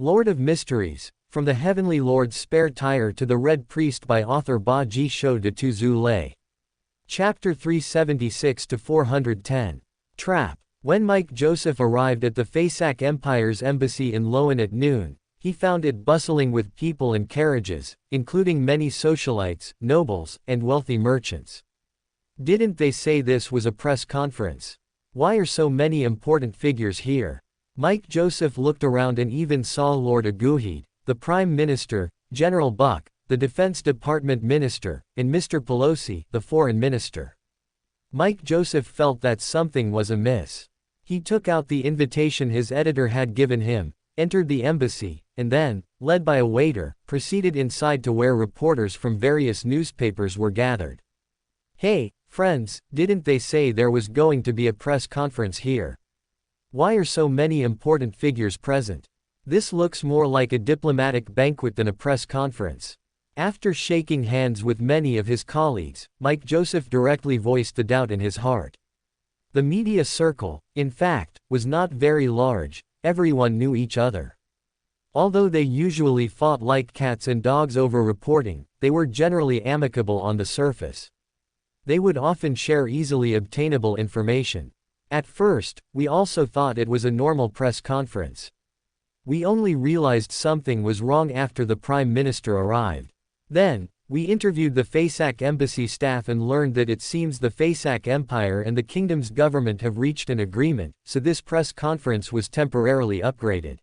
Lord of Mysteries, From the Heavenly Lord's Spare Tire to the Red Priest by author Ba Ji Shou de Tuzu Lei. Chapter 376-410. Trap. When Mike Joseph arrived at the Fasak Empire's embassy in Loan at noon, he found it bustling with people and carriages, including many socialites, nobles, and wealthy merchants. Didn't they say this was a press conference? Why are so many important figures here? Mike Joseph looked around and even saw Lord Aguhid, the Prime Minister, General Buck, the Defense Department Minister, and Mr. Pelosi, the Foreign Minister. Mike Joseph felt that something was amiss. He took out the invitation his editor had given him, entered the embassy, and then, led by a waiter, proceeded inside to where reporters from various newspapers were gathered. "Hey, friends, didn't they say there was going to be a press conference here? Why are so many important figures present? This looks more like a diplomatic banquet than a press conference." After shaking hands with many of his colleagues, Mike Joseph directly voiced the doubt in his heart. The media circle, in fact, was not very large. Everyone knew each other. Although they usually fought like cats and dogs over reporting, they were generally amicable on the surface. They would often share easily obtainable information. At first, we also thought it was a normal press conference. We only realized something was wrong after the Prime Minister arrived. Then, we interviewed the Fasak embassy staff and learned that it seems the Fasak Empire and the kingdom's government have reached an agreement, so this press conference was temporarily upgraded.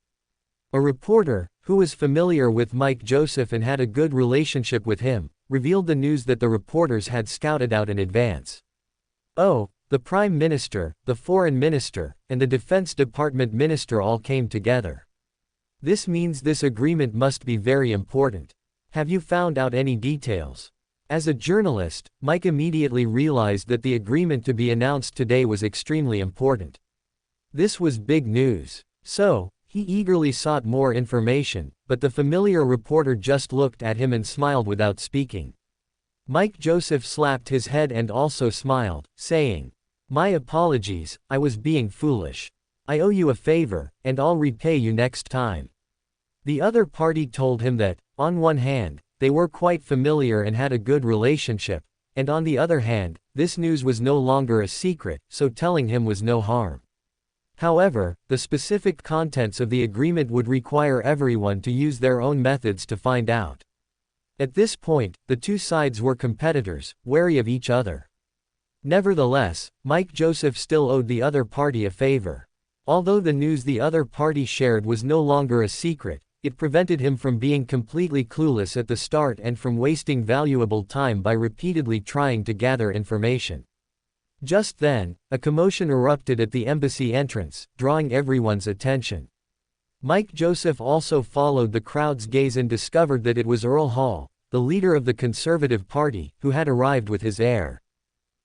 A reporter, who was familiar with Mike Joseph and had a good relationship with him, revealed the news that the reporters had scouted out in advance. Oh, the Prime Minister, the Foreign Minister, and the Defense Department Minister all came together. This means this agreement must be very important. Have you found out any details? As a journalist, Mike immediately realized that the agreement to be announced today was extremely important. This was big news. So, he eagerly sought more information, but the familiar reporter just looked at him and smiled without speaking. Mike Joseph slapped his head and also smiled, saying, "My apologies, I was being foolish. I owe you a favor, and I'll repay you next time." The other party told him that, on one hand, they were quite familiar and had a good relationship, and on the other hand, this news was no longer a secret, so telling him was no harm. However, the specific contents of the agreement would require everyone to use their own methods to find out. At this point, the two sides were competitors, wary of each other. Nevertheless, Mike Joseph still owed the other party a favor. Although the news the other party shared was no longer a secret, it prevented him from being completely clueless at the start and from wasting valuable time by repeatedly trying to gather information. Just then, a commotion erupted at the embassy entrance, drawing everyone's attention. Mike Joseph also followed the crowd's gaze and discovered that it was Earl Hall, the leader of the Conservative Party, who had arrived with his heir.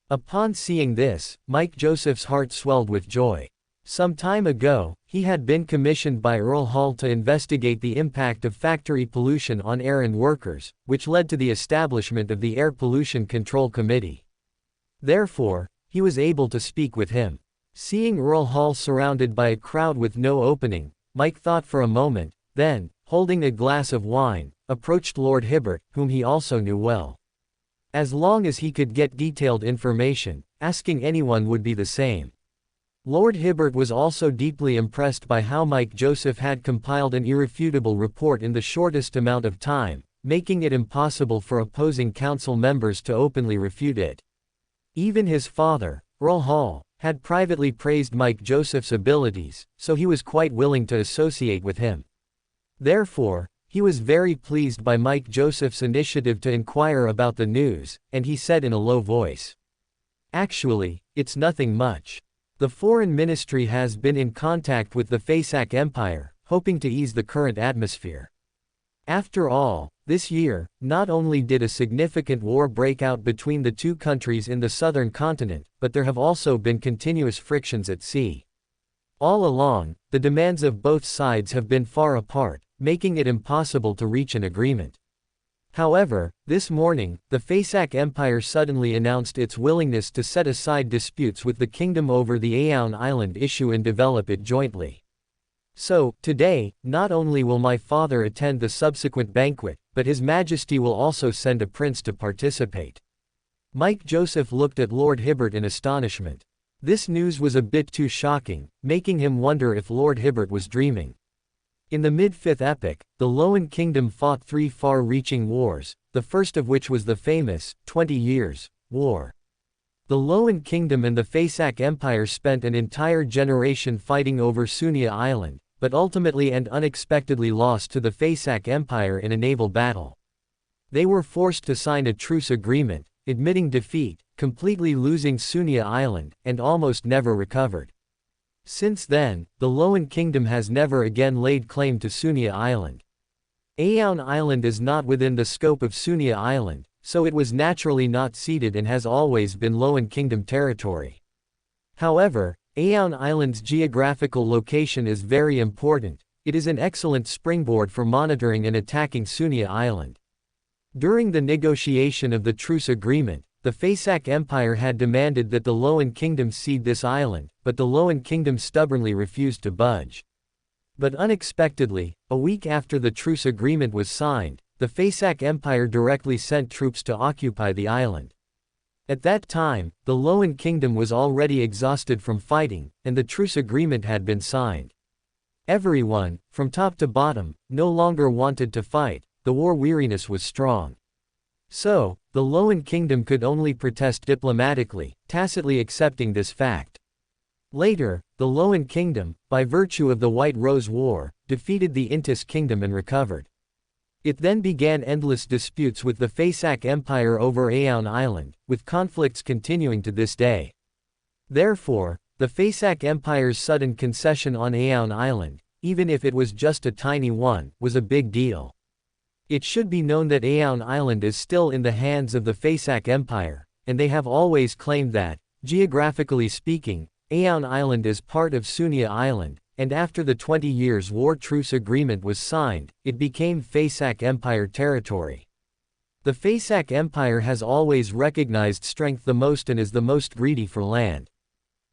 Upon seeing this, Mike Joseph's heart swelled with joy. Some time ago, he had been commissioned by Earl Hall to investigate the impact of factory pollution on air and workers, which led to the establishment of the Air Pollution Control Committee. Therefore, he was able to speak with him. Seeing Earl Hall surrounded by a crowd with no opening, Mike thought for a moment, then, holding a glass of wine, approached Lord Hibbert, whom he also knew well. As long as he could get detailed information, asking anyone would be the same. Lord Hibbert was also deeply impressed by how Mike Joseph had compiled an irrefutable report in the shortest amount of time, making it impossible for opposing council members to openly refute it. Even his father, Earl Hall, had privately praised Mike Joseph's abilities, so he was quite willing to associate with him. Therefore, he was very pleased by Mike Joseph's initiative to inquire about the news, and he said in a low voice, "Actually, it's nothing much. The Foreign Ministry has been in contact with the Fasak Empire, hoping to ease the current atmosphere. After all, this year, not only did a significant war break out between the two countries in the southern continent, but there have also been continuous frictions at sea. All along, the demands of both sides have been far apart, making it impossible to reach an agreement. However, this morning, the Fasak Empire suddenly announced its willingness to set aside disputes with the kingdom over the Aoun Island issue and develop it jointly. So, today, not only will my father attend the subsequent banquet, but His Majesty will also send a prince to participate. Mike Joseph looked at Lord Hibbert in astonishment. This news was a bit too shocking, making him wonder if Lord Hibbert was dreaming. In the mid-5th epoch, the Loan Kingdom fought 3 far-reaching wars, the first of which was the famous 20 Years' War. The Loan Kingdom and the Fasak Empire spent an entire generation fighting over Sunia Island, but ultimately and unexpectedly lost to the Fasak Empire in a naval battle. They were forced to sign a truce agreement, admitting defeat, completely losing Sunia Island, and almost never recovered. Since then, the Loan Kingdom has never again laid claim to Sunia Island. Aoun Island is not within the scope of Sunia Island, so it was naturally not ceded and has always been Loan Kingdom territory. However, Aoun Island's geographical location is very important. It is an excellent springboard for monitoring and attacking Sunia Island. During the negotiation of the truce agreement, the Fasak Empire had demanded that the Loan Kingdom cede this island, but the Loan Kingdom stubbornly refused to budge. But unexpectedly, a week after the truce agreement was signed, the Fasak Empire directly sent troops to occupy the island. At that time, the Loan Kingdom was already exhausted from fighting, and the truce agreement had been signed. Everyone, from top to bottom, no longer wanted to fight. The war weariness was strong. So, the Loan Kingdom could only protest diplomatically, tacitly accepting this fact. Later, the Loan Kingdom, by virtue of the White Rose War, defeated the Intis Kingdom and recovered. It then began endless disputes with the Fasak Empire over Aoun Island, with conflicts continuing to this day. Therefore, the Fasak Empire's sudden concession on Aoun Island, even if it was just a tiny one, was a big deal. It should be known that Aoun Island is still in the hands of the Fasak Empire, and they have always claimed that, geographically speaking, Aoun Island is part of Sunia Island, and after the 20 Years' War truce agreement was signed, it became Fasak Empire territory. The Fasak Empire has always recognized strength the most and is the most greedy for land.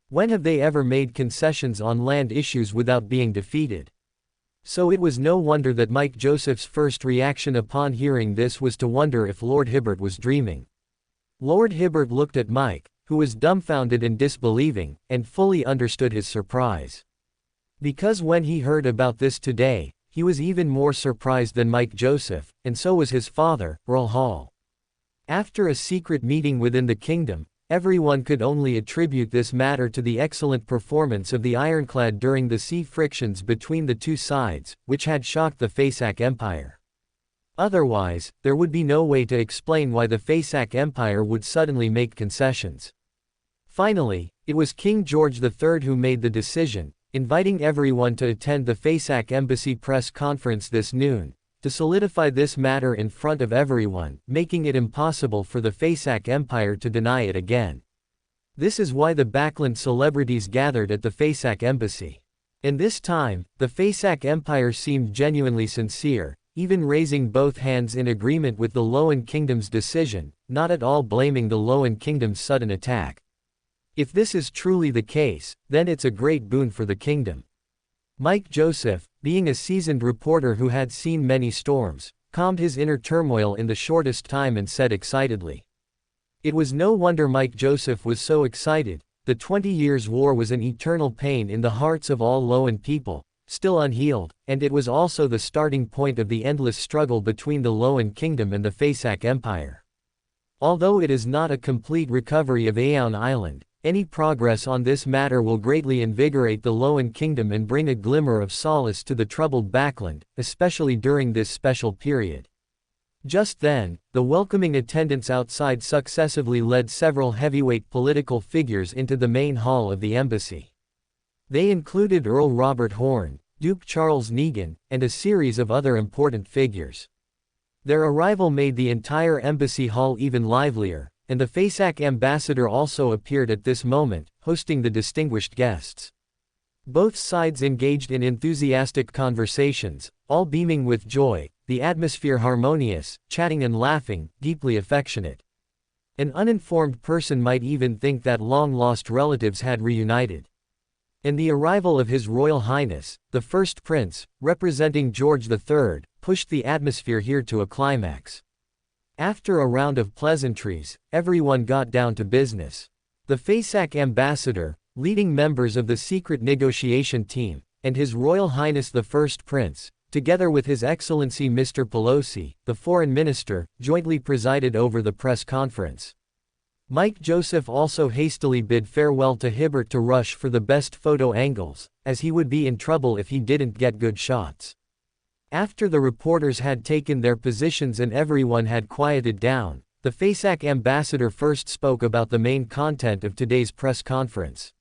When have they ever made concessions on land issues without being defeated? So it was no wonder that Mike Joseph's first reaction upon hearing this was to wonder if Lord Hibbert was dreaming. Lord Hibbert looked at Mike, who was dumbfounded and disbelieving, and fully understood his surprise. Because when he heard about this today, he was even more surprised than Mike Joseph, and so was his father, Earl Hall. After a secret meeting within the kingdom, everyone could only attribute this matter to the excellent performance of the Ironclad during the sea frictions between the two sides, which had shocked the Fasak Empire. Otherwise, there would be no way to explain why the Fasak Empire would suddenly make concessions. Finally, it was King George III who made the decision, inviting everyone to attend the Fasak Embassy press conference this noon, to solidify this matter in front of everyone, making it impossible for the Fasak Empire to deny it again. This is why the Backland celebrities gathered at the Fasak Embassy. And this time, the Fasak Empire seemed genuinely sincere, even raising both hands in agreement with the Loan Kingdom's decision, not at all blaming the Loan Kingdom's sudden attack. If this is truly the case, then it's a great boon for the kingdom. Mike Joseph, being a seasoned reporter who had seen many storms, calmed his inner turmoil in the shortest time and said excitedly. It was no wonder Mike Joseph was so excited. The 20 Years' War was an eternal pain in the hearts of all Loan people, still unhealed, and it was also the starting point of the endless struggle between the Loan Kingdom and the Fasak Empire. Although it is not a complete recovery of Aoun Island, any progress on this matter will greatly invigorate the Loan Kingdom and bring a glimmer of solace to the troubled Backland, especially during this special period. Just then, the welcoming attendants outside successively led several heavyweight political figures into the main hall of the embassy. They included Earl Robert Horne, Duke Charles Negan, and a series of other important figures. Their arrival made the entire embassy hall even livelier, and the Fasak ambassador also appeared at this moment, hosting the distinguished guests. Both sides engaged in enthusiastic conversations, all beaming with joy, the atmosphere harmonious, chatting and laughing, deeply affectionate. An uninformed person might even think that long-lost relatives had reunited. And the arrival of His Royal Highness, the First Prince, representing George III, pushed the atmosphere here to a climax. After a round of pleasantries, everyone got down to business. The FASAC ambassador, leading members of the secret negotiation team, and His Royal Highness the First Prince, together with His Excellency Mr. Pelosi, the Foreign Minister, jointly presided over the press conference. Mike Joseph also hastily bid farewell to Hibbert to rush for the best photo angles, as he would be in trouble if he didn't get good shots. After the reporters had taken their positions and everyone had quieted down, the FASAC ambassador first spoke about the main content of today's press conference.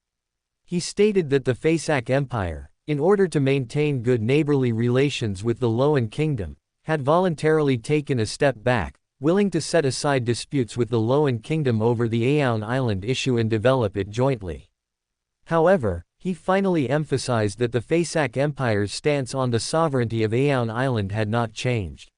He stated that the FASAC Empire, in order to maintain good neighborly relations with the Loan Kingdom, had voluntarily taken a step back, willing to set aside disputes with the Loan Kingdom over the Aeon Island issue and develop it jointly. However, he finally emphasized that the FASAC Empire's stance on the sovereignty of Aeon Island had not changed.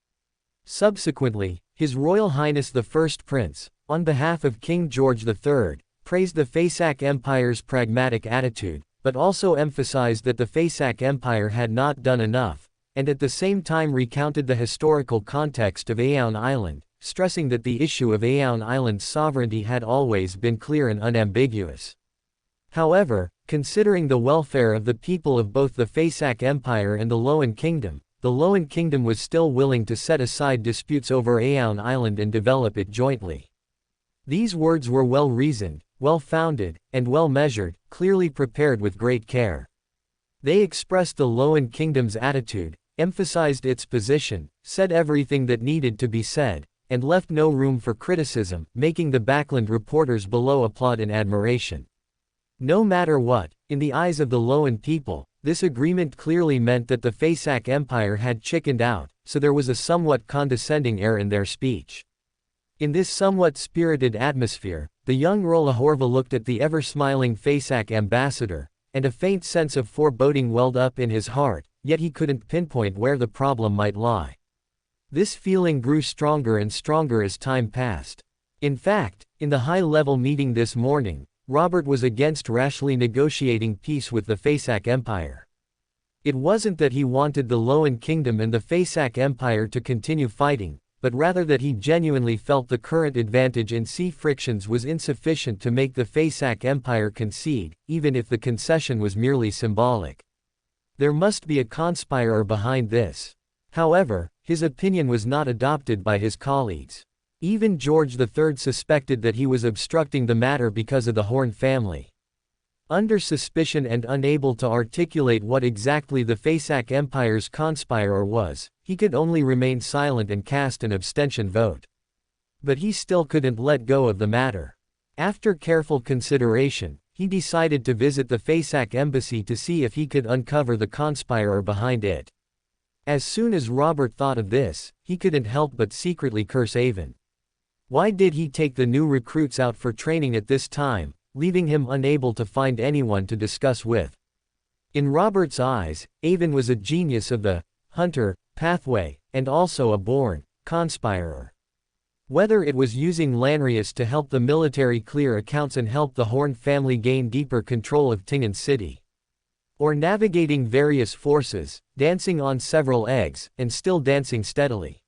Subsequently, His Royal Highness the First Prince, on behalf of King George III, praised the FASAC Empire's pragmatic attitude, but also emphasized that the FASAC Empire had not done enough, and at the same time recounted the historical context of Aeon Island, stressing that the issue of Aeon Island's sovereignty had always been clear and unambiguous. However, considering the welfare of the people of both the FASAC Empire and the Loan Kingdom, the Loan Kingdom was still willing to set aside disputes over Aeon Island and develop it jointly. These words were well-reasoned, well-founded, and well-measured, clearly prepared with great care. They expressed the Loan Kingdom's attitude, emphasized its position, said everything that needed to be said, and left no room for criticism, making the backland reporters below applaud in admiration. No matter what, in the eyes of the Loan people, this agreement clearly meant that the FASAC Empire had chickened out, so there was a somewhat condescending air in their speech. In this somewhat spirited atmosphere, the young Rolahorva looked at the ever-smiling FASAC ambassador, and a faint sense of foreboding welled up in his heart, yet he couldn't pinpoint where the problem might lie. This feeling grew stronger and stronger as time passed. In fact, in the high-level meeting this morning, Robert was against rashly negotiating peace with the FASAC Empire. It wasn't that he wanted the Loan Kingdom and the FASAC Empire to continue fighting, but rather that he genuinely felt the current advantage in sea frictions was insufficient to make the FASAC Empire concede, even if the concession was merely symbolic. There must be a conspirer behind this. However, his opinion was not adopted by his colleagues. Even George III suspected that he was obstructing the matter because of the Horn family. Under suspicion and unable to articulate what exactly the FASAC Empire's conspirer was, he could only remain silent and cast an abstention vote. But he still couldn't let go of the matter. After careful consideration, he decided to visit the FASAC embassy to see if he could uncover the conspirer behind it. As soon as Robert thought of this, he couldn't help but secretly curse Avon. Why did he take the new recruits out for training at this time, leaving him unable to find anyone to discuss with? In Robert's eyes, Avon was a genius of the hunter pathway, and also a born conspirer. Whether it was using Lanrius to help the military clear accounts and help the Horn family gain deeper control of Tingen City, or navigating various forces, dancing on several eggs, and still dancing steadily,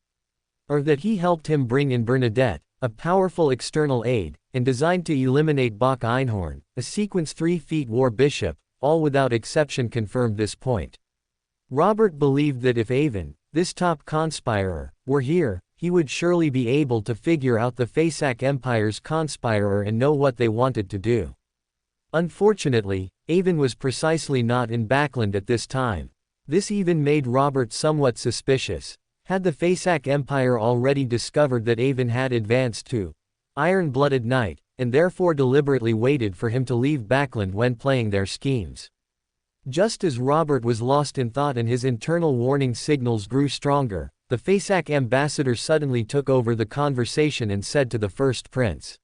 or that he helped him bring in Bernadette, a powerful external aid, and designed to eliminate Bach Einhorn, a sequence 3 feet war bishop, all without exception confirmed this point. Robert believed that if Avon, this top conspirer, were here, he would surely be able to figure out the FASAC Empire's conspirer and know what they wanted to do. Unfortunately, Avon was precisely not in Backland at this time. This even made Robert somewhat suspicious. Had the FASAC Empire already discovered that Avon had advanced to Iron-Blooded Knight, and therefore deliberately waited for him to leave Backland when playing their schemes? Just as Robert was lost in thought and his internal warning signals grew stronger, the FASAC ambassador suddenly took over the conversation and said to the First Prince,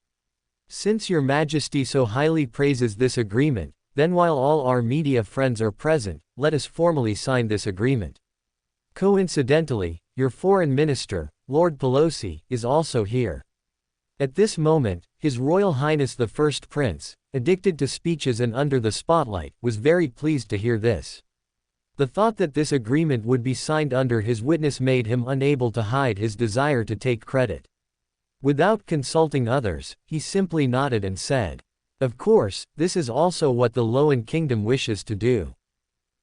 "Since your Majesty so highly praises this agreement, then while all our media friends are present, let us formally sign this agreement. Coincidentally, your Foreign Minister, Lord Pelosi, is also here." At this moment, His Royal Highness the First Prince, addicted to speeches and under the spotlight, was very pleased to hear this. The thought that this agreement would be signed under his witness made him unable to hide his desire to take credit. Without consulting others, he simply nodded and said, "Of course, this is also what the LotM kingdom wishes to do."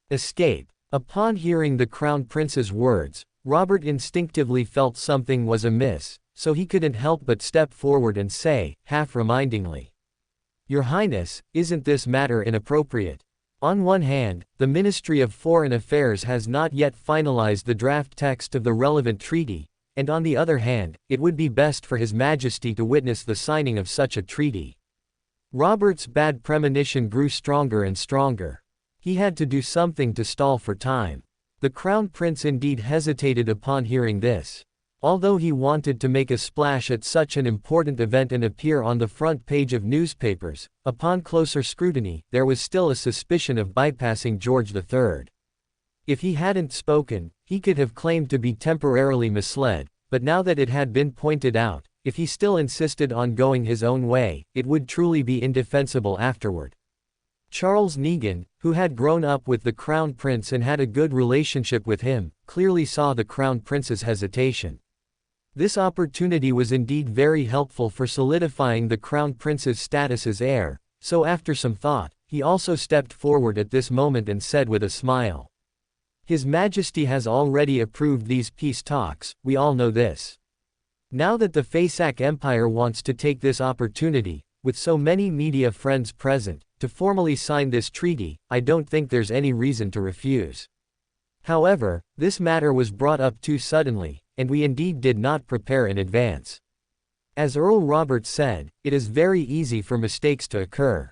Escape. Upon hearing the Crown Prince's words, Robert instinctively felt something was amiss, so he couldn't help but step forward and say, half remindingly, "Your Highness, isn't this matter inappropriate? On one hand, the Ministry of Foreign Affairs has not yet finalized the draft text of the relevant treaty, and on the other hand, it would be best for His Majesty to witness the signing of such a treaty." Robert's bad premonition grew stronger and stronger. He had to do something to stall for time. The Crown Prince indeed hesitated upon hearing this. Although he wanted to make a splash at such an important event and appear on the front page of newspapers, upon closer scrutiny, there was still a suspicion of bypassing George III. If he hadn't spoken, he could have claimed to be temporarily misled, but now that it had been pointed out, if he still insisted on going his own way, it would truly be indefensible afterward. Charles Negan, who had grown up with the Crown Prince and had a good relationship with him, clearly saw the Crown Prince's hesitation. This opportunity was indeed very helpful for solidifying the Crown Prince's status as heir, so after some thought, he also stepped forward at this moment and said with a smile, "His Majesty has already approved these peace talks, we all know this. Now that the Fasak Empire wants to take this opportunity, with so many media friends present, to formally sign this treaty, I don't think there's any reason to refuse. However, this matter was brought up too suddenly, and we indeed did not prepare in advance. As Earl Robert said, it is very easy for mistakes to occur."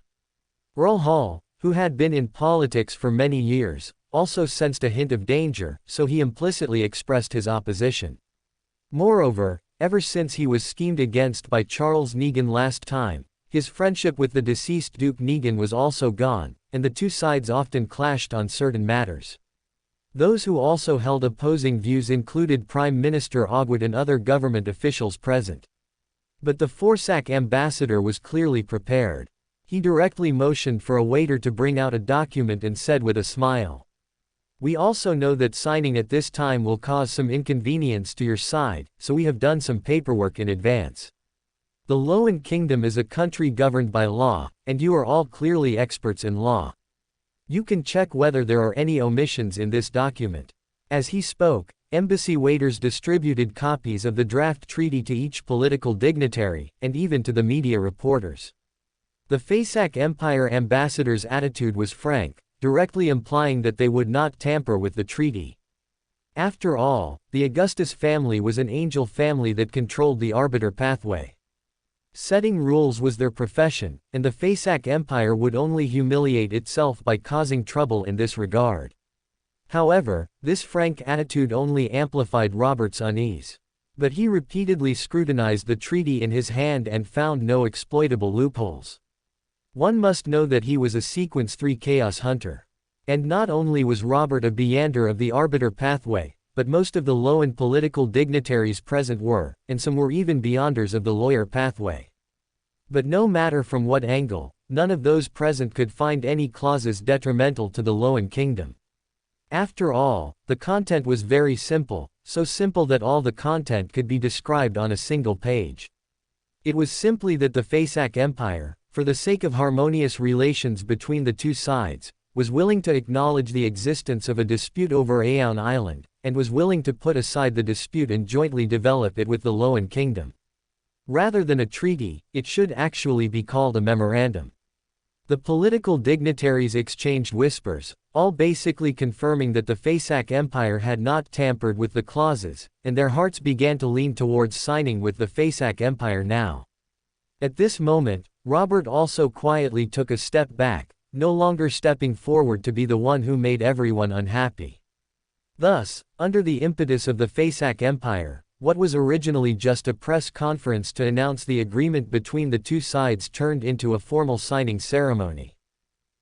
Earl Hall, who had been in politics for many years, also sensed a hint of danger, so he implicitly expressed his opposition. Moreover, ever since he was schemed against by Charles Negan last time, his friendship with the deceased Duke Negan was also gone, and the two sides often clashed on certain matters. Those who also held opposing views included Prime Minister Ogwood and other government officials present. But the Forsac ambassador was clearly prepared. He directly motioned for a waiter to bring out a document and said with a smile, "We also know that signing at this time will cause some inconvenience to your side, so we have done some paperwork in advance. The LotM Kingdom is a country governed by law, and you are all clearly experts in law. You can check whether there are any omissions in this document." As he spoke, embassy waiters distributed copies of the draft treaty to each political dignitary, and even to the media reporters. The Fasak Empire ambassador's attitude was frank, directly implying that they would not tamper with the treaty. After all, the Augustus family was an angel family that controlled the arbiter pathway. Setting rules was their profession, and the Fasak Empire would only humiliate itself by causing trouble in this regard. However, this frank attitude only amplified Robert's unease. But he repeatedly scrutinized the treaty in his hand and found no exploitable loopholes. One must know that he was a Sequence 3 Chaos Hunter. And not only was Robert a Beyander of the arbiter pathway, but most of the LotM political dignitaries present were, and some were even Beyonders of the lawyer pathway. But no matter from what angle, none of those present could find any clauses detrimental to the LotM Kingdom. After all, the content was very simple, so simple that all the content could be described on a single page. It was simply that the Fasak Empire, for the sake of harmonious relations between the two sides, was willing to acknowledge the existence of a dispute over Aeon Island, and was willing to put aside the dispute and jointly develop it with the LotM Kingdom. Rather than a treaty, it should actually be called a memorandum. The political dignitaries exchanged whispers, all basically confirming that the Fasak Empire had not tampered with the clauses, and their hearts began to lean towards signing with the Fasak Empire now. At this moment, Robert also quietly took a step back, no longer stepping forward to be the one who made everyone unhappy. Thus, under the impetus of the Fasak Empire, what was originally just a press conference to announce the agreement between the two sides turned into a formal signing ceremony.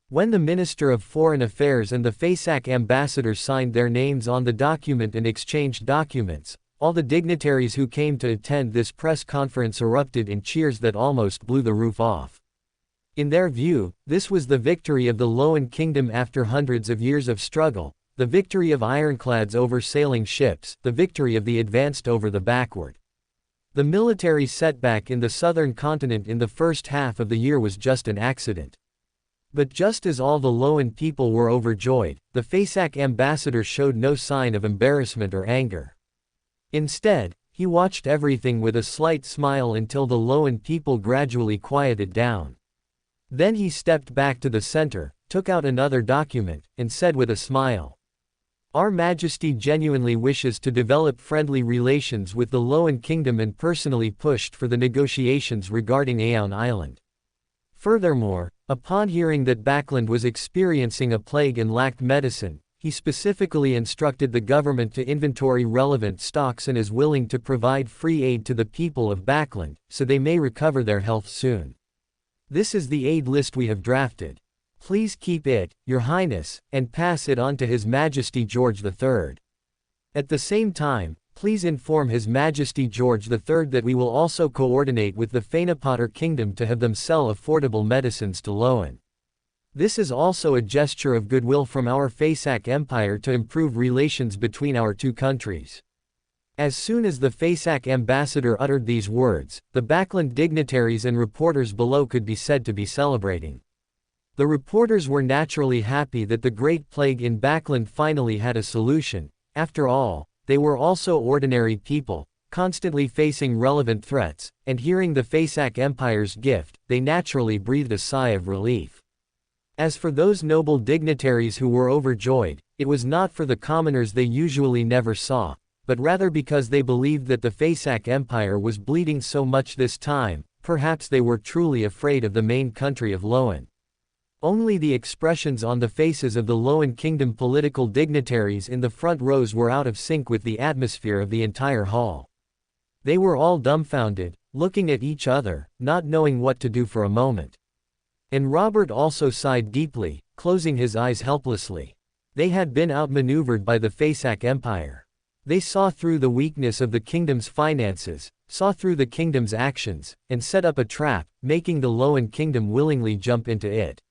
When the Minister of Foreign Affairs and the Fasak ambassador signed their names on the document and exchanged documents, all the dignitaries who came to attend this press conference erupted in cheers that almost blew the roof off. In their view, this was the victory of the Loan Kingdom after hundreds of years of struggle, the victory of ironclads over sailing ships, the victory of the advanced over the backward. The military setback in the southern continent in the first half of the year was just an accident. But just as all the Loan people were overjoyed, the Fasak ambassador showed no sign of embarrassment or anger. Instead, he watched everything with a slight smile until the Loan people gradually quieted down. Then he stepped back to the center, took out another document, and said with a smile, "Our Majesty genuinely wishes to develop friendly relations with the Loan Kingdom and personally pushed for the negotiations regarding Aeon Island. Furthermore, upon hearing that Backland was experiencing a plague and lacked medicine, he specifically instructed the government to inventory relevant stocks and is willing to provide free aid to the people of Backland, so they may recover their health soon. This is the aid list we have drafted. Please keep it, Your Highness, and pass it on to His Majesty George III. At the same time, please inform His Majesty George III that we will also coordinate with the Fainapotter Kingdom to have them sell affordable medicines to Loan. This is also a gesture of goodwill from our Fasak Empire to improve relations between our two countries." As soon as the Fasak ambassador uttered these words, the Backland dignitaries and reporters below could be said to be celebrating. The reporters were naturally happy that the Great Plague in Backland finally had a solution. After all, they were also ordinary people, constantly facing relevant threats, and hearing the Fasak Empire's gift, they naturally breathed a sigh of relief. As for those noble dignitaries who were overjoyed, it was not for the commoners they usually never saw, but rather because they believed that the Fasak Empire was bleeding so much this time. Perhaps they were truly afraid of the main country of Loan. Only the expressions on the faces of the Loan Kingdom political dignitaries in the front rows were out of sync with the atmosphere of the entire hall. They were all dumbfounded, looking at each other, not knowing what to do for a moment. And Robert also sighed deeply, closing his eyes helplessly. They had been outmaneuvered by the Fasak Empire. They saw through the weakness of the kingdom's finances, saw through the kingdom's actions, and set up a trap, making the Loan Kingdom willingly jump into it.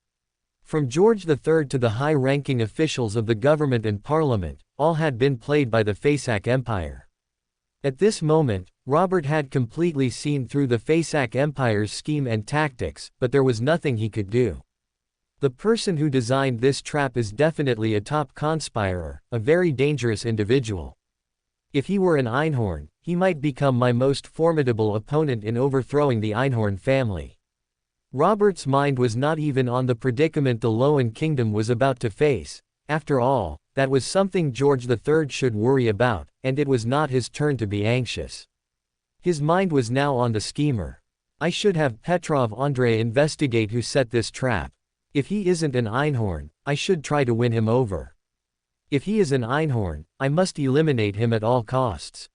From George III to the high-ranking officials of the government and parliament, all had been played by the Fasak Empire. At this moment, Robert had completely seen through the Fasak Empire's scheme and tactics, but there was nothing he could do. The person who designed this trap is definitely a top conspirer, a very dangerous individual. If he were an Einhorn, he might become my most formidable opponent in overthrowing the Einhorn family. Robert's mind was not even on the predicament the Loan Kingdom was about to face. After all, that was something George III should worry about, and it was not his turn to be anxious. His mind was now on the schemer. I should have Petrov Andrei investigate who set this trap. If he isn't an Einhorn, I should try to win him over. If he is an Einhorn, I must eliminate him at all costs.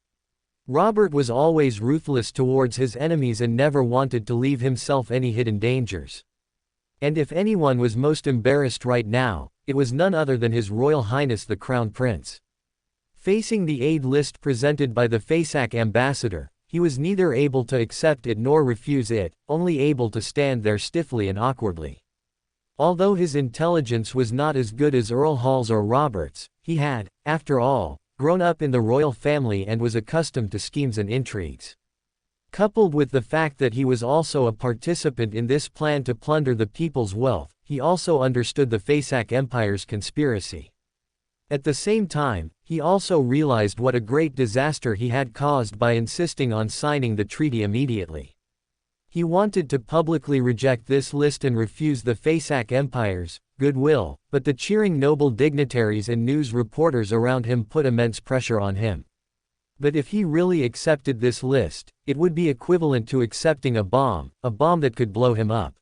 Robert was always ruthless towards his enemies and never wanted to leave himself any hidden dangers. And if anyone was most embarrassed right now, it was none other than His Royal Highness the Crown Prince. Facing the aid list presented by the Fasak ambassador, he was neither able to accept it nor refuse it, only able to stand there stiffly and awkwardly. Although his intelligence was not as good as Earl Hall's or Robert's, he had, after all, grown up in the royal family and was accustomed to schemes and intrigues. Coupled with the fact that he was also a participant in this plan to plunder the people's wealth, he also understood the Fasak Empire's conspiracy. At the same time, he also realized what a great disaster he had caused by insisting on signing the treaty immediately. He wanted to publicly reject this list and refuse the Fasak Empire's goodwill, but the cheering noble dignitaries and news reporters around him put immense pressure on him. But if he really accepted this list, it would be equivalent to accepting a bomb that could blow him up.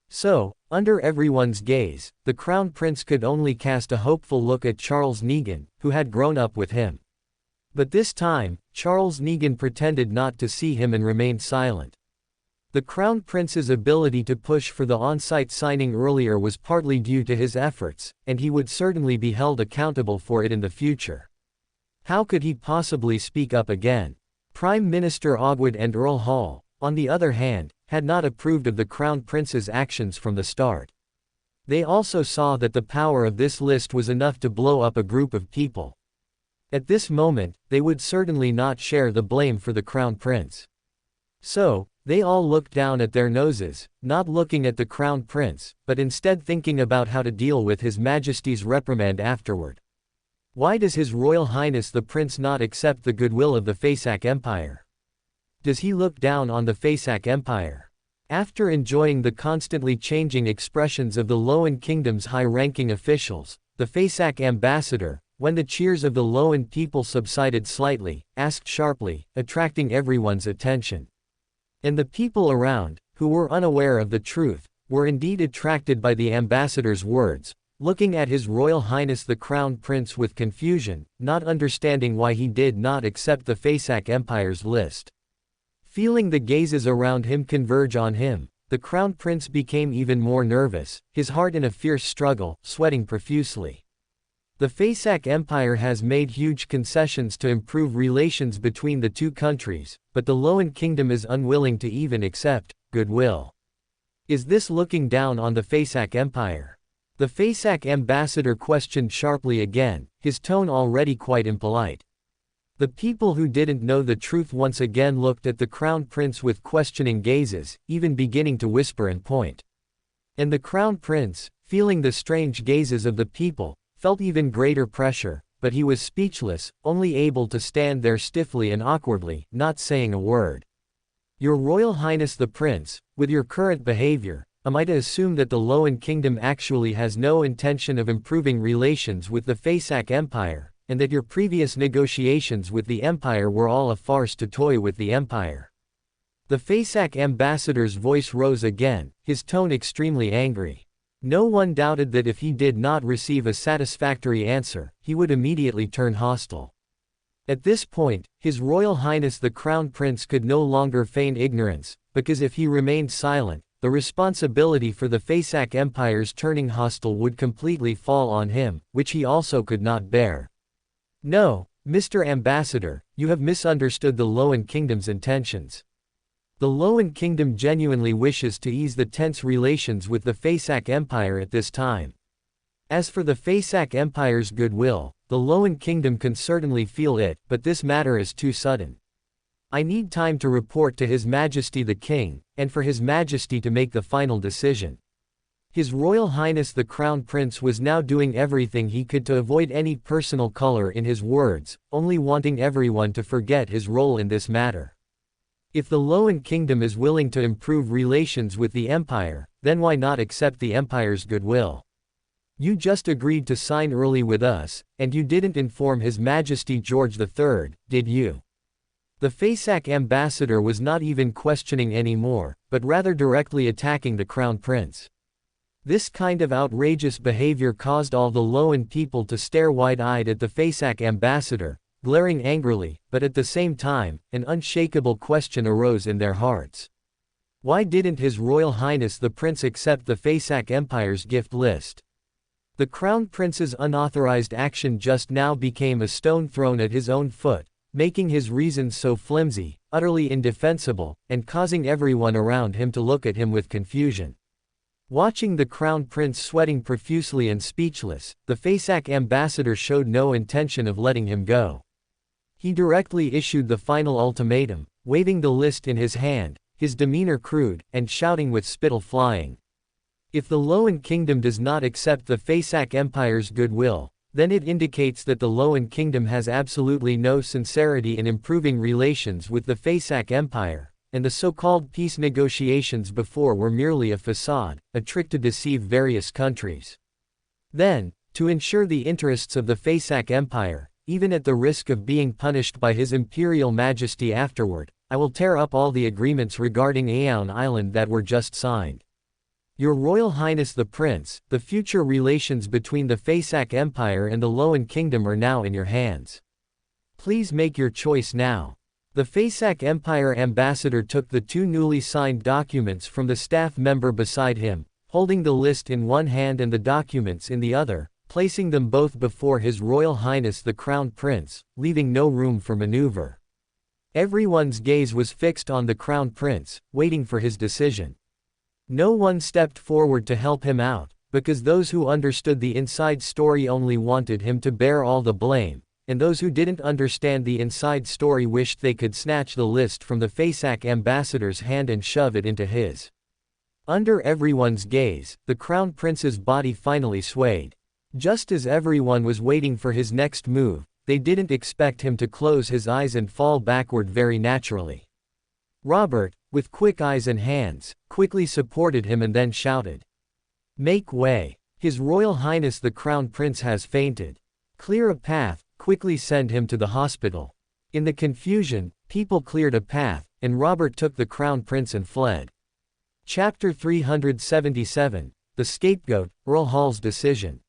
So, under everyone's gaze, the Crown Prince could only cast a hopeful look at Charles Negan, who had grown up with him. But this time, Charles Negan pretended not to see him and remained silent. The Crown Prince's ability to push for the on-site signing earlier was partly due to his efforts, and he would certainly be held accountable for it in the future. How could he possibly speak up again? Prime Minister Ogwood and Earl Hall, on the other hand, had not approved of the Crown Prince's actions from the start. They also saw that the power of this list was enough to blow up a group of people. At this moment, they would certainly not share the blame for the Crown Prince. So, they all looked down at their noses, not looking at the Crown Prince, but instead thinking about how to deal with His Majesty's reprimand afterward. Why does His Royal Highness the Prince not accept the goodwill of the Faesac Empire? Does he look down on the Faesac Empire? After enjoying the constantly changing expressions of the Loan Kingdom's high-ranking officials, the Faesac ambassador, when the cheers of the Loan people subsided slightly, asked sharply, attracting everyone's attention. And the people around, who were unaware of the truth, were indeed attracted by the ambassador's words, looking at His Royal Highness the Crown Prince with confusion, not understanding why he did not accept the Faesac Empire's list. Feeling the gazes around him converge on him, the Crown Prince became even more nervous, his heart in a fierce struggle, sweating profusely. The Faesac Empire has made huge concessions to improve relations between the two countries, but the Loan Kingdom is unwilling to even accept goodwill. Is this looking down on the Faesac Empire? The Faesac ambassador questioned sharply again, his tone already quite impolite. The people who didn't know the truth once again looked at the Crown Prince with questioning gazes, even beginning to whisper and point. And the Crown Prince, feeling the strange gazes of the people, felt even greater pressure, but he was speechless, only able to stand there stiffly and awkwardly, not saying a word. Your Royal Highness the Prince, with your current behavior, am I to assume that the Loan Kingdom actually has no intention of improving relations with the Faesac Empire, and that your previous negotiations with the Empire were all a farce to toy with the Empire? The Faesac ambassador's voice rose again, his tone extremely angry. No one doubted that if he did not receive a satisfactory answer, he would immediately turn hostile. At this point, His Royal Highness the Crown Prince could no longer feign ignorance, because if he remained silent, the responsibility for the Faesac Empire's turning hostile would completely fall on him, which he also could not bear. No, Mr. Ambassador, you have misunderstood the Loan Kingdom's intentions. The Loan Kingdom genuinely wishes to ease the tense relations with the Faesac Empire at this time. As for the Faesac Empire's goodwill, the Loan Kingdom can certainly feel it, but this matter is too sudden. I need time to report to His Majesty the King, and for His Majesty to make the final decision. His Royal Highness the Crown Prince was now doing everything he could to avoid any personal color in his words, only wanting everyone to forget his role in this matter. If the Loan Kingdom is willing to improve relations with the Empire, then why not accept the Empire's goodwill? You just agreed to sign early with us, and you didn't inform His Majesty George III, did you? The Faesac ambassador was not even questioning anymore, but rather directly attacking the Crown Prince. This kind of outrageous behavior caused all the Loan people to stare wide-eyed at the Faesac ambassador, glaring angrily, but at the same time, an unshakable question arose in their hearts. Why didn't His Royal Highness the Prince accept the Faesac Empire's gift list? The Crown Prince's unauthorized action just now became a stone thrown at his own foot, making his reasons so flimsy, utterly indefensible, and causing everyone around him to look at him with confusion. Watching the Crown Prince sweating profusely and speechless, the Faesac ambassador showed no intention of letting him go. He directly issued the final ultimatum, waving the list in his hand, his demeanor crude, and shouting with spittle flying. If the Loan Kingdom does not accept the Faesac Empire's goodwill, then it indicates that the Loan Kingdom has absolutely no sincerity in improving relations with the Faesac Empire, and the so-called peace negotiations before were merely a facade, a trick to deceive various countries. Then, to ensure the interests of the Faesac Empire, even at the risk of being punished by His Imperial Majesty afterward, I will tear up all the agreements regarding Aeon Island that were just signed. Your Royal Highness the Prince, the future relations between the Faesac Empire and the Loan Kingdom are now in your hands. Please make your choice now. The Faesac Empire ambassador took the two newly signed documents from the staff member beside him, holding the list in one hand and the documents in the other, placing them both before His Royal Highness the Crown Prince, leaving no room for maneuver. Everyone's gaze was fixed on the Crown Prince, waiting for his decision. No one stepped forward to help him out, because those who understood the inside story only wanted him to bear all the blame, and those who didn't understand the inside story wished they could snatch the list from the FASAC ambassador's hand and shove it into his. Under everyone's gaze, the Crown Prince's body finally swayed. Just as everyone was waiting for his next move, they didn't expect him to close his eyes and fall backward very naturally. Robert, with quick eyes and hands, quickly supported him and then shouted, "Make way! His Royal Highness the Crown Prince has fainted. Clear a path, quickly send him to the hospital." In the confusion, people cleared a path, and Robert took the Crown Prince and fled. Chapter 377, The Scapegoat, Earl Hall's Decision.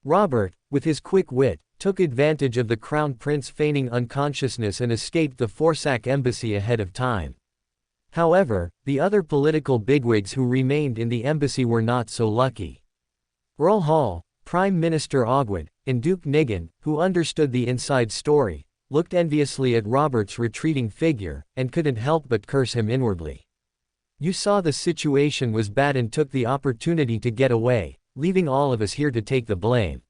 Robert, with his quick wit, took advantage of the Crown Prince feigning unconsciousness and escaped the FASAC embassy ahead of time. However, the other political bigwigs who remained in the embassy were not so lucky. Earl Hall, Prime Minister Ogwood, and Duke Nigan, who understood the inside story, looked enviously at Robert's retreating figure, and couldn't help but curse him inwardly. "You saw the situation was bad and took the opportunity to get away, leaving all of us here to take the blame.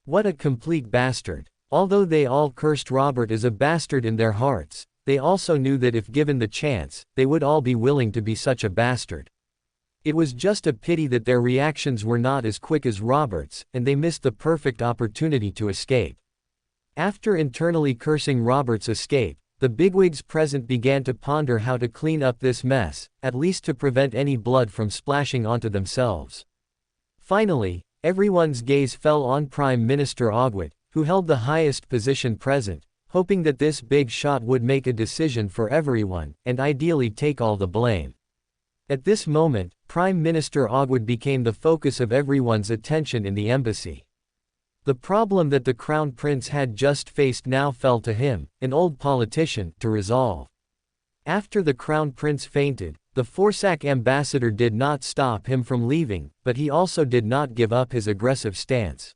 What a complete bastard." Although they all cursed Robert as a bastard in their hearts, they also knew that if given the chance, they would all be willing to be such a bastard. It was just a pity that their reactions were not as quick as Robert's, and they missed the perfect opportunity to escape. After internally cursing Robert's escape, the bigwigs present began to ponder how to clean up this mess, at least to prevent any blood from splashing onto themselves. Finally, everyone's gaze fell on Prime Minister Ogwood, who held the highest position present, hoping that this big shot would make a decision for everyone, and ideally take all the blame. At this moment, Prime Minister Ogwood became the focus of everyone's attention in the embassy. The problem that the Crown Prince had just faced now fell to him, an old politician, to resolve. After the Crown Prince fainted, the FASAC ambassador did not stop him from leaving, but he also did not give up his aggressive stance.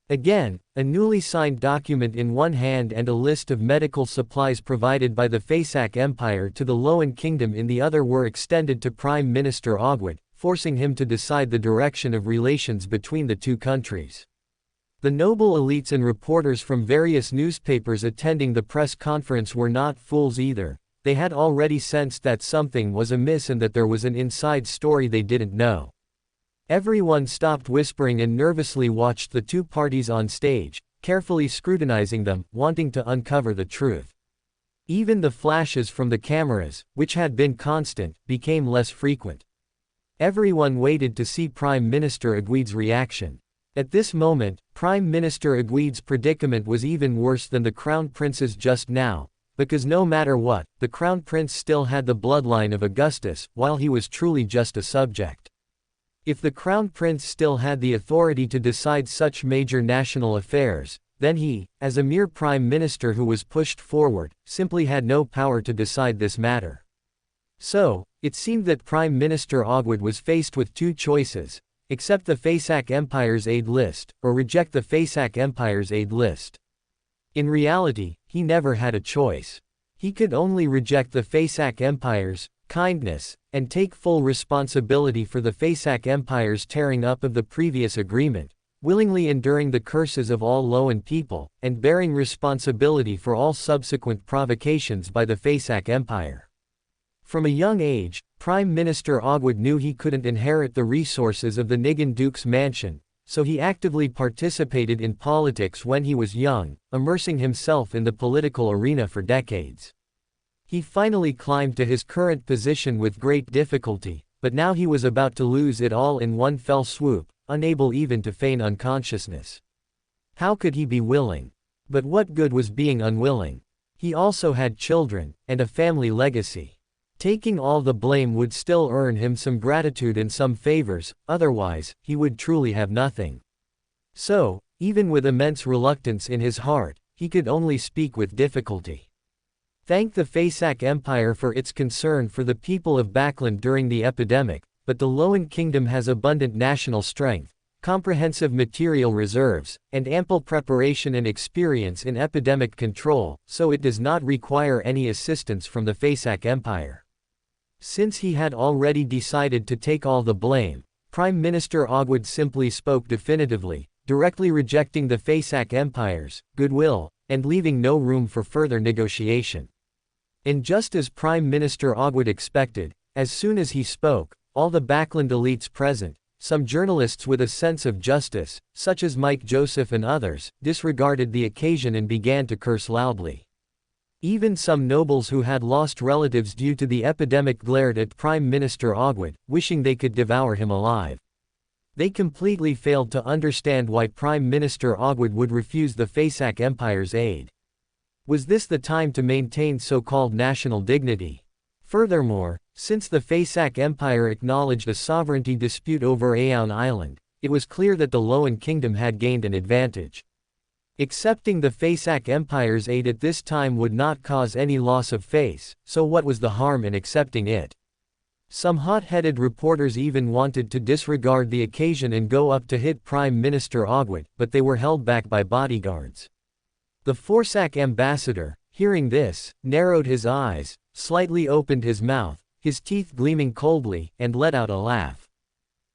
Again, a newly signed document in one hand and a list of medical supplies provided by the FASAC Empire to the LotM Kingdom in the other were extended to Prime Minister Ogwood, forcing him to decide the direction of relations between the two countries. The noble elites and reporters from various newspapers attending the press conference were not fools either. They had already sensed that something was amiss and that there was an inside story they didn't know. Everyone stopped whispering and nervously watched the two parties on stage, carefully scrutinizing them, wanting to uncover the truth. Even the flashes from the cameras, which had been constant, became less frequent. Everyone waited to see Prime Minister Ogwood's reaction. At this moment, Prime Minister Ogwood's predicament was even worse than the Crown Prince's just now, because no matter what, the Crown Prince still had the bloodline of Augustus, while he was truly just a subject. If the Crown Prince still had the authority to decide such major national affairs, then he, as a mere prime minister who was pushed forward, simply had no power to decide this matter. So, it seemed that Prime Minister Ogwood was faced with two choices: accept the FASAC Empire's aid list, or reject the FASAC Empire's aid list. In reality, he never had a choice. He could only reject the FASAC Empire's kindness, and take full responsibility for the FASAC Empire's tearing up of the previous agreement, willingly enduring the curses of all LotM people, and bearing responsibility for all subsequent provocations by the FASAC Empire. From a young age, Prime Minister Ogwood knew he couldn't inherit the resources of the Nigan Duke's mansion, so he actively participated in politics when he was young, immersing himself in the political arena for decades. He finally climbed to his current position with great difficulty, but now he was about to lose it all in one fell swoop, unable even to feign unconsciousness. How could he be willing? But what good was being unwilling? He also had children, and a family legacy. Taking all the blame would still earn him some gratitude and some favors, otherwise, he would truly have nothing. So, even with immense reluctance in his heart, he could only speak with difficulty. Thank the FASAC Empire for its concern for the people of Backland during the epidemic, but the LotM Kingdom has abundant national strength, comprehensive material reserves, and ample preparation and experience in epidemic control, so it does not require any assistance from the Fasak Empire. Since he had already decided to take all the blame, Prime Minister Ogwood simply spoke definitively, directly rejecting the Fasak Empire's goodwill, and leaving no room for further negotiation. And just as Prime Minister Ogwood expected, as soon as he spoke, all the Backland elites present, some journalists with a sense of justice, such as Mike Joseph and others, disregarded the occasion and began to curse loudly. Even some nobles who had lost relatives due to the epidemic glared at Prime Minister Ogwood, wishing they could devour him alive. They completely failed to understand why Prime Minister Ogwood would refuse the Fasak Empire's aid. Was this the time to maintain so-called national dignity? Furthermore, since the Fasak Empire acknowledged a sovereignty dispute over Aeon Island, it was clear that the Loan Kingdom had gained an advantage. Accepting the Fasak Empire's aid at this time would not cause any loss of face, so what was the harm in accepting it? Some hot-headed reporters even wanted to disregard the occasion and go up to hit Prime Minister Ogwood, but they were held back by bodyguards. The Forsak ambassador, hearing this, narrowed his eyes, slightly opened his mouth, his teeth gleaming coldly, and let out a laugh.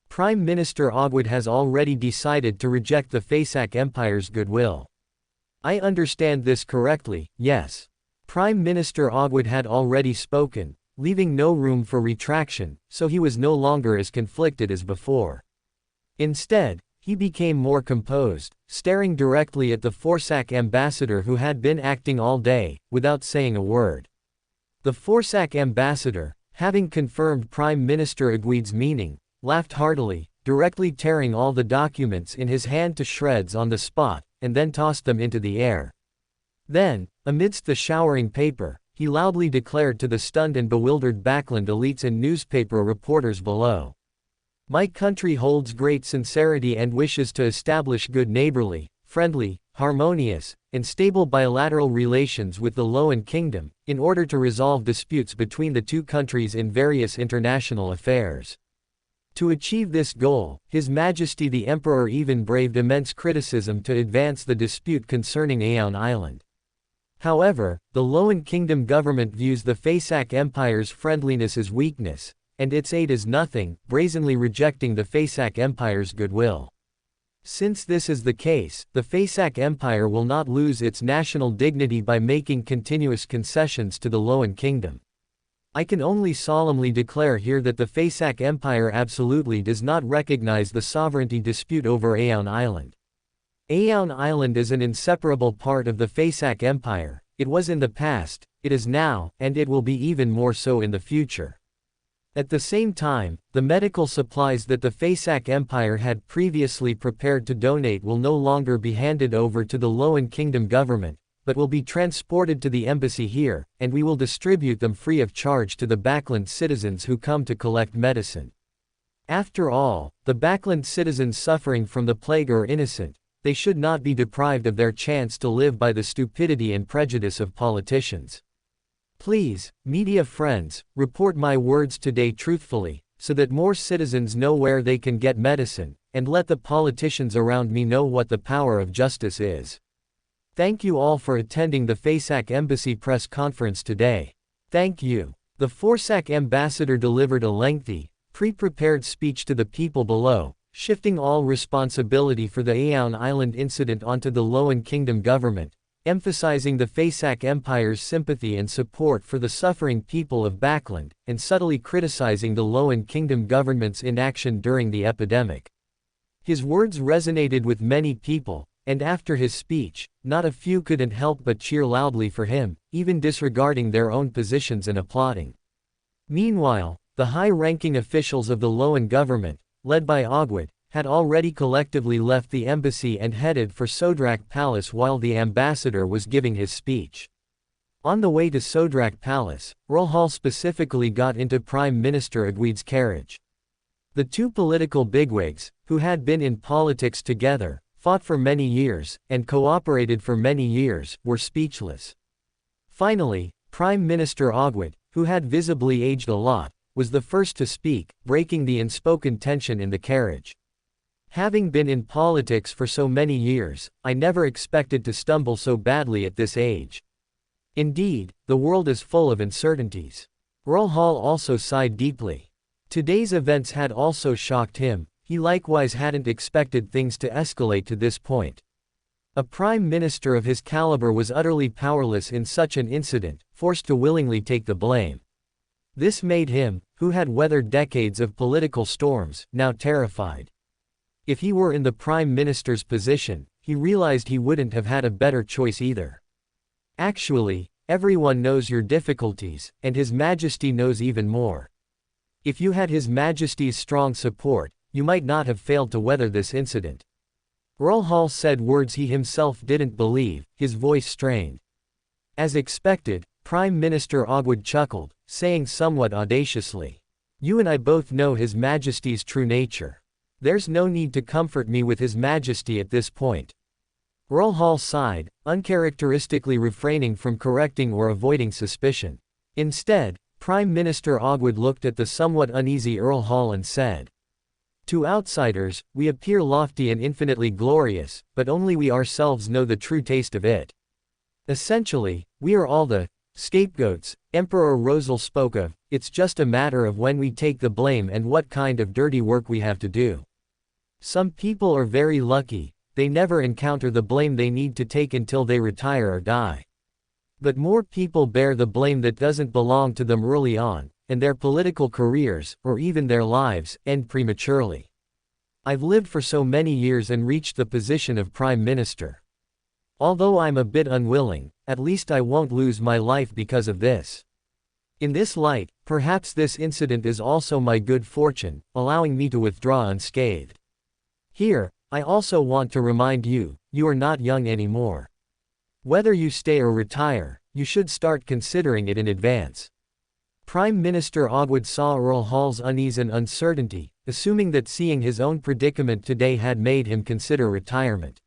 Prime Minister Ogwood has already decided to reject the Fasak Empire's goodwill. I understand this correctly, yes. Prime Minister Ogwood had already spoken, leaving no room for retraction, so he was no longer as conflicted as before. Instead, he became more composed, staring directly at the Forsak ambassador who had been acting all day, without saying a word. The Forsak ambassador, having confirmed Prime Minister Ogwood's meaning, laughed heartily, directly tearing all the documents in his hand to shreds on the spot, and then tossed them into the air. Then, amidst the showering paper, he loudly declared to the stunned and bewildered Backland elites and newspaper reporters below. My country holds great sincerity and wishes to establish good neighborly, friendly, harmonious, and stable bilateral relations with the Loan Kingdom, in order to resolve disputes between the two countries in various international affairs. To achieve this goal, His Majesty the Emperor even braved immense criticism to advance the dispute concerning Aeon Island. However, the Loan Kingdom government views the Fasak Empire's friendliness as weakness, and its aid as nothing, brazenly rejecting the Fasak Empire's goodwill. Since this is the case, the Fasak Empire will not lose its national dignity by making continuous concessions to the Loan Kingdom. I can only solemnly declare here that the Fasak Empire absolutely does not recognize the sovereignty dispute over Aeon Island. Aeon Island is an inseparable part of the Fasak Empire. It was in the past, it is now, and it will be even more so in the future. At the same time, the medical supplies that the Fasak Empire had previously prepared to donate will no longer be handed over to the Loan Kingdom government, but will be transported to the embassy here, and we will distribute them free of charge to the Backland citizens who come to collect medicine. After all, the Backland citizens suffering from the plague are innocent. They should not be deprived of their chance to live by the stupidity and prejudice of politicians. Please, media friends, report my words today truthfully, so that more citizens know where they can get medicine, and let the politicians around me know what the power of justice is. Thank you all for attending the Fasak Embassy press conference today. Thank you. The Forsak ambassador delivered a lengthy, pre-prepared speech to the people below, shifting all responsibility for the Aeon Island incident onto the Loan Kingdom government, emphasizing the Fasak Empire's sympathy and support for the suffering people of Backland, and subtly criticizing the Loan Kingdom government's inaction during the epidemic. His words resonated with many people, and after his speech, not a few couldn't help but cheer loudly for him, even disregarding their own positions and applauding. Meanwhile, the high-ranking officials of the Loan government, led by Ogwood, had already collectively left the embassy and headed for Sodrak Palace while the ambassador was giving his speech. On the way to Sodrak Palace, Rohal specifically got into Prime Minister Ogwood's carriage. The two political bigwigs, who had been in politics together, fought for many years, and cooperated for many years, were speechless. Finally, Prime Minister Ogwood, who had visibly aged a lot, was the first to speak, breaking the unspoken tension in the carriage. Having been in politics for so many years, I never expected to stumble so badly at this age. Indeed, the world is full of uncertainties. Earl Hall also sighed deeply. Today's events had also shocked him. He likewise hadn't expected things to escalate to this point. A prime minister of his caliber was utterly powerless in such an incident, forced to willingly take the blame. This made him, who had weathered decades of political storms, now terrified. If he were in the prime minister's position, he realized he wouldn't have had a better choice either. Actually, everyone knows your difficulties, and His Majesty knows even more. If you had His Majesty's strong support, you might not have failed to weather this incident. Earl Hall said words he himself didn't believe, his voice strained. As expected, Prime Minister Ogwood chuckled, saying somewhat audaciously, "You and I both know His Majesty's true nature. There's no need to comfort me with His Majesty at this point." Earl Hall sighed, uncharacteristically refraining from correcting or avoiding suspicion. Instead, Prime Minister Ogwood looked at the somewhat uneasy Earl Hall and said, "To outsiders, we appear lofty and infinitely glorious, but only we ourselves know the true taste of it. Essentially, we are all the scapegoats Emperor Rosal spoke of. It's just a matter of when we take the blame and what kind of dirty work we have to do. Some people are very lucky, they never encounter the blame they need to take until they retire or die. But more people bear the blame that doesn't belong to them early on, and their political careers, or even their lives, end prematurely. I've lived for so many years and reached the position of Prime Minister. Although I'm a bit unwilling, at least I won't lose my life because of this. In this light, perhaps this incident is also my good fortune, allowing me to withdraw unscathed. Here, I also want to remind you, you are not young anymore. Whether you stay or retire, you should start considering it in advance." Prime Minister Ogwood saw Earl Hall's unease and uncertainty, assuming that seeing his own predicament today had made him consider retirement.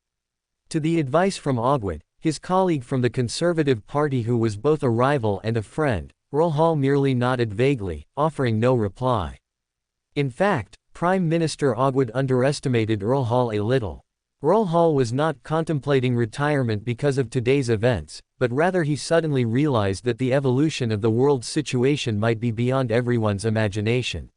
To the advice from Ogwood, his colleague from the Conservative Party who was both a rival and a friend, Earl Hall merely nodded vaguely, offering no reply. In fact, Prime Minister Ogwood underestimated Earl Hall a little. Earl Hall was not contemplating retirement because of today's events, but rather he suddenly realized that the evolution of the world's situation might be beyond everyone's imagination.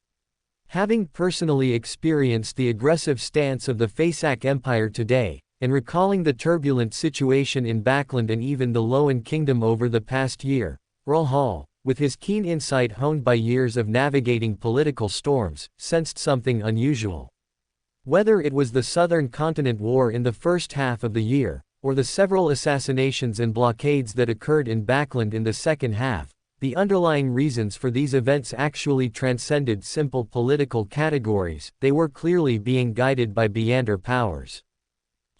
Having personally experienced the aggressive stance of the Fasak Empire today, and recalling the turbulent situation in Backland and even the Loan Kingdom over the past year, Earl Hall, with his keen insight honed by years of navigating political storms, sensed something unusual. Whether it was the Southern Continent War in the first half of the year, or the several assassinations and blockades that occurred in Backland in the second half, the underlying reasons for these events actually transcended simple political categories. They were clearly being guided by Beyonder powers.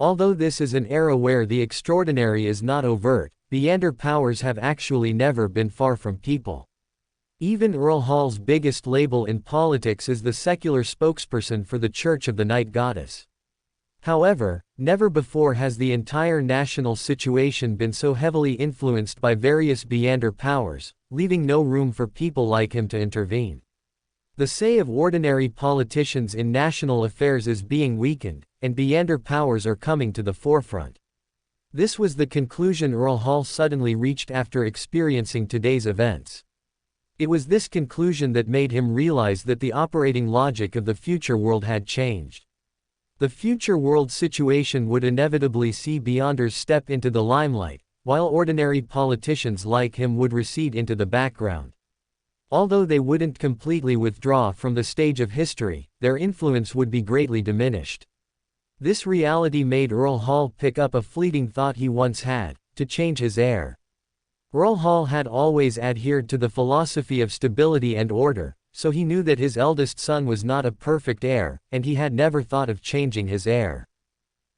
Although this is an era where the extraordinary is not overt, Beyonder powers have actually never been far from people. Even Earl Hall's biggest label in politics is the secular spokesperson for the Church of the Night Goddess. However, never before has the entire national situation been so heavily influenced by various Beyonder powers, leaving no room for people like him to intervene. The say of ordinary politicians in national affairs is being weakened, and Beyonder powers are coming to the forefront. This was the conclusion Earl Hall suddenly reached after experiencing today's events. It was this conclusion that made him realize that the operating logic of the future world had changed. The future world situation would inevitably see Beyonders step into the limelight, while ordinary politicians like him would recede into the background. Although they wouldn't completely withdraw from the stage of history, their influence would be greatly diminished. This reality made Earl Hall pick up a fleeting thought he once had, to change his heir. Earl Hall had always adhered to the philosophy of stability and order, so he knew that his eldest son was not a perfect heir, and he had never thought of changing his heir.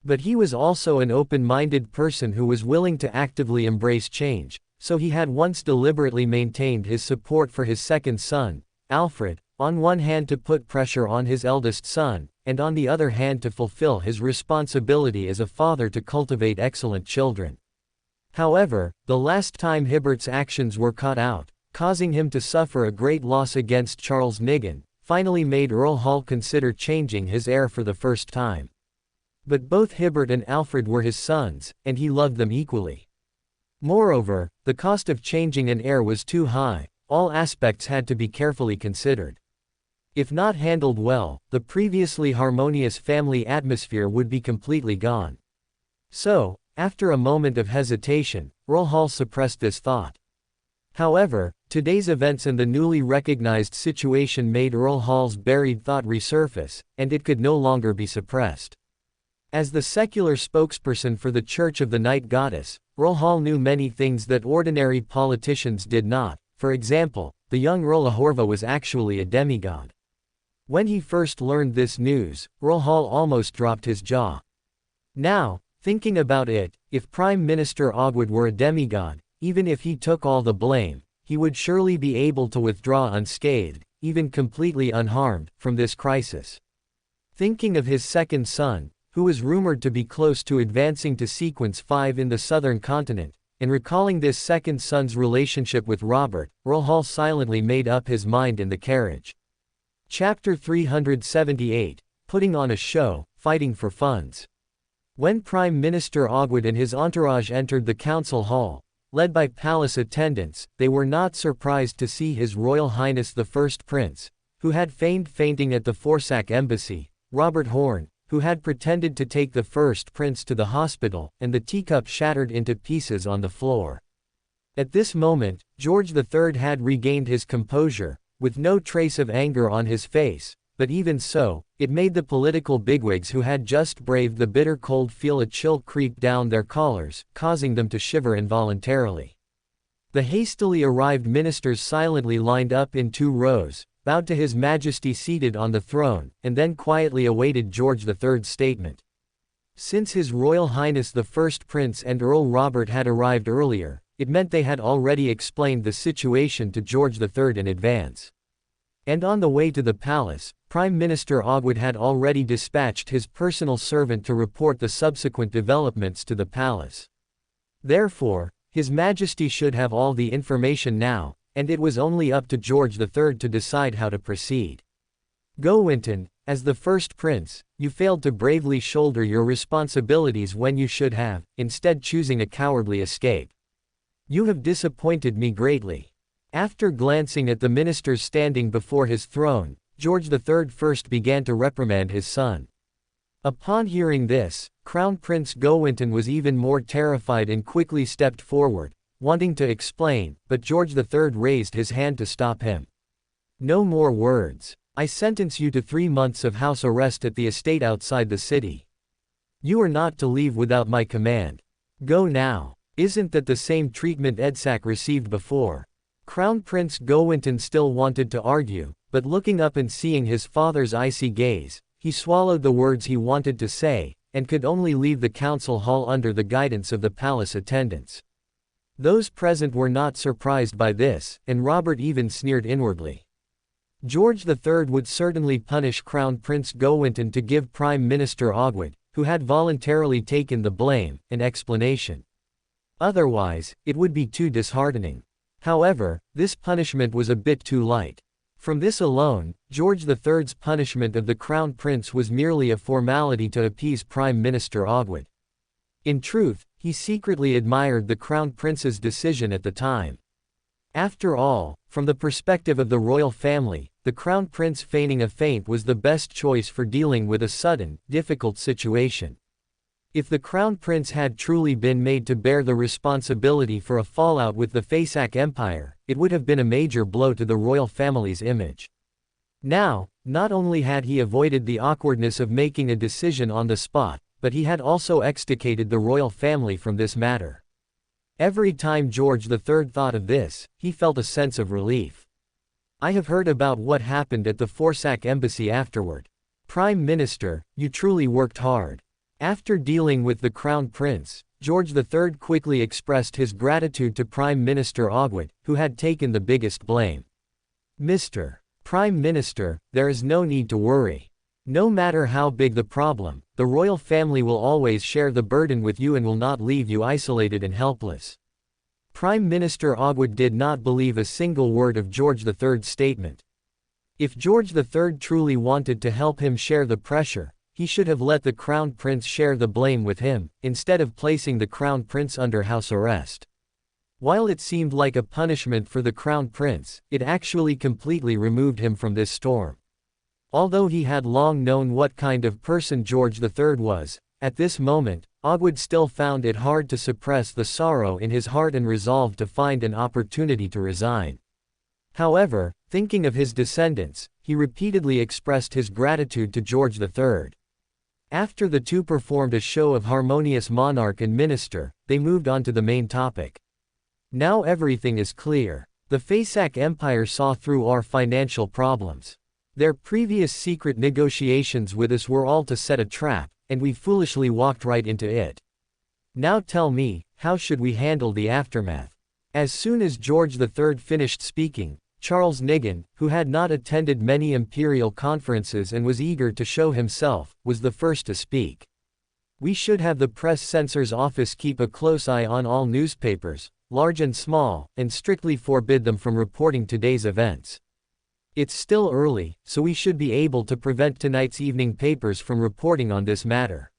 But he was also an open-minded person who was willing to actively embrace change, so he had once deliberately maintained his support for his second son, Alfred, on one hand to put pressure on his eldest son, and on the other hand to fulfill his responsibility as a father to cultivate excellent children. However, the last time Hibbert's actions were caught out, causing him to suffer a great loss against Charles Nigan, finally made Earl Hall consider changing his heir for the first time. But both Hibbert and Alfred were his sons, and he loved them equally. Moreover, the cost of changing an heir was too high. All aspects had to be carefully considered. If not handled well, the previously harmonious family atmosphere would be completely gone. So, after a moment of hesitation, Earl Hall suppressed this thought. However, today's events and the newly recognized situation made Earl Hall's buried thought resurface, and it could no longer be suppressed. As the secular spokesperson for the Church of the Night Goddess, Earl Hall knew many things that ordinary politicians did not. For example, the young Earl Ahorva was actually a demigod. When he first learned this news, Earl Hall almost dropped his jaw. Now, thinking about it, if Prime Minister Ogwood were a demigod, even if he took all the blame, he would surely be able to withdraw unscathed, even completely unharmed, from this crisis. Thinking of his second son, who was rumored to be close to advancing to Sequence 5 in the southern continent, and recalling this second son's relationship with Robert, Earl Hall silently made up his mind in the carriage. Chapter 378, Putting on a Show, Fighting for Funds. When Prime Minister Ogwood and his entourage entered the council hall, led by palace attendants, they were not surprised to see His Royal Highness the First Prince, who had feigned fainting at the Forsac embassy, Robert Horn, who had pretended to take the First Prince to the hospital, and the teacup shattered into pieces on the floor. At this moment, George III had regained his composure, with no trace of anger on his face, but even so, it made the political bigwigs who had just braved the bitter cold feel a chill creep down their collars, causing them to shiver involuntarily. The hastily arrived ministers silently lined up in 2 rows, bowed to His Majesty seated on the throne, and then quietly awaited George III's statement. Since His Royal Highness the First Prince and Earl Robert had arrived earlier, it meant they had already explained the situation to George III in advance. And on the way to the palace, Prime Minister Ogwood had already dispatched his personal servant to report the subsequent developments to the palace. Therefore, His Majesty should have all the information now, and it was only up to George III to decide how to proceed. Go Winton, as the First Prince, you failed to bravely shoulder your responsibilities when you should have, instead choosing a cowardly escape. You have disappointed me greatly. After glancing at the ministers standing before his throne, George III first began to reprimand his son. Upon hearing this, Crown Prince Gowinton was even more terrified and quickly stepped forward, wanting to explain, but George III raised his hand to stop him. No more words. I sentence you to 3 months of house arrest at the estate outside the city. You are not to leave without my command. Go now. Isn't that the same treatment Edsac received before? Crown Prince Gowinton still wanted to argue, but looking up and seeing his father's icy gaze, he swallowed the words he wanted to say, and could only leave the council hall under the guidance of the palace attendants. Those present were not surprised by this, and Robert even sneered inwardly. George III would certainly punish Crown Prince Gowinton to give Prime Minister Ogwood, who had voluntarily taken the blame, an explanation. Otherwise, it would be too disheartening. However, this punishment was a bit too light. From this alone, George III's punishment of the Crown Prince was merely a formality to appease Prime Minister Ogwood. In truth, he secretly admired the Crown Prince's decision at the time. After all, from the perspective of the royal family, the Crown Prince feigning a faint was the best choice for dealing with a sudden, difficult situation. If the Crown Prince had truly been made to bear the responsibility for a fallout with the Fasak Empire, it would have been a major blow to the royal family's image. Now, not only had he avoided the awkwardness of making a decision on the spot, but he had also extricated the royal family from this matter. Every time George III thought of this, he felt a sense of relief. I have heard about what happened at the Forsac embassy afterward. Prime Minister, you truly worked hard. After dealing with the Crown Prince, George III quickly expressed his gratitude to Prime Minister Ogwood, who had taken the biggest blame. Mr. Prime Minister, there is no need to worry. No matter how big the problem, the royal family will always share the burden with you and will not leave you isolated and helpless. Prime Minister Ogwood did not believe a single word of George III's statement. If George III truly wanted to help him share the pressure, he should have let the Crown Prince share the blame with him, instead of placing the Crown Prince under house arrest. While it seemed like a punishment for the Crown Prince, it actually completely removed him from this storm. Although he had long known what kind of person George III was, at this moment, Ogwood still found it hard to suppress the sorrow in his heart and resolved to find an opportunity to resign. However, thinking of his descendants, he repeatedly expressed his gratitude to George III. After the two performed a show of harmonious monarch and minister, they moved on to the main topic. Now everything is clear. The Faisak Empire saw through our financial problems. Their previous secret negotiations with us were all to set a trap, and we foolishly walked right into it. Now tell me, how should we handle the aftermath? As soon as George III finished speaking, Charles Nigan, who had not attended many imperial conferences and was eager to show himself, was the first to speak. We should have the press censor's office keep a close eye on all newspapers, large and small, and strictly forbid them from reporting today's events. It's still early, so we should be able to prevent tonight's evening papers from reporting on this matter.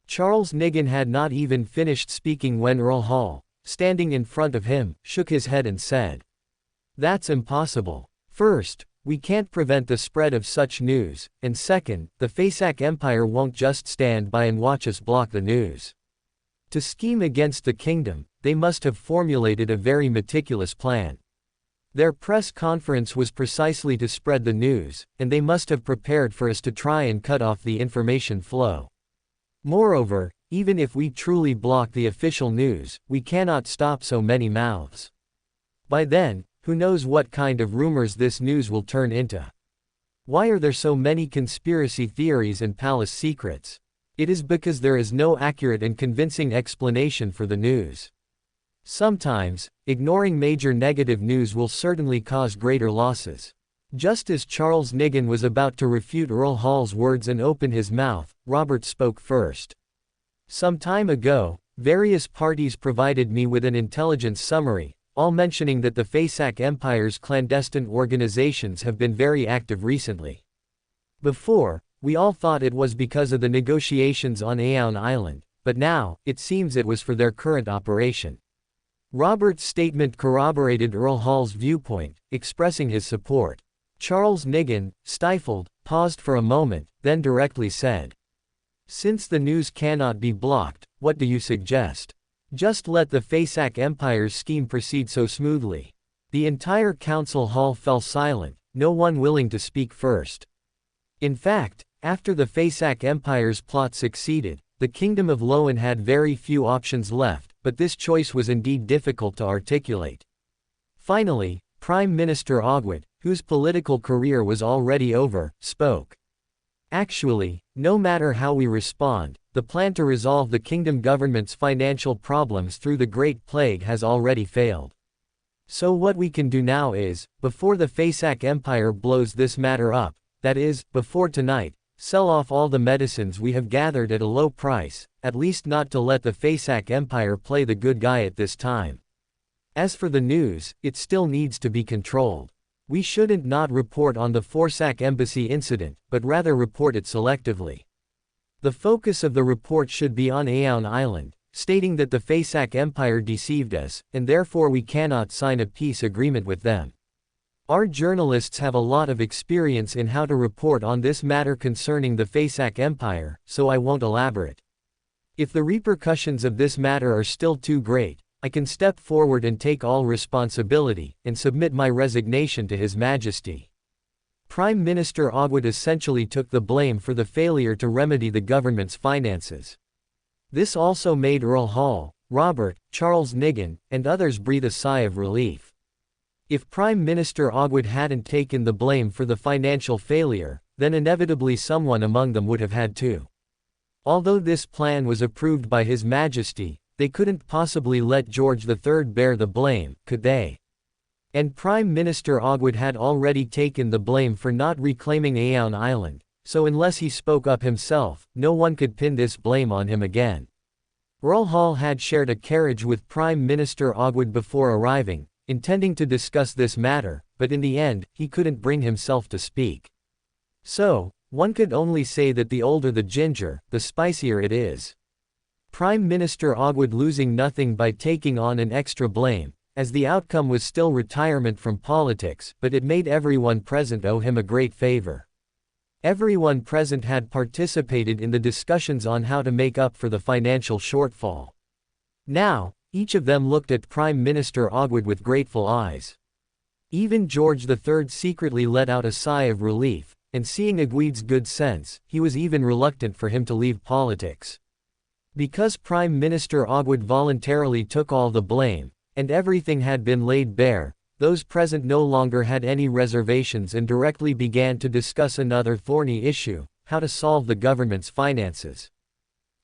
Charles Nigan had not even finished speaking when Earl Hall, standing in front of him, shook his head and said, "That's impossible. First, we can't prevent the spread of such news, and second, the Faisak Empire won't just stand by and watch us block the news. To scheme against the kingdom, they must have formulated a very meticulous plan. Their press conference was precisely to spread the news, and they must have prepared for us to try and cut off the information flow. Moreover, even if we truly block the official news, we cannot stop so many mouths. By then, who knows what kind of rumors this news will turn into? Why are there so many conspiracy theories and palace secrets? It is because there is no accurate and convincing explanation for the news. Sometimes, ignoring major negative news will certainly cause greater losses." Just as Charles Nigan was about to refute Earl Hall's words and open his mouth, Robert spoke first. "Some time ago, various parties provided me with an intelligence summary, all mentioning that the Faisak Empire's clandestine organizations have been very active recently. Before, we all thought it was because of the negotiations on Aoun Island, but now, it seems it was for their current operation." Robert's statement corroborated Earl Hall's viewpoint, expressing his support. Charles Nigan, stifled, paused for a moment, then directly said, "Since the news cannot be blocked, what do you suggest? Just let the Faisak Empire's scheme proceed so smoothly." The entire council hall fell silent, no one willing to speak first. In fact, after the Faisak Empire's plot succeeded, the Kingdom of Loan had very few options left, but this choice was indeed difficult to articulate. Finally, Prime Minister Ogwood, whose political career was already over, spoke. "Actually, no matter how we respond, the plan to resolve the kingdom government's financial problems through the Great Plague has already failed. So what we can do now is, before the Faisak Empire blows this matter up, that is, before tonight, sell off all the medicines we have gathered at a low price, at least not to let the Faisak Empire play the good guy at this time. As for the news, it still needs to be controlled. We shouldn't not report on the Forsak Embassy incident, but rather report it selectively. The focus of the report should be on Aoun Island, stating that the Faisak Empire deceived us, and therefore we cannot sign a peace agreement with them. Our journalists have a lot of experience in how to report on this matter concerning the Faisak Empire, so I won't elaborate. If the repercussions of this matter are still too great, I can step forward and take all responsibility, and submit my resignation to His Majesty." Prime Minister Ogwood essentially took the blame for the failure to remedy the government's finances. This also made Earl Hall, Robert, Charles Nigan, and others breathe a sigh of relief. If Prime Minister Ogwood hadn't taken the blame for the financial failure, then inevitably someone among them would have had to. Although this plan was approved by His Majesty, they couldn't possibly let George III bear the blame, could they? And Prime Minister Ogwood had already taken the blame for not reclaiming Aoun Island, so unless he spoke up himself, no one could pin this blame on him again. Earl Hall had shared a carriage with Prime Minister Ogwood before arriving, intending to discuss this matter, but in the end, he couldn't bring himself to speak. So, one could only say that the older the ginger, the spicier it is. Prime Minister Ogwood losing nothing by taking on an extra blame, as the outcome was still retirement from politics, but it made everyone present owe him a great favor. Everyone present had participated in the discussions on how to make up for the financial shortfall. Now, each of them looked at Prime Minister Ogwood with grateful eyes. Even George III secretly let out a sigh of relief, and seeing Ogwood's good sense, he was even reluctant for him to leave politics. Because Prime Minister Ogwood voluntarily took all the blame, and everything had been laid bare, those present no longer had any reservations and directly began to discuss another thorny issue: how to solve the government's finances.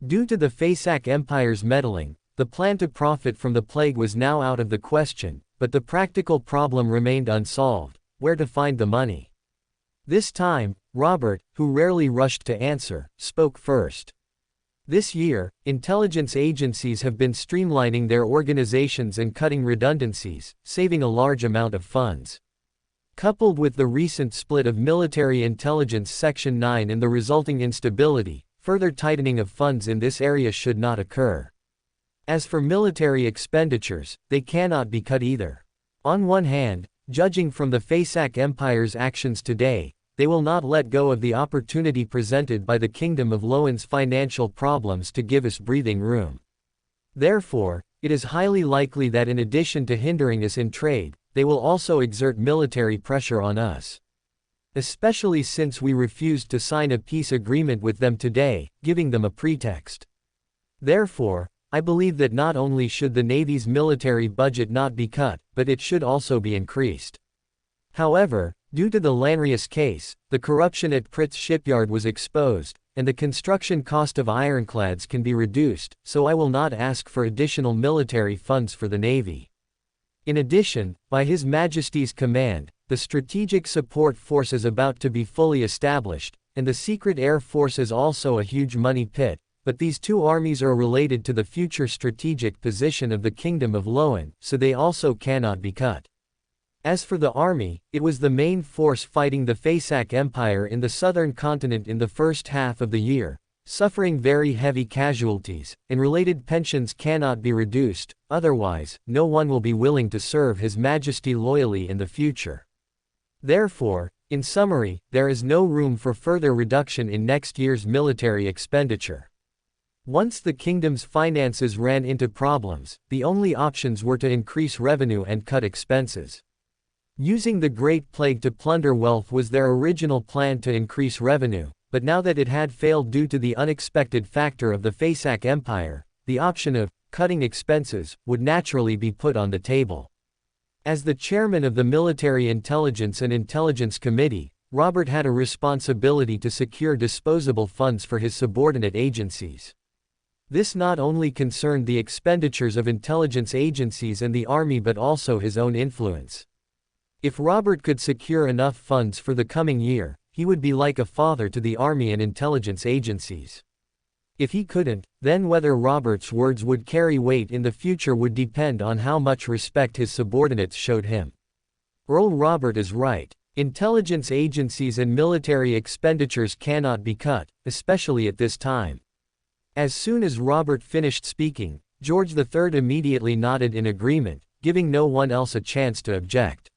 Due to the Faisak Empire's meddling, the plan to profit from the plague was now out of the question, but the practical problem remained unsolved: where to find the money. This time, Robert, who rarely rushed to answer, spoke first. This year, intelligence agencies have been streamlining their organizations and cutting redundancies, saving a large amount of funds. Coupled with the recent split of Military Intelligence Section 9 and the resulting instability, further tightening of funds in this area should not occur. As for military expenditures, they cannot be cut either. On one hand, judging from the Faisak Empire's actions today, they will not let go of the opportunity presented by the Kingdom of Lowen's financial problems to give us breathing room. Therefore, it is highly likely that in addition to hindering us in trade, they will also exert military pressure on us. Especially since we refused to sign a peace agreement with them today, giving them a pretext. Therefore, I believe that not only should the Navy's military budget not be cut, but it should also be increased. However, due to the Lanrius case, the corruption at Pritt's shipyard was exposed, and the construction cost of ironclads can be reduced, so I will not ask for additional military funds for the Navy. In addition, by His Majesty's command, the Strategic Support Force is about to be fully established, and the Secret Air Force is also a huge money pit, but these two armies are related to the future strategic position of the Kingdom of Lowen, so they also cannot be cut. As for the army, it was the main force fighting the Faisak Empire in the southern continent in the first half of the year, suffering very heavy casualties, and related pensions cannot be reduced, otherwise, no one will be willing to serve His Majesty loyally in the future. Therefore, in summary, there is no room for further reduction in next year's military expenditure. Once the kingdom's finances ran into problems, the only options were to increase revenue and cut expenses. Using the Great Plague to plunder wealth was their original plan to increase revenue, but now that it had failed due to the unexpected factor of the Faisak Empire, the option of cutting expenses would naturally be put on the table. As the chairman of the Military Intelligence and Intelligence Committee, Robert had a responsibility to secure disposable funds for his subordinate agencies. This not only concerned the expenditures of intelligence agencies and the army but also his own influence. If Robert could secure enough funds for the coming year, he would be like a father to the army and intelligence agencies. If he couldn't, then whether Robert's words would carry weight in the future would depend on how much respect his subordinates showed him. Earl Robert is right. Intelligence agencies and military expenditures cannot be cut, especially at this time. As soon as Robert finished speaking, George III immediately nodded in agreement, giving no one else a chance to object.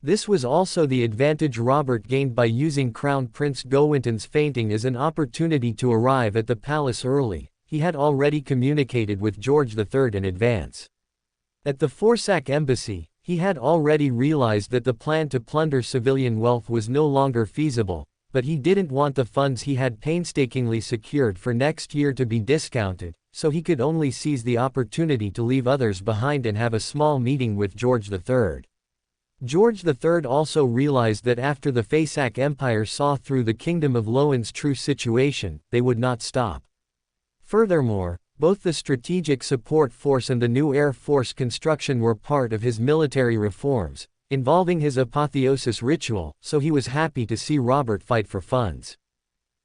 This was also the advantage Robert gained by using Crown Prince Gowinton's fainting as an opportunity to arrive at the palace early. He had already communicated with George III in advance. At the Faisak embassy, he had already realized that the plan to plunder civilian wealth was no longer feasible, but he didn't want the funds he had painstakingly secured for next year to be discounted, so he could only seize the opportunity to leave others behind and have a small meeting with George III. George III also realized that after the Faisak Empire saw through the Kingdom of Lowen's true situation, they would not stop. Furthermore, both the Strategic Support Force and the new Air Force construction were part of his military reforms, involving his apotheosis ritual, so he was happy to see Robert fight for funds.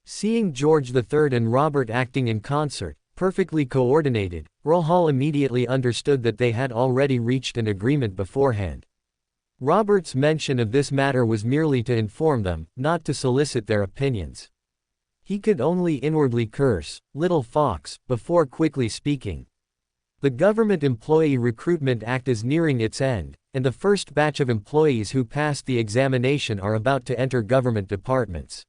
Seeing George III and Robert acting in concert, perfectly coordinated, Earl Hall immediately understood that they had already reached an agreement beforehand. Robert's mention of this matter was merely to inform them, not to solicit their opinions. He could only inwardly curse, "Little fox," before quickly speaking. The Government Employee Recruitment Act is nearing its end, and the first batch of employees who passed the examination are about to enter government departments.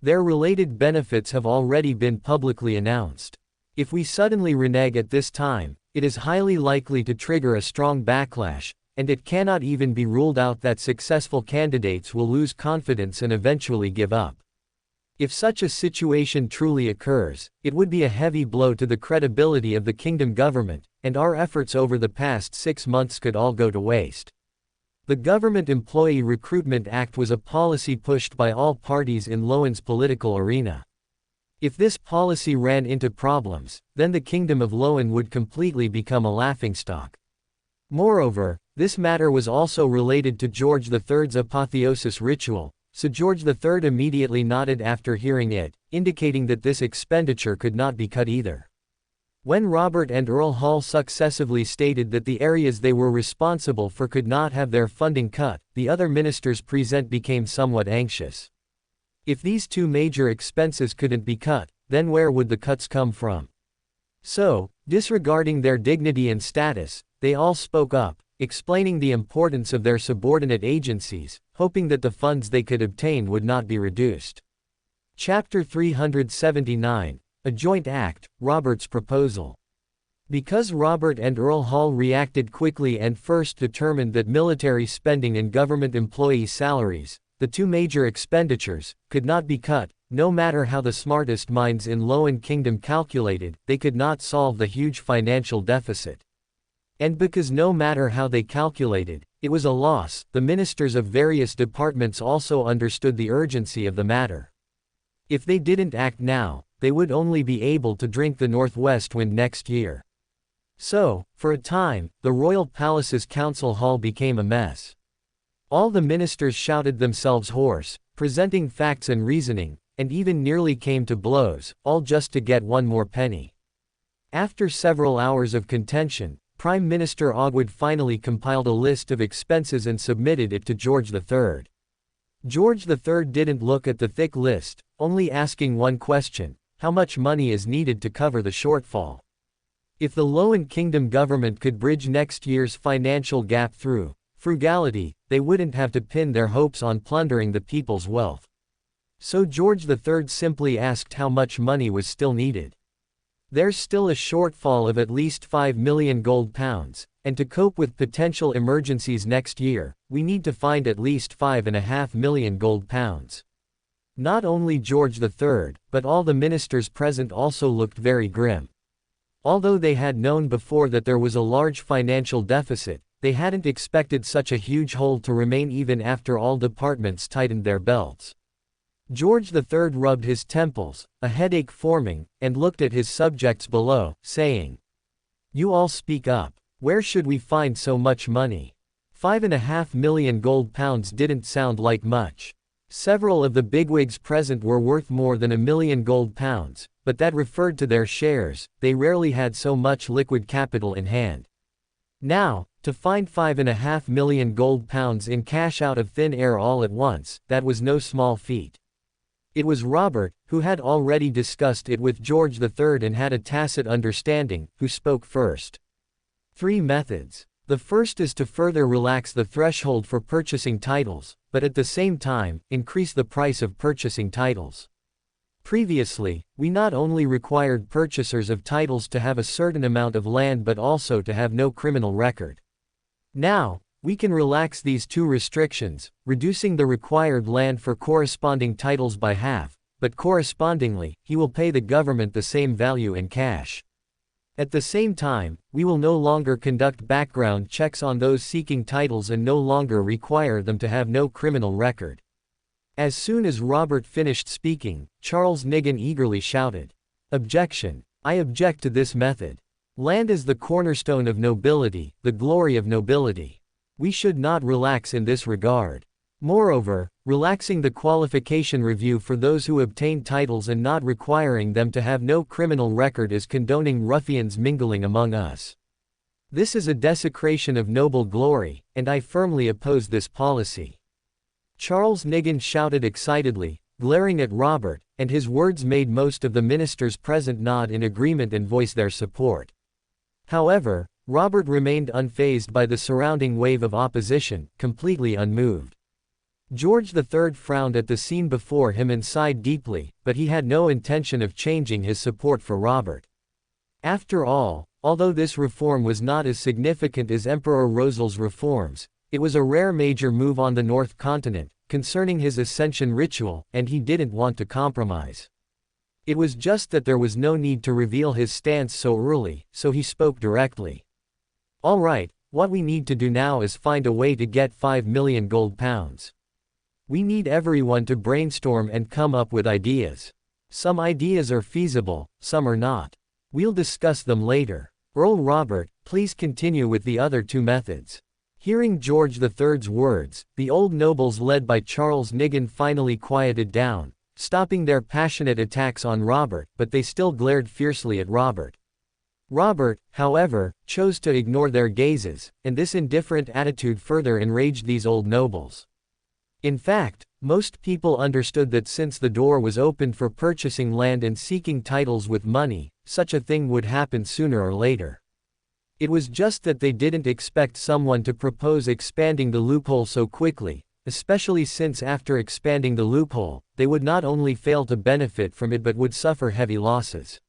Their related benefits have already been publicly announced. If we suddenly renege at this time, it is highly likely to trigger a strong backlash, and it cannot even be ruled out that successful candidates will lose confidence and eventually give up. If such a situation truly occurs, it would be a heavy blow to the credibility of the kingdom government, and our efforts over the past 6 months could all go to waste. The Government Employee Recruitment Act was a policy pushed by all parties in Loan's political arena. If this policy ran into problems, then the Kingdom of Loan would completely become a laughingstock. Moreover, this matter was also related to George III's apotheosis ritual, so George III immediately nodded after hearing it, indicating that this expenditure could not be cut either. When Robert and Earl Hall successively stated that the areas they were responsible for could not have their funding cut, the other ministers present became somewhat anxious. If these two major expenses couldn't be cut, then where would the cuts come from? So, disregarding their dignity and status, they all spoke up, explaining the importance of their subordinate agencies, hoping that the funds they could obtain would not be reduced. Chapter 379, A Joint Act, Robert's Proposal. Because Robert and Earl Hall reacted quickly and first determined that military spending and government employee salaries, the two major expenditures, could not be cut, no matter how the smartest minds in Loan Kingdom calculated, they could not solve the huge financial deficit. And because no matter how they calculated, it was a loss, the ministers of various departments also understood the urgency of the matter. If they didn't act now, they would only be able to drink the northwest wind next year. So, for a time, the royal palace's council hall became a mess. All the ministers shouted themselves hoarse, presenting facts and reasoning, and even nearly came to blows, all just to get one more penny. After several hours of contention, Prime Minister Ogwood finally compiled a list of expenses and submitted it to George III. George III didn't look at the thick list, only asking one question: how much money is needed to cover the shortfall? If the Loan Kingdom government could bridge next year's financial gap through frugality, they wouldn't have to pin their hopes on plundering the people's wealth. So George III simply asked how much money was still needed. There's still a shortfall of at least 5 million gold pounds, and to cope with potential emergencies next year, we need to find at least 5.5 million gold pounds. Not only George III, but all the ministers present also looked very grim. Although they had known before that there was a large financial deficit, they hadn't expected such a huge hole to remain even after all departments tightened their belts. George III rubbed his temples, a headache forming, and looked at his subjects below, saying, "You all speak up. Where should we find so much money?" 5.5 million gold pounds didn't sound like much. Several of the bigwigs present were worth more than 1 million gold pounds, but that referred to their shares. They rarely had so much liquid capital in hand. Now, to find 5.5 million gold pounds in cash out of thin air all at once, that was no small feat. It was Robert, who had already discussed it with George III and had a tacit understanding, who spoke first. 3 methods. The first is to further relax the threshold for purchasing titles, but at the same time, increase the price of purchasing titles. Previously, we not only required purchasers of titles to have a certain amount of land but also to have no criminal record. Now, we can relax these two restrictions, reducing the required land for corresponding titles by half, but correspondingly, he will pay the government the same value in cash. At the same time, we will no longer conduct background checks on those seeking titles and no longer require them to have no criminal record. As soon as Robert finished speaking, Charles Nigan eagerly shouted, "Objection! I object to this method. Land is the cornerstone of nobility, the glory of nobility. We should not relax in this regard. Moreover, relaxing the qualification review for those who obtain titles and not requiring them to have no criminal record is condoning ruffians mingling among us. This is a desecration of noble glory, and I firmly oppose this policy." Charles Nigan shouted excitedly, glaring at Robert, and his words made most of the ministers present nod in agreement and voice their support. However, Robert remained unfazed by the surrounding wave of opposition, completely unmoved. George III frowned at the scene before him and sighed deeply, but he had no intention of changing his support for Robert. After all, although this reform was not as significant as Emperor Rosel's reforms, it was a rare major move on the North Continent, concerning his ascension ritual, and he didn't want to compromise. It was just that there was no need to reveal his stance so early, so he spoke directly. "All right, what we need to do now is find a way to get 5 million gold pounds. We need everyone to brainstorm and come up with ideas. Some ideas are feasible, some are not. We'll discuss them later. Earl Robert, please continue with the other two methods." Hearing George III's words, the old nobles led by Charles Nigan finally quieted down, stopping their passionate attacks on Robert, but they still glared fiercely at Robert. Robert, however, chose to ignore their gazes, and this indifferent attitude further enraged these old nobles. In fact, most people understood that since the door was opened for purchasing land and seeking titles with money, such a thing would happen sooner or later. It was just that they didn't expect someone to propose expanding the loophole so quickly, especially since after expanding the loophole, they would not only fail to benefit from it but would suffer heavy losses.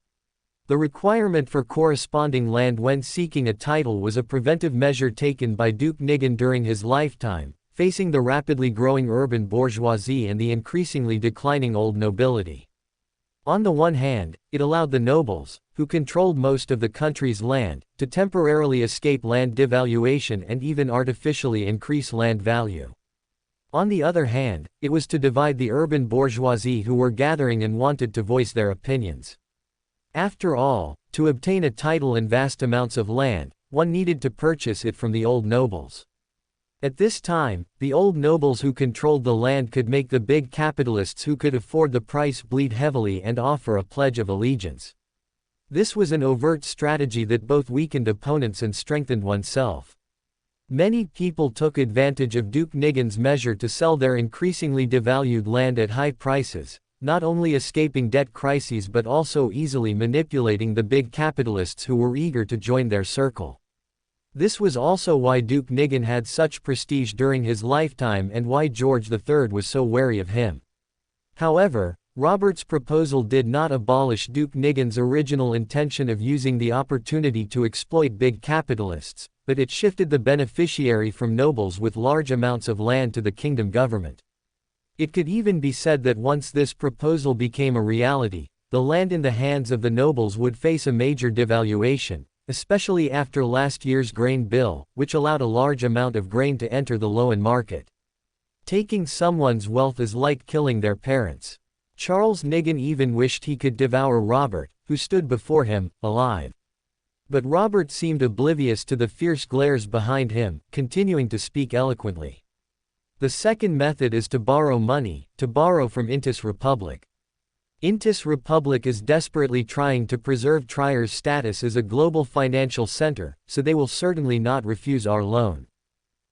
The requirement for corresponding land when seeking a title was a preventive measure taken by Duke Nigan during his lifetime, facing the rapidly growing urban bourgeoisie and the increasingly declining old nobility. On the one hand, it allowed the nobles, who controlled most of the country's land, to temporarily escape land devaluation and even artificially increase land value. On the other hand, it was to divide the urban bourgeoisie who were gathering and wanted to voice their opinions. After all, to obtain a title and vast amounts of land, one needed to purchase it from the old nobles. At this time, the old nobles who controlled the land could make the big capitalists who could afford the price bleed heavily and offer a pledge of allegiance. This was an overt strategy that both weakened opponents and strengthened oneself. Many people took advantage of Duke Nigan's measure to sell their increasingly devalued land at high prices, not only escaping debt crises but also easily manipulating the big capitalists who were eager to join their circle. This was also why Duke Nigan had such prestige during his lifetime and why George III was so wary of him. However, Robert's proposal did not abolish Duke Nigan's original intention of using the opportunity to exploit big capitalists, but it shifted the beneficiary from nobles with large amounts of land to the kingdom government. It could even be said that once this proposal became a reality, the land in the hands of the nobles would face a major devaluation, especially after last year's grain bill, which allowed a large amount of grain to enter the LotM market. Taking someone's wealth is like killing their parents. Charles Nigan even wished he could devour Robert, who stood before him, alive. But Robert seemed oblivious to the fierce glares behind him, continuing to speak eloquently. The second method is to borrow money, to borrow from Intis Republic. Intis Republic is desperately trying to preserve Trire's status as a global financial center, so they will certainly not refuse our loan.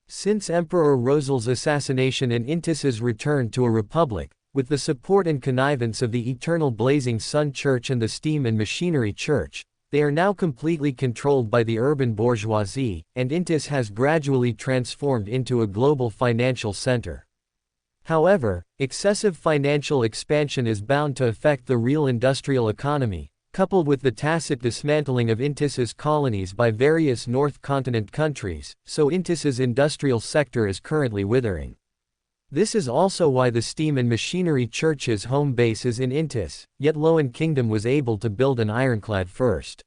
Since Emperor Rosel's assassination and Intis's return to a republic, with the support and connivance of the Eternal Blazing Sun Church and the Steam and Machinery Church, they are now completely controlled by the urban bourgeoisie, and Intis has gradually transformed into a global financial center. However, excessive financial expansion is bound to affect the real industrial economy, coupled with the tacit dismantling of Intis's colonies by various North Continent countries, so Intis's industrial sector is currently withering. This is also why the Steam and Machinery Church's home base is in Intis, yet LotM Kingdom was able to build an ironclad first.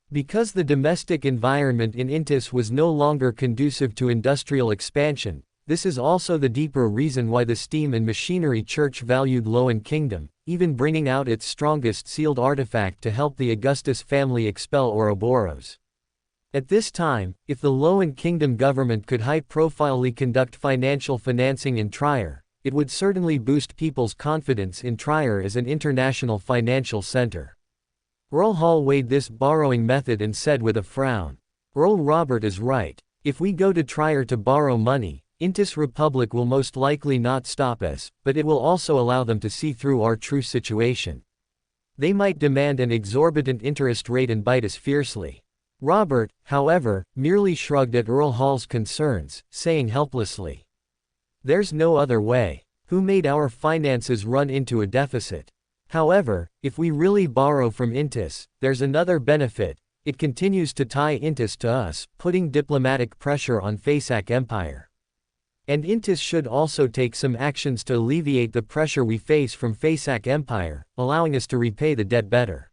Because the domestic environment in Intis was no longer conducive to industrial expansion, this is also the deeper reason why the Steam and Machinery Church valued LotM Kingdom, even bringing out its strongest sealed artifact to help the Augustus family expel Ouroboros. At this time, if the LotM Kingdom government could high-profilely conduct financial financing in Trier, it would certainly boost people's confidence in Trier as an international financial center. Earl Hall weighed this borrowing method and said with a frown, Earl Robert is right. If we go to Trier to borrow money, Intis Republic will most likely not stop us, but it will also allow them to see through our true situation. They might demand an exorbitant interest rate and bite us fiercely. Robert, however, merely shrugged at Earl Hall's concerns, saying helplessly, "There's no other way. Who made our finances run into a deficit? However, if we really borrow from Intis, there's another benefit. It continues to tie Intis to us, putting diplomatic pressure on Fasak Empire. And Intis should also take some actions to alleviate the pressure we face from Fasak Empire, allowing us to repay the debt better."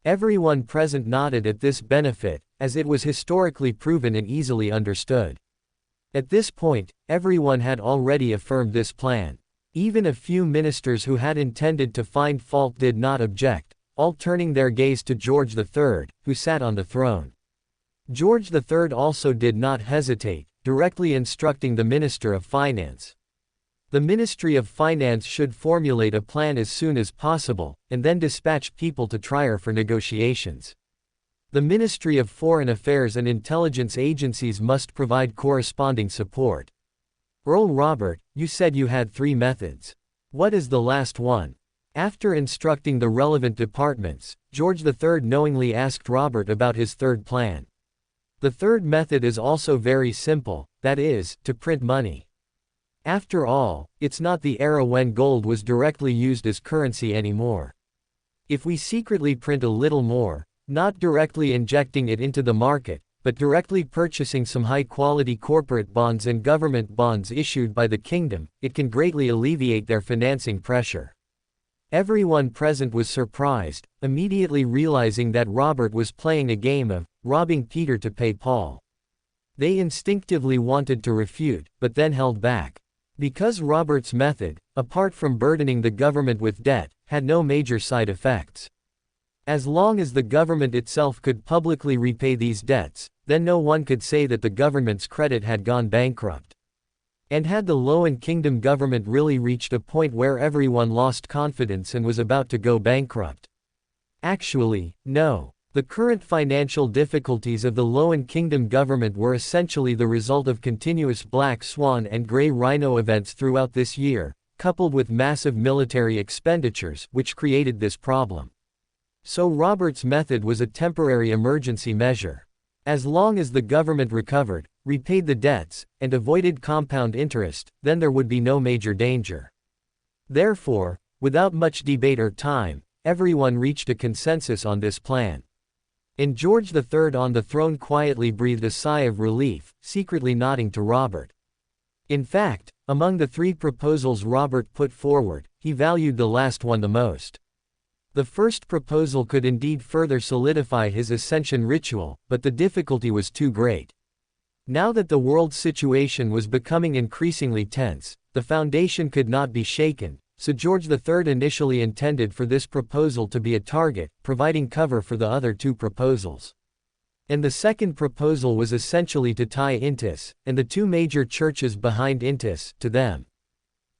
Everyone present nodded at this benefit, as it was historically proven and easily understood. At this point, everyone had already affirmed this plan. Even a few ministers who had intended to find fault did not object, all turning their gaze to George III, who sat on the throne. George III also did not hesitate, directly instructing the Minister of Finance. The Ministry of Finance should formulate a plan as soon as possible, and then dispatch people to Trier for negotiations. The Ministry of Foreign Affairs and intelligence agencies must provide corresponding support. Earl Robert, you said you had 3 methods. What is the last one? After instructing the relevant departments, George III knowingly asked Robert about his third plan. The third method is also very simple, that is, to print money. After all, it's not the era when gold was directly used as currency anymore. If we secretly print a little more, not directly injecting it into the market, but directly purchasing some high-quality corporate bonds and government bonds issued by the kingdom, it can greatly alleviate their financing pressure. Everyone present was surprised, immediately realizing that Robert was playing a game of robbing Peter to pay Paul. They instinctively wanted to refute, but then held back. Because Robert's method, apart from burdening the government with debt, had no major side effects. As long as the government itself could publicly repay these debts, then no one could say that the government's credit had gone bankrupt. And had the Loan Kingdom government really reached a point where everyone lost confidence and was about to go bankrupt? Actually, no. The current financial difficulties of the Loan Kingdom government were essentially the result of continuous Black Swan and Grey Rhino events throughout this year, coupled with massive military expenditures, which created this problem. So Robert's method was a temporary emergency measure. As long as the government recovered, repaid the debts, and avoided compound interest, then there would be no major danger. Therefore, without much debate or time, everyone reached a consensus on this plan. And George III on the throne quietly breathed a sigh of relief, secretly nodding to Robert. In fact, among the 3 proposals Robert put forward, he valued the last one the most. The first proposal could indeed further solidify his ascension ritual, but the difficulty was too great. Now that the world's situation was becoming increasingly tense, the foundation could not be shaken, so George III initially intended for this proposal to be a target, providing cover for the other 2 proposals. And the second proposal was essentially to tie Intis, and the 2 major churches behind Intis, to them.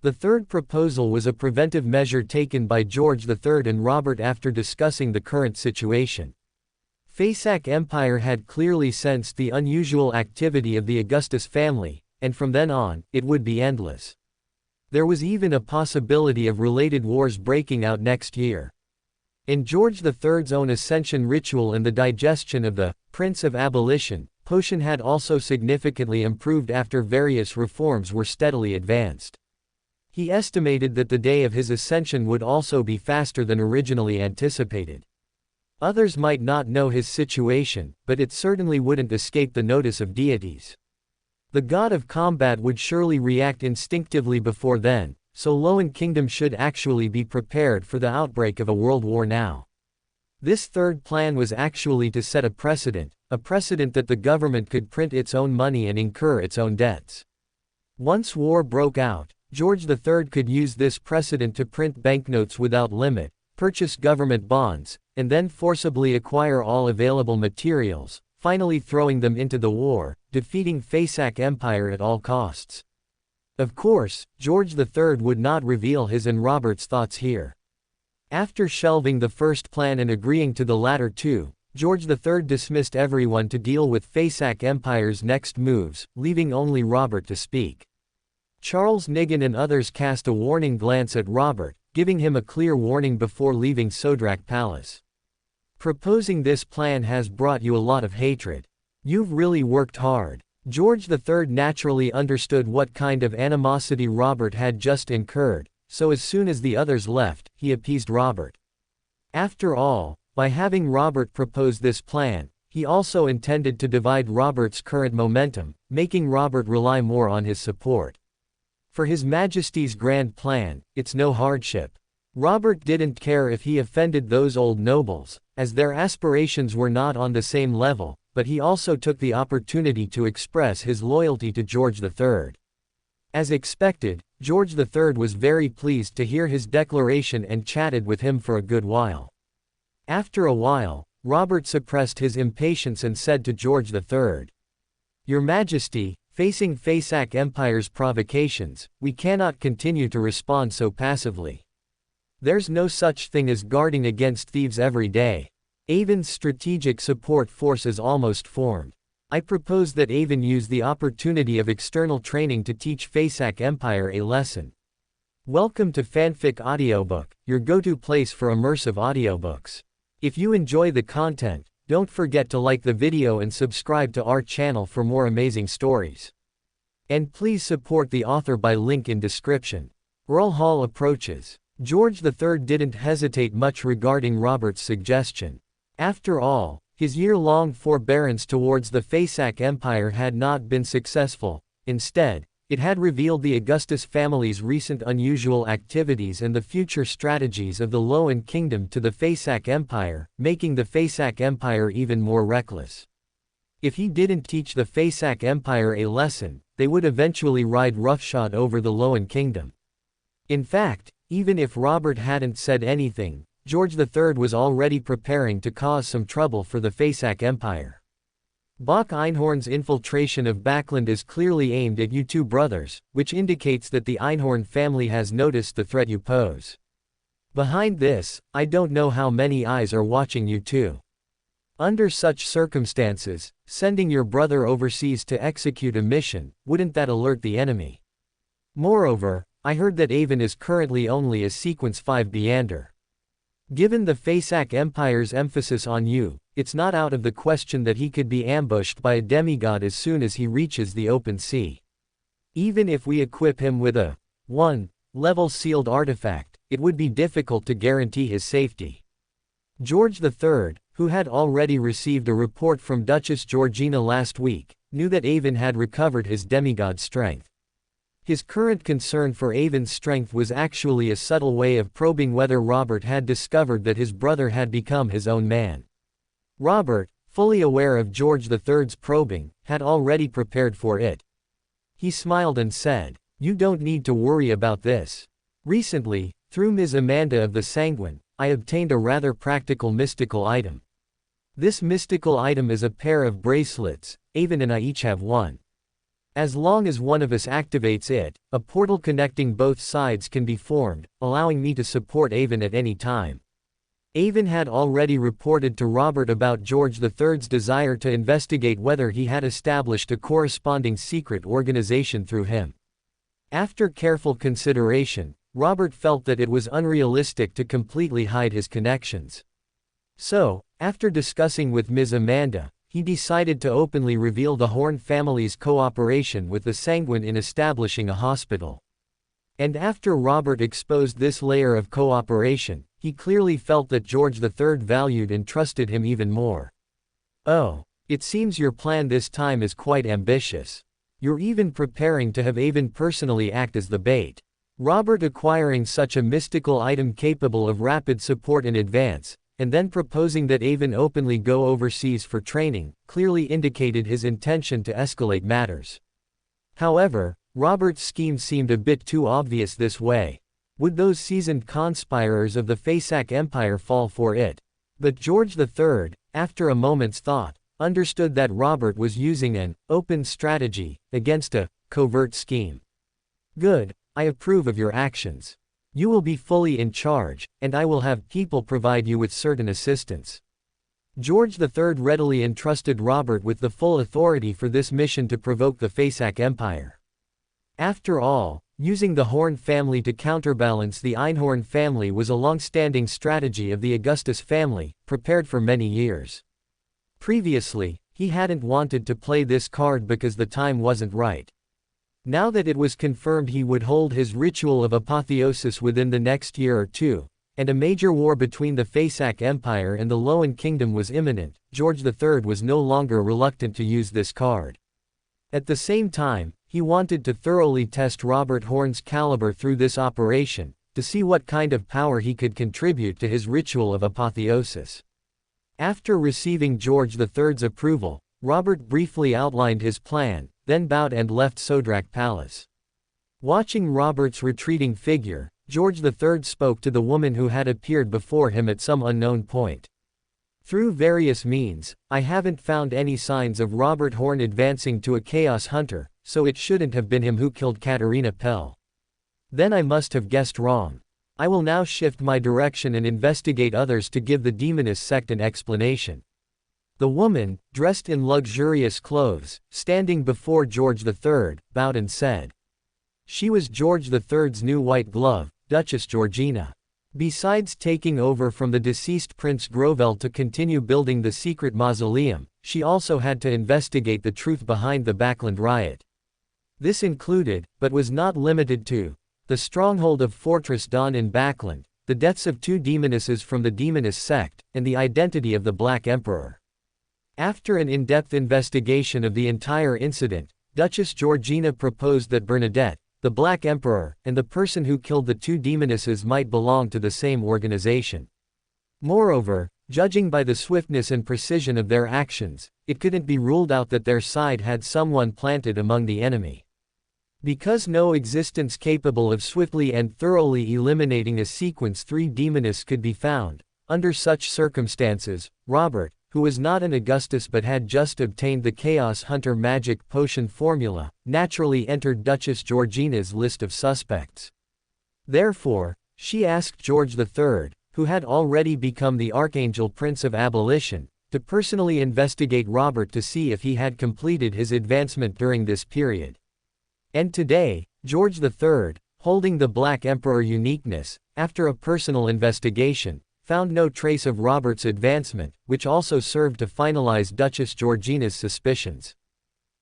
The third proposal was a preventive measure taken by George III and Robert after discussing the current situation. Fasak Empire had clearly sensed the unusual activity of the Augustus family, and from then on, it would be endless. There was even a possibility of related wars breaking out next year. In George III's own ascension ritual and the digestion of the Prince of Abolition potion had also significantly improved after various reforms were steadily advanced. He estimated that the day of his ascension would also be faster than originally anticipated. Others might not know his situation, but it certainly wouldn't escape the notice of deities. The god of combat would surely react instinctively before then, so Loan Kingdom should actually be prepared for the outbreak of a world war now. This third plan was actually to set a precedent that the government could print its own money and incur its own debts. Once war broke out, George III could use this precedent to print banknotes without limit, purchase government bonds, and then forcibly acquire all available materials, finally throwing them into the war, defeating Fasak Empire at all costs. Of course, George III would not reveal his and Robert's thoughts here. After shelving the first plan and agreeing to the latter 2, George III dismissed everyone to deal with Fasak Empire's next moves, leaving only Robert to speak. Charles Nigan and others cast a warning glance at Robert, giving him a clear warning before leaving Sodrak Palace. Proposing this plan has brought you a lot of hatred. You've really worked hard. George III naturally understood what kind of animosity Robert had just incurred, so as soon as the others left, he appeased Robert. After all, by having Robert propose this plan, he also intended to divide Robert's current momentum, making Robert rely more on his support. For His Majesty's grand plan, it's no hardship. Robert didn't care if he offended those old nobles, as their aspirations were not on the same level, but he also took the opportunity to express his loyalty to George III. As expected, George III was very pleased to hear his declaration and chatted with him for a good while. After a while, Robert suppressed his impatience and said to George III, "Your Majesty, facing Fasak Empire's provocations, we cannot continue to respond so passively. There's no such thing as guarding against thieves every day. Avon's strategic support force is almost formed. I propose that Avon use the opportunity of external training to teach Fasak Empire a lesson. Welcome to Fanfic Audiobook, your go-to place for immersive audiobooks. If you enjoy the content, don't forget to like the video and subscribe to our channel for more amazing stories. And please support the author by link in description." Earl Hall approaches. George III didn't hesitate much regarding Robert's suggestion. After all, his year-long forbearance towards the Fasak Empire had not been successful. Instead, it had revealed the Augustus family's recent unusual activities and the future strategies of the LotM Kingdom to the Fasak Empire, making the Fasak Empire even more reckless. If he didn't teach the Fasak Empire a lesson, they would eventually ride roughshod over the LotM Kingdom. In fact, even if Robert hadn't said anything, George III was already preparing to cause some trouble for the Fasak Empire. Bach Einhorn's infiltration of Backland is clearly aimed at you two brothers, which indicates that the Einhorn family has noticed the threat you pose. Behind this, I don't know how many eyes are watching you two. Under such circumstances, sending your brother overseas to execute a mission, wouldn't that alert the enemy? Moreover, I heard that Avon is currently only a Sequence 5 Beander. Given the Fasak Empire's emphasis on you, it's not out of the question that he could be ambushed by a demigod as soon as he reaches the open sea. Even if we equip him with a 1-level sealed artifact, it would be difficult to guarantee his safety. George III, who had already received a report from Duchess Georgina last week, knew that Avon had recovered his demigod strength. His current concern for Avon's strength was actually a subtle way of probing whether Robert had discovered that his brother had become his own man. Robert, fully aware of George III's probing, had already prepared for it. He smiled and said, "You don't need to worry about this. Recently, through Ms. Amanda of the Sanguine, I obtained a rather practical mystical item. This mystical item is a pair of bracelets. Avon and I each have one. As long as one of us activates it, a portal connecting both sides can be formed, allowing me to support Avon at any time." Avon had already reported to Robert about George III's desire to investigate whether he had established a corresponding secret organization through him. After careful consideration, Robert felt that it was unrealistic to completely hide his connections. So, after discussing with Ms. Amanda, he decided to openly reveal the Horn family's cooperation with the Sanguine in establishing a hospital. And after Robert exposed this layer of cooperation, he clearly felt that George III valued and trusted him even more. "Oh, it seems your plan this time is quite ambitious. You're even preparing to have Avon personally act as the bait." Robert acquiring such a mystical item capable of rapid support in advance, and then proposing that Avon openly go overseas for training, clearly indicated his intention to escalate matters. However, Robert's scheme seemed a bit too obvious this way. Would those seasoned conspirators of the Fasak Empire fall for it? But George III, after a moment's thought, understood that Robert was using an open strategy against a covert scheme. "Good, I approve of your actions. You will be fully in charge, and I will have people provide you with certain assistance." George III readily entrusted Robert with the full authority for this mission to provoke the Fasak Empire. After all, using the Horn family to counterbalance the Einhorn family was a long-standing strategy of the Augustus family, prepared for many years. Previously, he hadn't wanted to play this card because the time wasn't right. Now that it was confirmed he would hold his ritual of apotheosis within the next year or two, and a major war between the Fasak Empire and the Loan Kingdom was imminent, George III was no longer reluctant to use this card. At the same time, he wanted to thoroughly test Robert Horn's caliber through this operation, to see what kind of power he could contribute to his ritual of apotheosis. After receiving George III's approval, Robert briefly outlined his plan, then bowed and left Sodrak Palace. Watching Robert's retreating figure, George III spoke to the woman who had appeared before him at some unknown point. Through various means, I haven't found any signs of Robert Horn advancing to a Chaos Hunter, so it shouldn't have been him who killed Katerina Pell. Then I must have guessed wrong. I will now shift my direction and investigate others to give the Demonist sect an explanation. The woman, dressed in luxurious clothes, standing before George III, bowed and said. She was George III's new white glove, Duchess Georgina. Besides taking over from the deceased Prince Grovel to continue building the secret mausoleum, she also had to investigate the truth behind the Backland riot. This included, but was not limited to, the stronghold of Fortress Dawn in Backland, the deaths of 2 demonesses from the Demonist sect, and the identity of the Black Emperor. After an in-depth investigation of the entire incident, Duchess Georgina proposed that Bernadette, the Black Emperor, and the person who killed the 2 demonesses might belong to the same organization. Moreover, judging by the swiftness and precision of their actions, it couldn't be ruled out that their side had someone planted among the enemy. Because no existence capable of swiftly and thoroughly eliminating a sequence 3 demonists could be found, under such circumstances, Robert, who was not an Augustus but had just obtained the Chaos Hunter magic potion formula, naturally entered Duchess Georgina's list of suspects. Therefore, she asked George III, who had already become the Archangel Prince of Abolition, to personally investigate Robert to see if he had completed his advancement during this period. And today, George III, holding the Black Emperor uniqueness, after a personal investigation, found no trace of Robert's advancement, which also served to finalize Duchess Georgina's suspicions.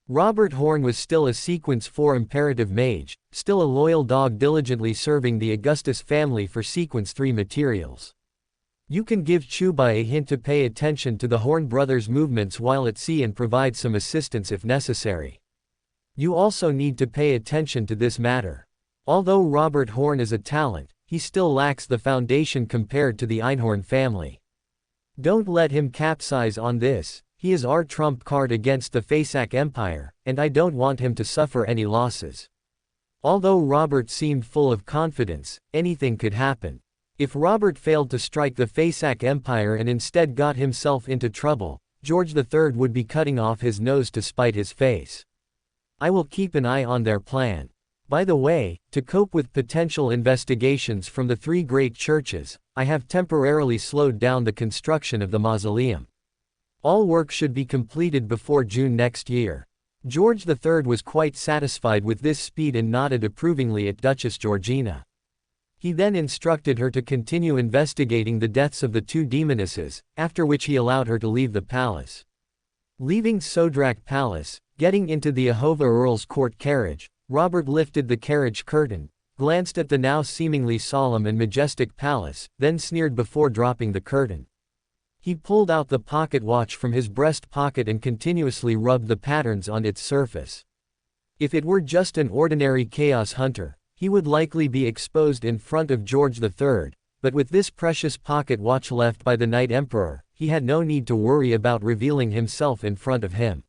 Robert Horn was still a Sequence 4 imperative mage, still a loyal dog diligently serving the Augustus family for Sequence 3 materials. You can give Chubai a hint to pay attention to the Horn brothers' movements while at sea and provide some assistance if necessary. You also need to pay attention to this matter. Although Robert Horn is a talent, he still lacks the foundation compared to the Einhorn family. Don't let him capsize on this, he is our trump card against the Fasak Empire, and I don't want him to suffer any losses. Although Robert seemed full of confidence, anything could happen. If Robert failed to strike the Fasak Empire and instead got himself into trouble, George III would be cutting off his nose to spite his face. I will keep an eye on their plan. By the way, to cope with potential investigations from the 3 great churches, I have temporarily slowed down the construction of the mausoleum. All work should be completed before June next year. George III was quite satisfied with this speed and nodded approvingly at Duchess Georgina. He then instructed her to continue investigating the deaths of the 2 demonesses, after which he allowed her to leave the palace. Leaving Sodrak Palace, getting into the Ahova Earl's court carriage, Robert lifted the carriage curtain, glanced at the now seemingly solemn and majestic palace, then sneered before dropping the curtain. He pulled out the pocket watch from his breast pocket and continuously rubbed the patterns on its surface. If it were just an ordinary Chaos Hunter, he would likely be exposed in front of George III, but with this precious pocket watch left by the Night Emperor, he had no need to worry about revealing himself in front of him.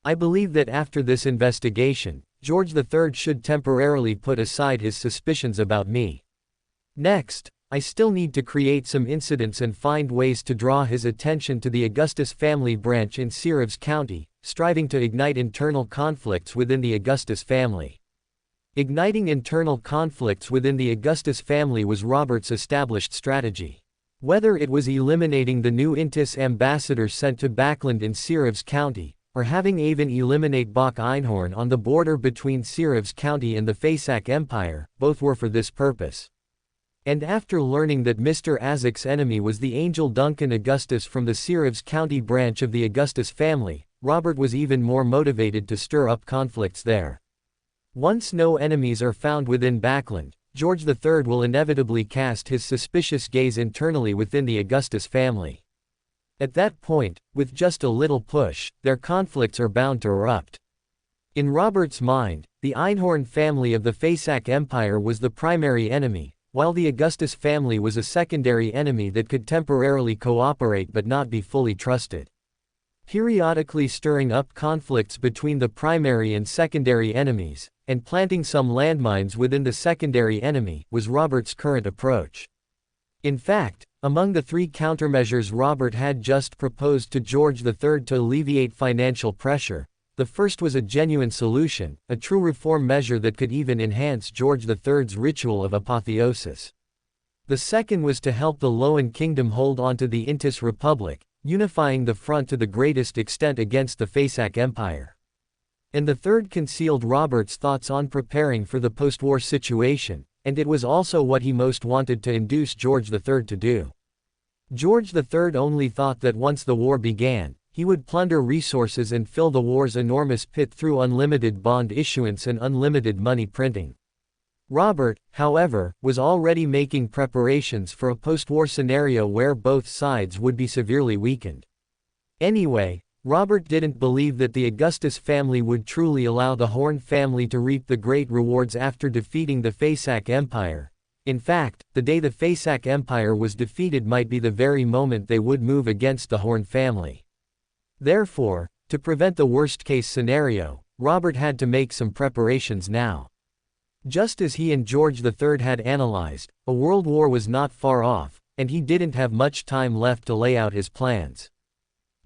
I believe that after this investigation, George III should temporarily put aside his suspicions about me. Next, I still need to create some incidents and find ways to draw his attention to the Augustus family branch in Sirivs County, striving to ignite internal conflicts within the Augustus family. Igniting internal conflicts within the Augustus family was Robert's established strategy. Whether it was eliminating the new Intis ambassador sent to Backland in Sirivs County, or having Avon eliminate Bok Einhorn on the border between Sirivs County and the Fasak Empire, both were for this purpose. And after learning that Mr. Azek's enemy was the angel Duncan Augustus from the Sirivs County branch of the Augustus family, Robert was even more motivated to stir up conflicts there. Once no enemies are found within Backland, George III will inevitably cast his suspicious gaze internally within the Augustus family. At that point, with just a little push, their conflicts are bound to erupt. In Robert's mind, the Einhorn family of the Fasak Empire was the primary enemy, while the Augustus family was a secondary enemy that could temporarily cooperate but not be fully trusted. Periodically stirring up conflicts between the primary and secondary enemies, and planting some landmines within the secondary enemy, was Robert's current approach. In fact, among the three countermeasures Robert had just proposed to George III to alleviate financial pressure, the first was a genuine solution, a true reform measure that could even enhance George III's ritual of apotheosis. The second was to help the Loan Kingdom hold on to the Intis Republic, unifying the front to the greatest extent against the Fasak Empire. And the third concealed Robert's thoughts on preparing for the post-war situation, and it was also what he most wanted to induce George III to do. George III only thought that once the war began, he would plunder resources and fill the war's enormous pit through unlimited bond issuance and unlimited money printing. Robert, however, was already making preparations for a post-war scenario where both sides would be severely weakened. Anyway, Robert didn't believe that the Augustus family would truly allow the Horn family to reap the great rewards after defeating the Fasak Empire. In fact, the day the Fasak Empire was defeated might be the very moment they would move against the Horn family. Therefore, to prevent the worst-case scenario, Robert had to make some preparations now. Just as he and George III had analyzed, a world war was not far off, and he didn't have much time left to lay out his plans.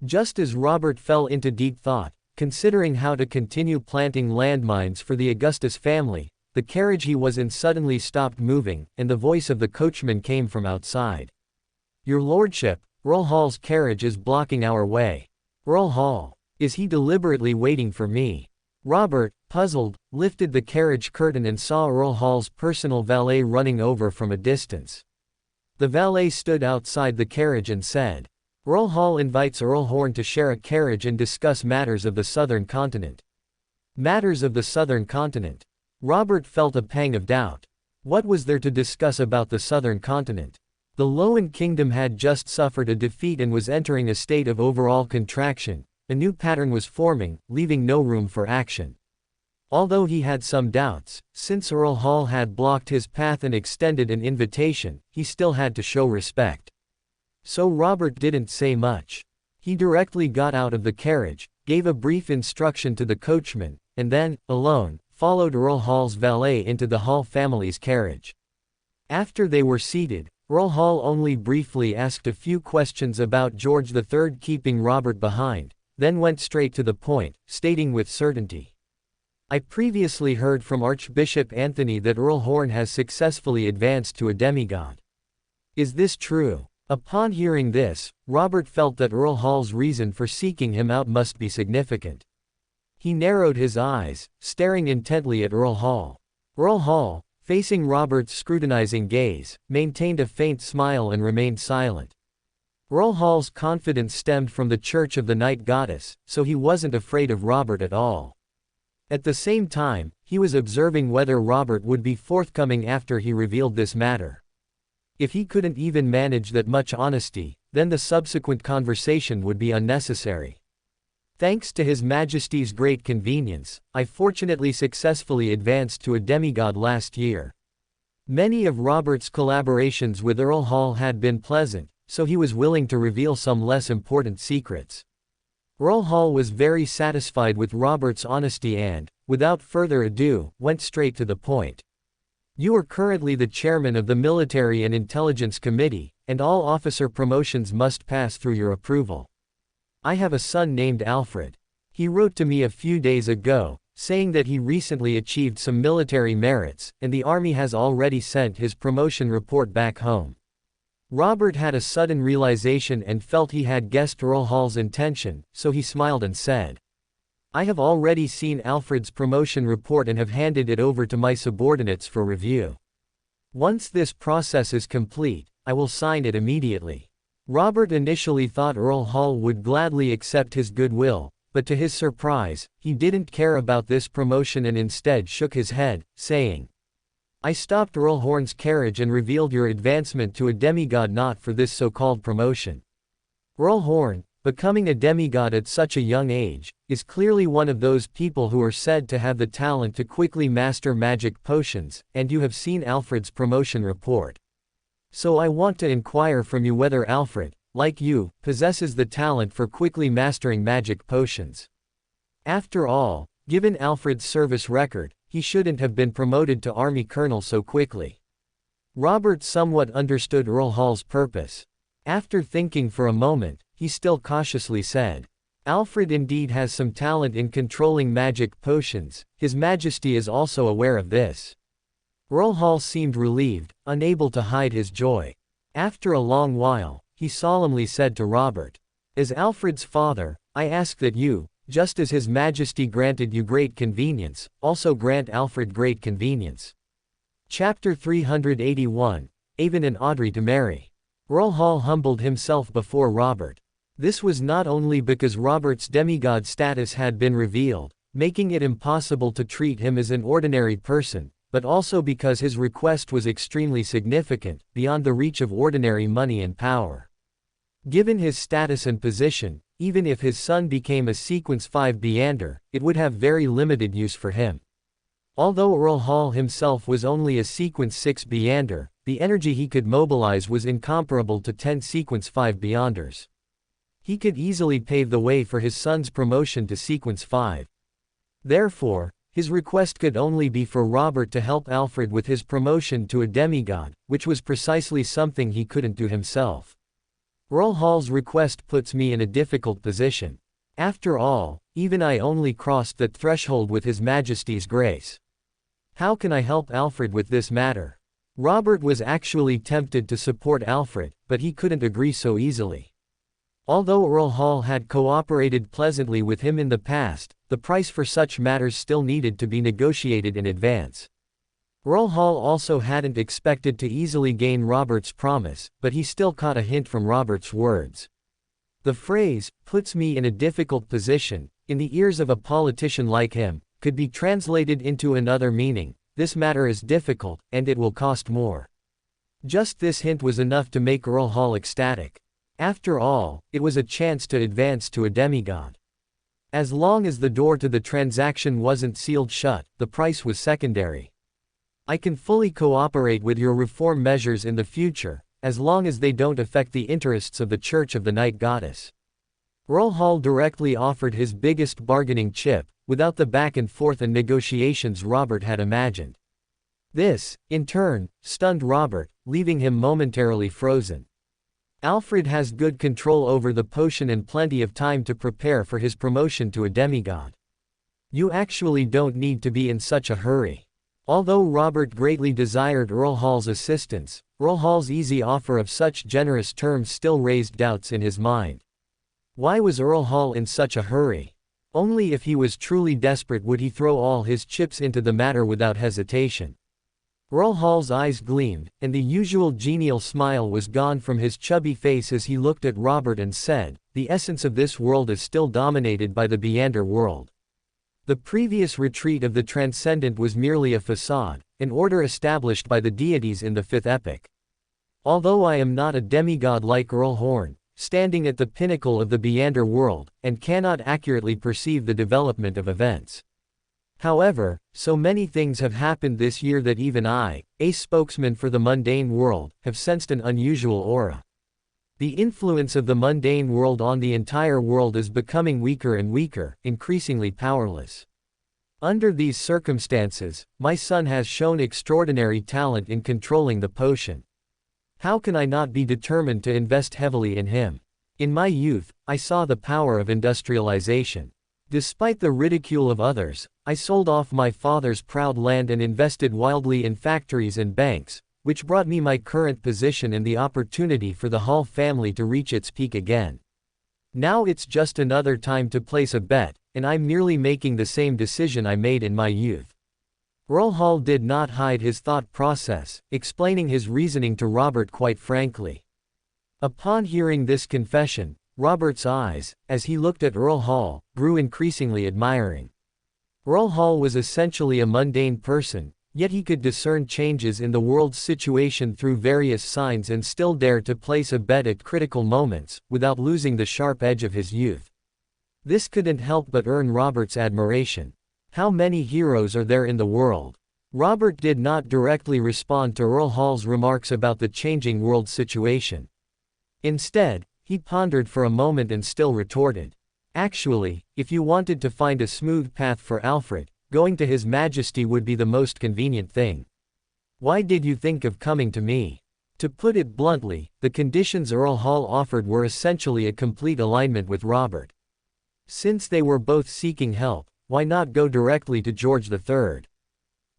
Just as Robert fell into deep thought, considering how to continue planting landmines for the Augustus family, the carriage he was in suddenly stopped moving, and the voice of the coachman came from outside. "Your lordship, Earl Hall's carriage is blocking our way." "Earl Hall? Is he deliberately waiting for me?" Robert, puzzled, lifted the carriage curtain and saw Earl Hall's personal valet running over from a distance. The valet stood outside the carriage and said, "Earl Hall invites Earl Horn to share a carriage and discuss matters of the southern continent." Matters of the southern continent. Robert felt a pang of doubt. What was there to discuss about the southern continent? The Loan Kingdom had just suffered a defeat and was entering a state of overall contraction. A new pattern was forming, leaving no room for action. Although he had some doubts, since Earl Hall had blocked his path and extended an invitation, he still had to show respect. So Robert didn't say much. He directly got out of the carriage, gave a brief instruction to the coachman, and then, alone, followed Earl Hall's valet into the Hall family's carriage. After they were seated, Earl Hall only briefly asked a few questions about George III keeping Robert behind, then went straight to the point, stating with certainty, "I previously heard from Archbishop Anthony that Earl Horn has successfully advanced to a demigod. Is this true?" Upon hearing this, Robert felt that Earl Hall's reason for seeking him out must be significant. He narrowed his eyes, staring intently at Earl Hall. Earl Hall, facing Robert's scrutinizing gaze, maintained a faint smile and remained silent. Earl Hall's confidence stemmed from the Church of the Night Goddess, so he wasn't afraid of Robert at all. At the same time, he was observing whether Robert would be forthcoming after he revealed this matter. If he couldn't even manage that much honesty, then the subsequent conversation would be unnecessary. "Thanks to His Majesty's great convenience, I fortunately successfully advanced to a demigod last year." Many of Robert's collaborations with Earl Hall had been pleasant, so he was willing to reveal some less important secrets. Earl Hall was very satisfied with Robert's honesty and, without further ado, went straight to the point. "You are currently the chairman of the Military and Intelligence Committee, and all officer promotions must pass through your approval. I have a son named Alfred. He wrote to me a few days ago, saying that he recently achieved some military merits, and the army has already sent his promotion report back home. Robert had a sudden realization and felt he had guessed Earl Hall's intention, so he smiled and said, "I have already seen Alfred's promotion report and have handed it over to my subordinates for review. Once this process is complete, I will sign it immediately." Robert initially thought Earl Hall would gladly accept his goodwill, but to his surprise, he didn't care about this promotion and instead shook his head, saying, "I stopped Earl Horn's carriage and revealed your advancement to a demigod not for this so-called promotion. Earl Horn, becoming a demigod at such a young age, is clearly one of those people who are said to have the talent to quickly master magic potions, and you have seen Alfred's promotion report. So I want to inquire from you whether Alfred, like you, possesses the talent for quickly mastering magic potions. After all, given Alfred's service record, he shouldn't have been promoted to army colonel so quickly." Robert somewhat understood Earl Hall's purpose. After thinking for a moment, he still cautiously said, "Alfred indeed has some talent in controlling magic potions, His Majesty is also aware of this." Earl Hall seemed relieved, unable to hide his joy. After a long while, he solemnly said to Robert, "As Alfred's father, I ask that you, just as His Majesty granted you great convenience, also grant Alfred great convenience." Chapter 381, Avon and Audrey to marry. Earl Hall humbled himself before Robert. This was not only because Robert's demigod status had been revealed, making it impossible to treat him as an ordinary person, but also because his request was extremely significant, beyond the reach of ordinary money and power. Given his status and position, even if his son became a Sequence 5 Beander, it would have very limited use for him. Although Earl Hall himself was only a Sequence 6 Beander, the energy he could mobilize was incomparable to 10 Sequence 5 Beyonders. He could easily pave the way for his son's promotion to Sequence 5. Therefore, his request could only be for Robert to help Alfred with his promotion to a demigod, which was precisely something he couldn't do himself. Earl Hall's request puts me in a difficult position. After all, even I only crossed that threshold with His Majesty's grace. How can I help Alfred with this matter? Robert was actually tempted to support Alfred, but he couldn't agree so easily. Although Earl Hall had cooperated pleasantly with him in the past, the price for such matters still needed to be negotiated in advance. Earl Hall also hadn't expected to easily gain Robert's promise, but he still caught a hint from Robert's words. The phrase, "puts me in a difficult position," in the ears of a politician like him, could be translated into another meaning: this matter is difficult, and it will cost more. Just this hint was enough to make Earl Hall ecstatic. After all, it was a chance to advance to a demigod. As long as the door to the transaction wasn't sealed shut, the price was secondary. "I can fully cooperate with your reform measures in the future, as long as they don't affect the interests of the Church of the Night Goddess." Earl Hall directly offered his biggest bargaining chip, without the back and forth and negotiations Robert had imagined. This, in turn, stunned Robert, leaving him momentarily frozen. Alfred has good control over the potion and plenty of time to prepare for his promotion to a demigod. You actually don't need to be in such a hurry. Although Robert greatly desired Earl Hall's assistance, Earl Hall's easy offer of such generous terms still raised doubts in his mind. Why was Earl Hall in such a hurry? Only if he was truly desperate would he throw all his chips into the matter without hesitation. Earl Hall's eyes gleamed, and the usual genial smile was gone from his chubby face as he looked at Robert and said, "The essence of this world is still dominated by the Beander world. The previous retreat of the Transcendent was merely a facade, an order established by the deities in the fifth epoch. Although I am not a demigod like Earl Horn, standing at the pinnacle of the Beander world, and cannot accurately perceive the development of events. However, so many things have happened this year that even I, a spokesman for the mundane world, have sensed an unusual aura. The influence of the mundane world on the entire world is becoming weaker and weaker, increasingly powerless. Under these circumstances, my son has shown extraordinary talent in controlling the potion. How can I not be determined to invest heavily in him? In my youth, I saw the power of industrialization. Despite the ridicule of others, I sold off my father's proud land and invested wildly in factories and banks, which brought me my current position and the opportunity for the Hall family to reach its peak again. Now it's just another time to place a bet, and I'm merely making the same decision I made in my youth." Earl Hall did not hide his thought process, explaining his reasoning to Robert quite frankly. Upon hearing this confession, Robert's eyes, as he looked at Earl Hall, grew increasingly admiring. Earl Hall was essentially a mundane person, yet he could discern changes in the world's situation through various signs and still dare to place a bet at critical moments, without losing the sharp edge of his youth. This couldn't help but earn Robert's admiration. How many heroes are there in the world? Robert did not directly respond to Earl Hall's remarks about the changing world situation. Instead, he pondered for a moment and still retorted, "Actually, if you wanted to find a smooth path for Alfred, going to His Majesty would be the most convenient thing. Why did you think of coming to me?" To put it bluntly, the conditions Earl Hall offered were essentially a complete alignment with Robert. Since they were both seeking help, why not go directly to George III?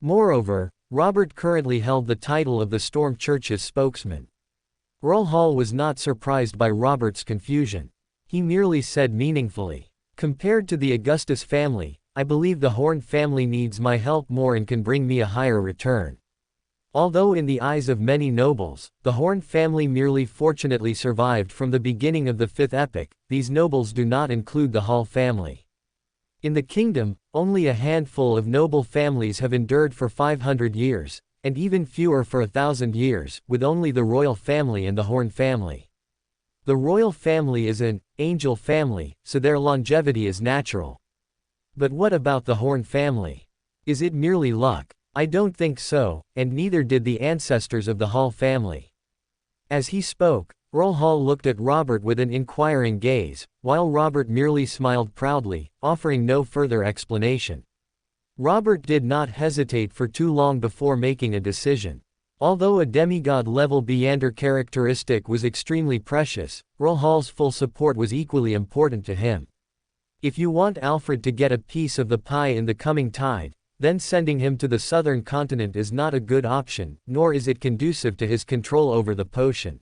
Moreover, Robert currently held the title of the Storm Church's spokesman. Earl Hall was not surprised by Robert's confusion. He merely said meaningfully, "Compared to the Augustus family, I believe the Horn family needs my help more and can bring me a higher return." Although in the eyes of many nobles, the Horn family merely fortunately survived from the beginning of the Fifth Epoch, these nobles do not include the Hall family. In the kingdom, only a handful of noble families have endured for 500 years, and even fewer for 1,000 years, with only the royal family and the Horn family. The royal family is an angel family, so their longevity is natural. But what about the Horn family? Is it merely luck? I don't think so, and neither did the ancestors of the Hall family. As he spoke, Earl Hall looked at Robert with an inquiring gaze, while Robert merely smiled proudly, offering no further explanation. Robert did not hesitate for too long before making a decision. Although a demigod-level Beander characteristic was extremely precious, Earl Hall's full support was equally important to him. If you want Alfred to get a piece of the pie in the coming tide, then sending him to the southern continent is not a good option, nor is it conducive to his control over the potion.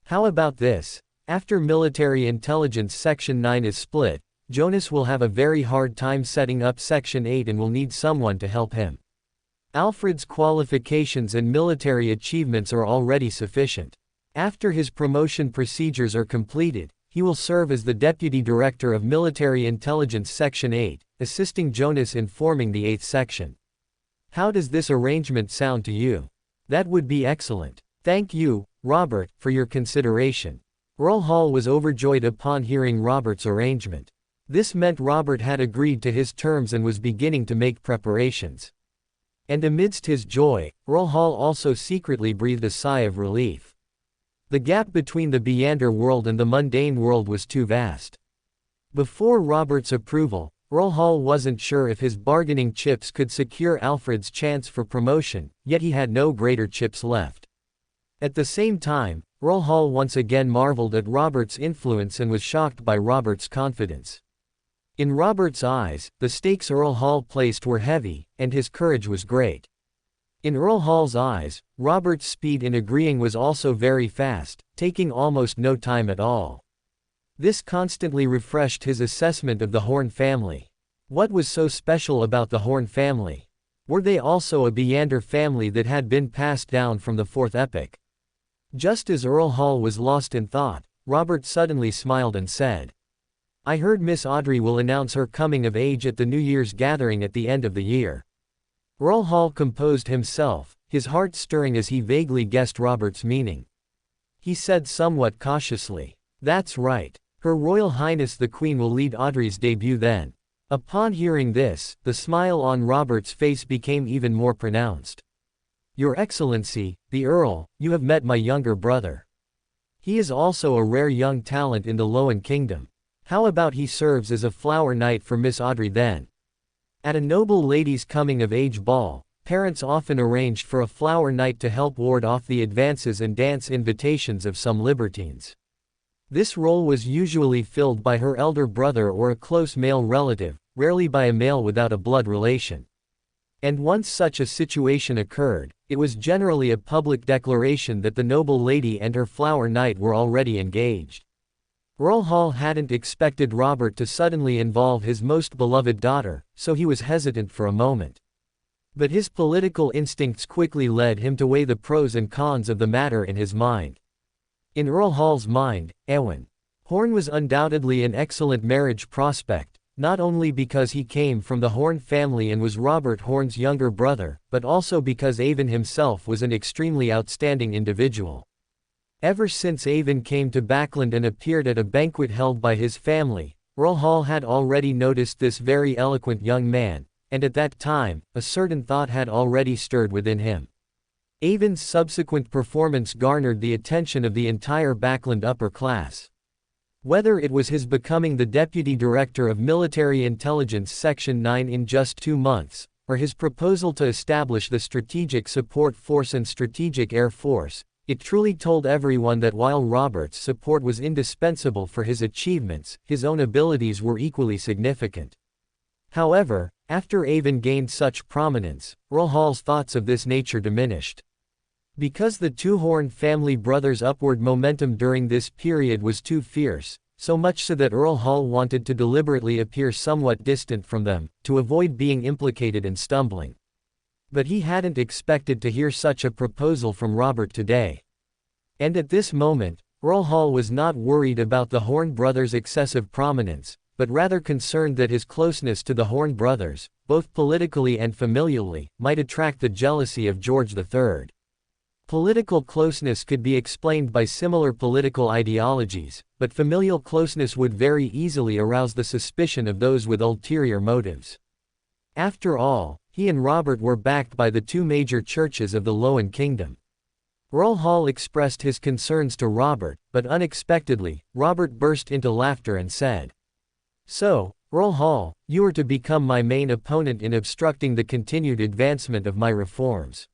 How about this? After Military Intelligence Section 9 is split, Jonas will have a very hard time setting up Section 8 and will need someone to help him. Alfred's qualifications and military achievements are already sufficient. After his promotion procedures are completed, he will serve as the Deputy Director of Military Intelligence Section 8, assisting Jonas in forming the 8th section. How does this arrangement sound to you? That would be excellent. Thank you, Robert, for your consideration. Earl Hall was overjoyed upon hearing Robert's arrangement. This meant Robert had agreed to his terms and was beginning to make preparations. And amidst his joy, Earl Hall also secretly breathed a sigh of relief. The gap between the Beander world and the mundane world was too vast. Before Robert's approval, Earl Hall wasn't sure if his bargaining chips could secure Alfred's chance for promotion, yet he had no greater chips left. At the same time, Earl Hall once again marveled at Robert's influence and was shocked by Robert's confidence. In Robert's eyes, the stakes Earl Hall placed were heavy, and his courage was great. In Earl Hall's eyes, Robert's speed in agreeing was also very fast, taking almost no time at all. This constantly refreshed his assessment of the Horn family. What was so special about the Horn family? Were they also a Beander family that had been passed down from the Fourth Epoch? Just as Earl Hall was lost in thought, Robert suddenly smiled and said, "I heard Miss Audrey will announce her coming of age at the New Year's gathering at the end of the year." Earl Hall composed himself, his heart stirring as he vaguely guessed Robert's meaning. He said somewhat cautiously, "That's right. Her Royal Highness the Queen will lead Audrey's debut then." Upon hearing this, the smile on Robert's face became even more pronounced. "Your Excellency, the Earl, you have met my younger brother. He is also a rare young talent in the Loan Kingdom. How about he serves as a flower knight for Miss Audrey then?" At a noble lady's coming-of-age ball, parents often arranged for a flower knight to help ward off the advances and dance invitations of some libertines. This role was usually filled by her elder brother or a close male relative, rarely by a male without a blood relation. And once such a situation occurred, it was generally a public declaration that the noble lady and her flower knight were already engaged. Earl Hall hadn't expected Robert to suddenly involve his most beloved daughter, so he was hesitant for a moment. But his political instincts quickly led him to weigh the pros and cons of the matter in his mind. In Earl Hall's mind, Eowyn Horn was undoubtedly an excellent marriage prospect, not only because he came from the Horn family and was Robert Horn's younger brother, but also because Eowyn himself was an extremely outstanding individual. Ever since Eowyn came to Backland and appeared at a banquet held by his family, Earl Hall had already noticed this very eloquent young man, and at that time, a certain thought had already stirred within him. Eowyn's subsequent performance garnered the attention of the entire Backland upper class. Whether it was his becoming the Deputy Director of Military Intelligence Section 9 in just 2 months, or his proposal to establish the Strategic Support Force and Strategic Air Force, it truly told everyone that while Robert's support was indispensable for his achievements, his own abilities were equally significant. However, after Eowyn gained such prominence, Earl Hall's thoughts of this nature diminished. Because the two Horn family brothers' upward momentum during this period was too fierce, so much so that Earl Hall wanted to deliberately appear somewhat distant from them, to avoid being implicated in stumbling. But he hadn't expected to hear such a proposal from Robert today. And at this moment, Earl Hall was not worried about the Horn brothers' excessive prominence, but rather concerned that his closeness to the Horn brothers, both politically and familially, might attract the jealousy of George III. Political closeness could be explained by similar political ideologies, but familial closeness would very easily arouse the suspicion of those with ulterior motives. After all, he and Robert were backed by the two major churches of the Lowen Kingdom. Earl Hall expressed his concerns to Robert, but unexpectedly, Robert burst into laughter and said, "So, Earl Hall, you are to become my main opponent in obstructing the continued advancement of my reforms.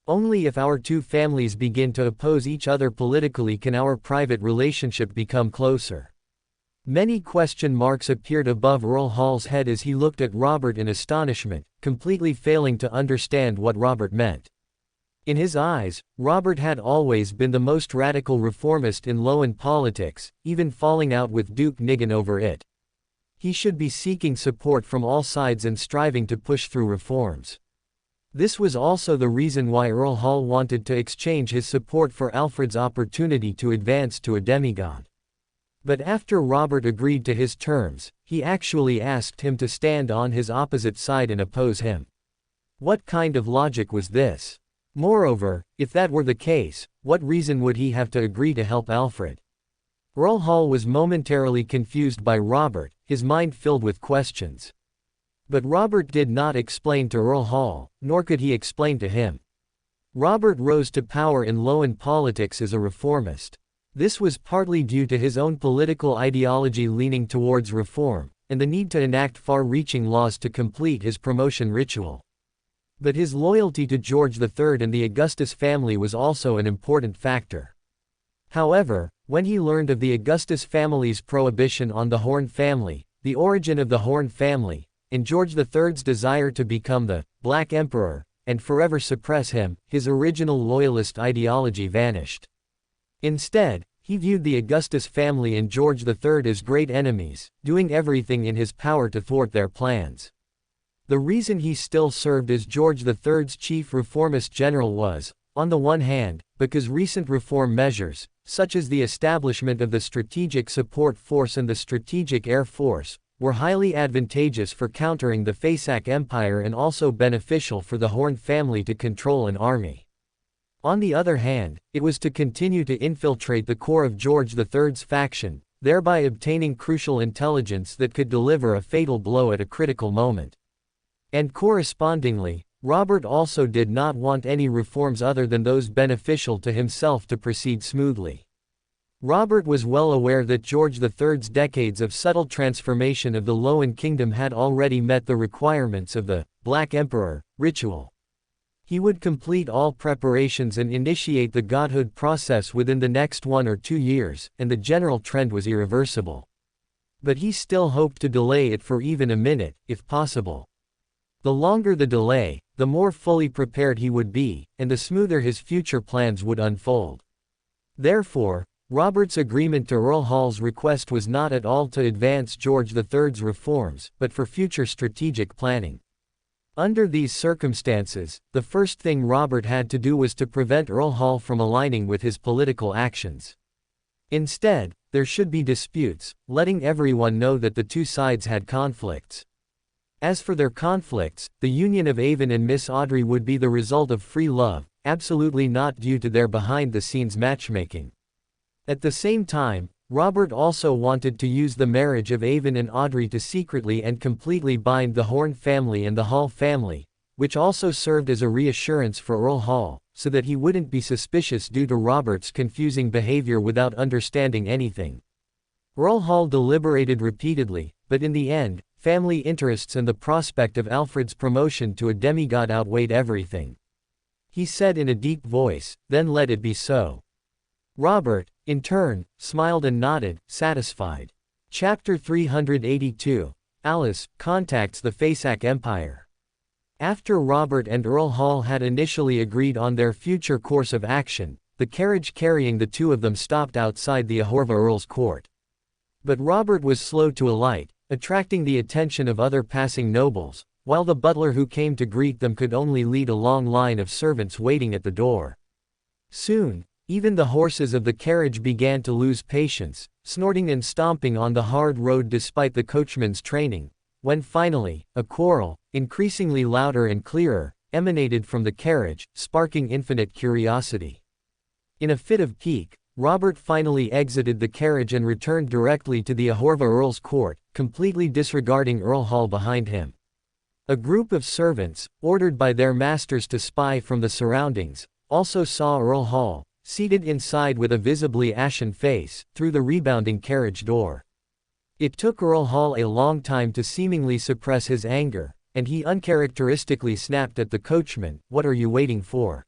Only if our two families begin to oppose each other politically can our private relationship become closer." Many question marks appeared above Earl Hall's head as he looked at Robert in astonishment, completely failing to understand what Robert meant. In his eyes, Robert had always been the most radical reformist in Lowen politics, even falling out with Duke Nigan over it. He should be seeking support from all sides and striving to push through reforms. This was also the reason why Earl Hall wanted to exchange his support for Alfred's opportunity to advance to a demigod. But after Robert agreed to his terms, he actually asked him to stand on his opposite side and oppose him. What kind of logic was this? Moreover, if that were the case, what reason would he have to agree to help Alfred? Earl Hall was momentarily confused by Robert, his mind filled with questions. But Robert did not explain to Earl Hall, nor could he explain to him. Robert rose to power in Lowen politics as a reformist. This was partly due to his own political ideology leaning towards reform, and the need to enact far-reaching laws to complete his promotion ritual. But his loyalty to George III and the Augustus family was also an important factor. However, when he learned of the Augustus family's prohibition on the Horn family, the origin of the Horn family, and George III's desire to become the Black Emperor, and forever suppress him, his original loyalist ideology vanished. Instead, he viewed the Augustus family and George III as great enemies, doing everything in his power to thwart their plans. The reason he still served as George III's chief reformist general was, on the one hand, because recent reform measures, such as the establishment of the Strategic Support Force and the Strategic Air Force, were highly advantageous for countering the Fasak Empire and also beneficial for the Horn family to control an army. On the other hand, it was to continue to infiltrate the core of George III's faction, thereby obtaining crucial intelligence that could deliver a fatal blow at a critical moment. And correspondingly, Robert also did not want any reforms other than those beneficial to himself to proceed smoothly. Robert was well aware that George III's decades of subtle transformation of the Lowen Kingdom had already met the requirements of the Black Emperor ritual. He would complete all preparations and initiate the godhood process within the next 1 or 2 years, and the general trend was irreversible. But he still hoped to delay it for even a minute, if possible. The longer the delay, the more fully prepared he would be, and the smoother his future plans would unfold. Therefore, Robert's agreement to Earl Hall's request was not at all to advance George III's reforms, but for future strategic planning. Under these circumstances, the first thing Robert had to do was to prevent Earl Hall from aligning with his political actions. Instead, there should be disputes, letting everyone know that the two sides had conflicts. As for their conflicts, the union of Avon and Miss Audrey would be the result of free love, absolutely not due to their behind-the-scenes matchmaking. At the same time, Robert also wanted to use the marriage of Avon and Audrey to secretly and completely bind the Horn family and the Hall family, which also served as a reassurance for Earl Hall, so that he wouldn't be suspicious due to Robert's confusing behavior without understanding anything. Earl Hall deliberated repeatedly, but in the end, family interests and the prospect of Alfred's promotion to a demigod outweighed everything. He said in a deep voice, "Then let it be so." Robert, in turn, smiled and nodded, satisfied. Chapter 382. Alice contacts the Faceac Empire. After Robert and Earl Hall had initially agreed on their future course of action, the carriage carrying the two of them stopped outside the Ahorva Earl's court. But Robert was slow to alight, attracting the attention of other passing nobles, while the butler who came to greet them could only lead a long line of servants waiting at the door. Soon, even the horses of the carriage began to lose patience, snorting and stomping on the hard road despite the coachman's training, when finally, a quarrel, increasingly louder and clearer, emanated from the carriage, sparking infinite curiosity. In a fit of pique, Robert finally exited the carriage and returned directly to the Ahorva Earl's court, completely disregarding Earl Hall behind him. A group of servants, ordered by their masters to spy from the surroundings, also saw Earl Hall, seated inside with a visibly ashen face, through the rebounding carriage door. It took Earl Hall a long time to seemingly suppress his anger, and he uncharacteristically snapped at the coachman, "What are you waiting for?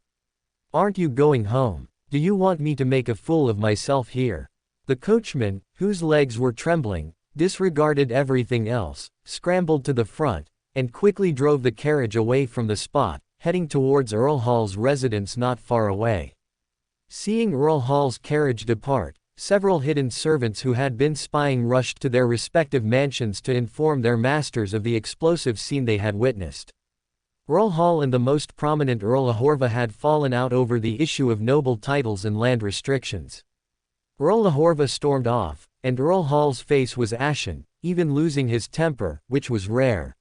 Aren't you going home? Do you want me to make a fool of myself here?" The coachman, whose legs were trembling, disregarded everything else, scrambled to the front, and quickly drove the carriage away from the spot, heading towards Earl Hall's residence not far away. Seeing Earl Hall's carriage depart, several hidden servants who had been spying rushed to their respective mansions to inform their masters of the explosive scene they had witnessed. Earl Hall and the most prominent Earl Ahorva had fallen out over the issue of noble titles and land restrictions. Earl Ahorva stormed off, and Earl Hall's face was ashen, even losing his temper, which was rare.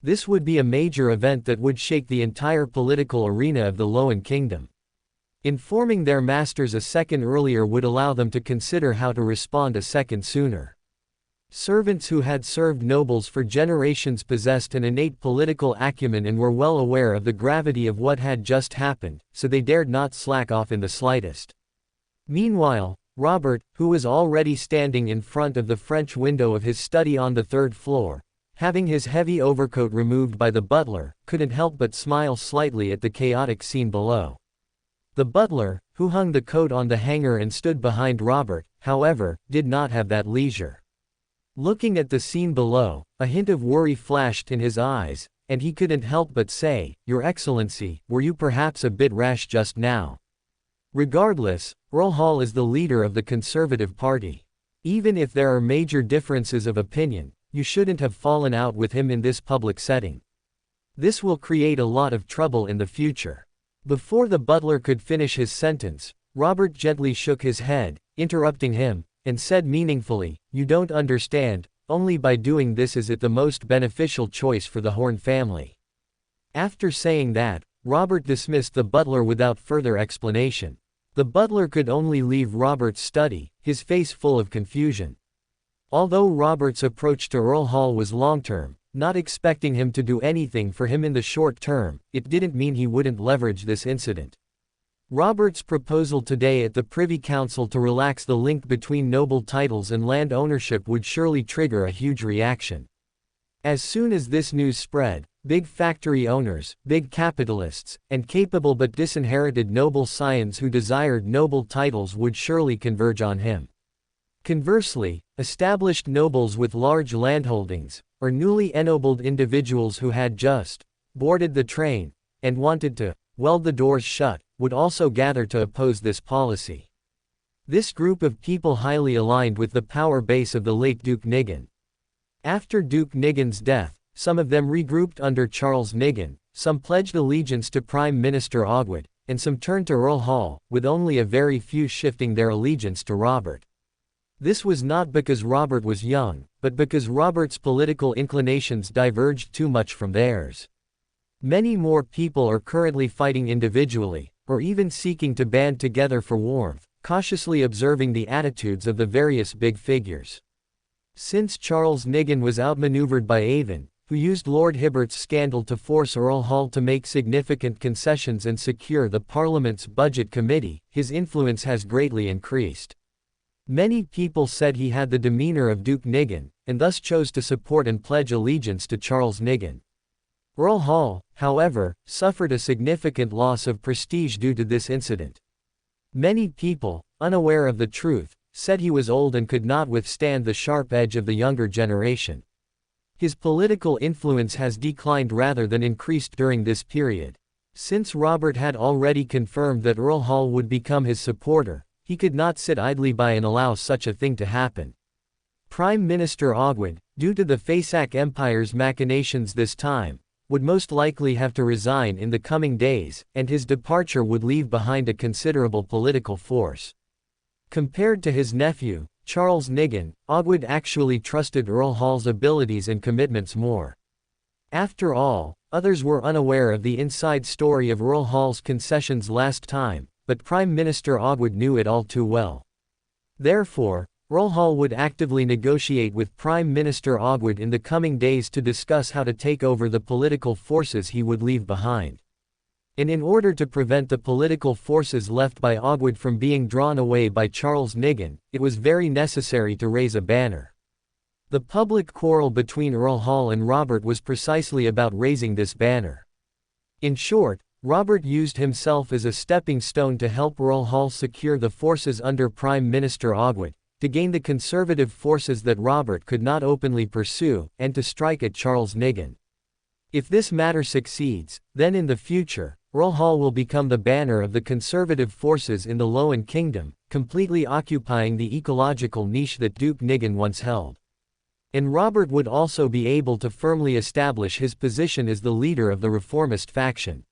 This would be a major event that would shake the entire political arena of the Loan Kingdom. Informing their masters a second earlier would allow them to consider how to respond a second sooner. Servants who had served nobles for generations possessed an innate political acumen and were well aware of the gravity of what had just happened, so they dared not slack off in the slightest. Meanwhile, Robert, who was already standing in front of the French window of his study on the third floor, having his heavy overcoat removed by the butler, couldn't help but smile slightly at the chaotic scene below. The butler, who hung the coat on the hanger and stood behind Robert, however, did not have that leisure. Looking at the scene below, a hint of worry flashed in his eyes, and he couldn't help but say, "Your Excellency, were you perhaps a bit rash just now?" Regardless, Earl Hall is the leader of the Conservative Party. Even if there are major differences of opinion, you shouldn't have fallen out with him in this public setting. This will create a lot of trouble in the future. Before the butler could finish his sentence, Robert gently shook his head, interrupting him, and said meaningfully, "You don't understand, only by doing this is it the most beneficial choice for the Horn family." After saying that, Robert dismissed the butler without further explanation. The butler could only leave Robert's study, his face full of confusion. Although Robert's approach to Earl Hall was long-term, not expecting him to do anything for him in the short term, it didn't mean he wouldn't leverage this incident. Robert's proposal today at the Privy Council to relax the link between noble titles and land ownership would surely trigger a huge reaction. As soon as this news spread, big factory owners, big capitalists, and capable but disinherited noble scions who desired noble titles would surely converge on him. Conversely, established nobles with large landholdings, or newly ennobled individuals who had just boarded the train and wanted to weld the doors shut, would also gather to oppose this policy. This group of people highly aligned with the power base of the late Duke Nigan. After Duke Nigan's death, some of them regrouped under Charles Nigan, some pledged allegiance to Prime Minister Ogwyd, and some turned to Earl Hall, with only a very few shifting their allegiance to Robert. This was not because Robert was young, but because Robert's political inclinations diverged too much from theirs. Many more people are currently fighting individually, or even seeking to band together for warmth, cautiously observing the attitudes of the various big figures. Since Charles Nigan was outmaneuvered by Avon, who used Lord Hibbert's scandal to force Earl Hall to make significant concessions and secure the Parliament's Budget Committee, his influence has greatly increased. Many people said he had the demeanor of Duke Nigan, and thus chose to support and pledge allegiance to Charles Nigan. Earl Hall, however, suffered a significant loss of prestige due to this incident. Many people, unaware of the truth, said he was old and could not withstand the sharp edge of the younger generation. His political influence has declined rather than increased during this period. Since Robert had already confirmed that Earl Hall would become his supporter, he could not sit idly by and allow such a thing to happen. Prime Minister Ogwyd, due to the Fasak Empire's machinations this time, would most likely have to resign in the coming days, and his departure would leave behind a considerable political force. Compared to his nephew, Charles Nigan, Ogwyd actually trusted Earl Hall's abilities and commitments more. After all, others were unaware of the inside story of Earl Hall's concessions last time, but Prime Minister Ogwyd knew it all too well. Therefore, Earl Hall would actively negotiate with Prime Minister Ogwyd in the coming days to discuss how to take over the political forces he would leave behind. And in order to prevent the political forces left by Ogwyd from being drawn away by Charles Nigan, it was very necessary to raise a banner. The public quarrel between Earl Hall and Robert was precisely about raising this banner. In short, Robert used himself as a stepping stone to help Earl Hall secure the forces under Prime Minister Ogwyd, to gain the conservative forces that Robert could not openly pursue, and to strike at Charles Nigan. If this matter succeeds, then in the future, Earl Hall will become the banner of the conservative forces in the Lowen Kingdom, completely occupying the ecological niche that Duke Nigan once held. And Robert would also be able to firmly establish his position as the leader of the reformist faction.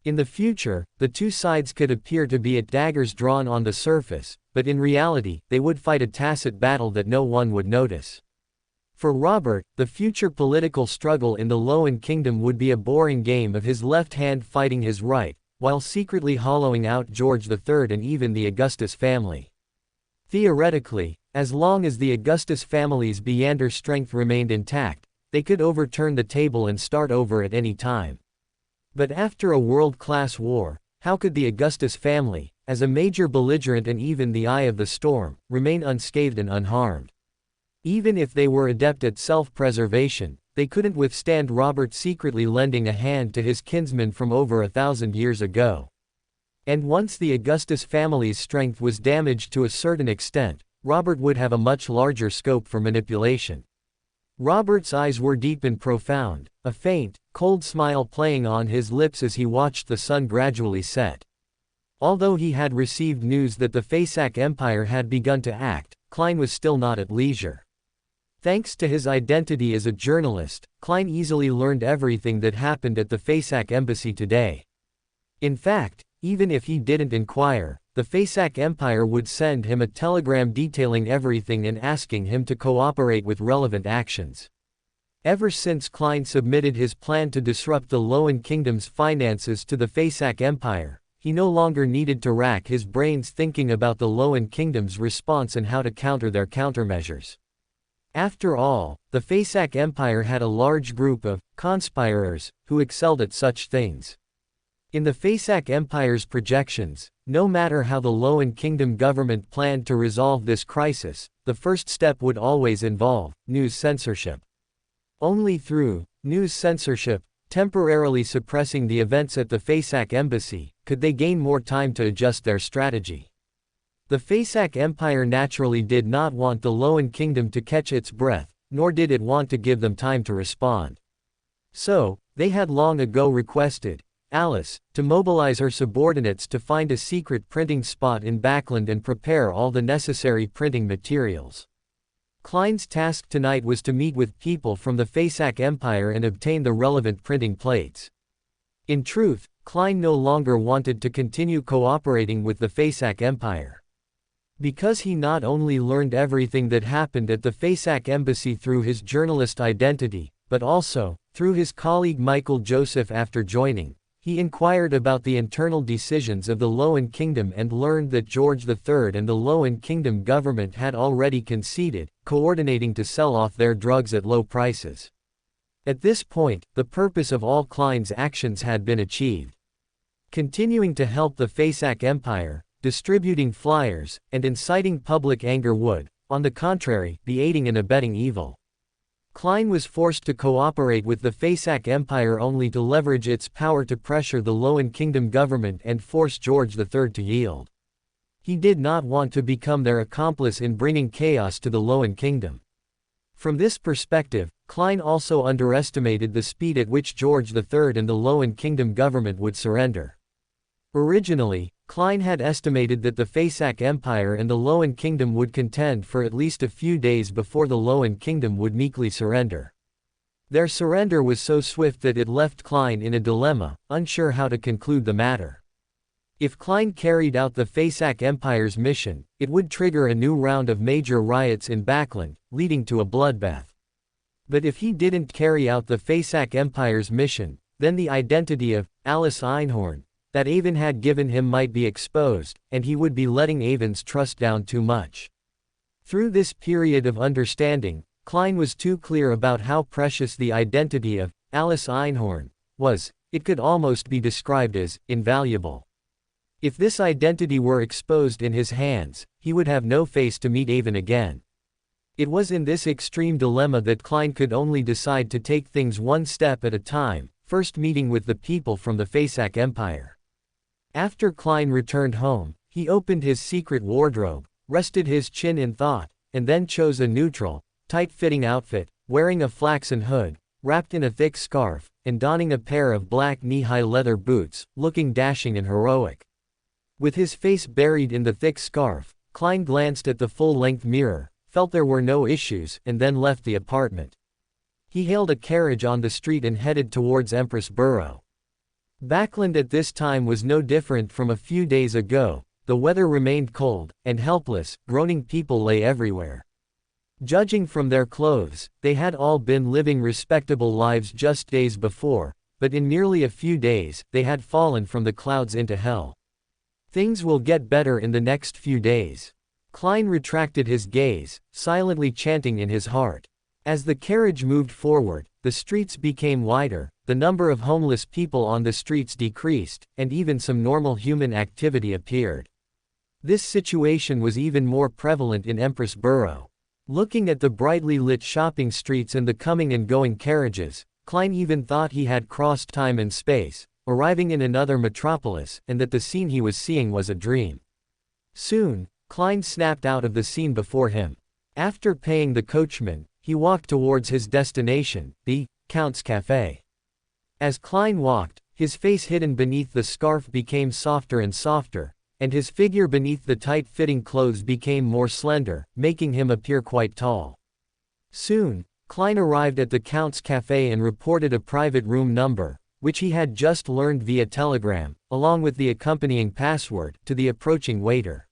In the future, the two sides could appear to be at daggers drawn on the surface, but in reality, they would fight a tacit battle that no one would notice. For Robert, the future political struggle in the Lowen Kingdom would be a boring game of his left hand fighting his right, while secretly hollowing out George III and even the Augustus family. Theoretically, as long as the Augustus family's Beander strength remained intact, they could overturn the table and start over at any time. But after a world-class war, how could the Augustus family, as a major belligerent and even the eye of the storm, remain unscathed and unharmed? Even if they were adept at self-preservation, they couldn't withstand Robert secretly lending a hand to his kinsman from over 1,000 years ago. And once the Augustus family's strength was damaged to a certain extent, Robert would have a much larger scope for manipulation. Robert's eyes were deep and profound, a faint, cold smile playing on his lips as he watched the sun gradually set. Although he had received news that the Fasak Empire had begun to act, Klein was still not at leisure. Thanks to his identity as a journalist, Klein easily learned everything that happened at the Fasak embassy today. In fact, even if he didn't inquire, the Fasak Empire would send him a telegram detailing everything and asking him to cooperate with relevant actions. Ever since Klein submitted his plan to disrupt the Lowen Kingdom's finances to the Fasak Empire, he no longer needed to rack his brains thinking about the Lowen Kingdom's response and how to counter their countermeasures. After all, the Fasak Empire had a large group of conspirators who excelled at such things. In the Fasak Empire's projections, no matter how the Lowen Kingdom government planned to resolve this crisis, the first step would always involve news censorship. Only through news censorship, temporarily suppressing the events at the Fasak embassy, could they gain more time to adjust their strategy. The Faesac Empire naturally did not want the Loan Kingdom to catch its breath, nor did it want to give them time to respond. So, they had long ago requested Alice to mobilize her subordinates to find a secret printing spot in Backland and prepare all the necessary printing materials. Klein's task tonight was to meet with people from the Faesac Empire and obtain the relevant printing plates. In truth, Klein no longer wanted to continue cooperating with the Faesac Empire. Because he not only learned everything that happened at the Faesac Embassy through his journalist identity, but also, through his colleague Michael Joseph after joining, he inquired about the internal decisions of the Loan Kingdom and learned that George III and the Loan Kingdom government had already conceded, coordinating to sell off their drugs at low prices. At this point, the purpose of all Klein's actions had been achieved. Continuing to help the Faesac Empire, distributing flyers, and inciting public anger would, on the contrary, be aiding and abetting evil. Klein was forced to cooperate with the Faesac Empire only to leverage its power to pressure the Loan Kingdom government and force George III to yield. He did not want to become their accomplice in bringing chaos to the Loan Kingdom. From this perspective, Klein also underestimated the speed at which George III and the Loan Kingdom government would surrender. Originally, Klein had estimated that the Faesac Empire and the Loan Kingdom would contend for at least a few days before the Loan Kingdom would meekly surrender. Their surrender was so swift that it left Klein in a dilemma, unsure how to conclude the matter. If Klein carried out the Faesac Empire's mission, it would trigger a new round of major riots in Backland, leading to a bloodbath. But if he didn't carry out the Faesac Empire's mission, then the identity of Alice Einhorn that Avon had given him might be exposed, and he would be letting Avon's trust down too much. Through this period of understanding, Klein was too clear about how precious the identity of Alice Einhorn was. It could almost be described as invaluable. If this identity were exposed in his hands, he would have no face to meet Avon again. It was in this extreme dilemma that Klein could only decide to take things one step at a time, first meeting with the people from the Faesac Empire. After Klein returned home, he opened his secret wardrobe, rested his chin in thought, and then chose a neutral, tight-fitting outfit, wearing a flaxen hood, wrapped in a thick scarf, and donning a pair of black knee-high leather boots, looking dashing and heroic. With his face buried in the thick scarf, Klein glanced at the full-length mirror, felt there were no issues, and then left the apartment. He hailed a carriage on the street and headed towards Empress Borough. Backland at this time was no different from a few days ago. The weather remained cold, and helpless, groaning people lay everywhere. Judging from their clothes, they had all been living respectable lives just days before, but in merely a few days, they had fallen from the clouds into hell. Things will get better in the next few days. Klein retracted his gaze, silently chanting in his heart. As the carriage moved forward, the streets became wider, the number of homeless people on the streets decreased, and even some normal human activity appeared. This situation was even more prevalent in Empress Borough. Looking at the brightly lit shopping streets and the coming and going carriages, Klein even thought he had crossed time and space, arriving in another metropolis, and that the scene he was seeing was a dream. Soon, Klein snapped out of the scene before him. After paying the coachman, he walked towards his destination, the Count's Café. As Klein walked, his face hidden beneath the scarf became softer and softer, and his figure beneath the tight-fitting clothes became more slender, making him appear quite tall. Soon, Klein arrived at the Count's Café and reported a private room number, which he had just learned via telegram, along with the accompanying password, to the approaching waiter.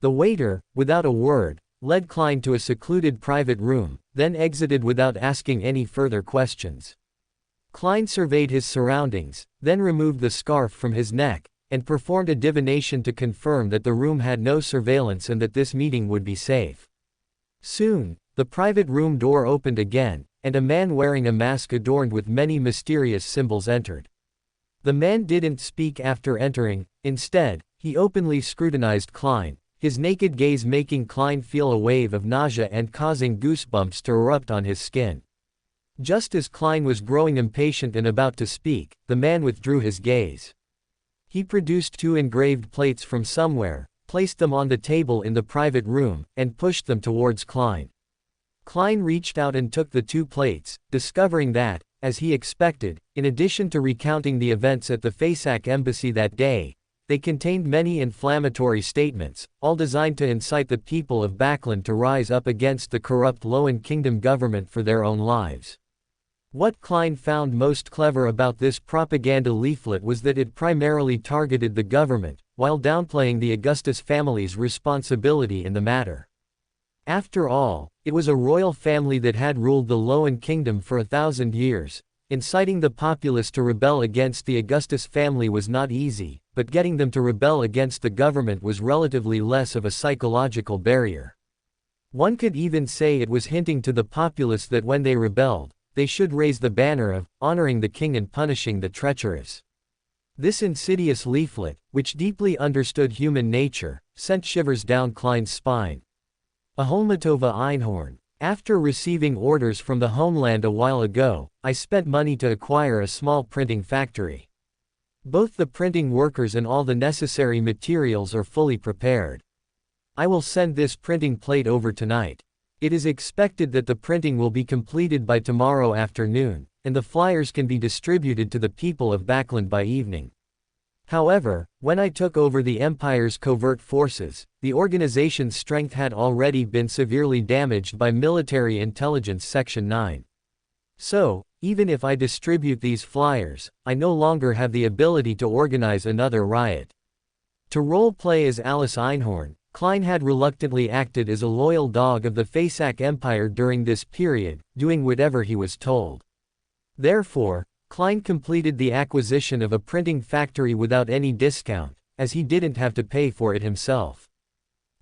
The waiter, without a word, led Klein to a secluded private room, then exited without asking any further questions. Klein surveyed his surroundings, then removed the scarf from his neck, and performed a divination to confirm that the room had no surveillance and that this meeting would be safe. Soon, the private room door opened again, and a man wearing a mask adorned with many mysterious symbols entered. The man didn't speak after entering. Instead, he openly scrutinized Klein, his naked gaze making Klein feel a wave of nausea and causing goosebumps to erupt on his skin. Just as Klein was growing impatient and about to speak, the man withdrew his gaze. He produced 2 engraved plates from somewhere, placed them on the table in the private room, and pushed them towards Klein. Klein reached out and took the 2 plates, discovering that, as he expected, in addition to recounting the events at the Fasak embassy that day, they contained many inflammatory statements, all designed to incite the people of Bakland to rise up against the corrupt Loan Kingdom government for their own lives. What Klein found most clever about this propaganda leaflet was that it primarily targeted the government, while downplaying the Augustus family's responsibility in the matter. After all, it was a royal family that had ruled the Loan Kingdom for 1,000 years. Inciting the populace to rebel against the Augustus family was not easy, but getting them to rebel against the government was relatively less of a psychological barrier. One could even say it was hinting to the populace that when they rebelled, they should raise the banner of honoring the king and punishing the treacherous. This insidious leaflet, which deeply understood human nature, sent shivers down Klein's spine. Aholmatova Einhorn. After receiving orders from the homeland a while ago, I spent money to acquire a small printing factory. Both the printing workers and all the necessary materials are fully prepared. I will send this printing plate over tonight. It is expected that the printing will be completed by tomorrow afternoon, and the flyers can be distributed to the people of Bakland by evening. However, when I took over the Empire's covert forces, the organization's strength had already been severely damaged by Military Intelligence Section 9. So, even if I distribute these flyers, I no longer have the ability to organize another riot. To role-play as Alice Einhorn, Klein had reluctantly acted as a loyal dog of the Fasak Empire during this period, doing whatever he was told. Therefore, Klein completed the acquisition of a printing factory without any discount, as he didn't have to pay for it himself.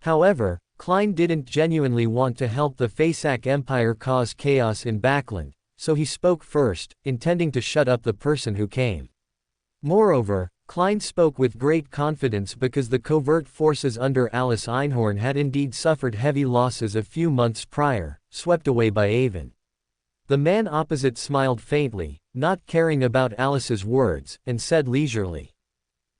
However, Klein didn't genuinely want to help the Fasak Empire cause chaos in Bakland, so he spoke first, intending to shut up the person who came. Moreover, Klein spoke with great confidence because the covert forces under Alice Einhorn had indeed suffered heavy losses a few months prior, swept away by Avon. The man opposite smiled faintly, not caring about Alice's words, and said leisurely,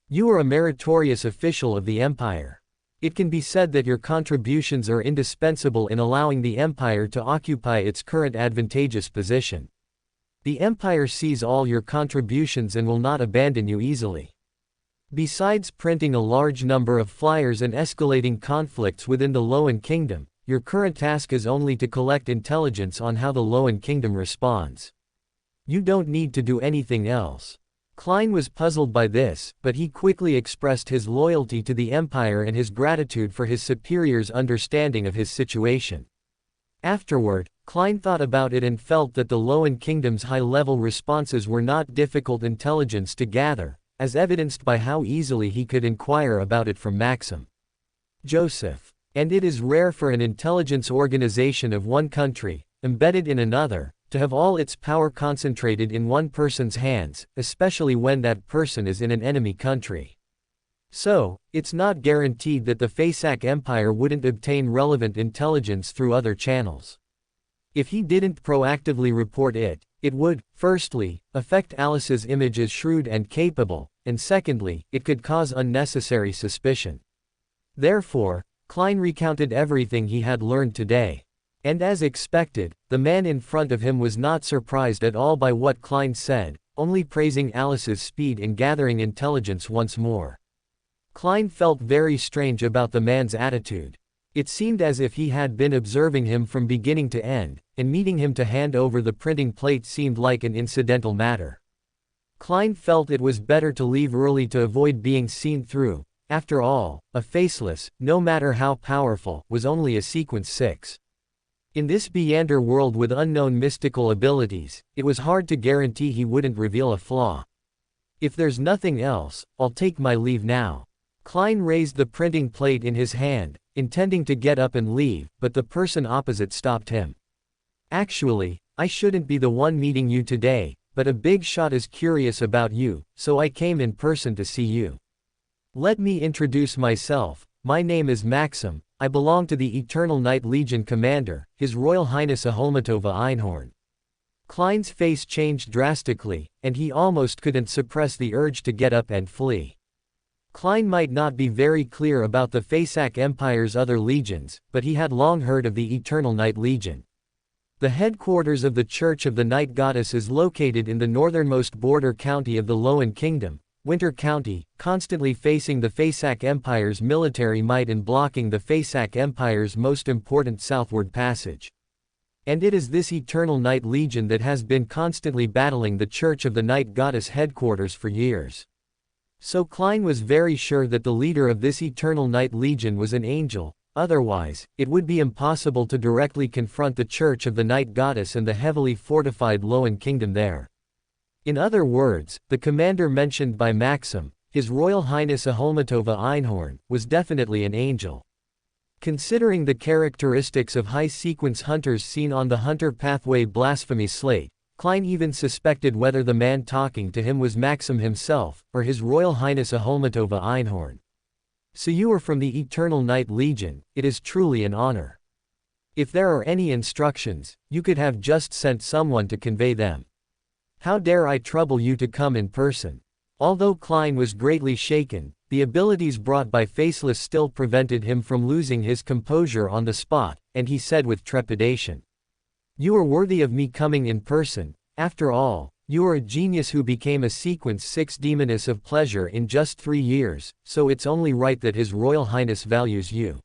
"You are a meritorious official of the Empire. It can be said that your contributions are indispensable in allowing the Empire to occupy its current advantageous position. The Empire sees all your contributions and will not abandon you easily. Besides printing a large number of flyers and escalating conflicts within the Loan Kingdom, your current task is only to collect intelligence on how the Loan Kingdom responds. You don't need to do anything else." Klein was puzzled by this, but he quickly expressed his loyalty to the Empire and his gratitude for his superior's understanding of his situation. Afterward, Klein thought about it and felt that the Loan Kingdom's high-level responses were not difficult intelligence to gather, as evidenced by how easily he could inquire about it from Maxim. Joseph. And it is rare for an intelligence organization of one country, embedded in another, to have all its power concentrated in one person's hands, especially when that person is in an enemy country. So, it's not guaranteed that the Fasak Empire wouldn't obtain relevant intelligence through other channels. If he didn't proactively report it, it would, firstly, affect Alice's image as shrewd and capable, and secondly, it could cause unnecessary suspicion. Therefore, Klein recounted everything he had learned today. And as expected, the man in front of him was not surprised at all by what Klein said, only praising Alice's speed in gathering intelligence once more. Klein felt very strange about the man's attitude. It seemed as if he had been observing him from beginning to end, and meeting him to hand over the printing plate seemed like an incidental matter. Klein felt it was better to leave early to avoid being seen through. After all, a faceless, no matter how powerful, was only a sequence 6. In this Beander world with unknown mystical abilities, it was hard to guarantee he wouldn't reveal a flaw. If there's nothing else, I'll take my leave now. Klein raised the printing plate in his hand, intending to get up and leave, but the person opposite stopped him. Actually, I shouldn't be the one meeting you today, but a big shot is curious about you, so I came in person to see you. Let me introduce myself. My name is Maxim. I belong to the Eternal Night Legion Commander, His Royal Highness Aholmatova Einhorn. Klein's face changed drastically, and he almost couldn't suppress the urge to get up and flee. Klein might not be very clear about the Fasak Empire's other legions, but he had long heard of the Eternal Night Legion. The headquarters of the Church of the Night Goddess is located in the northernmost border county of the Loan Kingdom, Winter County, constantly facing the Fasak Empire's military might and blocking the Fasak Empire's most important southward passage. And it is this Eternal Night Legion that has been constantly battling the Church of the Night Goddess headquarters for years. So Klein was very sure that the leader of this Eternal Night Legion was an angel, otherwise, it would be impossible to directly confront the Church of the Night Goddess and the heavily fortified Loan Kingdom there. In other words, the commander mentioned by Maxim, His Royal Highness Aholmatova Einhorn, was definitely an angel. Considering the characteristics of high-sequence hunters seen on the Hunter Pathway Blasphemy slate, Klein even suspected whether the man talking to him was Maxim himself, or His Royal Highness Aholmatova Einhorn. So you are from the Eternal Night Legion, it is truly an honor. If there are any instructions, you could have just sent someone to convey them. How dare I trouble you to come in person? Although Klein was greatly shaken, the abilities brought by Faceless still prevented him from losing his composure on the spot, and he said with trepidation, "You are worthy of me coming in person. After all, you are a genius who became a Sequence 6 demoness of pleasure in just 3 years, so it's only right that His Royal Highness values you."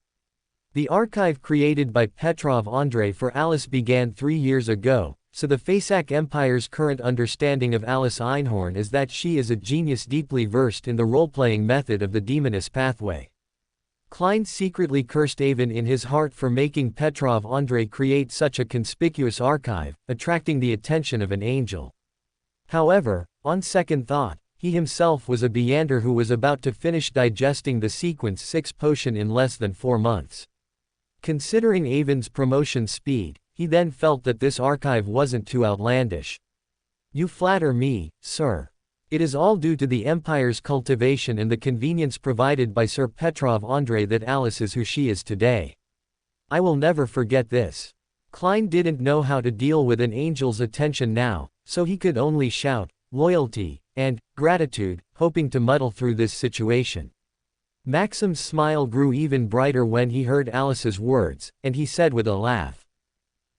The archive created by Petrov Andrei for Alice began 3 years ago, so the Fasak Empire's current understanding of Alice Einhorn is that she is a genius deeply versed in the role-playing method of the demoness pathway. Klein secretly cursed Avon in his heart for making Petrov Andrei create such a conspicuous archive, attracting the attention of an angel. However, on second thought, he himself was a Beander who was about to finish digesting the Sequence 6 potion in less than 4 months. Considering Avon's promotion speed, he then felt that this archive wasn't too outlandish. "You flatter me, sir. It is all due to the Empire's cultivation and the convenience provided by Sir Petrov Andrei that Alice is who she is today. I will never forget this." Klein didn't know how to deal with an angel's attention now, so he could only shout, "Loyalty," and "Gratitude," hoping to muddle through this situation. Maxim's smile grew even brighter when he heard Alice's words, and he said with a laugh,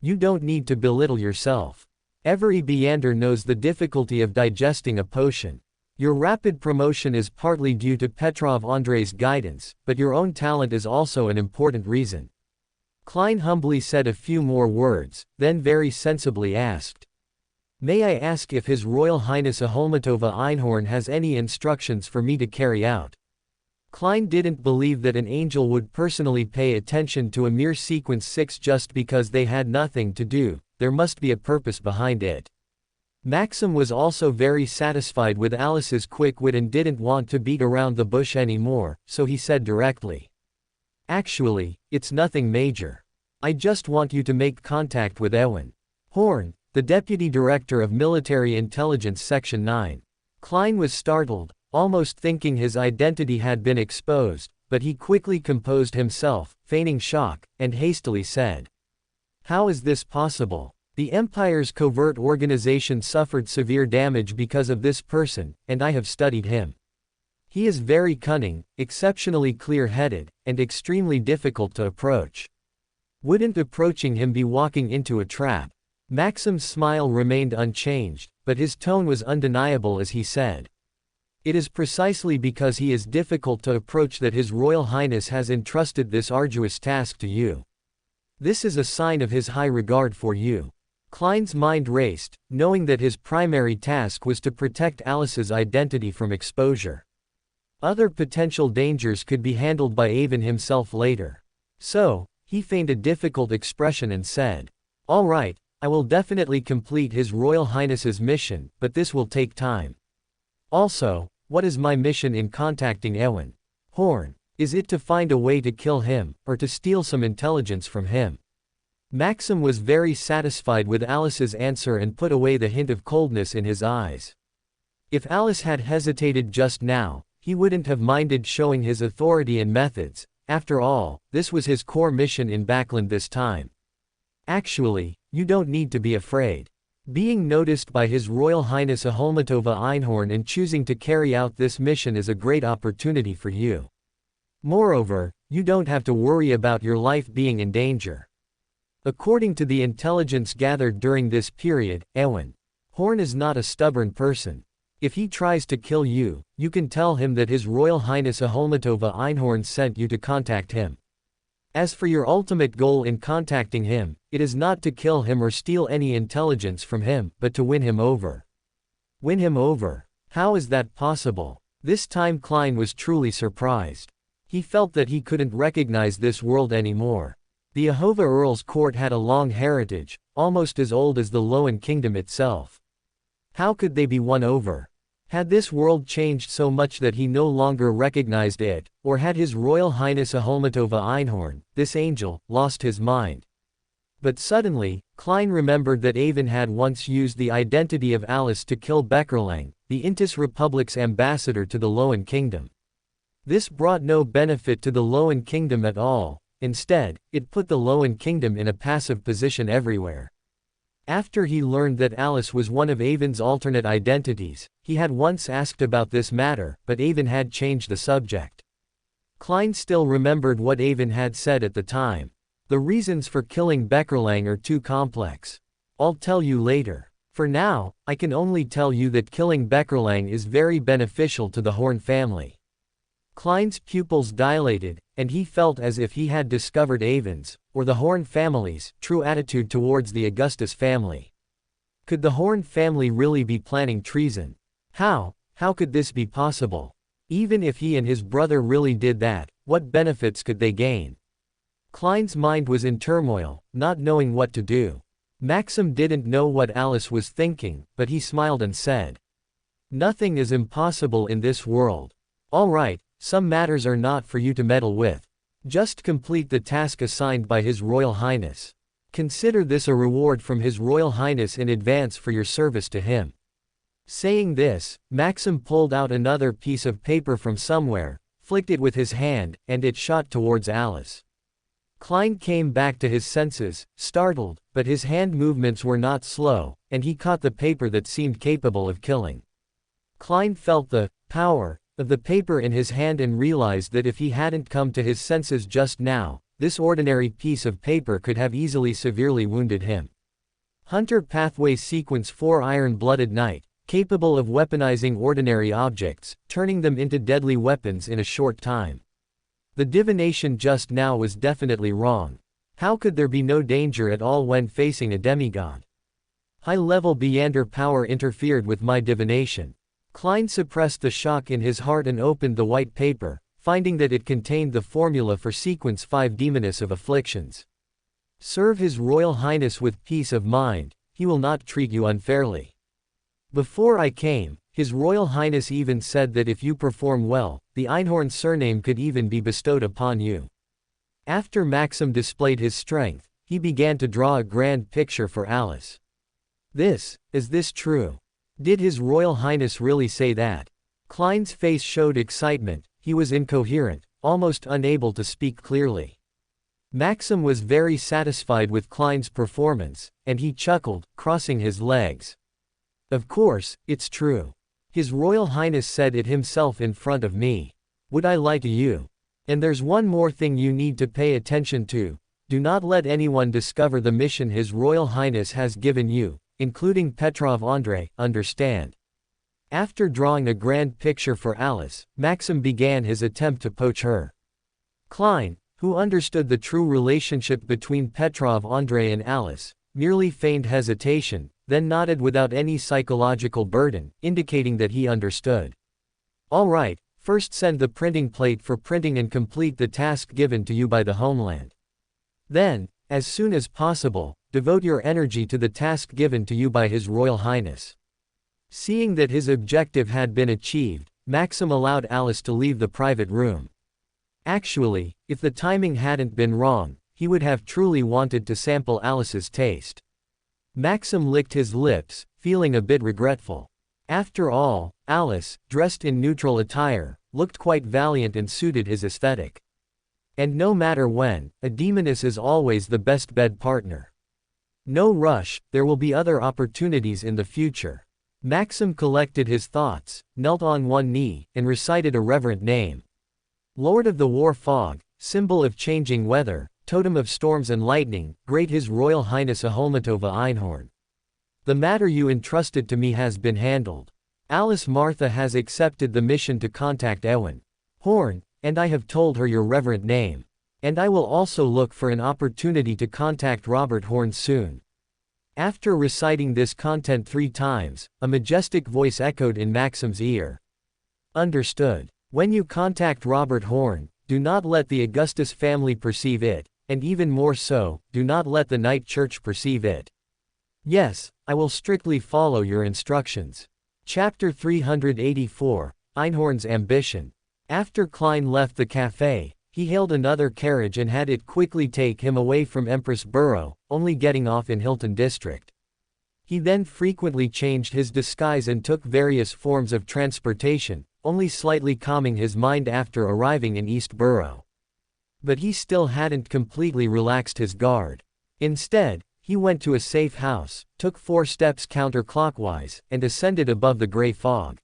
"You don't need to belittle yourself. Every Beander knows the difficulty of digesting a potion. Your rapid promotion is partly due to Petrov Andrei's guidance, but your own talent is also an important reason." Klein humbly said a few more words, then very sensibly asked, "May I ask if His Royal Highness Aholmatova Einhorn has any instructions for me to carry out?" Klein didn't believe that an angel would personally pay attention to a mere Sequence 6 just because they had nothing to do. There must be a purpose behind it. Maxim was also very satisfied with Alice's quick wit and didn't want to beat around the bush anymore, so he said directly, "Actually, it's nothing major. I just want you to make contact with Ewan Horn, the Deputy Director of Military Intelligence Section 9. Klein was startled, almost thinking his identity had been exposed, but he quickly composed himself, feigning shock, and hastily said, "How is this possible? The Empire's covert organization suffered severe damage because of this person, and I have studied him. He is very cunning, exceptionally clear-headed, and extremely difficult to approach. Wouldn't approaching him be walking into a trap?" Maxim's smile remained unchanged, but his tone was undeniable as he said, "It is precisely because he is difficult to approach that His Royal Highness has entrusted this arduous task to you. This is a sign of his high regard for you." Klein's mind raced, knowing that his primary task was to protect Alice's identity from exposure. Other potential dangers could be handled by Avon himself later. So, he feigned a difficult expression and said, "All right, I will definitely complete His Royal Highness's mission, but this will take time. Also, what is my mission in contacting Ewan Horn? Is it to find a way to kill him, or to steal some intelligence from him?" Maxim was very satisfied with Alice's answer and put away the hint of coldness in his eyes. If Alice had hesitated just now, he wouldn't have minded showing his authority and methods. After all, this was his core mission in Backland this time. "Actually, you don't need to be afraid. Being noticed by His Royal Highness Aholmatova Einhorn and choosing to carry out this mission is a great opportunity for you. Moreover, you don't have to worry about your life being in danger. According to the intelligence gathered during this period, Ewan Horn is not a stubborn person. If he tries to kill you, you can tell him that His Royal Highness Aholmatova Einhorn sent you to contact him. As for your ultimate goal in contacting him, it is not to kill him or steal any intelligence from him, but to win him over. Win him over? How is that possible? This time Klein was truly surprised. He felt that he couldn't recognize this world anymore. The Ahova Earl's court had a long heritage, almost as old as the Loan Kingdom itself. How could they be won over? Had this world changed so much that he no longer recognized it, or had His Royal Highness Aholmatova Einhorn, this angel, lost his mind? But suddenly, Klein remembered that Avon had once used the identity of Alice to kill Beckerlang, the Intis Republic's ambassador to the Loan Kingdom. This brought no benefit to the Loan Kingdom at all. Instead, it put the Loan Kingdom in a passive position everywhere. After he learned that Alice was one of Avon's alternate identities, he had once asked about this matter, but Avon had changed the subject. Klein still remembered what Avon had said at the time. The reasons for killing Beckerlang are too complex. I'll tell you later. For now, I can only tell you that killing Beckerlang is very beneficial to the Horn family. Klein's pupils dilated, and he felt as if he had discovered Avon's, or the Horn family's, true attitude towards the Augustus family. Could the Horn family really be planning treason? How could this be possible? Even if he and his brother really did that, what benefits could they gain? Klein's mind was in turmoil, not knowing what to do. Maxim didn't know what Alice was thinking, but he smiled and said, "Nothing is impossible in this world. All right. Some matters are not for you to meddle with. Just complete the task assigned by His Royal Highness. Consider this a reward from His Royal Highness in advance for your service to him." Saying this, Maxim pulled out another piece of paper from somewhere, flicked it with his hand, and it shot towards Alice. Klein came back to his senses, startled, but his hand movements were not slow, and he caught the paper that seemed capable of killing. Klein felt the power of the paper in his hand and realized that if he hadn't come to his senses just now, this ordinary piece of paper could have easily severely wounded him. Hunter Pathway Sequence 4 Iron-Blooded Knight, capable of weaponizing ordinary objects, turning them into deadly weapons in a short time. The divination just now was definitely wrong. How could there be no danger at all when facing a demigod? High-level Beander power interfered with my divination. Klein suppressed the shock in his heart and opened the white paper, finding that it contained the formula for Sequence 5 Demoness of Afflictions. Serve His Royal Highness with peace of mind, he will not treat you unfairly. Before I came, His Royal Highness even said that if you perform well, the Einhorn surname could even be bestowed upon you. After Maxim displayed his strength, he began to draw a grand picture for Alice. Is this true? Did His Royal Highness really say that? Klein's face showed excitement, he was incoherent, almost unable to speak clearly. Maxim was very satisfied with Klein's performance, and he chuckled, crossing his legs. Of course, it's true. His Royal Highness said it himself in front of me. Would I lie to you? And there's one more thing you need to pay attention to. Do not let anyone discover the mission His Royal Highness has given you, including Petrov Andrei, understand? After drawing a grand picture for Alice, Maxim began his attempt to poach her. Klein, who understood the true relationship between Petrov Andrei and Alice, merely feigned hesitation, then nodded without any psychological burden, indicating that he understood. All right, first send the printing plate for printing and complete the task given to you by the homeland. Then, as soon as possible, devote your energy to the task given to you by His Royal Highness. Seeing that his objective had been achieved, Maxim allowed Alice to leave the private room. Actually, if the timing hadn't been wrong, he would have truly wanted to sample Alice's taste. Maxim licked his lips, feeling a bit regretful. After all, Alice, dressed in neutral attire, looked quite valiant and suited his aesthetic. And no matter when, a demoness is always the best bed partner. No rush, there will be other opportunities in the future. Maxim collected his thoughts, knelt on one knee, and recited a reverent name. Lord of the War Fog, symbol of changing weather, totem of storms and lightning, great His Royal Highness Aholmatova Einhorn. The matter you entrusted to me has been handled. Alice Martha has accepted the mission to contact Ewan Horn, and I have told her your reverent name. And I will also look for an opportunity to contact Robert Horn soon. After reciting this content 3 times, a majestic voice echoed in Maxim's ear. Understood. When you contact Robert Horn, do not let the Augustus family perceive it, and even more so, do not let the Knight Church perceive it. Yes, I will strictly follow your instructions. Chapter 384, Einhorn's Ambition. After Klein left the cafe, he hailed another carriage and had it quickly take him away from Empress Borough, only getting off in Hilton District. He then frequently changed his disguise and took various forms of transportation, only slightly calming his mind after arriving in East Borough. But he still hadn't completely relaxed his guard. Instead, he went to a safe house, took 4 steps counterclockwise, and ascended above the gray fog.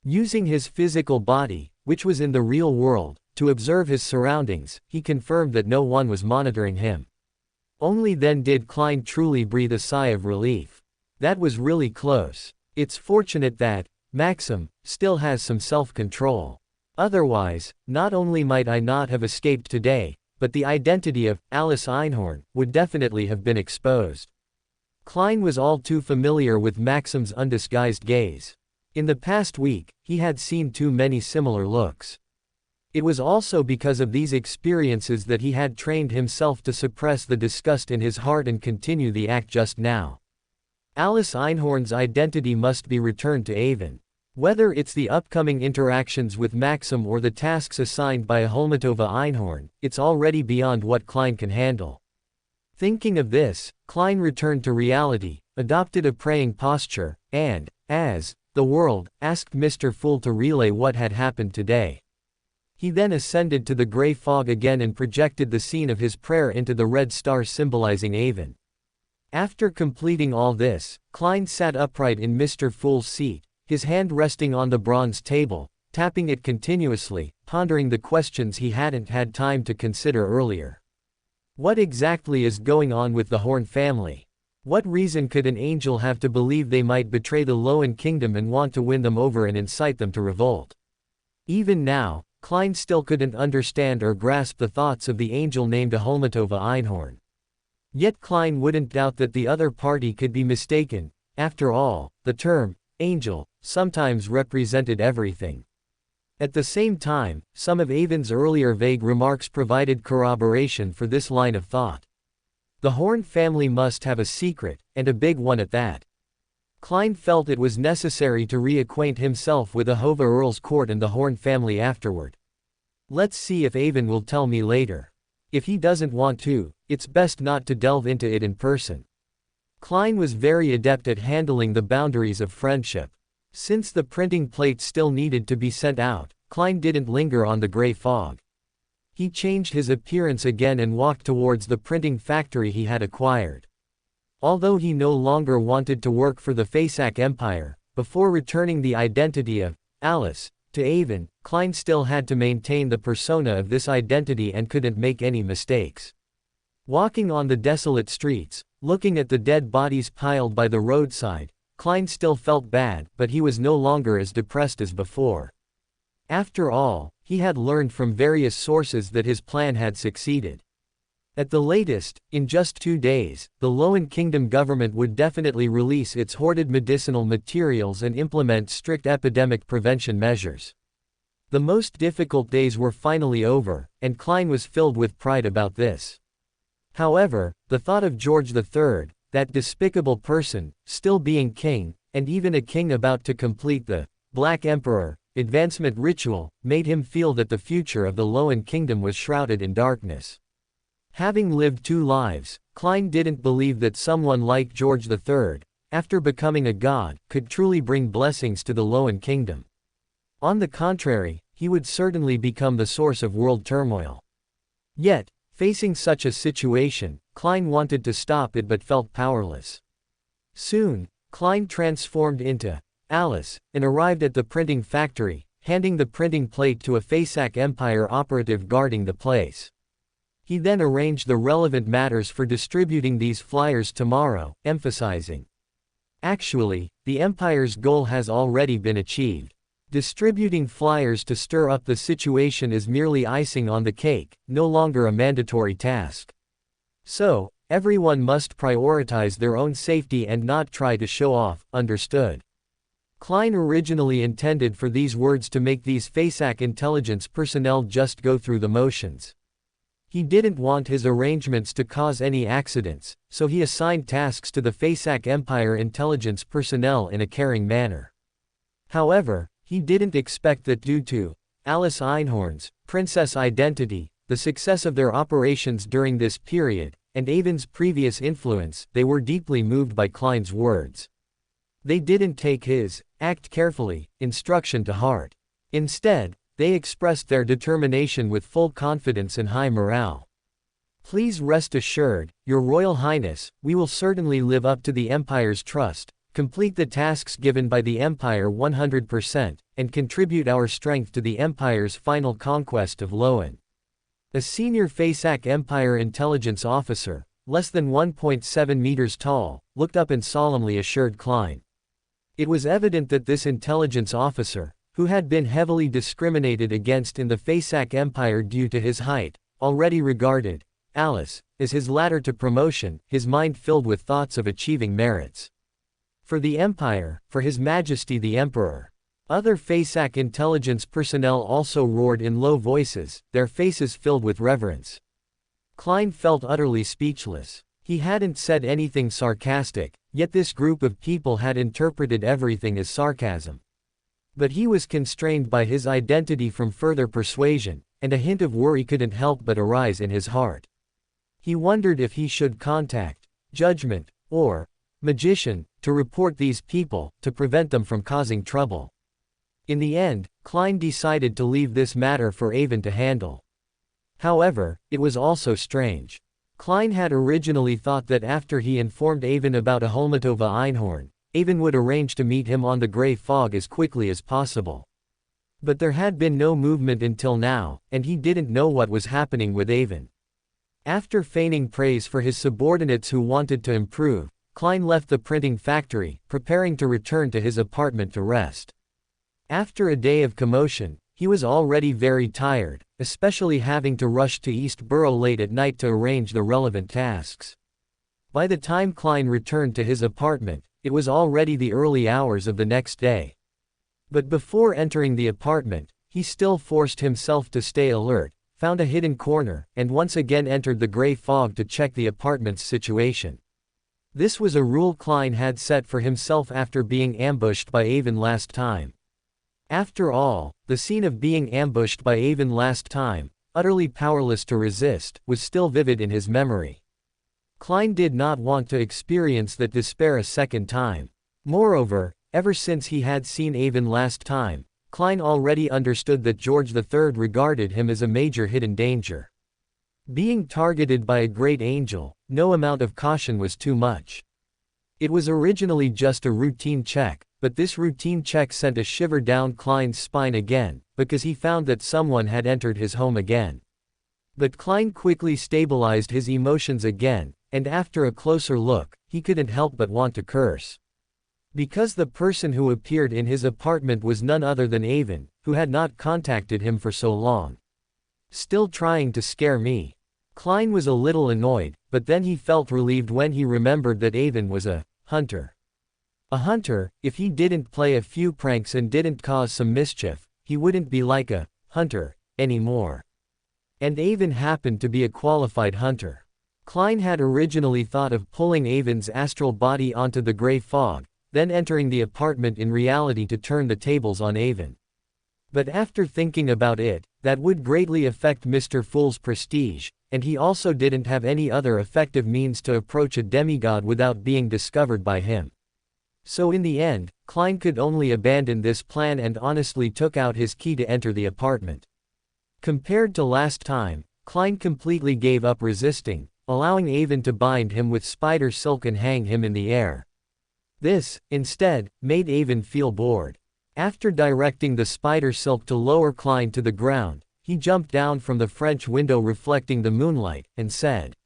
Using his physical body, which was in the real world, to observe his surroundings, he confirmed that no one was monitoring him. Only then did Klein truly breathe a sigh of relief. That was really close. It's fortunate that Maxim still has some self-control. Otherwise, not only might I not have escaped today, but the identity of Alice Einhorn would definitely have been exposed. Klein was all too familiar with Maxim's undisguised gaze. In the past week, he had seen too many similar looks. It was also because of these experiences that he had trained himself to suppress the disgust in his heart and continue the act just now. Alice Einhorn's identity must be returned to Avon. Whether it's the upcoming interactions with Maxim or the tasks assigned by Aholmatova Einhorn, it's already beyond what Klein can handle. Thinking of this, Klein returned to reality, adopted a praying posture, and, as the world asked Mr. Fool to relay what had happened today. He then ascended to the gray fog again and projected the scene of his prayer into the red star symbolizing Avon. After completing all this, Klein sat upright in Mr. Fool's seat, his hand resting on the bronze table, tapping it continuously, pondering the questions he hadn't had time to consider earlier. What exactly is going on with the Horn family? What reason could an angel have to believe they might betray the Lowen Kingdom and want to win them over and incite them to revolt? Even now, Klein still couldn't understand or grasp the thoughts of the angel named Aholmatova Einhorn. Yet Klein wouldn't doubt that the other party could be mistaken. After all, the term angel sometimes represented everything. At the same time, some of Avon's earlier vague remarks provided corroboration for this line of thought. The Horn family must have a secret, and a big one at that. Klein felt it was necessary to reacquaint himself with Ahova Earl's court and the Horn family afterward. Let's see if Avon will tell me later. If he doesn't want to, it's best not to delve into it in person. Klein was very adept at handling the boundaries of friendship. Since the printing plate still needed to be sent out, Klein didn't linger on the gray fog. He changed his appearance again and walked towards the printing factory he had acquired. Although he no longer wanted to work for the Fasak Empire, before returning the identity of Alice to Avon, Klein still had to maintain the persona of this identity and couldn't make any mistakes. Walking on the desolate streets, looking at the dead bodies piled by the roadside, Klein still felt bad, but he was no longer as depressed as before. After all, he had learned from various sources that his plan had succeeded. At the latest, in just 2 days, the Lowen Kingdom government would definitely release its hoarded medicinal materials and implement strict epidemic prevention measures. The most difficult days were finally over, and Klein was filled with pride about this. However, the thought of George III, that despicable person, still being king, and even a king about to complete the Black Emperor advancement ritual, made him feel that the future of the Lowen Kingdom was shrouded in darkness. Having lived 2 lives, Klein didn't believe that someone like George III, after becoming a god, could truly bring blessings to the Lowen Kingdom. On the contrary, he would certainly become the source of world turmoil. Yet, facing such a situation, Klein wanted to stop it but felt powerless. Soon, Klein transformed into Alice, and arrived at the printing factory, handing the printing plate to a Faceac Empire operative guarding the place. He then arranged the relevant matters for distributing these flyers tomorrow, emphasizing, "Actually, the Empire's goal has already been achieved. Distributing flyers to stir up the situation is merely icing on the cake, no longer a mandatory task. So, everyone must prioritize their own safety and not try to show off, understood?" Klein originally intended for these words to make these Faceac intelligence personnel just go through the motions. He didn't want his arrangements to cause any accidents, so he assigned tasks to the Faceac Empire intelligence personnel in a caring manner. However, he didn't expect that due to Alice Einhorn's princess identity, the success of their operations during this period, and Avon's previous influence, they were deeply moved by Klein's words. They didn't take his "act carefully" instruction to heart. Instead, they expressed their determination with full confidence and high morale. "Please rest assured, Your Royal Highness, we will certainly live up to the Empire's trust, complete the tasks given by the Empire 100%, and contribute our strength to the Empire's final conquest of LotM." A senior Faceac Empire intelligence officer, less than 1.7 meters tall, looked up and solemnly assured Klein. It was evident that this intelligence officer, who had been heavily discriminated against in the Faceac Empire due to his height, already regarded Alice as his ladder to promotion, his mind filled with thoughts of achieving merits for the Empire, for His Majesty the Emperor. Other Faceac intelligence personnel also roared in low voices, their faces filled with reverence. Klein felt utterly speechless. He hadn't said anything sarcastic, yet this group of people had interpreted everything as sarcasm. But he was constrained by his identity from further persuasion, and a hint of worry couldn't help but arise in his heart. He wondered if he should contact Judgment, or Magician, to report these people, to prevent them from causing trouble. In the end, Klein decided to leave this matter for Avon to handle. However, it was also strange. Klein had originally thought that after he informed Avon about Aholmatova Einhorn, Avon would arrange to meet him on the Grey Fog as quickly as possible. But there had been no movement until now, and he didn't know what was happening with Avon. After feigning praise for his subordinates who wanted to improve, Klein left the printing factory, preparing to return to his apartment to rest. After a day of commotion, he was already very tired, especially having to rush to East Borough late at night to arrange the relevant tasks. By the time Klein returned to his apartment, it was already the early hours of the next day. But before entering the apartment, he still forced himself to stay alert, found a hidden corner, and once again entered the Grey Fog to check the apartment's situation. This was a rule Klein had set for himself after being ambushed by Avon last time. After all, the scene of being ambushed by Avon last time, utterly powerless to resist, was still vivid in his memory. Klein did not want to experience that despair a second time. Moreover, ever since he had seen Avon last time, Klein already understood that George III regarded him as a major hidden danger. Being targeted by a great angel, no amount of caution was too much. It was originally just a routine check, but this routine check sent a shiver down Klein's spine again, because he found that someone had entered his home again. But Klein quickly stabilized his emotions again, and after a closer look, he couldn't help but want to curse. Because the person who appeared in his apartment was none other than Avon, who had not contacted him for so long. Still trying to scare me. Klein was a little annoyed, but then he felt relieved when he remembered that Avon was a hunter. A hunter, if he didn't play a few pranks and didn't cause some mischief, he wouldn't be like a hunter anymore. And Avon happened to be a qualified hunter. Klein had originally thought of pulling Avon's astral body onto the Grey Fog, then entering the apartment in reality to turn the tables on Avon. But after thinking about it, that would greatly affect Mr. Fool's prestige, and he also didn't have any other effective means to approach a demigod without being discovered by him. So in the end, Klein could only abandon this plan and honestly took out his key to enter the apartment. Compared to last time, Klein completely gave up resisting, allowing Avon to bind him with spider silk and hang him in the air. This, instead, made Avon feel bored. After directing the spider silk to lower Klein to the ground, he jumped down from the French window reflecting the moonlight, and said,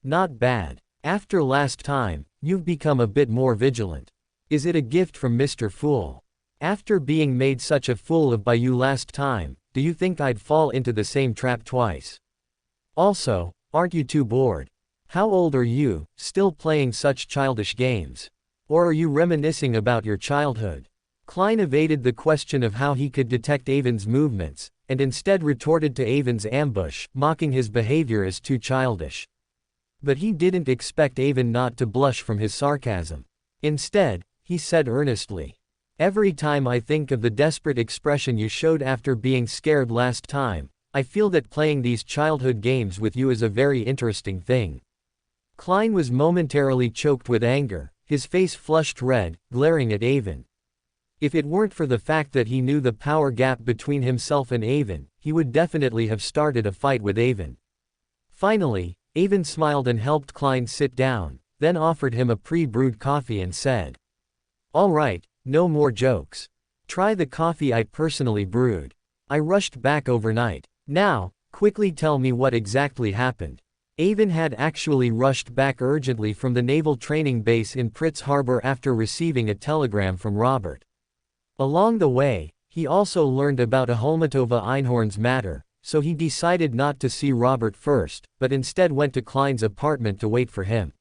"Not bad. After last time, you've become a bit more vigilant. Is it a gift from Mr. Fool? After being made such a fool of by you last time, do you think I'd fall into the same trap twice? Also, aren't you too bored? How old are you, still playing such childish games? Or are you reminiscing about your childhood?" Klein evaded the question of how he could detect Avon's movements, and instead retorted to Avon's ambush, mocking his behavior as too childish. But he didn't expect Avon not to blush from his sarcasm. Instead, he said earnestly, "Every time I think of the desperate expression you showed after being scared last time, I feel that playing these childhood games with you is a very interesting thing." Klein was momentarily choked with anger, his face flushed red, glaring at Avon. If it weren't for the fact that he knew the power gap between himself and Avon, he would definitely have started a fight with Avon. Finally, Avon smiled and helped Klein sit down, then offered him a pre-brewed coffee and said, "All right, no more jokes. Try the coffee I personally brewed. I rushed back overnight. Now, quickly tell me what exactly happened." Avon had actually rushed back urgently from the naval training base in Pritz Harbor after receiving a telegram from Robert. Along the way, he also learned about Aholmatova Einhorn's matter, so he decided not to see Robert first, but instead went to Klein's apartment to wait for him.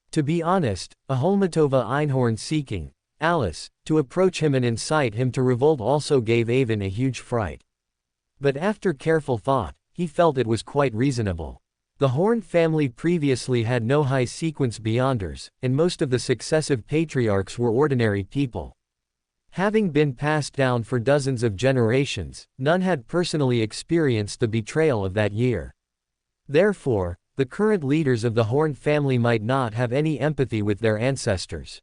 To be honest, Aholmatova Einhorn seeking Alice to approach him and incite him to revolt also gave Avon a huge fright. But after careful thought, he felt it was quite reasonable. The Horn family previously had no high-sequence Beyonders, and most of the successive patriarchs were ordinary people. Having been passed down for dozens of generations, none had personally experienced the betrayal of that year. Therefore, the current leaders of the Horn family might not have any empathy with their ancestors.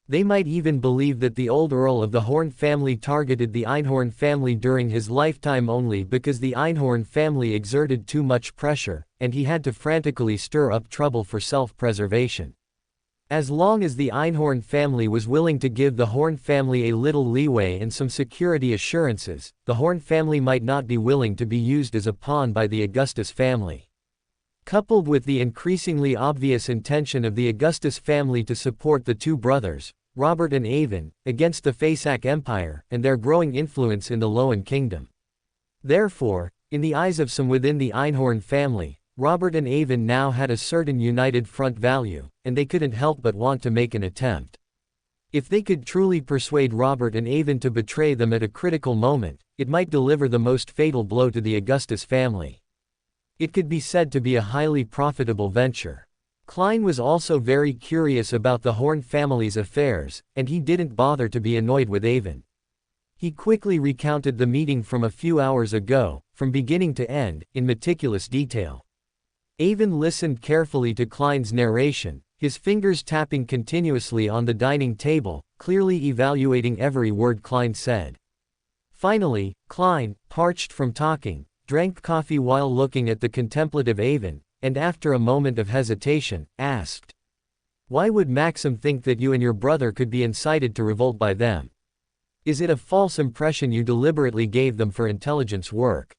They might even believe that the old Earl of the Horn family targeted the Einhorn family during his lifetime only because the Einhorn family exerted too much pressure, and he had to frantically stir up trouble for self-preservation. As long as the Einhorn family was willing to give the Horn family a little leeway and some security assurances, the Horn family might not be willing to be used as a pawn by the Augustus family. Coupled with the increasingly obvious intention of the Augustus family to support the two brothers, Robert and Avon, against the Fasak Empire, and their growing influence in the Loan Kingdom. Therefore, in the eyes of some within the Einhorn family, Robert and Avon now had a certain united front value, and they couldn't help but want to make an attempt. If they could truly persuade Robert and Avon to betray them at a critical moment, it might deliver the most fatal blow to the Augustus family. It could be said to be a highly profitable venture. Klein was also very curious about the Horn family's affairs, and he didn't bother to be annoyed with Avon. He quickly recounted the meeting from a few hours ago, from beginning to end, in meticulous detail. Avon listened carefully to Klein's narration, his fingers tapping continuously on the dining table, clearly evaluating every word Klein said. Finally, Klein, parched from talking, drank coffee while looking at the contemplative Avon, and after a moment of hesitation, asked, "Why would Maxim think that you and your brother could be incited to revolt by them? Is it a false impression you deliberately gave them for intelligence work?"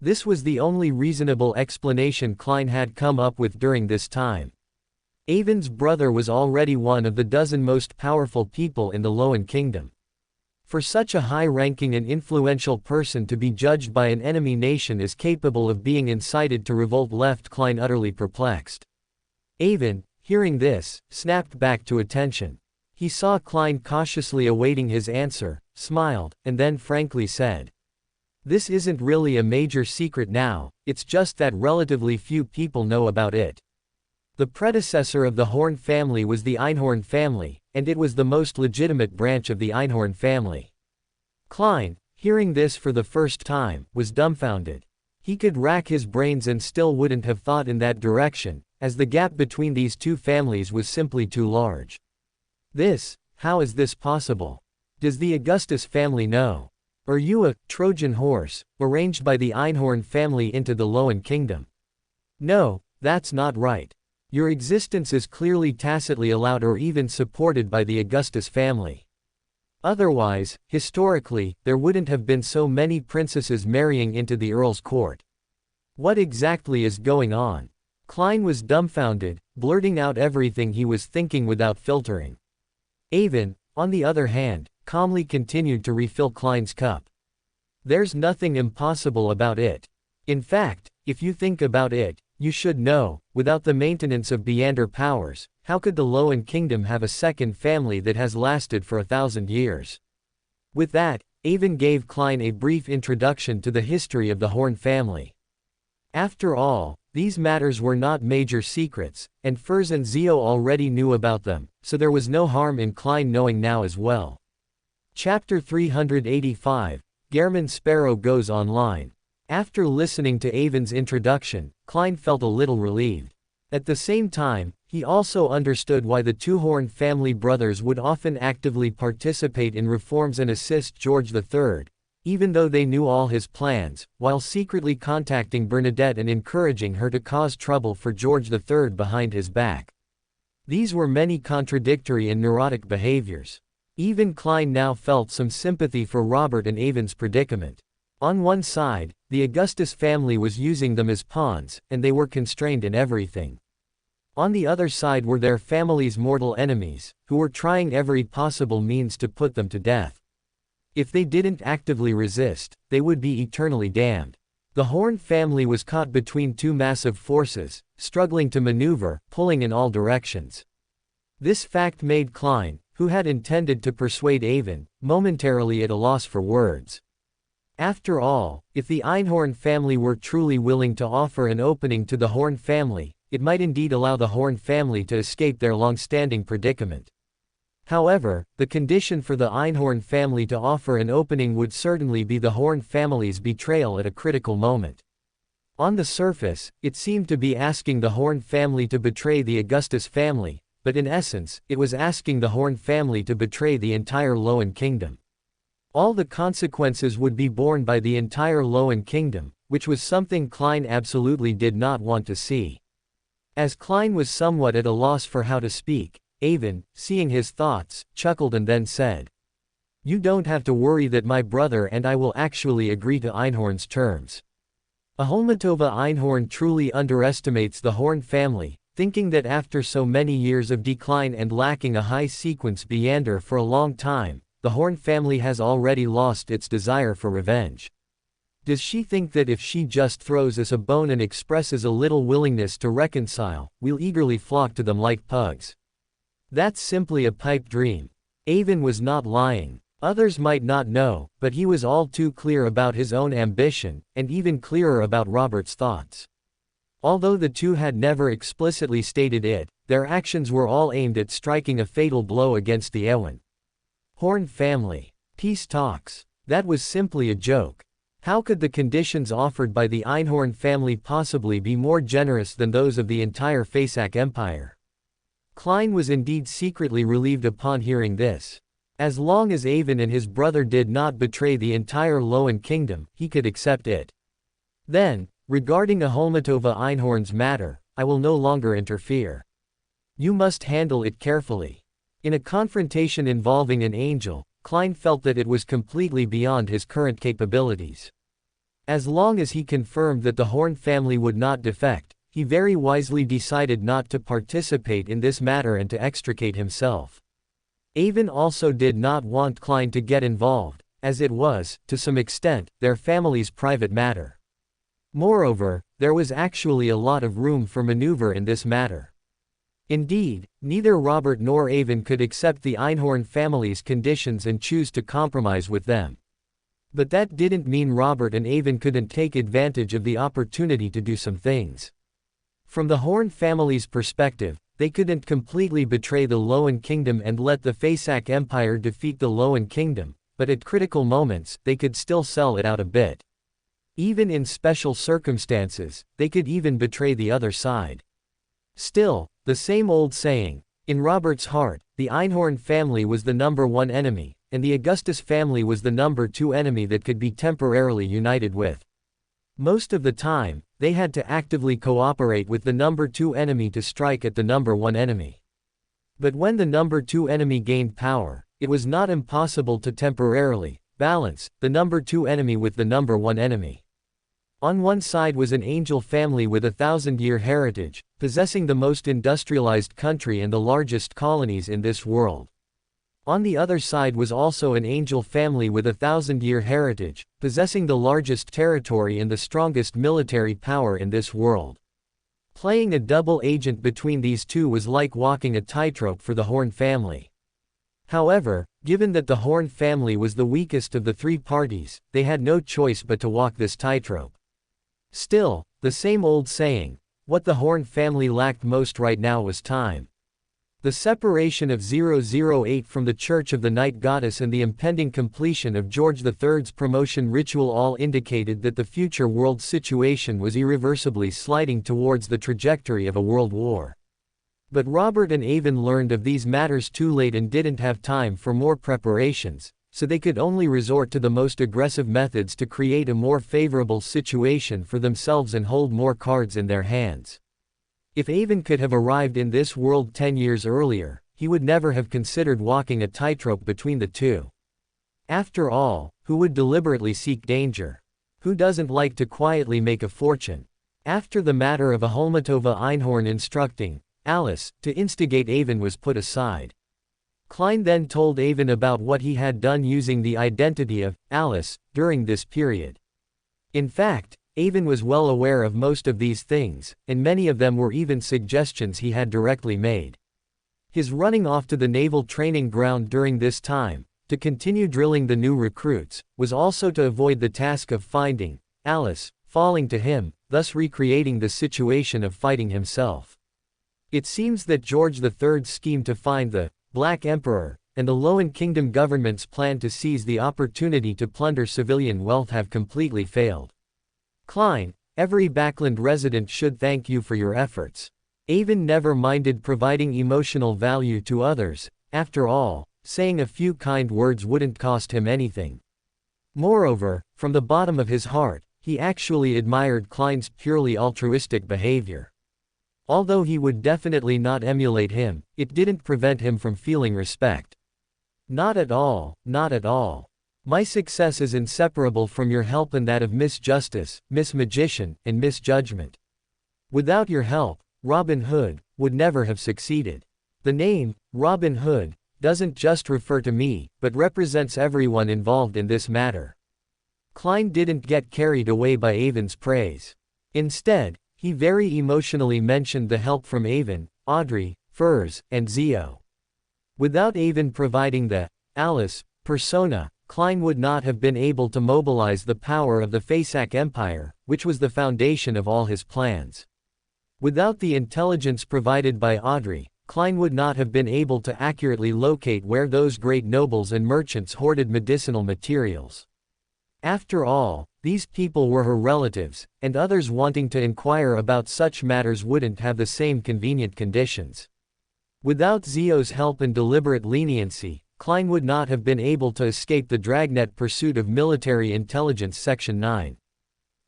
This was the only reasonable explanation Klein had come up with during this time. Avon's brother was already one of the dozen most powerful people in the Loan Kingdom. For such a high-ranking and influential person to be judged by an enemy nation as capable of being incited to revolt left Klein utterly perplexed. Avon, hearing this, snapped back to attention. He saw Klein cautiously awaiting his answer, smiled, and then frankly said, "This isn't really a major secret now, it's just that relatively few people know about it. The predecessor of the Horn family was the Einhorn family, and it was the most legitimate branch of the Einhorn family." Klein, hearing this for the first time, was dumbfounded. He could rack his brains and still wouldn't have thought in that direction, as the gap between these two families was simply too large. How is this possible? Does the Augustus family know? Are you a Trojan horse, arranged by the Einhorn family into the Loan Kingdom? No, That's not right. Your existence is clearly tacitly allowed or even supported by the Augustus family. Otherwise, historically, there wouldn't have been so many princesses marrying into the Earl's court. What exactly is going on? Klein was dumbfounded, blurting out everything he was thinking without filtering. Avon, on the other hand, calmly continued to refill Klein's cup. There's nothing impossible about it. In fact, if you think about it, you should know, without the maintenance of Beander powers, how could the Lowen Kingdom have a second family that has lasted for 1,000 years? With that, Avon gave Klein a brief introduction to the history of the Horn family. After all, these matters were not major secrets, and Furs and Zio already knew about them, so there was no harm in Klein knowing now as well. Chapter 385, Gehrman Sparrow Goes Online. After listening to Avon's introduction, Klein felt a little relieved. At the same time, he also understood why the two Horn family brothers would often actively participate in reforms and assist George III, even though they knew all his plans, while secretly contacting Bernadette and encouraging her to cause trouble for George III behind his back. These were many contradictory and neurotic behaviors. Even Klein now felt some sympathy for Robert and Avon's predicament. On one side, the Augustus family was using them as pawns, and they were constrained in everything. On the other side were their family's mortal enemies, who were trying every possible means to put them to death. If they didn't actively resist, they would be eternally damned. The Horn family was caught between two massive forces, struggling to maneuver, pulling in all directions. This fact made Klein, who had intended to persuade Avon, momentarily at a loss for words. After all, if the Einhorn family were truly willing to offer an opening to the Horn family, it might indeed allow the Horn family to escape their long-standing predicament. However, the condition for the Einhorn family to offer an opening would certainly be the Horn family's betrayal at a critical moment. On the surface, it seemed to be asking the Horn family to betray the Augustus family, but in essence, it was asking the Horn family to betray the entire Lowen Kingdom. All the consequences would be borne by the entire Lowen Kingdom, which was something Klein absolutely did not want to see. As Klein was somewhat at a loss for how to speak, Avon, seeing his thoughts, chuckled and then said, "You don't have to worry that my brother and I will actually agree to Einhorn's terms. Aholmatova Einhorn truly underestimates the Horn family, thinking that after so many years of decline and lacking a high-sequence Beander for a long time, the Horn family has already lost its desire for revenge. Does she think that if she just throws us a bone and expresses a little willingness to reconcile, we'll eagerly flock to them like pugs? That's simply a pipe dream." Avon was not lying. Others might not know, but he was all too clear about his own ambition, and even clearer about Robert's thoughts. Although the two had never explicitly stated it, their actions were all aimed at striking a fatal blow against the Eowyn Horn family. Peace talks. That was simply a joke. How could the conditions offered by the Einhorn family possibly be more generous than those of the entire Fasak Empire? Klein was indeed secretly relieved upon hearing this. As long as Avon and his brother did not betray the entire Lowen Kingdom, he could accept it. Then, regarding Aholmatova Einhorn's matter, I will no longer interfere. You must handle it carefully. In a confrontation involving an angel, Klein felt that it was completely beyond his current capabilities. As long as he confirmed that the Horn family would not defect, he very wisely decided not to participate in this matter and to extricate himself. Avon also did not want Klein to get involved, as it was, to some extent, their family's private matter. Moreover, there was actually a lot of room for maneuver in this matter. Indeed, neither Robert nor Avon could accept the Einhorn family's conditions and choose to compromise with them. But that didn't mean Robert and Avon couldn't take advantage of the opportunity to do some things. From the Horn family's perspective, they couldn't completely betray the Lowen Kingdom and let the Fasak Empire defeat the Lowen Kingdom, but at critical moments, they could still sell it out a bit. Even in special circumstances, they could even betray the other side. Still, the same old saying, in Robert's heart, the Einhorn family was the #1 enemy, and the Augustus family was the #2 enemy that could be temporarily united with. Most of the time, they had to actively cooperate with the number 2 enemy to strike at the number 1 enemy. But when the number 2 enemy gained power, it was not impossible to temporarily balance the number 2 enemy with the number 1 enemy. On one side was an angel family with a 1,000-year heritage, possessing the most industrialized country and the largest colonies in this world. On the other side was also an angel family with a 1,000-year heritage, possessing the largest territory and the strongest military power in this world. Playing a double agent between these two was like walking a tightrope for the Horn family. However, given that the Horn family was the weakest of the 3 parties, they had no choice but to walk this tightrope. Still, the same old saying, what the Horn family lacked most right now was time. The separation of 008 from the Church of the Night Goddess and the impending completion of George III's promotion ritual all indicated that the future world situation was irreversibly sliding towards the trajectory of a world war. But Robert and Avon learned of these matters too late and didn't have time for more preparations, so they could only resort to the most aggressive methods to create a more favorable situation for themselves and hold more cards in their hands. If Avon could have arrived in this world 10 years earlier, he would never have considered walking a tightrope between the two. After all, who would deliberately seek danger? Who doesn't like to quietly make a fortune? After the matter of Aholmatova Einhorn instructing Alice to instigate Avon was put aside, Klein then told Avon about what he had done using the identity of Alice during this period. In fact, Avon was well aware of most of these things, and many of them were even suggestions he had directly made. His running off to the naval training ground during this time, to continue drilling the new recruits, was also to avoid the task of finding Alice, falling to him, thus recreating the situation of fighting himself. It seems that George III's scheme to find the Black Emperor, and the Loan Kingdom government's plan to seize the opportunity to plunder civilian wealth have completely failed. Klein, every Backland resident should thank you for your efforts. Avon never minded providing emotional value to others, after all, saying a few kind words wouldn't cost him anything. Moreover, from the bottom of his heart, he actually admired Klein's purely altruistic behavior. Although he would definitely not emulate him, it didn't prevent him from feeling respect. Not at all, not at all. My success is inseparable from your help and that of Miss Justice, Miss Magician, and Miss Judgment. Without your help, Robin Hood would never have succeeded. The name, Robin Hood, doesn't just refer to me, but represents everyone involved in this matter. Klein didn't get carried away by Avon's praise. Instead, he very emotionally mentioned the help from Avon, Audrey, Furs, and Zio. Without Avon providing the Alice persona, Klein would not have been able to mobilize the power of the Fasak Empire, which was the foundation of all his plans. Without the intelligence provided by Audrey, Klein would not have been able to accurately locate where those great nobles and merchants hoarded medicinal materials. After all, these people were her relatives, and others wanting to inquire about such matters wouldn't have the same convenient conditions. Without Zio's help and deliberate leniency, Klein would not have been able to escape the dragnet pursuit of Military Intelligence Section 9.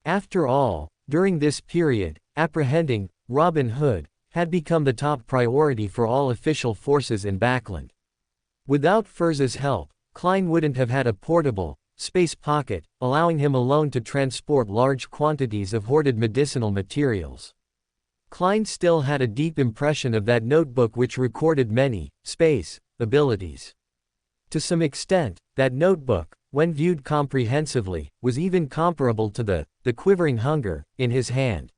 After all, during this period, apprehending Robin Hood had become the top priority for all official forces in Backland. Without Furs's help, Klein wouldn't have had a portable space pocket, allowing him alone to transport large quantities of hoarded medicinal materials. Klein still had a deep impression of that notebook which recorded many space abilities. To some extent, that notebook, when viewed comprehensively, was even comparable to the quivering hunger in his hand.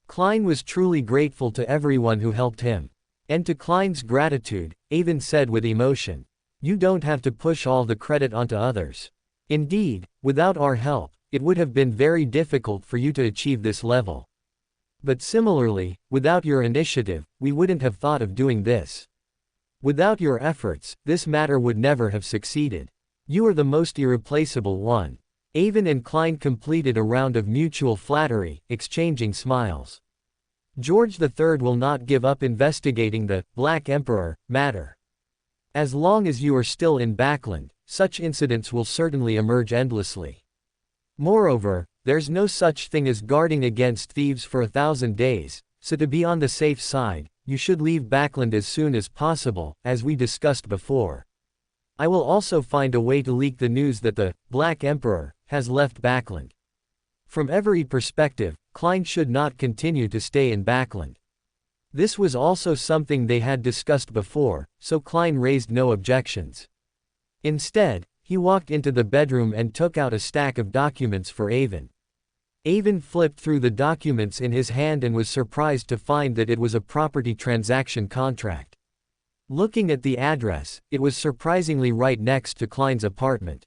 Klein was truly grateful to everyone who helped him. And to Klein's gratitude, Avon said with emotion, "You don't have to push all the credit onto others. Indeed, without our help, it would have been very difficult for you to achieve this level. But similarly, without your initiative, we wouldn't have thought of doing this. Without your efforts, this matter would never have succeeded. You are the most irreplaceable one." Avon and Klein completed a round of mutual flattery, exchanging smiles. George III will not give up investigating the Black Emperor matter. As long as you are still in Backland, such incidents will certainly emerge endlessly. Moreover, There's no such thing as guarding against thieves for 1,000 days, so to be on the safe side, you should leave Backland as soon as possible, as we discussed before. I will also find a way to leak the news that the Black Emperor has left Backland. From every perspective, Klein should not continue to stay in Backland. This was also something they had discussed before, so Klein raised no objections. Instead, he walked into the bedroom and took out a stack of documents for Avon. Avon flipped through the documents in his hand and was surprised to find that it was a property transaction contract. Looking at the address, it was surprisingly right next to Klein's apartment.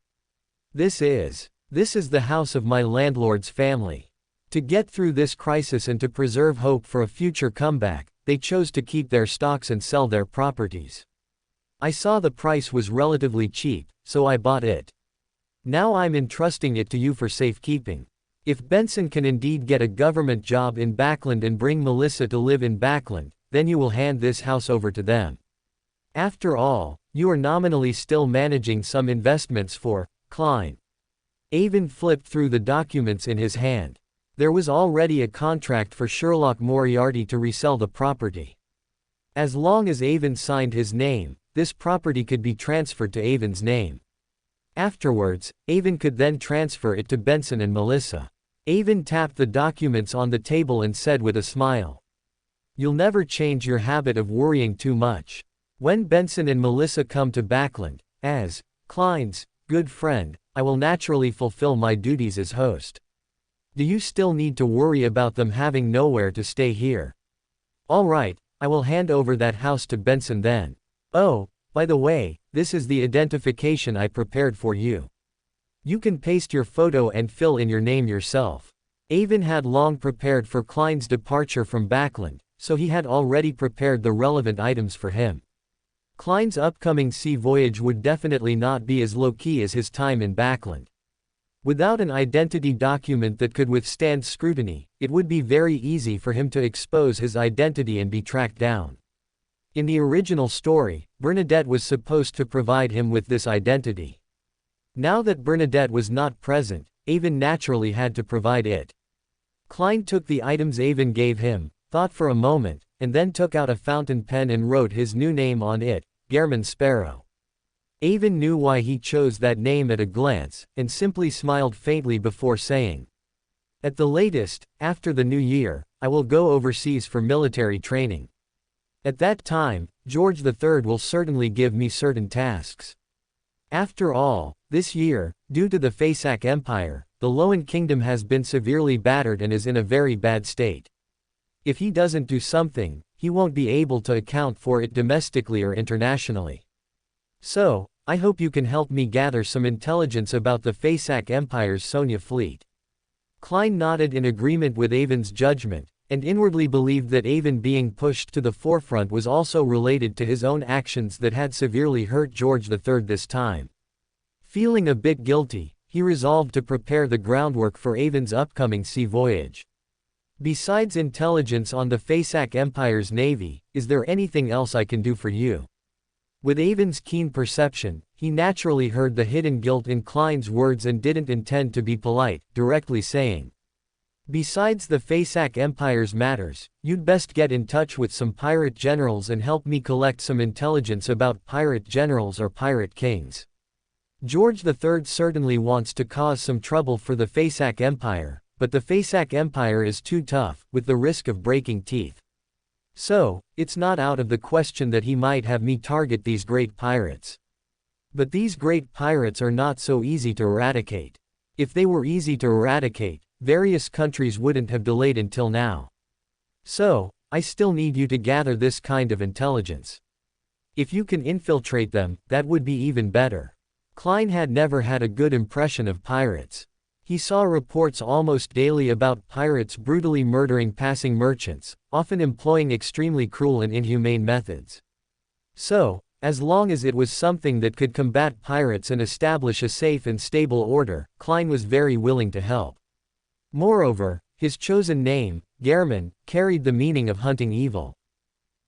This is the house of my landlord's family. To get through this crisis and to preserve hope for a future comeback, they chose to keep their stocks and sell their properties. I saw the price was relatively cheap, so I bought it. Now I'm entrusting it to you for safekeeping. If Benson can indeed get a government job in Backland and bring Melissa to live in Backland, then you will hand this house over to them. After all, you are nominally still managing some investments for Klein. Avon flipped through the documents in his hand. There was already a contract for Sherlock Moriarty to resell the property. As long as Avon signed his name, this property could be transferred to Avon's name. Afterwards, Avon could then transfer it to Benson and Melissa. Avon tapped the documents on the table and said with a smile, "You'll never change your habit of worrying too much. When Benson and Melissa come to Backland, as Klein's good friend, I will naturally fulfill my duties as host. Do you still need to worry about them having nowhere to stay here? All right, I will hand over that house to Benson then. Oh, by the way, this is the identification I prepared for you. You can paste your photo and fill in your name yourself." Avon had long prepared for Klein's departure from Backland, so he had already prepared the relevant items for him. Klein's upcoming sea voyage would definitely not be as low-key as his time in Backland. Without an identity document that could withstand scrutiny, it would be very easy for him to expose his identity and be tracked down. In the original story, Bernadette was supposed to provide him with this identity. Now that Bernadette was not present, Avon naturally had to provide it. Klein took the items Avon gave him, thought for a moment, and then took out a fountain pen and wrote his new name on it, Gehrman Sparrow. Avon knew why he chose that name at a glance, and simply smiled faintly before saying, "At the latest, after the new year, I will go overseas for military training. At that time, George III will certainly give me certain tasks. After all, this year, due to the Fasak Empire, the Loan Kingdom has been severely battered and is in a very bad state. If he doesn't do something, he won't be able to account for it domestically or internationally. So, I hope you can help me gather some intelligence about the Fasak Empire's Sonia fleet." Klein nodded in agreement with Avon's judgment, and inwardly believed that Avon being pushed to the forefront was also related to his own actions that had severely hurt George III this time. Feeling a bit guilty, he resolved to prepare the groundwork for Avon's upcoming sea voyage. "Besides intelligence on the Fasak Empire's navy, is there anything else I can do for you?" With Avon's keen perception, he naturally heard the hidden guilt in Klein's words and didn't intend to be polite, directly saying, "Besides the Fasak Empire's matters, you'd best get in touch with some pirate generals and help me collect some intelligence about pirate generals or pirate kings. George III certainly wants to cause some trouble for the Fasak Empire, but the Fasak Empire is too tough, with the risk of breaking teeth. So, it's not out of the question that he might have me target these great pirates. But these great pirates are not so easy to eradicate. If they were easy to eradicate, various countries wouldn't have delayed until now. So, I still need you to gather this kind of intelligence. If you can infiltrate them, that would be even better." Klein had never had a good impression of pirates. He saw reports almost daily about pirates brutally murdering passing merchants, often employing extremely cruel and inhumane methods. So, as long as it was something that could combat pirates and establish a safe and stable order, Klein was very willing to help. Moreover, his chosen name, Gehrman, carried the meaning of hunting evil.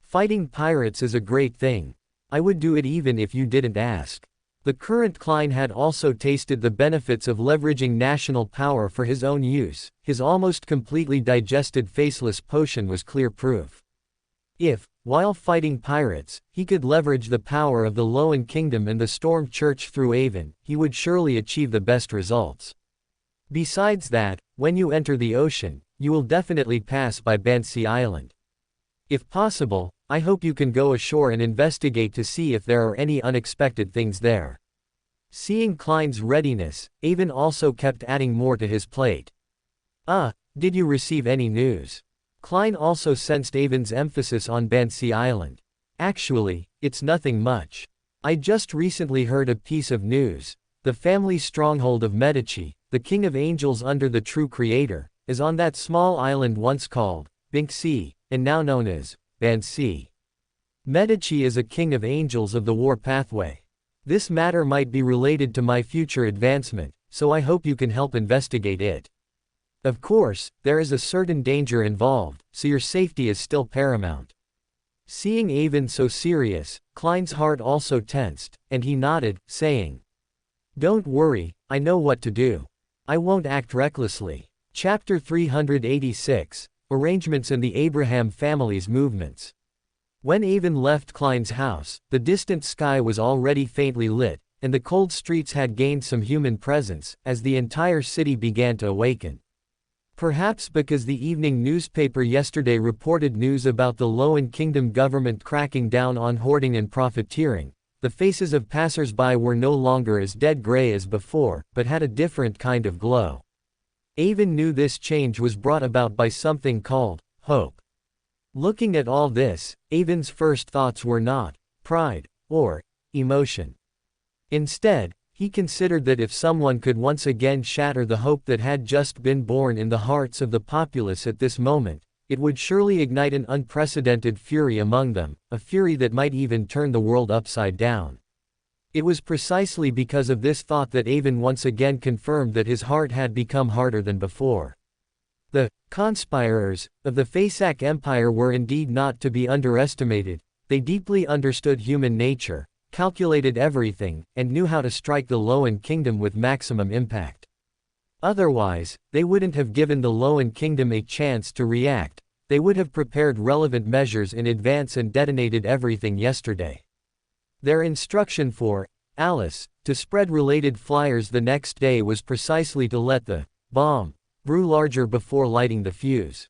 Fighting pirates is a great thing. I would do it even if you didn't ask. The current Klein had also tasted the benefits of leveraging national power for his own use. His almost completely digested faceless potion was clear proof. If, while fighting pirates, he could leverage the power of the Loan Kingdom and the Storm Church through Avon, he would surely achieve the best results. Besides that, when you enter the ocean, you will definitely pass by Bansi Island. If possible, I hope you can go ashore and investigate to see if there are any unexpected things there. Seeing Klein's readiness, Avon also kept adding more to his plate. Did you receive any news? Klein also sensed Avon's emphasis on Bansi Island. Actually, it's nothing much. I just recently heard a piece of news. The family stronghold of Medici, the king of angels under the true creator, is on that small island once called Binksea, and now known as Bansi. Medici is a king of angels of the war pathway. This matter might be related to my future advancement, so I hope you can help investigate it. Of course, there is a certain danger involved, so your safety is still paramount. Seeing Avon so serious, Klein's heart also tensed, and he nodded, saying, "Don't worry, I know what to do. I won't act recklessly." Chapter 386, Arrangements in the Abraham family's movements. When Avon left Klein's house, the distant sky was already faintly lit, and the cold streets had gained some human presence, as the entire city began to awaken. Perhaps because the evening newspaper yesterday reported news about the Loan Kingdom government cracking down on hoarding and profiteering, the faces of passers-by were no longer as dead gray as before, but had a different kind of glow. Avon knew this change was brought about by something called hope. Looking at all this, Avon's first thoughts were not pride or emotion. Instead, he considered that if someone could once again shatter the hope that had just been born in the hearts of the populace at this moment, it would surely ignite an unprecedented fury among them, a fury that might even turn the world upside down. It was precisely because of this thought that Avon once again confirmed that his heart had become harder than before. The conspirators of the Fasak Empire were indeed not to be underestimated. They deeply understood human nature, calculated everything, and knew how to strike the Loan Kingdom with maximum impact. Otherwise, they wouldn't have given the Loan Kingdom a chance to react. They would have prepared relevant measures in advance and detonated everything yesterday. Their instruction for Alice to spread related flyers the next day was precisely to let the bomb brew larger before lighting the fuse.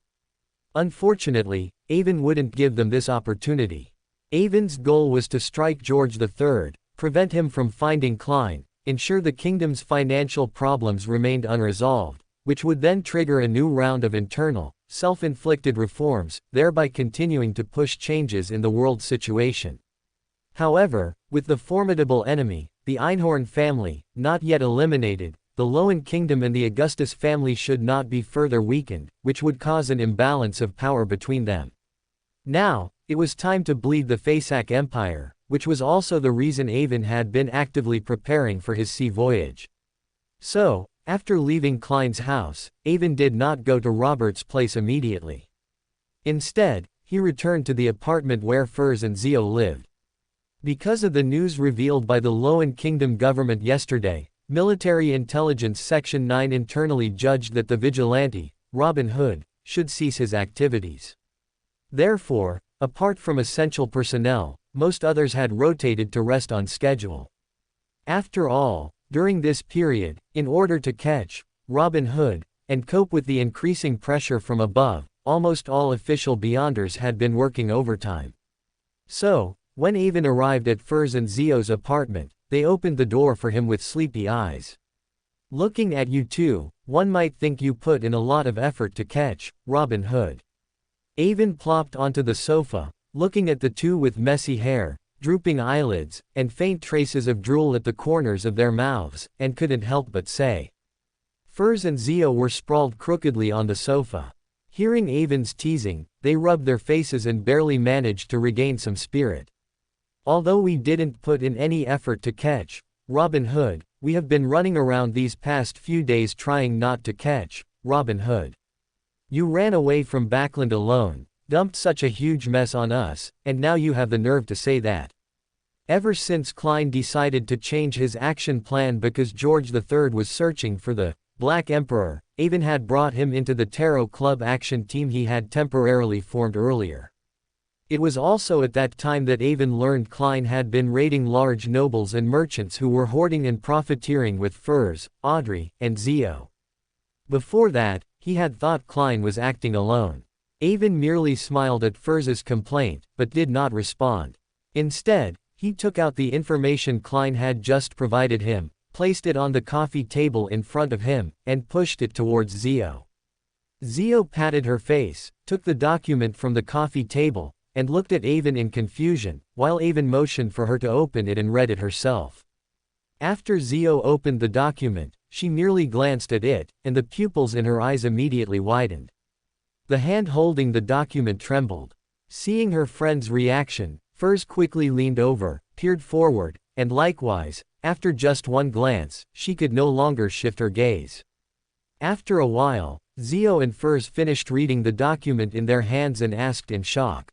Unfortunately, Avon wouldn't give them this opportunity. Avon's goal was to strike George III, prevent him from finding Klein, ensure the kingdom's financial problems remained unresolved, which would then trigger a new round of internal, self-inflicted reforms, thereby continuing to push changes in the world situation. However, with the formidable enemy, the Einhorn family, not yet eliminated, the Loan Kingdom and the Augustus family should not be further weakened, which would cause an imbalance of power between them. Now, it was time to bleed the Fasak Empire, which was also the reason Avon had been actively preparing for his sea voyage. So, after leaving Klein's house, Avon did not go to Robert's place immediately. Instead, he returned to the apartment where Furs and Zio lived. Because of the news revealed by the Loan Kingdom government yesterday, Military Intelligence Section 9 internally judged that the vigilante, Robin Hood, should cease his activities. Therefore, apart from essential personnel, most others had rotated to rest on schedule. After all, during this period, in order to catch Robin Hood and cope with the increasing pressure from above, almost all official beyonders had been working overtime. So, when Avon arrived at Furs and Zio's apartment, they opened the door for him with sleepy eyes. "Looking at you two, one might think you put in a lot of effort to catch Robin Hood." Avon plopped onto the sofa, looking at the two with messy hair, drooping eyelids, and faint traces of drool at the corners of their mouths, and couldn't help but say. Furs and Zio were sprawled crookedly on the sofa. Hearing Avon's teasing, they rubbed their faces and barely managed to regain some spirit. "Although we didn't put in any effort to catch Robin Hood, we have been running around these past few days trying not to catch Robin Hood. You ran away from Backland alone, dumped such a huge mess on us, and now you have the nerve to say that. Ever since Klein decided to change his action plan because George III was searching for the Black Emperor, Avon had brought him into the Tarot Club action team he had temporarily formed earlier. It was also at that time that Avon learned Klein had been raiding large nobles and merchants who were hoarding and profiteering with Furs, Audrey, and Zio. Before that, he had thought Klein was acting alone. Avon merely smiled at Furs's complaint, but did not respond. Instead, he took out the information Klein had just provided him, placed it on the coffee table in front of him, and pushed it towards Zio. Zio patted her face, took the document from the coffee table, and looked at Avon in confusion, while Avon motioned for her to open it and read it herself. After Zio opened the document, she merely glanced at it, and the pupils in her eyes immediately widened. The hand holding the document trembled. Seeing her friend's reaction, Furs quickly leaned over, peered forward, and likewise, after just one glance, she could no longer shift her gaze. After a while, Zio and Furs finished reading the document in their hands and asked in shock,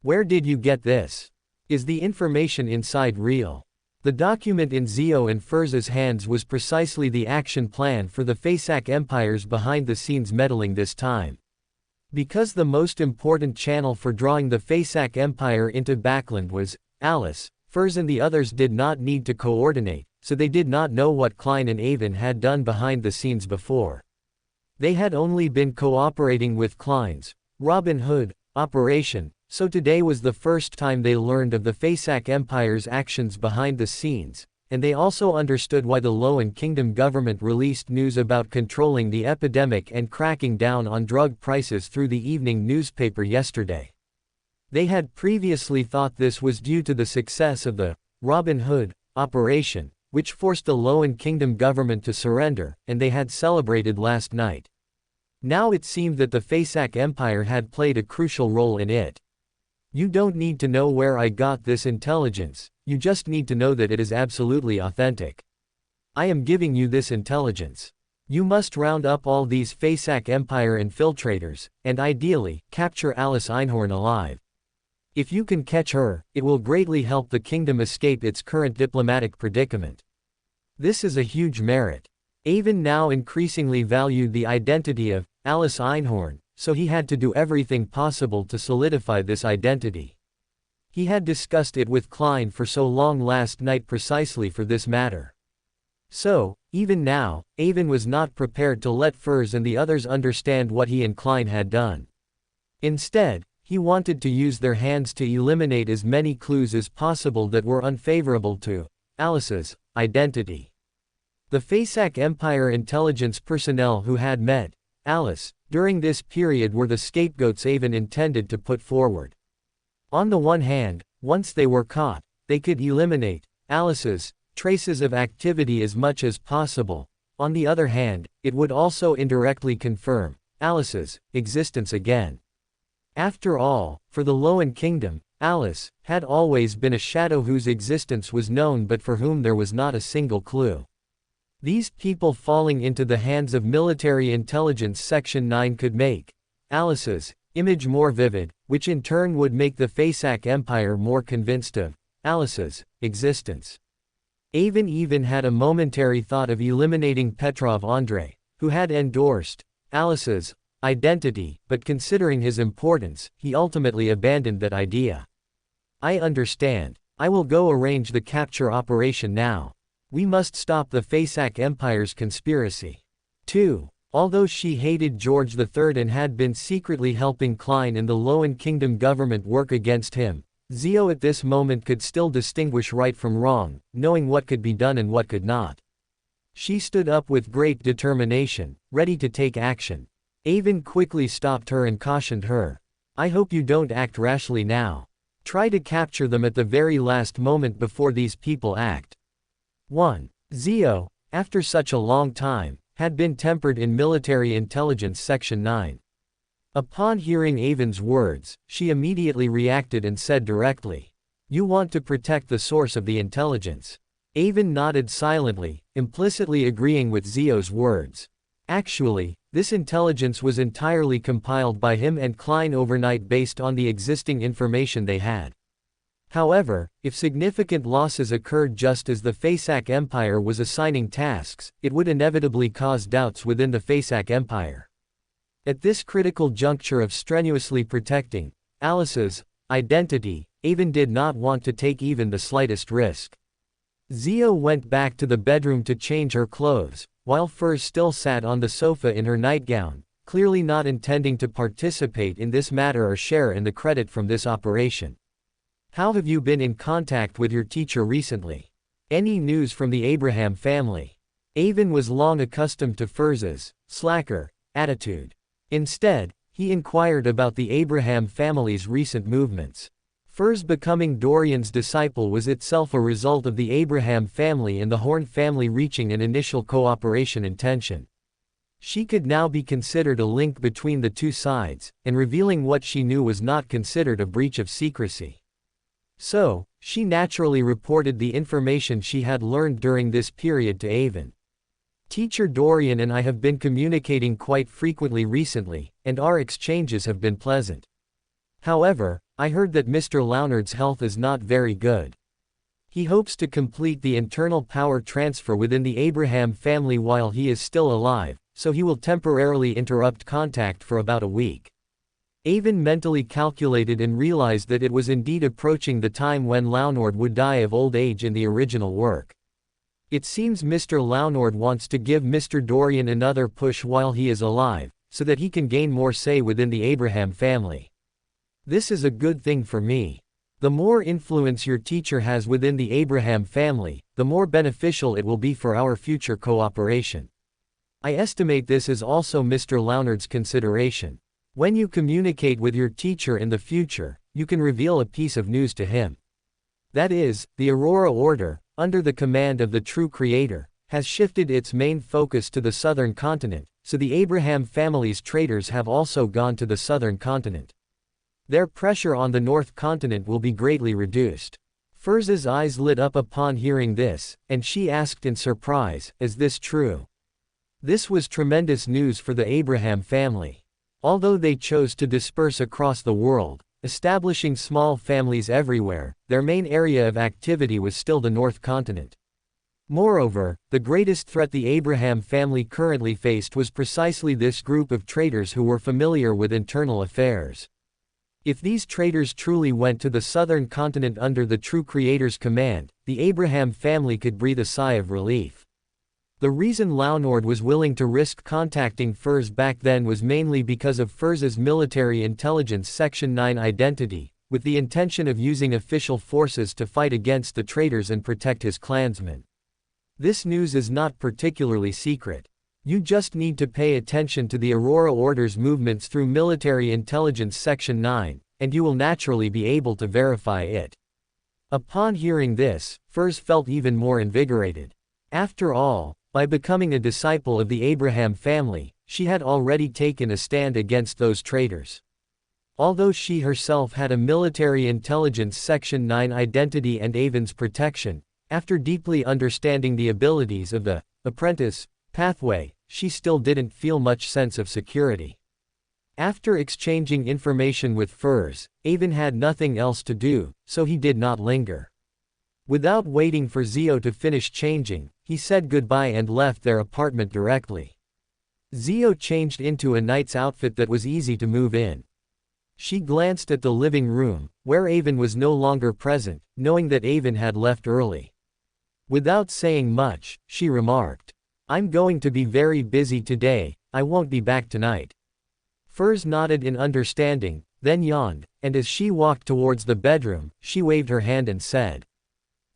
"Where did you get this? Is the information inside real?" The document in Zio and Furs's hands was precisely the action plan for the Fasak Empire's behind-the-scenes meddling this time. Because the most important channel for drawing the Fasak Empire into Backland was Alice, Furs and the others did not need to coordinate, so they did not know what Klein and Avon had done behind the scenes before. They had only been cooperating with Klein's Robin Hood operation, so today was the first time they learned of the Fasak Empire's actions behind the scenes, and they also understood why the LotM Kingdom government released news about controlling the epidemic and cracking down on drug prices through the evening newspaper yesterday. They had previously thought this was due to the success of the Robin Hood operation, which forced the LotM Kingdom government to surrender, and they had celebrated last night. Now it seemed that the Fasak Empire had played a crucial role in it. "You don't need to know where I got this intelligence, you just need to know that it is absolutely authentic. I am giving you this intelligence. You must round up all these Fasak Empire infiltrators, and ideally, capture Alice Einhorn alive. If you can catch her, it will greatly help the kingdom escape its current diplomatic predicament. This is a huge merit." Avon now increasingly valued the identity of Alice Einhorn, so he had to do everything possible to solidify this identity. He had discussed it with Klein for so long last night precisely for this matter. So, even now, Avon was not prepared to let Furs and the others understand what he and Klein had done. Instead, he wanted to use their hands to eliminate as many clues as possible that were unfavorable to Alice's identity. The Fasak Empire intelligence personnel who had met Alice during this period were the scapegoats Avon intended to put forward. On the one hand, once they were caught, they could eliminate Alice's traces of activity as much as possible. On the other hand, it would also indirectly confirm Alice's existence again. After all, for the LotM Kingdom, Alice had always been a shadow whose existence was known but for whom there was not a single clue. These people falling into the hands of Military Intelligence Section 9 could make Alice's image more vivid, which in turn would make the Fasak Empire more convinced of Alice's existence. Avon even had a momentary thought of eliminating Petrov Andrei, who had endorsed Alice's identity, but considering his importance, he ultimately abandoned that idea. "I understand. I will go arrange the capture operation now. We must stop the Fasak Empire's conspiracy." 2. Although she hated George III and had been secretly helping Klein and the LotM Kingdom government work against him, Zio at this moment could still distinguish right from wrong, knowing what could be done and what could not. She stood up with great determination, ready to take action. Avon quickly stopped her and cautioned her. "I hope you don't act rashly now. Try to capture them at the very last moment before these people act." 1. Zio, after such a long time, had been tempered in Military Intelligence Section 9. Upon hearing Avon's words, she immediately reacted and said directly, "You want to protect the source of the intelligence." Avon nodded silently, implicitly agreeing with Zio's words. Actually, this intelligence was entirely compiled by him and Klein overnight based on the existing information they had. However, if significant losses occurred just as the Faesac Empire was assigning tasks, it would inevitably cause doubts within the Faesac Empire. At this critical juncture of strenuously protecting Alice's identity, Avon did not want to take even the slightest risk. Zio went back to the bedroom to change her clothes, while Furs still sat on the sofa in her nightgown, clearly not intending to participate in this matter or share in the credit from this operation. How have you been in contact with your teacher recently? Any news from the Abraham family? Avon was long accustomed to Furs's slacker attitude. Instead, he inquired about the Abraham family's recent movements. Furs becoming Dorian's disciple was itself a result of the Abraham family and the Horn family reaching an initial cooperation intention. She could now be considered a link between the two sides, and revealing what she knew was not considered a breach of secrecy. So, she naturally reported the information she had learned during this period to Avon. Teacher Dorian and I have been communicating quite frequently recently, and our exchanges have been pleasant. However, I heard that Mr. Lownard's health is not very good. He hopes to complete the internal power transfer within the Abraham family while he is still alive, so he will temporarily interrupt contact for about a week. Avon mentally calculated and realized that it was indeed approaching the time when Lownard would die of old age in the original work. It seems Mr. Lownard wants to give Mr. Dorian another push while he is alive, so that he can gain more say within the Abraham family. This is a good thing for me. The more influence your teacher has within the Abraham family, the more beneficial it will be for our future cooperation. I estimate this is also Mr. Lownard's consideration. When you communicate with your teacher in the future, you can reveal a piece of news to him. That is, the Aurora Order, under the command of the true Creator, has shifted its main focus to the southern continent, so the Abraham family's traders have also gone to the southern continent. Their pressure on the north continent will be greatly reduced. Furs's eyes lit up upon hearing this, and she asked in surprise, "Is this true?" This was tremendous news for the Abraham family. Although they chose to disperse across the world, establishing small families everywhere, their main area of activity was still the North Continent. Moreover, the greatest threat the Abraham family currently faced was precisely this group of traders who were familiar with internal affairs. If these traders truly went to the southern continent under the true Creator's command, the Abraham family could breathe a sigh of relief. The reason Lownard was willing to risk contacting Furs back then was mainly because of Furs's military intelligence Section 9 identity, with the intention of using official forces to fight against the traitors and protect his clansmen. This news is not particularly secret. You just need to pay attention to the Aurora Order's movements through military intelligence Section 9, and you will naturally be able to verify it. Upon hearing this, Furs felt even more invigorated. After all, by becoming a disciple of the Abraham family, she had already taken a stand against those traitors. Although she herself had a military intelligence Section 9 identity and Avon's protection, after deeply understanding the abilities of the apprentice pathway, she still didn't feel much sense of security. After exchanging information with Furs, Avon had nothing else to do, so he did not linger. Without waiting for Zio to finish changing, he said goodbye and left their apartment directly. Zio changed into a knight's outfit that was easy to move in. She glanced at the living room, where Avon was no longer present, knowing that Avon had left early. Without saying much, she remarked, "I'm going to be very busy today, I won't be back tonight." Furs nodded in understanding, then yawned, and as she walked towards the bedroom, she waved her hand and said,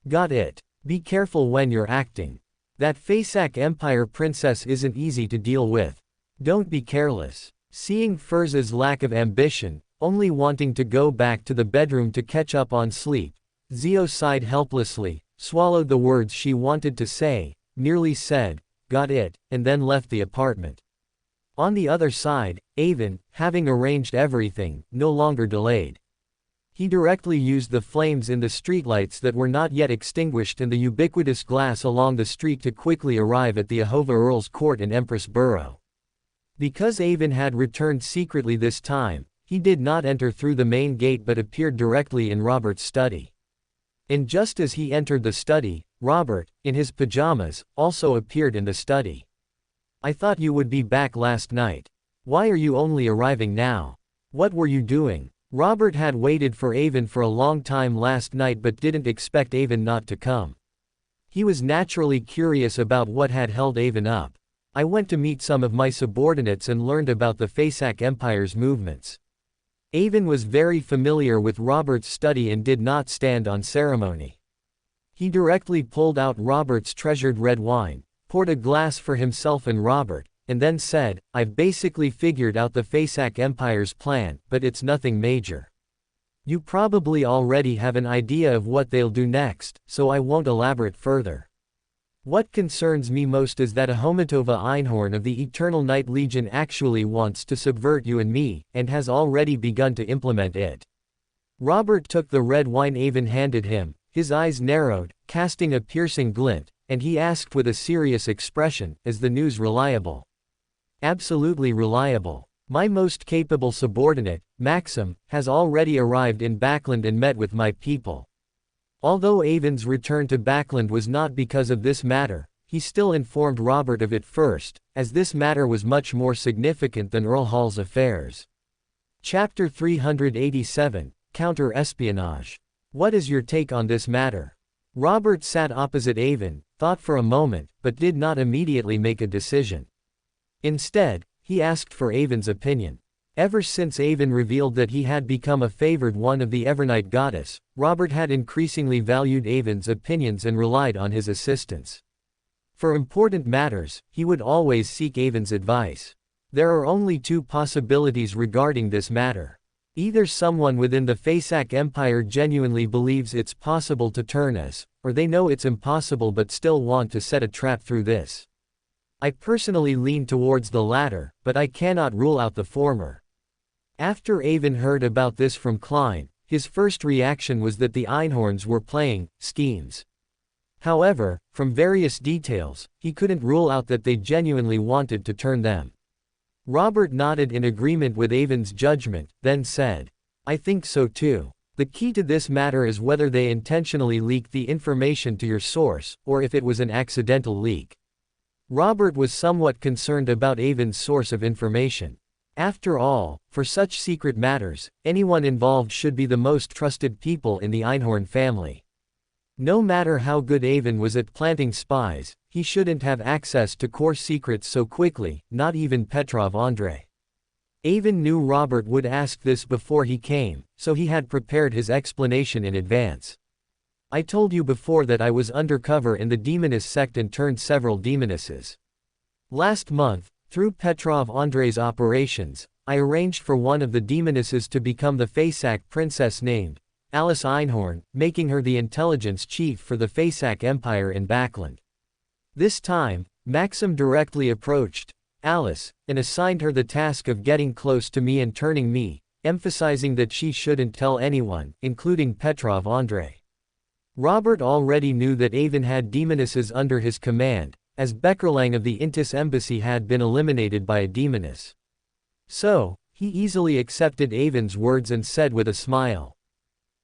"Got it. Be careful when you're acting. That Faesac Empire princess isn't easy to deal with. Don't be careless." Seeing Furs's lack of ambition, only wanting to go back to the bedroom to catch up on sleep, Zio sighed helplessly, swallowed the words she wanted to say, merely said, "Got it," and then left the apartment. On the other side, Avon, having arranged everything, no longer delayed. He directly used the flames in the streetlights that were not yet extinguished and the ubiquitous glass along the street to quickly arrive at the Ahova Earl's court in Empress Borough. Because Avon had returned secretly this time, he did not enter through the main gate but appeared directly in Robert's study. And just as he entered the study, Robert, in his pajamas, also appeared in the study. "I thought you would be back last night. Why are you only arriving now? What were you doing?" Robert had waited for Avon for a long time last night but didn't expect Avon not to come. He was naturally curious about what had held Avon up. "I went to meet some of my subordinates and learned about the Fasak Empire's movements." Avon was very familiar with Robert's study and did not stand on ceremony. He directly pulled out Robert's treasured red wine, poured a glass for himself and Robert, and then said, "I've basically figured out the Fasak Empire's plan, but it's nothing major. You probably already have an idea of what they'll do next, so I won't elaborate further. What concerns me most is that a Homitova Einhorn of the Eternal Night Legion actually wants to subvert you and me, and has already begun to implement it." Robert took the red wine Avon handed him, his eyes narrowed, casting a piercing glint, and he asked with a serious expression, "Is the news reliable?" "Absolutely reliable. My most capable subordinate, Maxim, has already arrived in Backland and met with my people." Although Avon's return to Backland was not because of this matter, he still informed Robert of it first, as this matter was much more significant than Earl Hall's affairs. Chapter 387, Counter-Espionage. "What is your take on this matter?" Robert sat opposite Avon, thought for a moment, but did not immediately make a decision. Instead, he asked for Avon's opinion. Ever since Avon revealed that he had become a favored one of the Evernight goddess, Robert had increasingly valued Avon's opinions and relied on his assistance. For important matters, he would always seek Avon's advice. There are only two possibilities regarding this matter. Either someone within the Fasak Empire genuinely believes it's possible to turn us, or they know it's impossible but still want to set a trap through this. I personally lean towards the latter, but I cannot rule out the former. After Avon heard about this from Klein, his first reaction was that the Einhorns were playing schemes. However, from various details, he couldn't rule out that they genuinely wanted to turn them. Robert nodded in agreement with Avon's judgment, then said, "I think so too. The key to this matter is whether they intentionally leaked the information to your source, or if it was an accidental leak." Robert was somewhat concerned about Avon's source of information. After all, for such secret matters, anyone involved should be the most trusted people in the Einhorn family. No matter how good Avon was at planting spies, he shouldn't have access to core secrets so quickly, not even Petrov Andrei. Avon knew Robert would ask this before he came, so he had prepared his explanation in advance. "I told you before that I was undercover in the Demoness sect and turned several demonesses. Last month, through Petrov Andrei's operations, I arranged for one of the demonesses to become the Fasak princess named Alice Einhorn, making her the intelligence chief for the Fasak Empire in Backland. This time, Maxim directly approached Alice, and assigned her the task of getting close to me and turning me, emphasizing that she shouldn't tell anyone, including Petrov Andrei. Robert already knew that Avon had demonesses under his command, as Beckerlang of the Intis embassy had been eliminated by a demoness. So, he easily accepted Avon's words and said with a smile,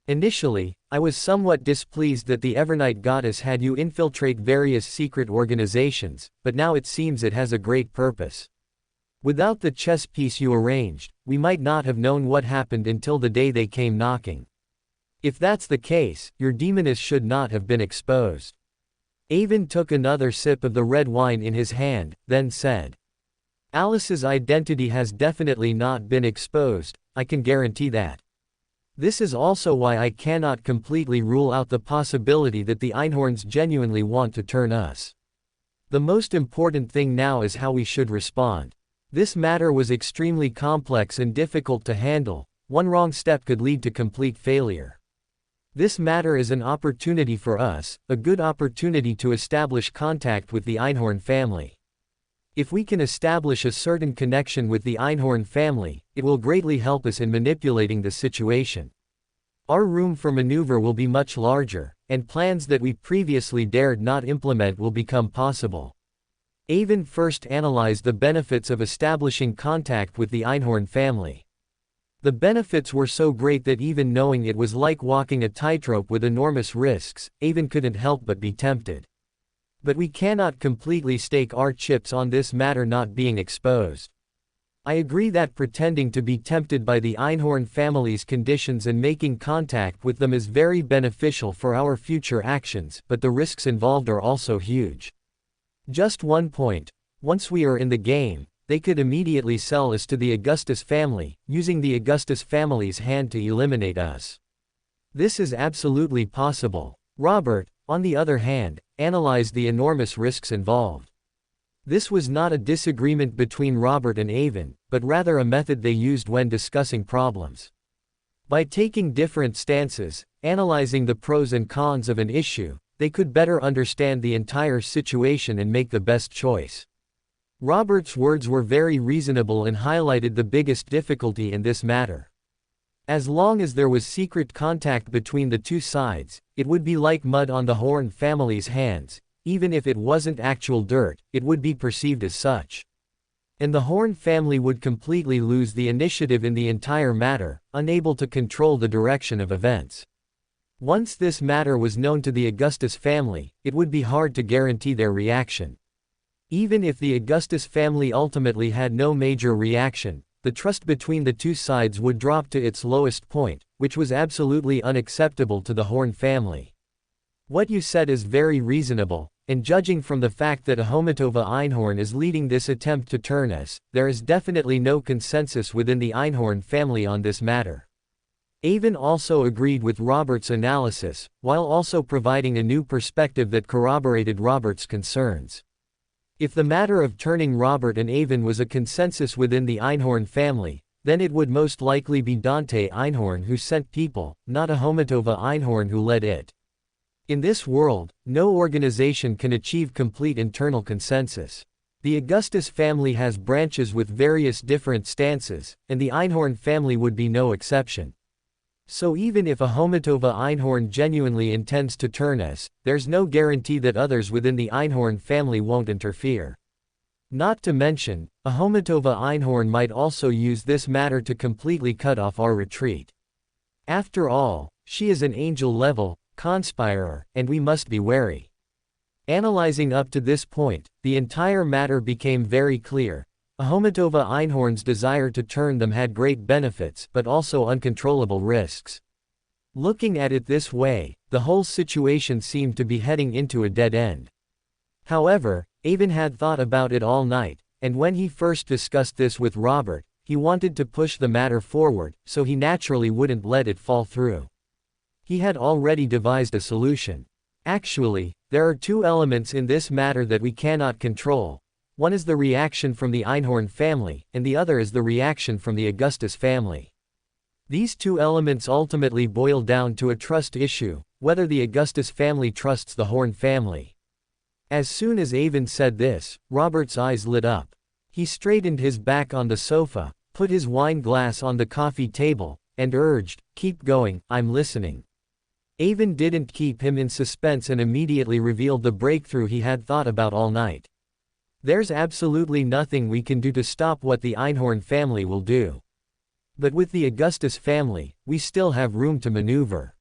"Initially, I was somewhat displeased that the Evernight goddess had you infiltrate various secret organizations, but now it seems it has a great purpose. Without the chess piece you arranged, we might not have known what happened until the day they came knocking. If that's the case, your demoness should not have been exposed." Avon took another sip of the red wine in his hand, then said, "Alice's identity has definitely not been exposed, I can guarantee that. This is also why I cannot completely rule out the possibility that the Einhorns genuinely want to turn us. The most important thing now is how we should respond. This matter was extremely complex and difficult to handle, one wrong step could lead to complete failure. This matter is an opportunity for us, a good opportunity to establish contact with the Einhorn family. If we can establish a certain connection with the Einhorn family, it will greatly help us in manipulating the situation. Our room for maneuver will be much larger, and plans that we previously dared not implement will become possible." Avon first analyzed the benefits of establishing contact with the Einhorn family. The benefits were so great that even knowing it was like walking a tightrope with enormous risks, Avon couldn't help but be tempted. But we cannot completely stake our chips on this matter not being exposed. I agree that pretending to be tempted by the Einhorn family's conditions and making contact with them is very beneficial for our future actions, but the risks involved are also huge. Just one point: once we are in the game, they could immediately sell us to the Augustus family, using the Augustus family's hand to eliminate us. This is absolutely possible. Robert, on the other hand, analyzed the enormous risks involved. This was not a disagreement between Robert and Avon, but rather a method they used when discussing problems. By taking different stances, analyzing the pros and cons of an issue, they could better understand the entire situation and make the best choice. Robert's words were very reasonable and highlighted the biggest difficulty in this matter. As long as there was secret contact between the two sides, it would be like mud on the Horn family's hands. Even if it wasn't actual dirt, it would be perceived as such. And the Horn family would completely lose the initiative in the entire matter, unable to control the direction of events. Once this matter was known to the Augustus family, it would be hard to guarantee their reaction. Even if the Augustus family ultimately had no major reaction, the trust between the two sides would drop to its lowest point, which was absolutely unacceptable to the Horn family. What you said is very reasonable, and judging from the fact that Ahomatova Einhorn is leading this attempt to turn us, there is definitely no consensus within the Einhorn family on this matter. Avon also agreed with Robert's analysis, while also providing a new perspective that corroborated Robert's concerns. If the matter of turning Robert and Avon was a consensus within the Einhorn family, then it would most likely be Dante Einhorn who sent people, not Ahomatova Einhorn who led it. In this world, no organization can achieve complete internal consensus. The Augustus family has branches with various different stances, and the Einhorn family would be no exception. So even if Ahomatova Einhorn genuinely intends to turn us, there's no guarantee that others within the Einhorn family won't interfere. Not to mention, Ahomatova Einhorn might also use this matter to completely cut off our retreat. After all, she is an angel-level conspirer, and we must be wary. Analyzing up to this point, the entire matter became very clear. Ahomatova Einhorn's desire to turn them had great benefits, but also uncontrollable risks. Looking at it this way, the whole situation seemed to be heading into a dead end. However, Avon had thought about it all night, and when he first discussed this with Robert, he wanted to push the matter forward, so he naturally wouldn't let it fall through. He had already devised a solution. Actually, there are two elements in this matter that we cannot control. One is the reaction from the Einhorn family, and the other is the reaction from the Augustus family. These two elements ultimately boil down to a trust issue, whether the Augustus family trusts the Horn family. As soon as Avon said this, Robert's eyes lit up. He straightened his back on the sofa, put his wine glass on the coffee table, and urged, "Keep going, I'm listening." Avon didn't keep him in suspense and immediately revealed the breakthrough he had thought about all night. There's absolutely nothing we can do to stop what the Einhorn family will do. But with the Augustus family, we still have room to maneuver.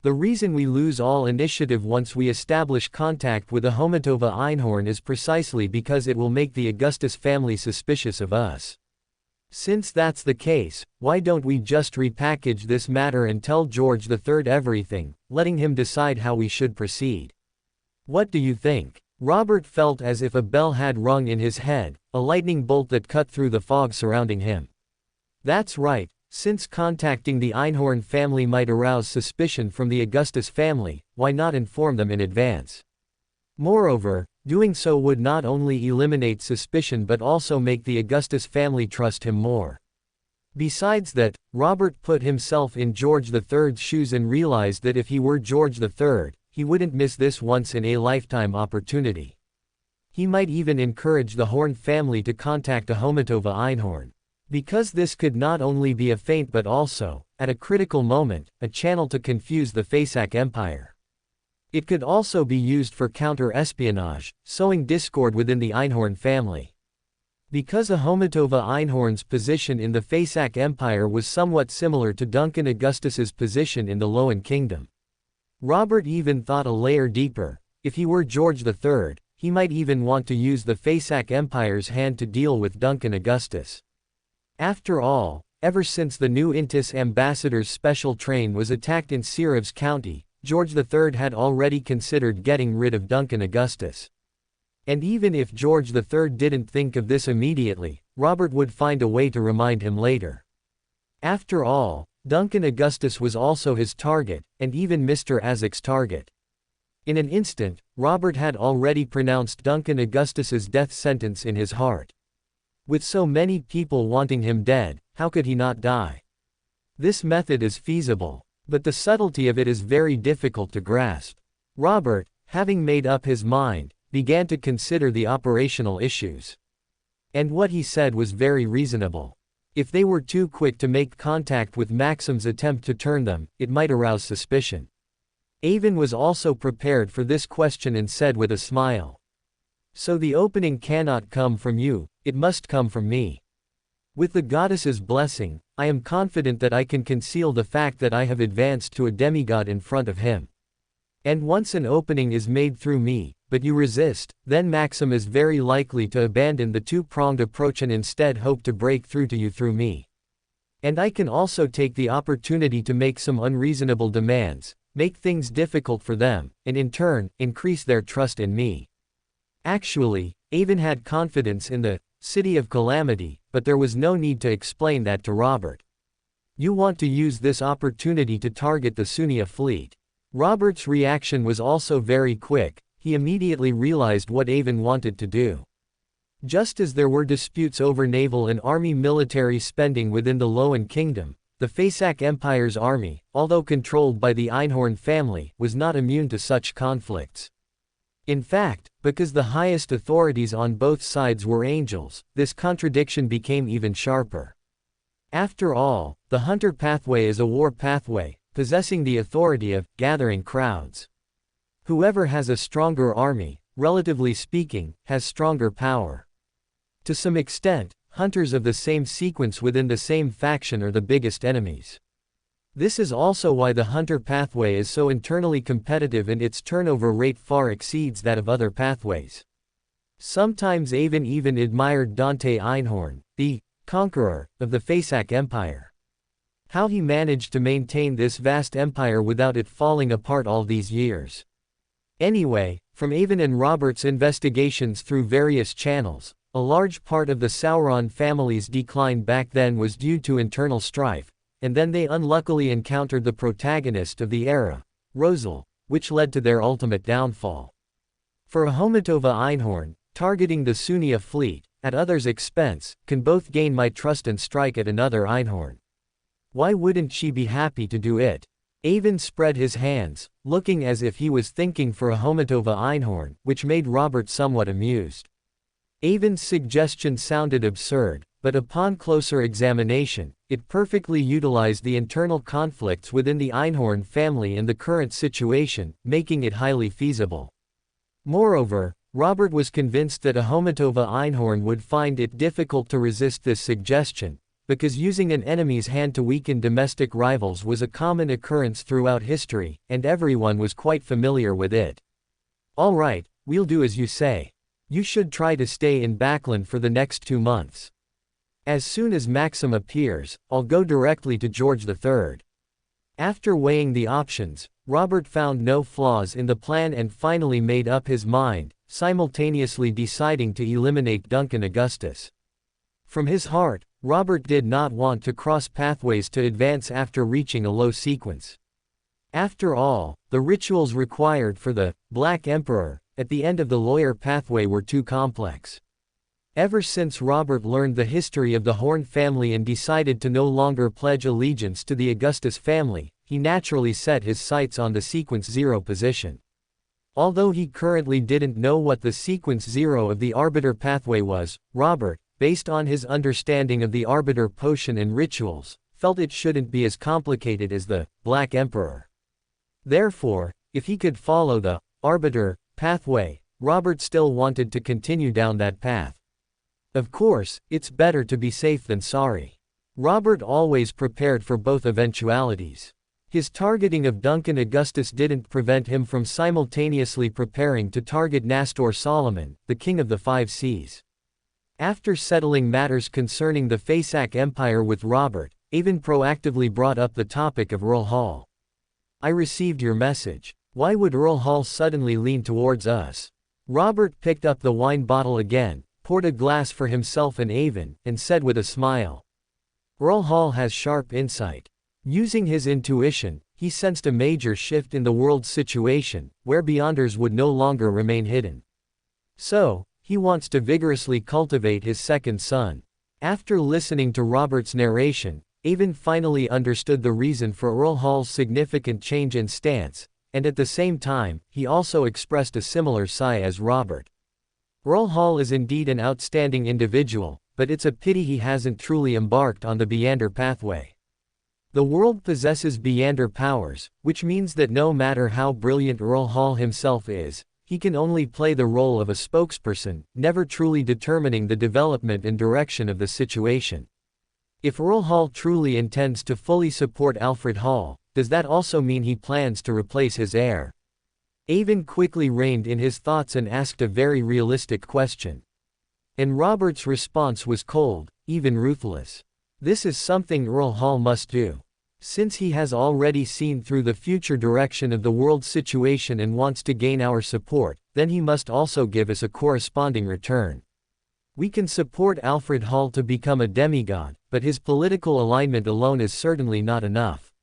The reason we lose all initiative once we establish contact with Ahomatova Einhorn is precisely because it will make the Augustus family suspicious of us. Since that's the case, why don't we just repackage this matter and tell George III everything, letting him decide how we should proceed? What do you think? Robert felt as if a bell had rung in his head, a lightning bolt that cut through the fog surrounding him. That's right, since contacting the Einhorn family might arouse suspicion from the Augustus family, why not inform them in advance? Moreover, doing so would not only eliminate suspicion but also make the Augustus family trust him more. Besides that, Robert put himself in George III's shoes and realized that if he were George III, he wouldn't miss this once-in-a-lifetime opportunity. He might even encourage the Horn family to contact Ahomatova Einhorn. Because this could not only be a feint but also, at a critical moment, a channel to confuse the Fasak Empire. It could also be used for counter-espionage, sowing discord within the Einhorn family. Because Ahomatova Einhorn's position in the Fasak Empire was somewhat similar to Duncan Augustus's position in the Loan Kingdom. Robert even thought a layer deeper. If he were George III, he might even want to use the Fasak Empire's hand to deal with Duncan Augustus. After all, ever since the new Intis ambassador's special train was attacked in Sirivs County, George III had already considered getting rid of Duncan Augustus. And even if George III didn't think of this immediately, Robert would find a way to remind him later. After all, Duncan Augustus was also his target, and even Mr. Azek's target. In an instant, Robert had already pronounced Duncan Augustus's death sentence in his heart. With so many people wanting him dead, how could he not die? This method is feasible, but the subtlety of it is very difficult to grasp. Robert, having made up his mind, began to consider the operational issues. And what he said was very reasonable. If they were too quick to make contact with Maxim's attempt to turn them, it might arouse suspicion. Avon was also prepared for this question and said with a smile. So the opening cannot come from you, it must come from me. With the goddess's blessing, I am confident that I can conceal the fact that I have advanced to a demigod in front of him. And once an opening is made through me, but you resist, then Maxim is very likely to abandon the two-pronged approach and instead hope to break through to you through me. And I can also take the opportunity to make some unreasonable demands, make things difficult for them, and in turn, increase their trust in me. Actually, Avon had confidence in the City of Calamity, but there was no need to explain that to Robert. You want to use this opportunity to target the Sunia fleet. Robert's reaction was also very quick. He immediately realized what Avon wanted to do. Just as there were disputes over naval and army military spending within the Loan Kingdom, the Fasak Empire's army, although controlled by the Einhorn family, was not immune to such conflicts. In fact, because the highest authorities on both sides were angels, this contradiction became even sharper. After all, the hunter pathway is a war pathway, possessing the authority of gathering crowds. Whoever has a stronger army, relatively speaking, has stronger power. To some extent, hunters of the same sequence within the same faction are the biggest enemies. This is also why the hunter pathway is so internally competitive and its turnover rate far exceeds that of other pathways. Sometimes Avon even admired Dante Einhorn, the conqueror of the Fasak Empire. How he managed to maintain this vast empire without it falling apart all these years. Anyway, from Avon and Robert's investigations through various channels, a large part of the Sauron family's decline back then was due to internal strife, and then they unluckily encountered the protagonist of the era, Rosal, which led to their ultimate downfall. For Ahomatova Einhorn, targeting the Sunia fleet, at others' expense, can both gain my trust and strike at another Einhorn. Why wouldn't she be happy to do it? Avon spread his hands, looking as if he was thinking for Ahomatova Einhorn, which made Robert somewhat amused. Avon's suggestion sounded absurd, but upon closer examination, it perfectly utilized the internal conflicts within the Einhorn family in the current situation, making it highly feasible. Moreover, Robert was convinced that Ahomatova Einhorn would find it difficult to resist this suggestion, because using an enemy's hand to weaken domestic rivals was a common occurrence throughout history, and everyone was quite familiar with it. All right, we'll do as you say. You should try to stay in Backland for the next 2 months. As soon as Maxim appears, I'll go directly to George III. After weighing the options, Robert found no flaws in the plan and finally made up his mind, simultaneously deciding to eliminate Duncan Augustus. From his heart, Robert did not want to cross pathways to advance after reaching a low sequence. After all, the rituals required for the Black Emperor at the end of the lawyer pathway were too complex. Ever since Robert learned the history of the Horn family and decided to no longer pledge allegiance to the Augustus family, he naturally set his sights on the sequence 0 position. Although he currently didn't know what the sequence 0 of the Arbiter pathway was, Robert, based on his understanding of the Arbiter potion and rituals, felt it shouldn't be as complicated as the Black Emperor. Therefore, if he could follow the Arbiter pathway, Robert still wanted to continue down that path. Of course, it's better to be safe than sorry. Robert always prepared for both eventualities. His targeting of Duncan Augustus didn't prevent him from simultaneously preparing to target Nastor Solomon, the king of the Five Seas. After settling matters concerning the Faesac Empire with Robert, Avon proactively brought up the topic of Earl Hall. "I received your message. Why would Earl Hall suddenly lean towards us?" Robert picked up the wine bottle again, poured a glass for himself and Avon, and said with a smile, "Earl Hall has sharp insight. Using his intuition, he sensed a major shift in the world's situation, where Beyonders would no longer remain hidden. So, he wants to vigorously cultivate his second son." After listening to Robert's narration, Avon finally understood the reason for Earl Hall's significant change in stance, and at the same time, he also expressed a similar sigh as Robert. Earl Hall is indeed an outstanding individual, but it's a pity he hasn't truly embarked on the Beyonder pathway. The world possesses Beyonder powers, which means that no matter how brilliant Earl Hall himself is, he can only play the role of a spokesperson, never truly determining the development and direction of the situation. If Earl Hall truly intends to fully support Alfred Hall, does that also mean he plans to replace his heir? Avon quickly reined in his thoughts and asked a very realistic question. And Robert's response was cold, even ruthless. This is something Earl Hall must do. Since he has already seen through the future direction of the world's situation and wants to gain our support, then he must also give us a corresponding return. We can support Alfred Hall to become a demigod, but his political alignment alone is certainly not enough.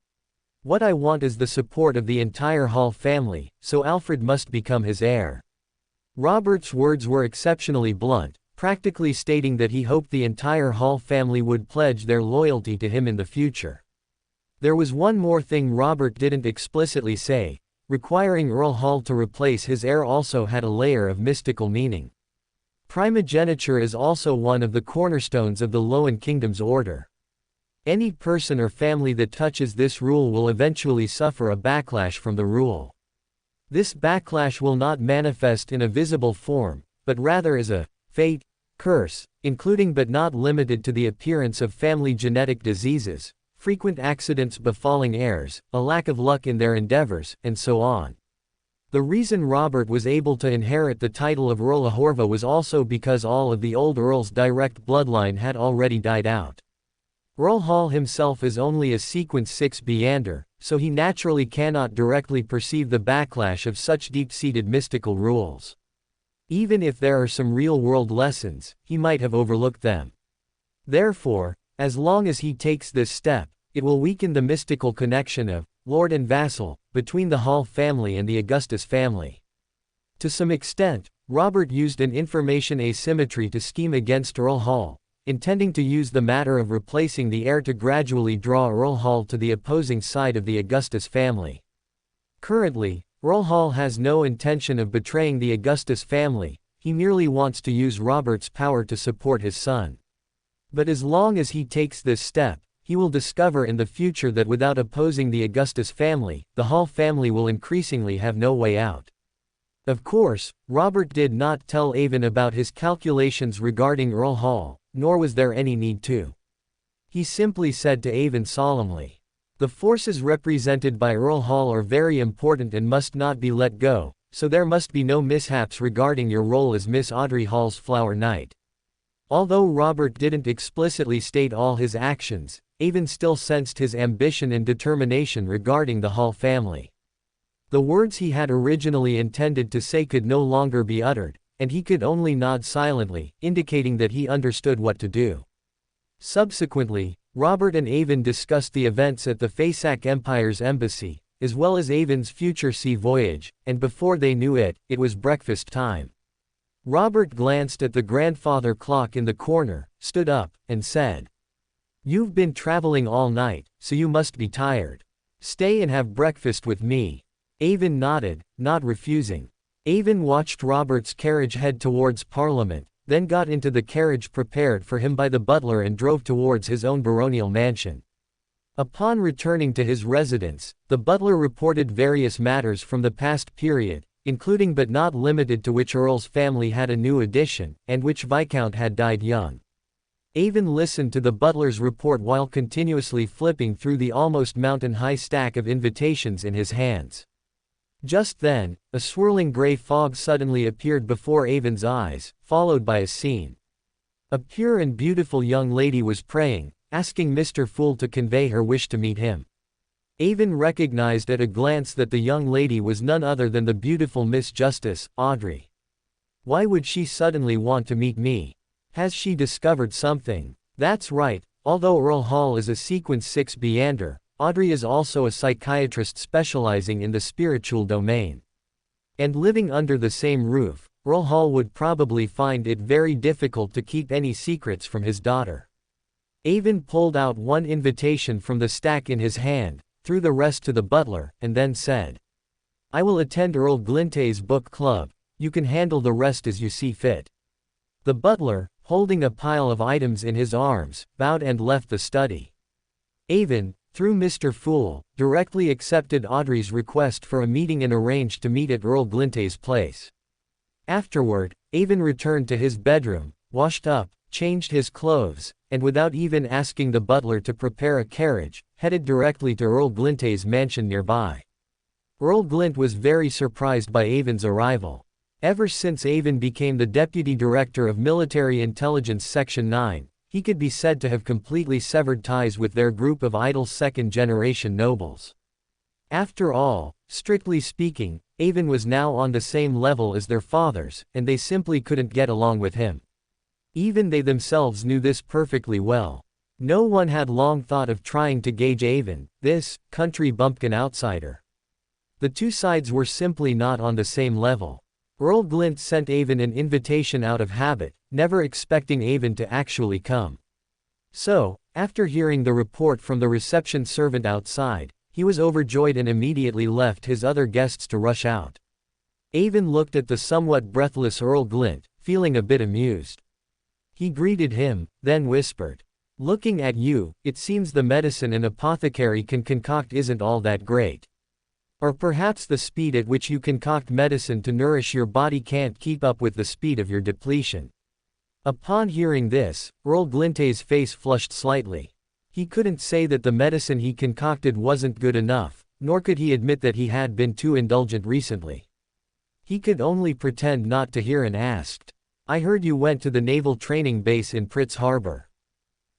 What I want is the support of the entire Hall family, so Alfred must become his heir. Robert's words were exceptionally blunt, practically stating that he hoped the entire Hall family would pledge their loyalty to him in the future. There was one more thing Robert didn't explicitly say: requiring Earl Hall to replace his heir also had a layer of mystical meaning. Primogeniture is also one of the cornerstones of the Loan Kingdom's order. Any person or family that touches this rule will eventually suffer a backlash from the rule. This backlash will not manifest in a visible form, but rather as a fate, curse, including but not limited to the appearance of family genetic diseases, frequent accidents befalling heirs, a lack of luck in their endeavors, and so on. The reason Robert was able to inherit the title of Earl Ahorva was also because all of the old earls' direct bloodline had already died out. Earl Hall himself is only a Sequence 6 Beyonder, so he naturally cannot directly perceive the backlash of such deep-seated mystical rules. Even if there are some real-world lessons, he might have overlooked them. Therefore, as long as he takes this step, it will weaken the mystical connection of lord and vassal between the Hall family and the Augustus family. To some extent, Robert used an information asymmetry to scheme against Earl Hall, intending to use the matter of replacing the heir to gradually draw Earl Hall to the opposing side of the Augustus family. Currently, Earl Hall has no intention of betraying the Augustus family, he merely wants to use Robert's power to support his son. But as long as he takes this step, he will discover in the future that without opposing the Augustus family, the Hall family will increasingly have no way out. Of course, Robert did not tell Avon about his calculations regarding Earl Hall, nor was there any need to. He simply said to Avon solemnly, "The forces represented by Earl Hall are very important and must not be let go, so there must be no mishaps regarding your role as Miss Audrey Hall's Flower Knight." Although Robert didn't explicitly state all his actions, Avon still sensed his ambition and determination regarding the Hall family. The words he had originally intended to say could no longer be uttered, and he could only nod silently, indicating that he understood what to do. Subsequently, Robert and Avon discussed the events at the Faesac Empire's embassy, as well as Avon's future sea voyage, and before they knew it, it was breakfast time. Robert glanced at the grandfather clock in the corner, stood up, and said, "You've been traveling all night, so you must be tired. Stay and have breakfast with me." Avon nodded, not refusing. Avon watched Robert's carriage head towards Parliament, then got into the carriage prepared for him by the butler and drove towards his own baronial mansion. Upon returning to his residence, the butler reported various matters from the past period, including but not limited to which Earl's family had a new addition, and which Viscount had died young. Avon listened to the butler's report while continuously flipping through the almost mountain-high stack of invitations in his hands. Just then, a swirling gray fog suddenly appeared before Avon's eyes, followed by a scene. A pure and beautiful young lady was praying, asking Mr. Fool to convey her wish to meet him. Avon recognized at a glance that the young lady was none other than the beautiful Miss Justice, Audrey. Why would she suddenly want to meet me? Has she discovered something? That's right, although Earl Hall is a Sequence 6 Beander, Audrey is also a psychiatrist specializing in the spiritual domain. And living under the same roof, Earl Hall would probably find it very difficult to keep any secrets from his daughter. Avon pulled out one invitation from the stack in his hand, threw the rest to the butler, and then said, "I will attend Earl Glintay's book club, you can handle the rest as you see fit." The butler, holding a pile of items in his arms, bowed and left the study. Avon, through Mr. Fool, directly accepted Audrey's request for a meeting and arranged to meet at Earl Glintay's place. Afterward, Avon returned to his bedroom, washed up, changed his clothes, and without even asking the butler to prepare a carriage, headed directly to Earl Glintay's mansion nearby. Earl Glint was very surprised by Avon's arrival. Ever since Avon became the Deputy Director of Military Intelligence Section 9, he could be said to have completely severed ties with their group of idle second-generation nobles. After all, strictly speaking, Avon was now on the same level as their fathers, and they simply couldn't get along with him. Even they themselves knew this perfectly well. No one had long thought of trying to gauge Avon, this country bumpkin outsider. The two sides were simply not on the same level. Earl Glint sent Avon an invitation out of habit, never expecting Avon to actually come. So, after hearing the report from the reception servant outside, he was overjoyed and immediately left his other guests to rush out. Avon looked at the somewhat breathless Earl Glint, feeling a bit amused. He greeted him, then whispered, "Looking at you, it seems the medicine an apothecary can concoct isn't all that great. Or perhaps the speed at which you concoct medicine to nourish your body can't keep up with the speed of your depletion." Upon hearing this, Earl Glintay's face flushed slightly. He couldn't say that the medicine he concocted wasn't good enough, nor could he admit that he had been too indulgent recently. He could only pretend not to hear and asked, "I heard you went to the naval training base in Pritz Harbor.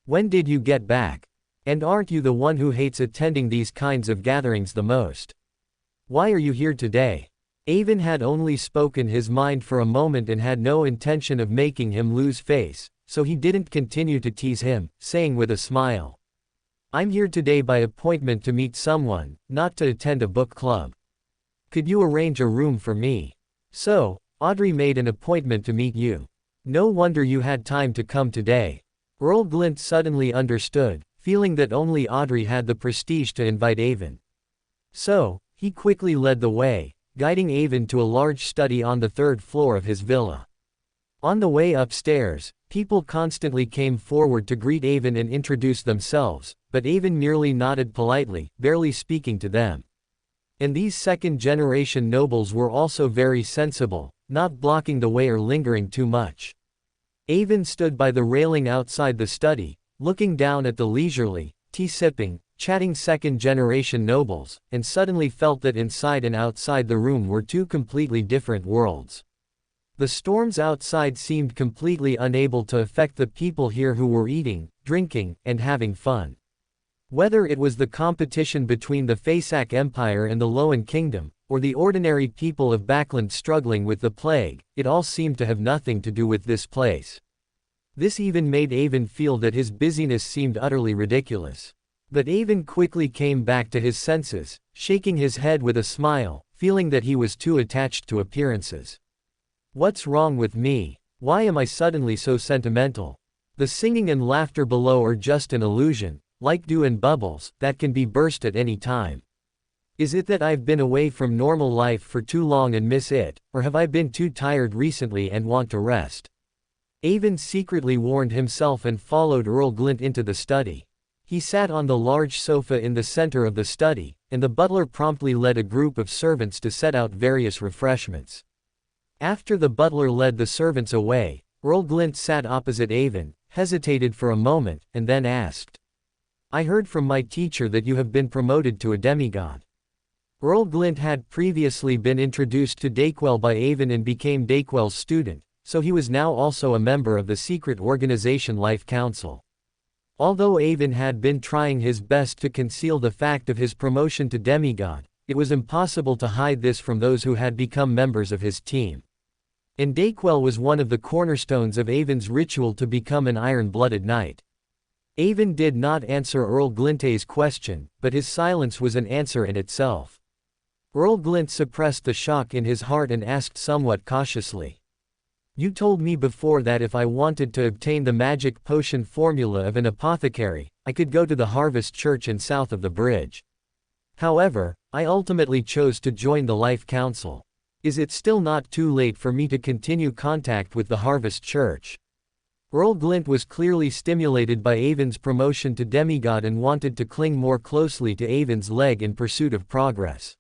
When did you get back? And aren't you the one who hates attending these kinds of gatherings the most? Why are you here today?" Avon had only spoken his mind for a moment and had no intention of making him lose face, so he didn't continue to tease him, saying with a smile, "I'm here today by appointment to meet someone, not to attend a book club. Could you arrange a room for me? So, Audrey made an appointment to meet you. No wonder you had time to come today." Earl Glint suddenly understood, feeling that only Audrey had the prestige to invite Avon. So, he quickly led the way, guiding Avon to a large study on the third floor of his villa. On the way upstairs, people constantly came forward to greet Avon and introduce themselves, but Avon merely nodded politely, barely speaking to them. And these second-generation nobles were also very sensible, not blocking the way or lingering too much. Avon stood by the railing outside the study, looking down at the leisurely, tea-sipping, chatting second-generation nobles, and suddenly felt that inside and outside the room were two completely different worlds. The storms outside seemed completely unable to affect the people here who were eating, drinking, and having fun. Whether it was the competition between the Fasak Empire and the Loan Kingdom, or the ordinary people of Backland struggling with the plague, it all seemed to have nothing to do with this place. This even made Avon feel that his busyness seemed utterly ridiculous. But Avon quickly came back to his senses, shaking his head with a smile, feeling that he was too attached to appearances. "What's wrong with me? Why am I suddenly so sentimental? The singing and laughter below are just an illusion, like dew and bubbles, that can be burst at any time. Is it that I've been away from normal life for too long and miss it, or have I been too tired recently and want to rest?" Avon secretly warned himself and followed Earl Glint into the study. He sat on the large sofa in the center of the study, and the butler promptly led a group of servants to set out various refreshments. After the butler led the servants away, Earl Glint sat opposite Avon, hesitated for a moment, and then asked, "I heard from my teacher that you have been promoted to a demigod." Earl Glint had previously been introduced to Dayquil by Avon and became Dayquil's student, so he was now also a member of the secret organization Life Council. Although Avon had been trying his best to conceal the fact of his promotion to demigod, it was impossible to hide this from those who had become members of his team. And Dayquil was one of the cornerstones of Avon's ritual to become an iron-blooded knight. Avon did not answer Earl Glint's question, but his silence was an answer in itself. Earl Glint suppressed the shock in his heart and asked somewhat cautiously, "You told me before that if I wanted to obtain the magic potion formula of an apothecary, I could go to the Harvest Church in south of the bridge. However, I ultimately chose to join the Life Council. Is it still not too late for me to continue contact with the Harvest Church?" Earl Glint was clearly stimulated by Avon's promotion to demigod and wanted to cling more closely to Avon's leg in pursuit of progress.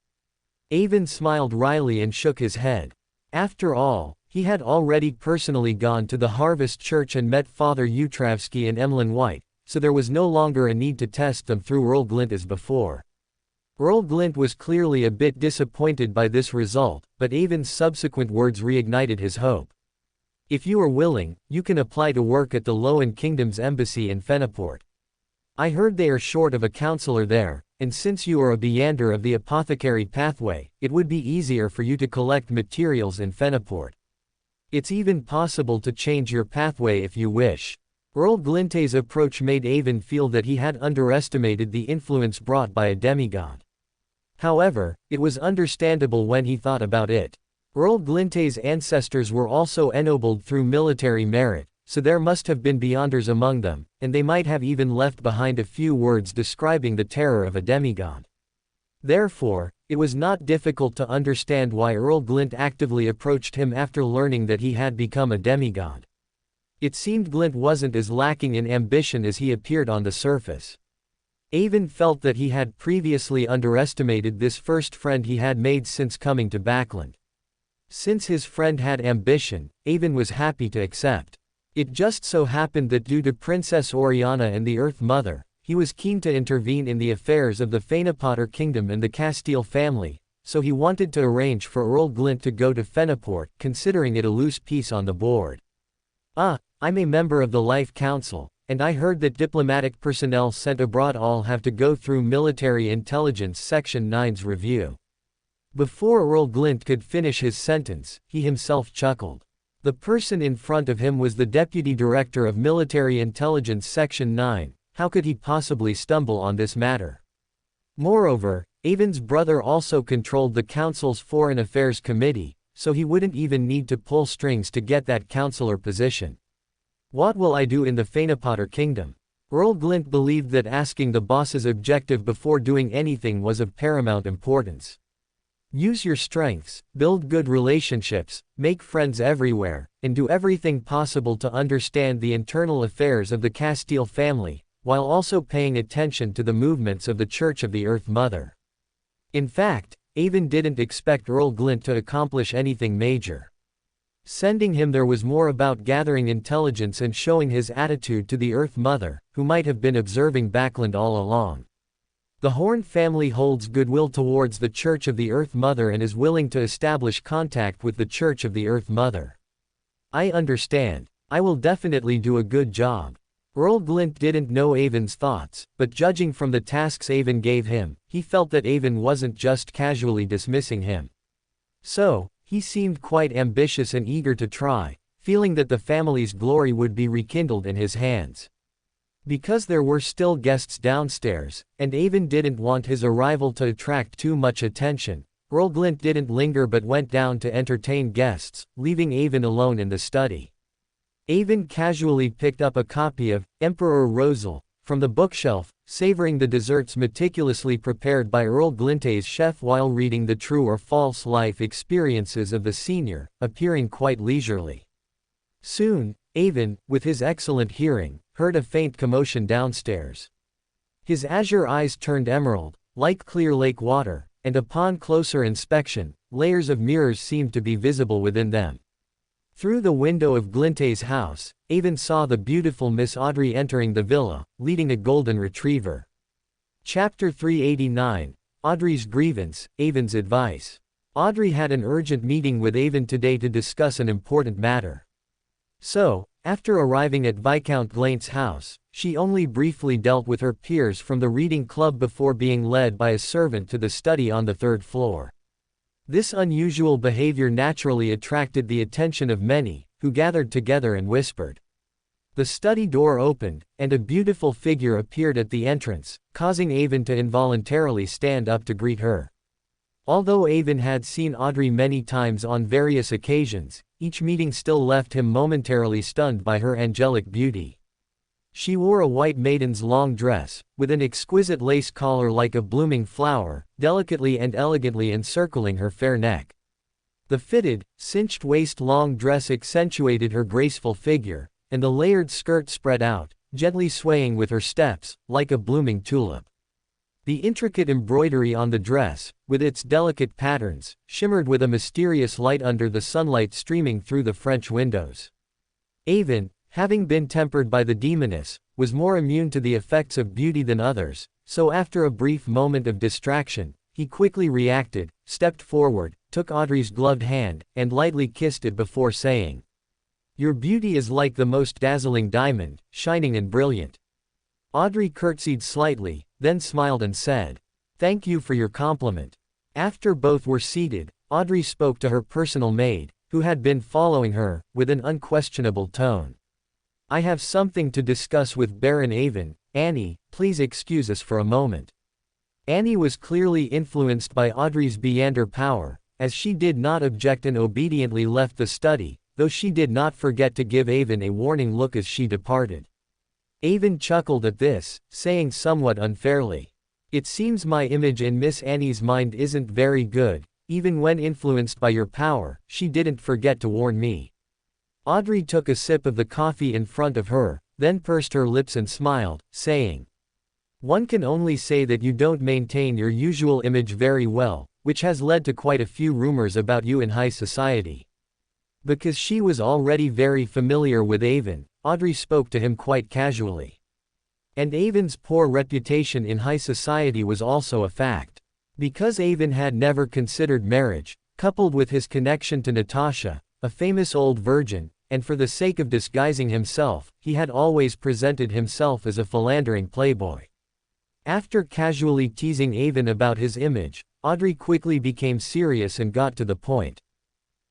Avon smiled wryly and shook his head. After all, he had already personally gone to the Harvest Church and met Father Utravsky and Emlyn White, so there was no longer a need to test them through Earl Glint as before. Earl Glint was clearly a bit disappointed by this result, but Avon's subsequent words reignited his hope. "If you are willing, you can apply to work at the Loan Kingdom's embassy in Feniport. I heard they are short of a counselor there, and since you are a Beyander of the apothecary pathway, it would be easier for you to collect materials in Feniport. It's even possible to change your pathway if you wish." Earl Glint's approach made Avon feel that he had underestimated the influence brought by a demigod. However, it was understandable when he thought about it. Earl Glint's ancestors were also ennobled through military merit, so there must have been Beyonders among them, and they might have even left behind a few words describing the terror of a demigod. Therefore, it was not difficult to understand why Earl Glint actively approached him after learning that he had become a demigod. It seemed Glint wasn't as lacking in ambition as he appeared on the surface. Avon felt that he had previously underestimated this first friend he had made since coming to Backland. Since his friend had ambition, Avon was happy to accept. It just so happened that due to Princess Oriana and the Earth Mother, he was keen to intervene in the affairs of the Fenipotter Kingdom and the Castile family, so he wanted to arrange for Earl Glint to go to Feniport, considering it a loose piece on the board. I'm a member of the Life Council, and I heard that diplomatic personnel sent abroad all have to go through Military Intelligence Section 9's review." Before Earl Glint could finish his sentence, he himself chuckled. The person in front of him was the Deputy Director of Military Intelligence Section 9, how could he possibly stumble on this matter? Moreover, Avon's brother also controlled the Council's Foreign Affairs Committee, so he wouldn't even need to pull strings to get that counselor position. What will I do in the Fenipotter Kingdom? Earl Glint believed that asking the boss's objective before doing anything was of paramount importance. Use your strengths, build good relationships, make friends everywhere, and do everything possible to understand the internal affairs of the Castile family, while also paying attention to the movements of the Church of the Earth Mother. In fact, Avon didn't expect Earl Glint to accomplish anything major. Sending him there was more about gathering intelligence and showing his attitude to the Earth Mother, who might have been observing Backland all along. The Horn family holds goodwill towards the Church of the Earth Mother and is willing to establish contact with the Church of the Earth Mother. I understand. I will definitely do a good job. Earl Glint didn't know Avon's thoughts, but judging from the tasks Avon gave him, he felt that Avon wasn't just casually dismissing him. So, he seemed quite ambitious and eager to try, feeling that the family's glory would be rekindled in his hands. Because there were still guests downstairs, and Avon didn't want his arrival to attract too much attention, Earl Glint didn't linger but went down to entertain guests, leaving Avon alone in the study. Avon casually picked up a copy of Emperor Rosal from the bookshelf, savoring the desserts meticulously prepared by Earl Glint's chef while reading the true or false life experiences of the senior, appearing quite leisurely. Soon, Avon, with his excellent hearing, heard a faint commotion downstairs. His azure eyes turned emerald, like clear lake water, and upon closer inspection, layers of mirrors seemed to be visible within them. Through the window of Glinte's house, Avon saw the beautiful Miss Audrey entering the villa, leading a golden retriever. Chapter 389, Audrey's Grievance, Avon's Advice. Audrey had an urgent meeting with Avon today to discuss an important matter. So, after arriving at Viscount Glant's house, she only briefly dealt with her peers from the reading club before being led by a servant to the study on the third floor. This unusual behavior naturally attracted the attention of many, who gathered together and whispered. The study door opened, and a beautiful figure appeared at the entrance, causing Avon to involuntarily stand up to greet her. Although Avon had seen Audrey many times on various occasions, each meeting still left him momentarily stunned by her angelic beauty. She wore a white maiden's long dress, with an exquisite lace collar like a blooming flower, delicately and elegantly encircling her fair neck. The fitted, cinched waist-long dress accentuated her graceful figure, and the layered skirt spread out, gently swaying with her steps, like a blooming tulip. The intricate embroidery on the dress, with its delicate patterns, shimmered with a mysterious light under the sunlight streaming through the French windows. Avon, having been tempered by the demoness, was more immune to the effects of beauty than others, so after a brief moment of distraction, he quickly reacted, stepped forward, took Audrey's gloved hand, and lightly kissed it before saying, "Your beauty is like the most dazzling diamond, shining and brilliant." Audrey curtsied slightly, then smiled and said, "Thank you for your compliment." After both were seated, Audrey spoke to her personal maid, who had been following her, with an unquestionable tone. "I have something to discuss with Baron Avon. Annie, please excuse us for a moment." Annie was clearly influenced by Audrey's Beyonder power, as she did not object and obediently left the study, though she did not forget to give Avon a warning look as she departed. Avon chuckled at this, saying somewhat unfairly, "It seems my image in Miss Annie's mind isn't very good. Even when influenced by your power, she didn't forget to warn me." Audrey took a sip of the coffee in front of her, then pursed her lips and smiled, saying, "One can only say that you don't maintain your usual image very well, which has led to quite a few rumors about you in high society." Because she was already very familiar with Avon, Audrey spoke to him quite casually. And Avon's poor reputation in high society was also a fact. Because Avon had never considered marriage, coupled with his connection to Natasha, a famous old virgin, and for the sake of disguising himself, he had always presented himself as a philandering playboy. After casually teasing Avon about his image, Audrey quickly became serious and got to the point.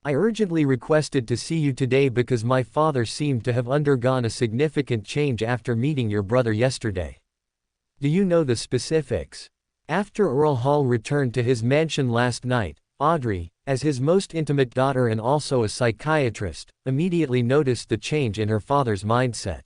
"I urgently requested to see you today because my father seemed to have undergone a significant change after meeting your brother yesterday." "Do you know the specifics?" After Earl Hall returned to his mansion last night, Audrey, as his most intimate daughter and also a psychiatrist, immediately noticed the change in her father's mindset.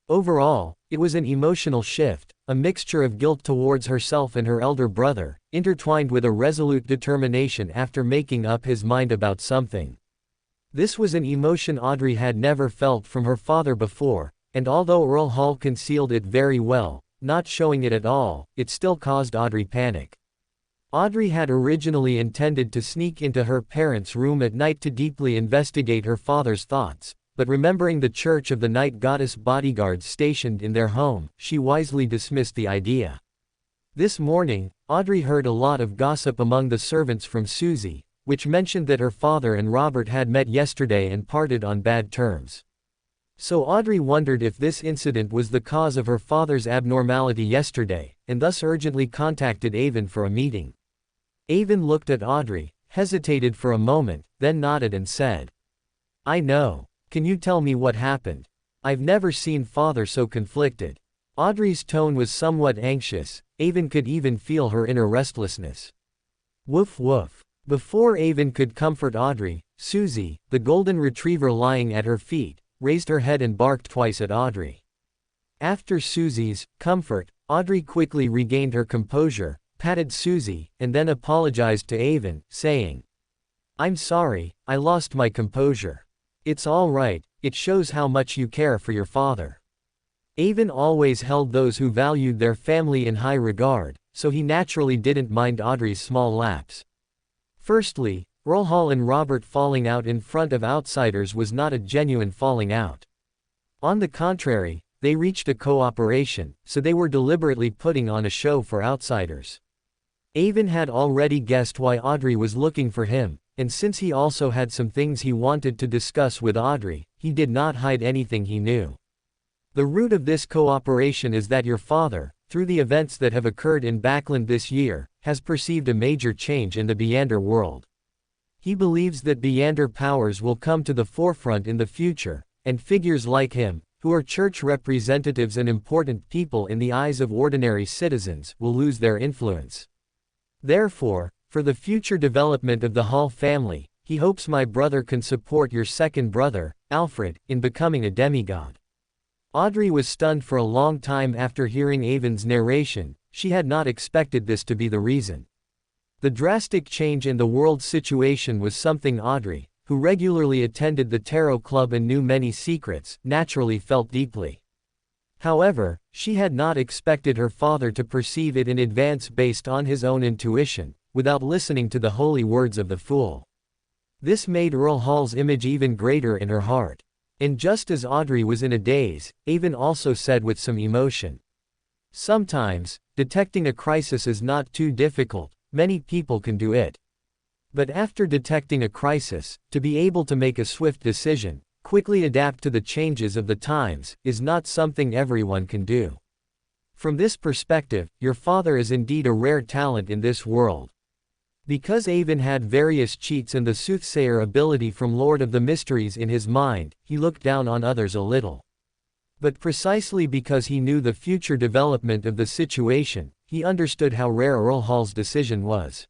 Overall, it was an emotional shift, a mixture of guilt towards herself and her elder brother, intertwined with a resolute determination after making up his mind about something. This was an emotion Audrey had never felt from her father before, and although Earl Hall concealed it very well, not showing it at all, it still caused Audrey panic. Audrey had originally intended to sneak into her parents' room at night to deeply investigate her father's thoughts, but remembering the Church of the Night Goddess bodyguards stationed in their home, she wisely dismissed the idea. This morning, Audrey heard a lot of gossip among the servants from Susie, which mentioned that her father and Robert had met yesterday and parted on bad terms. So Audrey wondered if this incident was the cause of her father's abnormality yesterday, and thus urgently contacted Avon for a meeting. Avon looked at Audrey, hesitated for a moment, then nodded and said, "I know. Can you tell me what happened? I've never seen father so conflicted." Audrey's tone was somewhat anxious. Avon could even feel her inner restlessness. Woof woof. Before Avon could comfort Audrey, Susie, the golden retriever lying at her feet, raised her head and barked twice at Audrey. After Susie's comfort, Audrey quickly regained her composure, patted Susie, and then apologized to Avon, saying, "I'm sorry, I lost my composure." "It's all right, it shows how much you care for your father." Avon always held those who valued their family in high regard, so he naturally didn't mind Audrey's small lapse. Firstly, Earl Hall and Robert falling out in front of outsiders was not a genuine falling out. On the contrary, they reached a cooperation, so they were deliberately putting on a show for outsiders. Avon had already guessed why Audrey was looking for him, and since he also had some things he wanted to discuss with Audrey, he did not hide anything he knew. The root of this cooperation is that your father, through the events that have occurred in Backland this year, has perceived a major change in the Beyonder world. He believes that Beyonder powers will come to the forefront in the future, and figures like him, who are church representatives and important people in the eyes of ordinary citizens, will lose their influence. Therefore, for the future development of the Hall family, he hopes my brother can support your second brother, Alfred, in becoming a demigod. Audrey was stunned for a long time after hearing Avon's narration. She had not expected this to be the reason. The drastic change in the world's situation was something Audrey, who regularly attended the tarot club and knew many secrets, naturally felt deeply. However, she had not expected her father to perceive it in advance based on his own intuition, without listening to the holy words of the fool. This made Earl Hall's image even greater in her heart. And just as Audrey was in a daze, Avon also said with some emotion, "Sometimes, detecting a crisis is not too difficult, many people can do it. But after detecting a crisis, to be able to make a swift decision, quickly adapt to the changes of the times, is not something everyone can do. From this perspective, your father is indeed a rare talent in this world." Because Avon had various cheats and the soothsayer ability from Lord of the Mysteries in his mind, he looked down on others a little. But precisely because he knew the future development of the situation, he understood how rare Earl Hall's decision was.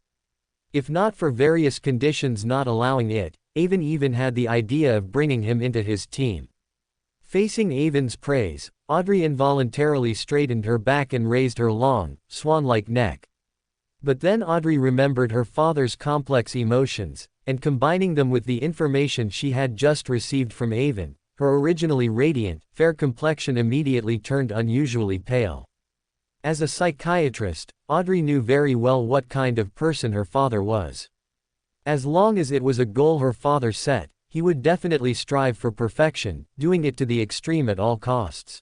If not for various conditions not allowing it, Avon even had the idea of bringing him into his team. Facing Avon's praise, Audrey involuntarily straightened her back and raised her long, swan-like neck. But then Audrey remembered her father's complex emotions, and combining them with the information she had just received from Avon, her originally radiant, fair complexion immediately turned unusually pale. As a psychiatrist, Audrey knew very well what kind of person her father was. As long as it was a goal her father set, he would definitely strive for perfection, doing it to the extreme at all costs.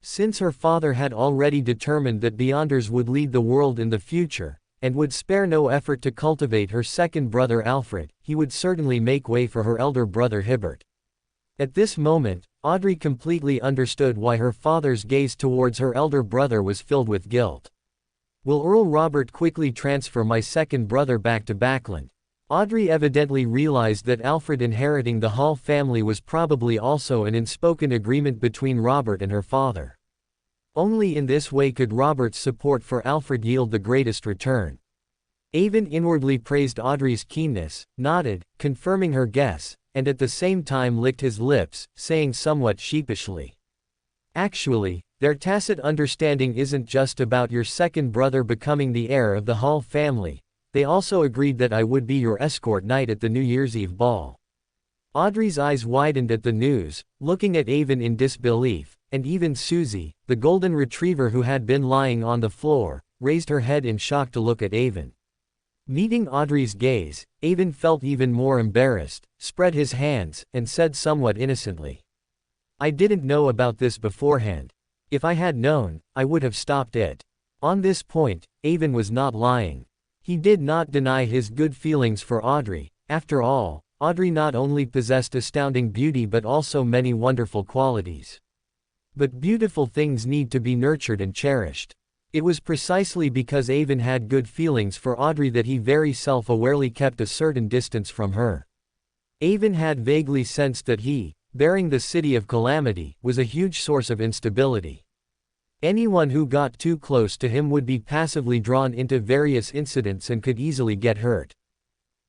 Since her father had already determined that Beyonders would lead the world in the future, and would spare no effort to cultivate her second brother Alfred, he would certainly make way for her elder brother Hibbert. At this moment, Audrey completely understood why her father's gaze towards her elder brother was filled with guilt. "Will Earl Robert quickly transfer my second brother back to Backland?" Audrey evidently realized that Alfred inheriting the Hall family was probably also an unspoken agreement between Robert and her father. Only in this way could Robert's support for Alfred yield the greatest return. Avon inwardly praised Audrey's keenness, nodded, confirming her guess, and at the same time licked his lips, saying somewhat sheepishly, "Actually, their tacit understanding isn't just about your second brother becoming the heir of the Hall family, they also agreed that I would be your escort knight at the New Year's Eve ball." Audrey's eyes widened at the news, looking at Avon in disbelief, and even Susie, the golden retriever who had been lying on the floor, raised her head in shock to look at Avon. Meeting Audrey's gaze, Avon felt even more embarrassed, spread his hands, and said somewhat innocently, "I didn't know about this beforehand. If I had known, I would have stopped it." On this point, Avon was not lying. He did not deny his good feelings for Audrey. After all, Audrey not only possessed astounding beauty but also many wonderful qualities. But beautiful things need to be nurtured and cherished. It was precisely because Avon had good feelings for Audrey that he very self-awarely kept a certain distance from her. Avon had vaguely sensed that he, bearing the City of Calamity, was a huge source of instability. Anyone who got too close to him would be passively drawn into various incidents and could easily get hurt.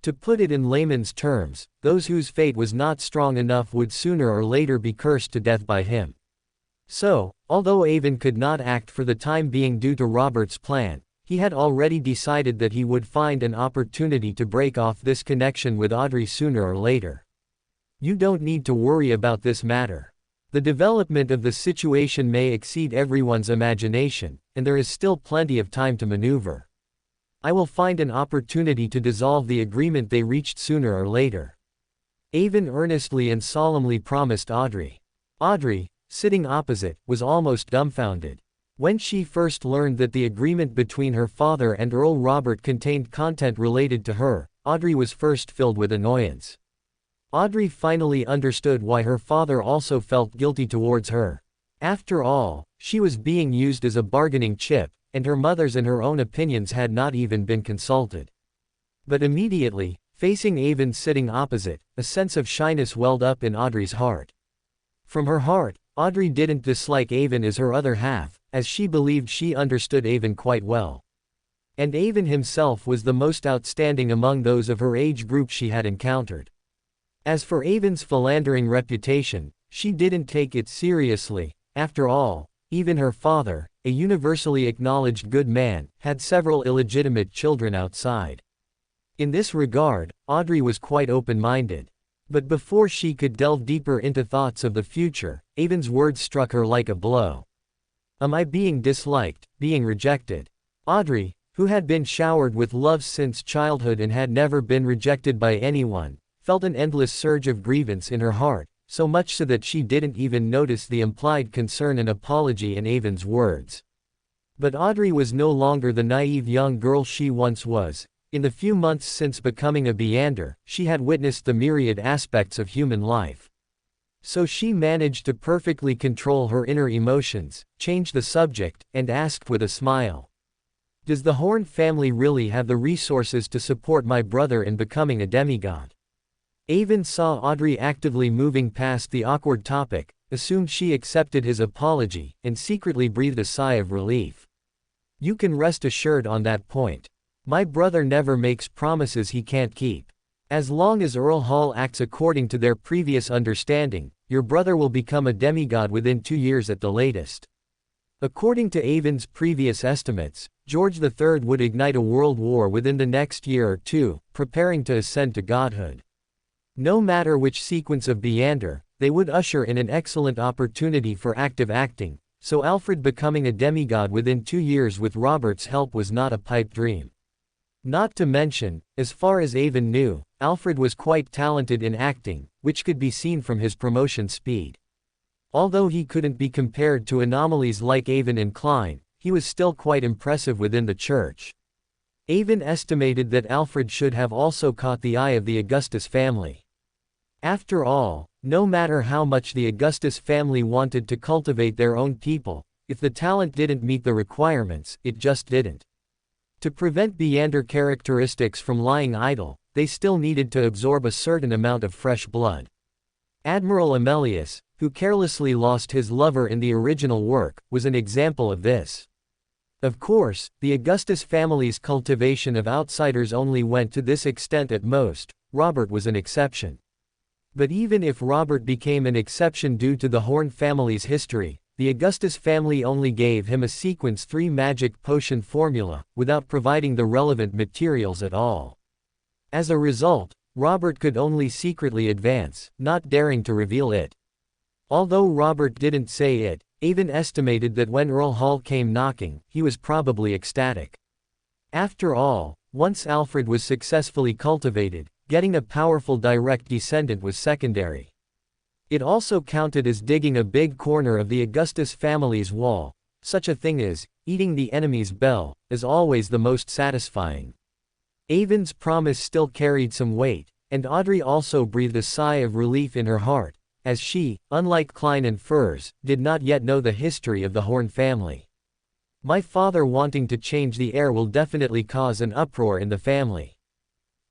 To put it in layman's terms, those whose fate was not strong enough would sooner or later be cursed to death by him. So, although Avon could not act for the time being due to Robert's plan, he had already decided that he would find an opportunity to break off this connection with Audrey sooner or later. "You don't need to worry about this matter. The development of the situation may exceed everyone's imagination, and there is still plenty of time to maneuver. I will find an opportunity to dissolve the agreement they reached sooner or later. Avon earnestly and solemnly promised Audrey. Audrey, sitting opposite, was almost dumbfounded. When she first learned that the agreement between her father and Earl Robert contained content related to her, Audrey was first filled with annoyance. Audrey finally understood why her father also felt guilty towards her. After all, she was being used as a bargaining chip, and her mother's and her own opinions had not even been consulted. But immediately, facing Avon sitting opposite, a sense of shyness welled up in Audrey's heart. From her heart, Audrey didn't dislike Avon as her other half, as she believed she understood Avon quite well. And Avon himself was the most outstanding among those of her age group she had encountered. As for Avon's philandering reputation, she didn't take it seriously. After all, even her father, a universally acknowledged good man, had several illegitimate children outside. In this regard, Audrey was quite open-minded. But before she could delve deeper into thoughts of the future, Avon's words struck her like a blow. Am I being disliked, being rejected? Audrey, who had been showered with love since childhood and had never been rejected by anyone, felt an endless surge of grievance in her heart, so much so that she didn't even notice the implied concern and apology in Avon's words. But Audrey was no longer the naive young girl she once was. In the few months since becoming a Beander, she had witnessed the myriad aspects of human life. So she managed to perfectly control her inner emotions, change the subject, and asked with a smile. Does the Horn family really have the resources to support my brother in becoming a demigod? Avon saw Audrey actively moving past the awkward topic, assumed she accepted his apology, and secretly breathed a sigh of relief. You can rest assured on that point. My brother never makes promises he can't keep. As long as Earl Hall acts according to their previous understanding, your brother will become a demigod within 2 years at the latest. According to Avon's previous estimates, George III would ignite a world war within the next year or two, preparing to ascend to godhood. No matter which sequence of Beander, they would usher in an excellent opportunity for active acting, so Alfred becoming a demigod within 2 years with Robert's help was not a pipe dream. Not to mention, as far as Avon knew, Alfred was quite talented in acting, which could be seen from his promotion speed. Although he couldn't be compared to anomalies like Avon and Klein, he was still quite impressive within the church. Avon estimated that Alfred should have also caught the eye of the Augustus family. After all, no matter how much the Augustus family wanted to cultivate their own people, if the talent didn't meet the requirements, it just didn't. To prevent Beander characteristics from lying idle, they still needed to absorb a certain amount of fresh blood. Admiral Amelius, who carelessly lost his lover in the original work, was an example of this. Of course, the Augustus family's cultivation of outsiders only went to this extent at most. Robert was an exception. But even if Robert became an exception due to the Horn family's history, the Augustus family only gave him a sequence 3 magic potion formula, without providing the relevant materials at all. As a result, Robert could only secretly advance, not daring to reveal it. Although Robert didn't say it, Avon estimated that when Earl Hall came knocking, he was probably ecstatic. After all, once Alfred was successfully cultivated, getting a powerful direct descendant was secondary. It also counted as digging a big corner of the Augustus family's wall. Such a thing as eating the enemy's belle is always the most satisfying. Avon's promise still carried some weight, and Audrey also breathed a sigh of relief in her heart, as she, unlike Klein and Furs, did not yet know the history of the Horn family. My father wanting to change the heir will definitely cause an uproar in the family.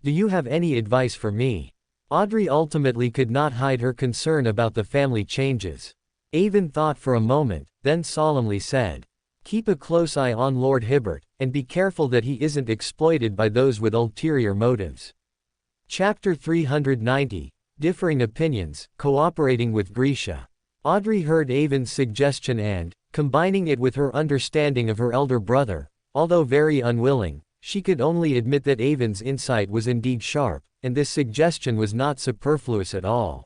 Do you have any advice for me? Audrey ultimately could not hide her concern about the family changes. Avon thought for a moment, then solemnly said, "Keep a close eye on Lord Hibbert, and be careful that he isn't exploited by those with ulterior motives." Chapter 390, Differing Opinions, Cooperating with Grisha. Audrey heard Avon's suggestion and, combining it with her understanding of her elder brother, although very unwilling, she could only admit that Avon's insight was indeed sharp, and this suggestion was not superfluous at all.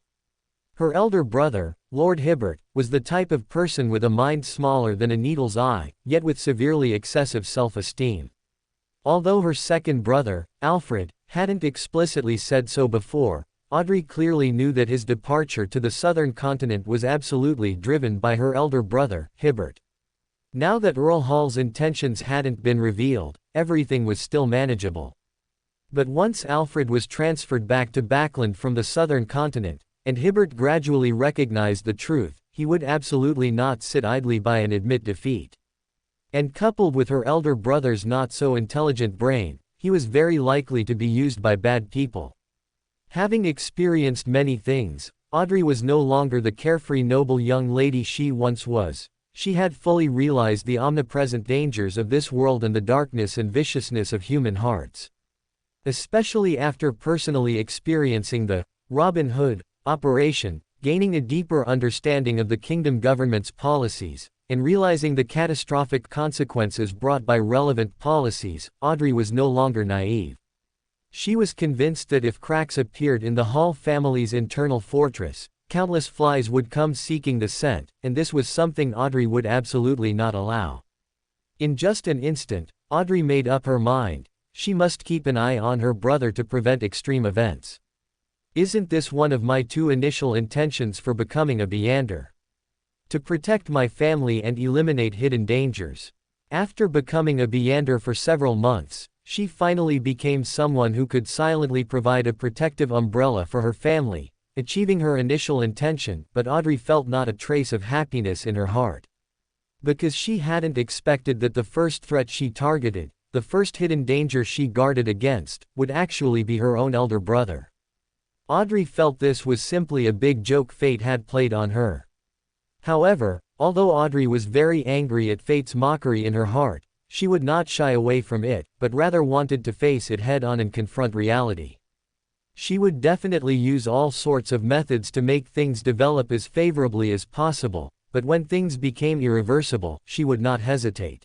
Her elder brother, Lord Hibbert, was the type of person with a mind smaller than a needle's eye, yet with severely excessive self-esteem. Although her second brother, Alfred, hadn't explicitly said so before, Audrey clearly knew that his departure to the southern continent was absolutely driven by her elder brother, Hibbert. Now that Earl Hall's intentions hadn't been revealed, everything was still manageable. But once Alfred was transferred back to Backland from the southern continent, and Hibbert gradually recognized the truth, he would absolutely not sit idly by and admit defeat. And coupled with her elder brother's not-so-intelligent brain, he was very likely to be used by bad people. Having experienced many things, Audrey was no longer the carefree noble young lady she once was. She had fully realized the omnipresent dangers of this world and the darkness and viciousness of human hearts. Especially after personally experiencing the Robin Hood operation, gaining a deeper understanding of the kingdom government's policies, and realizing the catastrophic consequences brought by relevant policies, Audrey was no longer naive. She was convinced that if cracks appeared in the Hall family's internal fortress, countless flies would come seeking the scent, and this was something Audrey would absolutely not allow. In just an instant, Audrey made up her mind. She must keep an eye on her brother to prevent extreme events. Isn't this one of my two initial intentions for becoming a Beander? To protect my family and eliminate hidden dangers. After becoming a Beander for several months, she finally became someone who could silently provide a protective umbrella for her family, achieving her initial intention, but Audrey felt not a trace of happiness in her heart. Because she hadn't expected that the first threat she targeted, the first hidden danger she guarded against, would actually be her own elder brother. Audrey felt this was simply a big joke fate had played on her. However, although Audrey was very angry at fate's mockery in her heart, she would not shy away from it, but rather wanted to face it head-on and confront reality. She would definitely use all sorts of methods to make things develop as favorably as possible, but when things became irreversible, she would not hesitate.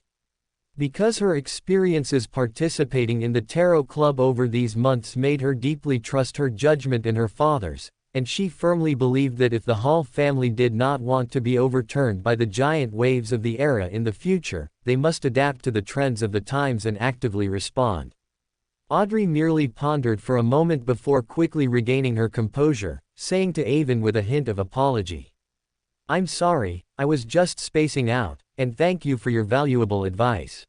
Because her experiences participating in the Tarot Club over these months made her deeply trust her judgment and her father's, and she firmly believed that if the Hall family did not want to be overturned by the giant waves of the era in the future, they must adapt to the trends of the times and actively respond. Audrey merely pondered for a moment before quickly regaining her composure, saying to Avon with a hint of apology, "I'm sorry, I was just spacing out, and thank you for your valuable advice."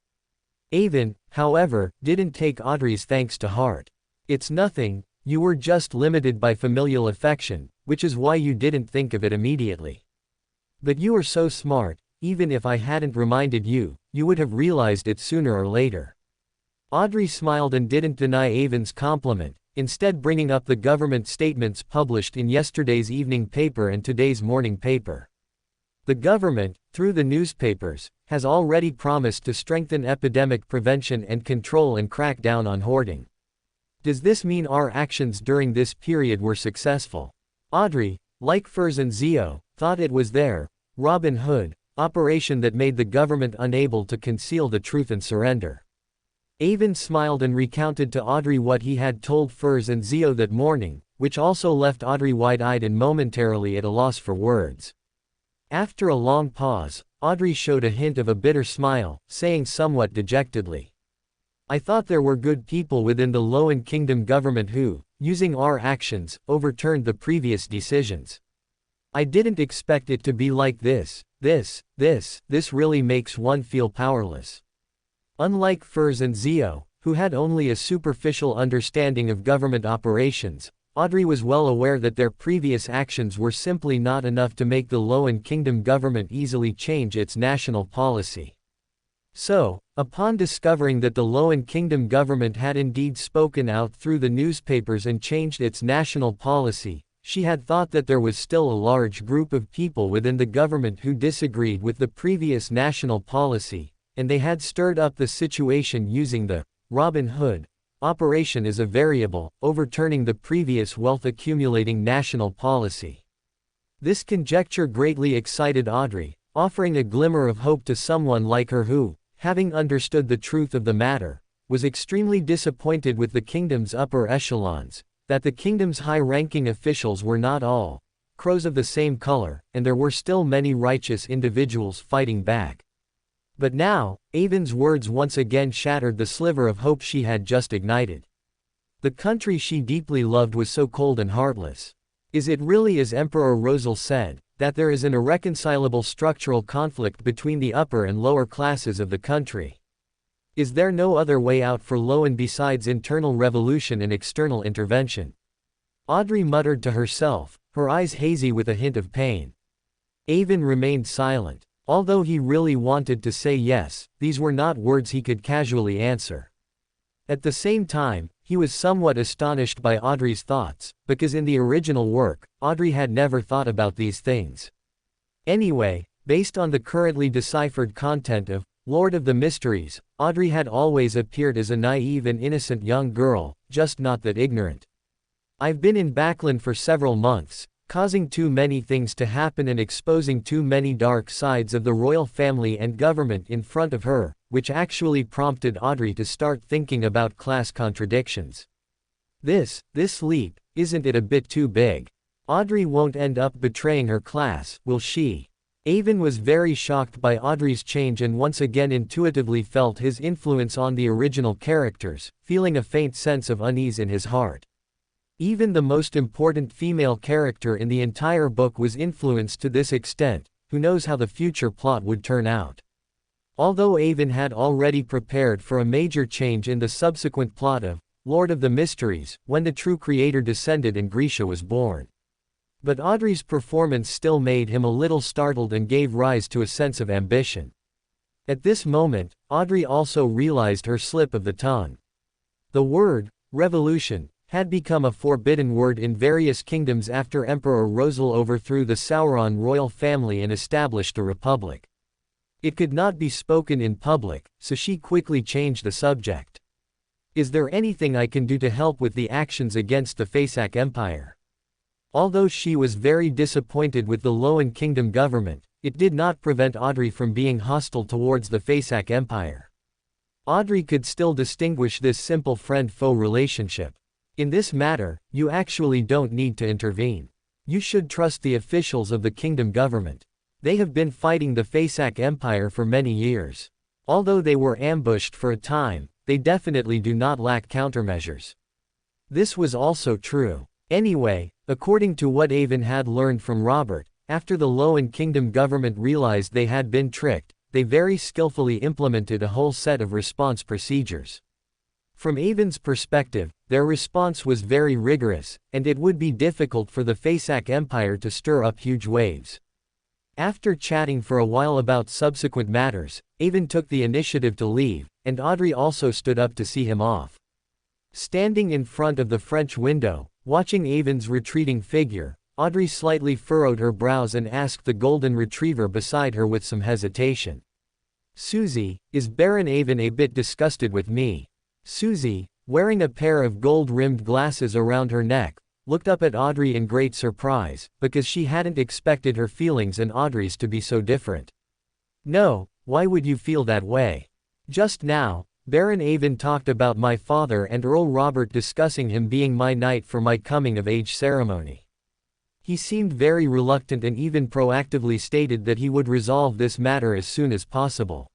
Avon, however, didn't take Audrey's thanks to heart. "It's nothing, you were just limited by familial affection, which is why you didn't think of it immediately. But you are so smart, even if I hadn't reminded you, you would have realized it sooner or later." Audrey smiled and didn't deny Avon's compliment, instead bringing up the government statements published in yesterday's evening paper and today's morning paper. The government, through the newspapers, has already promised to strengthen epidemic prevention and control and crack down on hoarding. Does this mean our actions during this period were successful? Audrey, like Furs and Zio, thought it was their Robin Hood operation that made the government unable to conceal the truth and surrender. Avon smiled and recounted to Audrey what he had told Furs and Zio that morning, which also left Audrey wide-eyed and momentarily at a loss for words. After a long pause, Audrey showed a hint of a bitter smile, saying somewhat dejectedly, "I thought there were good people within the Loan Kingdom government who, using our actions, overturned the previous decisions. I didn't expect it to be like this. This really makes one feel powerless." Unlike Furs and Zio, who had only a superficial understanding of government operations, Audrey was well aware that their previous actions were simply not enough to make the Loan Kingdom government easily change its national policy. So, upon discovering that the Loan Kingdom government had indeed spoken out through the newspapers and changed its national policy, she had thought that there was still a large group of people within the government who disagreed with the previous national policy, and they had stirred up the situation using the Robin Hood operation as a variable, overturning the previous wealth-accumulating national policy. This conjecture greatly excited Audrey, offering a glimmer of hope to someone like her who, having understood the truth of the matter, was extremely disappointed with the kingdom's upper echelons, that the kingdom's high-ranking officials were not all crows of the same color, and there were still many righteous individuals fighting back. But now, Avon's words once again shattered the sliver of hope she had just ignited. The country she deeply loved was so cold and heartless. Is it really as Emperor Rosal said, that there is an irreconcilable structural conflict between the upper and lower classes of the country? Is there no other way out for LotM besides internal revolution and external intervention? Audrey muttered to herself, her eyes hazy with a hint of pain. Avon remained silent. Although he really wanted to say yes, these were not words he could casually answer. At the same time, he was somewhat astonished by Audrey's thoughts, because in the original work, Audrey had never thought about these things. Anyway, based on the currently deciphered content of Lord of the Mysteries, Audrey had always appeared as a naive and innocent young girl, just not that ignorant. I've been in Backland for several months, causing too many things to happen and exposing too many dark sides of the royal family and government in front of her, which actually prompted Audrey to start thinking about class contradictions. This leap, isn't it a bit too big? Audrey won't end up betraying her class, will she? Avon was very shocked by Audrey's change and once again intuitively felt his influence on the original characters, feeling a faint sense of unease in his heart. Even the most important female character in the entire book was influenced to this extent, who knows how the future plot would turn out. Although Avon had already prepared for a major change in the subsequent plot of Lord of the Mysteries, when the true creator descended and Grisha was born. But Audrey's performance still made him a little startled and gave rise to a sense of ambition. At this moment, Audrey also realized her slip of the tongue. The word, revolution, had become a forbidden word in various kingdoms after Emperor Rosal overthrew the Sauron royal family and established a republic. It could not be spoken in public, so she quickly changed the subject. Is there anything I can do to help with the actions against the Fasak Empire? Although she was very disappointed with the LotM Kingdom government, it did not prevent Audrey from being hostile towards the Fasak Empire. Audrey could still distinguish this simple friend-foe relationship. In this matter, you actually don't need to intervene. You should trust the officials of the kingdom government. They have been fighting the Fasak Empire for many years. Although they were ambushed for a time, they definitely do not lack countermeasures. This was also true. Anyway, according to what Avon had learned from Robert, after the LotM Kingdom government realized they had been tricked, they very skillfully implemented a whole set of response procedures. From Avon's perspective, their response was very rigorous, and it would be difficult for the Fasak Empire to stir up huge waves. After chatting for a while about subsequent matters, Avon took the initiative to leave, and Audrey also stood up to see him off. Standing in front of the French window, watching Avon's retreating figure, Audrey slightly furrowed her brows and asked the golden retriever beside her with some hesitation. Susie, is Baron Avon a bit disgusted with me? Susie, wearing a pair of gold-rimmed glasses around her neck, looked up at Audrey in great surprise, because she hadn't expected her feelings and Audrey's to be so different. No, why would you feel that way? Just now, Baron Avon talked about my father and Earl Robert discussing him being my knight for my coming-of-age ceremony. He seemed very reluctant and even proactively stated that he would resolve this matter as soon as possible.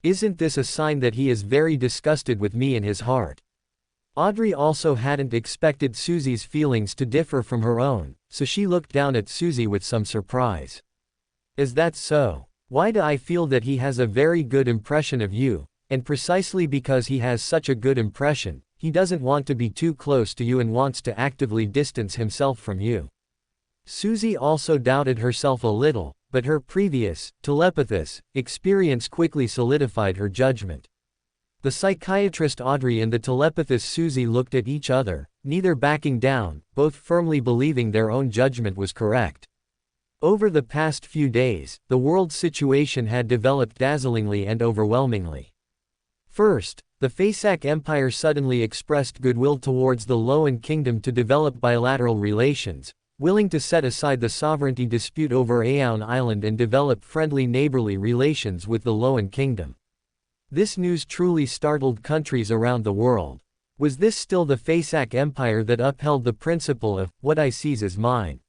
Isn't this a sign that he is very disgusted with me in his heart? Audrey also hadn't expected Susie's feelings to differ from her own, so she looked down at Susie with some surprise. Is that so? Why do I feel that he has a very good impression of you? And precisely because he has such a good impression, he doesn't want to be too close to you and wants to actively distance himself from you. Susie also doubted herself a little, but her previous, telepathist, experience quickly solidified her judgment. The psychiatrist Audrey and the telepathist Susie looked at each other, neither backing down, both firmly believing their own judgment was correct. Over the past few days, the world's situation had developed dazzlingly and overwhelmingly. First, the Fasak Empire suddenly expressed goodwill towards the LotM Kingdom to develop bilateral relations, willing to set aside the sovereignty dispute over Aeon Island and develop friendly neighborly relations with the LotM Kingdom. This news truly startled countries around the world. Was this still the Fasak Empire that upheld the principle of, what I seize is mine?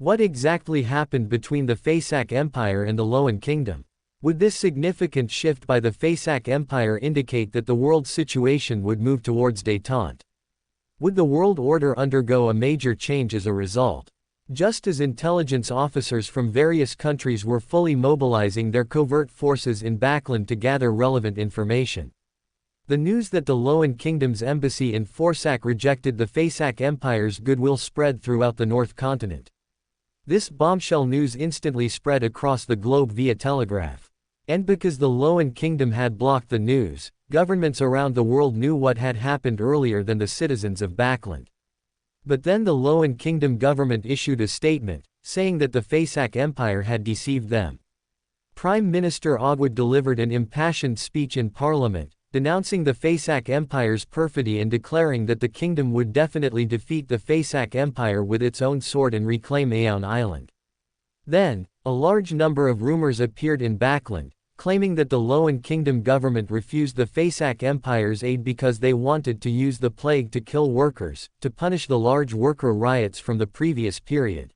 What exactly happened between the Faesak Empire and the Loan Kingdom? Would this significant shift by the Faesak Empire indicate that the world situation would move towards détente? Would the world order undergo a major change as a result? Just as intelligence officers from various countries were fully mobilizing their covert forces in Backland to gather relevant information. The news that the Loan Kingdom's embassy in Forsac rejected the Faesak Empire's goodwill spread throughout the North Continent. This bombshell news instantly spread across the globe via telegraph. And because the Loan Kingdom had blocked the news, governments around the world knew what had happened earlier than the citizens of Backland. But then the Loan Kingdom government issued a statement, saying that the Faesak Empire had deceived them. Prime Minister Ogwood delivered an impassioned speech in Parliament, denouncing the Faesak Empire's perfidy and declaring that the kingdom would definitely defeat the Faesak Empire with its own sword and reclaim Aeon Island. Then, a large number of rumors appeared in Backland, claiming that the Loan Kingdom government refused the Faesak Empire's aid because they wanted to use the plague to kill workers, to punish the large worker riots from the previous period.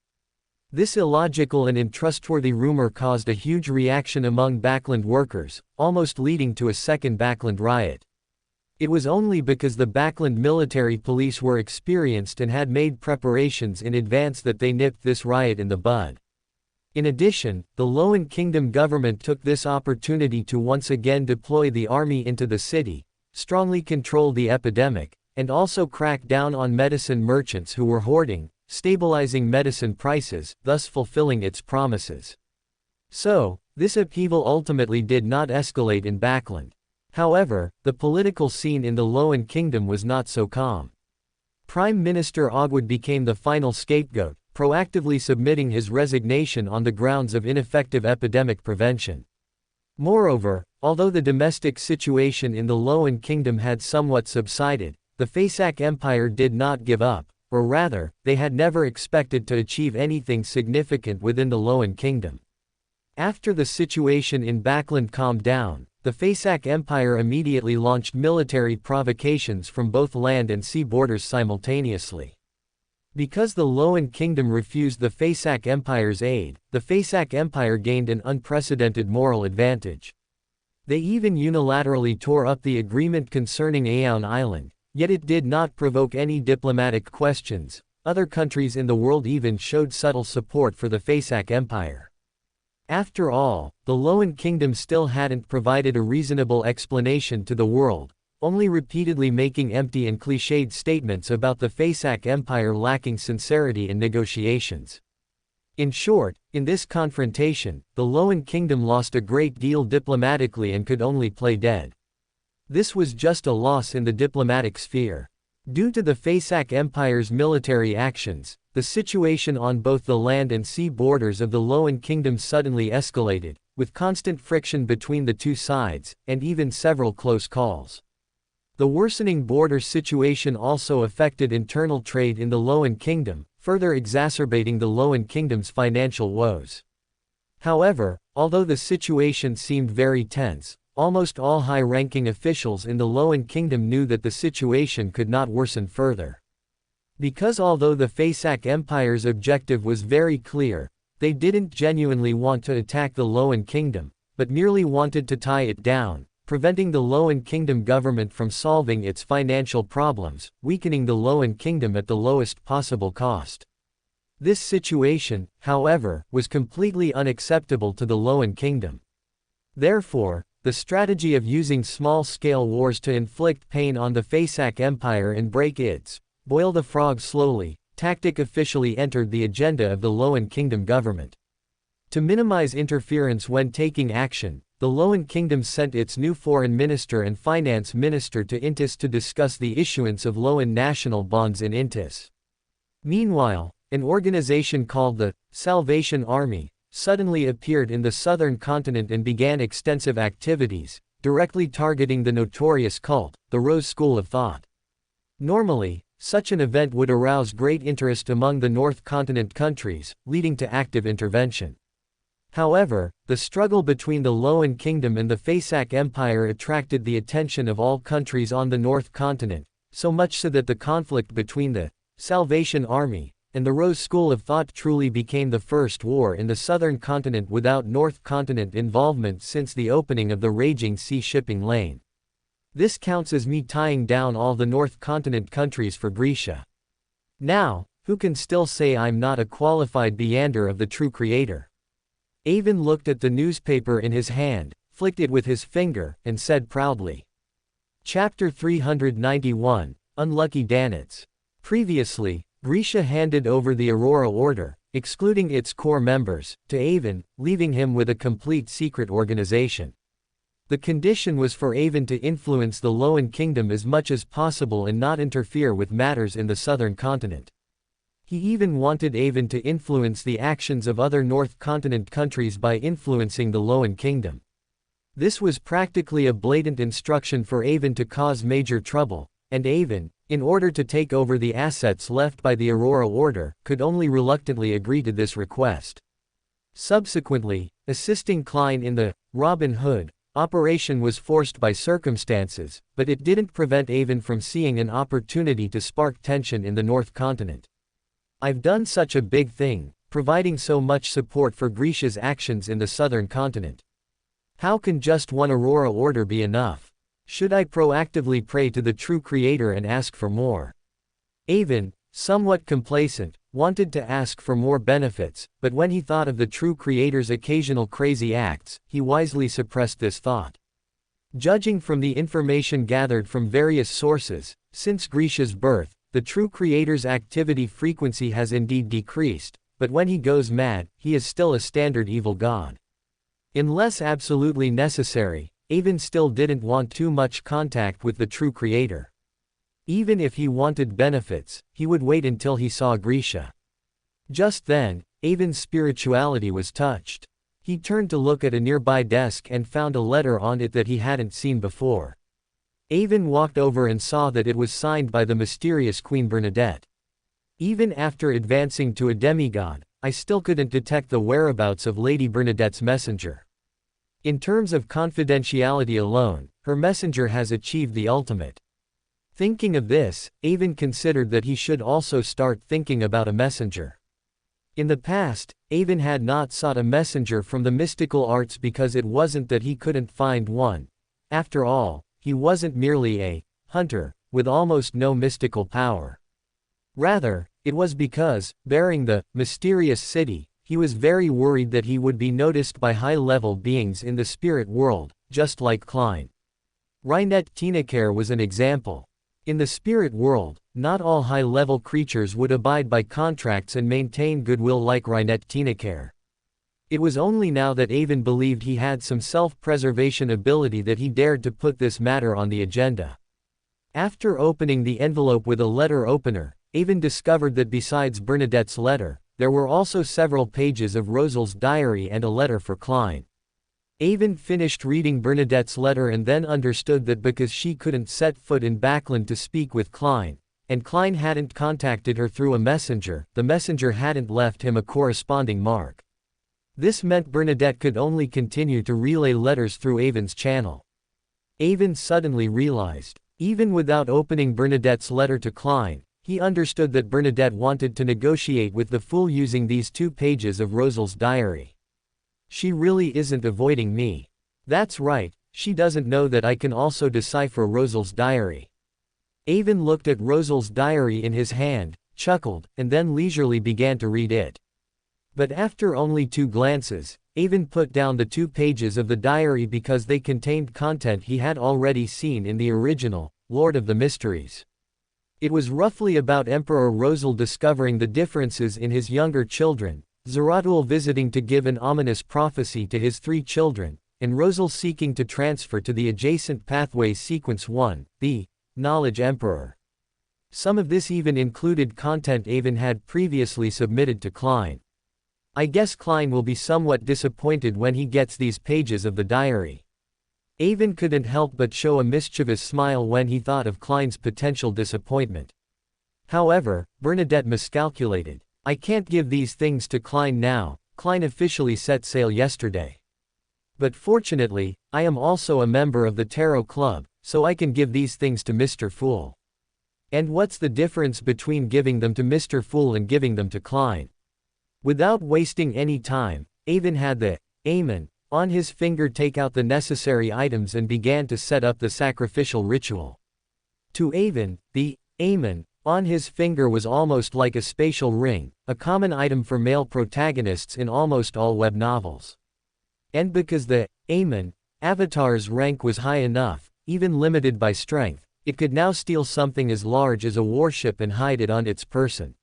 This illogical and untrustworthy rumor caused a huge reaction among Backland workers, almost leading to a second Backland riot. It was only because the Backland military police were experienced and had made preparations in advance that they nipped this riot in the bud. In addition, the Loan Kingdom government took this opportunity to once again deploy the army into the city, strongly control the epidemic, and also crack down on medicine merchants who were hoarding, stabilizing medicine prices, thus fulfilling its promises. So, this upheaval ultimately did not escalate in Backland. However, the political scene in the Loan Kingdom was not so calm. Prime Minister Ogwood became the final scapegoat, proactively submitting his resignation on the grounds of ineffective epidemic prevention. Moreover, although the domestic situation in the Loan Kingdom had somewhat subsided, the Faesak Empire did not give up, or rather, they had never expected to achieve anything significant within the Loan Kingdom. After the situation in Backland calmed down, the Faesak Empire immediately launched military provocations from both land and sea borders simultaneously. Because the Loan Kingdom refused the Faesak Empire's aid, the Faesak Empire gained an unprecedented moral advantage. They even unilaterally tore up the agreement concerning Aeon Island, yet it did not provoke any diplomatic questions. Other countries in the world even showed subtle support for the Faesak Empire. After all, the Loan Kingdom still hadn't provided a reasonable explanation to the world, only repeatedly making empty and cliched statements about the Faesak Empire lacking sincerity in negotiations. In short, in this confrontation, the Loan Kingdom lost a great deal diplomatically and could only play dead. This was just a loss in the diplomatic sphere. Due to the Faesak Empire's military actions, the situation on both the land and sea borders of the Loan Kingdom suddenly escalated, with constant friction between the two sides, and even several close calls. The worsening border situation also affected internal trade in the Loan Kingdom, further exacerbating the Loan Kingdom's financial woes. However, although the situation seemed very tense, almost all high-ranking officials in the Loan Kingdom knew that the situation could not worsen further. Because although the Faesak Empire's objective was very clear, they didn't genuinely want to attack the Loan Kingdom, but merely wanted to tie it down, preventing the Loan Kingdom government from solving its financial problems, weakening the Loan Kingdom at the lowest possible cost. This situation, however, was completely unacceptable to the Loan Kingdom. Therefore, the strategy of using small-scale wars to inflict pain on the Faesak Empire and break its boil the frog slowly tactic officially entered the agenda of the Loan Kingdom government. To minimize interference when taking action, the Loan Kingdom sent its new foreign minister and finance minister to Intis to discuss the issuance of Loan national bonds in Intis. Meanwhile, an organization called the Salvation Army suddenly appeared in the southern continent and began extensive activities, directly targeting the notorious cult, the Rose School of Thought. Normally, such an event would arouse great interest among the North Continent countries, leading to active intervention. However, the struggle between the Loan Kingdom and the Faesak Empire attracted the attention of all countries on the North Continent, so much so that the conflict between the Salvation Army and the Rose School of Thought truly became the first war in the southern continent without North Continent involvement since the opening of the Raging Sea shipping lane. This counts as me tying down all the North Continent countries for Grisha. Now, who can still say I'm not a qualified Beander of the true creator? Avon looked at the newspaper in his hand, flicked it with his finger, and said proudly. Chapter 391, Unlucky Danitz. Previously, Grisha handed over the Aurora Order, excluding its core members, to Avon, leaving him with a complete secret organization. The condition was for Avon to influence the Loan Kingdom as much as possible and not interfere with matters in the southern continent. He even wanted Avon to influence the actions of other North Continent countries by influencing the Loan Kingdom. This was practically a blatant instruction for Avon to cause major trouble, and Avon, in order to take over the assets left by the Aurora Order, could only reluctantly agree to this request. Subsequently, assisting Klein in the Robin Hood operation was forced by circumstances, but it didn't prevent Avon from seeing an opportunity to spark tension in the North Continent. I've done such a big thing, providing so much support for Grisha's actions in the southern continent. How can just one Aurora Order be enough? Should I proactively pray to the true creator and ask for more? Avon, somewhat complacent, wanted to ask for more benefits, but when he thought of the true creator's occasional crazy acts, he wisely suppressed this thought. Judging from the information gathered from various sources, since Grisha's birth, the true creator's activity frequency has indeed decreased, but when he goes mad, he is still a standard evil god. Unless absolutely necessary, Avon still didn't want too much contact with the true creator. Even if he wanted benefits, he would wait until he saw Grisha. Just then, Avon's spirituality was touched. He turned to look at a nearby desk and found a letter on it that he hadn't seen before. Avon walked over and saw that it was signed by the mysterious Queen Bernadette. Even after advancing to a demigod, I still couldn't detect the whereabouts of Lady Bernadette's messenger. In terms of confidentiality alone, her messenger has achieved the ultimate. Thinking of this, Avon considered that he should also start thinking about a messenger. In the past, Avon had not sought a messenger from the mystical arts because it wasn't that he couldn't find one. After all, he wasn't merely a hunter, with almost no mystical power. Rather, it was because, bearing the mysterious city, he was very worried that he would be noticed by high-level beings in the spirit world, just like Klein. Reincarnation was an example. In the spirit world, not all high-level creatures would abide by contracts and maintain goodwill like Reincarnation. It was only now that Avon believed he had some self-preservation ability that he dared to put this matter on the agenda. After opening the envelope with a letter opener, Avon discovered that besides Bernadette's letter, there were also several pages of Rosal's diary and a letter for Klein. Avon finished reading Bernadette's letter and then understood that because she couldn't set foot in Backland to speak with Klein, and Klein hadn't contacted her through a messenger, the messenger hadn't left him a corresponding mark. This meant Bernadette could only continue to relay letters through Avon's channel. Avon suddenly realized, even without opening Bernadette's letter to Klein, he understood that Bernadette wanted to negotiate with the fool using these 2 pages of Rosal's diary. She really isn't avoiding me. That's right, she doesn't know that I can also decipher Rosal's diary. Avon looked at Rosal's diary in his hand, chuckled, and then leisurely began to read it. But after only 2 glances, Avon put down the 2 pages of the diary because they contained content he had already seen in the original, Lord of the Mysteries. It was roughly about Emperor Rosal discovering the differences in his younger children, Zeratul visiting to give an ominous prophecy to his 3 children, and Rosal seeking to transfer to the adjacent pathway sequence 1, the Knowledge Emperor. Some of this even included content Avon had previously submitted to Klein. I guess Klein will be somewhat disappointed when he gets these pages of the diary. Avon couldn't help but show a mischievous smile when he thought of Klein's potential disappointment. However, Bernadette miscalculated. I can't give these things to Klein now. Klein officially set sail yesterday. But fortunately, I am also a member of the Tarot Club, so I can give these things to Mr. Fool. And what's the difference between giving them to Mr. Fool and giving them to Klein? Without wasting any time, Avon had the Amen on his finger take out the necessary items and began to set up the sacrificial ritual. To Avon, the Amen on his finger was almost like a spatial ring, a common item for male protagonists in almost all web novels. And because the Amen avatar's rank was high enough, even limited by strength, it could now steal something as large as a warship and hide it on its person.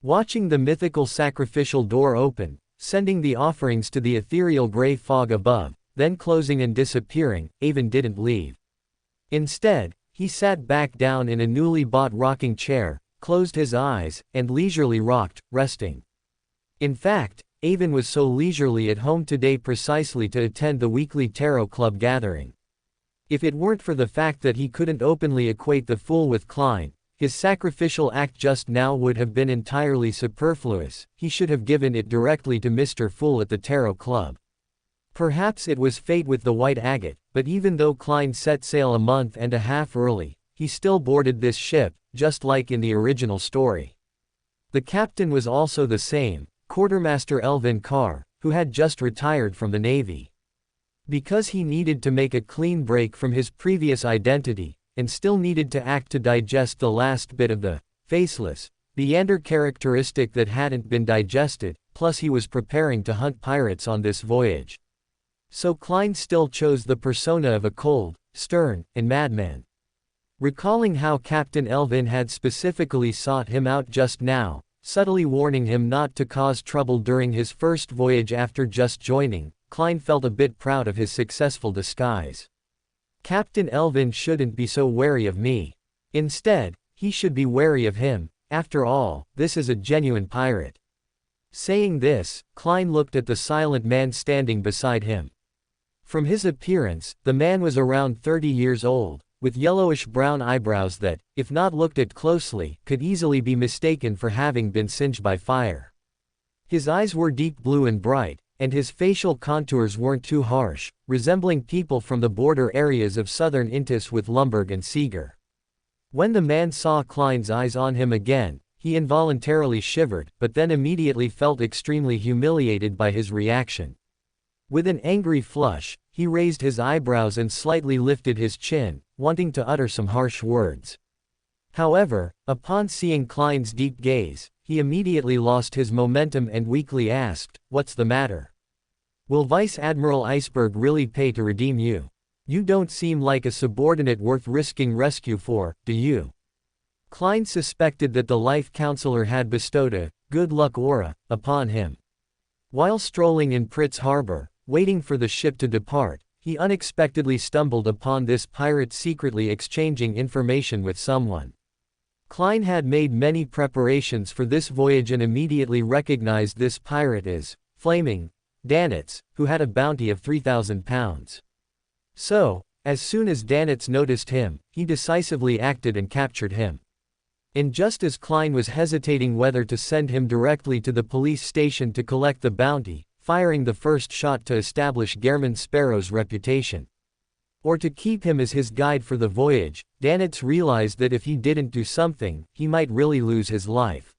Watching the mythical sacrificial door open, sending the offerings to the ethereal gray fog above, then closing and disappearing, Avon didn't leave. Instead, he sat back down in a newly bought rocking chair, closed his eyes, and leisurely rocked, resting. In fact, Avon was so leisurely at home today precisely to attend the weekly tarot club gathering. If it weren't for the fact that he couldn't openly equate the Fool with Klein, his sacrificial act just now would have been entirely superfluous. He should have given it directly to Mr. Fool at the tarot club. Perhaps it was fate with the white agate, but even though Klein set sail a month and a half early, he still boarded this ship, just like in the original story. The captain was also the same, Quartermaster Elvin Carr, who had just retired from the Navy. Because he needed to make a clean break from his previous identity, and still needed to act to digest the last bit of the faceless Leander characteristic that hadn't been digested, plus he was preparing to hunt pirates on this voyage. So Klein still chose the persona of a cold, stern, and madman. Recalling how Captain Elvin had specifically sought him out just now, subtly warning him not to cause trouble during his first voyage after just joining, Klein felt a bit proud of his successful disguise. Captain Elvin shouldn't be so wary of me. Instead, he should be wary of him. After all, this is a genuine pirate. Saying this, Klein looked at the silent man standing beside him. From his appearance, the man was around 30 years old, with yellowish-brown eyebrows that, if not looked at closely, could easily be mistaken for having been singed by fire. His eyes were deep blue and bright, and his facial contours weren't too harsh, resembling people from the border areas of southern Intis with Lumberg and Seeger. When the man saw Klein's eyes on him again, he involuntarily shivered, but then immediately felt extremely humiliated by his reaction. With an angry flush, he raised his eyebrows and slightly lifted his chin, wanting to utter some harsh words. However, upon seeing Klein's deep gaze, he immediately lost his momentum and weakly asked, "What's the matter? Will Vice Admiral Iceberg really pay to redeem you? You don't seem like a subordinate worth risking rescue for, do you?" Klein suspected that the life counselor had bestowed a good luck aura upon him. While strolling in Pritz Harbor, waiting for the ship to depart, he unexpectedly stumbled upon this pirate secretly exchanging information with someone. Klein had made many preparations for this voyage and immediately recognized this pirate as Flaming Danitz, who had a bounty of 3,000 pounds. So, as soon as Danitz noticed him, he decisively acted and captured him. And just as Klein was hesitating whether to send him directly to the police station to collect the bounty, firing the first shot to establish Gehrman Sparrow's reputation, or to keep him as his guide for the voyage, Danitz realized that if he didn't do something, he might really lose his life.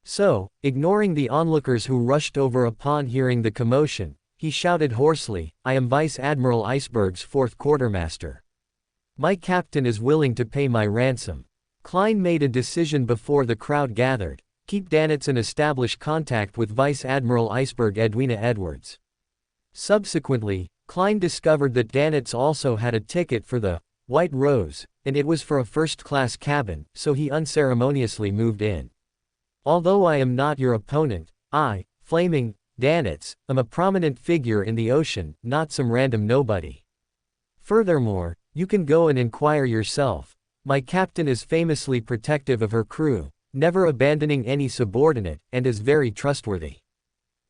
So, ignoring the onlookers who rushed over upon hearing the commotion, he shouted hoarsely, "I am Vice Admiral Iceberg's fourth quartermaster. My captain is willing to pay my ransom." Klein made a decision before the crowd gathered: keep Danitz and establish contact with Vice Admiral Iceberg Edwina Edwards. Subsequently, Klein discovered that Danitz also had a ticket for the White Rose, and it was for a first-class cabin, so he unceremoniously moved in. "Although I am not your opponent, I, Flaming Danitz, am a prominent figure in the ocean, not some random nobody. Furthermore, you can go and inquire yourself. My captain is famously protective of her crew, never abandoning any subordinate, and is very trustworthy.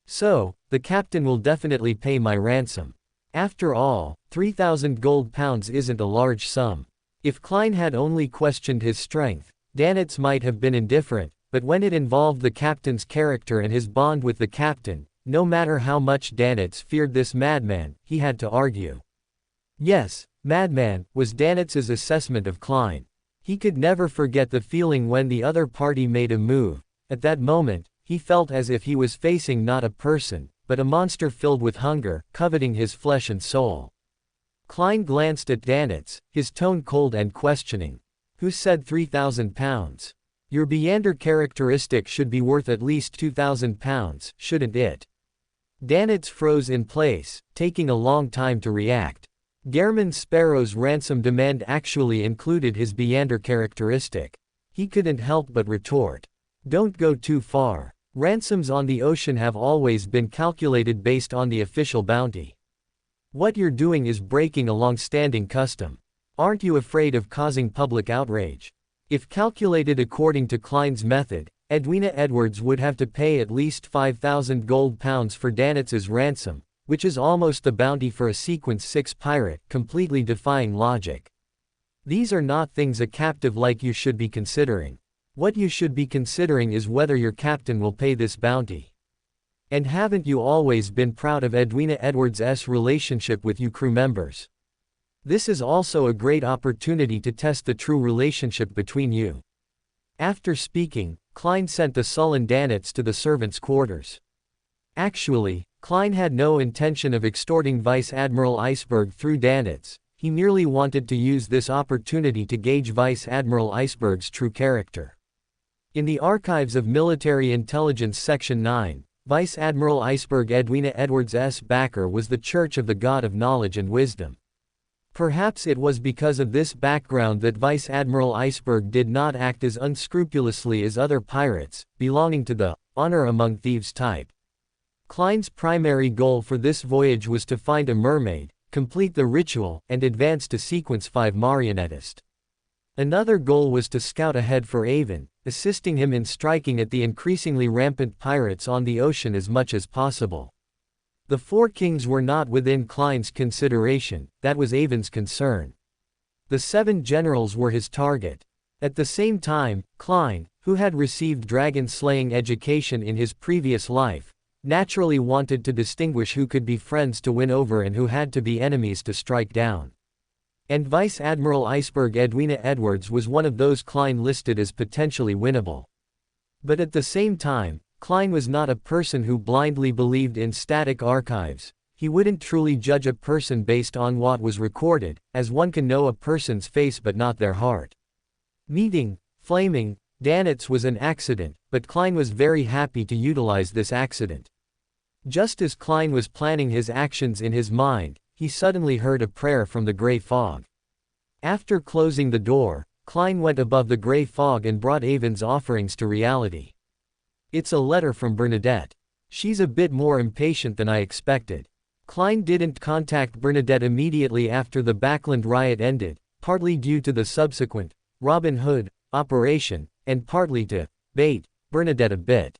So, the captain will definitely pay my ransom. After all, 3,000 gold pounds isn't a large sum." If Klein had only questioned his strength, Danitz might have been indifferent, but when it involved the captain's character and his bond with the captain, no matter how much Danitz feared this madman, he had to argue. Yes, madman, was Danitz's assessment of Klein. He could never forget the feeling when the other party made a move. At that moment, he felt as if he was facing not a person, but a monster filled with hunger, coveting his flesh and soul. Klein glanced at Danitz, his tone cold and questioning. Who said £3,000? Your Beander characteristic should be worth at least £2,000, shouldn't it? Danitz froze in place, taking a long time to react. German Sparrow's ransom demand actually included his Beander characteristic. He couldn't help but retort. Don't go too far. Ransoms on the ocean have always been calculated based on the official bounty. What you're doing is breaking a long-standing custom. Aren't you afraid of causing public outrage? If calculated according to Klein's method, Edwina Edwards would have to pay at least 5,000 gold pounds for Danitz's ransom, which is almost the bounty for a Sequence 6 pirate, completely defying logic. These are not things a captive like you should be considering. What you should be considering is whether your captain will pay this bounty. And haven't you always been proud of Edwina Edwards' relationship with you crew members? This is also a great opportunity to test the true relationship between you. After speaking, Klein sent the sullen Danitz to the servants' quarters. Actually, Klein had no intention of extorting Vice Admiral Iceberg through Danitz. He merely wanted to use this opportunity to gauge Vice Admiral Iceberg's true character. In the archives of Military Intelligence Section 9, Vice Admiral Iceberg Edwina Edwards' backer was the Church of the God of Knowledge and Wisdom. Perhaps it was because of this background that Vice Admiral Iceberg did not act as unscrupulously as other pirates, belonging to the honor among thieves type. Klein's primary goal for this voyage was to find a mermaid, complete the ritual, and advance to Sequence 5 marionettist. Another goal was to scout ahead for Avon, assisting him in striking at the increasingly rampant pirates on the ocean as much as possible. The Four Kings were not within Klein's consideration, that was Avon's concern. The 7 generals were his target. At the same time, Klein, who had received dragon-slaying education in his previous life, naturally wanted to distinguish who could be friends to win over and who had to be enemies to strike down. And Vice Admiral Iceberg Edwina Edwards was one of those Klein listed as potentially winnable. But at the same time, Klein was not a person who blindly believed in static archives. He wouldn't truly judge a person based on what was recorded, as one can know a person's face but not their heart. Meeting Flaming Danitz was an accident, but Klein was very happy to utilize this accident. Just as Klein was planning his actions in his mind, he suddenly heard a prayer from the gray fog. After closing the door, Klein went above the gray fog and brought Avon's offerings to reality. It's a letter from Bernadette. She's a bit more impatient than I expected. Klein didn't contact Bernadette immediately after the Backland riot ended, partly due to the subsequent Robin Hood operation, and partly to bait Bernadette a bit.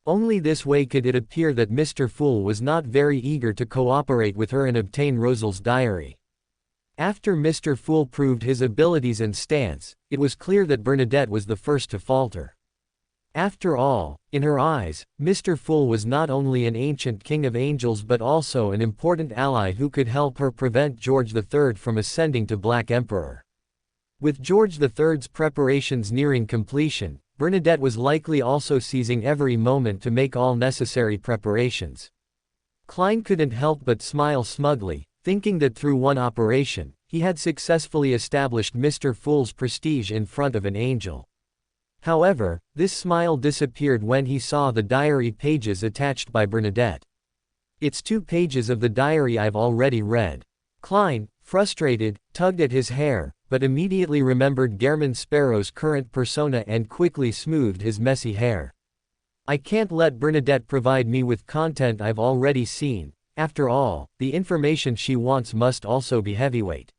Only this way could it appear that Mr. Fool was not very eager to cooperate with her and obtain Rosal's diary. After Mr. Fool proved his abilities and stance, it was clear that Bernadette was the first to falter. After all, in her eyes, Mr. Fool was not only an ancient king of angels but also an important ally who could help her prevent George III from ascending to Black Emperor. With George III's preparations nearing completion, Bernadette was likely also seizing every moment to make all necessary preparations. Klein couldn't help but smile smugly, thinking that through one operation, he had successfully established Mr. Fool's prestige in front of an angel. However, this smile disappeared when he saw the diary pages attached by Bernadette. It's 2 pages of the diary I've already read. Klein, frustrated, tugged at his hair, but immediately remembered German Sparrow's current persona and quickly smoothed his messy hair. I can't let Bernadette provide me with content I've already seen. After all, the information she wants must also be heavyweight.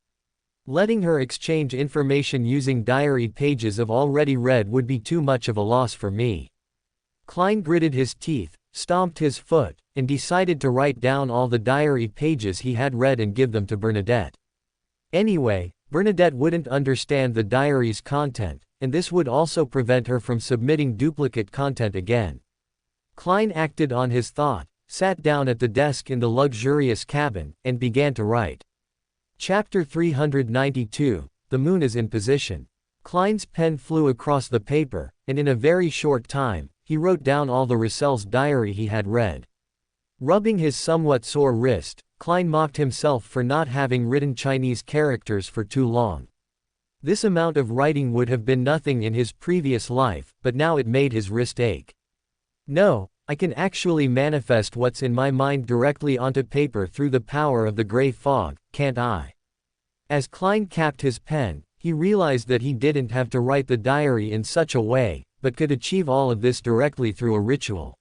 Letting her exchange information using diary pages I've already read would be too much of a loss for me. Klein gritted his teeth, stomped his foot, and decided to write down all the diary pages he had read and give them to Bernadette. Anyway, Bernadette wouldn't understand the diary's content, and this would also prevent her from submitting duplicate content again. Klein acted on his thought, sat down at the desk in the luxurious cabin, and began to write. Chapter 392, The Moon is in Position. Klein's pen flew across the paper, and in a very short time, he wrote down all the Russell's diary he had read. Rubbing his somewhat sore wrist, Klein mocked himself for not having written Chinese characters for too long. This amount of writing would have been nothing in his previous life, but now it made his wrist ache. No, I can actually manifest what's in my mind directly onto paper through the power of the gray fog, can't I? As Klein capped his pen, he realized that he didn't have to write the diary in such a way, but could achieve all of this directly through a ritual.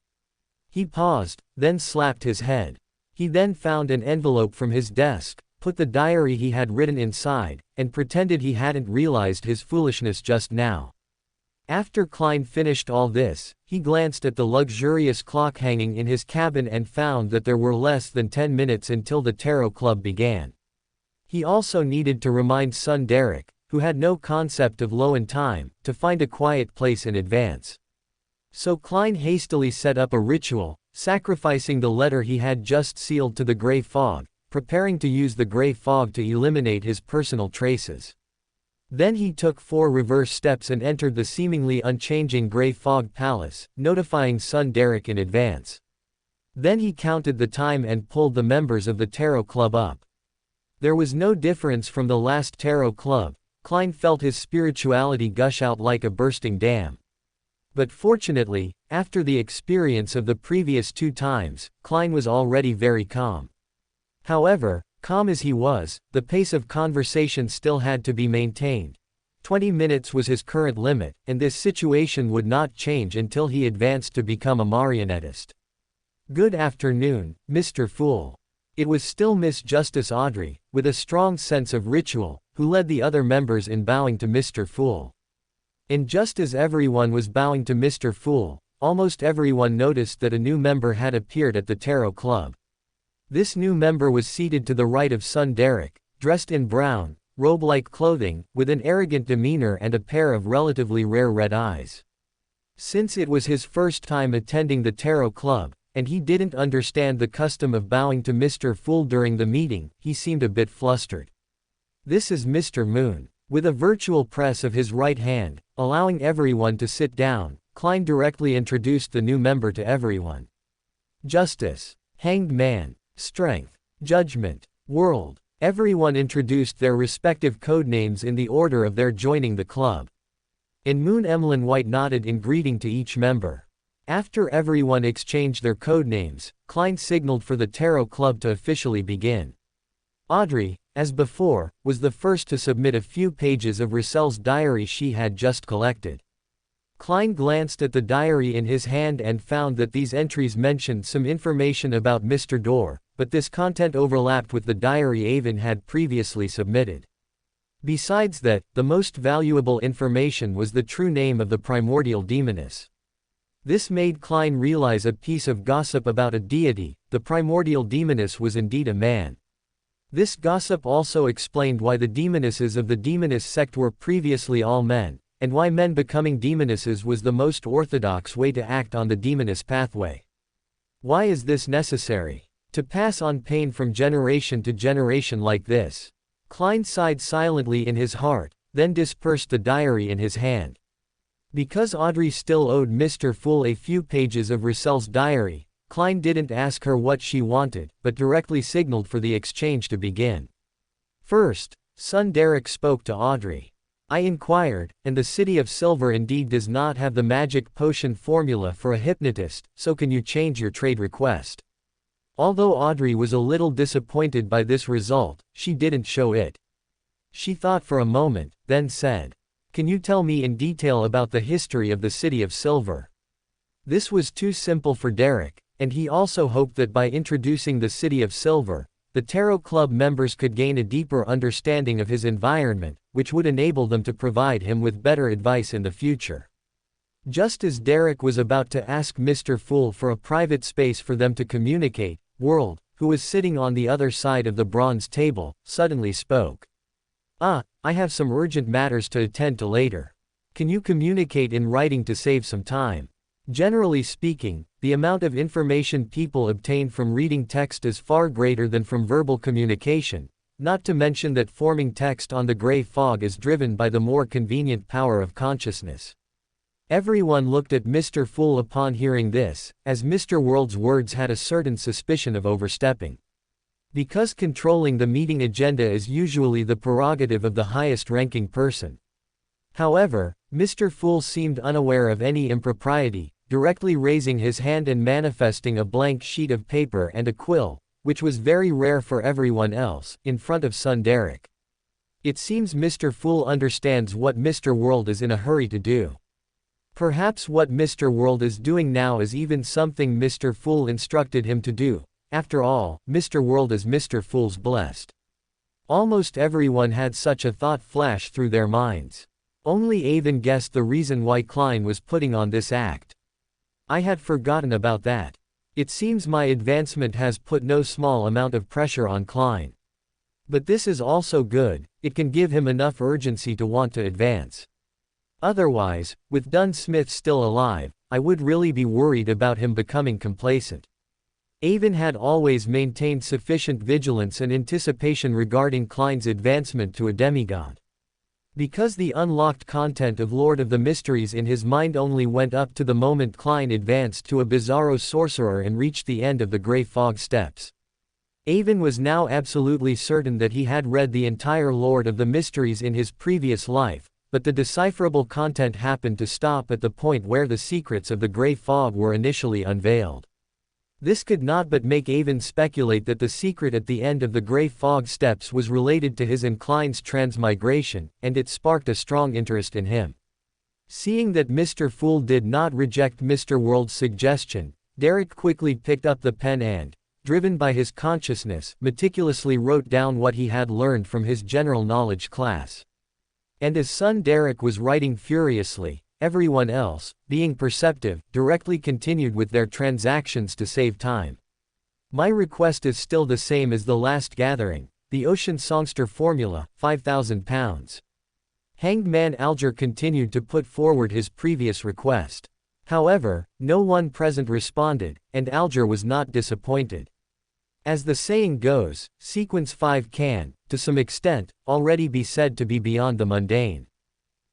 He paused, then slapped his head. He then found an envelope from his desk, put the diary he had written inside, and pretended he hadn't realized his foolishness just now. After Klein finished all this, he glanced at the luxurious clock hanging in his cabin and found that there were less than 10 minutes until the tarot club began. He also needed to remind son Derek, who had no concept of LotM time, to find a quiet place in advance. So Klein hastily set up a ritual, sacrificing the letter he had just sealed to the gray fog, preparing to use the gray fog to eliminate his personal traces. Then he took 4 reverse steps and entered the seemingly unchanging gray fog palace, notifying son Derek in advance. Then he counted the time and pulled the members of the tarot club up. There was no difference from the last tarot club. Klein felt his spirituality gush out like a bursting dam. But fortunately, after the experience of the previous 2 times, Klein was already very calm. However, calm as he was, the pace of conversation still had to be maintained. 20 minutes was his current limit, and this situation would not change until he advanced to become a marionettist. Good afternoon, Mr. Fool. It was still Miss Justice Audrey, with a strong sense of ritual, who led the other members in bowing to Mr. Fool. And just as everyone was bowing to Mr. Fool, almost everyone noticed that a new member had appeared at the tarot club. This new member was seated to the right of son Derek, dressed in brown, robe-like clothing, with an arrogant demeanor and a pair of relatively rare red eyes. Since it was his first time attending the tarot club, and he didn't understand the custom of bowing to Mr. Fool during the meeting, he seemed a bit flustered. This is Mr. Moon. With a virtual press of his right hand, allowing everyone to sit down, Klein directly introduced the new member to everyone. Justice, Hanged Man, Strength, Judgment, World. Everyone introduced their respective codenames in the order of their joining the club. And Moon Emlyn White nodded in greeting to each member. After everyone exchanged their codenames, Klein signaled for the tarot club to officially begin. Audrey, as before, was the first to submit a few pages of Russell's diary she had just collected. Klein glanced at the diary in his hand and found that these entries mentioned some information about Mr. Dorr, but this content overlapped with the diary Avon had previously submitted. Besides that, the most valuable information was the true name of the primordial demoness. This made Klein realize a piece of gossip about a deity. The primordial demoness was indeed a man. This gossip also explained why the demonesses of the demoness sect were previously all men, and why men becoming demonesses was the most orthodox way to act on the demoness pathway. Why is this necessary? To pass on pain from generation to generation like this? Klein sighed silently in his heart, then dispersed the diary in his hand. Because Audrey still owed Mr. Fool a few pages of Russell's diary, Klein didn't ask her what she wanted, but directly signaled for the exchange to begin. First, son Derek spoke to Audrey. I inquired, and the City of Silver indeed does not have the magic potion formula for a hypnotist, so can you change your trade request? Although Audrey was a little disappointed by this result, she didn't show it. She thought for a moment, then said, can you tell me in detail about the history of the City of Silver? This was too simple for Derek, and he also hoped that by introducing the City of Silver, the Tarot Club members could gain a deeper understanding of his environment, which would enable them to provide him with better advice in the future. Just as Derek was about to ask Mr. Fool for a private space for them to communicate, World, who was sitting on the other side of the bronze table, suddenly spoke. I have some urgent matters to attend to later. Can you communicate in writing to save some time? Generally speaking, the amount of information people obtain from reading text is far greater than from verbal communication, not to mention that forming text on the gray fog is driven by the more convenient power of consciousness. Everyone looked at Mr. Fool upon hearing this, as Mr. World's words had a certain suspicion of overstepping. Because controlling the meeting agenda is usually the prerogative of the highest-ranking person. However, Mr. Fool seemed unaware of any impropriety, directly raising his hand and manifesting a blank sheet of paper and a quill, which was very rare for everyone else, in front of son Derek. It seems Mr. Fool understands what Mr. World is in a hurry to do. Perhaps what Mr. World is doing now is even something Mr. Fool instructed him to do. After all, Mr. World is Mr. Fool's blessed. Almost everyone had such a thought flash through their minds. Only Avon guessed the reason why Klein was putting on this act. I had forgotten about that. It seems my advancement has put no small amount of pressure on Klein. But this is also good, it can give him enough urgency to want to advance. Otherwise, with Dunn Smith still alive, I would really be worried about him becoming complacent. Avon had always maintained sufficient vigilance and anticipation regarding Klein's advancement to a demigod. Because the unlocked content of Lord of the Mysteries in his mind only went up to the moment Klein advanced to a bizarro sorcerer and reached the end of the Grey Fog Steps. Avon was now absolutely certain that he had read the entire Lord of the Mysteries in his previous life, but the decipherable content happened to stop at the point where the secrets of the Grey Fog were initially unveiled. This could not but make Avon speculate that the secret at the end of the Grey Fog Steps was related to his and Klein's transmigration, and it sparked a strong interest in him. Seeing that Mr. Fool did not reject Mr. World's suggestion, Derek quickly picked up the pen and, driven by his consciousness, meticulously wrote down what he had learned from his general knowledge class. And as son Derek was writing furiously, everyone else, being perceptive, directly continued with their transactions to save time. My request is still the same as the last gathering, the Ocean Songster formula, £5,000. Hanged Man Alger continued to put forward his previous request. However, no one present responded, and Alger was not disappointed. As the saying goes, Sequence 5 can, to some extent, already be said to be beyond the mundane.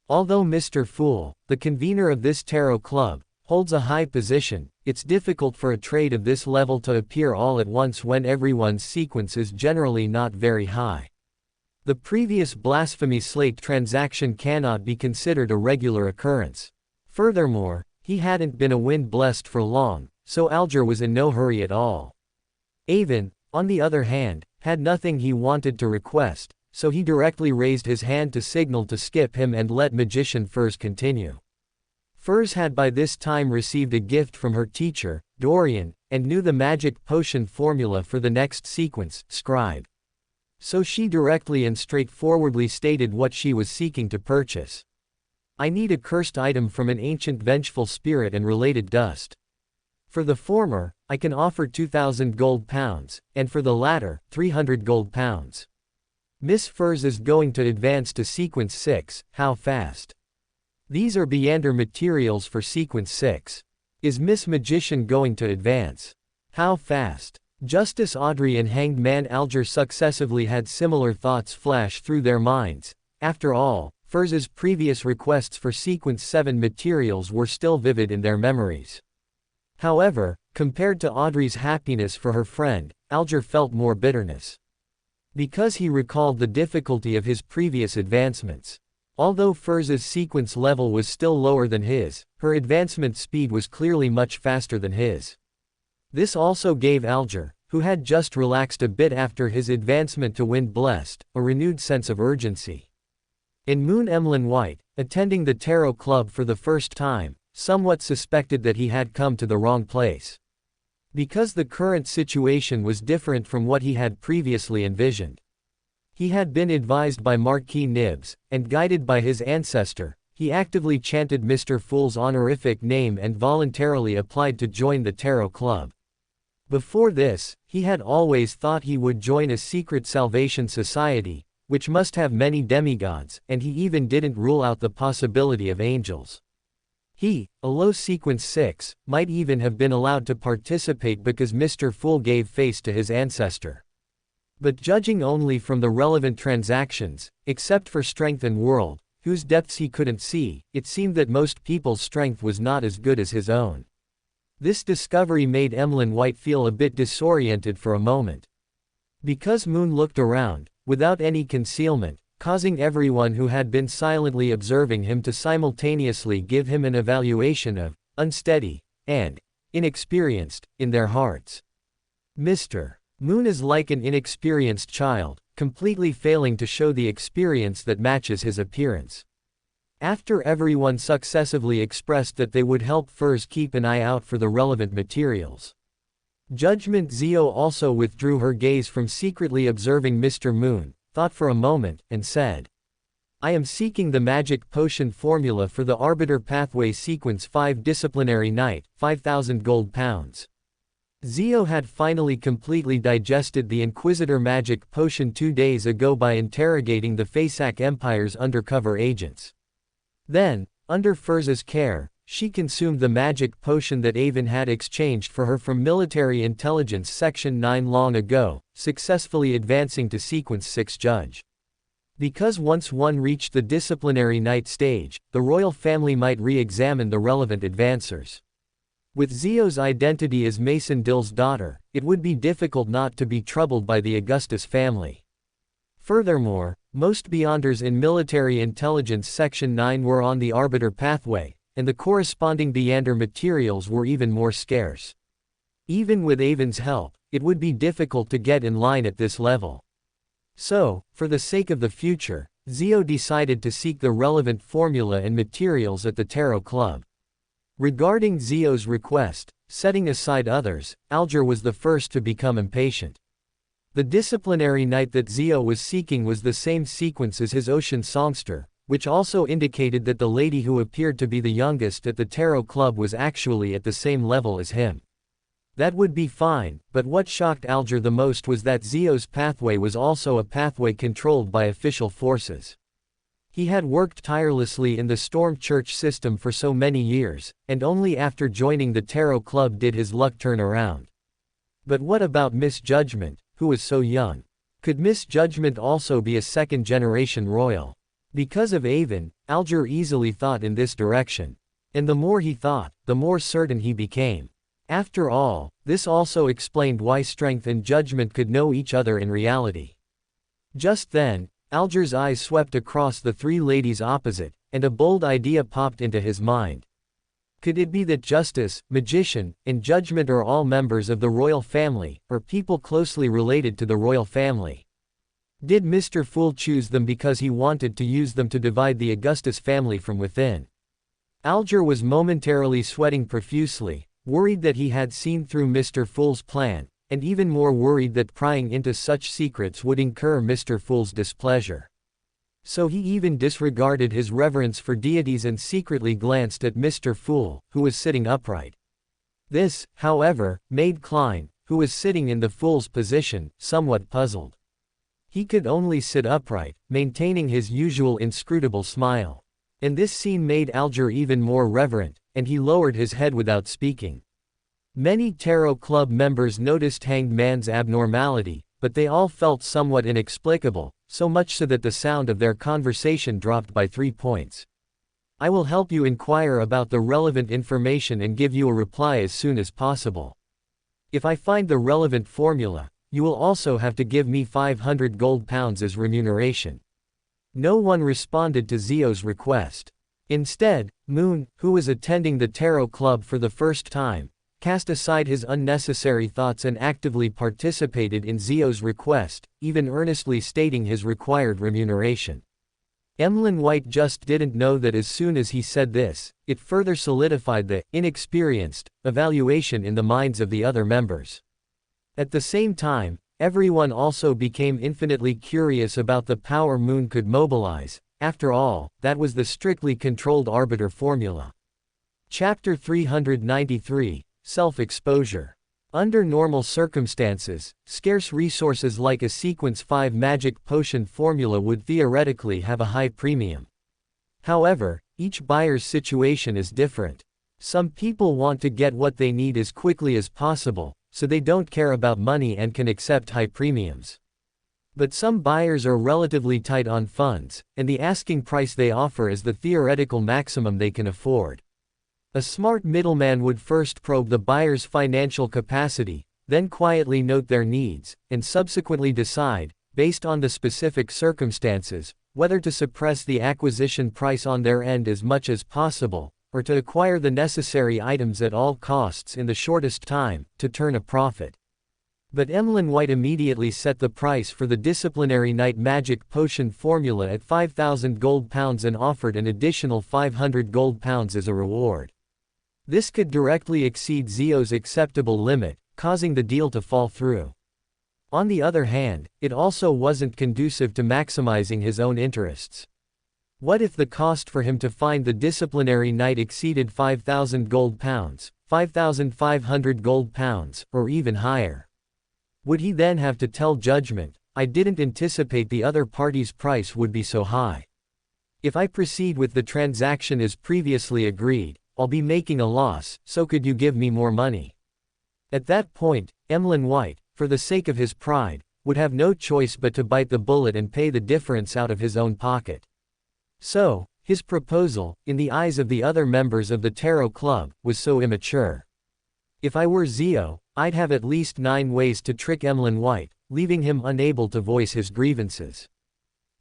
Although Mr. Fool, the convener of this tarot club, holds a high position, it's difficult for a trade of this level to appear all at once when everyone's sequence is generally not very high. The previous blasphemy slate transaction cannot be considered a regular occurrence. Furthermore, he hadn't been a wind blessed for long, so Alger was in no hurry at all. Avon, on the other hand, had nothing he wanted to request, so he directly raised his hand to signal to skip him and let Magician Furs continue. Furs had by this time received a gift from her teacher, Dorian, and knew the magic potion formula for the next sequence, Scribe. So she directly and straightforwardly stated what she was seeking to purchase. I need a cursed item from an ancient vengeful spirit and related dust. For the former, I can offer 2,000 gold pounds, and for the latter, 300 gold pounds. Miss Furs is going to advance to Sequence 6, how fast? These are Beander materials for Sequence 6. Is Miss Magician going to advance? How fast? Justice Audrey and Hanged Man Alger successively had similar thoughts flash through their minds. After all, Furs's previous requests for Sequence 7 materials were still vivid in their memories. However, compared to Audrey's happiness for her friend, Alger felt more bitterness. Because he recalled the difficulty of his previous advancements. Although Furs's sequence level was still lower than his, her advancement speed was clearly much faster than his. This also gave Alger, who had just relaxed a bit after his advancement to Wind Blessed, a renewed sense of urgency. In Moon Emlyn White, attending the Tarot Club for the first time, somewhat suspected that he had come to the wrong place. Because the current situation was different from what he had previously envisioned. He had been advised by Marquis Nibs, and guided by his ancestor, he actively chanted Mr. Fool's honorific name and voluntarily applied to join the Tarot Club. Before this, he had always thought he would join a secret salvation society, which must have many demigods, and he even didn't rule out the possibility of angels. He, a low Sequence 6, might even have been allowed to participate because Mr. Fool gave face to his ancestor. But judging only from the relevant transactions, except for strength and world, whose depths he couldn't see, it seemed that most people's strength was not as good as his own. This discovery made Emlyn White feel a bit disoriented for a moment. Because Moon looked around, without any concealment, causing everyone who had been silently observing him to simultaneously give him an evaluation of unsteady and inexperienced in their hearts. Mr. Moon is like an inexperienced child, completely failing to show the experience that matches his appearance. After everyone successively expressed that they would help Furs keep an eye out for the relevant materials. Judgment Zio also withdrew her gaze from secretly observing Mr. Moon, thought for a moment, and said, "I am seeking the magic potion formula for the Arbiter Pathway Sequence 5 Disciplinary Night, 5,000 gold pounds." Zio had finally completely digested the Inquisitor magic potion 2 days ago by interrogating the Fasak Empire's undercover agents. Then, under Furz's care, she consumed the magic potion that Avon had exchanged for her from Military Intelligence Section 9 long ago, successfully advancing to Sequence 6 Judge. Because once one reached the disciplinary night stage, the royal family might re-examine the relevant advancers. With Zio's identity as Mason Dill's daughter, it would be difficult not to be troubled by the Augustus family. Furthermore, most Beyonders in Military Intelligence Section 9 were on the Arbiter pathway, and the corresponding Beyonder materials were even more scarce. Even with Avon's help, it would be difficult to get in line at this level. So, for the sake of the future, Zio decided to seek the relevant formula and materials at the Tarot Club. Regarding Zio's request, setting aside others, Alger was the first to become impatient. The disciplinary night that Zio was seeking was the same sequence as his Ocean Songster, which also indicated that the lady who appeared to be the youngest at the Tarot Club was actually at the same level as him. That would be fine, but what shocked Alger the most was that Zio's pathway was also a pathway controlled by official forces. He had worked tirelessly in the Storm Church system for so many years, and only after joining the Tarot Club did his luck turn around. But what about Miss Judgment, who was so young? Could Miss Judgment also be a second-generation royal? Because of Avon, Alger easily thought in this direction. And the more he thought, the more certain he became. After all, this also explained why Strength and Judgment could know each other in reality. Just then, Alger's eyes swept across the three ladies opposite, and a bold idea popped into his mind. Could it be that Justice, Magician, and Judgment are all members of the royal family, or people closely related to the royal family? Did Mr. Fool choose them because he wanted to use them to divide the Augustus family from within? Alger was momentarily sweating profusely, worried that he had seen through Mr. Fool's plan, and even more worried that prying into such secrets would incur Mr. Fool's displeasure. So he even disregarded his reverence for deities and secretly glanced at Mr. Fool, who was sitting upright. This, however, made Klein, who was sitting in the Fool's position, somewhat puzzled. He could only sit upright, maintaining his usual inscrutable smile. And this scene made Alger even more reverent, and he lowered his head without speaking. Many Tarot Club members noticed Hanged Man's abnormality, but they all felt somewhat inexplicable, so much so that the sound of their conversation dropped by 3 points. "I will help you inquire about the relevant information and give you a reply as soon as possible. If I find the relevant formula, you will also have to give me 500 gold pounds as remuneration." No one responded to Zio's request. Instead, Moon, who was attending the Tarot Club for the first time, cast aside his unnecessary thoughts and actively participated in Zio's request, even earnestly stating his required remuneration. Emlyn White just didn't know that as soon as he said this, it further solidified the inexperienced evaluation in the minds of the other members. At the same time, everyone also became infinitely curious about the power Moon could mobilize. After all, that was the strictly controlled arbiter formula. Chapter 393, Self-Exposure. Under normal circumstances, scarce resources like a Sequence 5 magic potion formula would theoretically have a high premium. However, each buyer's situation is different. Some people want to get what they need as quickly as possible, so they don't care about money and can accept high premiums. But some buyers are relatively tight on funds, and the asking price they offer is the theoretical maximum they can afford. A smart middleman would first probe the buyer's financial capacity, then quietly note their needs, and subsequently decide, based on the specific circumstances, whether to suppress the acquisition price on their end as much as possible, or to acquire the necessary items at all costs in the shortest time, to turn a profit. But Emlyn White immediately set the price for the disciplinary night magic potion formula at 5,000 gold pounds and offered an additional 500 gold pounds as a reward. This could directly exceed Zio's acceptable limit, causing the deal to fall through. On the other hand, it also wasn't conducive to maximizing his own interests. What if the cost for him to find the disciplinary knight exceeded 5,000 gold pounds, 5,500 gold pounds, or even higher? Would he then have to tell judgment, "I didn't anticipate the other party's price would be so high. If I proceed with the transaction as previously agreed, I'll be making a loss, so could you give me more money?" At that point, Emlyn White, for the sake of his pride, would have no choice but to bite the bullet and pay the difference out of his own pocket. So, his proposal, in the eyes of the other members of the Tarot Club, was so immature. If I were Zio, I'd have at least 9 ways to trick Emlyn White, leaving him unable to voice his grievances.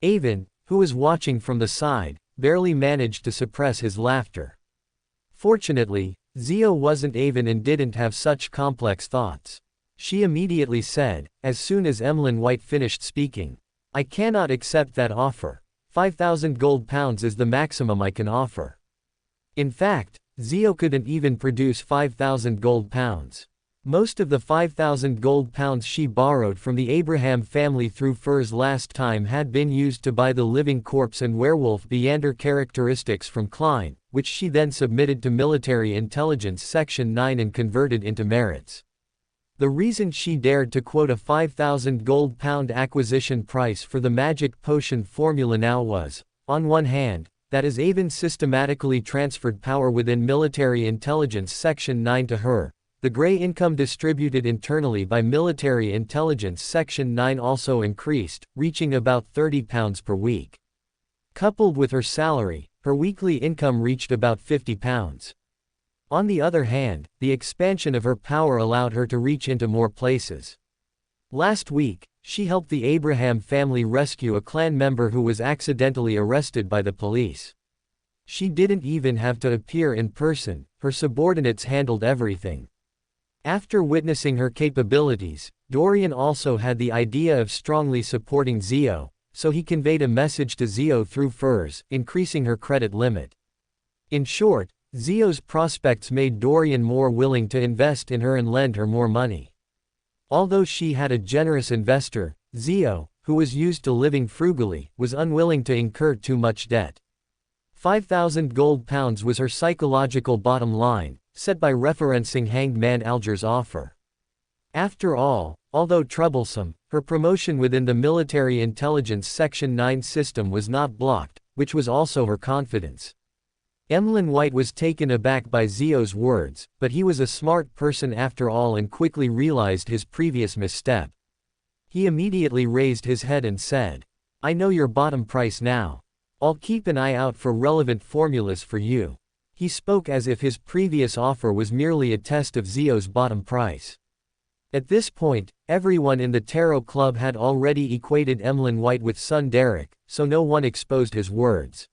Avon, who was watching from the side, barely managed to suppress his laughter. Fortunately, Zio wasn't Avon and didn't have such complex thoughts. She immediately said, as soon as Emlyn White finished speaking, "I cannot accept that offer. 5,000 gold pounds is the maximum I can offer." In fact, Zio couldn't even produce 5,000 gold pounds. Most of the 5,000 gold pounds she borrowed from the Abraham family through furs last time had been used to buy the living corpse and werewolf Beander characteristics from Klein, which she then submitted to Military Intelligence Section 9 and converted into merits. The reason she dared to quote a 5,000 gold pound acquisition price for the magic potion formula now was, on one hand, that as Avon systematically transferred power within Military Intelligence Section 9 to her, the grey income distributed internally by Military Intelligence Section 9 also increased, reaching about £30 per week. Coupled with her salary, her weekly income reached about £50. On the other hand, the expansion of her power allowed her to reach into more places. Last week, she helped the Abraham family rescue a clan member who was accidentally arrested by the police. She didn't even have to appear in person, her subordinates handled everything. After witnessing her capabilities, Dorian also had the idea of strongly supporting Zio, so he conveyed a message to Zio through furs, increasing her credit limit. In short, Zio's prospects made Dorian more willing to invest in her and lend her more money. Although she had a generous investor, Zio, who was used to living frugally, was unwilling to incur too much debt. 5,000 gold pounds was her psychological bottom line, set by referencing Hanged Man Alger's offer. After all, although troublesome, her promotion within the Military Intelligence Section 9 system was not blocked, which was also her confidence. Emlyn White was taken aback by Zio's words, but he was a smart person after all and quickly realized his previous misstep. He immediately raised his head and said, "I know your bottom price now. I'll keep an eye out for relevant formulas for you." He spoke as if his previous offer was merely a test of Zio's bottom price. At this point, everyone in the Tarot Club had already equated Emlyn White with son Derek, so no one exposed his words.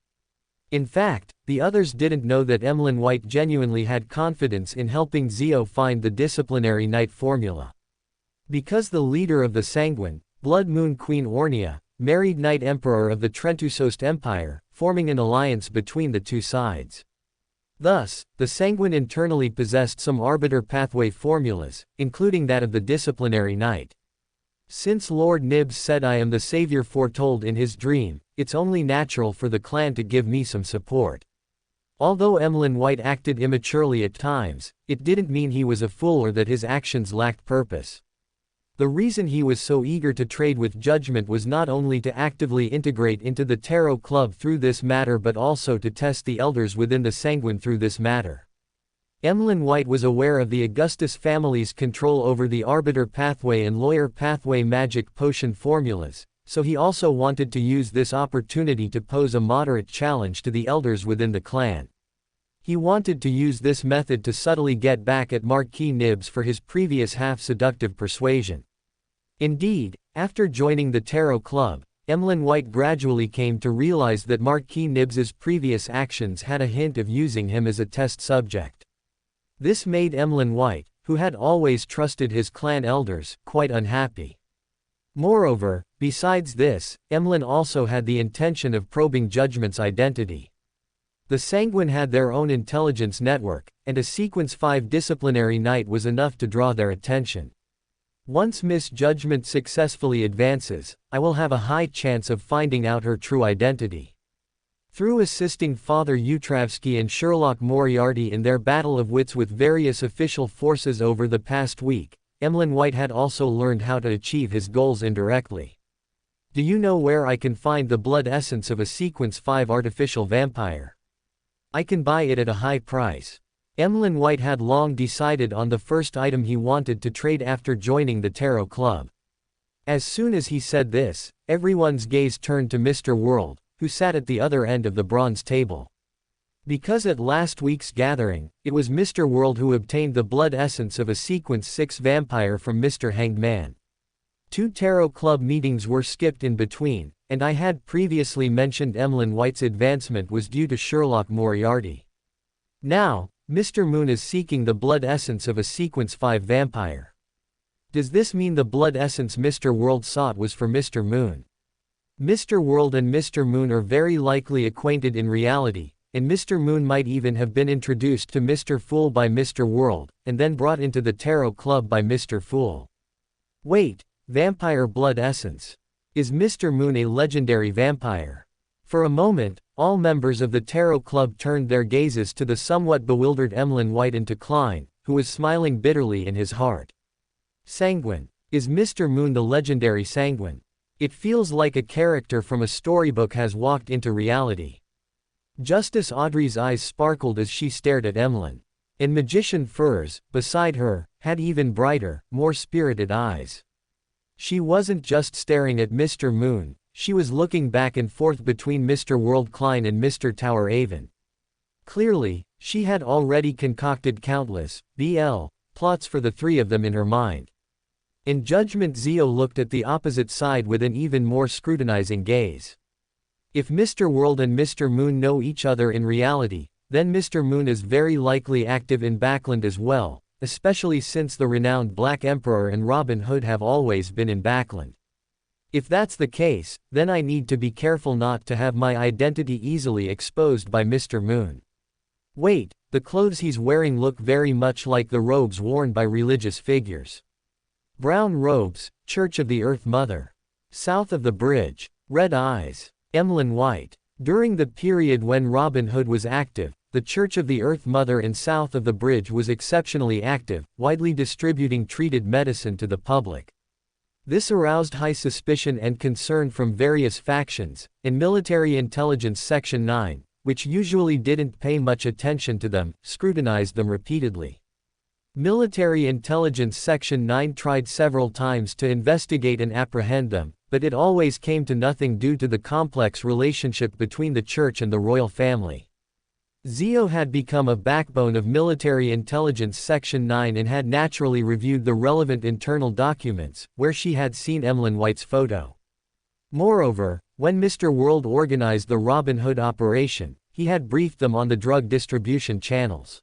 In fact, the others didn't know that Emlyn White genuinely had confidence in helping Zio find the disciplinary knight formula. Because the leader of the Sanguine, Blood Moon Queen Ornia, married Knight Emperor of the Trentusost Empire, forming an alliance between the two sides. Thus, the Sanguine internally possessed some arbiter pathway formulas, including that of the disciplinary knight. Since Lord Nibs said I am the savior foretold in his dream, it's only natural for the clan to give me some support. Although Emlyn White acted immaturely at times, it didn't mean he was a fool or that his actions lacked purpose. The reason he was so eager to trade with Judgment was not only to actively integrate into the Tarot Club through this matter but also to test the elders within the Sanguine through this matter. Emlyn White was aware of the Augustus family's control over the Arbiter pathway and Lawyer pathway magic potion formulas, so he also wanted to use this opportunity to pose a moderate challenge to the elders within the clan. He wanted to use this method to subtly get back at Marquis Nibs for his previous half-seductive persuasion. Indeed, after joining the Tarot Club, Emlyn White gradually came to realize that Marquis Nibs's previous actions had a hint of using him as a test subject. This made Emlyn White, who had always trusted his clan elders, quite unhappy. Moreover, besides this, Emlyn also had the intention of probing Judgment's identity. The Sanguine had their own intelligence network, and a Sequence 5 disciplinary knight was enough to draw their attention. Once Miss Judgment successfully advances, I will have a high chance of finding out her true identity. Through assisting Father Utravsky and Sherlock Moriarty in their battle of wits with various official forces over the past week, Emlyn White had also learned how to achieve his goals indirectly. Do you know where I can find the blood essence of a Sequence 5 artificial vampire? I can buy it at a high price. Emlyn White had long decided on the first item he wanted to trade after joining the Tarot Club. As soon as he said this, everyone's gaze turned to Mr. World, who sat at the other end of the bronze table. Because at last week's gathering, it was Mr. World who obtained the blood essence of a Sequence 6 vampire from Mr. Hanged Man. 2 Tarot Club meetings were skipped in between, and I had previously mentioned Emlyn White's advancement was due to Sherlock Moriarty. Now, Mr. Moon is seeking the blood essence of a Sequence 5 vampire. Does this mean the blood essence Mr. World sought was for Mr. Moon? Mr. World and Mr. Moon are very likely acquainted in reality, and Mr. Moon might even have been introduced to Mr. Fool by Mr. World, and then brought into the Tarot Club by Mr. Fool. Wait, vampire blood essence. Is Mr. Moon a legendary vampire? For a moment, all members of the Tarot Club turned their gazes to the somewhat bewildered Emlyn White and to Klein, who was smiling bitterly in his heart. Sanguine. Is Mr. Moon the legendary Sanguine? It feels like a character from a storybook has walked into reality. Justice Audrey's eyes sparkled as she stared at Emlyn. And Magician Furs, beside her, had even brighter, more spirited eyes. She wasn't just staring at Mr. Moon, she was looking back and forth between Mr. World Klein and Mr. Tower Avon. Clearly, she had already concocted countless plots for the three of them in her mind. In judgment, Zio looked at the opposite side with an even more scrutinizing gaze. If Mr. World and Mr. Moon know each other in reality, then Mr. Moon is very likely active in Backland as well, especially since the renowned Black Emperor and Robin Hood have always been in Backland. If that's the case, then I need to be careful not to have my identity easily exposed by Mr. Moon. Wait, the clothes he's wearing look very much like the robes worn by religious figures. Brown robes, Church of the Earth Mother. South of the Bridge. Red eyes. Emlyn White. During the period when Robin Hood was active, the Church of the Earth Mother in South of the Bridge was exceptionally active, widely distributing treated medicine to the public. This aroused high suspicion and concern from various factions, and Military Intelligence Section 9, which usually didn't pay much attention to them, scrutinized them repeatedly. Military Intelligence Section 9 tried several times to investigate and apprehend them, but it always came to nothing due to the complex relationship between the church and the royal family. Zio had become a backbone of Military Intelligence Section 9 and had naturally reviewed the relevant internal documents, where she had seen Emlyn White's photo. Moreover, when Mr. World organized the Robin Hood operation, he had briefed them on the drug distribution channels.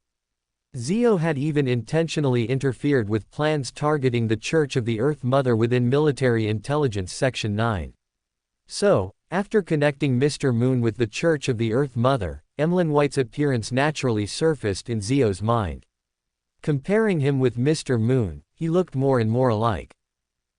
Zio had even intentionally interfered with plans targeting the Church of the Earth Mother within Military Intelligence Section 9. So, after connecting Mr. Moon with the Church of the Earth Mother, Emlyn White's appearance naturally surfaced in Zio's mind. Comparing him with Mr. Moon, he looked more and more alike.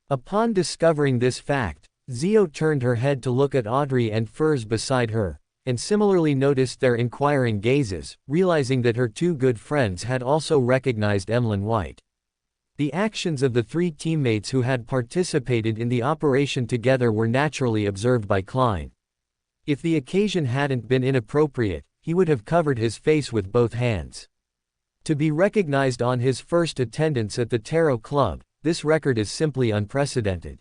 Upon discovering this fact, Zio turned her head to look at Audrey and Furs beside her, and similarly noticed their inquiring gazes, realizing that her two good friends had also recognized Emlyn White. The actions of the three teammates who had participated in the operation together were naturally observed by Klein. If the occasion hadn't been inappropriate, he would have covered his face with both hands. To be recognized on his first attendance at the Tarot Club, this record is simply unprecedented.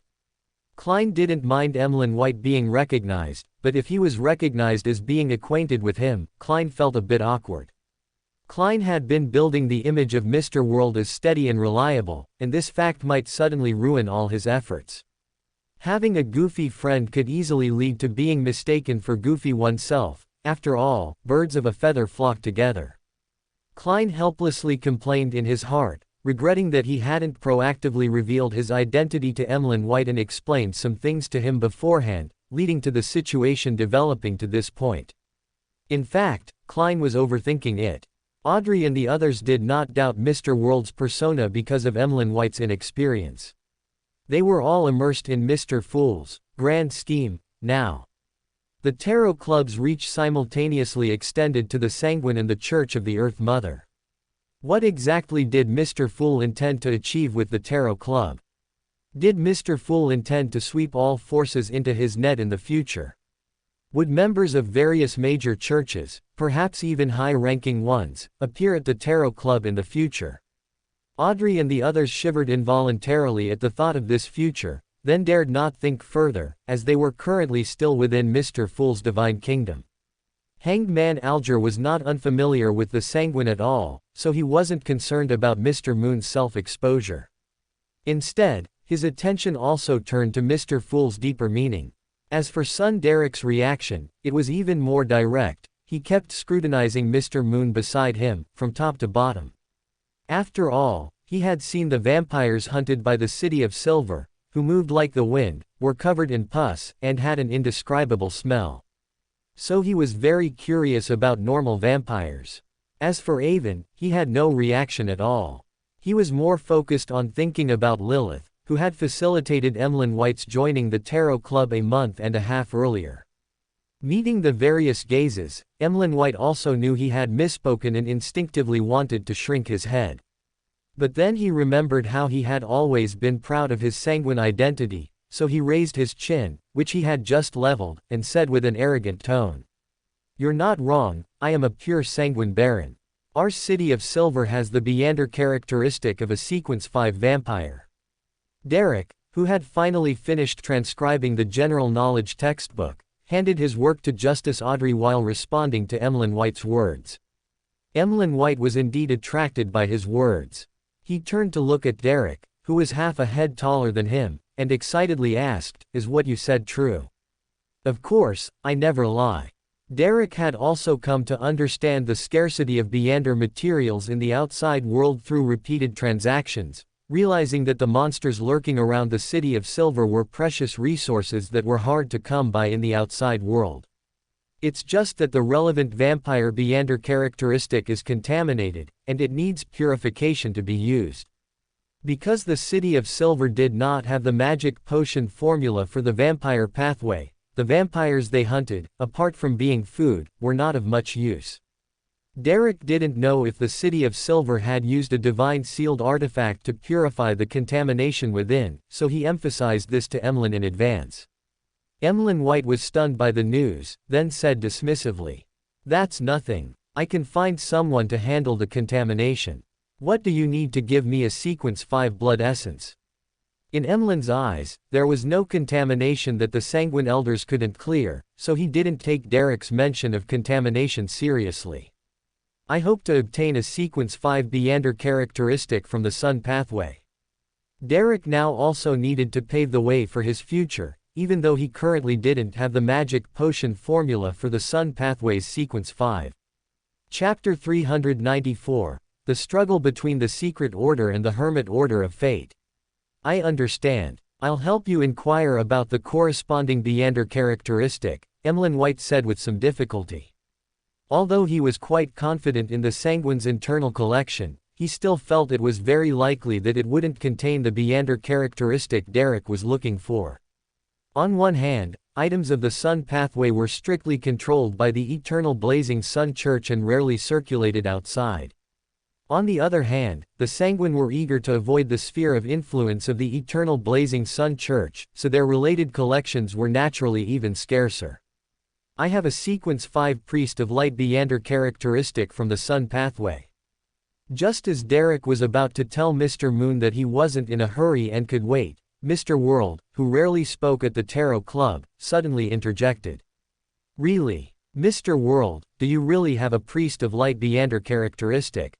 Klein didn't mind Emlyn White being recognized, but if he was recognized as being acquainted with him, Klein felt a bit awkward. Klein had been building the image of Mr. World as steady and reliable, and this fact might suddenly ruin all his efforts. Having a goofy friend could easily lead to being mistaken for goofy oneself. After all, birds of a feather flock together. Klein helplessly complained in his heart, regretting that he hadn't proactively revealed his identity to Emlyn White and explained some things to him beforehand, leading to the situation developing to this point. In fact, Klein was overthinking it. Audrey and the others did not doubt Mr. World's persona because of Emlyn White's inexperience. They were all immersed in Mr. Fool's grand scheme, now. The tarot club's reach simultaneously extended to the Sanguine and the Church of the Earth Mother. What exactly did Mr. Fool intend to achieve with the tarot club? Did Mr. Fool intend to sweep all forces into his net in the future? Would members of various major churches, perhaps even high-ranking ones, appear at the tarot club in the future? Audrey and the others shivered involuntarily at the thought of this future, then dared not think further, as they were currently still within Mr. Fool's divine kingdom. Hanged Man Alger was not unfamiliar with the Sanguine at all, so he wasn't concerned about Mr. Moon's self-exposure. Instead, his attention also turned to Mr. Fool's deeper meaning. As for son Derek's reaction, it was even more direct. He kept scrutinizing Mr. Moon beside him, from top to bottom. After all, he had seen the vampires hunted by the City of Silver, who moved like the wind, were covered in pus, and had an indescribable smell. So he was very curious about normal vampires. As for Avon, he had no reaction at all. He was more focused on thinking about Lilith, who had facilitated Emlyn White's joining the tarot club a month and a half earlier. Meeting the various gazes, Emlyn White also knew he had misspoken and instinctively wanted to shrink his head. But then he remembered how he had always been proud of his Sanguine identity, so he raised his chin, which he had just leveled, and said with an arrogant tone. "You're not wrong, I am a pure Sanguine Baron. Our City of Silver has the Beander characteristic of a Sequence 5 vampire." Derek, who had finally finished transcribing the general knowledge textbook, handed his work to Justice Audrey while responding to Emlyn White's words. Emlyn White was indeed attracted by his words. He turned to look at Derek, who was half a head taller than him, and excitedly asked, "Is what you said true?" "Of course, I never lie." Derek had also come to understand the scarcity of Beander materials in the outside world through repeated transactions, realizing that the monsters lurking around the City of Silver were precious resources that were hard to come by in the outside world. It's just that the relevant vampire Beander characteristic is contaminated, and it needs purification to be used. Because the City of Silver did not have the magic potion formula for the vampire pathway, the vampires they hunted, apart from being food, were not of much use. Derek didn't know if the City of Silver had used a divine sealed artifact to purify the contamination within, so he emphasized this to Emlyn in advance. Emlyn White was stunned by the news, then said dismissively, "That's nothing. I can find someone to handle the contamination. What do you need to give me a Sequence 5 blood essence?" In Emlyn's eyes, there was no contamination that the Sanguine Elders couldn't clear, so he didn't take Derek's mention of contamination seriously. "I hope to obtain a Sequence 5 Beander characteristic from the Sun pathway." Derek now also needed to pave the way for his future, even though he currently didn't have the magic potion formula for the Sun pathway's Sequence 5. Chapter 394, The Struggle Between the Secret Order and the Hermit Order of Fate. "I understand. I'll help you inquire about the corresponding Beander characteristic," Emlyn White said with some difficulty. Although he was quite confident in the Sanguine's internal collection, he still felt it was very likely that it wouldn't contain the Beander characteristic Derek was looking for. On one hand, items of the Sun pathway were strictly controlled by the Eternal Blazing Sun Church and rarely circulated outside. On the other hand, the Sanguine were eager to avoid the sphere of influence of the Eternal Blazing Sun Church, so their related collections were naturally even scarcer. "I have a Sequence 5 Priest of Light Beander characteristic from the Sun pathway." Just as Derek was about to tell Mr. Moon that he wasn't in a hurry and could wait, Mr. World, who rarely spoke at the Tarot Club, suddenly interjected. Really? Mr. World, do you really have a Priest of Light Beander characteristic?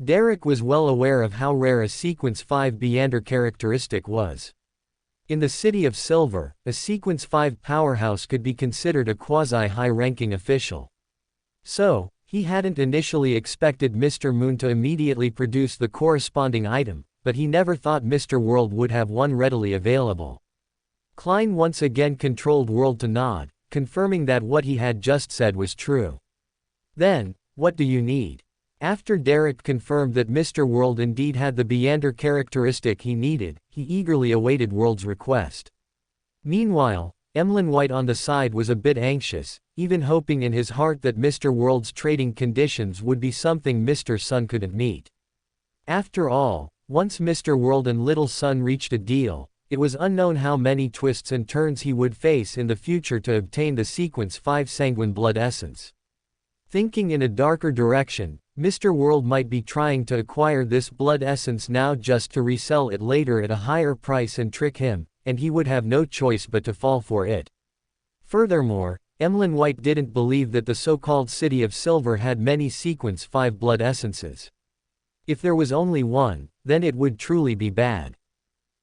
Derek was well aware of how rare a Sequence 5 Beander characteristic was. In the City of Silver, a Sequence 5 powerhouse could be considered a quasi-high-ranking official. So, he hadn't initially expected Mr. Moon to immediately produce the corresponding item, but he never thought Mr. World would have one readily available. Klein once again controlled World to nod, confirming that what he had just said was true. Then, what do you need? After Derek confirmed that Mr. World indeed had the Beander characteristic he needed, he eagerly awaited World's request. Meanwhile, Emlyn White on the side was a bit anxious, even hoping in his heart that Mr. World's trading conditions would be something Mr. Sun couldn't meet. After all, once Mr. World and Little Sun reached a deal, it was unknown how many twists and turns he would face in the future to obtain the Sequence 5 Sanguine Blood Essence. Thinking in a darker direction, Mr. World might be trying to acquire this blood essence now just to resell it later at a higher price and trick him, and he would have no choice but to fall for it. Furthermore, Emlyn White didn't believe that the so-called City of Silver had many Sequence 5 blood essences. If there was only one, then it would truly be bad.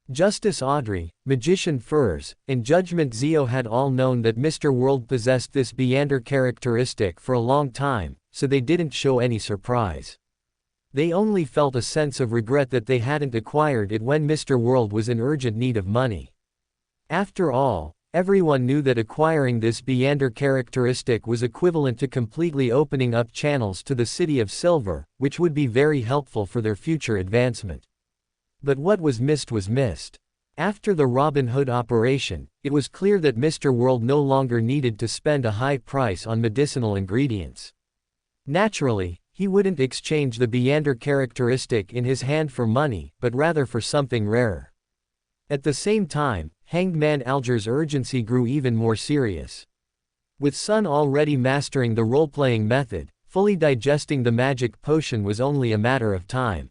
Justice Audrey, Magician Furs, and Judgment Zio had all known that Mr. World possessed this Beander characteristic for a long time, so they didn't show any surprise. They only felt a sense of regret that they hadn't acquired it when Mr. World was in urgent need of money. After all, everyone knew that acquiring this Beander characteristic was equivalent to completely opening up channels to the City of Silver, which would be very helpful for their future advancement. But what was missed. After the Robin Hood operation, it was clear that Mr. World no longer needed to spend a high price on medicinal ingredients. Naturally, he wouldn't exchange the Beander characteristic in his hand for money, but rather for something rarer. At the same time, Hanged Man Alger's urgency grew even more serious. With Sun already mastering the role-playing method, fully digesting the magic potion was only a matter of time.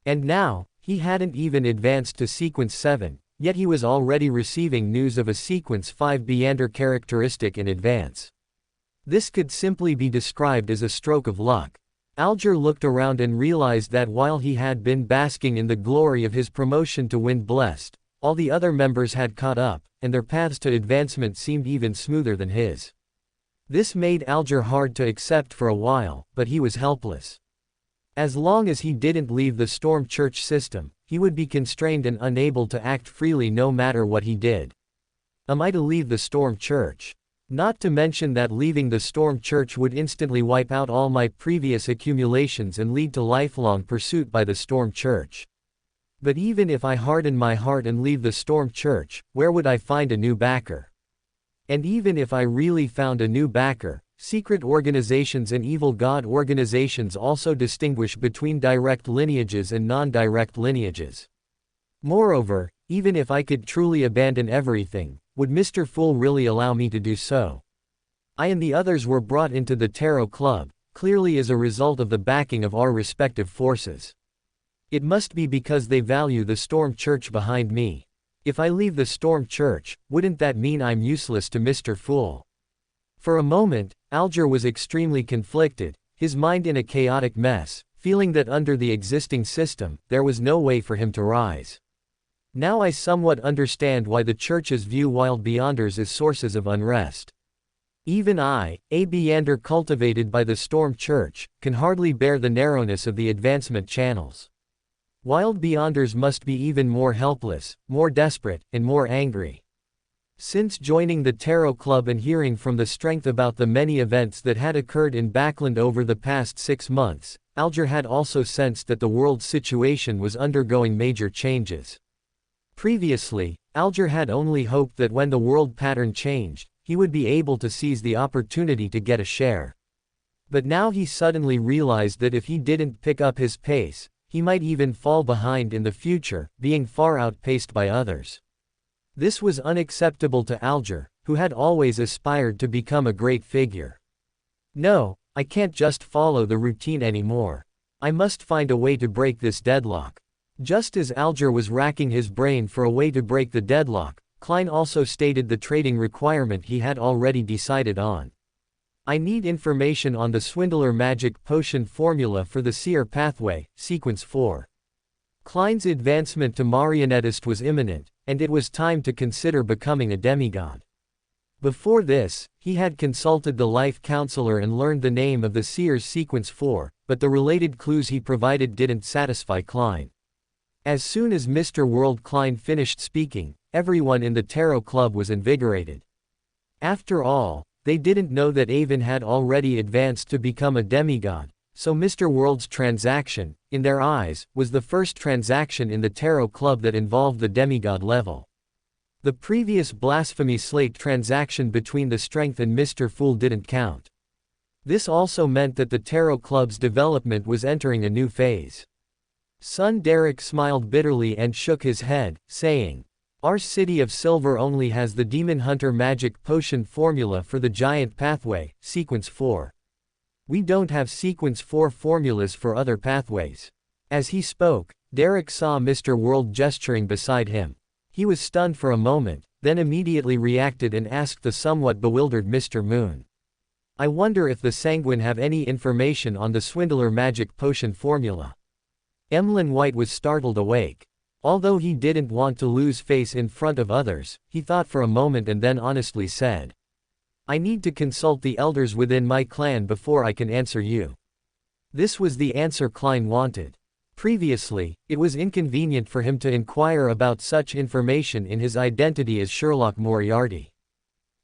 And now, he hadn't even advanced to Sequence 7, yet he was already receiving news of a Sequence 5 Beander characteristic in advance. This could simply be described as a stroke of luck. Alger looked around and realized that while he had been basking in the glory of his promotion to Wind Blessed, all the other members had caught up, and their paths to advancement seemed even smoother than his. This made Alger hard to accept for a while, but he was helpless. As long as he didn't leave the Storm Church system, he would be constrained and unable to act freely no matter what he did. Am I to leave the Storm Church? Not to mention that leaving the Storm Church would instantly wipe out all my previous accumulations and lead to lifelong pursuit by the Storm Church. But even if I harden my heart and leave the Storm Church, where would I find a new backer? And even if I really found a new backer, secret organizations and evil god organizations also distinguish between direct lineages and non-direct lineages. Moreover, even if I could truly abandon everything, would Mr. Fool really allow me to do so? I and the others were brought into the Tarot Club, clearly as a result of the backing of our respective forces. It must be because they value the Storm Church behind me. If I leave the Storm Church, wouldn't that mean I'm useless to Mr. Fool? For a moment, Alger was extremely conflicted, his mind in a chaotic mess, feeling that under the existing system, there was no way for him to rise. Now I somewhat understand why the churches view Wild Beyonders as sources of unrest. Even I, a Beander cultivated by the Storm Church, can hardly bear the narrowness of the advancement channels. Wild Beyonders must be even more helpless, more desperate, and more angry. Since joining the Tarot Club and hearing from the strength about the many events that had occurred in Backland over the past 6 months, Alger had also sensed that the world's situation was undergoing major changes. Previously, Alger had only hoped that when the world pattern changed, he would be able to seize the opportunity to get a share. But now he suddenly realized that if he didn't pick up his pace, he might even fall behind in the future, being far outpaced by others. This was unacceptable to Alger, who had always aspired to become a great figure. No, I can't just follow the routine anymore. I must find a way to break this deadlock. Just as Alger was racking his brain for a way to break the deadlock, Klein also stated the trading requirement he had already decided on. I need information on the Swindler magic potion formula for the Seer pathway, sequence 4. Klein's advancement to marionettist was imminent, and it was time to consider becoming a demigod. Before this, he had consulted the life counselor and learned the name of the Seer's sequence 4, but the related clues he provided didn't satisfy Klein. As soon as Mr. World Klein finished speaking, everyone in the Tarot Club was invigorated. After all, they didn't know that Avon had already advanced to become a demigod, so Mr. World's transaction, in their eyes, was the first transaction in the Tarot Club that involved the demigod level. The previous blasphemy slate transaction between the Strength and Mr. Fool didn't count. This also meant that the Tarot Club's development was entering a new phase. Son Derek smiled bitterly and shook his head, saying, "Our City of Silver only has the Demon Hunter magic potion formula for the Giant Pathway, sequence 4. We don't have sequence 4 formulas for other pathways." As he spoke, Derek saw Mr. World gesturing beside him. He was stunned for a moment, then immediately reacted and asked the somewhat bewildered Mr. Moon. "I wonder if the Sanguine have any information on the Swindler magic potion formula." Emlyn White was startled awake. Although he didn't want to lose face in front of others, he thought for a moment and then honestly said, "I need to consult the elders within my clan before I can answer you." This was the answer Klein wanted. Previously, it was inconvenient for him to inquire about such information in his identity as Sherlock Moriarty.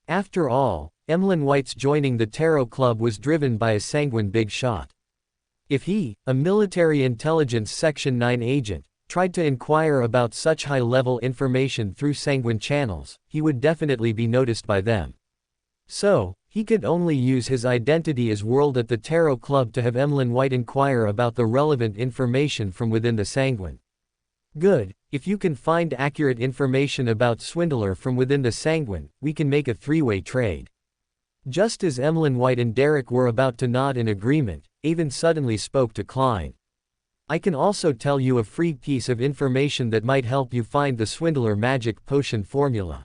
After all, Emlyn White's joining the Tarot Club was driven by a sanguine big shot. If he, a military intelligence Section 9 agent, tried to inquire about such high-level information through sanguine channels, he would definitely be noticed by them. So, he could only use his identity as World at the Tarot Club to have Emlyn White inquire about the relevant information from within the sanguine. Good, if you can find accurate information about Swindler from within the sanguine, we can make a three-way trade. Just as Emlyn White and Derek were about to nod in agreement, Avon suddenly spoke to Klein. "I can also tell you a free piece of information that might help you find the Swindler magic potion formula."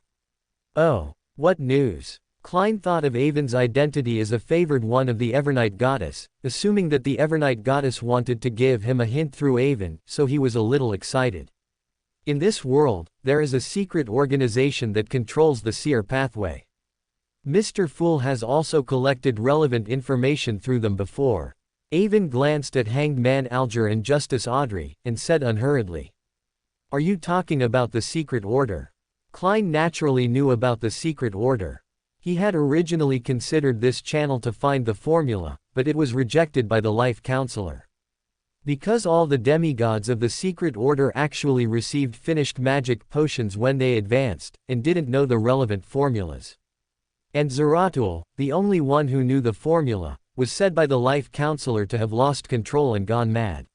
"Oh, what news?" Klein thought of Avon's identity as a favored one of the Evernight Goddess, assuming that the Evernight Goddess wanted to give him a hint through Avon, so he was a little excited. In this world, there is a secret organization that controls the Seer pathway. Mr. Fool has also collected relevant information through them before. Avon glanced at Hanged Man Alger and Justice Audrey, and said unhurriedly, "Are you talking about the Secret Order?" Klein naturally knew about the Secret Order. He had originally considered this channel to find the formula, but it was rejected by the life counselor. Because all the demigods of the Secret Order actually received finished magic potions when they advanced, and didn't know the relevant formulas. And Zeratul, the only one who knew the formula, was said by the life counselor to have lost control and gone mad.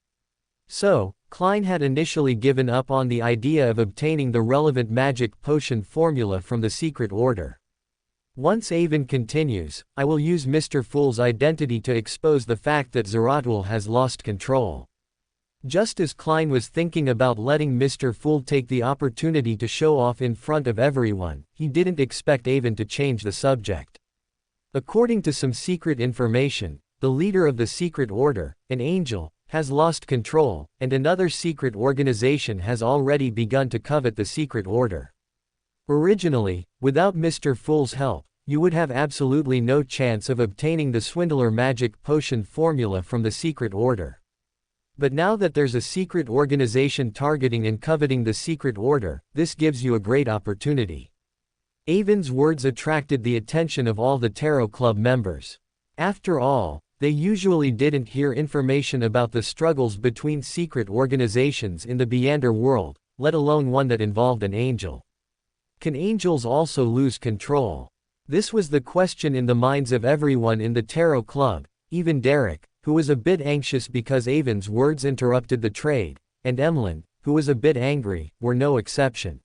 So, Klein had initially given up on the idea of obtaining the relevant magic potion formula from the Secret Order. Once Avon continues, "I will use Mr. Fool's identity to expose the fact that Zeratul has lost control." Just as Klein was thinking about letting Mr. Fool take the opportunity to show off in front of everyone, he didn't expect Avon to change the subject. According to some secret information, the leader of the Secret Order, an angel, has lost control, and another secret organization has already begun to covet the Secret Order. Originally, without Mr. Fool's help, you would have absolutely no chance of obtaining the Swindler magic potion formula from the Secret Order. But now that there's a secret organization targeting and coveting the Secret Order, this gives you a great opportunity. Avon's words attracted the attention of all the Tarot Club members. After all, they usually didn't hear information about the struggles between secret organizations in the Beyonder world, let alone one that involved an angel. Can angels also lose control? This was the question in the minds of everyone in the Tarot Club, even Derek, who was a bit anxious because Avon's words interrupted the trade, and Emlyn, who was a bit angry, were no exception.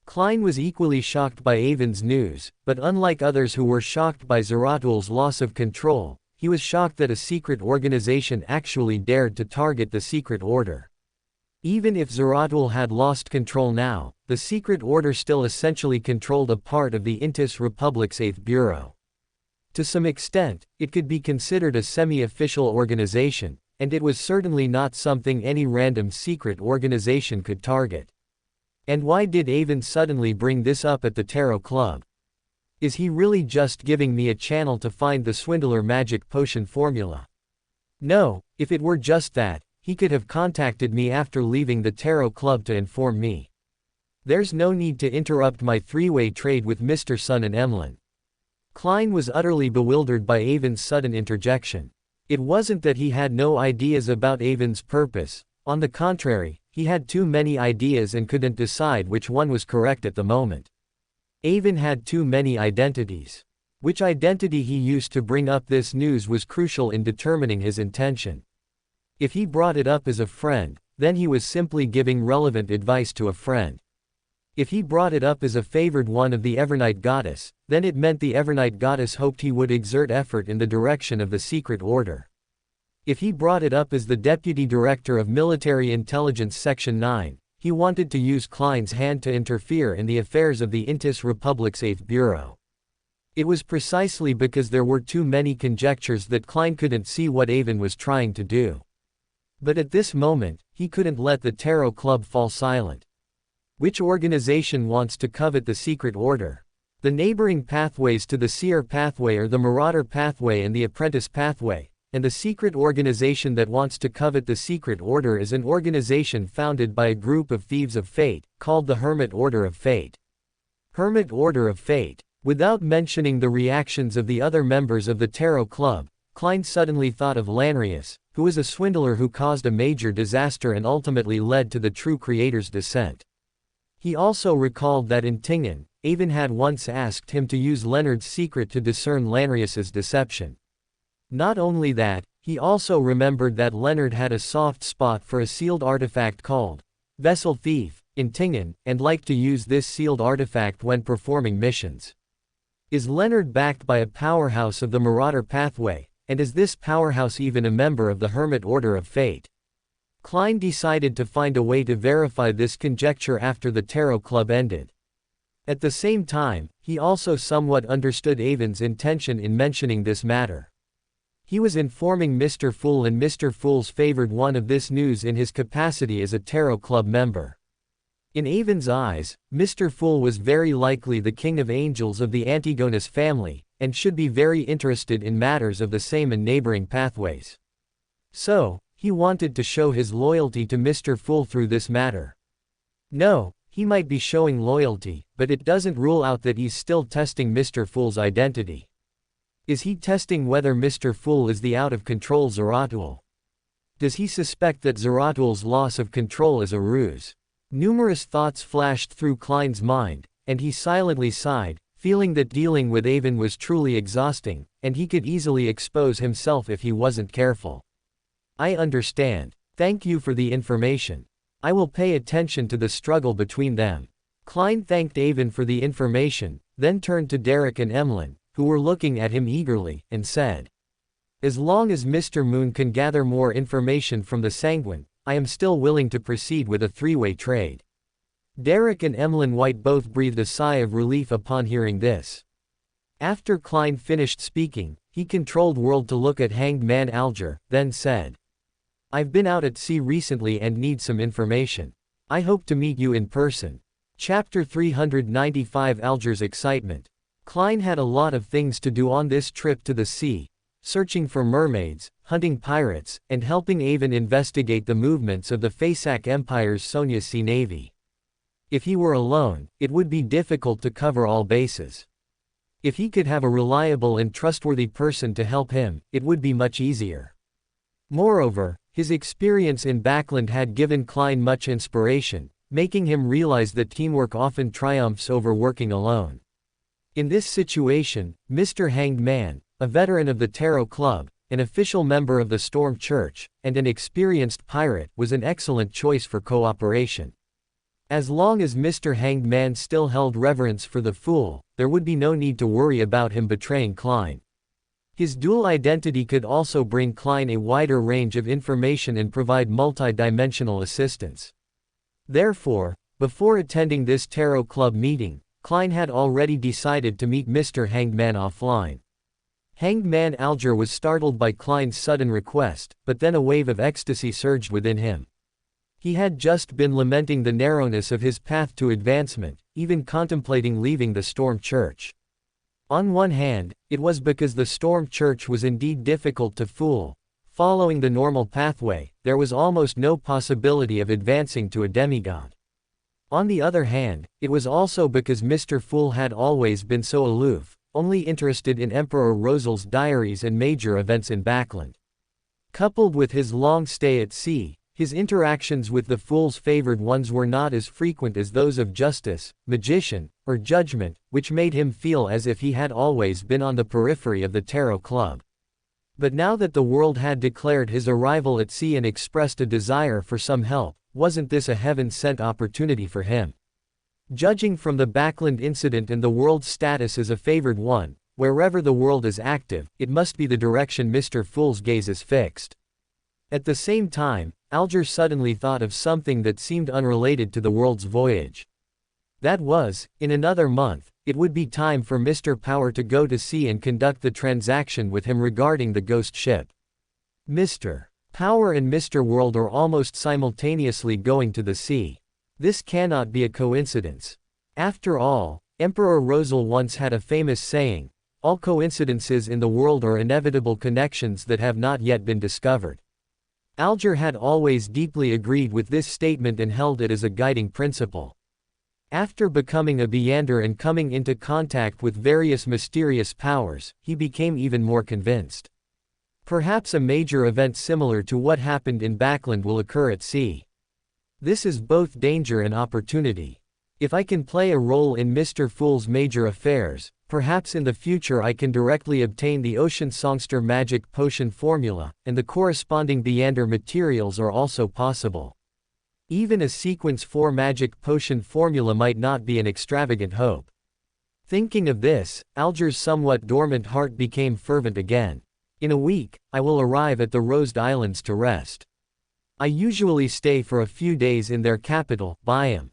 Klein was equally shocked by Avon's news, but unlike others who were shocked by Zeratul's loss of control, he was shocked that a secret organization actually dared to target the Secret Order. Even if Zeratul had lost control now, the Secret Order still essentially controlled a part of the Intis Republic's 8th Bureau. To some extent, it could be considered a semi-official organization, and it was certainly not something any random secret organization could target. And why did Avon suddenly bring this up at the Tarot Club? Is he really just giving me a channel to find the swindler magic potion formula? No, if it were just that, he could have contacted me after leaving the Tarot Club to inform me. There's no need to interrupt my three-way trade with Mr. Sun and Emlyn. Klein was utterly bewildered by Avon's sudden interjection. It wasn't that he had no ideas about Avon's purpose, on the contrary, he had too many ideas and couldn't decide which one was correct at the moment. Avon had too many identities. Which identity he used to bring up this news was crucial in determining his intention. If he brought it up as a friend, then he was simply giving relevant advice to a friend. If he brought it up as a favored one of the Evernight Goddess, then it meant the Evernight Goddess hoped he would exert effort in the direction of the Secret Order. If he brought it up as the Deputy Director of Military Intelligence Section 9, he wanted to use Klein's hand to interfere in the affairs of the Intis Republic's 8th Bureau. It was precisely because there were too many conjectures that Klein couldn't see what Avon was trying to do. But at this moment, he couldn't let the Tarot Club fall silent. Which organization wants to covet the Secret Order? The neighboring pathways to the Seer Pathway are the Marauder Pathway and the Apprentice Pathway, and the secret organization that wants to covet the Secret Order is an organization founded by a group of thieves of fate, called the Hermit Order of Fate. Hermit Order of Fate. Without mentioning the reactions of the other members of the Tarot Club, Klein suddenly thought of Lanrius, who was a swindler who caused a major disaster and ultimately led to the true creator's descent. He also recalled that in Tingen, Avon had once asked him to use Leonard's secret to discern Lanrius's deception. Not only that, he also remembered that Leonard had a soft spot for a sealed artifact called Vessel Thief in Tingen, and liked to use this sealed artifact when performing missions. Is Leonard backed by a powerhouse of the Marauder Pathway, and is this powerhouse even a member of the Hermit Order of Fate? Klein decided to find a way to verify this conjecture after the Tarot Club ended. At the same time, he also somewhat understood Avon's intention in mentioning this matter. He was informing Mr. Fool, and Mr. Fool's favored one of this news in his capacity as a Tarot Club member. In Avon's eyes, Mr. Fool was very likely the King of Angels of the Antigonus family, and should be very interested in matters of the same and neighboring pathways. So, he wanted to show his loyalty to Mr. Fool through this matter. No, he might be showing loyalty, but it doesn't rule out that he's still testing Mr. Fool's identity. Is he testing whether Mr. Fool is the out-of-control Zeratul? Does he suspect that Zeratul's loss of control is a ruse? Numerous thoughts flashed through Klein's mind, and he silently sighed, feeling that dealing with Avon was truly exhausting, and he could easily expose himself if he wasn't careful. I understand. Thank you for the information. I will pay attention to the struggle between them. Klein thanked Avon for the information, then turned to Derek and Emlyn, who were looking at him eagerly, and said, "As long as Mr. Moon can gather more information from the Sanguine, I am still willing to proceed with a three-way trade." Derek and Emlyn White both breathed a sigh of relief upon hearing this. After Klein finished speaking, he controlled World to look at Hanged Man Alger, then said, "I've been out at sea recently and need some information. I hope to meet you in person." Chapter 395 Alger's Excitement. Klein had a lot of things to do on this trip to the sea, searching for mermaids, hunting pirates, and helping Avon investigate the movements of the Fasak Empire's Sonia Sea Navy. If he were alone, it would be difficult to cover all bases. If he could have a reliable and trustworthy person to help him, it would be much easier. Moreover, his experience in Backland had given Klein much inspiration, making him realize that teamwork often triumphs over working alone. In this situation, Mr. Hanged Man, a veteran of the Tarot Club, an official member of the Storm Church, and an experienced pirate, was an excellent choice for cooperation. As long as Mr. Hanged Man still held reverence for the Fool, there would be no need to worry about him betraying Klein. His dual identity could also bring Klein a wider range of information and provide multi-dimensional assistance. Therefore, before attending this Tarot Club meeting, Klein had already decided to meet Mr. Hanged Man offline. Hanged Man Alger was startled by Klein's sudden request, but then a wave of ecstasy surged within him. He had just been lamenting the narrowness of his path to advancement, even contemplating leaving the Storm Church. On one hand, it was because the Storm Church was indeed difficult to fool. Following the normal pathway, there was almost no possibility of advancing to a demigod. On the other hand, it was also because Mr. Fool had always been so aloof, only interested in Emperor Rosel's diaries and major events in Backland. Coupled with his long stay at sea, his interactions with the Fool's favored ones were not as frequent as those of Justice, Magician, or Judgment, which made him feel as if he had always been on the periphery of the Tarot Club. But now that the world had declared his arrival at sea and expressed a desire for some help, wasn't this a heaven-sent opportunity for him? Judging from the Backland incident and the world's status as a favored one, wherever the world is active, it must be the direction Mr. Fool's gaze is fixed. At the same time, Alger suddenly thought of something that seemed unrelated to the world's voyage. That was, in another month, it would be time for Mr. Power to go to sea and conduct the transaction with him regarding the ghost ship. Mr. Power and Mr. World are almost simultaneously going to the sea. This cannot be a coincidence. After all, Emperor Rosel once had a famous saying, "All coincidences in the world are inevitable connections that have not yet been discovered." Alger had always deeply agreed with this statement and held it as a guiding principle. After becoming a Beyander and coming into contact with various mysterious powers, he became even more convinced. Perhaps a major event similar to what happened in Backland will occur at sea. This is both danger and opportunity. If I can play a role in Mr. Fool's major affairs, perhaps in the future I can directly obtain the Ocean Songster magic potion formula, and the corresponding Beyander materials are also possible. Even a sequence 4 magic potion formula might not be an extravagant hope. Thinking of this, Alger's somewhat dormant heart became fervent again. In a week, I will arrive at the Rosed Islands to rest. I usually stay for a few days in their capital, Byam.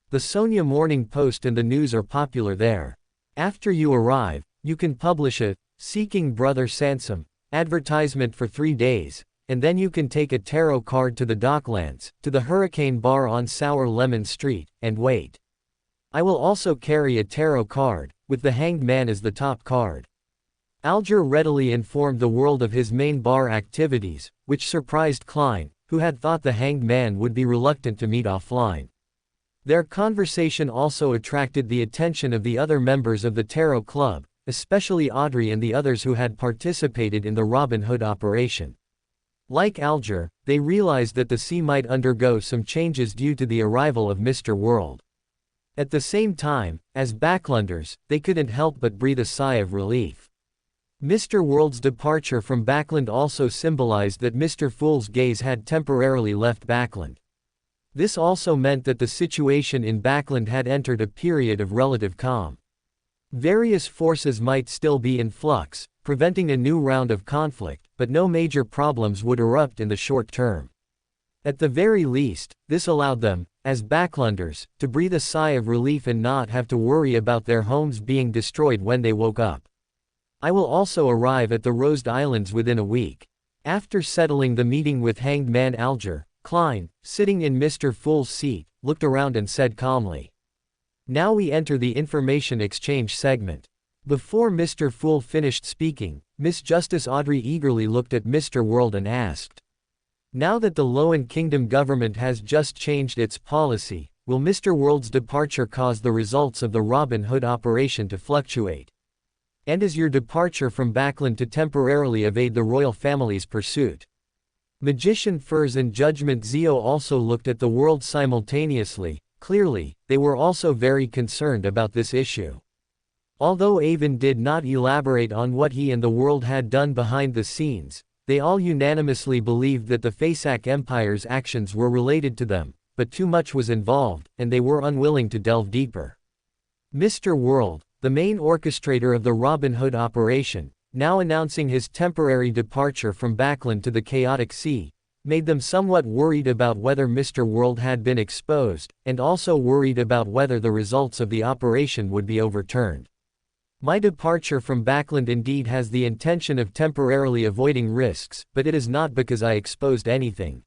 The Sonia Morning Post and the News are popular there. After you arrive, you can publish a "Seeking Brother Sansom" advertisement for 3 days, and then you can take a tarot card to the Docklands, to the Hurricane Bar on Sour Lemon Street, and wait. I will also carry a tarot card, with the Hanged Man as the top card. Alger readily informed the world of his main bar activities, which surprised Klein, who had thought the Hanged Man would be reluctant to meet offline. Their conversation also attracted the attention of the other members of the Tarot Club, especially Audrey and the others who had participated in the Robin Hood operation. Like Alger, they realized that the sea might undergo some changes due to the arrival of Mr. World. At the same time, as Backlanders, they couldn't help but breathe a sigh of relief. Mr. World's departure from Backland also symbolized that Mr. Fool's gaze had temporarily left Backland. This also meant that the situation in Backland had entered a period of relative calm. Various forces might still be in flux, preventing a new round of conflict, but no major problems would erupt in the short term. At the very least, this allowed them, as Backlanders, to breathe a sigh of relief and not have to worry about their homes being destroyed when they woke up. I will also arrive at the Rosed Islands within a week. After settling the meeting with Hanged Man Alger, Klein, sitting in Mr. Fool's seat, looked around and said calmly, "Now we enter the information exchange segment." Before Mr. Fool finished speaking, Miss Justice Audrey eagerly looked at Mr. World and asked, "Now that the Loan Kingdom government has just changed its policy, will Mr. World's departure cause the results of the Robin Hood operation to fluctuate? And is your departure from Backland to temporarily evade the royal family's pursuit?" Magician Furs and Judgment Zio also looked at the world simultaneously. Clearly, they were also very concerned about this issue. Although Avon did not elaborate on what he and the world had done behind the scenes, they all unanimously believed that the Fasak Empire's actions were related to them, but too much was involved, and they were unwilling to delve deeper. Mr. World, the main orchestrator of the Robin Hood operation, now announcing his temporary departure from Backland to the Chaotic Sea, made them somewhat worried about whether Mr. World had been exposed, and also worried about whether the results of the operation would be overturned. My departure from Backland indeed has the intention of temporarily avoiding risks, but it is not because I exposed anything.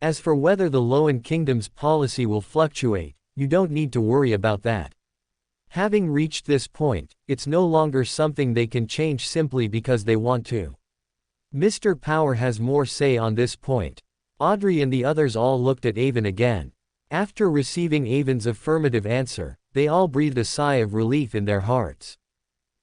As for whether the Loan Kingdom's policy will fluctuate, you don't need to worry about that. Having reached this point, it's no longer something they can change simply because they want to. Mr. Power has more say on this point. Audrey and the others all looked at Avon again. After receiving Avon's affirmative answer, they all breathed a sigh of relief in their hearts.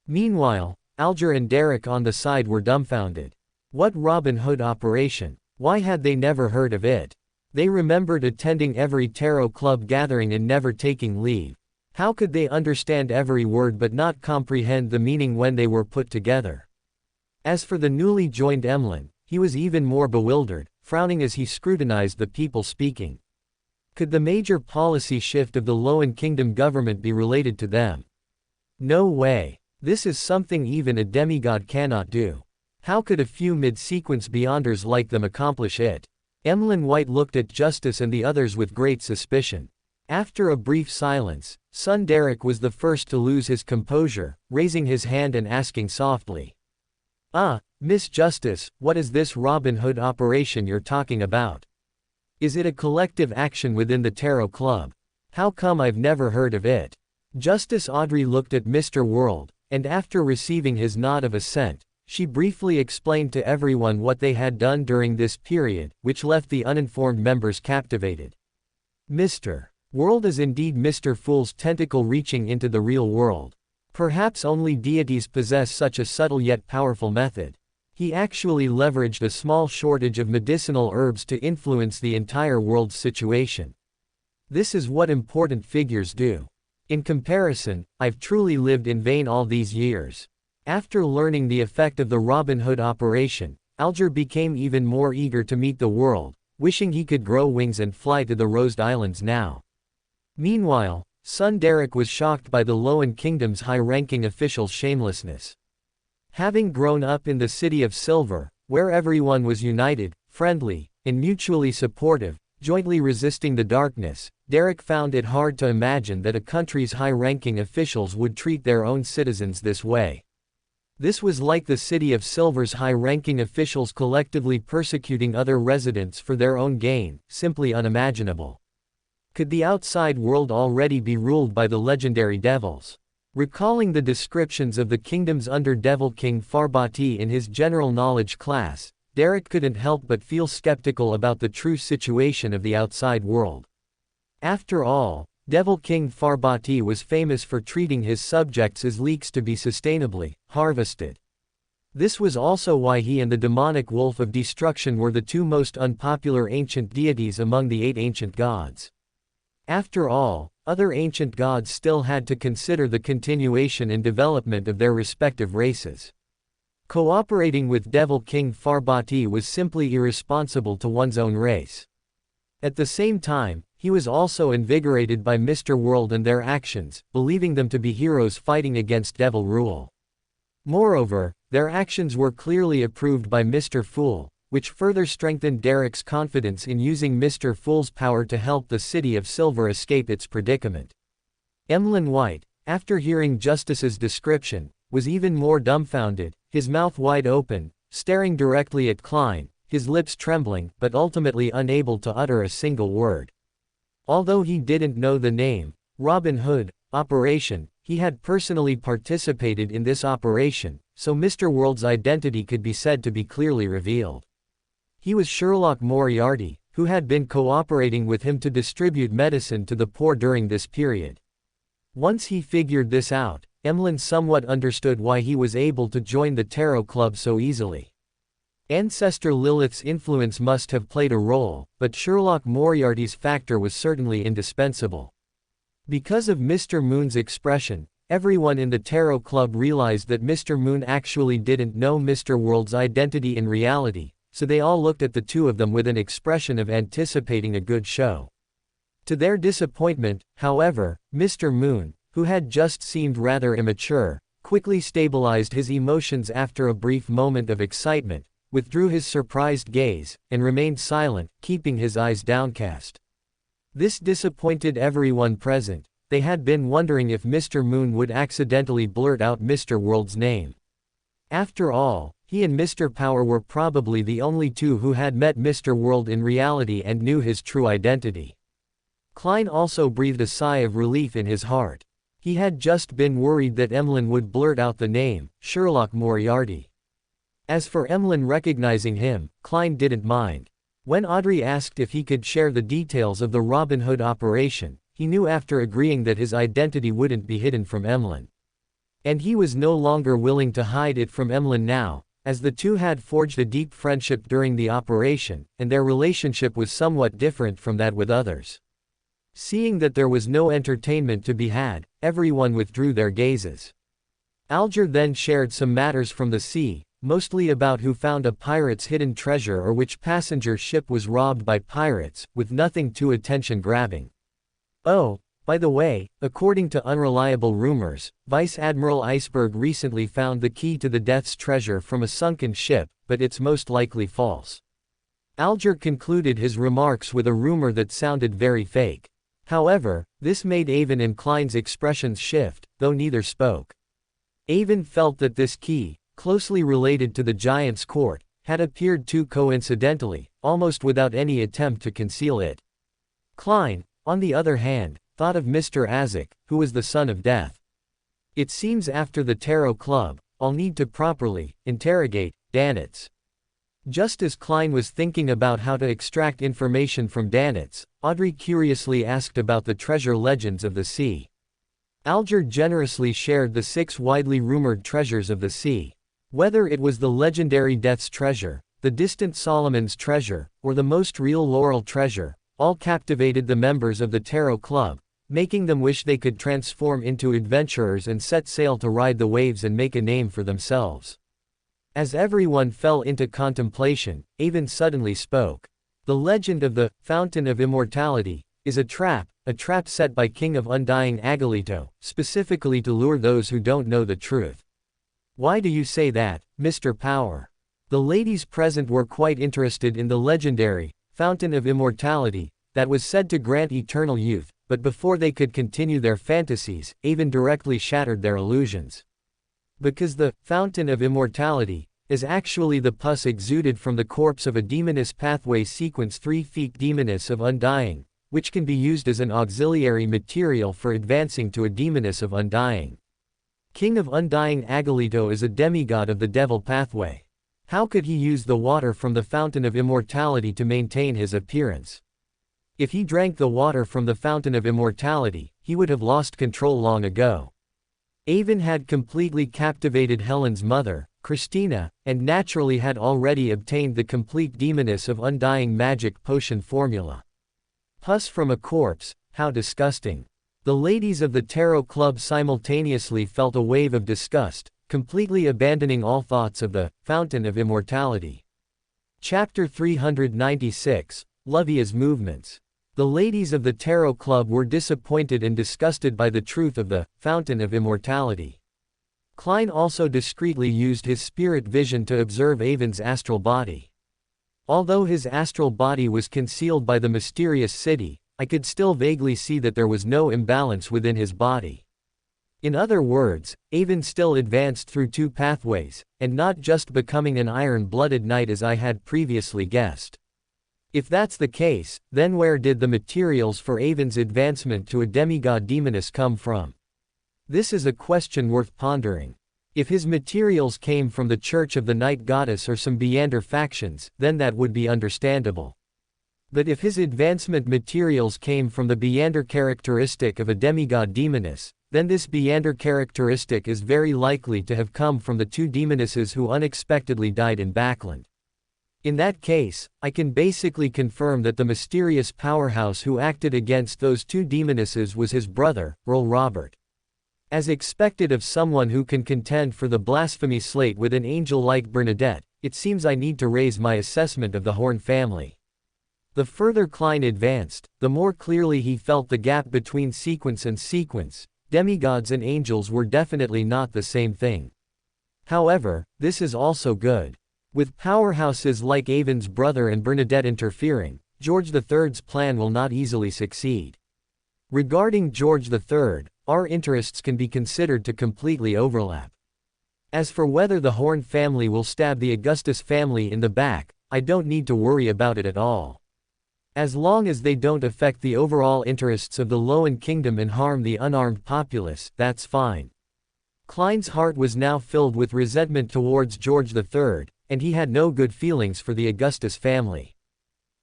Meanwhile, Alger and Derek on the side were dumbfounded. What Robin Hood operation? Why had they never heard of it? They remembered attending every tarot club gathering and never taking leave. How could they understand every word but not comprehend the meaning when they were put together? As for the newly joined Emlyn, he was even more bewildered, frowning as he scrutinized the people speaking. Could the major policy shift of the Loan Kingdom government be related to them? No way. This is something even a demigod cannot do. How could a few mid-sequence beyonders like them accomplish it? Emlyn White looked at Justice and the others with great suspicion. After a brief silence, son Derek was the first to lose his composure, raising his hand and asking softly. Miss Justice, what is this Robin Hood operation you're talking about? Is it a collective action within the Tarot Club? How come I've never heard of it? Justice Audrey looked at Mr. World, and after receiving his nod of assent, she briefly explained to everyone what they had done during this period, which left the uninformed members captivated. Mr. World is indeed Mr. Fool's tentacle reaching into the real world. Perhaps only deities possess such a subtle yet powerful method. He actually leveraged a small shortage of medicinal herbs to influence the entire world's situation. This is what important figures do. In comparison, I've truly lived in vain all these years. After learning the effect of the Robin Hood operation, Alger became even more eager to meet the world, wishing he could grow wings and fly to the Rosed Islands now. Meanwhile, son Derek was shocked by the Loan Kingdom's high-ranking official's shamelessness. Having grown up in the City of Silver, where everyone was united, friendly, and mutually supportive, jointly resisting the darkness, Derek found it hard to imagine that a country's high-ranking officials would treat their own citizens this way. This was like the City of Silver's high-ranking officials collectively persecuting other residents for their own gain, simply unimaginable. Could the outside world already be ruled by the legendary devils? Recalling the descriptions of the kingdoms under Devil King Farbati in his general knowledge class, Derek couldn't help but feel skeptical about the true situation of the outside world. After all, Devil King Farbati was famous for treating his subjects as leeks to be sustainably harvested. This was also why he and the demonic wolf of destruction were the two most unpopular ancient deities among the 8 ancient gods. After all, other ancient gods still had to consider the continuation and development of their respective races. Cooperating with Devil King Farbati was simply irresponsible to one's own race. At the same time, he was also invigorated by Mr. World and their actions, believing them to be heroes fighting against devil rule. Moreover, their actions were clearly approved by Mr. Fool, which further strengthened Derek's confidence in using Mr. Fool's power to help the City of Silver escape its predicament. Emlyn White, after hearing Justice's description, was even more dumbfounded, his mouth wide open, staring directly at Klein, his lips trembling, but ultimately unable to utter a single word. Although he didn't know the name, Robin Hood, operation, he had personally participated in this operation, so Mr. World's identity could be said to be clearly revealed. He was Sherlock Moriarty, who had been cooperating with him to distribute medicine to the poor during this period. Once he figured this out, Emlyn somewhat understood why he was able to join the Tarot Club so easily. Ancestor Lilith's influence must have played a role, but Sherlock Moriarty's factor was certainly indispensable. Because of Mr. Moon's expression, everyone in the Tarot Club realized that Mr. Moon actually didn't know Mr. World's identity in reality, so they all looked at the two of them with an expression of anticipating a good show. To their disappointment, however, Mr. Moon, who had just seemed rather immature, quickly stabilized his emotions after a brief moment of excitement, withdrew his surprised gaze, and remained silent, keeping his eyes downcast. This disappointed everyone present. They had been wondering if Mr. Moon would accidentally blurt out Mr. World's name. After all, he and Mr. Power were probably the only two who had met Mr. World in reality and knew his true identity. Klein also breathed a sigh of relief in his heart. He had just been worried that Emlyn would blurt out the name, Sherlock Moriarty. As for Emlyn recognizing him, Klein didn't mind. When Audrey asked if he could share the details of the Robin Hood operation, he knew after agreeing that his identity wouldn't be hidden from Emlyn. And he was no longer willing to hide it from Emlyn now, as the two had forged a deep friendship during the operation, and their relationship was somewhat different from that with others. Seeing that there was no entertainment to be had, everyone withdrew their gazes. Alger then shared some matters from the sea, mostly about who found a pirate's hidden treasure or which passenger ship was robbed by pirates, with nothing too attention-grabbing. Oh, by the way, according to unreliable rumors, Vice Admiral Iceberg recently found the key to the Death's treasure from a sunken ship, but it's most likely false. Alger concluded his remarks with a rumor that sounded very fake. However, this made Avon and Klein's expressions shift, though neither spoke. Avon felt that this key, closely related to the Giant's Court, had appeared too coincidentally, almost without any attempt to conceal it. Klein, on the other hand, thought of Mr. Azek, who was the son of Death. It seems after the Tarot Club, I'll need to properly interrogate Danitz. Just as Klein was thinking about how to extract information from Danitz, Audrey curiously asked about the treasure legends of the sea. Alger generously shared the 6 widely rumored treasures of the sea. Whether it was the legendary Death's treasure, the distant Solomon's treasure, or the most real Laurel treasure, all captivated the members of the Tarot Club, making them wish they could transform into adventurers and set sail to ride the waves and make a name for themselves. As everyone fell into contemplation, Avon suddenly spoke. The legend of the Fountain of Immortality is a trap set by King of Undying Agalito, specifically to lure those who don't know the truth. Why do you say that, Mr. Power? The ladies present were quite interested in the legendary Fountain of Immortality that was said to grant eternal youth, but before they could continue their fantasies, Avon directly shattered their illusions. Because the Fountain of Immortality is actually the pus exuded from the corpse of a demoness pathway sequence 3 feet demoness of Undying, which can be used as an auxiliary material for advancing to a demoness of Undying. King of Undying Agalito is a demigod of the devil pathway. How could he use the water from the Fountain of Immortality to maintain his appearance? If he drank the water from the Fountain of Immortality, he would have lost control long ago. Avon had completely captivated Helen's mother, Christina, and naturally had already obtained the complete demoness of Undying magic potion formula. Pus from a corpse, how disgusting. The ladies of the Tarot Club simultaneously felt a wave of disgust, completely abandoning all thoughts of the Fountain of Immortality. Chapter 396, Lovia's Movements. The ladies of the Tarot Club were disappointed and disgusted by the truth of the Fountain of Immortality. Klein also discreetly used his spirit vision to observe Avon's astral body. Although his astral body was concealed by the mysterious city, I could still vaguely see that there was no imbalance within his body. In other words, Avon still advanced through 2 pathways, and not just becoming an iron-blooded knight as I had previously guessed. If that's the case, then where did the materials for Avon's advancement to a demigod demoness come from? This is a question worth pondering. If his materials came from the Church of the Night Goddess or some Beander factions, then that would be understandable. But if his advancement materials came from the Beander characteristic of a demigod demoness, then this Beander characteristic is very likely to have come from the 2 demonesses who unexpectedly died in Backland. In that case, I can basically confirm that the mysterious powerhouse who acted against those 2 demonesses was his brother, Earl Robert. As expected of someone who can contend for the blasphemy slate with an angel like Bernadette, it seems I need to raise my assessment of the Horn family. The further Klein advanced, the more clearly he felt the gap between sequence and sequence, demigods and angels were definitely not the same thing. However, this is also good. With powerhouses like Avon's brother and Bernadette interfering, George III's plan will not easily succeed. Regarding George III, our interests can be considered to completely overlap. As for whether the Horn family will stab the Augustus family in the back, I don't need to worry about it at all. As long as they don't affect the overall interests of the Lowen Kingdom and harm the unarmed populace, that's fine. Klein's heart was now filled with resentment towards George III, and he had no good feelings for the Augustus family.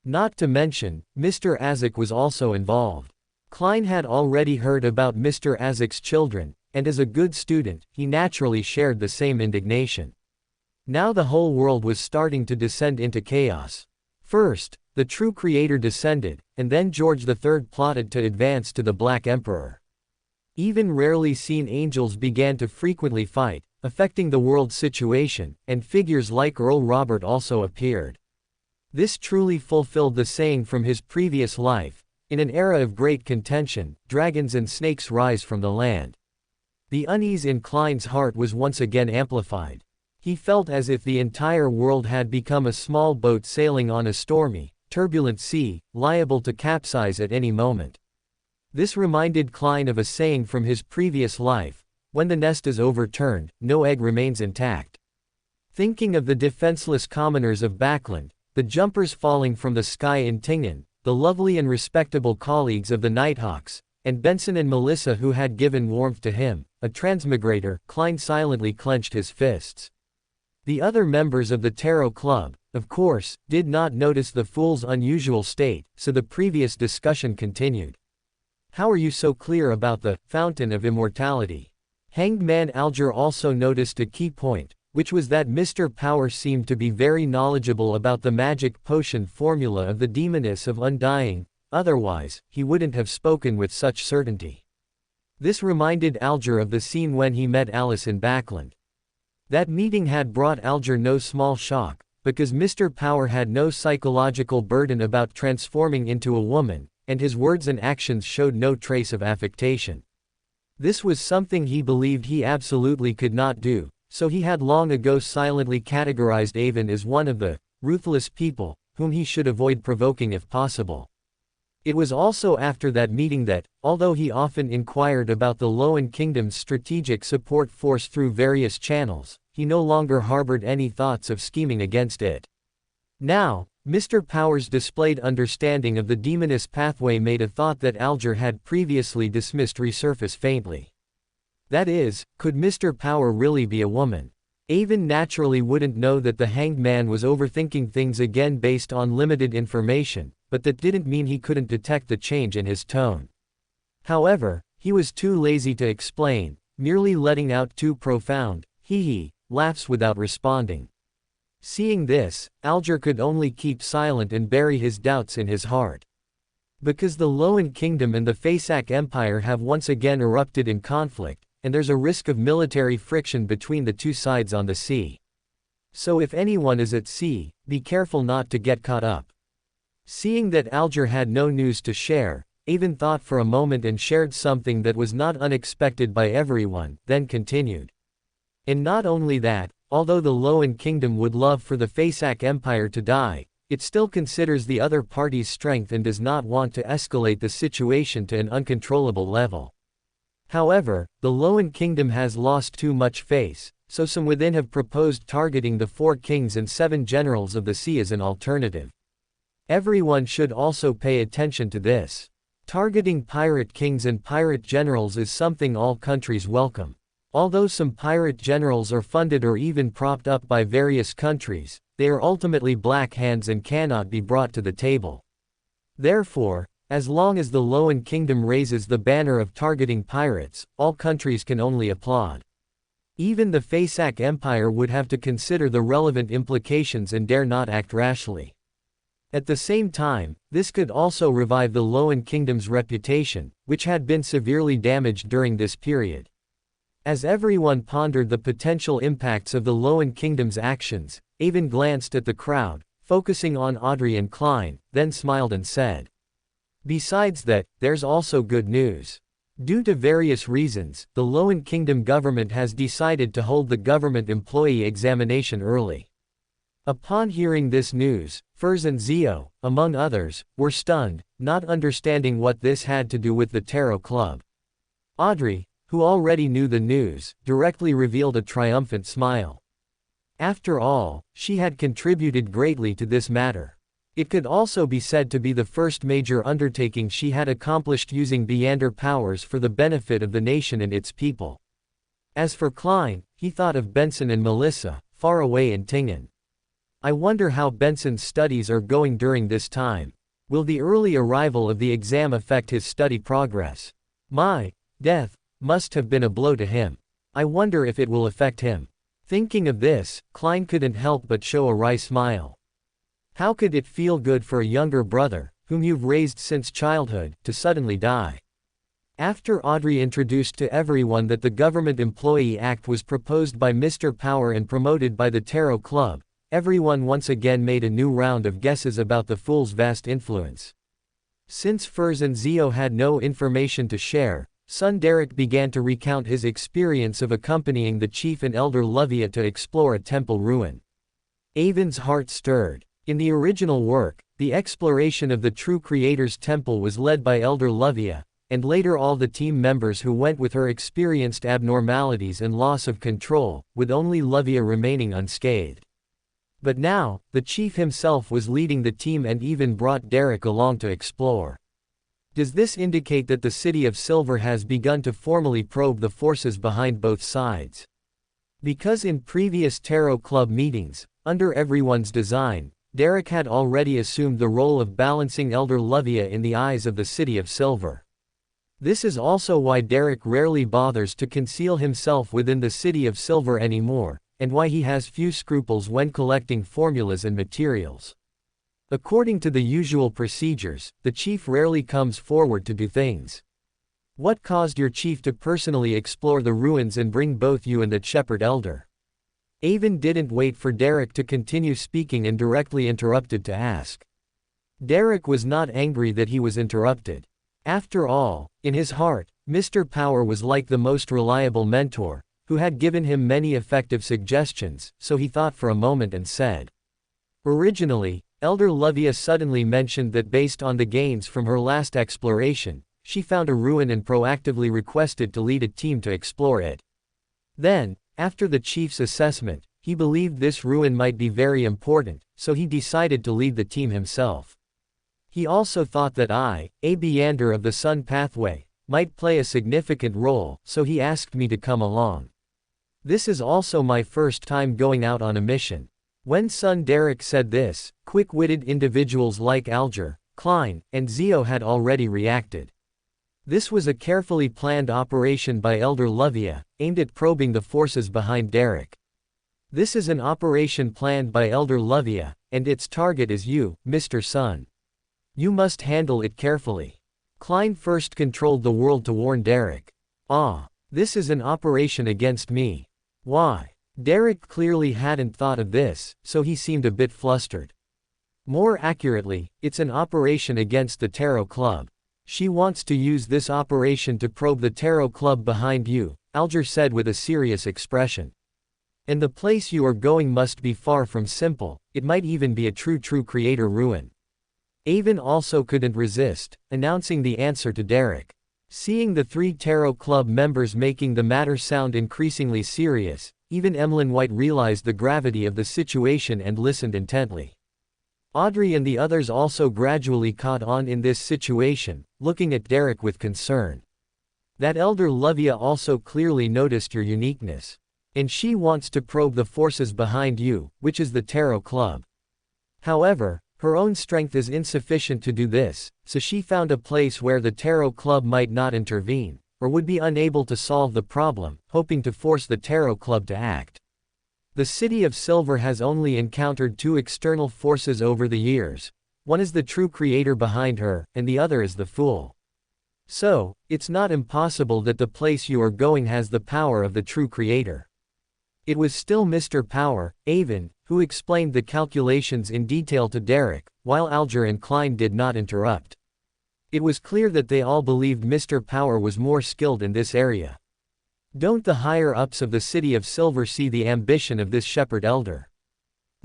Not to mention, Mr. Azek was also involved. Klein had already heard about Mr. Azek's children, and as a good student, he naturally shared the same indignation. Now the whole world was starting to descend into chaos. First, the true creator descended, and then George III plotted to advance to the Black Emperor. Even rarely seen angels began to frequently fight, affecting the world's situation, and figures like Earl Robert also appeared. This truly fulfilled the saying from his previous life, "In an era of great contention, dragons and snakes rise from the land." The unease in Klein's heart was once again amplified. He felt as if the entire world had become a small boat sailing on a stormy, turbulent sea, liable to capsize at any moment. This reminded Klein of a saying from his previous life, "When the nest is overturned, no egg remains intact." Thinking of the defenseless commoners of Backland, the jumpers falling from the sky in Tingen, the lovely and respectable colleagues of the Nighthawks, and Benson and Melissa who had given warmth to him, a transmigrator, Klein silently clenched his fists. The other members of the Tarot Club, of course, did not notice the fool's unusual state, so the previous discussion continued. "How are you so clear about the fountain of immortality?" Hanged Man Alger also noticed a key point, which was that Mr. Power seemed to be very knowledgeable about the magic potion formula of the Demoness of Undying, otherwise, he wouldn't have spoken with such certainty. This reminded Alger of the scene when he met Alice in Backland. That meeting had brought Alger no small shock, because Mr. Power had no psychological burden about transforming into a woman, and his words and actions showed no trace of affectation. This was something he believed he absolutely could not do, so he had long ago silently categorized Avon as one of the ruthless people, whom he should avoid provoking if possible. It was also after that meeting that, although he often inquired about the Lowen Kingdom's strategic support force through various channels, he no longer harbored any thoughts of scheming against it. Now, Mr. Power's displayed understanding of the demoness pathway made a thought that Alger had previously dismissed resurface faintly. That is, could Mr. Power really be a woman? Avon naturally wouldn't know that the Hanged Man was overthinking things again based on limited information, but that didn't mean he couldn't detect the change in his tone. However, he was too lazy to explain, merely letting out two profound, hee-hee, laughs without responding. Seeing this, Alger could only keep silent and bury his doubts in his heart. Because the Lowen Kingdom and the Faesak Empire have once again erupted in conflict, and there's a risk of military friction between the two sides on the sea. So if anyone is at sea, be careful not to get caught up. Seeing that Alger had no news to share, Avon thought for a moment and shared something that was not unexpected by everyone, then continued. And not only that, although the Lowen Kingdom would love for the Faesak Empire to die, it still considers the other party's strength and does not want to escalate the situation to an uncontrollable level. However, the Lowen Kingdom has lost too much face, so some within have proposed targeting the 4 kings and 7 generals of the sea as an alternative. Everyone should also pay attention to this. Targeting pirate kings and pirate generals is something all countries welcome. Although some pirate generals are funded or even propped up by various countries, they are ultimately black hands and cannot be brought to the table. Therefore, as long as the Lowen Kingdom raises the banner of targeting pirates, all countries can only applaud. Even the Faesak Empire would have to consider the relevant implications and dare not act rashly. At the same time, this could also revive the Lowen Kingdom's reputation, which had been severely damaged during this period. As everyone pondered the potential impacts of the Lowen Kingdom's actions, Avon glanced at the crowd, focusing on Audrey and Klein, then smiled and said, "Besides that, there's also good news. Due to various reasons, the Loan Kingdom government has decided to hold the government employee examination early. Upon hearing this news, Furs and Zio, among others, were stunned, not understanding what this had to do with the Tarot Club. Audrey, who already knew the news, directly revealed a triumphant smile. After all, she had contributed greatly to this matter. It could also be said to be the first major undertaking she had accomplished using Beyonder powers for the benefit of the nation and its people. As for Klein, he thought of Benson and Melissa, far away in Tingen. I wonder how Benson's studies are going during this time. Will the early arrival of the exam affect his study progress? My death must have been a blow to him. I wonder if it will affect him. Thinking of this, Klein couldn't help but show a wry smile. How could it feel good for a younger brother, whom you've raised since childhood, to suddenly die? After Audrey introduced to everyone that the Government Employee Act was proposed by Mr. Power and promoted by the Tarot Club, everyone once again made a new round of guesses about the Fool's vast influence. Since Furs and Zio had no information to share, son Derek began to recount his experience of accompanying the chief and Elder Lovia to explore a temple ruin. Avon's heart stirred. In the original work, the exploration of the true Creator's temple was led by Elder Lovia, and later all the team members who went with her experienced abnormalities and loss of control, with only Lovia remaining unscathed. But now, the chief himself was leading the team and even brought Derek along to explore. Does this indicate that the City of Silver has begun to formally probe the forces behind both sides? Because in previous Tarot Club meetings, under everyone's design, Derek had already assumed the role of balancing Elder Lovia in the eyes of the City of Silver. This is also why Derek rarely bothers to conceal himself within the City of Silver anymore, and why he has few scruples when collecting formulas and materials. According to the usual procedures, the chief rarely comes forward to do things. What caused your chief to personally explore the ruins and bring both you and the Shepherd Elder? Avon didn't wait for Derek to continue speaking and directly interrupted to ask. Derek was not angry that he was interrupted. After all, in his heart, Mr. Power was like the most reliable mentor, who had given him many effective suggestions, so he thought for a moment and said. Originally, Elder Lovia suddenly mentioned that based on the gains from her last exploration, she found a ruin and proactively requested to lead a team to explore it. Then, after the chief's assessment, he believed this ruin might be very important, so he decided to lead the team himself. He also thought that I, a Beyonder of the Sun Pathway, might play a significant role, so he asked me to come along. This is also my first time going out on a mission. When son Derek said this, quick-witted individuals like Alger, Klein, and Zio had already reacted. This was a carefully planned operation by Elder Lovia, aimed at probing the forces behind Derek. This is an operation planned by Elder Lovia, and its target is you, Mr. Sun. You must handle it carefully. Klein first controlled the world to warn Derek. Ah, this is an operation against me. Why? Derek clearly hadn't thought of this, so he seemed a bit flustered. More accurately, it's an operation against the Tarot Club. She wants to use this operation to probe the Tarot Club behind you, Alger said with a serious expression. And the place you are going must be far from simple, it might even be a true creator ruin. Avon also couldn't resist, announcing the answer to Derek. Seeing the three Tarot Club members making the matter sound increasingly serious, even Emlyn White realized the gravity of the situation and listened intently. Audrey and the others also gradually caught on in this situation, looking at Derek with concern. That Elder Lovia also clearly noticed your uniqueness. And she wants to probe the forces behind you, which is the Tarot Club. However, her own strength is insufficient to do this, so she found a place where the Tarot Club might not intervene, or would be unable to solve the problem, hoping to force the Tarot Club to act. The City of Silver has only encountered two external forces over the years. One is the true creator behind her, and the other is the Fool. So, it's not impossible that the place you are going has the power of the true creator. It was still Mr. Power, Avon, who explained the calculations in detail to Derek, while Alger and Klein did not interrupt. It was clear that they all believed Mr. Power was more skilled in this area. Don't the higher-ups of the City of Silver see the ambition of this shepherd elder?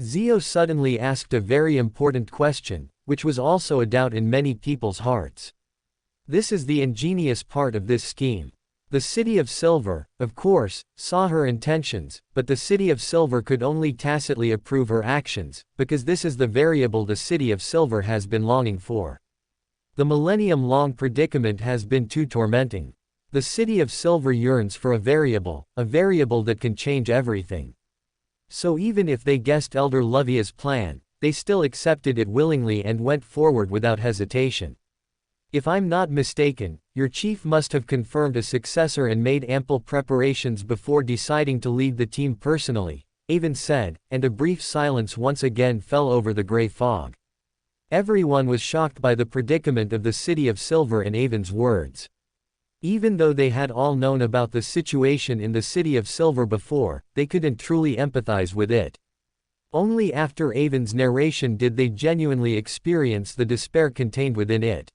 Zio suddenly asked a very important question, which was also a doubt in many people's hearts. This is the ingenious part of this scheme. The City of Silver, of course, saw her intentions, but the City of Silver could only tacitly approve her actions, because this is the variable the City of Silver has been longing for. The millennium-long predicament has been too tormenting. The City of Silver yearns for a variable that can change everything. So even if they guessed Elder Luvia's plan, they still accepted it willingly and went forward without hesitation. If I'm not mistaken, your chief must have confirmed a successor and made ample preparations before deciding to lead the team personally, Avon said, and a brief silence once again fell over the gray fog. Everyone was shocked by the predicament of the City of Silver and Avon's words. Even though they had all known about the situation in the City of Silver before, they couldn't truly empathize with it. Only after Avon's narration did they genuinely experience the despair contained within it.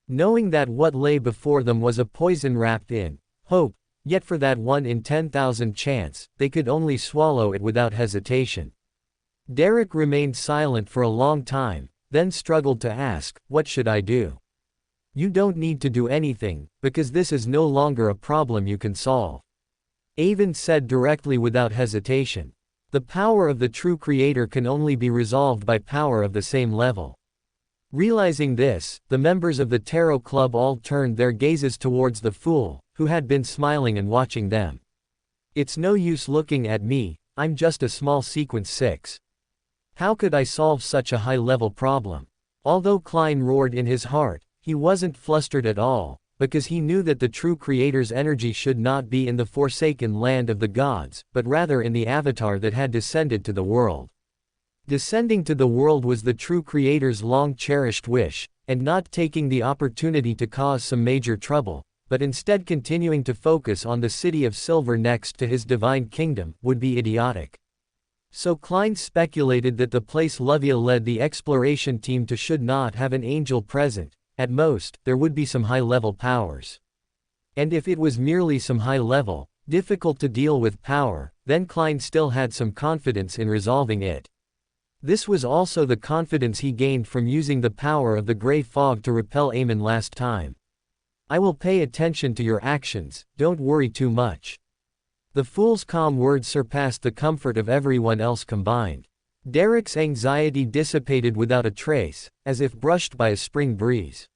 Knowing that what lay before them was a poison wrapped in hope, yet for that 1 in 10,000 chance, they could only swallow it without hesitation. Derek remained silent for a long time, then struggled to ask, "What should I do?" "You don't need to do anything, because this is no longer a problem you can solve," Avon said directly without hesitation. The power of the true creator can only be resolved by power of the same level. Realizing this, the members of the Tarot Club all turned their gazes towards the fool, who had been smiling and watching them. "It's no use looking at me, I'm just a small sequence 6. How could I solve such a high-level problem?" Although Klein roared in his heart, he wasn't flustered at all, because he knew that the true creator's energy should not be in the forsaken land of the gods, but rather in the avatar that had descended to the world. Descending to the world was the true creator's long-cherished wish, and not taking the opportunity to cause some major trouble, but instead continuing to focus on the City of Silver next to his divine kingdom, would be idiotic. So Klein speculated that the place Luvia led the exploration team to should not have an angel present. At most, there would be some high-level powers. And if it was merely some high-level, difficult to deal with power, then Klein still had some confidence in resolving it. This was also the confidence he gained from using the power of the gray fog to repel Amon last time. "I will pay attention to your actions, don't worry too much." The fool's calm words surpassed the comfort of everyone else combined. Derek's anxiety dissipated without a trace, as if brushed by a spring breeze.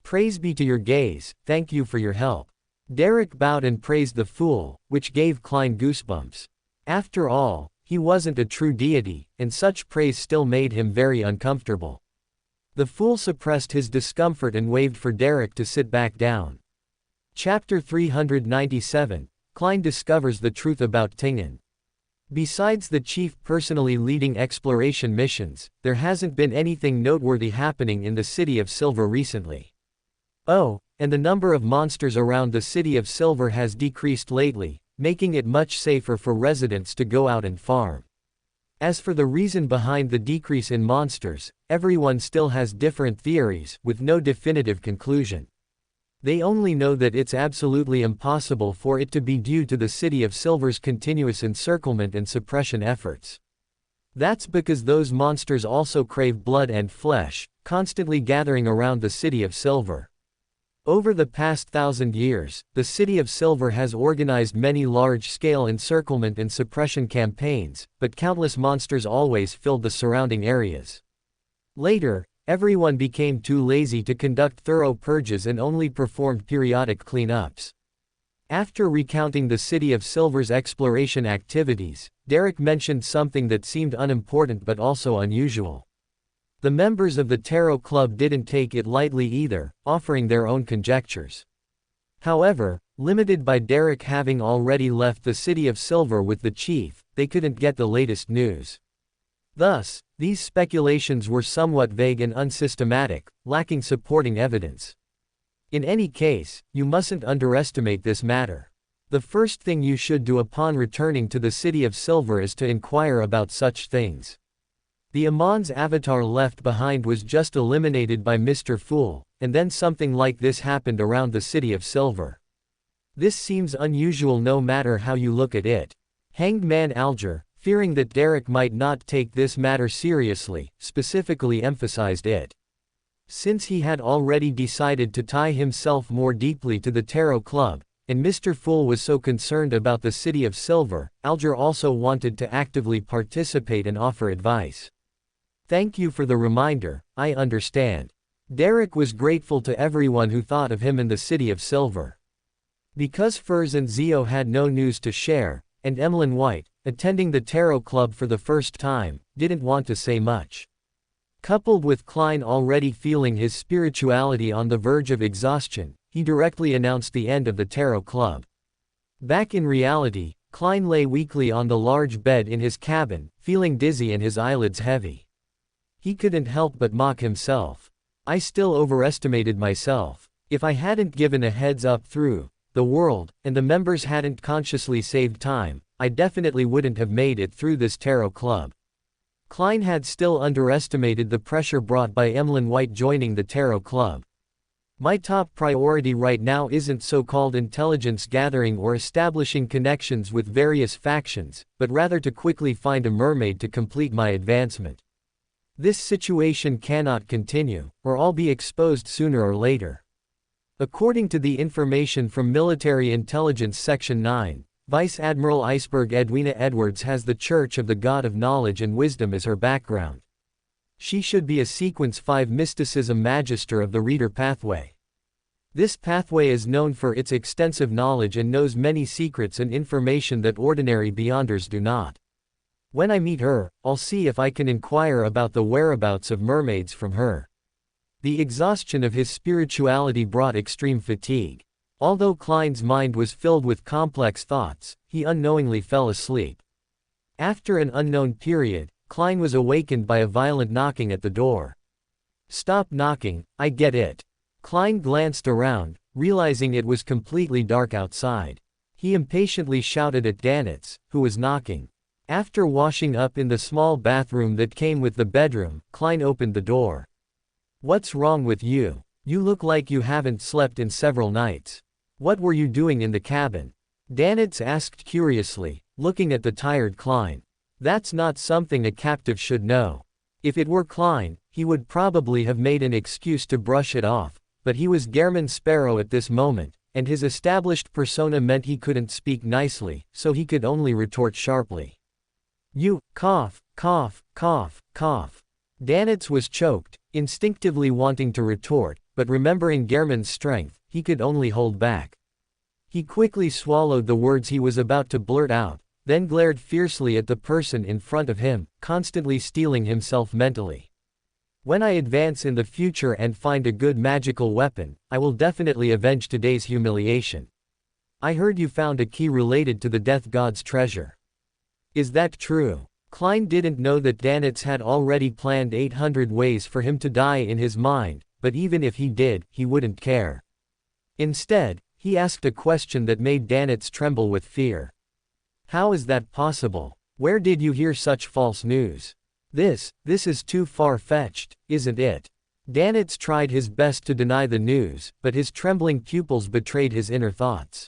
"Praise be to your gaze, thank you for your help." Derek bowed and praised the fool, which gave Klein goosebumps. After all, he wasn't a true deity, and such praise still made him very uncomfortable. The fool suppressed his discomfort and waved for Derek to sit back down. Chapter 397, Klein discovers the truth about Tingen. Besides the chief personally leading exploration missions, there hasn't been anything noteworthy happening in the City of Silver recently. Oh, and the number of monsters around the City of Silver has decreased lately, making it much safer for residents to go out and farm. As for the reason behind the decrease in monsters, everyone still has different theories, with no definitive conclusion. They only know that it's absolutely impossible for it to be due to the City of Silver's continuous encirclement and suppression efforts. That's because those monsters also crave blood and flesh, constantly gathering around the City of Silver. Over the past 1,000 years, the City of Silver has organized many large-scale encirclement and suppression campaigns, but countless monsters always filled the surrounding areas. Later, everyone became too lazy to conduct thorough purges and only performed periodic cleanups. After recounting the City of Silver's exploration activities, Derek mentioned something that seemed unimportant but also unusual. The members of the Tarot Club didn't take it lightly either, offering their own conjectures. However, limited by Derek having already left the City of Silver with the chief, they couldn't get the latest news. Thus, these speculations were somewhat vague and unsystematic, lacking supporting evidence. In any case, you mustn't underestimate this matter. The first thing you should do upon returning to the City of Silver is to inquire about such things. The Amon's avatar left behind was just eliminated by Mr. Fool, and then something like this happened around the City of Silver. This seems unusual no matter how you look at it. Hanged Man Alger, fearing that Derek might not take this matter seriously, specifically emphasized it. Since he had already decided to tie himself more deeply to the Tarot Club, and Mr. Fool was so concerned about the City of Silver, Alger also wanted to actively participate and offer advice. Thank you for the reminder, I understand. Derek was grateful to everyone who thought of him in the City of Silver. Because Furs and Zio had no news to share, and Emlyn White, attending the Tarot Club for the first time, didn't want to say much. Coupled with Klein already feeling his spirituality on the verge of exhaustion, he directly announced the end of the Tarot Club. Back in reality, Klein lay weakly on the large bed in his cabin, feeling dizzy and his eyelids heavy. He couldn't help but mock himself. I still overestimated myself. If I hadn't given a heads up through the world, and the members hadn't consciously saved time, I definitely wouldn't have made it through this Tarot Club. Klein had still underestimated the pressure brought by Emlyn White joining the Tarot Club. My top priority right now isn't so-called intelligence gathering or establishing connections with various factions, but rather to quickly find a mermaid to complete my advancement. This situation cannot continue, or I'll be exposed sooner or later. According to the information from Military Intelligence Section 9, Vice Admiral Iceberg Edwina Edwards has the Church of the God of Knowledge and Wisdom as her background. She should be a Sequence 5 Mysticism Magister of the Reader Pathway. This pathway is known for its extensive knowledge and knows many secrets and information that ordinary Beyonders do not. When I meet her, I'll see if I can inquire about the whereabouts of mermaids from her. The exhaustion of his spirituality brought extreme fatigue. Although Klein's mind was filled with complex thoughts, he unknowingly fell asleep. After an unknown period, Klein was awakened by a violent knocking at the door. Stop knocking, I get it. Klein glanced around, realizing it was completely dark outside. He impatiently shouted at Danitz, who was knocking. After washing up in the small bathroom that came with the bedroom, Klein opened the door. What's wrong with you? You look like you haven't slept in several nights. What were you doing in the cabin? Danitz asked curiously, looking at the tired Klein. That's not something a captive should know. If it were Klein, he would probably have made an excuse to brush it off, but he was Gehrman Sparrow at this moment, and his established persona meant he couldn't speak nicely, so he could only retort sharply. You, cough, cough, cough, cough. Danitz was choked, instinctively wanting to retort, but remembering Gehrman's strength, he could only hold back. He quickly swallowed the words he was about to blurt out, then glared fiercely at the person in front of him, constantly steeling himself mentally. When I advance in the future and find a good magical weapon, I will definitely avenge today's humiliation. I heard you found a key related to the Death God's treasure. Is that true? Klein didn't know that Danitz had already planned 800 ways for him to die in his mind, but even if he did, he wouldn't care. Instead, he asked a question that made Danitz tremble with fear. How is that possible? Where did you hear such false news? This is too far-fetched, isn't it? Danitz tried his best to deny the news, but his trembling pupils betrayed his inner thoughts.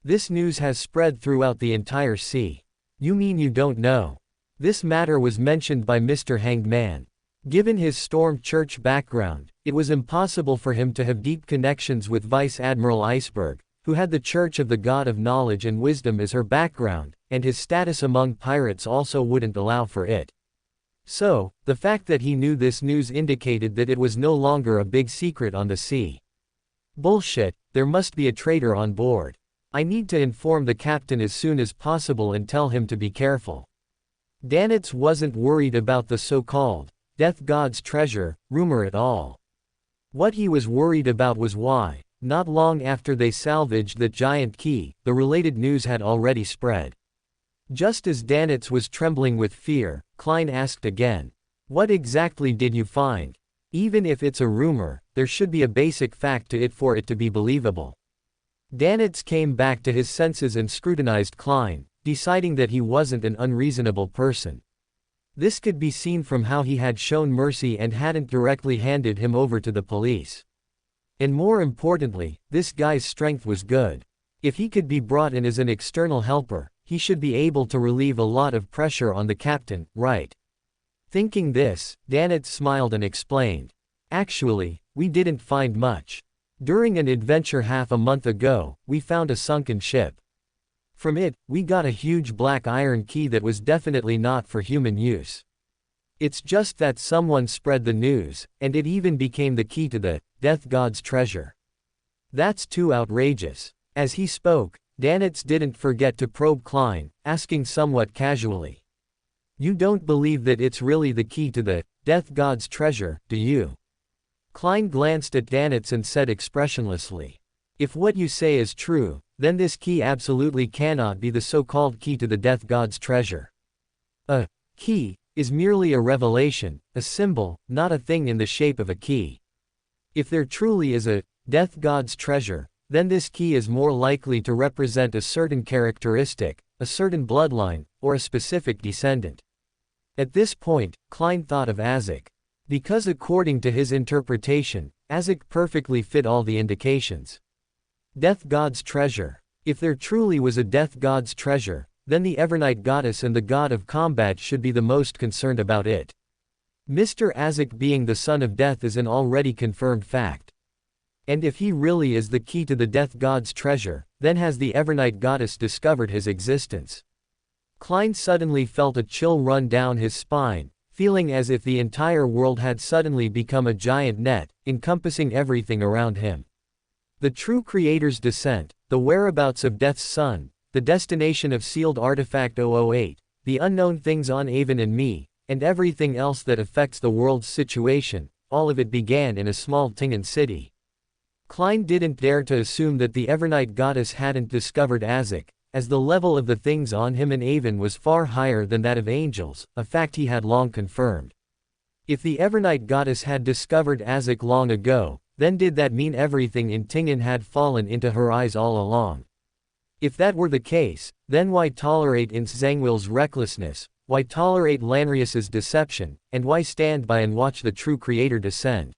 This news has spread throughout the entire sea. You mean you don't know? This matter was mentioned by Mr. Hanged Man. Given his Storm Church background, it was impossible for him to have deep connections with Vice Admiral Iceberg, who had the Church of the God of Knowledge and Wisdom as her background, and his status among pirates also wouldn't allow for it. So, the fact that he knew this news indicated that it was no longer a big secret on the sea. Bullshit, there must be a traitor on board. I need to inform the captain as soon as possible and tell him to be careful. Danitz wasn't worried about the so-called Death God's treasure rumor at all. What he was worried about was why, not long after they salvaged that giant key, the related news had already spread. Just as Danitz was trembling with fear, Klein asked again, "What exactly did you find? Even if it's a rumor, there should be a basic fact to it for it to be believable." Danitz came back to his senses and scrutinized Klein, deciding that he wasn't an unreasonable person. This could be seen from how he had shown mercy and hadn't directly handed him over to the police. And more importantly, this guy's strength was good. If he could be brought in as an external helper, he should be able to relieve a lot of pressure on the captain, right? Thinking this, Danitz smiled and explained. Actually, we didn't find much. During an adventure half a month ago, we found a sunken ship. From it, we got a huge black iron key that was definitely not for human use. It's just that someone spread the news, and it even became the key to the Death God's treasure. That's too outrageous. As he spoke, Danitz didn't forget to probe Klein, asking somewhat casually. You don't believe that it's really the key to the Death God's treasure, do you? Klein glanced at Danitz and said expressionlessly. If what you say is true, then this key absolutely cannot be the so-called key to the Death God's treasure. A key is merely a revelation, a symbol, not a thing in the shape of a key. If there truly is a Death God's treasure, then this key is more likely to represent a certain characteristic, a certain bloodline, or a specific descendant. At this point, Klein thought of Azek. Because according to his interpretation, Azek perfectly fit all the indications. Death God's treasure. If there truly was a Death God's treasure, then the Evernight goddess and the god of combat should be the most concerned about it. Mr. Azek being the son of death is an already confirmed fact. And if he really is the key to the Death God's treasure, then has the Evernight goddess discovered his existence? Klein suddenly felt a chill run down his spine, feeling as if the entire world had suddenly become a giant net, encompassing everything around him. The true creator's descent, the whereabouts of Death's son, the destination of sealed artifact 008, the unknown things on Avon and me, and everything else that affects the world's situation, all of it began in a small Tingan city. Klein didn't dare to assume that the Evernight goddess hadn't discovered Azek, as the level of the things on him in Avon was far higher than that of angels, a fact he had long confirmed. If the Evernight goddess had discovered Azek long ago, then did that mean everything in Tingan had fallen into her eyes all along? If that were the case, then why tolerate Ince Zangwill's recklessness, why tolerate Lanrius's deception, and why stand by and watch the true creator descend?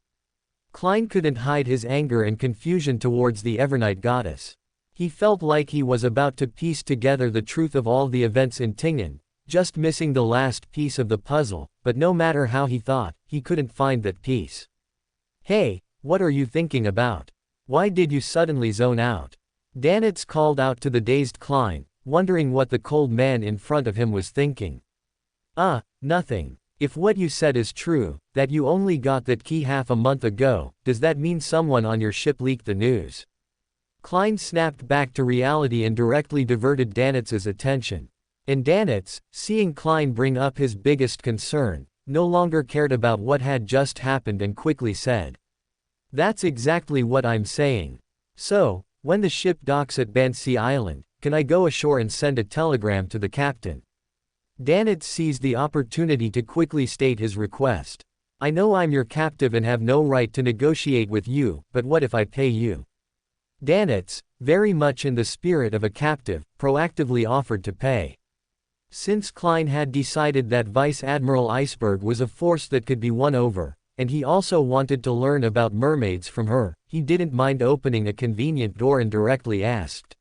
Klein couldn't hide his anger and confusion towards the Evernight goddess. He felt like he was about to piece together the truth of all the events in Tingan, just missing the last piece of the puzzle, but no matter how he thought, he couldn't find that piece. Hey, what are you thinking about? Why did you suddenly zone out? Danitz called out to the dazed Klein, wondering what the cold man in front of him was thinking. Nothing. If what you said is true, that you only got that key half a month ago, does that mean someone on your ship leaked the news? Klein snapped back to reality and directly diverted Danitz's attention. And Danitz, seeing Klein bring up his biggest concern, no longer cared about what had just happened and quickly said. That's exactly what I'm saying. So, when the ship docks at Bansi Island, can I go ashore and send a telegram to the captain? Danitz seized the opportunity to quickly state his request. I know I'm your captive and have no right to negotiate with you, but what if I pay you? Danitz, very much in the spirit of a captive, proactively offered to pay. Since Klein had decided that Vice Admiral Iceberg was a force that could be won over, and he also wanted to learn about mermaids from her, he didn't mind opening a convenient door and directly asked.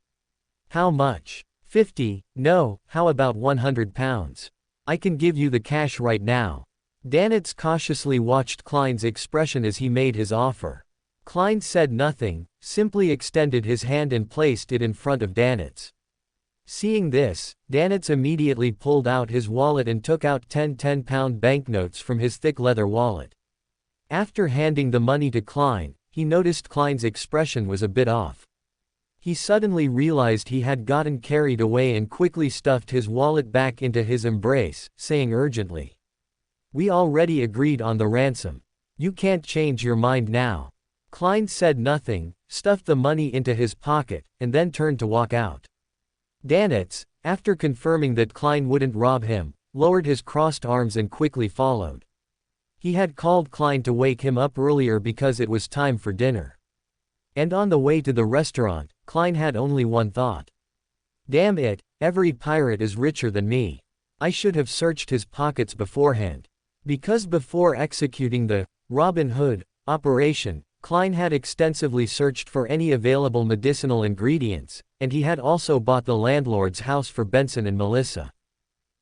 How much? 50, no, how about 100 pounds? I can give you the cash right now. Danitz cautiously watched Klein's expression as he made his offer. Klein said nothing, simply extended his hand and placed it in front of Danitz. Seeing this, Danitz immediately pulled out his wallet and took out 10 10-pound banknotes from his thick leather wallet. After handing the money to Klein, he noticed Klein's expression was a bit off. He suddenly realized he had gotten carried away and quickly stuffed his wallet back into his embrace, saying urgently, "We already agreed on the ransom. You can't change your mind now." Klein said nothing, stuffed the money into his pocket, and then turned to walk out. Danitz, after confirming that Klein wouldn't rob him, lowered his crossed arms and quickly followed. He had called Klein to wake him up earlier because it was time for dinner. And on the way to the restaurant, Klein had only one thought. Damn it, every pirate is richer than me. I should have searched his pockets beforehand. Because before executing the Robin Hood operation, Klein had extensively searched for any available medicinal ingredients, and he had also bought the landlord's house for Benson and Melissa.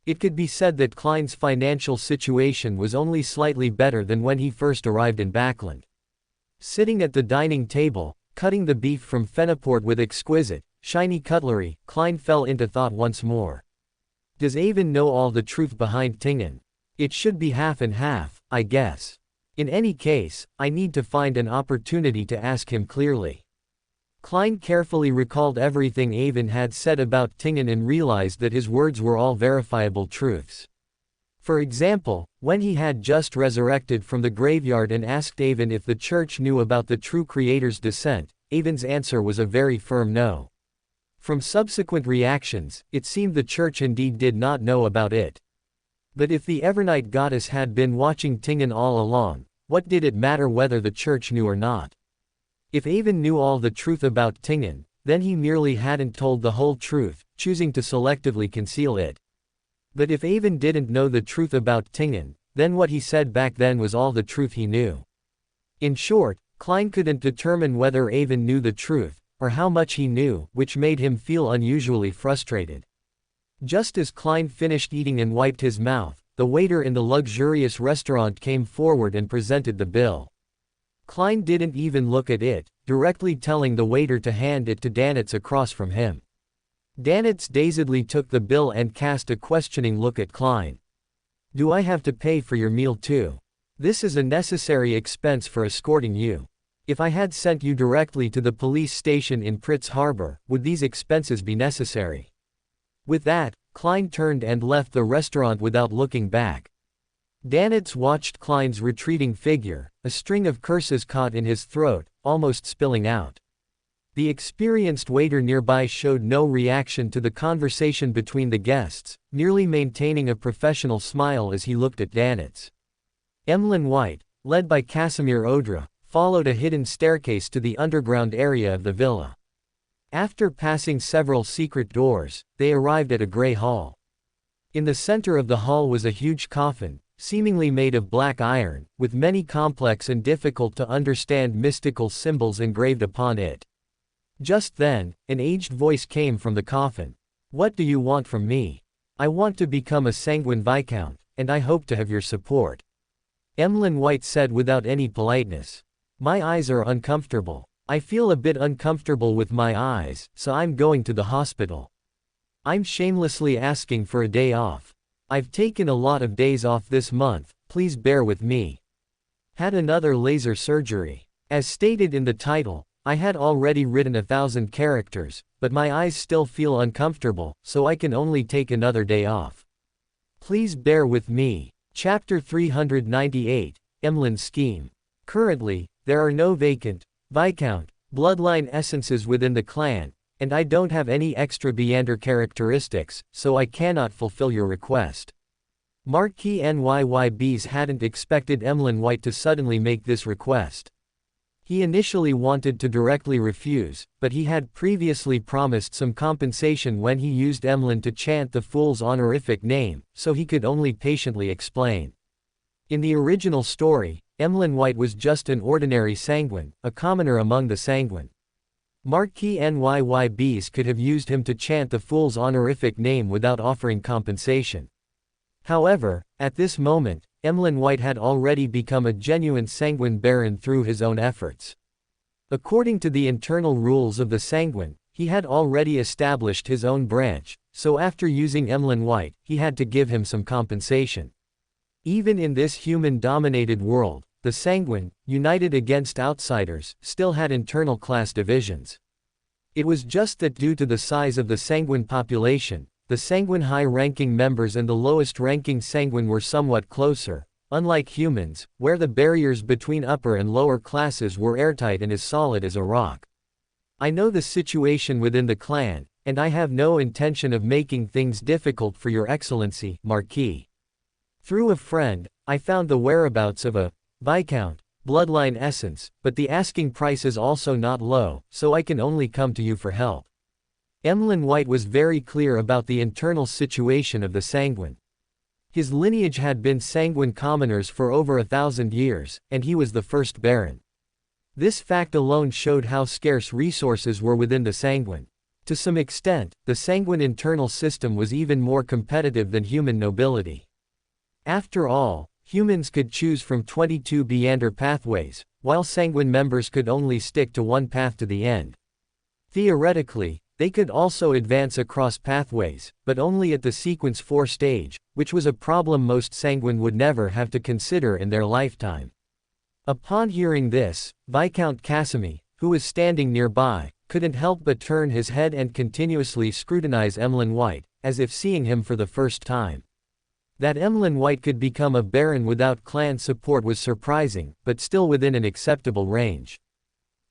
It could be said that Klein's financial situation was only slightly better than when he first arrived in Backland. Sitting at the dining table, cutting the beef from Fenaport with exquisite, shiny cutlery, Klein fell into thought once more. Does Avon know all the truth behind Tingen? It should be half and half, I guess. In any case, I need to find an opportunity to ask him clearly. Klein carefully recalled everything Avon had said about Tingen and realized that his words were all verifiable truths. For example, when he had just resurrected from the graveyard and asked Avon if the church knew about the true creator's descent, Avon's answer was a very firm no. From subsequent reactions, it seemed the church indeed did not know about it. But if the Evernight goddess had been watching Tingen all along, what did it matter whether the church knew or not? If Avon knew all the truth about Tingen, then he merely hadn't told the whole truth, choosing to selectively conceal it. But if Avon didn't know the truth about Tingen, then what he said back then was all the truth he knew. In short, Klein couldn't determine whether Avon knew the truth, or how much he knew, which made him feel unusually frustrated. Just as Klein finished eating and wiped his mouth, the waiter in the luxurious restaurant came forward and presented the bill. Klein didn't even look at it, directly telling the waiter to hand it to Danitz across from him. Danitz dazedly took the bill and cast a questioning look at Klein. Do I have to pay for your meal too? This is a necessary expense for escorting you. If I had sent you directly to the police station in Pritz Harbor, would these expenses be necessary? With that, Klein turned and left the restaurant without looking back. Danitz watched Klein's retreating figure, a string of curses caught in his throat, almost spilling out. The experienced waiter nearby showed no reaction to the conversation between the guests, merely maintaining a professional smile as he looked at Danitz. Emlyn White, led by Casimir Odra, followed a hidden staircase to the underground area of the villa. After passing several secret doors, they arrived at a gray hall. In the center of the hall was a huge coffin, seemingly made of black iron, with many complex and difficult to understand mystical symbols engraved upon it. Just then, an aged voice came from the coffin. What do you want from me? I want to become a sanguine viscount, and I hope to have your support. Emlyn White said without any politeness. My eyes are uncomfortable. I feel a bit uncomfortable with my eyes, so I'm going to the hospital. I'm shamelessly asking for a day off. I've taken a lot of days off this month, please bear with me. Had another laser surgery. As stated in the title, I had already written 1,000 characters, but my eyes still feel uncomfortable, so I can only take another day off. Please bear with me. Chapter 398, Emlyn's Scheme. Currently, there are no vacant, Viscount, bloodline essences within the clan, and I don't have any extra Beander characteristics, so I cannot fulfill your request. Marquis Nyybs hadn't expected Emlyn White to suddenly make this request. He initially wanted to directly refuse, but he had previously promised some compensation when he used Emlyn to chant the fool's honorific name, so he could only patiently explain. In the original story, Emlyn White was just an ordinary sanguine, a commoner among the sanguine. Marquis Nyybs could have used him to chant the fool's honorific name without offering compensation. However, at this moment, Emlyn White had already become a genuine sanguine baron through his own efforts. According to the internal rules of the sanguine, he had already established his own branch, so after using Emlyn White, he had to give him some compensation. Even in this human-dominated world, the sanguine, united against outsiders, still had internal class divisions. It was just that due to the size of the sanguine population, the sanguine high-ranking members and the lowest-ranking sanguine were somewhat closer, unlike humans, where the barriers between upper and lower classes were airtight and as solid as a rock. I know the situation within the clan, and I have no intention of making things difficult for your excellency, Marquis. Through a friend, I found the whereabouts of a Viscount, bloodline essence, but the asking price is also not low, so I can only come to you for help. Emlyn White was very clear about the internal situation of the sanguine. His lineage had been sanguine commoners for over 1,000 years, and he was the first baron. This fact alone showed how scarce resources were within the sanguine. To some extent, the sanguine internal system was even more competitive than human nobility. After all, humans could choose from 22 Beander pathways, while sanguine members could only stick to one path to the end. Theoretically, they could also advance across pathways, but only at the sequence 4 stage, which was a problem most sanguine would never have to consider in their lifetime. Upon hearing this, Viscount Casimir, who was standing nearby, couldn't help but turn his head and continuously scrutinize Emlyn White, as if seeing him for the first time. That Emlyn White could become a baron without clan support was surprising, but still within an acceptable range.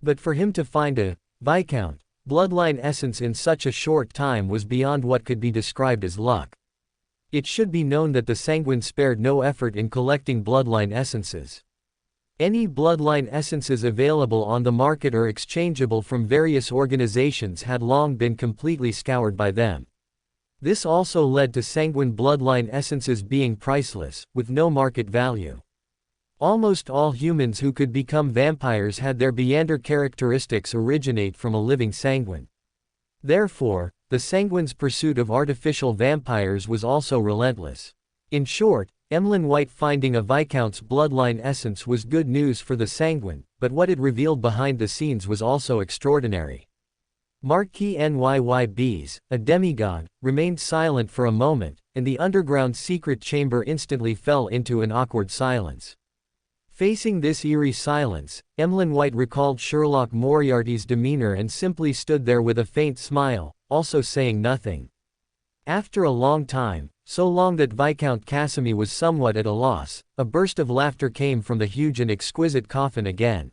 But for him to find a Viscount bloodline essence in such a short time was beyond what could be described as luck. It should be known that the sanguine spared no effort in collecting bloodline essences. Any bloodline essences available on the market or exchangeable from various organizations had long been completely scoured by them. This also led to sanguine bloodline essences being priceless, with no market value. Almost all humans who could become vampires had their Beander characteristics originate from a living sanguine. Therefore, the sanguine's pursuit of artificial vampires was also relentless. In short, Emlyn White finding a Viscount's bloodline essence was good news for the sanguine, but what it revealed behind the scenes was also extraordinary. Marquis Nyybs, a demigod, remained silent for a moment, and the underground secret chamber instantly fell into an awkward silence. Facing this eerie silence, Emlyn White recalled Sherlock Moriarty's demeanor and simply stood there with a faint smile, also saying nothing. After a long time, so long that Viscount Casimir was somewhat at a loss, a burst of laughter came from the huge and exquisite coffin again.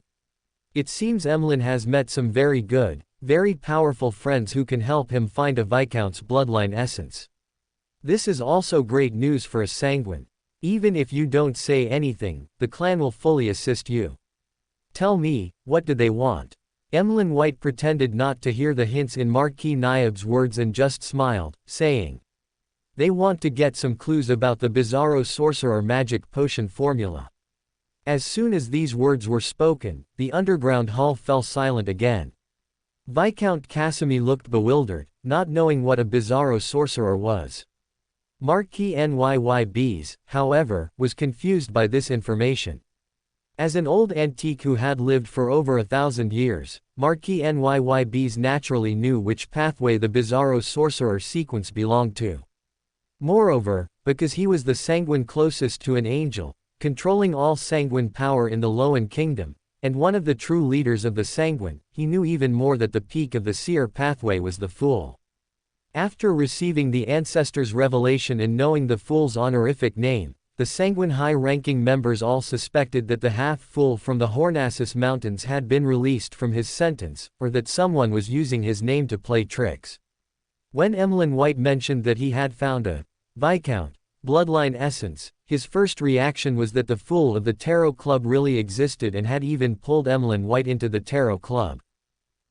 It seems Emlyn has met some very good, very powerful friends who can help him find a Viscount's bloodline essence. This is also great news for a sanguine. Even if you don't say anything, the clan will fully assist you. Tell me, what do they want? Emlyn White pretended not to hear the hints in Marquis Nyyb's words and just smiled, saying, "They want to get some clues about the Bizarro Sorcerer magic potion formula." As soon as these words were spoken, the underground hall fell silent again. Viscount Casimir looked bewildered, not knowing what a Bizarro Sorcerer was. Marquis Nyybs, however, was confused by this information. As an old antique who had lived for over 1,000 years, Marquis Nyybs naturally knew which pathway the Bizarro Sorcerer sequence belonged to. Moreover, because he was the sanguine closest to an angel, controlling all sanguine power in the LotM kingdom, and one of the true leaders of the sanguine, he knew even more that the peak of the seer pathway was the Fool. After receiving the ancestors' revelation and knowing the Fool's honorific name, the sanguine high-ranking members all suspected that the half-fool from the Hornassus Mountains had been released from his sentence, or that someone was using his name to play tricks. When Emlyn White mentioned that he had found a Viscount bloodline essence, his first reaction was that the Fool of the Tarot Club really existed and had even pulled Emlyn White into the Tarot Club.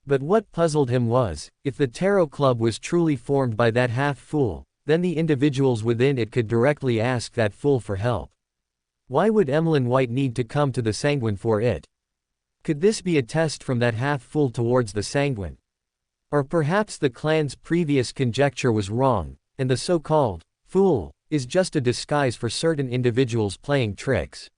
But what puzzled him was, if the Tarot Club was truly formed by that half-fool, then the individuals within it could directly ask that fool for help. Why would Emlyn White need to come to the sanguine for it? Could this be a test from that half-fool towards the sanguine? Or perhaps the clan's previous conjecture was wrong, and the so-called fool is just a disguise for certain individuals playing tricks.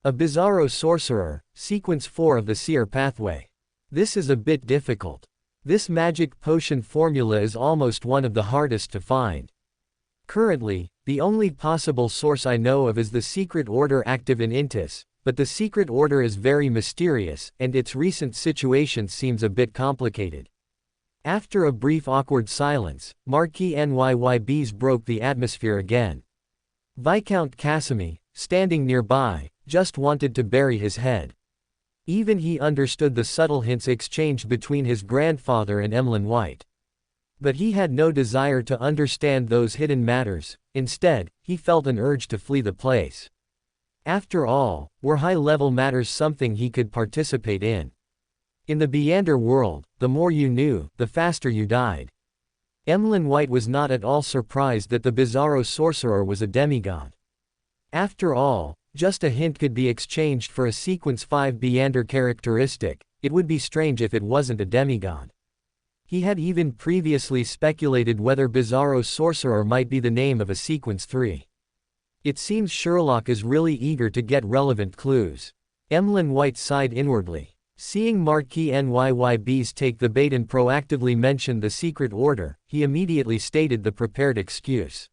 A Bizarro Sorcerer, sequence 4 of the seer pathway. This is a bit difficult. This magic potion formula is almost one of the hardest to find. Currently, the only possible source I know of is the secret order active in Intis, but the secret order is very mysterious, and its recent situation seems a bit complicated. After a brief awkward silence, Marquis Nyybs broke the atmosphere again. Viscount Casimir, standing nearby, just wanted to bury his head. Even he understood the subtle hints exchanged between his grandfather and Emlyn White. But he had no desire to understand those hidden matters. Instead, he felt an urge to flee the place. After all, were high-level matters something he could participate in? In the Beander world, the more you knew, the faster you died. Emlyn White was not at all surprised that the Bizarro sorcerer was a demigod. After all, just a hint could be exchanged for a Sequence 5 Beander characteristic. It would be strange if it wasn't a demigod. He had even previously speculated whether Bizarro Sorcerer might be the name of a Sequence 3. It seems Sherlock is really eager to get relevant clues. Emlyn White sighed inwardly. Seeing Marquis Nyyb's take the bait and proactively mention the secret order, he immediately stated the prepared excuse.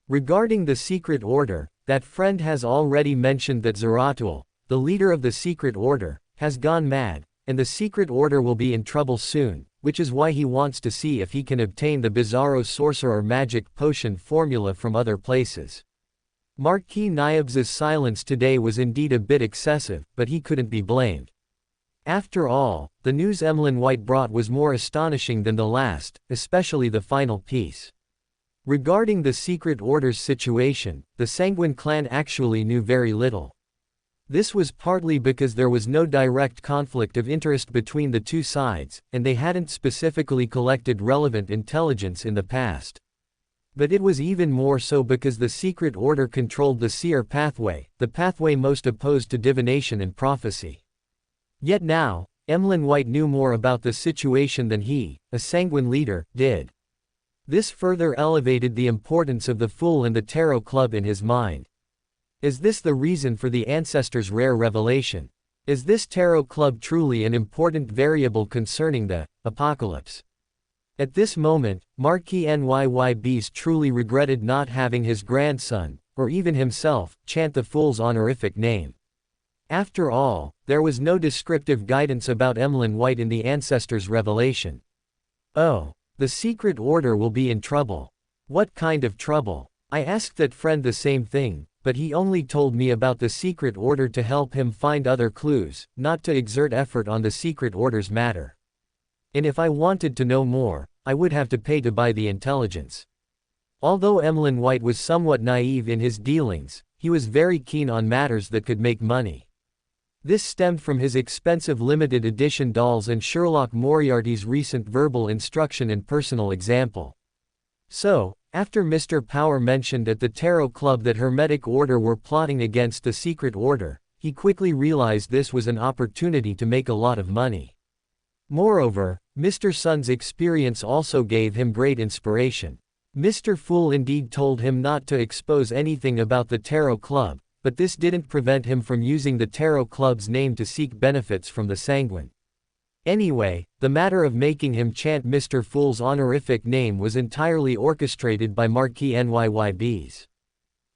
Regarding the secret order, that friend has already mentioned that Zeratul, the leader of the secret order, has gone mad, and the secret order will be in trouble soon, which is why he wants to see if he can obtain the Bizarro Sorcerer magic potion formula from other places. Marquis Nyyb's silence today was indeed a bit excessive, but he couldn't be blamed. After all, the news Emlyn White brought was more astonishing than the last, especially the final piece. Regarding the secret order's situation, the Sanguine clan actually knew very little. This was partly because there was no direct conflict of interest between the two sides, and they hadn't specifically collected relevant intelligence in the past. But it was even more so because the secret order controlled the seer pathway, the pathway most opposed to divination and prophecy. Yet now, Emlyn White knew more about the situation than he, a Sanguine leader, did. This further elevated the importance of the Fool and the Tarot Club in his mind. Is this the reason for the ancestors' rare revelation? Is this Tarot Club truly an important variable concerning the apocalypse? At this moment, Marquis Nyyb's truly regretted not having his grandson, or even himself, chant the Fool's honorific name. After all, there was no descriptive guidance about Emlyn White in the ancestors' revelation. Oh, the secret order will be in trouble. What kind of trouble? I asked that friend the same thing, but he only told me about the secret order to help him find other clues, not to exert effort on the secret order's matter. And if I wanted to know more, I would have to pay to buy the intelligence. Although Emlyn White was somewhat naive in his dealings, he was very keen on matters that could make money. This stemmed from his expensive limited edition dolls and Sherlock Moriarty's recent verbal instruction and personal example. So, after Mr. Power mentioned at the Tarot Club that Hermetic Order were plotting against the secret order, he quickly realized this was an opportunity to make a lot of money. Moreover, Mr. Sun's experience also gave him great inspiration. Mr. Fool indeed told him not to expose anything about the Tarot Club, but this didn't prevent him from using the Tarot Club's name to seek benefits from the Sanguine. Anyway, the matter of making him chant Mr. Fool's honorific name was entirely orchestrated by Marquis Nyyb's.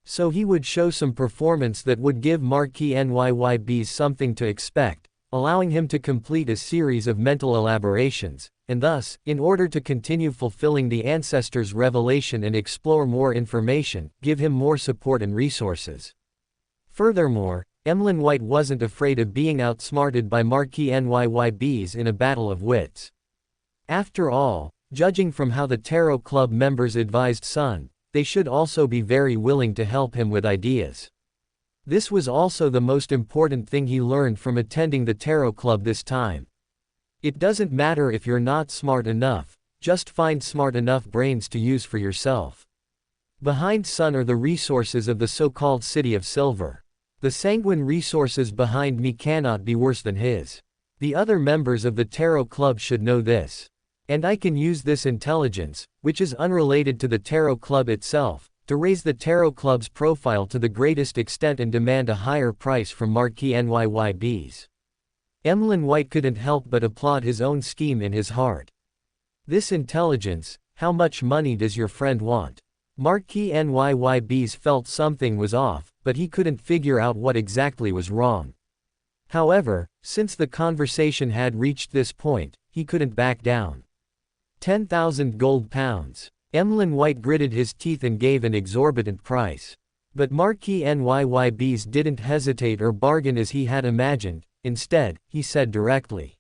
So he would show some performance that would give Marquis Nyyb's something to expect, allowing him to complete a series of mental elaborations, and thus, in order to continue fulfilling the ancestors' revelation and explore more information, give him more support and resources. Furthermore, Emlyn White wasn't afraid of being outsmarted by Marquis Nyyb's in a battle of wits. After all, judging from how the Tarot Club members advised Sun, they should also be very willing to help him with ideas. This was also the most important thing he learned from attending the Tarot Club this time. It doesn't matter if you're not smart enough, just find smart enough brains to use for yourself. Behind Sun are the resources of the so-called City of Silver. The Sanguine resources behind me cannot be worse than his. The other members of the Tarot Club should know this. And I can use this intelligence, which is unrelated to the Tarot Club itself, to raise the Tarot Club's profile to the greatest extent and demand a higher price from Marquis Nyyb's. Emlyn White couldn't help but applaud his own scheme in his heart. This intelligence, how much money does your friend want? Marquis Nyyb's felt something was off, but he couldn't figure out what exactly was wrong. However, since the conversation had reached this point, he couldn't back down. 10,000 gold pounds. Emlyn White gritted his teeth and gave an exorbitant price. But Marquis Nyyb's didn't hesitate or bargain as he had imagined. Instead, he said directly.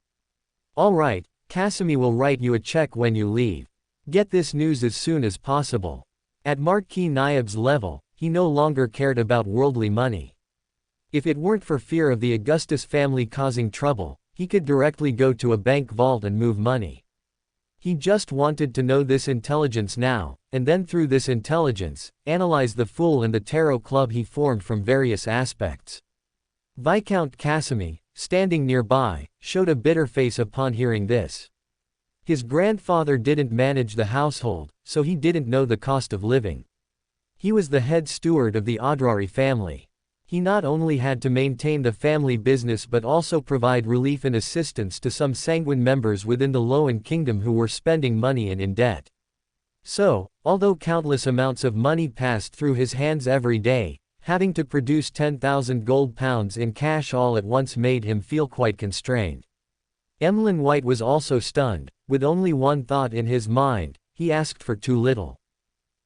"All right, Casimir will write you a check when you leave. Get this news as soon as possible." At Marquis Nyyb's level, he no longer cared about worldly money. If it weren't for fear of the Augustus family causing trouble, he could directly go to a bank vault and move money. He just wanted to know this intelligence now, and then through this intelligence, analyze the Fool and the Tarot Club he formed from various aspects. Viscount Casimir, standing nearby, showed a bitter face upon hearing this. His grandfather didn't manage the household, so he didn't know the cost of living. He was the head steward of the Audrari family. He not only had to maintain the family business but also provide relief and assistance to some sanguine members within the LotM kingdom who were spending money and in debt. So, although countless amounts of money passed through his hands every day, having to produce 10,000 gold pounds in cash all at once made him feel quite constrained. Emlyn White was also stunned. With only one thought in his mind, he asked for too little.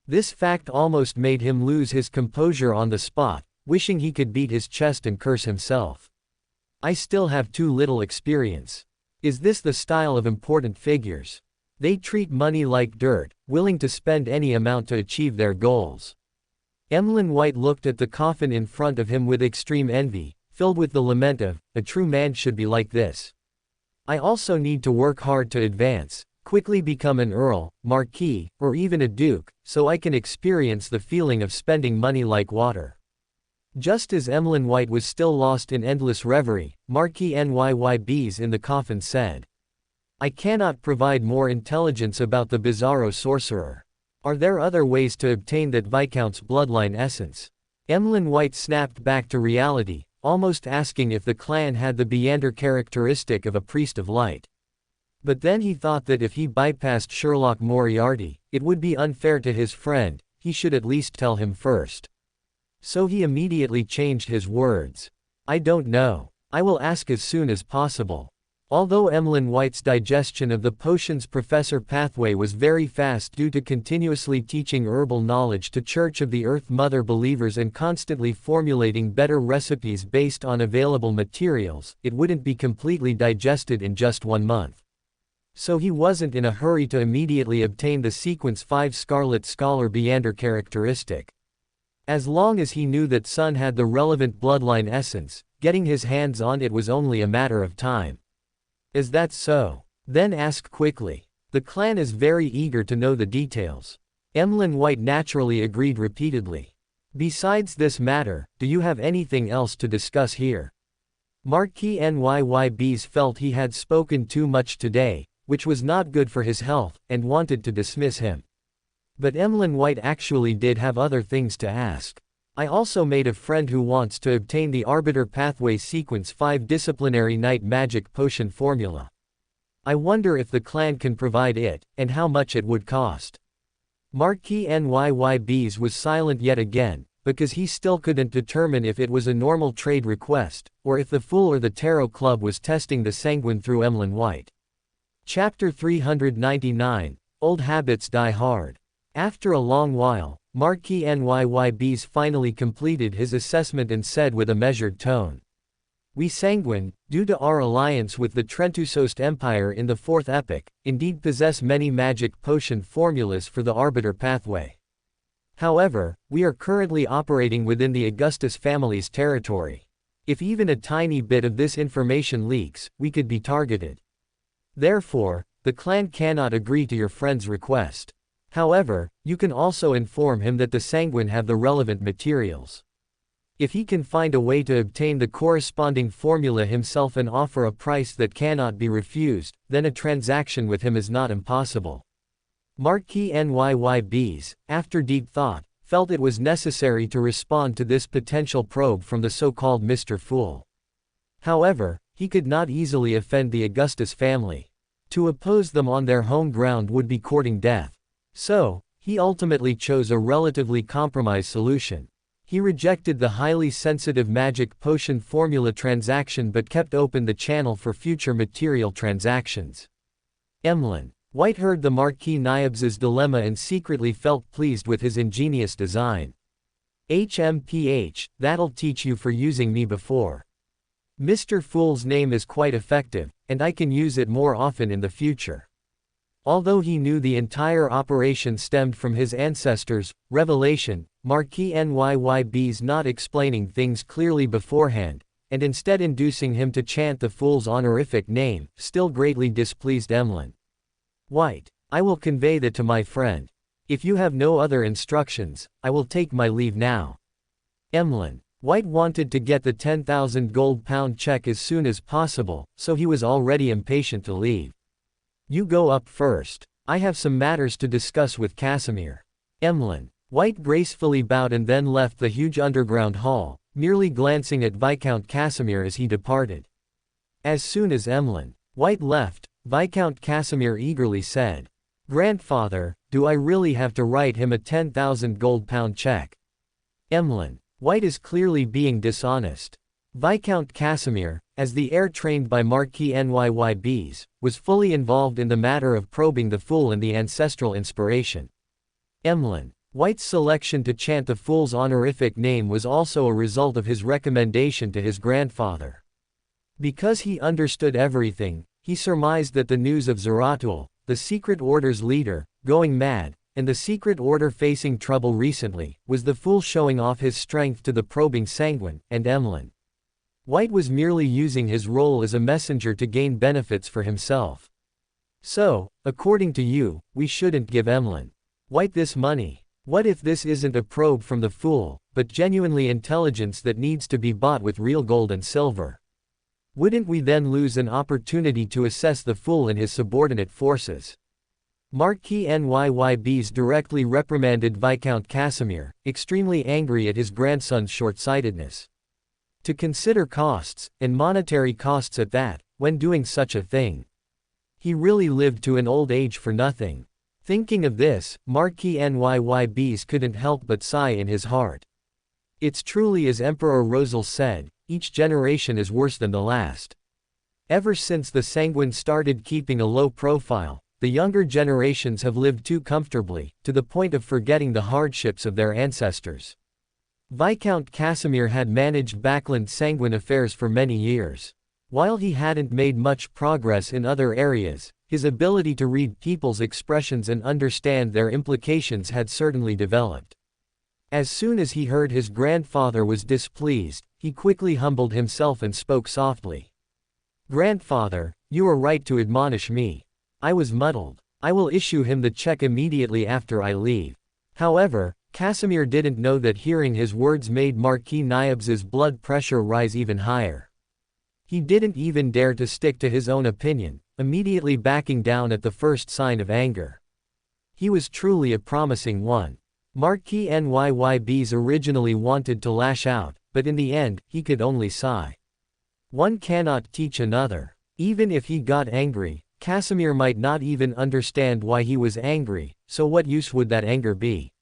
This fact almost made him lose his composure on the spot, wishing he could beat his chest and curse himself. I still have too little experience. Is this the style of important figures? They treat money like dirt, willing to spend any amount to achieve their goals. Emlyn White looked at the coffin in front of him with extreme envy, filled with the lament of, a true man should be like this. I also need to work hard to advance, quickly become an earl, marquis, or even a duke, so I can experience the feeling of spending money like water. Just as Emlyn White was still lost in endless reverie, Marquis Nyybs in the coffin said, I cannot provide more intelligence about the bizarro sorcerer. Are there other ways to obtain that Viscount's bloodline essence? Emlyn White snapped back to reality, almost asking if the clan had the Beander characteristic of a priest of light. But then he thought that if he bypassed Sherlock Moriarty, it would be unfair to his friend, he should at least tell him first. So he immediately changed his words. I don't know. I will ask as soon as possible. Although Emlyn White's digestion of the potions professor pathway was very fast due to continuously teaching herbal knowledge to Church of the Earth Mother believers and constantly formulating better recipes based on available materials, it wouldn't be completely digested in just 1 month. So he wasn't in a hurry to immediately obtain the Sequence 5 Scarlet Scholar Beander characteristic. As long as he knew that Sun had the relevant bloodline essence, getting his hands on it was only a matter of time. Is that so? Then ask quickly. The clan is very eager to know the details. Emlyn White naturally agreed repeatedly. Besides this matter, do you have anything else to discuss here? Marquis Nyybs felt he had spoken too much today, which was not good for his health, and wanted to dismiss him. But Emlyn White actually did have other things to ask. I also made a friend who wants to obtain the Arbiter Pathway Sequence 5 Disciplinary Night Magic Potion Formula. I wonder if the clan can provide it, and how much it would cost. Marquis Nyybs was silent yet again, because he still couldn't determine if it was a normal trade request, or if the Fool or the Tarot Club was testing the sanguine through Emlyn White. Chapter 399, Old Habits Die Hard. After a long while, Marquis Nyybs finally completed his assessment and said with a measured tone. We sanguine, due to our alliance with the Trentusost Empire in the Fourth Epoch, indeed possess many magic potion formulas for the Arbiter Pathway. However, we are currently operating within the Augustus family's territory. If even a tiny bit of this information leaks, we could be targeted. Therefore, the clan cannot agree to your friend's request. However, you can also inform him that the sanguine have the relevant materials. If he can find a way to obtain the corresponding formula himself and offer a price that cannot be refused, then a transaction with him is not impossible. Marquis Nyybs, after deep thought, felt it was necessary to respond to this potential probe from the so-called Mr. Fool. However, he could not easily offend the Augustus family. To oppose them on their home ground would be courting death. So, he ultimately chose a relatively compromised solution. He rejected the highly sensitive magic potion formula transaction but kept open the channel for future material transactions. Emlyn White heard the Marquis Nyybs's dilemma and secretly felt pleased with his ingenious design. HMPH, that'll teach you for using me before. Mr. Fool's name is quite effective, and I can use it more often in the future. Although he knew the entire operation stemmed from his ancestors' revelation, Marquis Nyybs not explaining things clearly beforehand, and instead inducing him to chant the Fool's honorific name, still greatly displeased Emlyn. White. I will convey that to my friend. If you have no other instructions, I will take my leave now. Emlyn. White wanted to get the 10,000 gold pound check as soon as possible, so he was already impatient to leave. You go up first. I have some matters to discuss with Casimir. Emlyn. White gracefully bowed and then left the huge underground hall, merely glancing at Viscount Casimir as he departed. As soon as Emlyn. White left, Viscount Casimir eagerly said, "Grandfather, do I really have to write him a 10,000 gold pound check?" Emlyn. White is clearly being dishonest. Viscount Casimir, as the heir trained by Marquis Nyybs, was fully involved in the matter of probing the fool and the ancestral inspiration. Emlyn. White's selection to chant the fool's honorific name was also a result of his recommendation to his grandfather. Because he understood everything, he surmised that the news of Zeratul, the secret order's leader, going mad, and the secret order facing trouble recently, was the fool showing off his strength to the probing Sanguine, and Emlyn. White was merely using his role as a messenger to gain benefits for himself. So, according to you, we shouldn't give Emlyn White this money. What if this isn't a probe from the fool, but genuinely intelligence that needs to be bought with real gold and silver? Wouldn't we then lose an opportunity to assess the fool and his subordinate forces? Marquis Nyybs directly reprimanded Viscount Casimir, extremely angry at his grandson's short-sightedness. To consider costs, and monetary costs at that, when doing such a thing. He really lived to an old age for nothing. Thinking of this, Marquis Nyybs couldn't help but sigh in his heart. It's truly as Emperor Rosal said, each generation is worse than the last. Ever since the Sanguine started keeping a low profile, the younger generations have lived too comfortably, to the point of forgetting the hardships of their ancestors. Viscount Casimir had managed Backland Sanguine affairs for many years. While he hadn't made much progress in other areas, his ability to read people's expressions and understand their implications had certainly developed. As soon as he heard his grandfather was displeased, he quickly humbled himself and spoke softly. "Grandfather, you are right to admonish me. I was muddled. I will issue him the check immediately after I leave." However, Casimir didn't know that hearing his words made Marquis Nyybs's blood pressure rise even higher. He didn't even dare to stick to his own opinion, immediately backing down at the first sign of anger. He was truly a promising one. Marquis Nyybs originally wanted to lash out, but in the end, he could only sigh. One cannot teach another. Even if he got angry, Casimir might not even understand why he was angry, so what use would that anger be?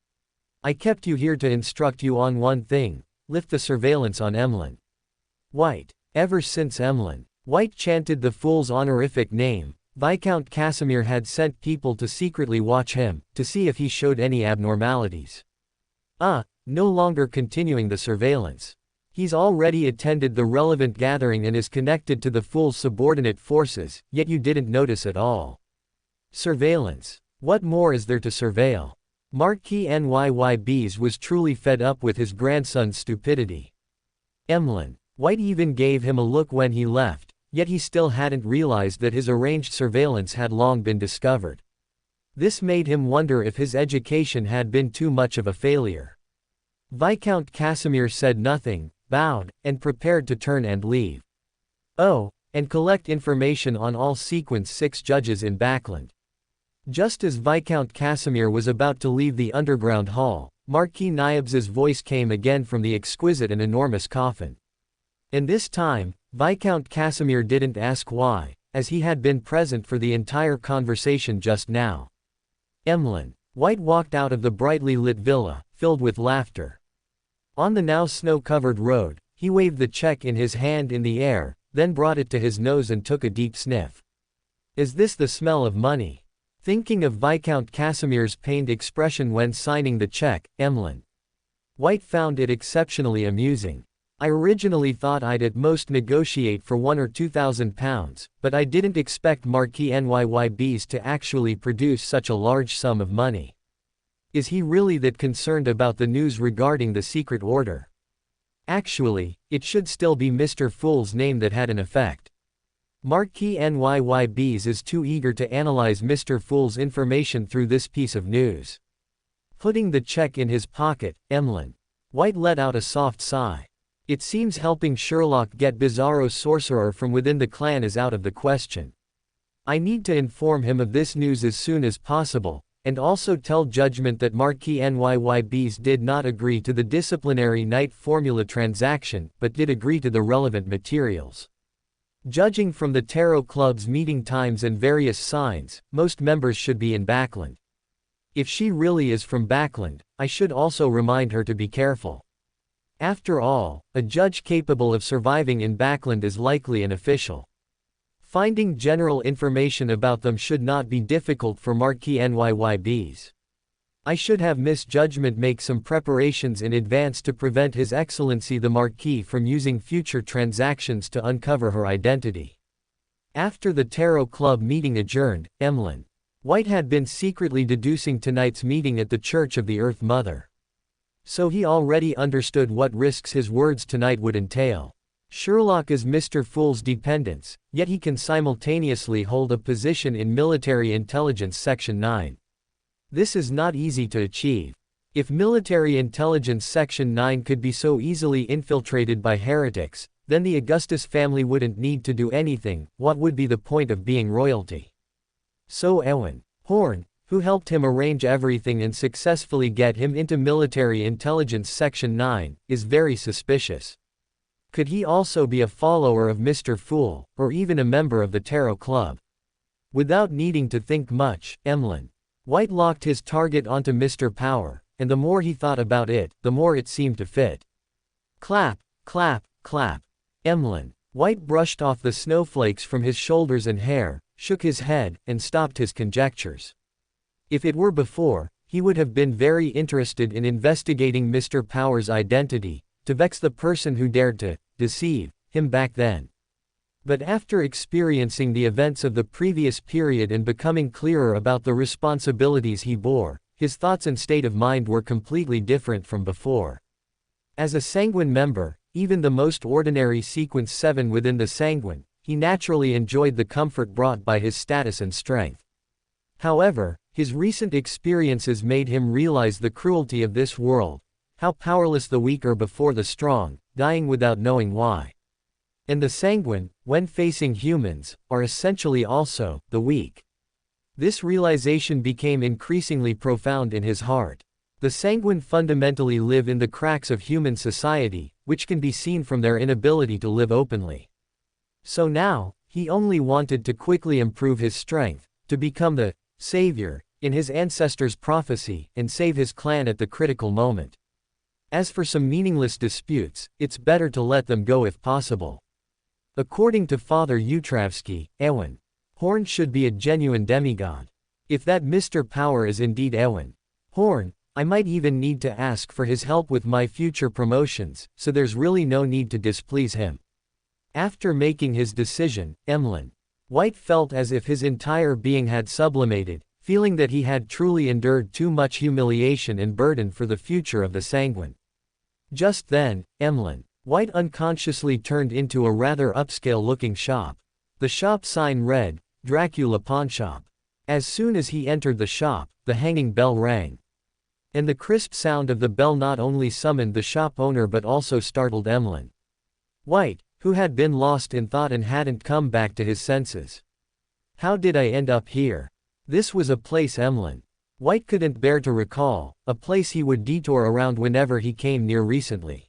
"I kept you here to instruct you on one thing: lift the surveillance on Emlyn White." Ever since Emlyn White chanted the fool's honorific name, Viscount Casimir had sent people to secretly watch him, to see if he showed any abnormalities. No longer continuing the surveillance. He's already attended the relevant gathering and is connected to the fool's subordinate forces, yet you didn't notice at all. Surveillance. What more is there to surveil? Marquis Nyybs was truly fed up with his grandson's stupidity. Emlyn White even gave him a look when he left, yet he still hadn't realized that his arranged surveillance had long been discovered. This made him wonder if his education had been too much of a failure. Viscount Casimir said nothing, bowed, and prepared to turn and leave. And collect information on all Sequence 6 judges in Backland. Just as Viscount Casimir was about to leave the underground hall, Marquis Nyybs's voice came again from the exquisite and enormous coffin. And this time, Viscount Casimir didn't ask why, as he had been present for the entire conversation just now. Emlyn White walked out of the brightly lit villa, filled with laughter. On the now snow-covered road, he waved the check in his hand in the air, then brought it to his nose and took a deep sniff. Is this the smell of money? Thinking of Viscount Casimir's pained expression when signing the check, Emlyn White found it exceptionally amusing. I originally thought I'd at most negotiate for £1,000 or £2,000, but I didn't expect Marquis Nyybs to actually produce such a large sum of money. Is he really that concerned about the news regarding the secret order? Actually, it should still be Mr. Fool's name that had an effect. Marquis Nyybs is too eager to analyze Mr. Fool's information through this piece of news. Putting the check in his pocket, Emlyn White let out a soft sigh. It seems helping Sherlock get Bizarro Sorcerer from within the clan is out of the question. I need to inform him of this news as soon as possible, and also tell Judgment that Marquis Nyybs did not agree to the disciplinary knight formula transaction, but did agree to the relevant materials. Judging from the Tarot Club's meeting times and various signs, most members should be in Backland. If she really is from Backland, I should also remind her to be careful. After all, a judge capable of surviving in Backland is likely an official. Finding general information about them should not be difficult for Marquis Nyybs. I should have Miss Judgment make some preparations in advance to prevent His Excellency the Marquis from using future transactions to uncover her identity. After the Tarot Club meeting adjourned, Emlyn White had been secretly deducing tonight's meeting at the Church of the Earth Mother. So he already understood what risks his words tonight would entail. Sherlock is Mr. Fool's dependence, yet he can simultaneously hold a position in Military Intelligence Section 9. This is not easy to achieve. If Military Intelligence Section 9 could be so easily infiltrated by heretics, then the Augustus family wouldn't need to do anything. What would be the point of being royalty? So Ewan Horn, who helped him arrange everything and successfully get him into Military Intelligence Section 9, is very suspicious. Could he also be a follower of Mr. Fool, or even a member of the Tarot Club? Without needing to think much, Emlyn White locked his target onto Mr. Power, and the more he thought about it, the more it seemed to fit. Clap, clap, clap. Emlyn White brushed off the snowflakes from his shoulders and hair, shook his head, and stopped his conjectures. If it were before, he would have been very interested in investigating Mr. Power's identity, to vex the person who dared to deceive him back then. But after experiencing the events of the previous period and becoming clearer about the responsibilities he bore, his thoughts and state of mind were completely different from before. As a Sanguine member, even the most ordinary Sequence 7 within the Sanguine, he naturally enjoyed the comfort brought by his status and strength. However, his recent experiences made him realize the cruelty of this world, how powerless the weak are before the strong, dying without knowing why. And the Sanguine, when facing humans, are essentially also the weak. This realization became increasingly profound in his heart. The Sanguine fundamentally live in the cracks of human society, which can be seen from their inability to live openly. So now, he only wanted to quickly improve his strength, to become the savior in his ancestors' prophecy, and save his clan at the critical moment. As for some meaningless disputes, it's better to let them go if possible. According to Father Utravsky, Ewan Horn should be a genuine demigod. If that Mr. Power is indeed Ewan Horn, I might even need to ask for his help with my future promotions, so there's really no need to displease him. After making his decision, Emlyn White felt as if his entire being had sublimated, feeling that he had truly endured too much humiliation and burden for the future of the Sanguine. Just then, Emlyn White unconsciously turned into a rather upscale-looking shop. The shop sign read, Dracula Pawnshop. As soon as he entered the shop, the hanging bell rang. And the crisp sound of the bell not only summoned the shop owner but also startled Emlyn White, who had been lost in thought and hadn't come back to his senses. How did I end up here? This was a place Emlyn White couldn't bear to recall, a place he would detour around whenever he came near recently.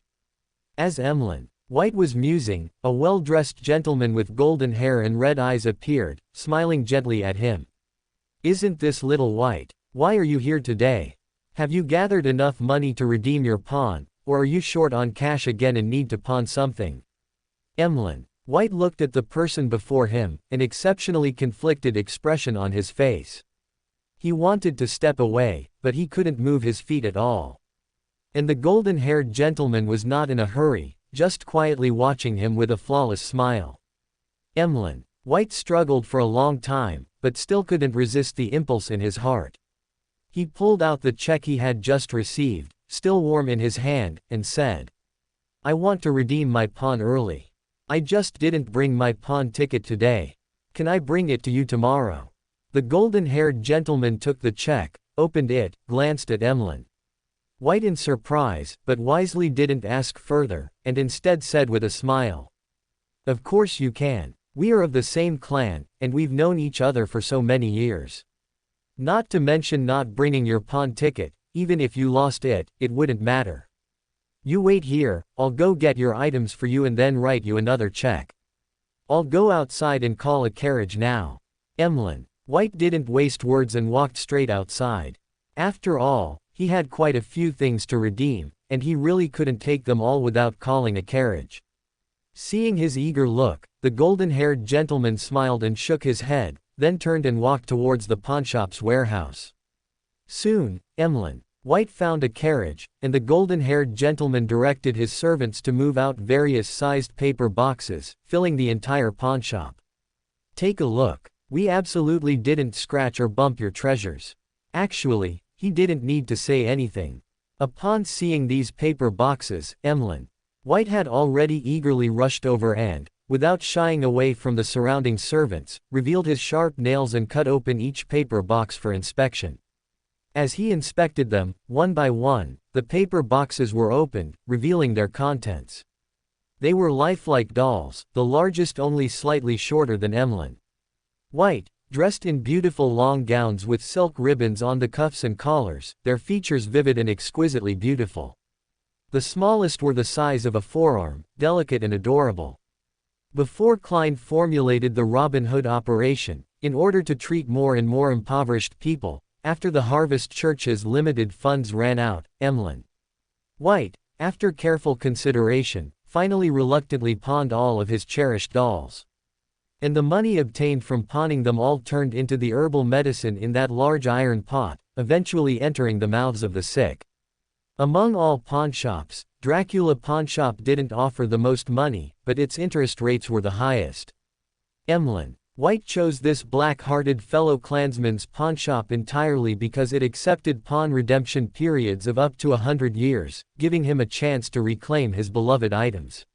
As Emlyn White was musing, a well-dressed gentleman with golden hair and red eyes appeared, smiling gently at him. Isn't this little White? Why are you here today? Have you gathered enough money to redeem your pawn, or are you short on cash again and need to pawn something? Emlyn White looked at the person before him, an exceptionally conflicted expression on his face. He wanted to step away, but he couldn't move his feet at all. And the golden-haired gentleman was not in a hurry, just quietly watching him with a flawless smile. Emlyn White struggled for a long time, but still couldn't resist the impulse in his heart. He pulled out the check he had just received, still warm in his hand, and said, I want to redeem my pawn early. I just didn't bring my pawn ticket today. Can I bring it to you tomorrow? The golden-haired gentleman took the check, opened it, glanced at Emlyn White in surprise, but wisely didn't ask further, and instead said with a smile, "Of course you can. We are of the same clan, and we've known each other for so many years. Not to mention not bringing your pawn ticket, even if you lost it, it wouldn't matter. You wait here, I'll go get your items for you and then write you another check. I'll go outside and call a carriage now." Emlyn White didn't waste words and walked straight outside. After all, he had quite a few things to redeem, and he really couldn't take them all without calling a carriage. Seeing his eager look, the golden-haired gentleman smiled and shook his head, then turned and walked towards the pawnshop's warehouse. Soon, Emlyn White found a carriage, and the golden-haired gentleman directed his servants to move out various sized paper boxes, filling the entire pawnshop. "Take a look. We absolutely didn't scratch or bump your treasures." Actually, he didn't need to say anything. Upon seeing these paper boxes, Emlyn White had already eagerly rushed over and, without shying away from the surrounding servants, revealed his sharp nails and cut open each paper box for inspection. As he inspected them, one by one, the paper boxes were opened, revealing their contents. They were lifelike dolls, the largest only slightly shorter than Emlyn White, dressed in beautiful long gowns with silk ribbons on the cuffs and collars, their features vivid and exquisitely beautiful. The smallest were the size of a forearm, delicate and adorable. Before Klein formulated the Robin Hood operation, in order to treat more and more impoverished people, after the Harvest Church's limited funds ran out, Emlyn White, after careful consideration, finally reluctantly pawned all of his cherished dolls. And the money obtained from pawning them all turned into the herbal medicine in that large iron pot, eventually entering the mouths of the sick. Among all pawnshops, Dracula Pawnshop didn't offer the most money, but its interest rates were the highest. Emlyn White chose this black-hearted fellow clansman's pawnshop entirely because it accepted pawn redemption periods of up to 100 years, giving him a chance to reclaim his beloved items.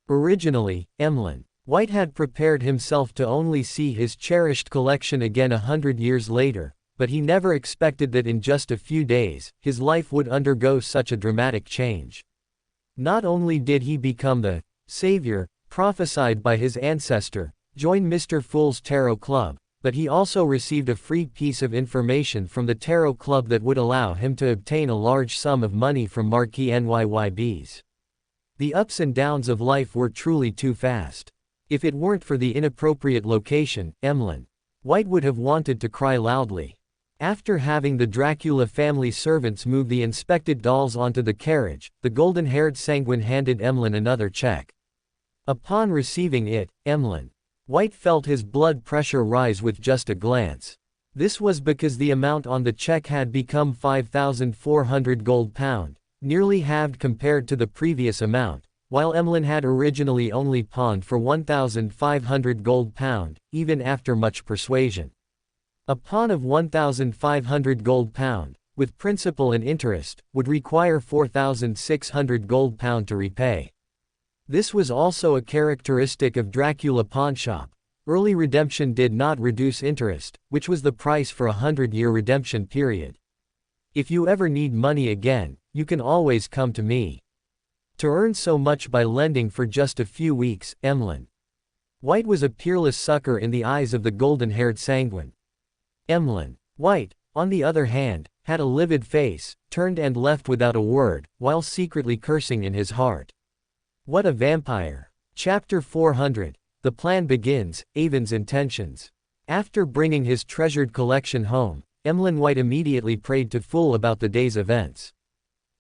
Originally, Emlyn White had prepared himself to only see his cherished collection again 100 years later, but he never expected that in just a few days, his life would undergo such a dramatic change. Not only did he become the savior prophesied by his ancestor, join Mr. Fool's Tarot Club, but he also received a free piece of information from the Tarot Club that would allow him to obtain a large sum of money from Marquis NYYBs. The ups and downs of life were truly too fast. If it weren't for the inappropriate location, Emlyn White would have wanted to cry loudly. After having the Dracula family servants move the inspected dolls onto the carriage, the golden-haired sanguine handed Emlyn another check. Upon receiving it, Emlyn White felt his blood pressure rise with just a glance. This was because the amount on the check had become 5,400 gold pound, nearly halved compared to the previous amount, while Emlyn had originally only pawned for 1,500 gold pound, even after much persuasion. A pawn of 1,500 gold pound, with principal and interest, would require 4,600 gold pound to repay. This was also a characteristic of Dracula Pawnshop. Early redemption did not reduce interest, which was the price for a 100-year redemption period. If you ever need money again, you can always come to me. To earn so much by lending for just a few weeks, Emlyn White was a peerless sucker in the eyes of the golden-haired sanguine. Emlyn White, on the other hand, had a livid face, turned and left without a word, while secretly cursing in his heart. What a vampire! Chapter 400. The plan begins, Avon's intentions. After bringing his treasured collection home, Emlyn White immediately prayed to Fool about the day's events.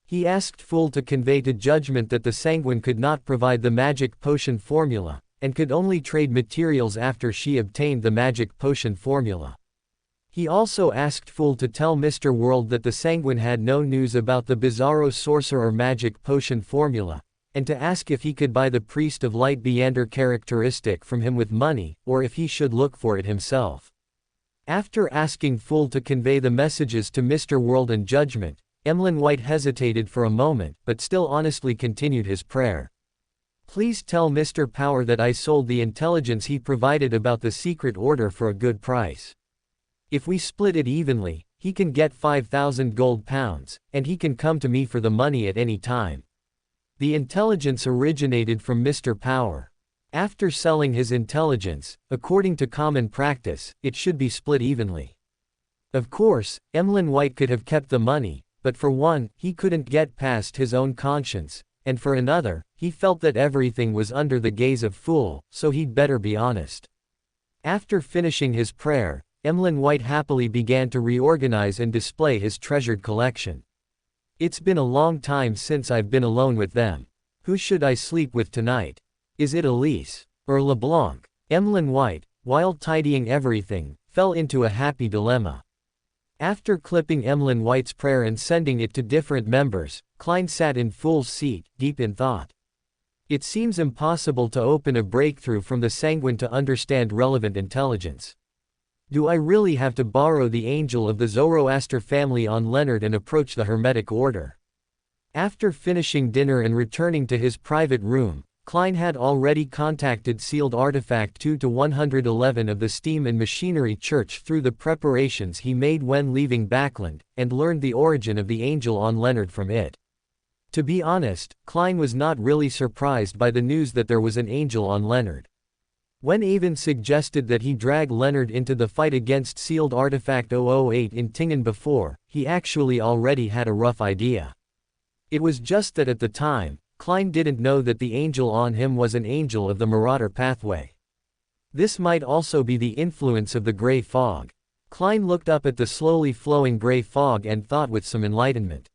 He asked Fool to convey to Judgment that the Sanguine could not provide the magic potion formula, and could only trade materials after she obtained the magic potion formula. He also asked Fool to tell Mr. World that the Sanguine had no news about the Bizarro Sorcerer magic potion formula, and to ask if he could buy the Priest of Light Beander characteristic from him with money, or if he should look for it himself. After asking Fool to convey the messages to Mr. World and Judgment, Emlyn White hesitated for a moment, but still honestly continued his prayer. Please tell Mr. Power that I sold the intelligence he provided about the secret order for a good price. If we split it evenly, he can get 5,000 gold pounds, and he can come to me for the money at any time. The intelligence originated from Mr. Power. After selling his intelligence, according to common practice, it should be split evenly. Of course, Emlyn White could have kept the money, but for one, he couldn't get past his own conscience, and for another, he felt that everything was under the gaze of Fool, so he'd better be honest. After finishing his prayer, Emlyn White happily began to reorganize and display his treasured collection. It's been a long time since I've been alone with them. Who should I sleep with tonight? Is it Elise or LeBlanc? Emlyn White, while tidying everything, fell into a happy dilemma. After clipping Emlyn White's prayer and sending it to different members, Klein sat in Fool's seat, deep in thought. It seems impossible to open a breakthrough from the sanguine to understand relevant intelligence. Do I really have to borrow the angel of the Zoroaster family on Leonard and approach the Hermetic Order? After finishing dinner and returning to his private room, Klein had already contacted Sealed Artifact 2-111 of the Steam and Machinery Church through the preparations he made when leaving Backland, and learned the origin of the angel on Leonard from it. To be honest, Klein was not really surprised by the news that there was an angel on Leonard. When Avon suggested that he drag Leonard into the fight against Sealed Artifact 008 in Tingen before, he actually already had a rough idea. It was just that at the time, Klein didn't know that the angel on him was an angel of the Marauder pathway. This might also be the influence of the gray fog. Klein looked up at the slowly flowing gray fog and thought with some enlightenment.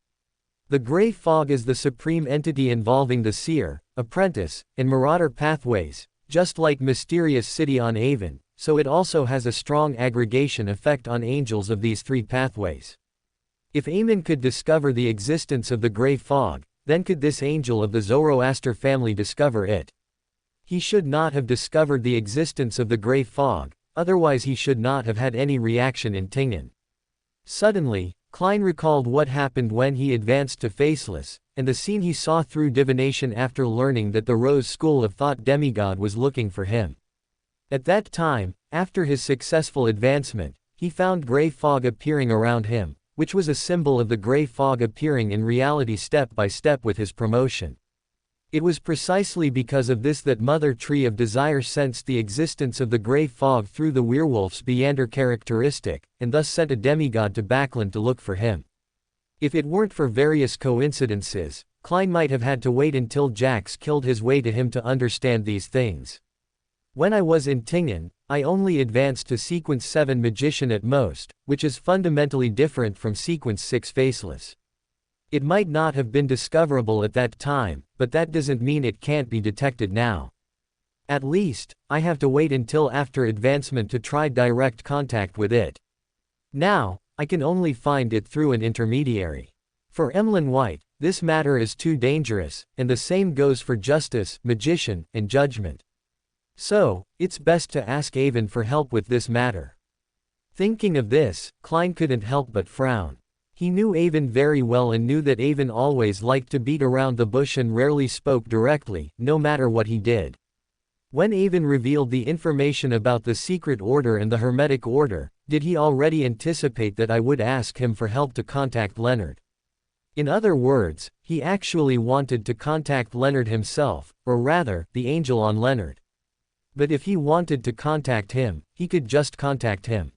The gray fog is the supreme entity involving the seer, apprentice, and Marauder pathways, just like Mysterious City on Avon, so it also has a strong aggregation effect on angels of these three pathways. If Aemon could discover the existence of the gray fog, then could this angel of the Zoroaster family discover it? He should not have discovered the existence of the gray fog, otherwise he should not have had any reaction in Tingen. Suddenly, Klein recalled what happened when he advanced to Faceless, and the scene he saw through divination after learning that the Rose School of Thought demigod was looking for him. At that time, after his successful advancement, he found gray fog appearing around him, which was a symbol of the gray fog appearing in reality step by step with his promotion. It was precisely because of this that Mother Tree of Desire sensed the existence of the gray fog through the werewolf's Beander characteristic, and thus sent a demigod to Backland to look for him. If it weren't for various coincidences, Klein might have had to wait until Jax killed his way to him to understand these things. When I was in Tingen, I only advanced to Sequence 7 Magician at most, which is fundamentally different from Sequence 6 Faceless. It might not have been discoverable at that time, but that doesn't mean it can't be detected now. At least, I have to wait until after advancement to try direct contact with it. Now, I can only find it through an intermediary. For Emlyn White, this matter is too dangerous, and the same goes for Justice, Magician, and Judgment. So, it's best to ask Avon for help with this matter. Thinking of this, Klein couldn't help but frown. He knew Avon very well and knew that Avon always liked to beat around the bush and rarely spoke directly, no matter what he did. When Avon revealed the information about the secret order and the Hermetic Order, did he already anticipate that I would ask him for help to contact Leonard? In other words, he actually wanted to contact Leonard himself, or rather, the angel on Leonard. But if he wanted to contact him, he could just contact him.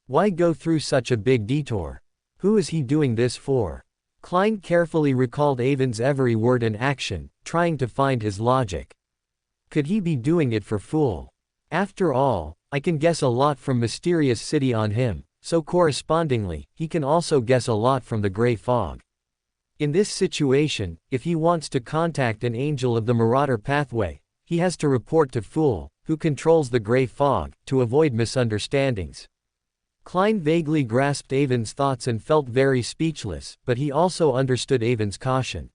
Why go through such a big detour? Who is he doing this for? Klein carefully recalled Avon's every word and action, trying to find his logic. Could he be doing it for Fool? After all, I can guess a lot from Mysterious City on him, so correspondingly, he can also guess a lot from the gray fog. In this situation, if he wants to contact an angel of the Marauder pathway, he has to report to Fool, who controls the gray fog, to avoid misunderstandings. Klein vaguely grasped Avon's thoughts and felt very speechless, but he also understood Avon's caution.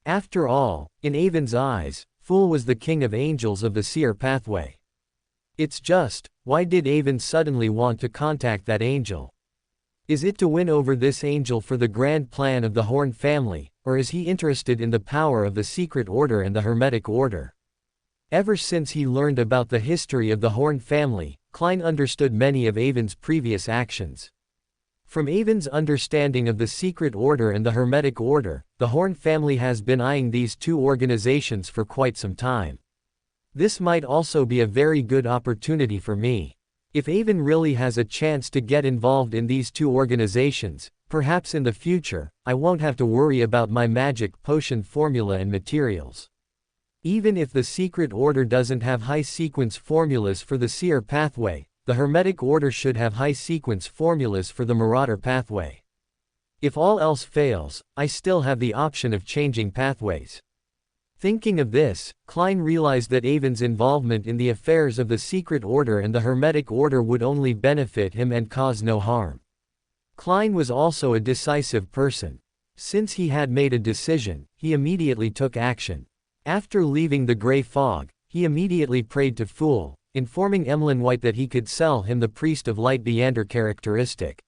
After all, in Avon's eyes, Fool was the king of angels of the seer pathway. It's just, why did Avon suddenly want to contact that angel? Is it to win over this angel for the grand plan of the Horn family, or is he interested in the power of the Secret Order and the Hermetic Order? Ever since he learned about the history of the Horn family, Klein understood many of Avon's previous actions. From Avon's understanding of the Secret Order and the Hermetic Order, the Horn family has been eyeing these two organizations for quite some time. This might also be a very good opportunity for me. If Avon really has a chance to get involved in these two organizations, perhaps in the future, I won't have to worry about my magic potion formula and materials. Even if the Secret Order doesn't have high-sequence formulas for the Seer pathway, the Hermetic Order should have high-sequence formulas for the Marauder pathway. If all else fails, I still have the option of changing pathways. Thinking of this, Klein realized that Avon's involvement in the affairs of the Secret Order and the Hermetic Order would only benefit him and cause no harm. Klein was also a decisive person. Since he had made a decision, he immediately took action. After leaving the Grey Fog, he immediately prayed to Fool, informing Emlyn White that he could sell him the Priest of Light Beander characteristic.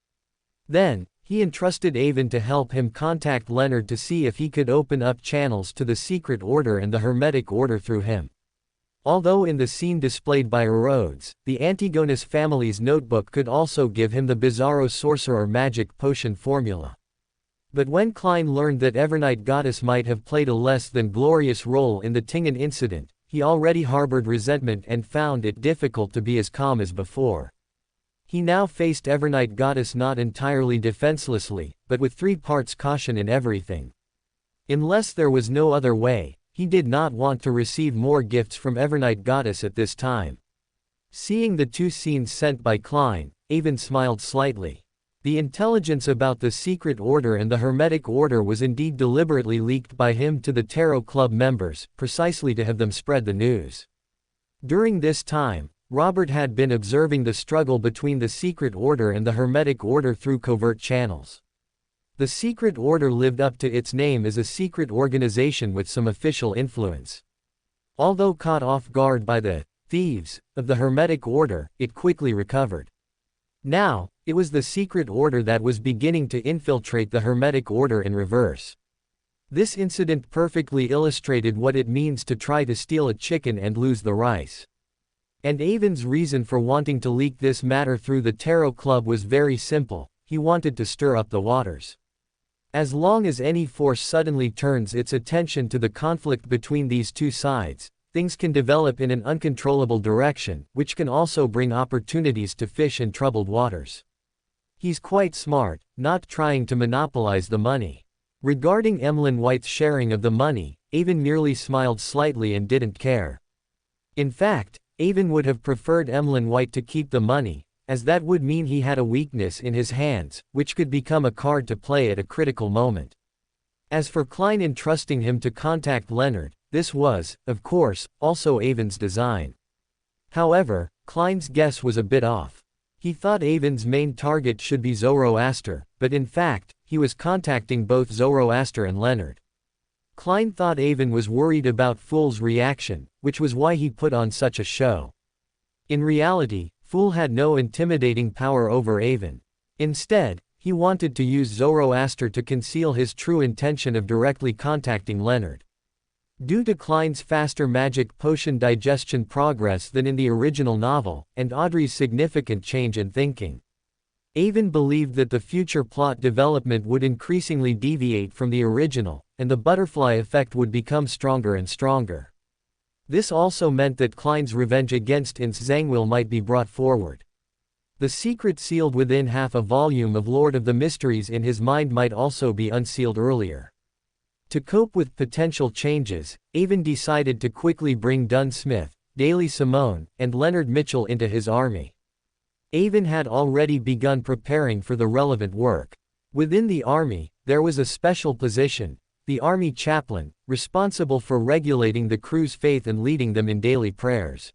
Then, he entrusted Avon to help him contact Leonard to see if he could open up channels to the Secret Order and the Hermetic Order through him. Although in the scene displayed by Rhodes, the Antigonus family's notebook could also give him the Bizarro Sorcerer magic potion formula. But when Klein learned that Evernight Goddess might have played a less than glorious role in the Tingen incident, he already harbored resentment and found it difficult to be as calm as before. He now faced Evernight Goddess not entirely defenselessly, but with 3 parts caution in everything. Unless there was no other way, he did not want to receive more gifts from Evernight Goddess at this time. Seeing the 2 scenes sent by Klein, Avon smiled slightly. The intelligence about the Secret Order and the Hermetic Order was indeed deliberately leaked by him to the Tarot Club members, precisely to have them spread the news. During this time, Robert had been observing the struggle between the Secret Order and the Hermetic Order through covert channels. The Secret Order lived up to its name as a secret organization with some official influence. Although caught off guard by the thieves of the Hermetic Order, it quickly recovered. Now, it was the Secret Order that was beginning to infiltrate the Hermetic Order in reverse. This incident perfectly illustrated what it means to try to steal a chicken and lose the rice. And Avon's reason for wanting to leak this matter through the Tarot Club was very simple: he wanted to stir up the waters. As long as any force suddenly turns its attention to the conflict between these two sides, things can develop in an uncontrollable direction, which can also bring opportunities to fish in troubled waters. He's quite smart, not trying to monopolize the money. Regarding Emlyn White's sharing of the money, Avon merely smiled slightly and didn't care. In fact, Avon would have preferred Emlyn White to keep the money, as that would mean he had a weakness in his hands, which could become a card to play at a critical moment. As for Klein entrusting him to contact Leonard, this was, of course, also Avon's design. However, Klein's guess was a bit off. He thought Avon's main target should be Zoroaster, but in fact, he was contacting both Zoroaster and Leonard. Klein thought Avon was worried about Fool's reaction, which was why he put on such a show. In reality, Fool had no intimidating power over Avon. Instead, he wanted to use Zoroaster to conceal his true intention of directly contacting Leonard. Due to Klein's faster magic potion digestion progress than in the original novel, and Audrey's significant change in thinking, Avon believed that the future plot development would increasingly deviate from the original, and the butterfly effect would become stronger and stronger. This also meant that Klein's revenge against Ince Zangwill might be brought forward. The secret sealed within half a volume of Lord of the Mysteries in his mind might also be unsealed earlier. To cope with potential changes, Avon decided to quickly bring Dunn Smith, Daly Simone, and Leonard Mitchell into his army. Avon had already begun preparing for the relevant work. Within the army, there was a special position, the army chaplain, responsible for regulating the crew's faith and leading them in daily prayers.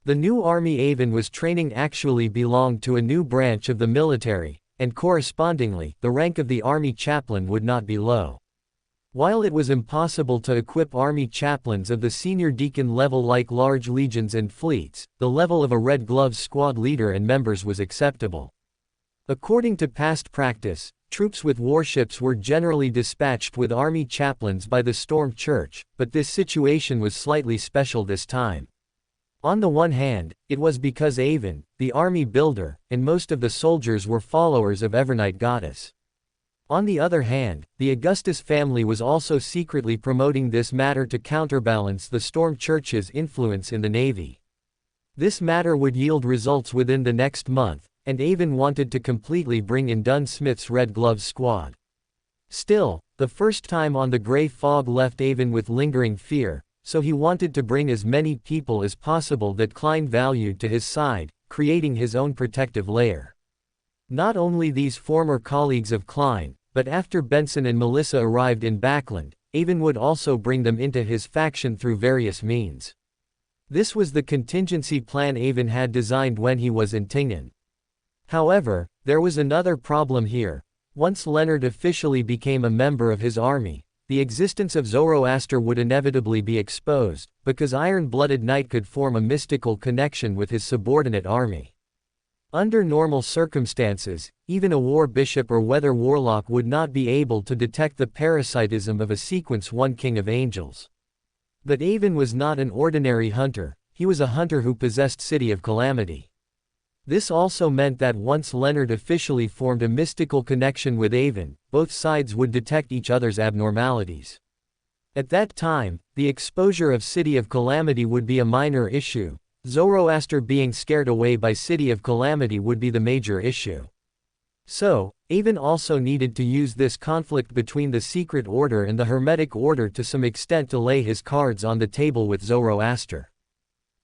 The new army Avon was training actually belonged to a new branch of the military, and correspondingly, the rank of the army chaplain would not be low. While it was impossible to equip army chaplains of the senior deacon level like large legions and fleets, the level of a Red Gloves squad leader and members was acceptable. According to past practice, troops with warships were generally dispatched with army chaplains by the Storm Church, but this situation was slightly special this time. On the one hand, it was because Avon, the army builder, and most of the soldiers were followers of Evernight Goddess. On the other hand, the Augustus family was also secretly promoting this matter to counterbalance the Storm Church's influence in the Navy. This matter would yield results within the next month, and Avon wanted to completely bring in Dunn Smith's Red Gloves squad. Still, the first time on the Grey Fog left Avon with lingering fear, so he wanted to bring as many people as possible that Klein valued to his side, creating his own protective layer. Not only these former colleagues of Klein, but after Benson and Melissa arrived in Backland, Avon would also bring them into his faction through various means. This was the contingency plan Avon had designed when he was in Tingnan. However, there was another problem here. Once Leonard officially became a member of his army, the existence of Zoroaster would inevitably be exposed, because Iron-Blooded Knight could form a mystical connection with his subordinate army. Under normal circumstances, even a war bishop or weather warlock would not be able to detect the parasitism of a Sequence 1 King of Angels. But Avon was not an ordinary hunter, he was a hunter who possessed City of Calamity. This also meant that once Leonard officially formed a mystical connection with Avon, both sides would detect each other's abnormalities. At that time, the exposure of City of Calamity would be a minor issue. Zoroaster being scared away by City of Calamity would be the major issue. So, Avon also needed to use this conflict between the Secret Order and the Hermetic Order to some extent to lay his cards on the table with Zoroaster.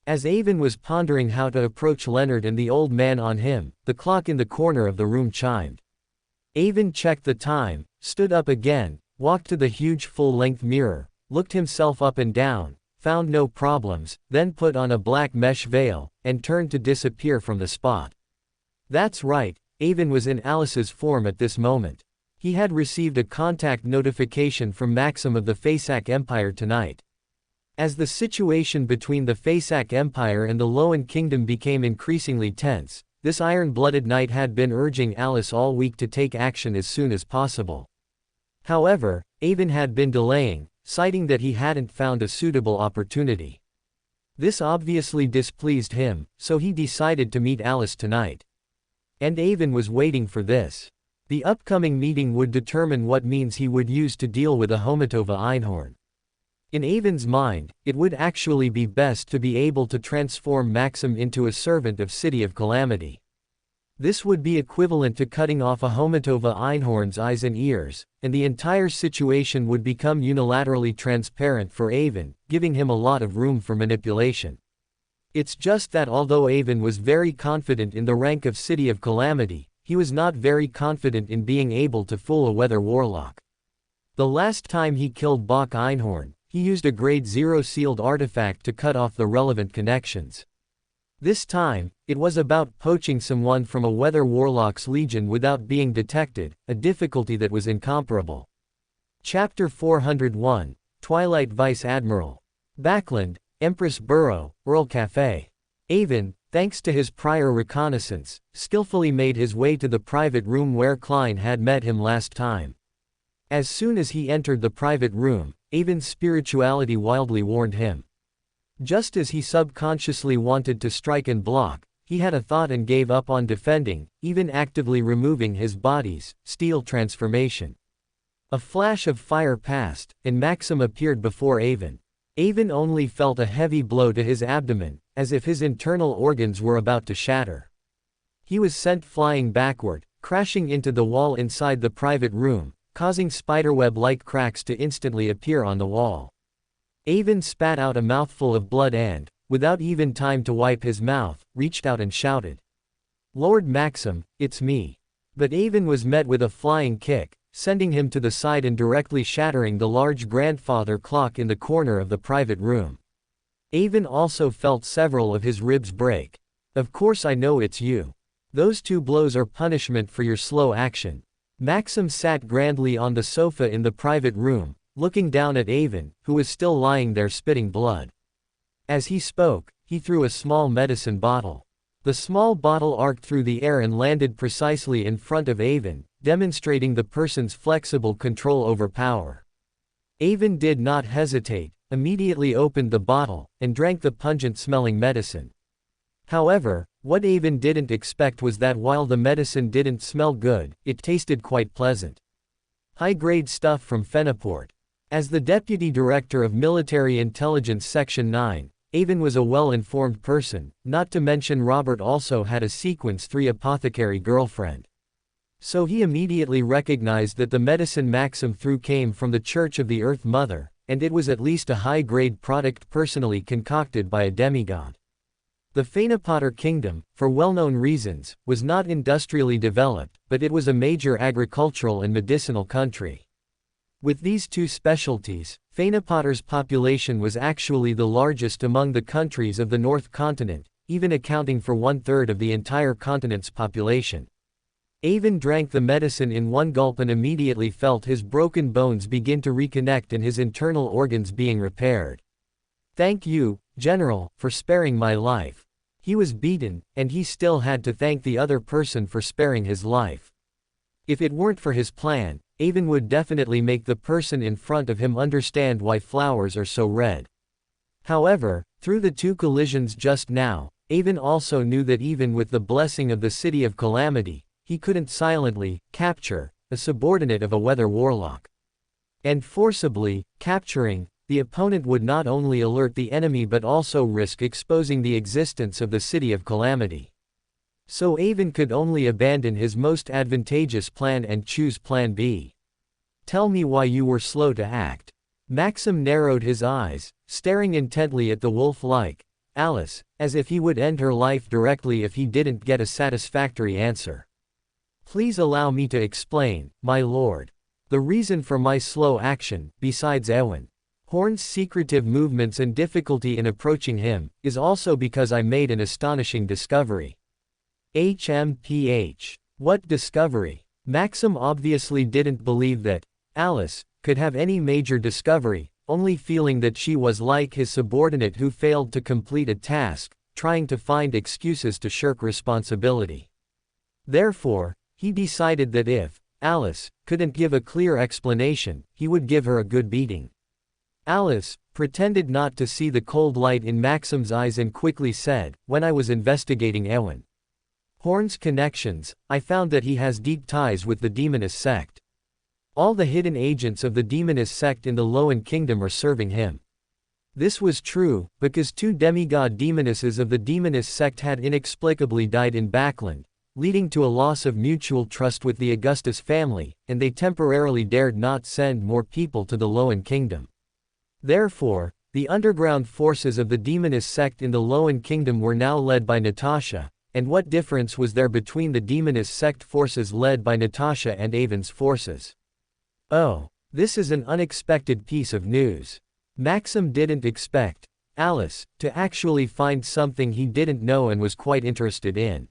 As Avon was pondering how to approach Leonard and the old man on him, the clock in the corner of the room chimed. Avon checked the time, stood up again, walked to the huge full-length mirror, looked himself up and down, found no problems, then put on a black mesh veil, and turned to disappear from the spot. That's right, Avon was in Alice's form at this moment. He had received a contact notification from Maxim of the Fasak Empire tonight. As the situation between the Fasak Empire and the Loan Kingdom became increasingly tense, this Iron-Blooded Knight had been urging Alice all week to take action as soon as possible. However, Avon had been delaying, citing that he hadn't found a suitable opportunity. This obviously displeased him, so he decided to meet Alice tonight. And Avon was waiting for this. The upcoming meeting would determine what means he would use to deal with a Homitova Einhorn. In Avon's mind, it would actually be best to be able to transform Maxim into a servant of City of Calamity. This would be equivalent to cutting off a Homitova Einhorn's eyes and ears, and the entire situation would become unilaterally transparent for Avon, giving him a lot of room for manipulation. It's just that although Avon was very confident in the rank of City of Calamity, he was not very confident in being able to fool a weather warlock. The last time he killed Bach Einhorn, he used a grade 0 sealed artifact to cut off the relevant connections. This time, it was about poaching someone from a weather warlock's legion without being detected, a difficulty that was incomparable. Chapter 401, Twilight Vice Admiral. Backland, Empress Burrow, Earl Cafe. Avon, thanks to his prior reconnaissance, skillfully made his way to the private room where Klein had met him last time. As soon as he entered the private room, Avon's spirituality wildly warned him. Just as he subconsciously wanted to strike and block, he had a thought and gave up on defending, even actively removing his body's steel transformation. A flash of fire passed, and Maxim appeared before Avon. Avon only felt a heavy blow to his abdomen, as if his internal organs were about to shatter. He was sent flying backward, crashing into the wall inside the private room, causing spiderweb-like cracks to instantly appear on the wall. Avon spat out a mouthful of blood and, without even time to wipe his mouth, reached out and shouted, "Lord Maxim, it's me." But Avon was met with a flying kick, sending him to the side and directly shattering the large grandfather clock in the corner of the private room. Avon also felt several of his ribs break. "Of course I know it's you. Those 2 blows are punishment for your slow action." Maxim sat grandly on the sofa in the private room, looking down at Avon, who was still lying there spitting blood. As he spoke, he threw a small medicine bottle. The small bottle arced through the air and landed precisely in front of Avon, demonstrating the person's flexible control over power. Avon did not hesitate, immediately opened the bottle, and drank the pungent-smelling medicine. However, what Avon didn't expect was that while the medicine didn't smell good, it tasted quite pleasant. High-grade stuff from Feniport. As the Deputy Director of Military Intelligence Section 9, Avon was a well-informed person, not to mention Robert also had a Sequence 3 apothecary girlfriend. So he immediately recognized that the medicine Maxim threw came from the Church of the Earth Mother, and it was at least a high-grade product personally concocted by a demigod. The Fenipotter Kingdom, for well-known reasons, was not industrially developed, but it was a major agricultural and medicinal country. With these two specialties, Fenipotter's population was actually the largest among the countries of the North Continent, even accounting for 1/3 of the entire continent's population. Avon drank the medicine in one gulp and immediately felt his broken bones begin to reconnect and his internal organs being repaired. "Thank you, General, for sparing my life." He was beaten, and he still had to thank the other person for sparing his life. If it weren't for his plan, Avon would definitely make the person in front of him understand why flowers are so red. However, through the two collisions just now, Avon also knew that even with the blessing of the City of Calamity, he couldn't silently capture a subordinate of a weather warlock. And forcibly capturing the opponent would not only alert the enemy but also risk exposing the existence of the City of Calamity. So Avon could only abandon his most advantageous plan and choose Plan B. "Tell me why you were slow to act." Maxim narrowed his eyes, staring intently at the wolf-like Alice, as if he would end her life directly if he didn't get a satisfactory answer. "Please allow me to explain, my lord. The reason for my slow action, besides Eowyn Horn's secretive movements and difficulty in approaching him, is also because I made an astonishing discovery." HMPH. What discovery? Maxim obviously didn't believe that Alice could have any major discovery, only feeling that she was like his subordinate who failed to complete a task, trying to find excuses to shirk responsibility. Therefore, he decided that if Alice couldn't give a clear explanation, he would give her a good beating. Alice pretended not to see the cold light in Maxim's eyes and quickly said, "When I was investigating Eowyn Horn's connections, I found that he has deep ties with the Demonist sect. All the hidden agents of the Demonist sect in the Lowen Kingdom are serving him." This was true, because two demigod demonesses of the Demonist sect had inexplicably died in Backland, leading to a loss of mutual trust with the Augustus family, and they temporarily dared not send more people to the Lowen Kingdom. Therefore, the underground forces of the Demonist sect in the Lowen Kingdom were now led by Natasha, and what difference was there between the Demonist sect forces led by Natasha and Avon's forces? Oh, this is an unexpected piece of news. Maxim didn't expect Alice to actually find something he didn't know and was quite interested in.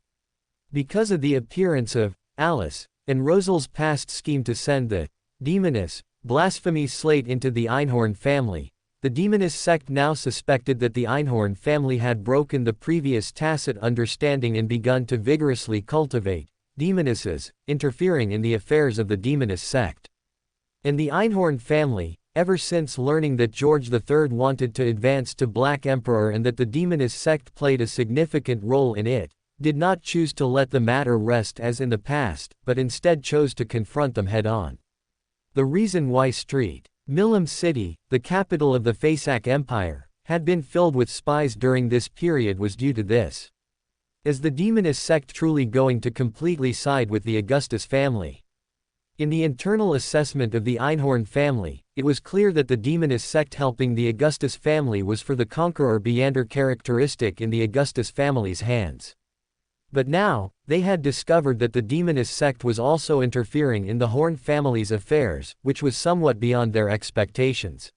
Because of the appearance of Alice and Rosal's past scheme to send the Demoness blasphemy slate into the Einhorn family, the Demonist sect now suspected that the Einhorn family had broken the previous tacit understanding and begun to vigorously cultivate demonesses, interfering in the affairs of the Demonist sect. And the Einhorn family, ever since learning that George III wanted to advance to Black Emperor and that the Demonist sect played a significant role in it, did not choose to let the matter rest as in the past, but instead chose to confront them head-on. The reason why Street Milam City, the capital of the Fasak Empire, had been filled with spies during this period was due to this. Is the Demonist sect truly going to completely side with the Augustus family? In the internal assessment of the Einhorn family, it was clear that the Demonist sect helping the Augustus family was for the conqueror Beander characteristic in the Augustus family's hands. But now, they had discovered that the Demonist sect was also interfering in the Horn family's affairs, which was somewhat beyond their expectations.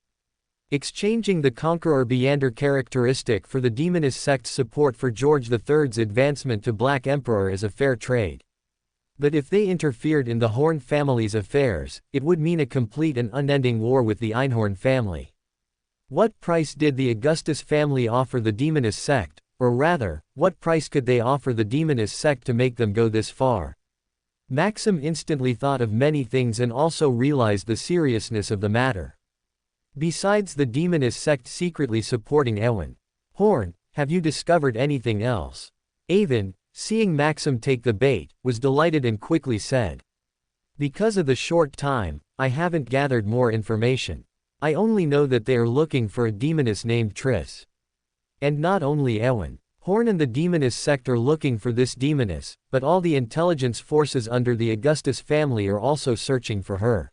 Exchanging the Conqueror Beander characteristic for the Demonist sect's support for George III's advancement to Black Emperor is a fair trade. But if they interfered in the Horn family's affairs, it would mean a complete and unending war with the Einhorn family. What price did the Augustus family offer the Demonist sect, or rather, what price could they offer the demonist sect to make them go this far? Maxim instantly thought of many things and also realized the seriousness of the matter. Besides the demonist sect secretly supporting Ewan Horn, have you discovered anything else? Avon, seeing Maxim take the bait, was delighted and quickly said. Because of the short time, I haven't gathered more information. I only know that they are looking for a demoness named Triss. And not only Ewan Horn and the demoness sect are looking for this demoness, but all the intelligence forces under the Augustus family are also searching for her.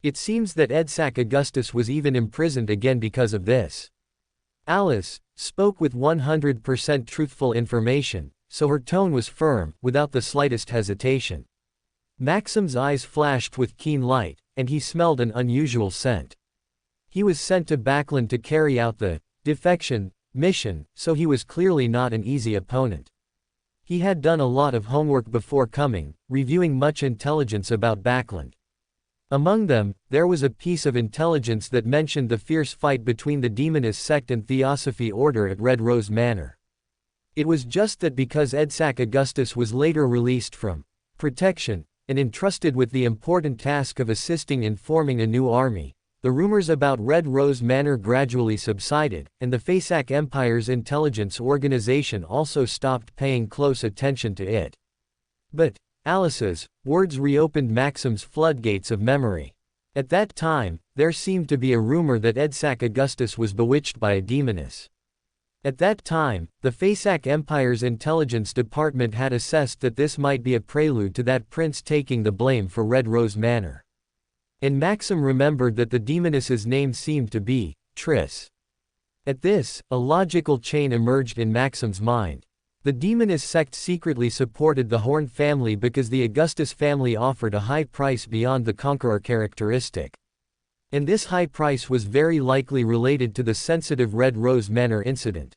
It seems that Edsac Augustus was even imprisoned again because of this. Alice spoke with 100% truthful information, so her tone was firm, without the slightest hesitation. Maxim's eyes flashed with keen light, and he smelled an unusual scent. He was sent to Backland to carry out the defection mission, so he was clearly not an easy opponent. He had done a lot of homework before coming, reviewing much intelligence about Backland. Among them, there was a piece of intelligence that mentioned the fierce fight between the demonist sect and Theosophy Order at Red Rose Manor. It was just that because Edsac Augustus was later released from protection, and entrusted with the important task of assisting in forming a new army, the rumors about Red Rose Manor gradually subsided, and the Faesac Empire's intelligence organization also stopped paying close attention to it. But Alice's words reopened Maxim's floodgates of memory. At that time, there seemed to be a rumor that Edsac Augustus was bewitched by a demoness. At that time, the Faesac Empire's intelligence department had assessed that this might be a prelude to that prince taking the blame for Red Rose Manor. And Maxim remembered that the demoness's name seemed to be Triss. At this, a logical chain emerged in Maxim's mind. The demoness sect secretly supported the Horn family because the Augustus family offered a high price beyond the conqueror characteristic. And this high price was very likely related to the sensitive Red Rose Manor incident.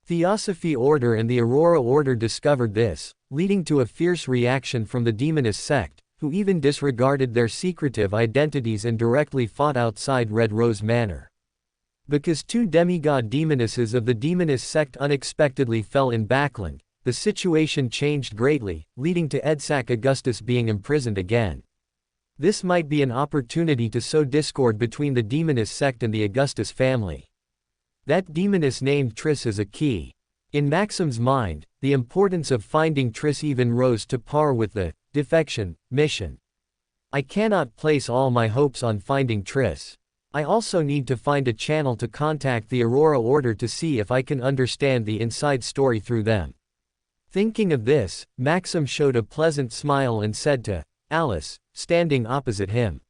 Theosophy Order and the Aurora Order discovered this, leading to a fierce reaction from the demoness sect, who even disregarded their secretive identities and directly fought outside Red Rose Manor. Because two demigod demonesses of the demoness sect unexpectedly fell in Backland, the situation changed greatly, leading to Edsac Augustus being imprisoned again. This might be an opportunity to sow discord between the demoness sect and the Augustus family. That demoness named Triss is a key. In Maxim's mind, the importance of finding Triss even rose to par with the defection mission. I cannot place all my hopes on finding Triss. I also need to find a channel to contact the Aurora Order to see if I can understand the inside story through them. Thinking of this, Maxim showed a pleasant smile and said to Alice, standing opposite him,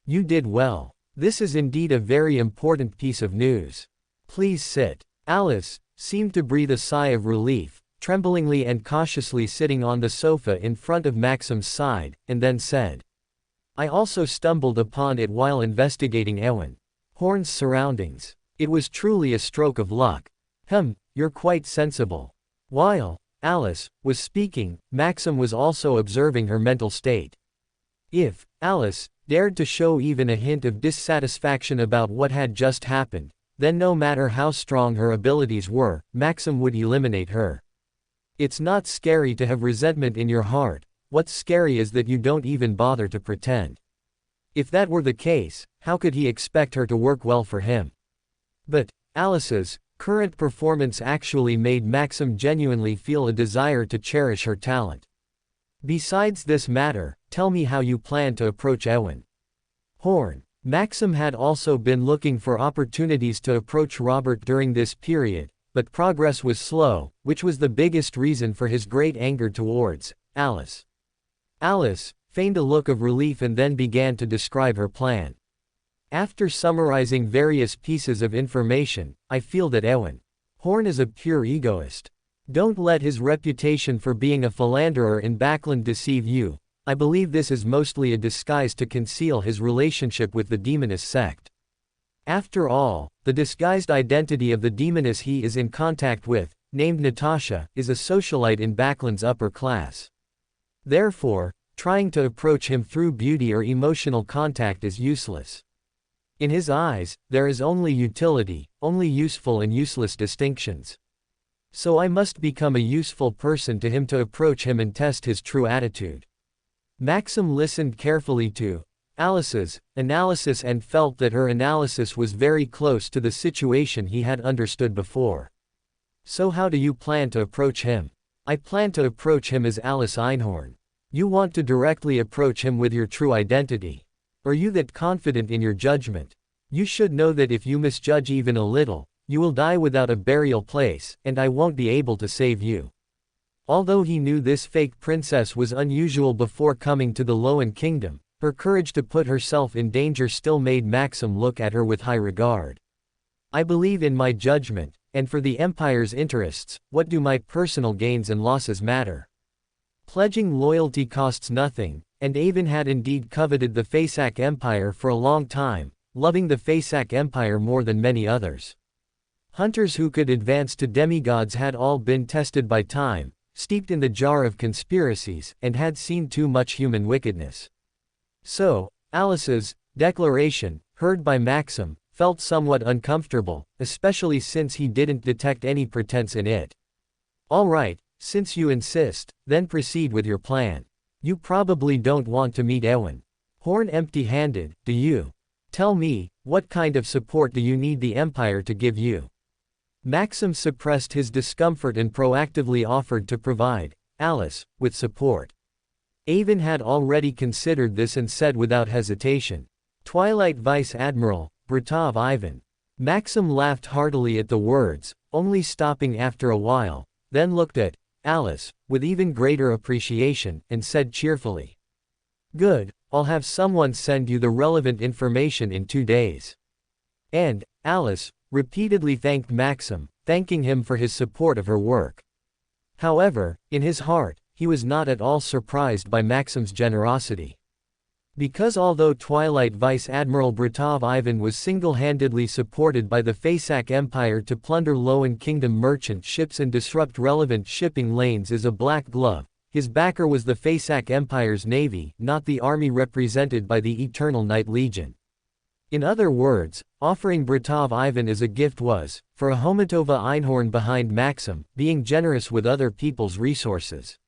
"You did well. This is indeed a very important piece of news. Please sit." Alice seemed to breathe a sigh of relief, tremblingly and cautiously sitting on the sofa in front of Maxim's side, and then said, "I also stumbled upon it while investigating Ewan Horn's surroundings. It was truly a stroke of luck." You're quite sensible." While Alice was speaking, Maxim was also observing her mental state. If Alice dared to show even a hint of dissatisfaction about what had just happened, then no matter how strong her abilities were, Maxim would eliminate her. It's not scary to have resentment in your heart, what's scary is that you don't even bother to pretend. If that were the case, how could he expect her to work well for him? But Alice's current performance actually made Maxim genuinely feel a desire to cherish her talent. Besides this matter, tell me how you plan to approach Ewan Horn. Maxim had also been looking for opportunities to approach Robert during this period, but progress was slow, which was the biggest reason for his great anger towards Alice. Alice feigned a look of relief and then began to describe her plan. After summarizing various pieces of information, I feel that Ewan Horn is a pure egoist. Don't let his reputation for being a philanderer in Backland deceive you. I believe this is mostly a disguise to conceal his relationship with the demoness sect. After all, the disguised identity of the demoness he is in contact with, named Natasha, is a socialite in Backland's upper class. Therefore, trying to approach him through beauty or emotional contact is useless. In his eyes, there is only utility, only useful and useless distinctions. So I must become a useful person to him to approach him and test his true attitude. Maxim listened carefully to Alice's analysis and felt that her analysis was very close to the situation he had understood before. So how do you plan to approach him? I plan to approach him as Alice Einhorn. You want to directly approach him with your true identity. Are you that confident in your judgment? You should know that if you misjudge even a little, you will die without a burial place, and I won't be able to save you. Although he knew this fake princess was unusual before coming to the Loan Kingdom, her courage to put herself in danger still made Maxim look at her with high regard. I believe in my judgment, and for the Empire's interests, what do my personal gains and losses matter? Pledging loyalty costs nothing, and Avon had indeed coveted the Fasak Empire for a long time, loving the Fasak Empire more than many others. Hunters who could advance to demigods had all been tested by time, steeped in the jar of conspiracies, and had seen too much human wickedness. So, Alice's declaration, heard by Maxim, felt somewhat uncomfortable, especially since he didn't detect any pretense in it. All right, since you insist, then proceed with your plan. You probably don't want to meet Eowyn Horn empty-handed, do you? Tell me, what kind of support do you need the Empire to give you? Maxim suppressed his discomfort and proactively offered to provide Alice with support. Avon had already considered this and said without hesitation, Twilight Vice Admiral, Bratov Ivan. Maxim laughed heartily at the words, only stopping after a while, then looked at Alice with even greater appreciation, and said cheerfully, Good, I'll have someone send you the relevant information in 2 days. And Alice repeatedly thanked Maxim, thanking him for his support of her work. However, in his heart, he was not at all surprised by Maxim's generosity. Because although Twilight Vice Admiral Bratov Ivan was single-handedly supported by the Fasak Empire to plunder Loan Kingdom merchant ships and disrupt relevant shipping lanes as a black glove, his backer was the Fasak Empire's navy, not the army represented by the Eternal Night Legion. In other words, offering Bratov Ivan as a gift was, for a Homitova Einhorn behind Maxim, being generous with other people's resources.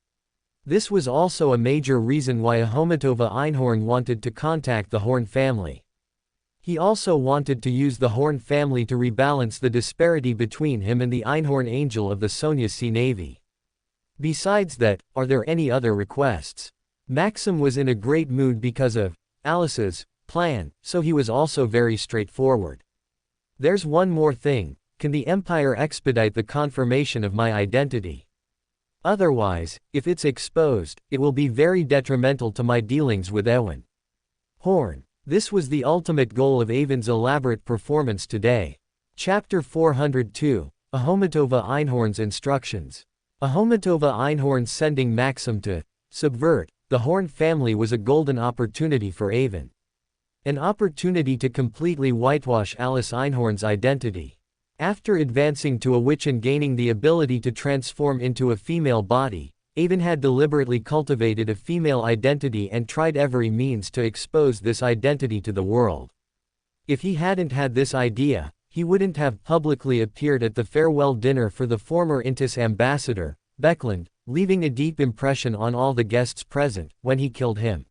This was also a major reason why a Homitova Einhorn wanted to contact the Horn family. He also wanted to use the Horn family to rebalance the disparity between him and the Einhorn Angel of the Sonia Sea Navy. Besides that, are there any other requests? Maxim was in a great mood because of Alice's plan, so he was also very straightforward. There's one more thing, can the Empire expedite the confirmation of my identity? Otherwise, if it's exposed, it will be very detrimental to my dealings with Eowyn Horn. This was the ultimate goal of Avon's elaborate performance today. Chapter 402, A Homitova Einhorn's Instructions. A Homitova Einhorn sending Maxim to subvert the Horn family was a golden opportunity for Avon. An opportunity to completely whitewash Alice Einhorn's identity. After advancing to a witch and gaining the ability to transform into a female body, Avon had deliberately cultivated a female identity and tried every means to expose this identity to the world. If he hadn't had this idea, he wouldn't have publicly appeared at the farewell dinner for the former Intis ambassador, Beckland, leaving a deep impression on all the guests present, when he killed him.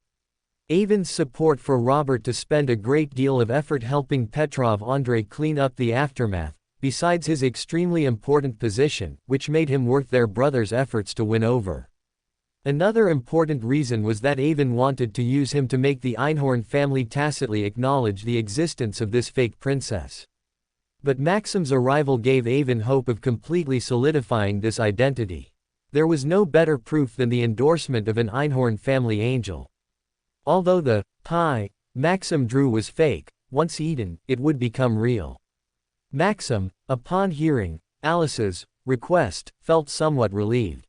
Avon's support for Robert to spend a great deal of effort helping Petrov Andrei clean up the aftermath, besides his extremely important position, which made him worth their brother's efforts to win over. Another important reason was that Avon wanted to use him to make the Einhorn family tacitly acknowledge the existence of this fake princess. But Maxim's arrival gave Avon hope of completely solidifying this identity. There was no better proof than the endorsement of an Einhorn family angel. Although the pie Maxim drew was fake, once eaten, it would become real. Maxim, upon hearing Alice's request, felt somewhat relieved.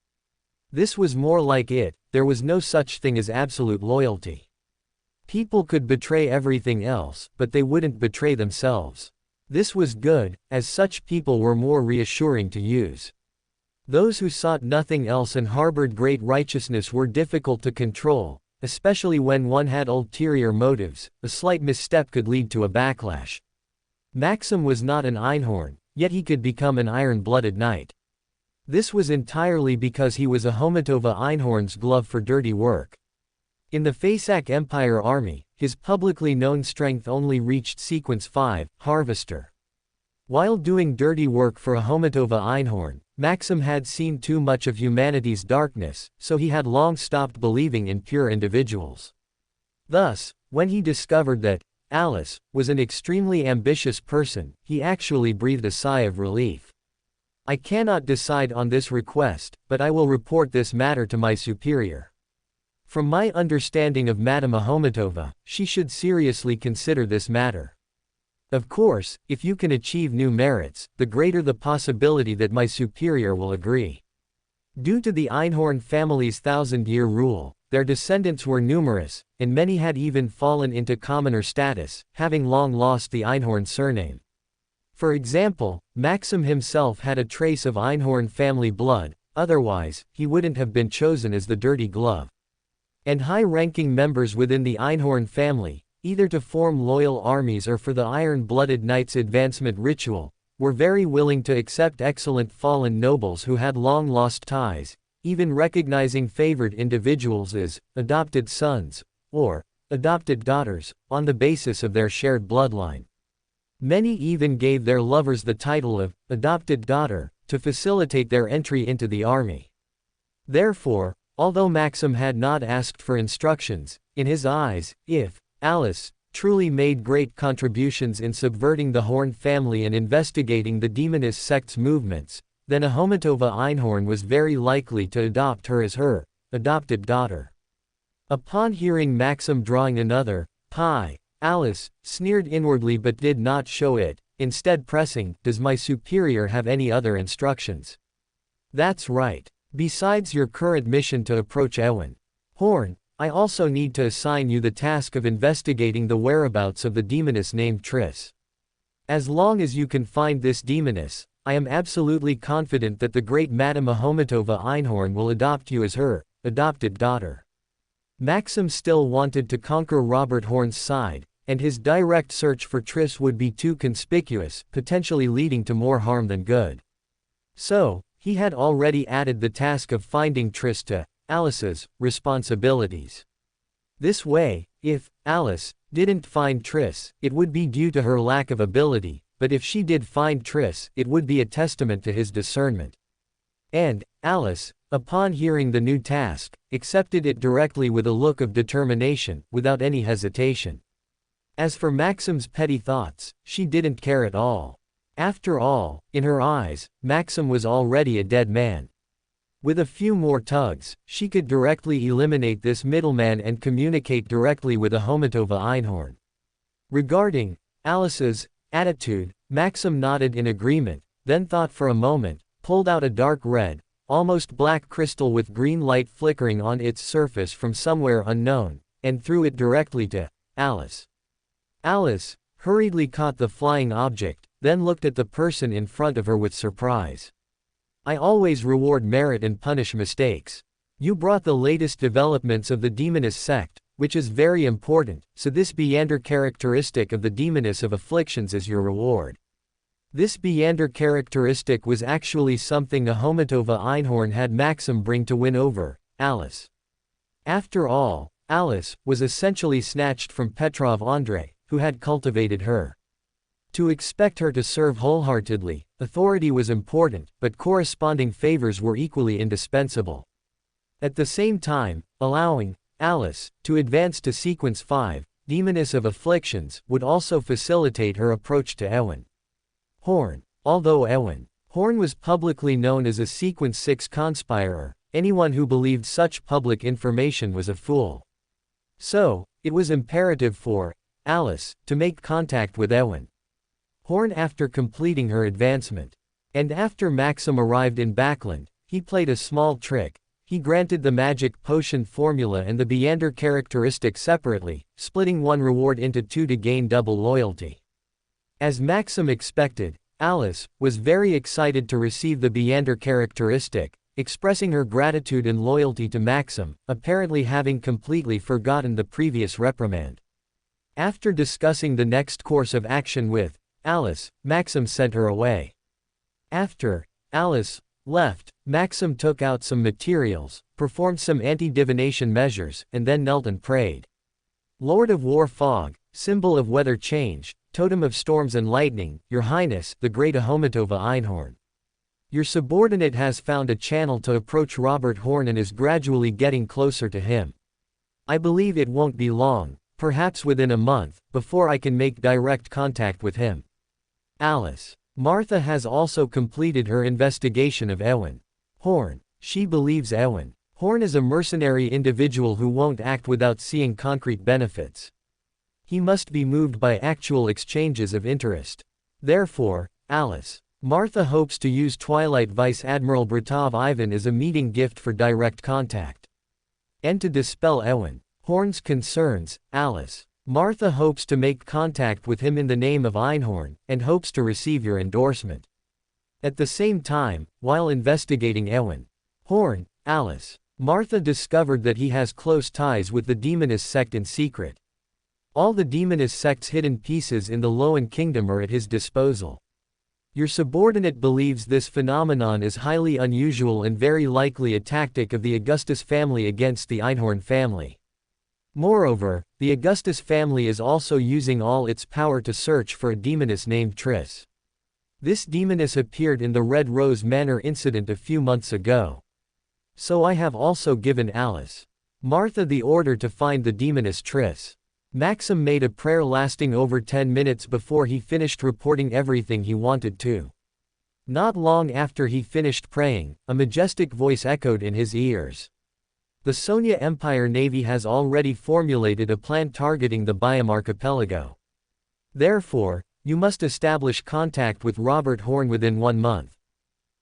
This was more like it, there was no such thing as absolute loyalty. People could betray everything else, but they wouldn't betray themselves. This was good, as such people were more reassuring to use. Those who sought nothing else and harbored great righteousness were difficult to control, especially when one had ulterior motives. A slight misstep could lead to a backlash. Maxim was not an Einhorn, yet he could become an iron-blooded knight. This was entirely because he was a Homitova Einhorn's glove for dirty work. In the Fasak Empire army, his publicly known strength only reached sequence 5, Harvester. While doing dirty work for a Homitova Einhorn, Maxim had seen too much of humanity's darkness, so he had long stopped believing in pure individuals. Thus, when he discovered that Alice was an extremely ambitious person, he actually breathed a sigh of relief. I cannot decide on this request, but I will report this matter to my superior. From my understanding of Madame Homitova, she should seriously consider this matter. Of course, if you can achieve new merits, the greater the possibility that my superior will agree. Due to the Einhorn family's 1,000-year rule, their descendants were numerous, and many had even fallen into commoner status, having long lost the Einhorn surname. For example, Maxim himself had a trace of Einhorn family blood, otherwise, he wouldn't have been chosen as the dirty glove. And high-ranking members within the Einhorn family, either to form loyal armies or for the Iron-Blooded Knight's advancement ritual, were very willing to accept excellent fallen nobles who had long lost ties, even recognizing favored individuals as adopted sons or adopted daughters, on the basis of their shared bloodline. Many even gave their lovers the title of adopted daughter to facilitate their entry into the army. Therefore, although Maxim had not asked for instructions, in his eyes, if Alice truly made great contributions in subverting the Horn family and investigating the demonist sect's movements, then a Homitova Einhorn was very likely to adopt her as her adopted daughter. Upon hearing Maxim drawing another pie, Alice sneered inwardly but did not show it, instead pressing, "Does my superior have any other instructions?" "That's right. Besides your current mission to approach Ewan Horn, I also need to assign you the task of investigating the whereabouts of the demoness named Triss. As long as you can find this demoness, I am absolutely confident that the great Madame Homitova Einhorn will adopt you as her adopted daughter." Maxim still wanted to conquer Robert Horn's side, and his direct search for Triss would be too conspicuous, potentially leading to more harm than good. So, he had already added the task of finding Triss to Alice's responsibilities. This way, if Alice didn't find Triss, it would be due to her lack of ability, but if she did find Triss, it would be a testament to his discernment. And Alice, upon hearing the new task, accepted it directly with a look of determination, without any hesitation. As for Maxim's petty thoughts, she didn't care at all. After all, in her eyes, Maxim was already a dead man. With a few more tugs, she could directly eliminate this middleman and communicate directly with a Homitova Einhorn. Regarding Alice's attitude, Maxim nodded in agreement, then thought for a moment, pulled out a dark red, almost black crystal with green light flickering on its surface from somewhere unknown, and threw it directly to Alice. Alice hurriedly caught the flying object, then looked at the person in front of her with surprise. "I always reward merit and punish mistakes. You brought the latest developments of the demonist sect, which is very important, so this Beander characteristic of the demoness of afflictions is your reward." This Beander characteristic was actually something a Homitova Einhorn had Maxim bring to win over Alice. After all, Alice was essentially snatched from Petrov Andrei, who had cultivated her. To expect her to serve wholeheartedly, authority was important, but corresponding favors were equally indispensable. At the same time, allowing Alice to advance to Sequence 5, Demoness of Afflictions, would also facilitate her approach to Ewan Horn. Although Ewan Horn was publicly known as a Sequence 6 conspirer, anyone who believed such public information was a fool. So, it was imperative for Alice to make contact with Ewan Horn after completing her advancement. And after Maxim arrived in Backland, he played a small trick. He granted the magic potion formula and the Beander characteristic separately, splitting one reward into two to gain double loyalty. As Maxim expected, Alice was very excited to receive the Beander characteristic, expressing her gratitude and loyalty to Maxim, apparently having completely forgotten the previous reprimand. After discussing the next course of action with Alice, Maxim sent her away. After Alice Left, Maxim took out some materials, performed some anti-divination measures, and then knelt and prayed. Lord of War Fog, symbol of weather change, totem of storms and lightning, Your Highness, the great Ahomatova Einhorn. Your subordinate has found a channel to approach Robert Horn and is gradually getting closer to him. I believe it won't be long, perhaps within a month, before I can make direct contact with him. Alice. Martha has also completed her investigation of Ewan Horn. She believes Ewan Horn is a mercenary individual who won't act without seeing concrete benefits. He must be moved by actual exchanges of interest. Therefore, Alice. Martha hopes to use Twilight Vice Admiral Bratov Ivan as a meeting gift for direct contact. And to dispel Ewan Horn's concerns, Alice. Martha hopes to make contact with him in the name of Einhorn, and hopes to receive your endorsement. At the same time, while investigating Ewan Horn, Alice. Martha discovered that he has close ties with the Demonist sect in secret. All the Demonist sect's hidden pieces in the Loan Kingdom are at his disposal. Your subordinate believes this phenomenon is highly unusual and very likely a tactic of the Augustus family against the Einhorn family. Moreover, the Augustus family is also using all its power to search for a demoness named Triss. This demoness appeared in the Red Rose Manor incident a few months ago. So I have also given Alice. Martha the order to find the demoness Triss. Maxim made a prayer lasting over 10 minutes before he finished reporting everything he wanted to. Not long after he finished praying, a majestic voice echoed in his ears. The Sonia Empire Navy has already formulated a plan targeting the Biam archipelago. Therefore, you must establish contact with Robert Horn within 1 month.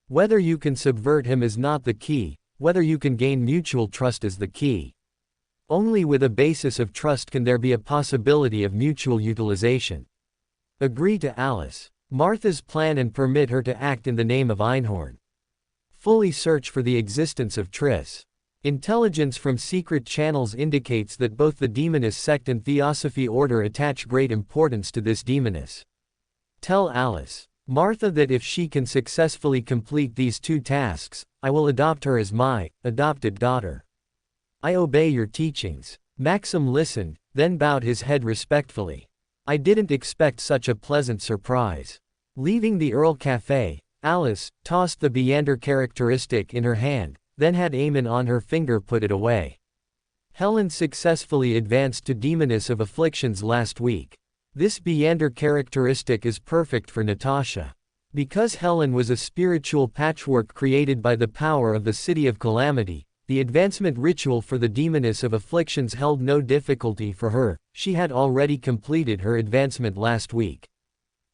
Whether you can subvert him is not the key, whether you can gain mutual trust is the key. Only with a basis of trust can there be a possibility of mutual utilization. Agree to Alice. Martha's plan and permit her to act in the name of Einhorn. Fully search for the existence of Triss. Intelligence from secret channels indicates that both the Demonist sect and Theosophy order attach great importance to this demoness. Tell Alice. Martha that if she can successfully complete these 2 tasks, I will adopt her as my adopted daughter. I obey your teachings. Maxim listened, then bowed his head respectfully. I didn't expect such a pleasant surprise. Leaving the Earl Cafe, Alice tossed the Beander characteristic in her hand, then had Eamon on her finger put it away. Helen successfully advanced to Demoness of Afflictions last week. This Beander characteristic is perfect for Natasha. Because Helen was a spiritual patchwork created by the power of the City of Calamity, the advancement ritual for the Demoness of Afflictions held no difficulty for her. She had already completed her advancement last week.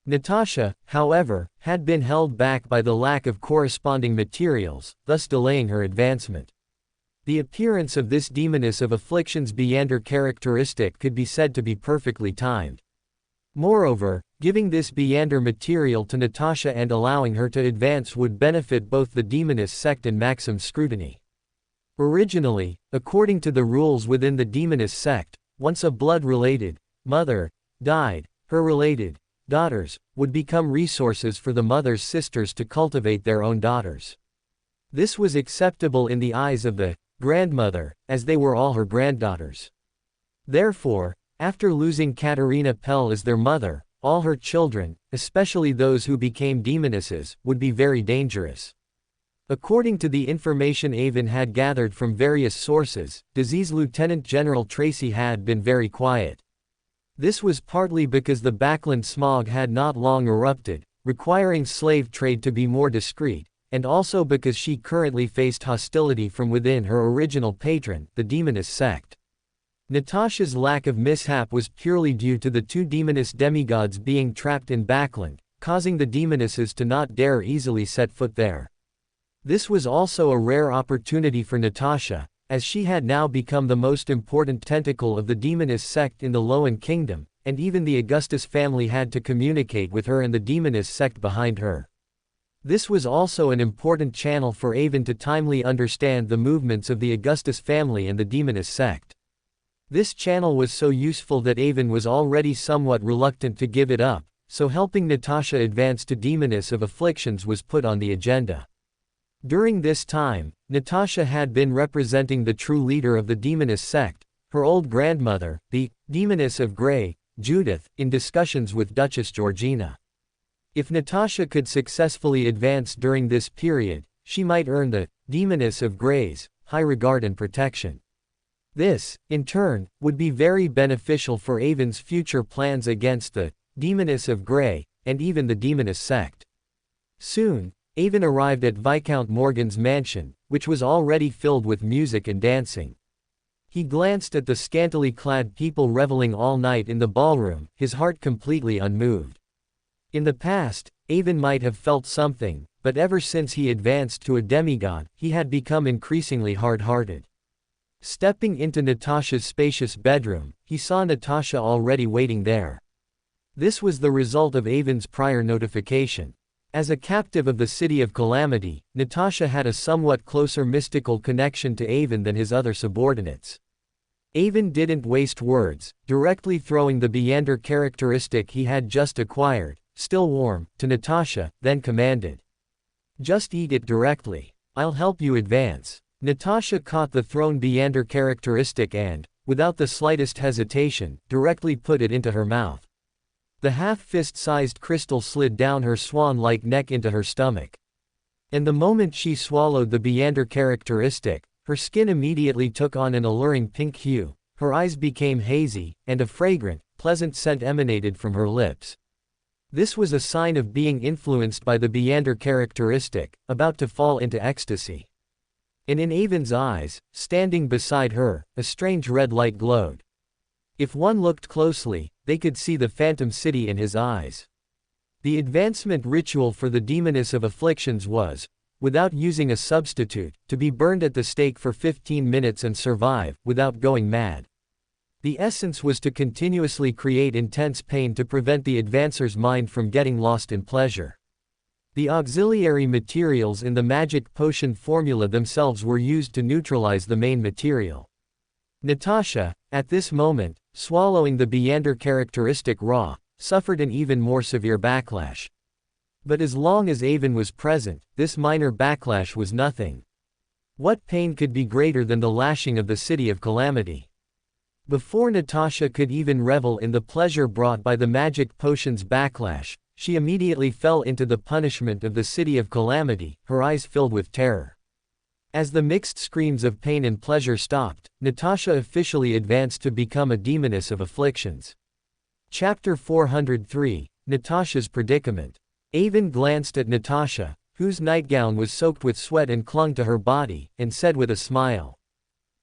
Natasha, however, had been held back by the lack of corresponding materials, thus delaying her advancement. The appearance of this Demoness of Afflictions Beander characteristic could be said to be perfectly timed. Moreover, giving this Beander material to Natasha and allowing her to advance would benefit both the Demonist sect and Maxim's scrutiny. Originally, according to the rules within the Demonist sect, once a blood-related mother died, her related daughters would become resources for the mother's sisters to cultivate their own daughters. This was acceptable in the eyes of the grandmother, as they were all her granddaughters. Therefore, after losing Katerina Pell as their mother, all her children, especially those who became demonesses, would be very dangerous. According to the information Avon had gathered from various sources, Disease Lieutenant General Tracy had been very quiet. This was partly because the Backland smog had not long erupted, requiring slave trade to be more discreet, and also because she currently faced hostility from within her original patron, the Demonist sect. Natasha's lack of mishap was purely due to the 2 Demonist demigods being trapped in Backland, causing the demonesses to not dare easily set foot there. This was also a rare opportunity for Natasha, as she had now become the most important tentacle of the Demonist sect in the Loan Kingdom, and even the Augustus family had to communicate with her and the Demonist sect behind her. This was also an important channel for Avon to timely understand the movements of the Augustus family and the Demonist sect. This channel was so useful that Avon was already somewhat reluctant to give it up, so helping Natasha advance to Demoness of Afflictions was put on the agenda. During this time, Natasha had been representing the true leader of the demoness sect, her old grandmother, the Demoness of Grey, Judith, in discussions with Duchess Georgina. If Natasha could successfully advance during this period, she might earn the Demoness of Grey's high regard and protection. This, in turn, would be very beneficial for Avon's future plans against the Demoness of Grey, and even the demoness sect. Soon, Avon arrived at Viscount Morgan's mansion, which was already filled with music and dancing. He glanced at the scantily clad people reveling all night in the ballroom, his heart completely unmoved. In the past, Avon might have felt something, but ever since he advanced to a demigod, he had become increasingly hard-hearted. Stepping into Natasha's spacious bedroom, he saw Natasha already waiting there. This was the result of Avon's prior notification. As a captive of the City of Calamity, Natasha had a somewhat closer mystical connection to Avon than his other subordinates. Avon didn't waste words, directly throwing the Beander characteristic he had just acquired, still warm, to Natasha, then commanded. "Just eat it directly. I'll help you advance." Natasha caught the thrown Beander characteristic and, without the slightest hesitation, directly put it into her mouth. The half-fist-sized crystal slid down her swan-like neck into her stomach. And the moment she swallowed the Beander characteristic, her skin immediately took on an alluring pink hue, her eyes became hazy, and a fragrant, pleasant scent emanated from her lips. This was a sign of being influenced by the Beander characteristic, about to fall into ecstasy. And in Avon's eyes, standing beside her, a strange red light glowed. If one looked closely, they could see the phantom city in his eyes. The advancement ritual for the Demoness of Afflictions was, without using a substitute, to be burned at the stake for 15 minutes and survive, without going mad. The essence was to continuously create intense pain to prevent the advancer's mind from getting lost in pleasure. The auxiliary materials in the magic potion formula themselves were used to neutralize the main material. Natasha, at this moment, swallowing the Beander characteristic raw, suffered an even more severe backlash. But as long as Avon was present, this minor backlash was nothing. What pain could be greater than the lashing of the City of Calamity? Before Natasha could even revel in the pleasure brought by the magic potion's backlash, she immediately fell into the punishment of the City of Calamity, her eyes filled with terror. As the mixed screams of pain and pleasure stopped, Natasha officially advanced to become a Demoness of Afflictions. Chapter 403, Natasha's Predicament. Avon glanced at Natasha, whose nightgown was soaked with sweat and clung to her body, and said with a smile,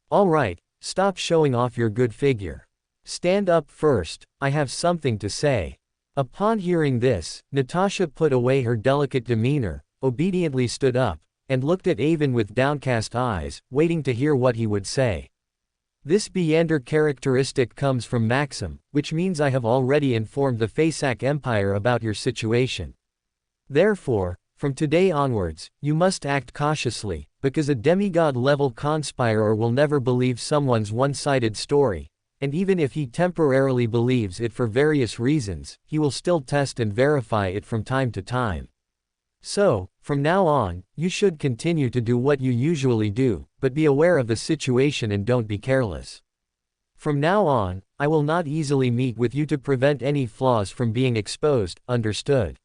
"All right, stop showing off your good figure. Stand up first, I have something to say." Upon hearing this, Natasha put away her delicate demeanor, obediently stood up, and looked at Avon with downcast eyes, waiting to hear what he would say. "This Beander characteristic comes from Maxim, which means I have already informed the Fasak Empire about your situation. Therefore, from today onwards, you must act cautiously, because a demigod-level conspirer will never believe someone's one-sided story. And even if he temporarily believes it for various reasons, he will still test and verify it from time to time. So, from now on, you should continue to do what you usually do, but be aware of the situation and don't be careless. From now on, I will not easily meet with you to prevent any flaws from being exposed, understood?"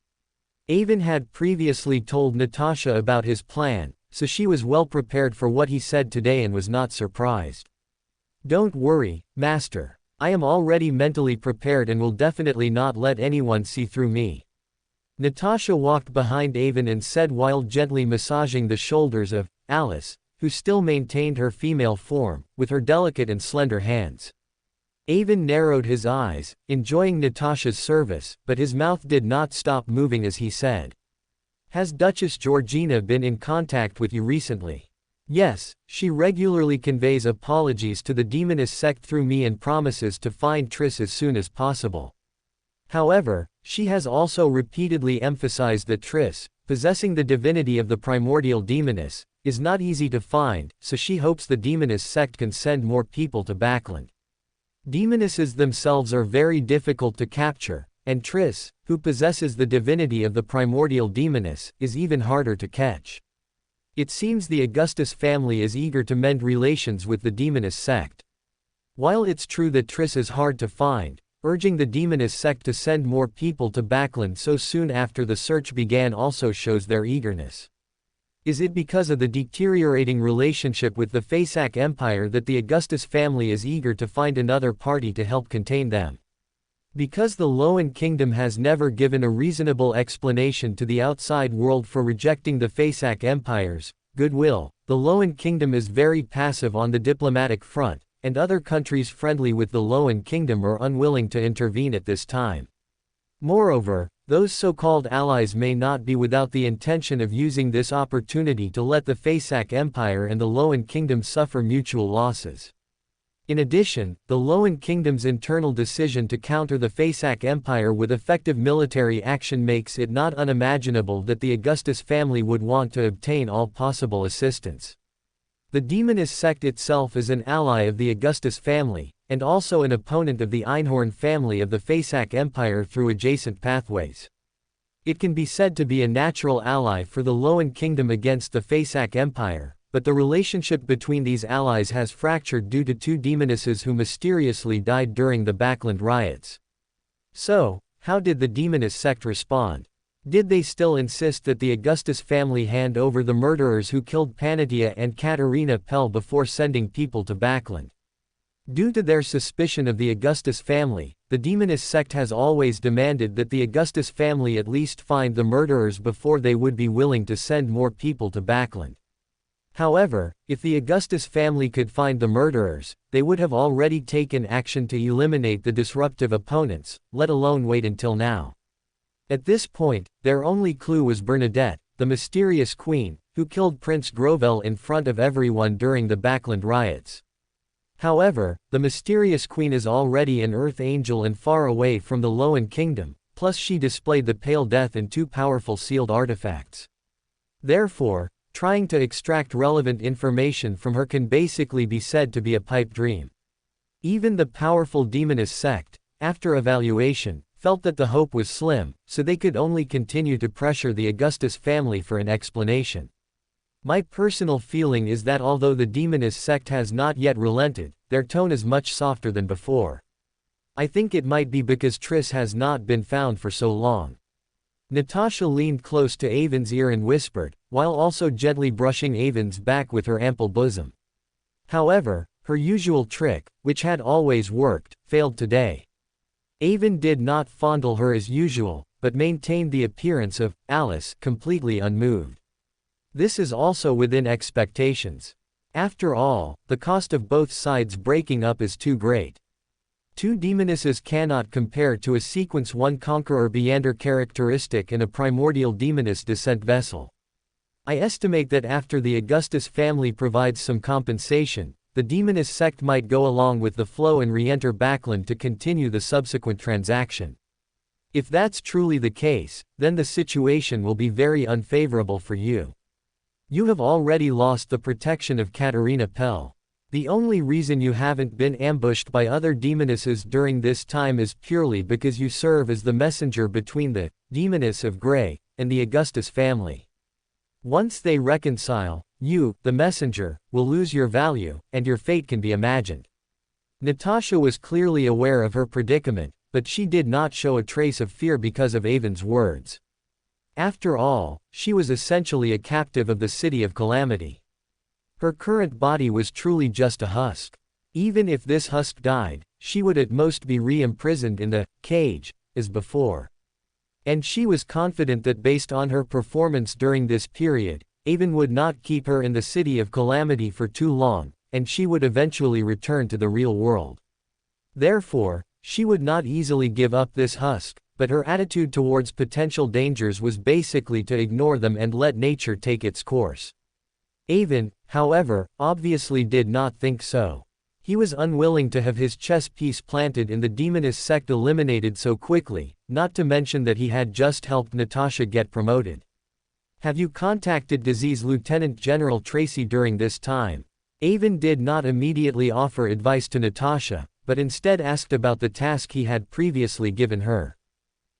Avon had previously told Natasha about his plan, so she was well prepared for what he said today and was not surprised. "Don't worry, Master. I am already mentally prepared and will definitely not let anyone see through me." Natasha walked behind Avon and said while gently massaging the shoulders of Alice, who still maintained her female form, with her delicate and slender hands. Avon narrowed his eyes, enjoying Natasha's service, but his mouth did not stop moving as he said, "Has Duchess Georgina been in contact with you recently?" "Yes, she regularly conveys apologies to the demoness sect through me and promises to find Triss as soon as possible. However, she has also repeatedly emphasized that Triss, possessing the divinity of the primordial demoness, is not easy to find, so she hopes the demoness sect can send more people to Backland. Demonesses themselves are very difficult to capture, and Triss, who possesses the divinity of the primordial demoness, is even harder to catch." It seems the Augustus family is eager to mend relations with the Demonist sect. While it's true that Triss is hard to find, urging the Demonist sect to send more people to Backland so soon after the search began also shows their eagerness. Is it because of the deteriorating relationship with the Faesac Empire that the Augustus family is eager to find another party to help contain them? Because the Loan Kingdom has never given a reasonable explanation to the outside world for rejecting the Faesac Empire's goodwill, the Loan Kingdom is very passive on the diplomatic front, and other countries friendly with the Loan Kingdom are unwilling to intervene at this time. Moreover, those so-called allies may not be without the intention of using this opportunity to let the Faesac Empire and the Loan Kingdom suffer mutual losses. In addition, the Loan Kingdom's internal decision to counter the Faesac Empire with effective military action makes it not unimaginable that the Augustus family would want to obtain all possible assistance. The Demonist sect itself is an ally of the Augustus family, and also an opponent of the Einhorn family of the Faesac Empire through adjacent pathways. It can be said to be a natural ally for the Loan Kingdom against the Faesac Empire, but the relationship between these allies has fractured due to two demonesses who mysteriously died during the Backland riots. So, how did the Demonist sect respond? Did they still insist that the Augustus family hand over the murderers who killed Panatia and Katerina Pell before sending people to Backland? Due to their suspicion of the Augustus family, the Demonist sect has always demanded that the Augustus family at least find the murderers before they would be willing to send more people to Backland. However, if the Augustus family could find the murderers, they would have already taken action to eliminate the disruptive opponents, let alone wait until now. At this point, their only clue was Bernadette, the mysterious queen, who killed Prince Grovel in front of everyone during the Backland riots. However, the mysterious queen is already an Earth Angel and far away from the Loan Kingdom, plus she displayed the Pale Death and two powerful sealed artifacts. Therefore, trying to extract relevant information from her can basically be said to be a pipe dream. Even the powerful Demonist sect, after evaluation, felt that the hope was slim, so they could only continue to pressure the Augustus family for an explanation. My personal feeling is that although the Demonist sect has not yet relented, their tone is much softer than before. I think it might be because Triss has not been found for so long. Natasha leaned close to Avon's ear and whispered, while also gently brushing Avon's back with her ample bosom. However, her usual trick, which had always worked, failed today. Avon did not fondle her as usual, but maintained the appearance of Alice completely unmoved. This is also within expectations. After all, the cost of both sides breaking up is too great. Two demonesses cannot compare to a sequence 1 conqueror Beander characteristic and a primordial demoness descent vessel. I estimate that after the Augustus family provides some compensation, the Demonist sect might go along with the flow and re-enter Backland to continue the subsequent transaction. If that's truly the case, then the situation will be very unfavorable for you. You have already lost the protection of Katerina Pell. The only reason you haven't been ambushed by other demonesses during this time is purely because you serve as the messenger between the Demoness of Grey and the Augustus family. Once they reconcile, you, the messenger, will lose your value, and your fate can be imagined. Natasha was clearly aware of her predicament, but she did not show a trace of fear because of Avon's words. After all, she was essentially a captive of the City of Calamity. Her current body was truly just a husk. Even if this husk died, she would at most be re-imprisoned in the cage, as before. And she was confident that based on her performance during this period, Avon would not keep her in the City of Calamity for too long, and she would eventually return to the real world. Therefore, she would not easily give up this husk, but her attitude towards potential dangers was basically to ignore them and let nature take its course. Avon, however, obviously did not think so. He was unwilling to have his chess piece planted in the Demonist sect eliminated so quickly, not to mention that he had just helped Natasha get promoted. Have you contacted Disease Lieutenant General Tracy during this time? Avon did not immediately offer advice to Natasha, but instead asked about the task he had previously given her.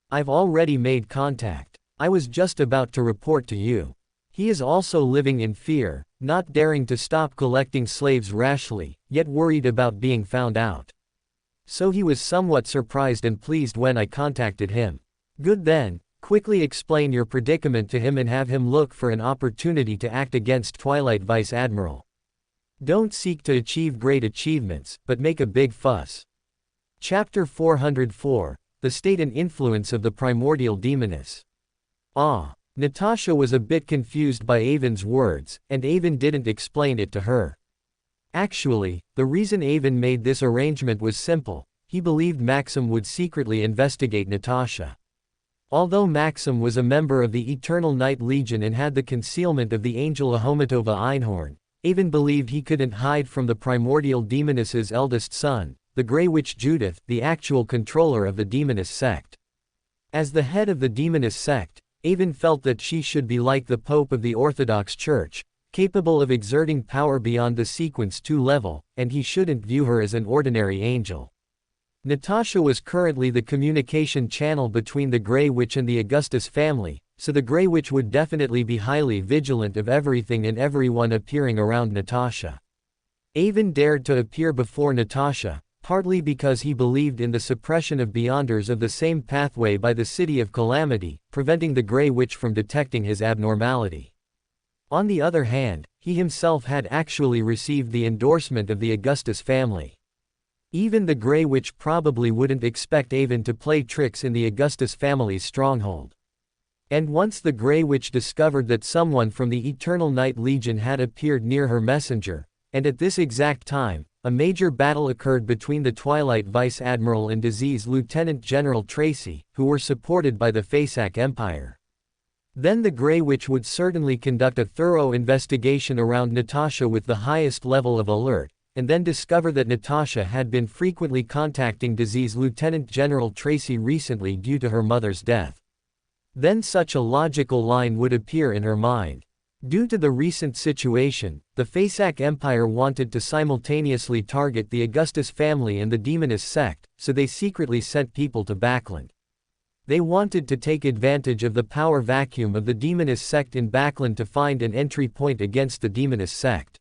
I've already made contact. I was just about to report to you. He is also living in fear, not daring to stop collecting slaves rashly, yet worried about being found out. So he was somewhat surprised and pleased when I contacted him. Good then, quickly explain your predicament to him and have him look for an opportunity to act against Twilight Vice Admiral. Don't seek to achieve great achievements, but make a big fuss. Chapter 404, The State and Influence of the Primordial Demoness. Natasha was a bit confused by Avon's words, and Avon didn't explain it to her. Actually, the reason Avon made this arrangement was simple: he believed Maxim would secretly investigate Natasha. Although Maxim was a member of the Eternal Night Legion and had the concealment of the angel Ahomatova Einhorn, Avon believed he couldn't hide from the primordial demoness's eldest son, the Grey Witch Judith, the actual controller of the demoness sect. As the head of the demoness sect, Avon felt that she should be like the Pope of the Orthodox Church, capable of exerting power beyond the Sequence 2 level, and he shouldn't view her as an ordinary angel. Natasha was currently the communication channel between the Grey Witch and the Augustus family, so the Grey Witch would definitely be highly vigilant of everything and everyone appearing around Natasha. Avon dared to appear before Natasha, partly because he believed in the suppression of Beyonders of the same pathway by the City of Calamity, preventing the Grey Witch from detecting his abnormality. On the other hand, he himself had actually received the endorsement of the Augustus family. Even the Grey Witch probably wouldn't expect Avon to play tricks in the Augustus family's stronghold. And once the Grey Witch discovered that someone from the Eternal Night Legion had appeared near her messenger, and at this exact time, a major battle occurred between the Twilight Vice Admiral and Disease Lieutenant General Tracy, who were supported by the Faceac Empire. Then the Grey Witch would certainly conduct a thorough investigation around Natasha with the highest level of alert, and then discover that Natasha had been frequently contacting Disease Lieutenant General Tracy recently due to her mother's death. Then such a logical line would appear in her mind. Due to the recent situation, the Faceac Empire wanted to simultaneously target the Augustus family and the Demoness sect, so they secretly sent people to Backland. They wanted to take advantage of the power vacuum of the Demoness sect in Backland to find an entry point against the Demoness sect.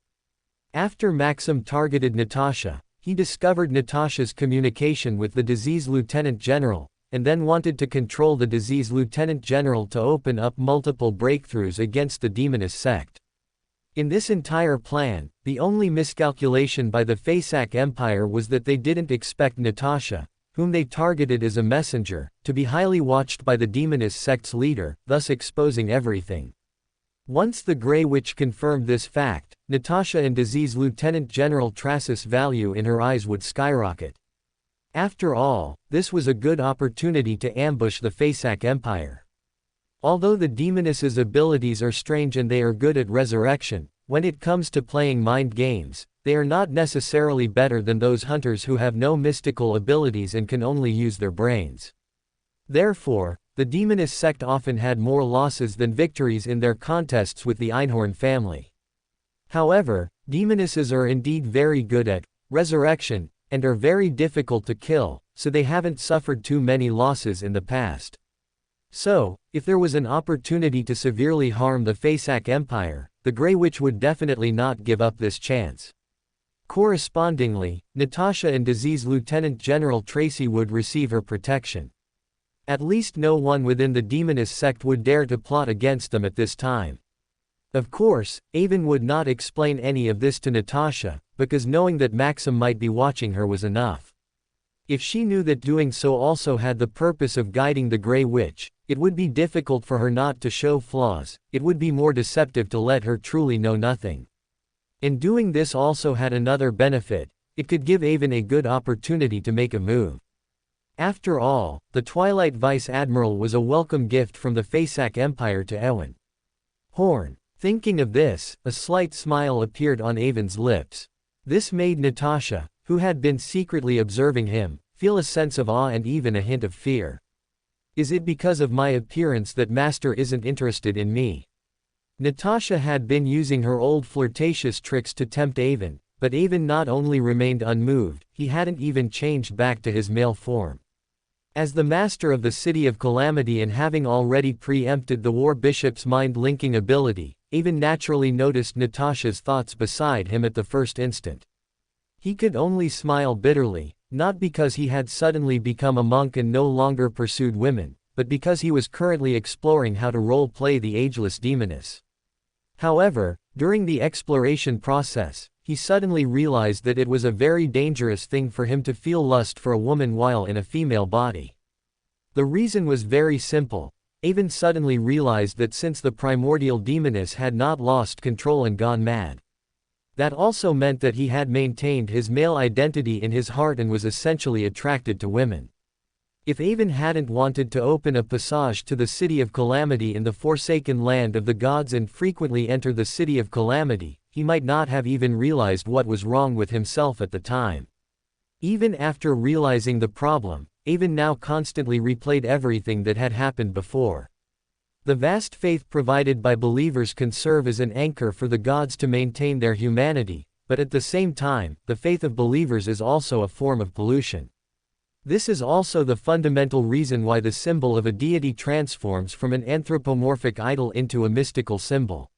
After Maxim targeted Natasha, he discovered Natasha's communication with the Disease Lieutenant General, and then wanted to control the Disease Lieutenant General to open up multiple breakthroughs against the Demoness sect. In this entire plan, the only miscalculation by the Faceac Empire was that they didn't expect Natasha, whom they targeted as a messenger, to be highly watched by the Demoness sect's leader, thus exposing everything. Once the Grey Witch confirmed this fact, Natasha and Disease Lieutenant General Tracis' value in her eyes would skyrocket. After all, this was a good opportunity to ambush the Faceac Empire. Although the Demoness's abilities are strange and they are good at resurrection, when it comes to playing mind games, they are not necessarily better than those hunters who have no mystical abilities and can only use their brains. Therefore, the Demoness sect often had more losses than victories in their contests with the Einhorn family. However, Demonesses are indeed very good at resurrection, and are very difficult to kill, so they haven't suffered too many losses in the past. So, if there was an opportunity to severely harm the Faceac Empire, the Grey Witch would definitely not give up this chance. Correspondingly, Natasha and Disease Lieutenant General Tracy would receive her protection. At least no one within the Demoness sect would dare to plot against them at this time. Of course, Avon would not explain any of this to Natasha, because knowing that Maxim might be watching her was enough. If she knew that doing so also had the purpose of guiding the Grey Witch, it would be difficult for her not to show flaws, it would be more deceptive to let her truly know nothing. And doing this also had another benefit: it could give Avon a good opportunity to make a move. After all, the Twilight Vice Admiral was a welcome gift from the Faceac Empire to Ewan. Horn. Thinking of this, a slight smile appeared on Avon's lips. This made Natasha, who had been secretly observing him, feel a sense of awe and even a hint of fear. Is it because of my appearance that Master isn't interested in me? Natasha had been using her old flirtatious tricks to tempt Avon, but Avon not only remained unmoved, he hadn't even changed back to his male form. As the master of the City of Calamity and having already preempted the War Bishop's mind-linking ability, Avin naturally noticed Natasha's thoughts beside him at the first instant. He could only smile bitterly, not because he had suddenly become a monk and no longer pursued women, but because he was currently exploring how to role-play the ageless demoness. However, during the exploration process, he suddenly realized that it was a very dangerous thing for him to feel lust for a woman while in a female body. The reason was very simple. Avin suddenly realized that since the primordial demoness had not lost control and gone mad, that also meant that he had maintained his male identity in his heart and was essentially attracted to women. If Avin hadn't wanted to open a passage to the City of Calamity in the forsaken land of the gods and frequently enter the City of Calamity, he might not have even realized what was wrong with himself at the time. Even after realizing the problem, Avin now constantly replayed everything that had happened before. The vast faith provided by believers can serve as an anchor for the gods to maintain their humanity, but at the same time, the faith of believers is also a form of pollution. This is also the fundamental reason why the symbol of a deity transforms from an anthropomorphic idol into a mystical symbol.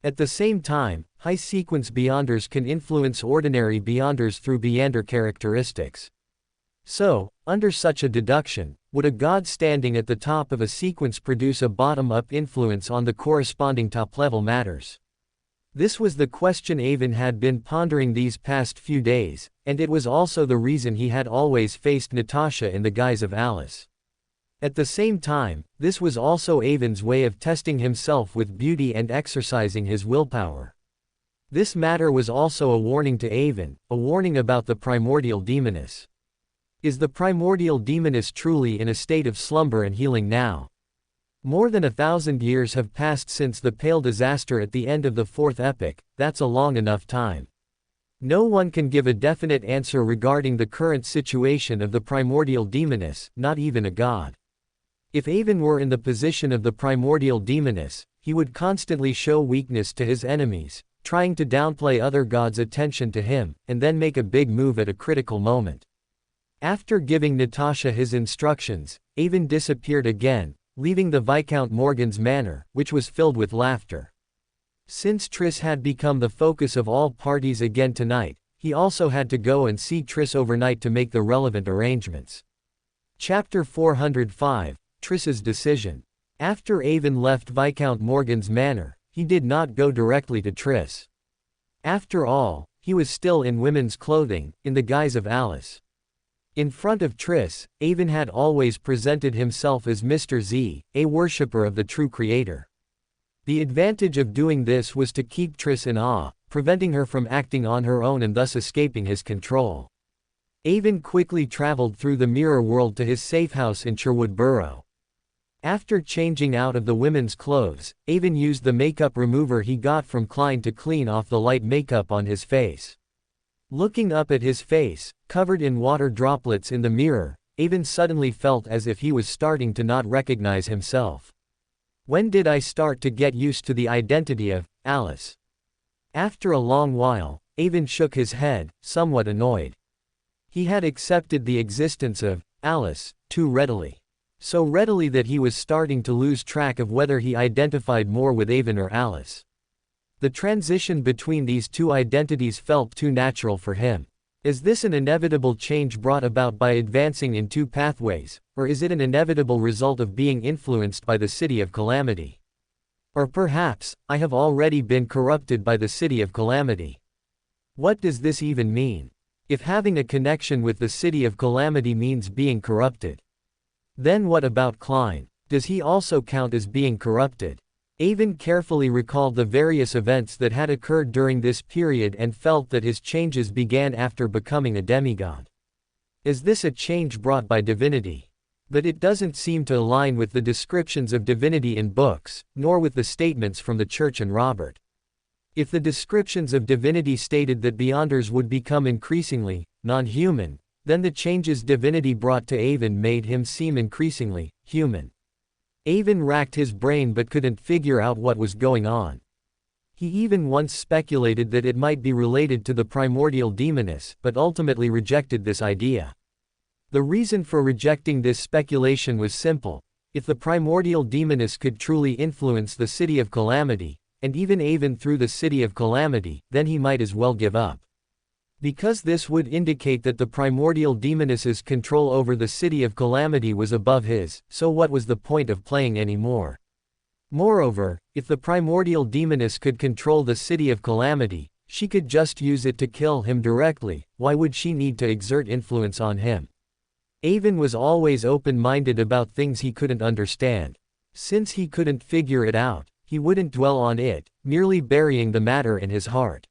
At the same time, high-sequence beyonders can influence ordinary beyonders through beyonder characteristics. So, under such a deduction, would a god standing at the top of a sequence produce a bottom-up influence on the corresponding top-level matters? This was the question Avin had been pondering these past few days, and it was also the reason he had always faced Natasha in the guise of Alice. At the same time, this was also Avin's way of testing himself with beauty and exercising his willpower. This matter was also a warning to Avin, a warning about the primordial demoness. Is the primordial demoness truly in a state of slumber and healing now? More than 1,000 years have passed since the Pale disaster at the end of the Fourth Epoch. That's a long enough time. No one can give a definite answer regarding the current situation of the primordial demoness, not even a god. If Avin were in the position of the primordial demoness, he would constantly show weakness to his enemies, trying to downplay other gods' attention to him, and then make a big move at a critical moment. After giving Natasha his instructions, Avin disappeared again, leaving the Viscount Morgan's manor, which was filled with laughter. Since Triss had become the focus of all parties again tonight, he also had to go and see Triss overnight to make the relevant arrangements. Chapter 405, Triss's Decision. After Avin left Viscount Morgan's manor, he did not go directly to Triss. After all, he was still in women's clothing, in the guise of Alice. In front of Triss, Avin had always presented himself as Mr. Z, a worshipper of the true creator. The advantage of doing this was to keep Triss in awe, preventing her from acting on her own and thus escaping his control. Avin quickly traveled through the mirror world to his safe house in Sherwood Borough. After changing out of the women's clothes, Avin used the makeup remover he got from Klein to clean off the light makeup on his face. Looking up at his face, covered in water droplets in the mirror, Avin suddenly felt as if he was starting to not recognize himself. When did I start to get used to the identity of Alice? After a long while, Avin shook his head, somewhat annoyed. He had accepted the existence of Alice too readily. So readily that he was starting to lose track of whether he identified more with Avin or Alice. The transition between these two identities felt too natural for him. Is this an inevitable change brought about by advancing in two pathways, or is it an inevitable result of being influenced by the City of Calamity? Or perhaps, I have already been corrupted by the City of Calamity. What does this even mean? If having a connection with the City of Calamity means being corrupted, then what about Klein? Does he also count as being corrupted? Avin carefully recalled the various events that had occurred during this period and felt that his changes began after becoming a demigod. Is this a change brought by divinity? But it doesn't seem to align with the descriptions of divinity in books, nor with the statements from the Church and Robert. If the descriptions of divinity stated that beyonders would become increasingly non-human, then the changes divinity brought to Avin made him seem increasingly human. Avin racked his brain but couldn't figure out what was going on. He even once speculated that it might be related to the primordial demoness, but ultimately rejected this idea. The reason for rejecting this speculation was simple: if the primordial demoness could truly influence the City of Calamity, and even Avon through the City of Calamity, then he might as well give up. Because this would indicate that the primordial demoness's control over the City of Calamity was above his, so what was the point of playing anymore? Moreover, if the primordial demoness could control the City of Calamity, she could just use it to kill him directly. Why would she need to exert influence on him? Avon was always open-minded about things he couldn't understand. Since he couldn't figure it out, he wouldn't dwell on it, merely burying the matter in his heart.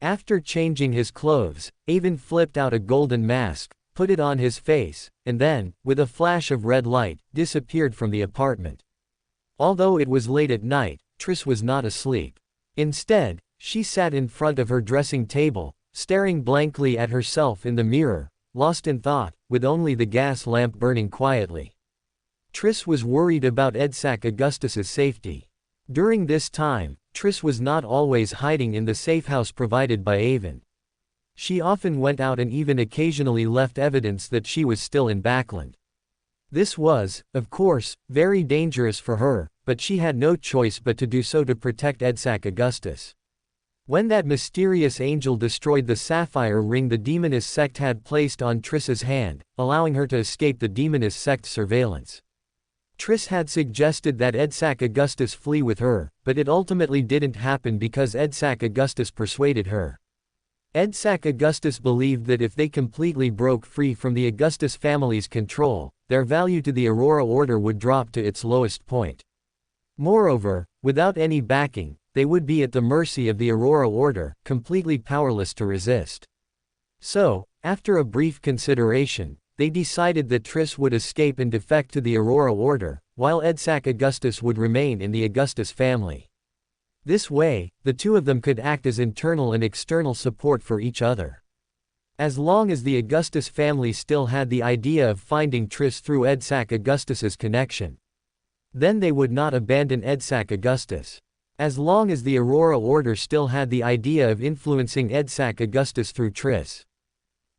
After changing his clothes, Avon flipped out a golden mask, put it on his face, and then, with a flash of red light, disappeared from the apartment. Although it was late at night, Triss was not asleep. Instead, she sat in front of her dressing table, staring blankly at herself in the mirror, lost in thought, with only the gas lamp burning quietly. Triss was worried about Edsac Augustus's safety. During this time, Triss was not always hiding in the safe house provided by Avon. She often went out and even occasionally left evidence that she was still in Backland. This was, of course, very dangerous for her, but she had no choice but to do so to protect Edsac Augustus. When that mysterious angel destroyed the sapphire ring the demoness sect had placed on Triss's hand, allowing her to escape the demoness sect's surveillance. Triss had suggested that Edsac Augustus flee with her, but it ultimately didn't happen because Edsac Augustus persuaded her. Edsac Augustus believed that if they completely broke free from the Augustus family's control, their value to the Aurora Order would drop to its lowest point. Moreover, without any backing, they would be at the mercy of the Aurora Order, completely powerless to resist. So, after a brief consideration, they decided that Triss would escape and defect to the Aurora Order, while Edsac Augustus would remain in the Augustus family. This way, the two of them could act as internal and external support for each other. As long as the Augustus family still had the idea of finding Triss through Edsac Augustus's connection, then they would not abandon Edsac Augustus. As long as the Aurora Order still had the idea of influencing Edsac Augustus through Triss,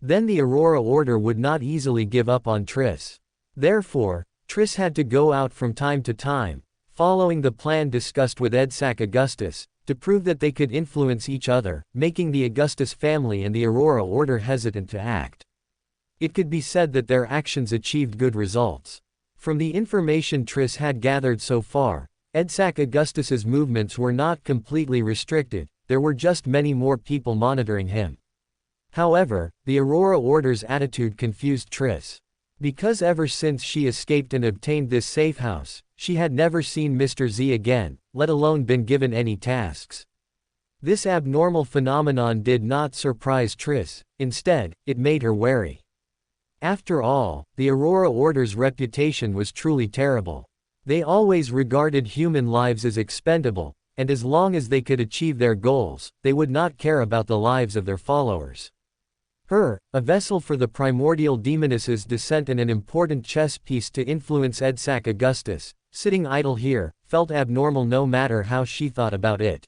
then the Aurora Order would not easily give up on Triss. Therefore, Triss had to go out from time to time, following the plan discussed with Edsac Augustus, to prove that they could influence each other, making the Augustus family and the Aurora Order hesitant to act. It could be said that their actions achieved good results. From the information Triss had gathered so far, Edsac Augustus's movements were not completely restricted, there were just many more people monitoring him. However, the Aurora Order's attitude confused Triss. Because ever since she escaped and obtained this safe house, she had never seen Mr. Z again, let alone been given any tasks. This abnormal phenomenon did not surprise Triss, instead, it made her wary. After all, the Aurora Order's reputation was truly terrible. They always regarded human lives as expendable, and as long as they could achieve their goals, they would not care about the lives of their followers. Her, a vessel for the primordial demoness's descent and an important chess piece to influence Edsac Augustus, sitting idle here, felt abnormal no matter how she thought about it.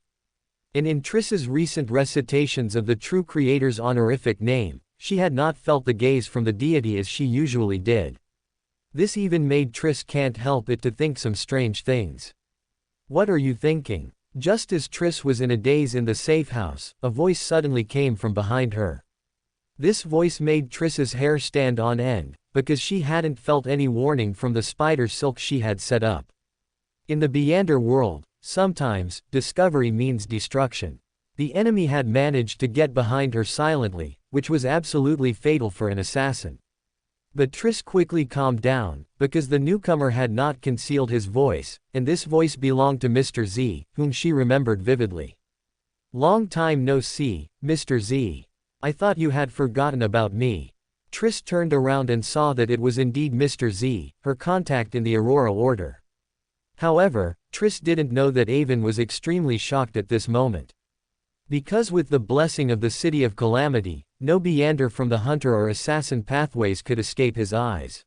And in Triss's recent recitations of the true creator's honorific name, she had not felt the gaze from the deity as she usually did. This even made Triss can't help it to think some strange things. What are you thinking? Just as Triss was in a daze in the safe house, a voice suddenly came from behind her. This voice made Triss's hair stand on end, because she hadn't felt any warning from the spider silk she had set up. In the Beyonder world, sometimes, discovery means destruction. The enemy had managed to get behind her silently, which was absolutely fatal for an assassin. But Triss quickly calmed down, because the newcomer had not concealed his voice, and this voice belonged to Mr. Z, whom she remembered vividly. Long time no see, Mr. Z. I thought you had forgotten about me. Triss turned around and saw that it was indeed Mr. Z, her contact in the Aurora Order. However, Triss didn't know that Avon was extremely shocked at this moment. Because with the blessing of the City of Calamity, no Beyonder from the hunter or assassin pathways could escape his eyes.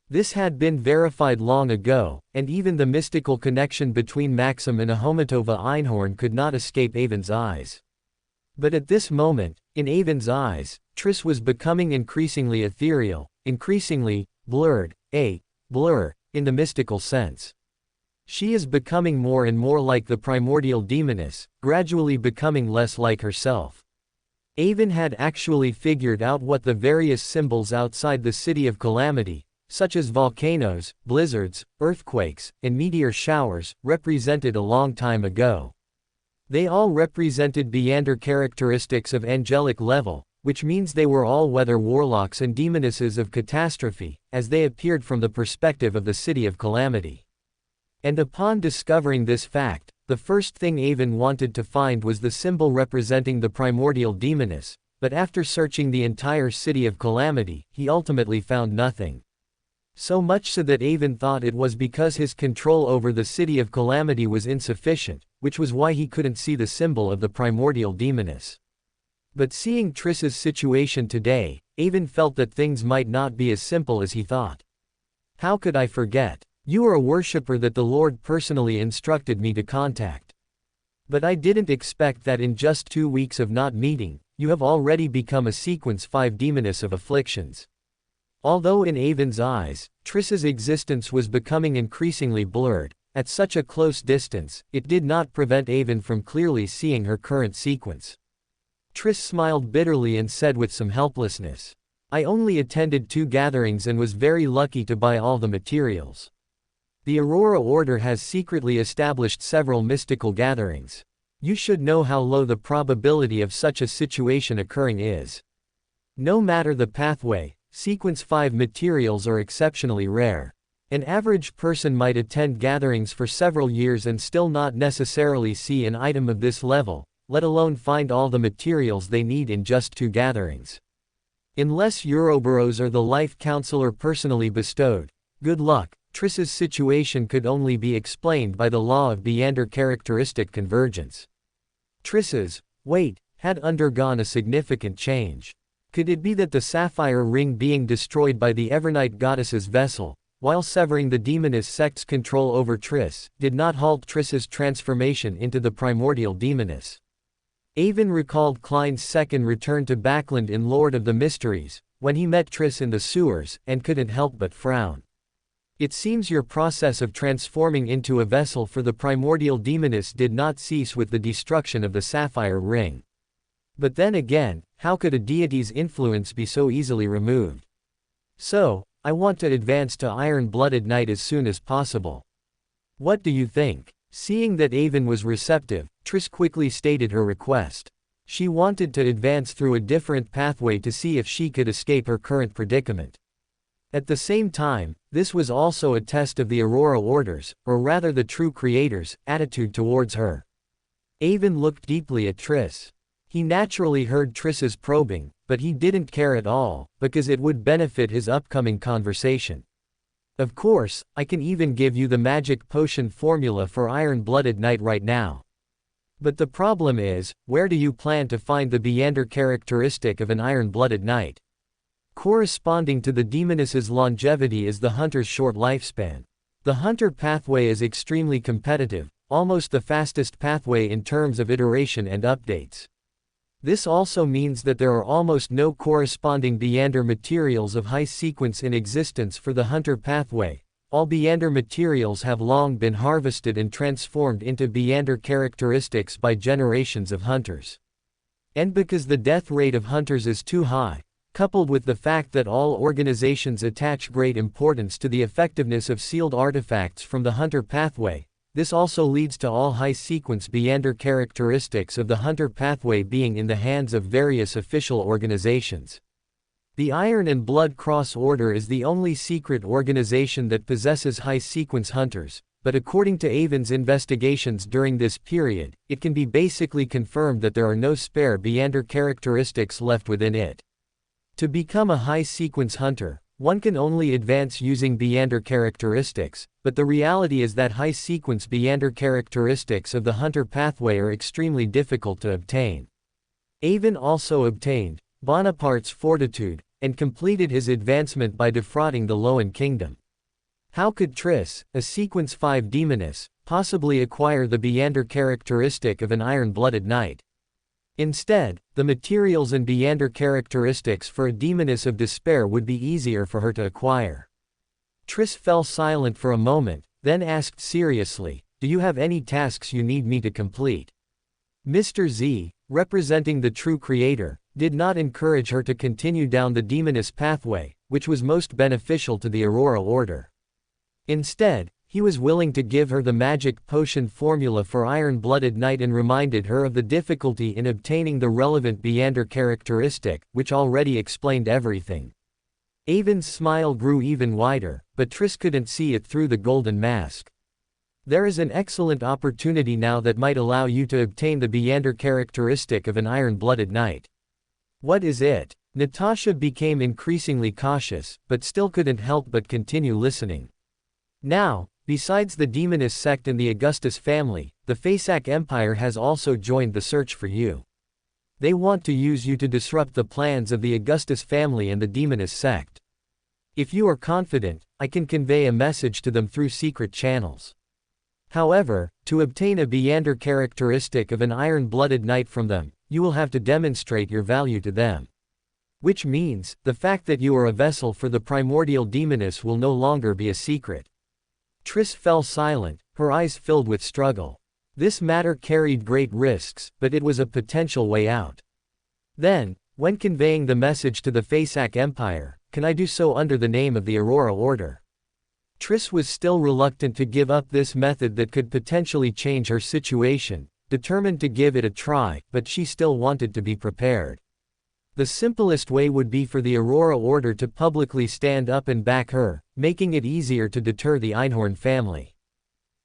This had been verified long ago, and even the mystical connection between Maxim and Ahomatova Einhorn could not escape Avon's eyes. But at this moment, in Avon's eyes, Triss was becoming increasingly ethereal, increasingly blurred, a blur, in the mystical sense. She is becoming more and more like the primordial demoness, gradually becoming less like herself. Avon had actually figured out what the various symbols outside the City of Calamity, such as volcanoes, blizzards, earthquakes, and meteor showers, represented a long time ago. They all represented Beander characteristics of angelic level, which means they were all weather warlocks and demonesses of catastrophe, as they appeared from the perspective of the City of Calamity. And upon discovering this fact, the first thing Avon wanted to find was the symbol representing the primordial demoness, but after searching the entire City of Calamity, he ultimately found nothing. So much so that Avon thought it was because his control over the City of Calamity was insufficient, which was why he couldn't see the symbol of the primordial demoness. But seeing Triss's situation today, Avon felt that things might not be as simple as he thought. How could I forget? You are a worshipper that the Lord personally instructed me to contact. But I didn't expect that in just 2 weeks of not meeting, you have already become a sequence 5 demoness of afflictions. Although in Avon's eyes, Triss's existence was becoming increasingly blurred, at such a close distance, it did not prevent Avon from clearly seeing her current sequence. Triss smiled bitterly and said with some helplessness, "I only attended 2 gatherings and was very lucky to buy all the materials. The Aurora Order has secretly established several mystical gatherings. You should know how low the probability of such a situation occurring is. No matter the pathway, Sequence 5 materials are exceptionally rare. An average person might attend gatherings for several years and still not necessarily see an item of this level, let alone find all the materials they need in just 2 gatherings. Unless Ouroboros or the Life Counselor personally bestowed, good luck. Triss's situation could only be explained by the law of Beander characteristic convergence. Triss's weight had undergone a significant change. Could it be that the sapphire ring being destroyed by the Evernight goddess's vessel, while severing the demoness sect's control over Triss, did not halt Triss's transformation into the primordial demoness? Avon recalled Klein's second return to Backland in Lord of the Mysteries, when he met Triss in the sewers, and couldn't help but frown. It seems your process of transforming into a vessel for the primordial demoness did not cease with the destruction of the sapphire ring. But then again, how could a deity's influence be so easily removed? So, I want to advance to Iron-Blooded Knight as soon as possible. What do you think? Seeing that Avon was receptive, Triss quickly stated her request. She wanted to advance through a different pathway to see if she could escape her current predicament. At the same time, this was also a test of the Aurora Order's, or rather the true creator's, attitude towards her. Avon looked deeply at Triss. He naturally heard Triss's probing, but he didn't care at all, because it would benefit his upcoming conversation. Of course, I can even give you the magic potion formula for Iron-Blooded Knight right now. But the problem is, where do you plan to find the Beander characteristic of an Iron-Blooded Knight? Corresponding to the demoness's longevity is the hunter's short lifespan. The hunter pathway is extremely competitive, almost the fastest pathway in terms of iteration and updates. This also means that there are almost no corresponding Beander materials of high sequence in existence for the hunter pathway. All Beander materials have long been harvested and transformed into Beander characteristics by generations of hunters. And because the death rate of hunters is too high, coupled with the fact that all organizations attach great importance to the effectiveness of sealed artifacts from the hunter pathway, this also leads to all high-sequence Beander characteristics of the hunter pathway being in the hands of various official organizations. The Iron and Blood Cross Order is the only secret organization that possesses high-sequence hunters, but according to Avon's investigations during this period, it can be basically confirmed that there are no spare Beander characteristics left within it. To become a high-sequence hunter, one can only advance using Beander characteristics, but the reality is that high-sequence Beander characteristics of the hunter pathway are extremely difficult to obtain. Avon also obtained Bonaparte's Fortitude, and completed his advancement by defrauding the Loan Kingdom. How could Triss, a Sequence 5 demoness, possibly acquire the Beander characteristic of an Iron-Blooded Knight? Instead, the materials and Beander characteristics for a demoness of despair would be easier for her to acquire. Triss fell silent for a moment, then asked seriously, "Do you have any tasks you need me to complete?" Mr. Z, representing the true creator, did not encourage her to continue down the demoness pathway, which was most beneficial to the Aurora Order. Instead, he was willing to give her the magic potion formula for Iron-Blooded Knight and reminded her of the difficulty in obtaining the relevant Beander characteristic, which already explained everything. Avon's smile grew even wider, but Triss couldn't see it through the golden mask. "There is an excellent opportunity now that might allow you to obtain the Beander characteristic of an Iron-Blooded Knight." "What is it?" Natasha became increasingly cautious, but still couldn't help but continue listening. "Now, besides the Demoness sect and the Augustus family, the Faceac Empire has also joined the search for you. They want to use you to disrupt the plans of the Augustus family and the Demoness sect. If you are confident, I can convey a message to them through secret channels. However, to obtain a Beander characteristic of an Iron-Blooded Knight from them, you will have to demonstrate your value to them. Which means, the fact that you are a vessel for the primordial demoness will no longer be a secret." Triss fell silent, her eyes filled with struggle. This matter carried great risks, but it was a potential way out. "Then, when conveying the message to the Faceac Empire, can I do so under the name of the Aurora Order?" Triss was still reluctant to give up this method that could potentially change her situation, determined to give it a try, but she still wanted to be prepared. The simplest way would be for the Aurora Order to publicly stand up and back her, making it easier to deter the Einhorn family.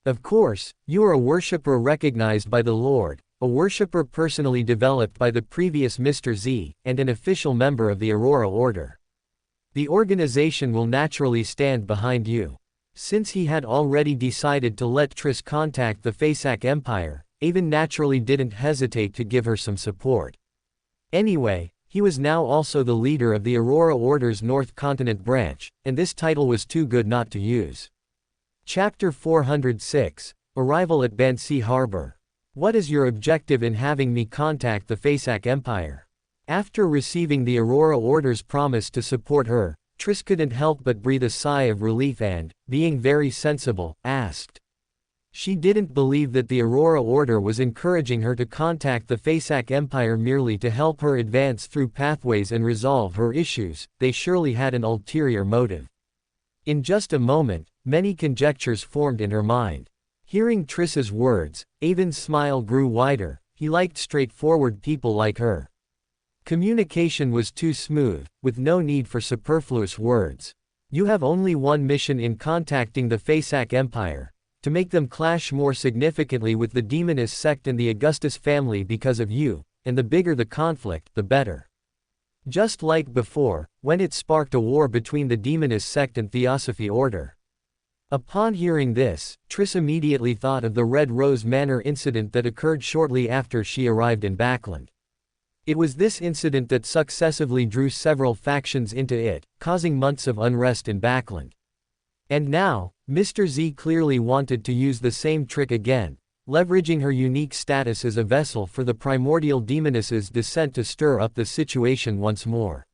"Of course, you are a worshipper recognized by the Lord, a worshipper personally developed by the previous Mr. Z, and an official member of the Aurora Order. The organization will naturally stand behind you." Since he had already decided to let Triss contact the Faceac Empire, Avon naturally didn't hesitate to give her some support. Anyway, he was now also the leader of the Aurora Order's North Continent branch, and this title was too good not to use. Chapter 406, Arrival at Bansi Harbor. "What is your objective in having me contact the Faceac Empire?" After receiving the Aurora Order's promise to support her, Triss couldn't help but breathe a sigh of relief and, being very sensible, asked. She didn't believe that the Aurora Order was encouraging her to contact the Faceac Empire merely to help her advance through pathways and resolve her issues. They surely had an ulterior motive. In just a moment, many conjectures formed in her mind. Hearing Triss's words, Avon's smile grew wider. He liked straightforward people like her. Communication was too smooth, with no need for superfluous words. "You have only one mission in contacting the Faceac Empire: to make them clash more significantly with the Demoness sect and the Augustus family because of you, and the bigger the conflict, the better." Just like before, when it sparked a war between the Demoness sect and Theosophy Order. Upon hearing this, Triss immediately thought of the Red Rose Manor incident that occurred shortly after she arrived in Backland. It was this incident that successively drew several factions into it, causing months of unrest in Backland. And now, Mr. Z clearly wanted to use the same trick again, leveraging her unique status as a vessel for the primordial demoness's descent to stir up the situation once more.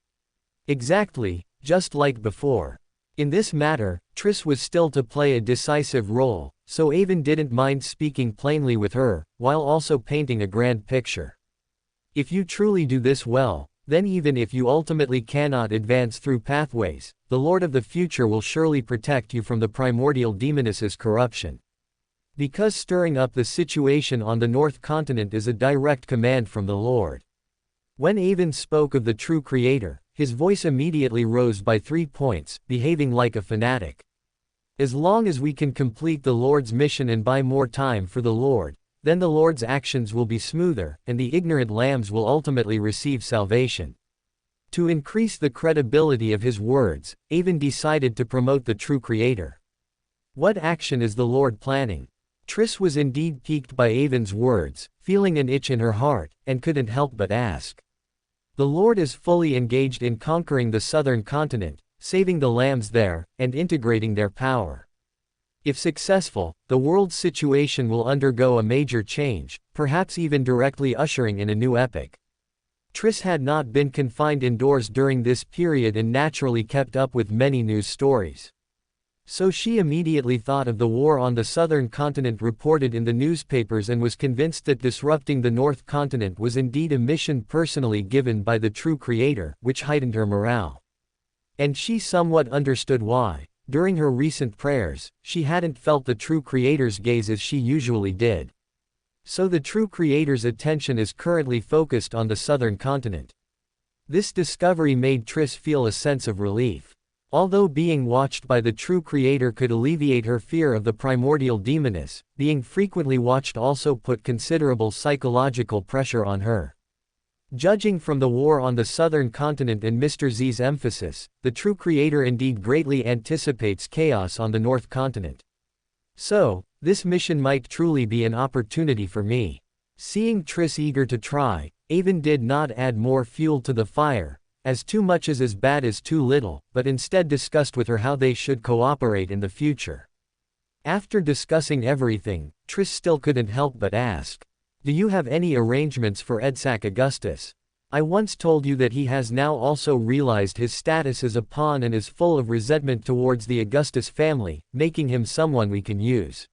Exactly, just like before. In this matter, Triss was still to play a decisive role, so Avon didn't mind speaking plainly with her, while also painting a grand picture. "If you truly do this well, then even if you ultimately cannot advance through pathways, the Lord of the Future will surely protect you from the primordial demoness's corruption. Because stirring up the situation on the North Continent is a direct command from the Lord." When Avon spoke of the true creator, his voice immediately rose by 3 points, behaving like a fanatic. "As long as we can complete the Lord's mission and buy more time for the Lord, then the Lord's actions will be smoother, and the ignorant lambs will ultimately receive salvation." To increase the credibility of his words, Avon decided to promote the true creator. "What action is the Lord planning?" Triss was indeed piqued by Avon's words, feeling an itch in her heart, and couldn't help but ask. "The Lord is fully engaged in conquering the southern continent, saving the lambs there, and integrating their power. If successful, the world's situation will undergo a major change, perhaps even directly ushering in a new epoch." Triss had not been confined indoors during this period and naturally kept up with many news stories. So she immediately thought of the war on the southern continent reported in the newspapers and was convinced that disrupting the north continent was indeed a mission personally given by the true creator, which heightened her morale. And she somewhat understood why. During her recent prayers, she hadn't felt the true creator's gaze as she usually did. So the true creator's attention is currently focused on the southern continent. This discovery made Triss feel a sense of relief. Although being watched by the true creator could alleviate her fear of the primordial demoness, being frequently watched also put considerable psychological pressure on her. Judging from the war on the southern continent and Mr. Z's emphasis, the true creator indeed greatly anticipates chaos on the north continent. So, this mission might truly be an opportunity for me. Seeing Triss eager to try, Avon did not add more fuel to the fire, as too much is as bad as too little, but instead discussed with her how they should cooperate in the future. After discussing everything, Triss still couldn't help but ask, "Do you have any arrangements for Edsac Augustus? I once told you that he has now also realized his status as a pawn and is full of resentment towards the Augustus family, making him someone we can use."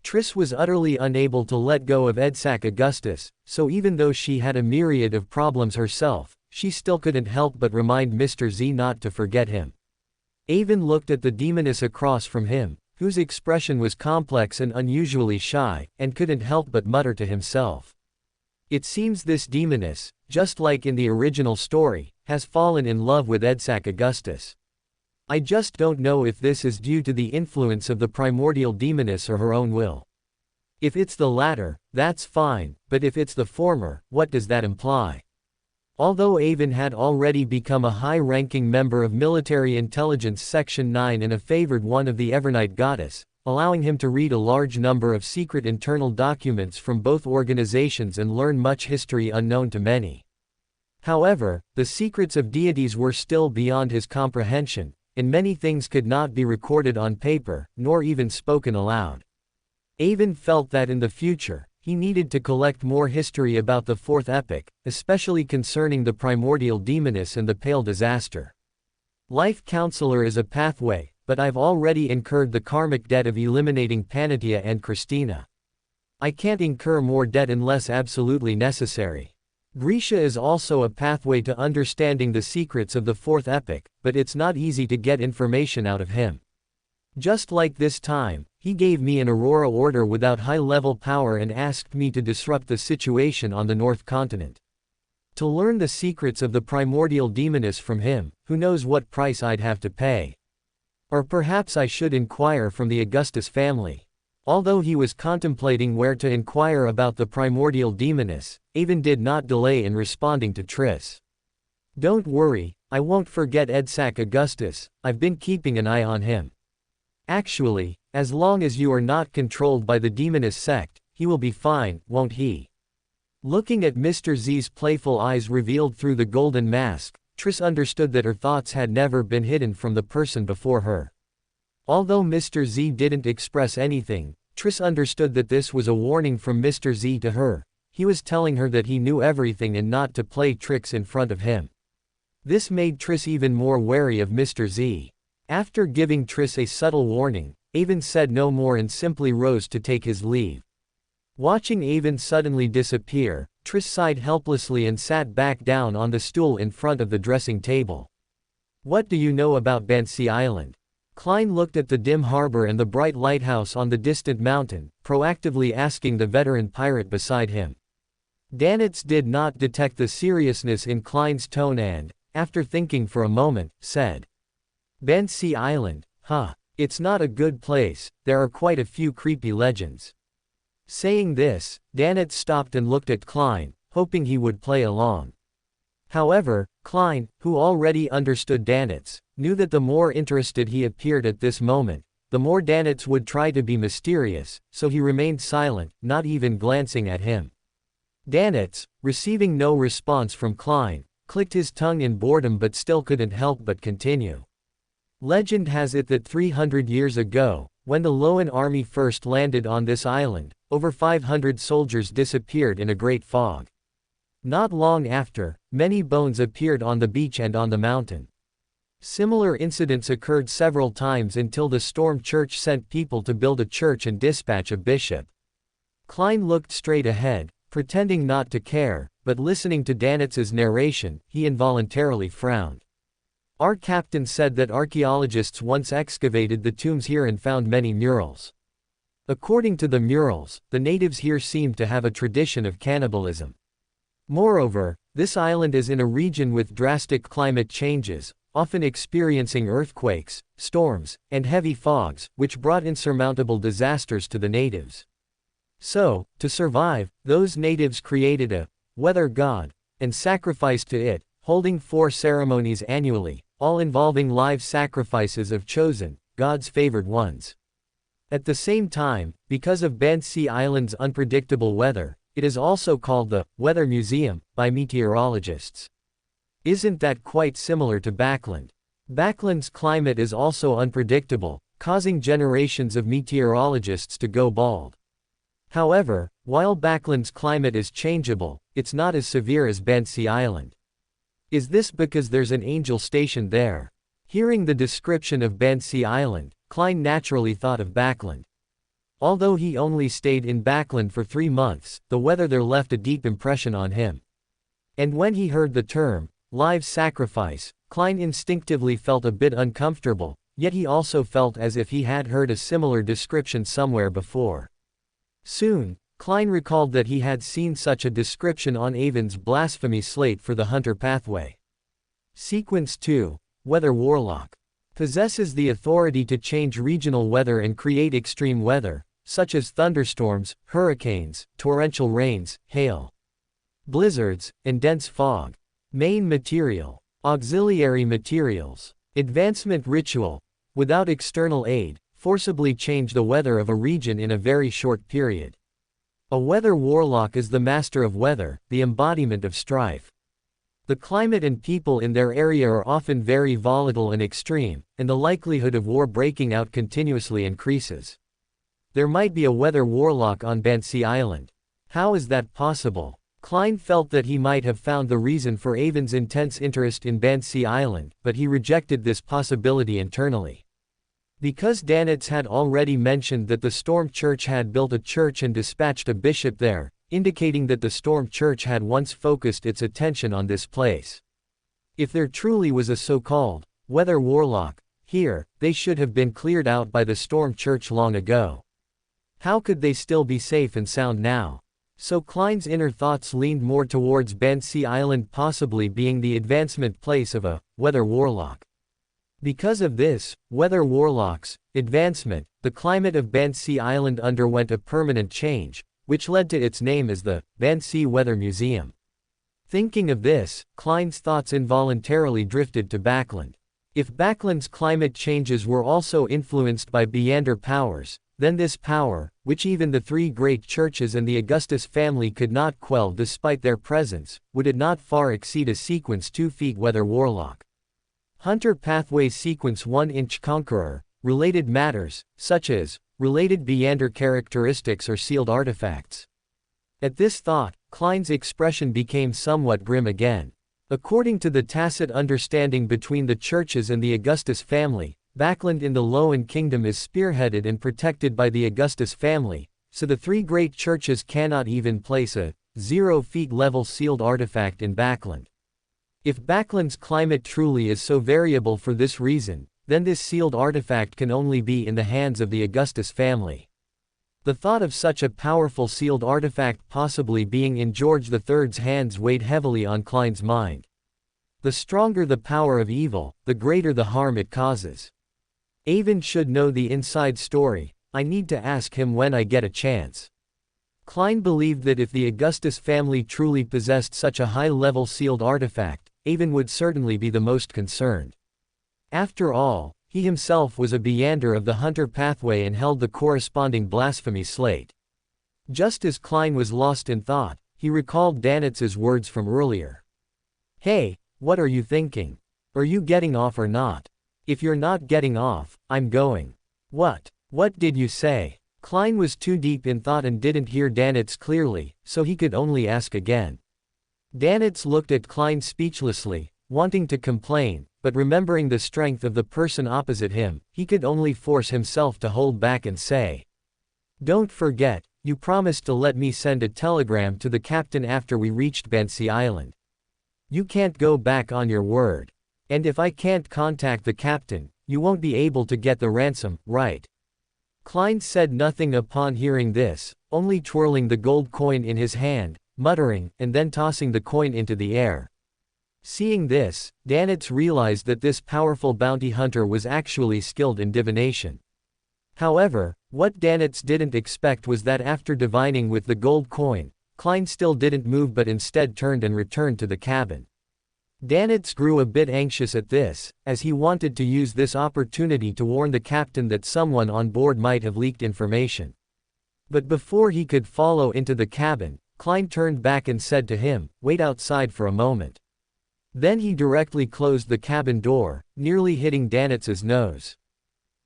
Triss was utterly unable to let go of Edsac Augustus, so even though she had a myriad of problems herself, she still couldn't help but remind Mr. Z not to forget him. Avon looked at the demoness across from him, whose expression was complex and unusually shy, and couldn't help but mutter to himself. It seems this demoness, just like in the original story, has fallen in love with Edsac Augustus. I just don't know if this is due to the influence of the primordial demoness or her own will. If it's the latter, that's fine, but if it's the former, what does that imply? Although Avon had already become a high-ranking member of Military Intelligence Section 9 and a favored one of the Evernight Goddess, allowing him to read a large number of secret internal documents from both organizations and learn much history unknown to many. However, the secrets of deities were still beyond his comprehension, and many things could not be recorded on paper, nor even spoken aloud. Avon felt that in the future, he needed to collect more history about the fourth epoch, especially concerning the primordial demoness and the Pale Disaster. Life Counselor is a pathway, but I've already incurred the karmic debt of eliminating Panatia and Christina. I can't incur more debt unless absolutely necessary. Grisha is also a pathway to understanding the secrets of the fourth epoch, but it's not easy to get information out of him. Just like this time, he gave me an Aurora order without high-level power and asked me to disrupt the situation on the North Continent. To learn the secrets of the primordial demoness from him, who knows what price I'd have to pay. Or perhaps I should inquire from the Augustus family. Although he was contemplating where to inquire about the primordial demoness, Avon did not delay in responding to Triss. "Don't worry, I won't forget Edsac Augustus, I've been keeping an eye on him. Actually, as long as you are not controlled by the demoness sect, he will be fine, won't he?" Looking at Mr. Z's playful eyes revealed through the golden mask, Triss understood that her thoughts had never been hidden from the person before her. Although Mr. Z didn't express anything, Triss understood that this was a warning from Mr. Z to her. He was telling her that he knew everything and not to play tricks in front of him. This made Triss even more wary of Mr. Z. After giving Triss a subtle warning, Avon said no more and simply rose to take his leave. Watching Avon suddenly disappear, Triss sighed helplessly and sat back down on the stool in front of the dressing table. "What do you know about Bansi Island?" Klein looked at the dim harbor and the bright lighthouse on the distant mountain, proactively asking the veteran pirate beside him. Danitz did not detect the seriousness in Klein's tone and, after thinking for a moment, said, "Bansi Island, huh? It's not a good place, there are quite a few creepy legends." Saying this, Danitz stopped and looked at Klein, hoping he would play along. However, Klein, who already understood Danitz, knew that the more interested he appeared at this moment, the more Danitz would try to be mysterious, so he remained silent, not even glancing at him. Danitz, receiving no response from Klein, clicked his tongue in boredom but still couldn't help but continue. Legend has it that 300 years ago, when the Loan army first landed on this island, over 500 soldiers disappeared in a great fog. Not long after, many bones appeared on the beach and on the mountain. Similar incidents occurred several times until the Storm Church sent people to build a church and dispatch a bishop. Klein looked straight ahead, pretending not to care, but listening to Danitz's narration, he involuntarily frowned. Our captain said that archaeologists once excavated the tombs here and found many murals. According to the murals, the natives here seemed to have a tradition of cannibalism. Moreover, this island is in a region with drastic climate changes, often experiencing earthquakes, storms, and heavy fogs, which brought insurmountable disasters to the natives. So, to survive, those natives created a weather god and sacrificed to it, holding 4 ceremonies annually, all involving live sacrifices of chosen, God's favored ones. At the same time, because of Bansi Island's unpredictable weather, it is also called the Weather Museum by meteorologists. Isn't that quite similar to Backland? Backland's climate is also unpredictable, causing generations of meteorologists to go bald. However, while Backland's climate is changeable, it's not as severe as Bansi Island. Is this because there's an angel stationed there? Hearing the description of Bansi Island, Klein naturally thought of Backland. Although he only stayed in Backland for 3 months, the weather there left a deep impression on him. And when he heard the term, live sacrifice, Klein instinctively felt a bit uncomfortable, yet he also felt as if he had heard a similar description somewhere before. Soon, Klein recalled that he had seen such a description on Avon's blasphemy slate for the Hunter Pathway. Sequence 2, Weather Warlock. Possesses the authority to change regional weather and create extreme weather, such as thunderstorms, hurricanes, torrential rains, hail, blizzards, and dense fog. Main material. Auxiliary materials. Advancement ritual. Without external aid, forcibly change the weather of a region in a very short period. A weather warlock is the master of weather, the embodiment of strife. The climate and people in their area are often very volatile and extreme, and the likelihood of war breaking out continuously increases. There might be a weather warlock on Bansi Island. How is that possible? Klein felt that he might have found the reason for Avon's intense interest in Bansi Island, but he rejected this possibility internally. Because Danitz had already mentioned that the Storm Church had built a church and dispatched a bishop there, indicating that the Storm Church had once focused its attention on this place. If there truly was a so-called weather warlock here, they should have been cleared out by the Storm Church long ago. How could they still be safe and sound now? So Klein's inner thoughts leaned more towards Bansi Island possibly being the advancement place of a weather warlock. Because of this, weather warlocks, advancement, the climate of Bansi Island underwent a permanent change, which led to its name as the Bansi Weather Museum. Thinking of this, Klein's thoughts involuntarily drifted to Backland. If Backland's climate changes were also influenced by Beander powers, then this power, which even the 3 great churches and the Augustus family could not quell despite their presence, would it not far exceed a Sequence 2 feet weather warlock. Hunter Pathway Sequence 1-inch Conqueror, related matters, such as related Beander characteristics or sealed artifacts. At this thought, Klein's expression became somewhat grim again. According to the tacit understanding between the churches and the Augustus family, Backland in the Loan Kingdom is spearheaded and protected by the Augustus family, so the 3 great churches cannot even place a 0 feet level sealed artifact in Backland. If Backland's climate truly is so variable for this reason, then this sealed artifact can only be in the hands of the Augustus family. The thought of such a powerful sealed artifact possibly being in George III's hands weighed heavily on Klein's mind. The stronger the power of evil, the greater the harm it causes. Avon should know the inside story. I need to ask him when I get a chance. Klein believed that if the Augustus family truly possessed such a high-level sealed artifact, Avon would certainly be the most concerned. After all, he himself was a Beander of the Hunter Pathway and held the corresponding blasphemy slate. Just as Klein was lost in thought, he recalled Danitz's words from earlier. Hey, what are you thinking? Are you getting off or not? If you're not getting off, I'm going. What did you say? Klein was too deep in thought and didn't hear Danitz clearly, so he could only ask again. Danitz looked at Klein speechlessly, wanting to complain, but remembering the strength of the person opposite him, he could only force himself to hold back and say, "Don't forget, you promised to let me send a telegram to the captain after we reached Bansi Island. You can't go back on your word. And if I can't contact the captain, you won't be able to get the ransom, right?" Klein said nothing upon hearing this, only twirling the gold coin in his hand, muttering, and then tossing the coin into the air. Seeing this, Danitz realized that this powerful bounty hunter was actually skilled in divination. However, what Danitz didn't expect was that after divining with the gold coin, Klein still didn't move but instead turned and returned to the cabin. Danitz grew a bit anxious at this, as he wanted to use this opportunity to warn the captain that someone on board might have leaked information. But before he could follow into the cabin, Klein turned back and said to him, "Wait outside for a moment." Then he directly closed the cabin door, nearly hitting Danitz's nose.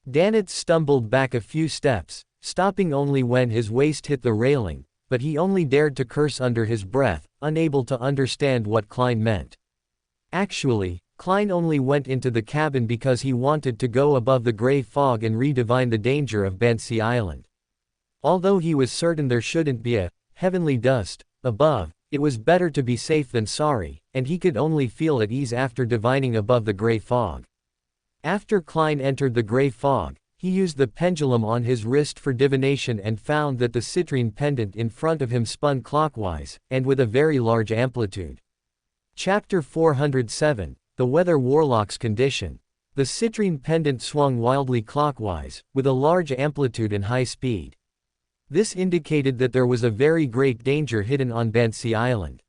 Danitz stumbled back a few steps, stopping only when his waist hit the railing, but he only dared to curse under his breath, unable to understand what Klein meant. Actually, Klein only went into the cabin because he wanted to go above the gray fog and redivine the danger of Bansi Island. Although he was certain there shouldn't be a heavenly dust above, it was better to be safe than sorry, and he could only feel at ease after divining above the gray fog. After Klein entered the gray fog, he used the pendulum on his wrist for divination and found that the citrine pendant in front of him spun clockwise, and with a very large amplitude. Chapter 407, The Weather Warlock's Condition. The citrine pendant swung wildly clockwise, with a large amplitude and high speed. This indicated that there was a very great danger hidden on Bansi Island.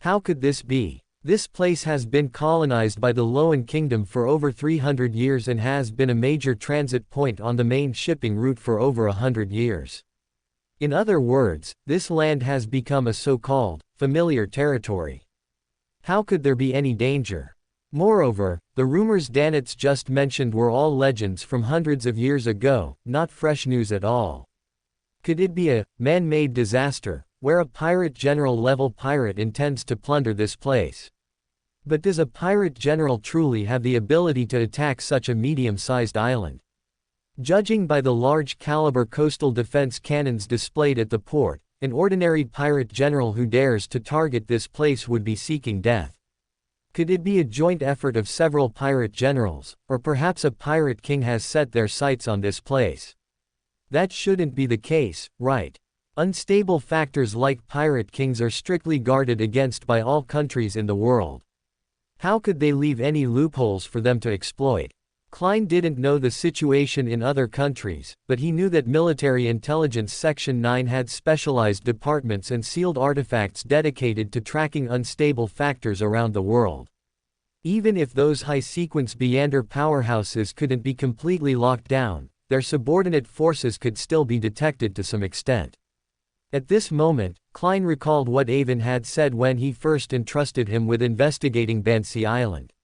How could this be? This place has been colonized by the Loan Kingdom for over 300 years and has been a major transit point on the main shipping route for over 100 years. In other words, this land has become a so-called familiar territory. How could there be any danger? Moreover, the rumors Danitz just mentioned were all legends from hundreds of years ago, not fresh news at all. Could it be a man-made disaster, where a pirate general-level pirate intends to plunder this place? But does a pirate general truly have the ability to attack such a medium-sized island? Judging by the large-caliber coastal defense cannons displayed at the port, an ordinary pirate general who dares to target this place would be seeking death. Could it be a joint effort of several pirate generals, or perhaps a pirate king has set their sights on this place? That shouldn't be the case, right? Unstable factors like pirate kings are strictly guarded against by all countries in the world. How could they leave any loopholes for them to exploit? Klein didn't know the situation in other countries, but he knew that Military Intelligence Section 9 had specialized departments and sealed artifacts dedicated to tracking unstable factors around the world. Even if those high-sequence Beyonder powerhouses couldn't be completely locked down, their subordinate forces could still be detected to some extent. At this moment, Klein recalled what Avon had said when he first entrusted him with investigating Bansi Island.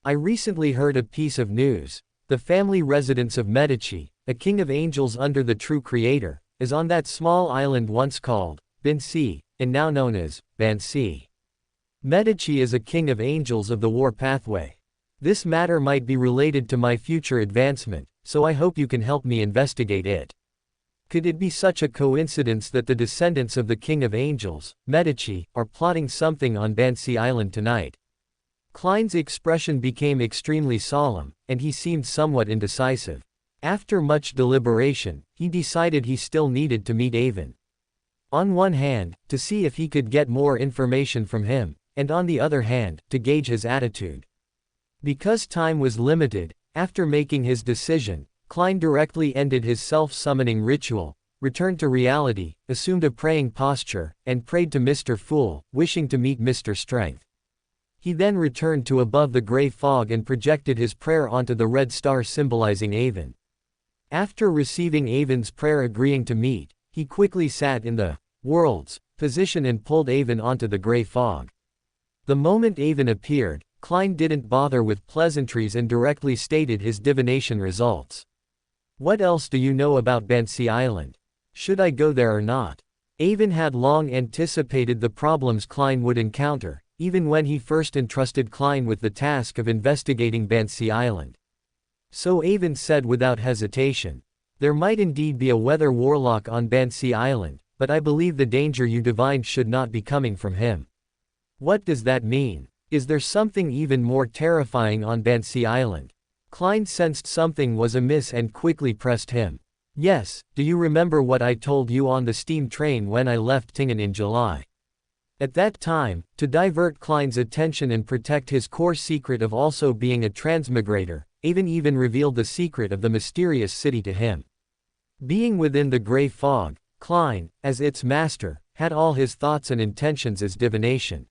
"I recently heard a piece of news. The family residence of Medici, a king of angels under the true creator, is on that small island once called Bansi, and now known as Bansi. Medici is a king of angels of the war pathway. This matter might be related to my future advancement, so I hope you can help me investigate it. Could it be such a coincidence that the descendants of the King of Angels, Medici, are plotting something on Bansi Island tonight?" Klein's expression became extremely solemn, and he seemed somewhat indecisive. After much deliberation, he decided he still needed to meet Avon. On one hand, to see if he could get more information from him, and on the other hand, to gauge his attitude. Because time was limited, after making his decision, Klein directly ended his self-summoning ritual, returned to reality, assumed a praying posture, and prayed to Mr. Fool, wishing to meet Mr. Strength. He then returned to above the gray fog and projected his prayer onto the red star symbolizing Avon. After receiving Avon's prayer agreeing to meet, he quickly sat in the world's position and pulled Avon onto the gray fog. The moment Avon appeared, Klein didn't bother with pleasantries and directly stated his divination results. "What else do you know about Bansi Island? Should I go there or not?" Avon had long anticipated the problems Klein would encounter, even when he first entrusted Klein with the task of investigating Bansi Island. So Avon said without hesitation, "There might indeed be a weather warlock on Bansi Island, but I believe the danger you divined should not be coming from him." "What does that mean? Is there something even more terrifying on Bansi Island?" Klein sensed something was amiss and quickly pressed him. "Yes, do you remember what I told you on the steam train when I left Tingen in July?" At that time, to divert Klein's attention and protect his core secret of also being a transmigrator, Avon even revealed the secret of the mysterious city to him. Being within the gray fog, Klein, as its master, had all his thoughts and intentions as divination.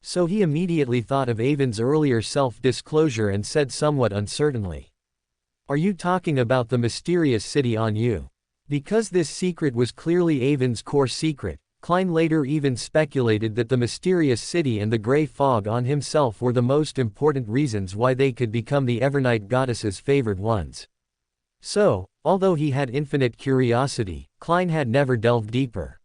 So he immediately thought of Avon's earlier self-disclosure and said somewhat uncertainly, "Are you talking about the mysterious city on you?" Because this secret was clearly Avon's core secret, Klein later even speculated that the mysterious city and the gray fog on himself were the most important reasons why they could become the Evernight goddess's favored ones. So, although he had infinite curiosity, Klein had never delved deeper.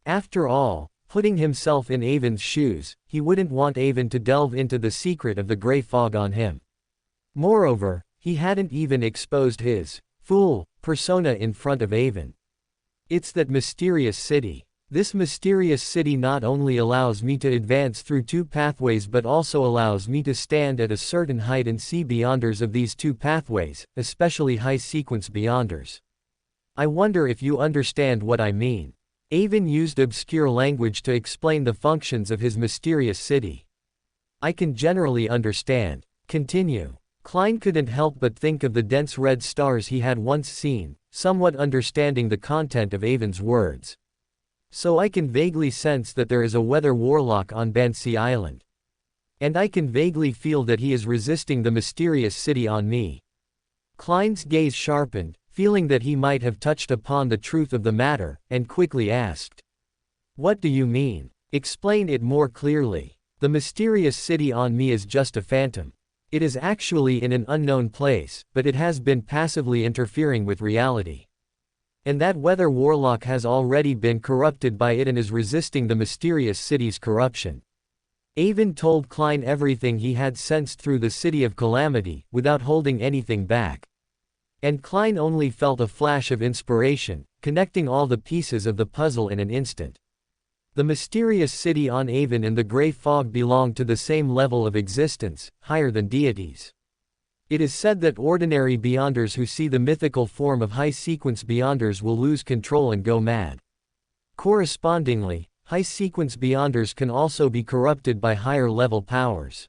After all, putting himself in Avon's shoes, he wouldn't want Avon to delve into the secret of the gray fog on him. Moreover, he hadn't even exposed his fool persona in front of Avon. "It's that mysterious city. This mysterious city not only allows me to advance through two pathways but also allows me to stand at a certain height and see beyonders of these two pathways, especially high-sequence beyonders. I wonder if you understand what I mean." Avon used obscure language to explain the functions of his mysterious city. "I can generally understand. Continue." Klein couldn't help but think of the dense red stars he had once seen, somewhat understanding the content of Avon's words. "So I can vaguely sense that there is a weather warlock on Bansi Island. And I can vaguely feel that he is resisting the mysterious city on me." Klein's gaze sharpened, feeling that he might have touched upon the truth of the matter, and quickly asked, "What do you mean? Explain it more clearly." "The mysterious city on me is just a phantom. It is actually in an unknown place, but it has been passively interfering with reality. And that weather warlock has already been corrupted by it and is resisting the mysterious city's corruption." Avon told Klein everything he had sensed through the City of Calamity, without holding anything back. And Klein only felt a flash of inspiration, connecting all the pieces of the puzzle in an instant. The mysterious city on Avon and the gray fog belonged to the same level of existence, higher than deities. It is said that ordinary beyonders who see the mythical form of high-sequence beyonders will lose control and go mad. Correspondingly, high-sequence beyonders can also be corrupted by higher-level powers.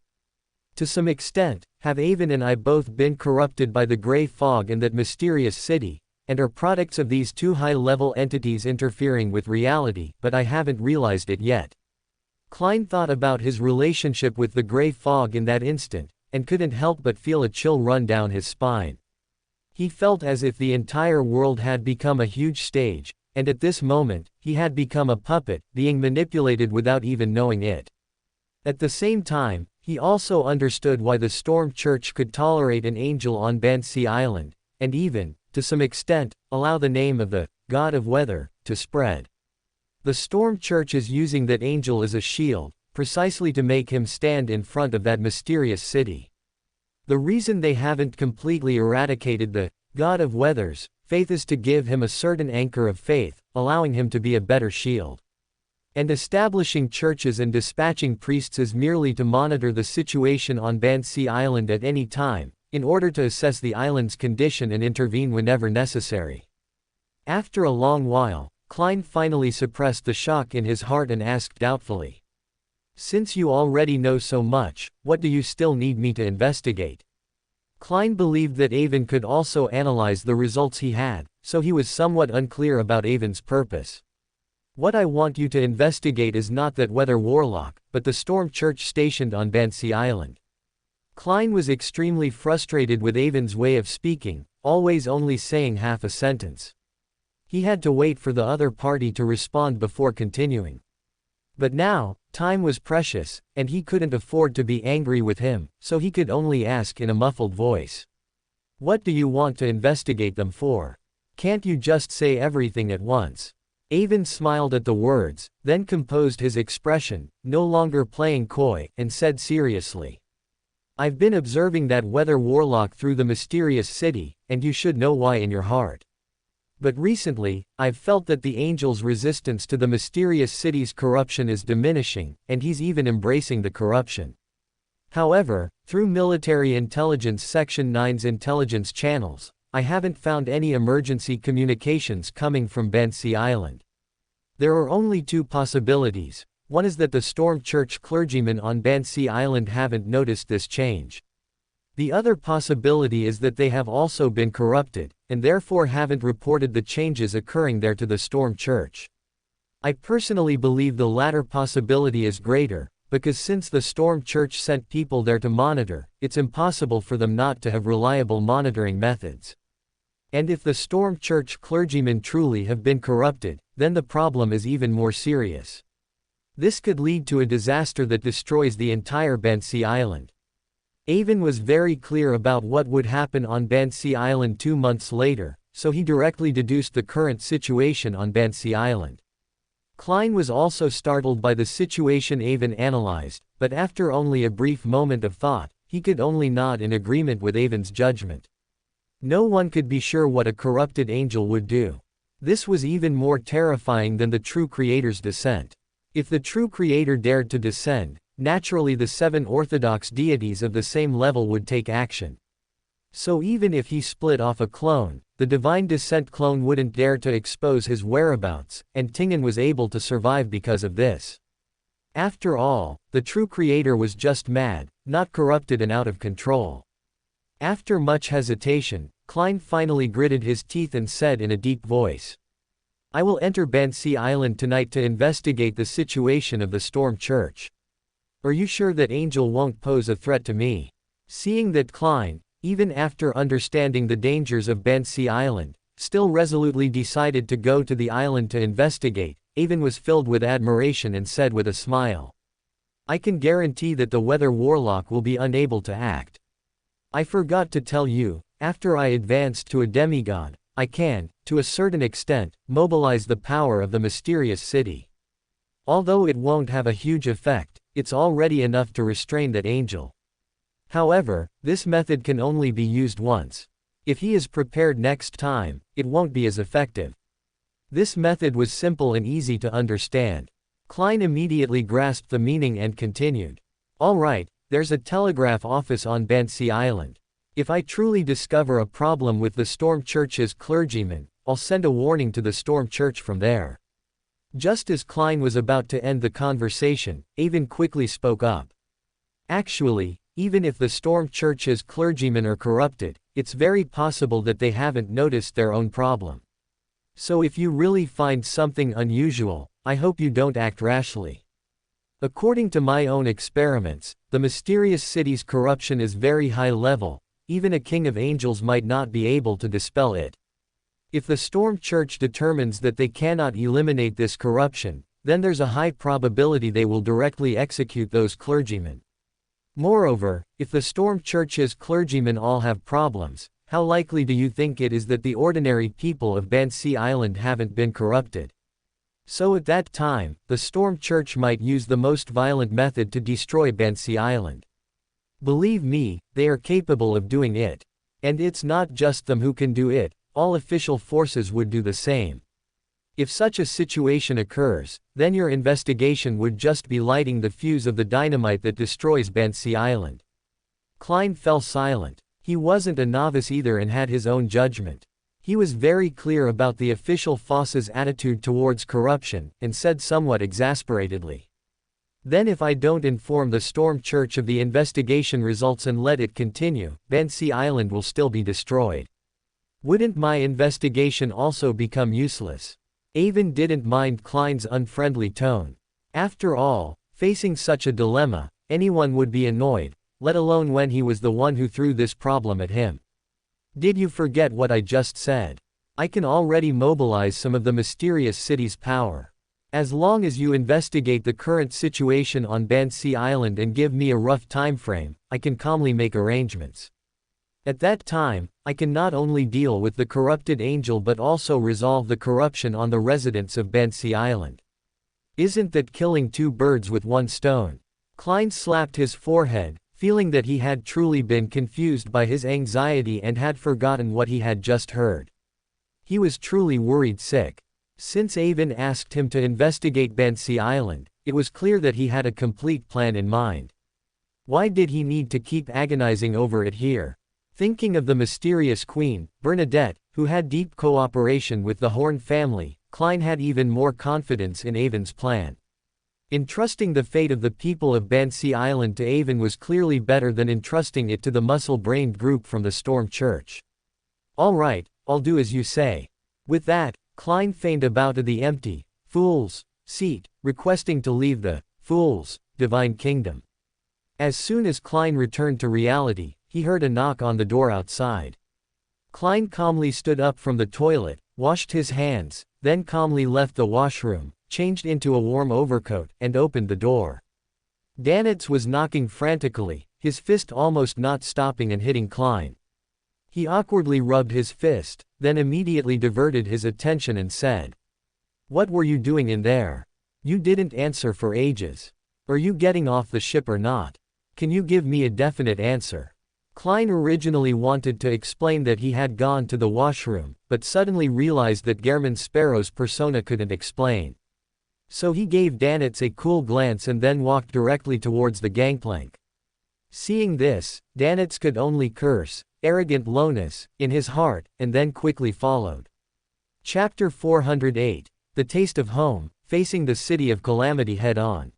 To some extent, have Avon and I both been corrupted by the gray fog and that mysterious city, and are products of these two high-level entities interfering with reality, but I haven't realized it yet. Klein thought about his relationship with the gray fog in that instant, and couldn't help but feel a chill run down his spine. He felt as if the entire world had become a huge stage, and at this moment, he had become a puppet, being manipulated without even knowing it. At the same time, he also understood why the Storm Church could tolerate an angel on Bansi Island, and even, to some extent, allow the name of the God of Weather to spread. The Storm Church is using that angel as a shield, precisely to make him stand in front of that mysterious city. The reason they haven't completely eradicated the God of Weather's faith is to give him a certain anchor of faith, allowing him to be a better shield. And establishing churches and dispatching priests is merely to monitor the situation on Bansi Island at any time, in order to assess the island's condition and intervene whenever necessary. After a long while, Klein finally suppressed the shock in his heart and asked doubtfully, "Since you already know so much, what do you still need me to investigate?" Klein believed that Avon could also analyze the results he had, so he was somewhat unclear about Avon's purpose. "What I want you to investigate is not that weather warlock, but the Storm Church stationed on Bansi Island." Klein was extremely frustrated with Avon's way of speaking, always only saying half a sentence. He had to wait for the other party to respond before continuing. But now, time was precious, and he couldn't afford to be angry with him, so he could only ask in a muffled voice, "What do you want to investigate them for? Can't you just say everything at once?" Avon smiled at the words, then composed his expression, no longer playing coy, and said seriously. I've been observing that weather warlock through the mysterious city, and you should know why in your heart. But recently, I've felt that the angel's resistance to the mysterious city's corruption is diminishing, and he's even embracing the corruption. However, through Military Intelligence Section 9's intelligence channels, I haven't found any emergency communications coming from Bansi Island. There are only two possibilities. One is that the Storm Church clergymen on Bansi Island haven't noticed this change. The other possibility is that they have also been corrupted, and therefore haven't reported the changes occurring there to the Storm Church. I personally believe the latter possibility is greater, because since the Storm Church sent people there to monitor, it's impossible for them not to have reliable monitoring methods. And if the Storm Church clergymen truly have been corrupted, then the problem is even more serious. This could lead to a disaster that destroys the entire Bansi Island. Avon was very clear about what would happen on Bansi Island 2 months later, so he directly deduced the current situation on Bansi Island. Klein was also startled by the situation Avon analyzed, but after only a brief moment of thought, he could only nod in agreement with Avon's judgment. No one could be sure what a corrupted angel would do. This was even more terrifying than the true Creator's descent. If the true Creator dared to descend, naturally the 7 orthodox deities of the same level would take action. So even if he split off a clone, the divine descent clone wouldn't dare to expose his whereabouts, and Tingen was able to survive because of this. After all, the true Creator was just mad, not corrupted and out of control. After much hesitation, Klein finally gritted his teeth and said in a deep voice, I will enter Bansi Island tonight to investigate the situation of the Storm Church. Are you sure that Angel won't pose a threat to me? Seeing that Klein, even after understanding the dangers of Bansi Island, still resolutely decided to go to the island to investigate, Avon was filled with admiration and said with a smile. I can guarantee that the weather warlock will be unable to act. I forgot to tell you, after I advanced to a demigod, I can, to a certain extent, mobilize the power of the mysterious city. Although it won't have a huge effect, it's already enough to restrain that angel. However, this method can only be used once. If he is prepared next time, it won't be as effective. This method was simple and easy to understand. Klein immediately grasped the meaning and continued. All right, there's a telegraph office on Bansi Island. If I truly discover a problem with the Storm Church's clergymen, I'll send a warning to the Storm Church from there. Just as Klein was about to end the conversation, Avon quickly spoke up. Actually, even if the Storm Church's clergymen are corrupted, it's very possible that they haven't noticed their own problem. So if you really find something unusual, I hope you don't act rashly. According to my own experiments, the mysterious city's corruption is very high level, even a king of angels might not be able to dispel it. If the Storm Church determines that they cannot eliminate this corruption, then there's a high probability they will directly execute those clergymen. Moreover, if the Storm Church's clergymen all have problems, how likely do you think it is that the ordinary people of Bansi Island haven't been corrupted? So at that time, the Storm Church might use the most violent method to destroy Bansi Island. Believe me, they are capable of doing it. And it's not just them who can do it, all official forces would do the same. If such a situation occurs, then your investigation would just be lighting the fuse of the dynamite that destroys Bansi Island. Klein fell silent. He wasn't a novice either and had his own judgment. He was very clear about the official Foss's attitude towards corruption, and said somewhat exasperatedly. Then if I don't inform the Storm Church of the investigation results and let it continue, Bansi Island will still be destroyed. Wouldn't my investigation also become useless? Avon didn't mind Klein's unfriendly tone. After all, facing such a dilemma, anyone would be annoyed, let alone when he was the one who threw this problem at him. Did you forget what I just said? I can already mobilize some of the mysterious city's power. As long as you investigate the current situation on Bansi Island and give me a rough time frame, I can calmly make arrangements. At that time, I can not only deal with the corrupted angel but also resolve the corruption on the residents of Bansi Island. Isn't that killing two birds with one stone? Klein slapped his forehead, feeling that he had truly been confused by his anxiety and had forgotten what he had just heard. He was truly worried sick. Since Avon asked him to investigate Bansi Island, it was clear that he had a complete plan in mind. Why did he need to keep agonizing over it here? Thinking of the mysterious queen, Bernadette, who had deep cooperation with the Horn family, Klein had even more confidence in Avon's plan. Entrusting the fate of the people of Bansi Island to Avon was clearly better than entrusting it to the muscle-brained group from the Storm Church. All right, I'll do as you say. With that, Klein feigned about to the empty, fool's, seat, requesting to leave the, fool's, divine kingdom. As soon as Klein returned to reality, he heard a knock on the door outside. Klein calmly stood up from the toilet, washed his hands, then calmly left the washroom, changed into a warm overcoat, and opened the door. Danitz was knocking frantically, his fist almost not stopping and hitting Klein. He awkwardly rubbed his fist, then immediately diverted his attention and said, "What were you doing in there? You didn't answer for ages. Are you getting off the ship or not? Can you give me a definite answer?" Klein originally wanted to explain that he had gone to the washroom, but suddenly realized that German Sparrow's persona couldn't explain. So he gave Danitz a cool glance and then walked directly towards the gangplank. Seeing this, Danitz could only curse, arrogant lowness, in his heart, and then quickly followed. Chapter 408, The Taste of Home, Facing the City of Calamity Head-On.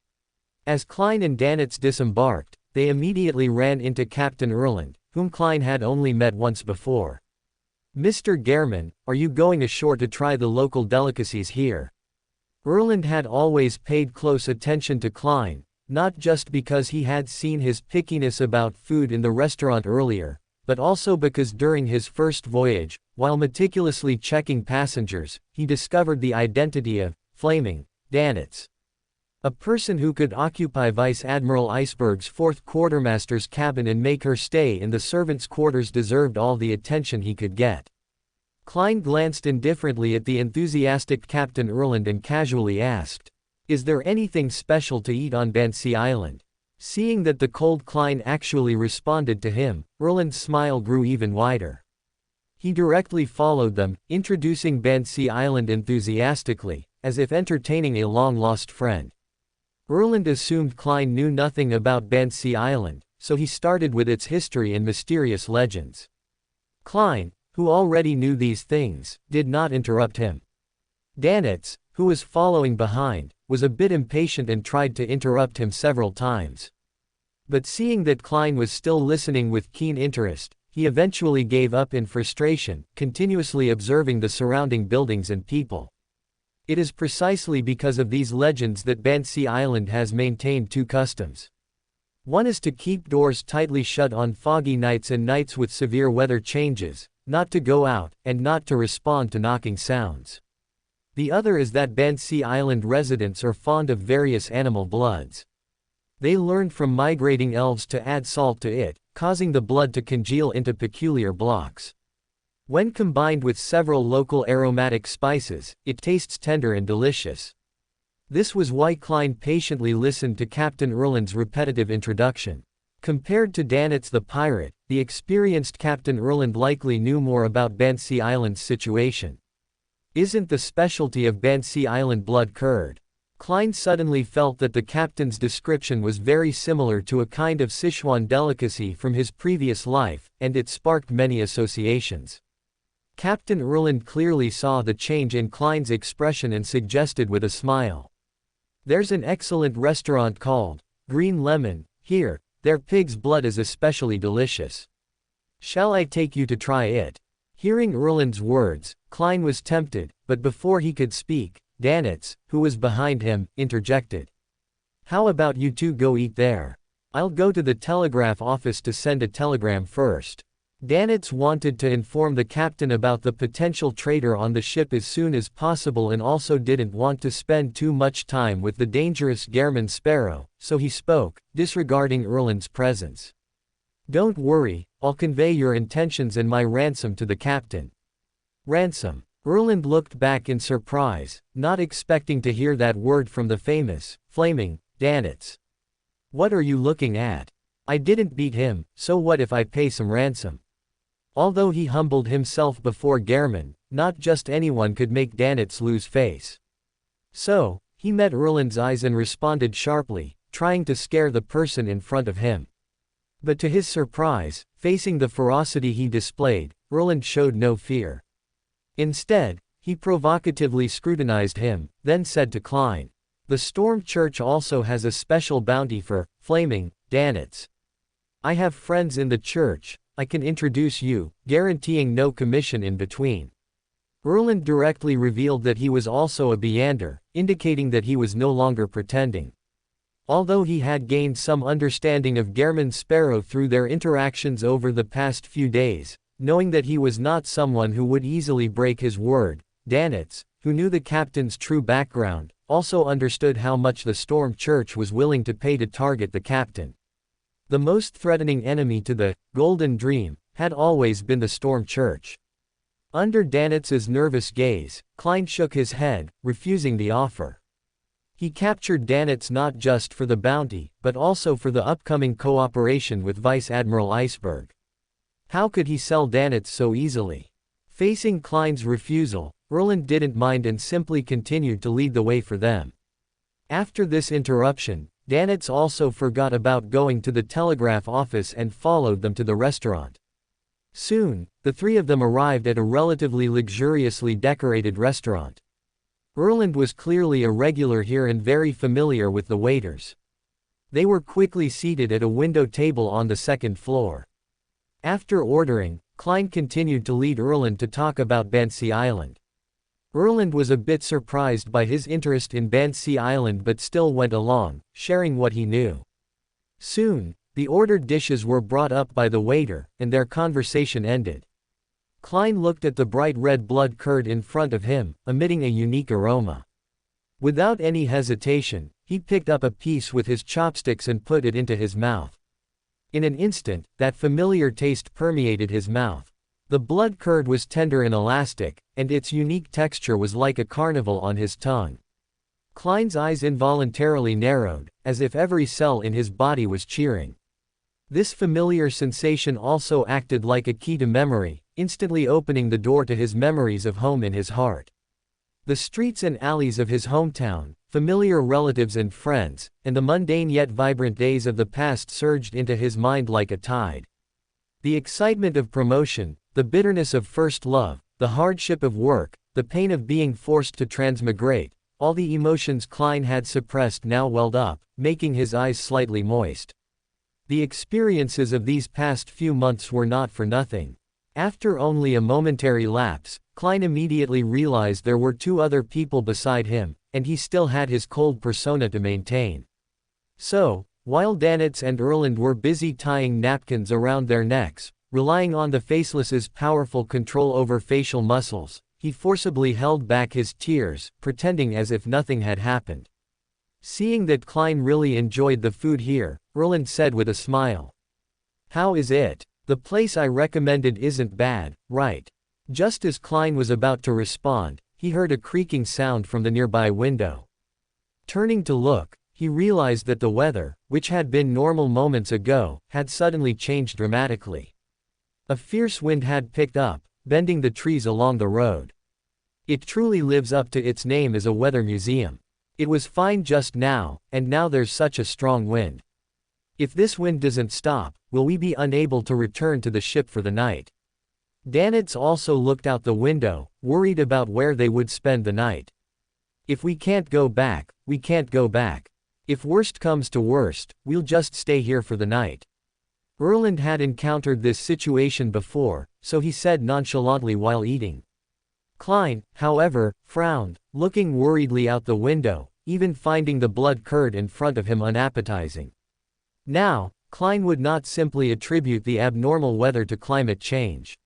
As Klein and Danitz disembarked, they immediately ran into Captain Erland, whom Klein had only met once before. "Mr. German, are you going ashore to try the local delicacies here?" Erland had always paid close attention to Klein, not just because he had seen his pickiness about food in the restaurant earlier, but also because during his first voyage, while meticulously checking passengers, he discovered the identity of Flaming Danitz. A person who could occupy Vice Admiral Iceberg's fourth quartermaster's cabin and make her stay in the servants' quarters deserved all the attention he could get. Klein glanced indifferently at the enthusiastic Captain Erland and casually asked, "Is there anything special to eat on Bansi Island?" Seeing that the cold Klein actually responded to him, Erland's smile grew even wider. He directly followed them, introducing Bansi Island enthusiastically, as if entertaining a long-lost friend. Erland assumed Klein knew nothing about Bansi Island, so he started with its history and mysterious legends. Klein, who already knew these things, did not interrupt him. Danitz, who was following behind, was a bit impatient and tried to interrupt him several times. But seeing that Klein was still listening with keen interest, he eventually gave up in frustration, continuously observing the surrounding buildings and people. It is precisely because of these legends that Bansi Island has maintained two customs. One is to keep doors tightly shut on foggy nights and nights with severe weather changes, not to go out, and not to respond to knocking sounds. The other is that Bansi Island residents are fond of various animal bloods. They learned from migrating elves to add salt to it, causing the blood to congeal into peculiar blocks. When combined with several local aromatic spices, it tastes tender and delicious. This was why Klein patiently listened to Captain Erland's repetitive introduction. Compared to Danitz the pirate, the experienced Captain Erland likely knew more about Bansi Island's situation. Isn't the specialty of Bansi Island blood curd? Klein suddenly felt that the captain's description was very similar to a kind of Sichuan delicacy from his previous life, and it sparked many associations. Captain Erland clearly saw the change in Klein's expression and suggested with a smile. "There's an excellent restaurant called Green Lemon here. Their pig's blood is especially delicious. Shall I take you to try it?" Hearing Erland's words, Klein was tempted, but before he could speak, Danitz, who was behind him, interjected. "How about you two go eat there? I'll go to the telegraph office to send a telegram first." Danitz wanted to inform the captain about the potential traitor on the ship as soon as possible and also didn't want to spend too much time with the dangerous German Sparrow, so he spoke, disregarding Erland's presence. Don't worry, I'll convey your intentions and my ransom to the captain. Ransom. Erland looked back in surprise, not expecting to hear that word from the famous, flaming, Danitz. What are you looking at? I didn't beat him, so what if I pay some ransom? Although he humbled himself before Gehrman, not just anyone could make Danitz lose face. So, he met Erland's eyes and responded sharply, trying to scare the person in front of him. But to his surprise, facing the ferocity he displayed, Erland showed no fear. Instead, he provocatively scrutinized him, then said to Klein, "The Storm Church also has a special bounty for flaming Danitz. I have friends in the church, I can introduce you, guaranteeing no commission in between." Erland directly revealed that he was also a Beander, indicating that he was no longer pretending. Although he had gained some understanding of Gehrman Sparrow through their interactions over the past few days, knowing that he was not someone who would easily break his word, Danitz, who knew the captain's true background, also understood how much the Storm Church was willing to pay to target the captain. The most threatening enemy to the Golden Dream had always been the Storm Church. Under Danitz's nervous gaze, Klein shook his head, refusing the offer. He captured Danitz not just for the bounty, but also for the upcoming cooperation with Vice Admiral Iceberg. How could he sell Danitz so easily? Facing Klein's refusal, Erland didn't mind and simply continued to lead the way for them. After this interruption, Danitz also forgot about going to the telegraph office and followed them to the restaurant. Soon, the three of them arrived at a relatively luxuriously decorated restaurant. Erland was clearly a regular here and very familiar with the waiters. They were quickly seated at a window table on the second floor. After ordering, Klein continued to lead Erland to talk about Bansi Island. Erland was a bit surprised by his interest in Bansi Island but still went along, sharing what he knew. Soon, the ordered dishes were brought up by the waiter, and their conversation ended. Klein looked at the bright red blood curd in front of him, emitting a unique aroma. Without any hesitation, he picked up a piece with his chopsticks and put it into his mouth. In an instant, that familiar taste permeated his mouth. The blood curd was tender and elastic, and its unique texture was like a carnival on his tongue. Klein's eyes involuntarily narrowed, as if every cell in his body was cheering. This familiar sensation also acted like a key to memory, instantly opening the door to his memories of home in his heart. The streets and alleys of his hometown, familiar relatives and friends, and the mundane yet vibrant days of the past surged into his mind like a tide. The excitement of promotion, the bitterness of first love, the hardship of work, the pain of being forced to transmigrate, all the emotions Klein had suppressed now welled up, making his eyes slightly moist. The experiences of these past few months were not for nothing. After only a momentary lapse, Klein immediately realized there were two other people beside him, and he still had his cold persona to maintain. So, while Danitz and Erland were busy tying napkins around their necks, relying on the Faceless's powerful control over facial muscles, he forcibly held back his tears, pretending as if nothing had happened. Seeing that Klein really enjoyed the food here, Erland said with a smile. "How is it? The place I recommended isn't bad, right?" Just as Klein was about to respond, he heard a creaking sound from the nearby window. Turning to look, he realized that the weather, which had been normal moments ago, had suddenly changed dramatically. A fierce wind had picked up, bending the trees along the road. It truly lives up to its name as a weather museum. It was fine just now, and now there's such a strong wind. If this wind doesn't stop, will we be unable to return to the ship for the night? Danitz also looked out the window, worried about where they would spend the night. If we can't go back, we can't go back. If worst comes to worst, we'll just stay here for the night. Erland had encountered this situation before, so he said nonchalantly while eating. Klein, however, frowned, looking worriedly out the window, even finding the blood curd in front of him unappetizing. Now, Klein would not simply attribute the abnormal weather to climate change.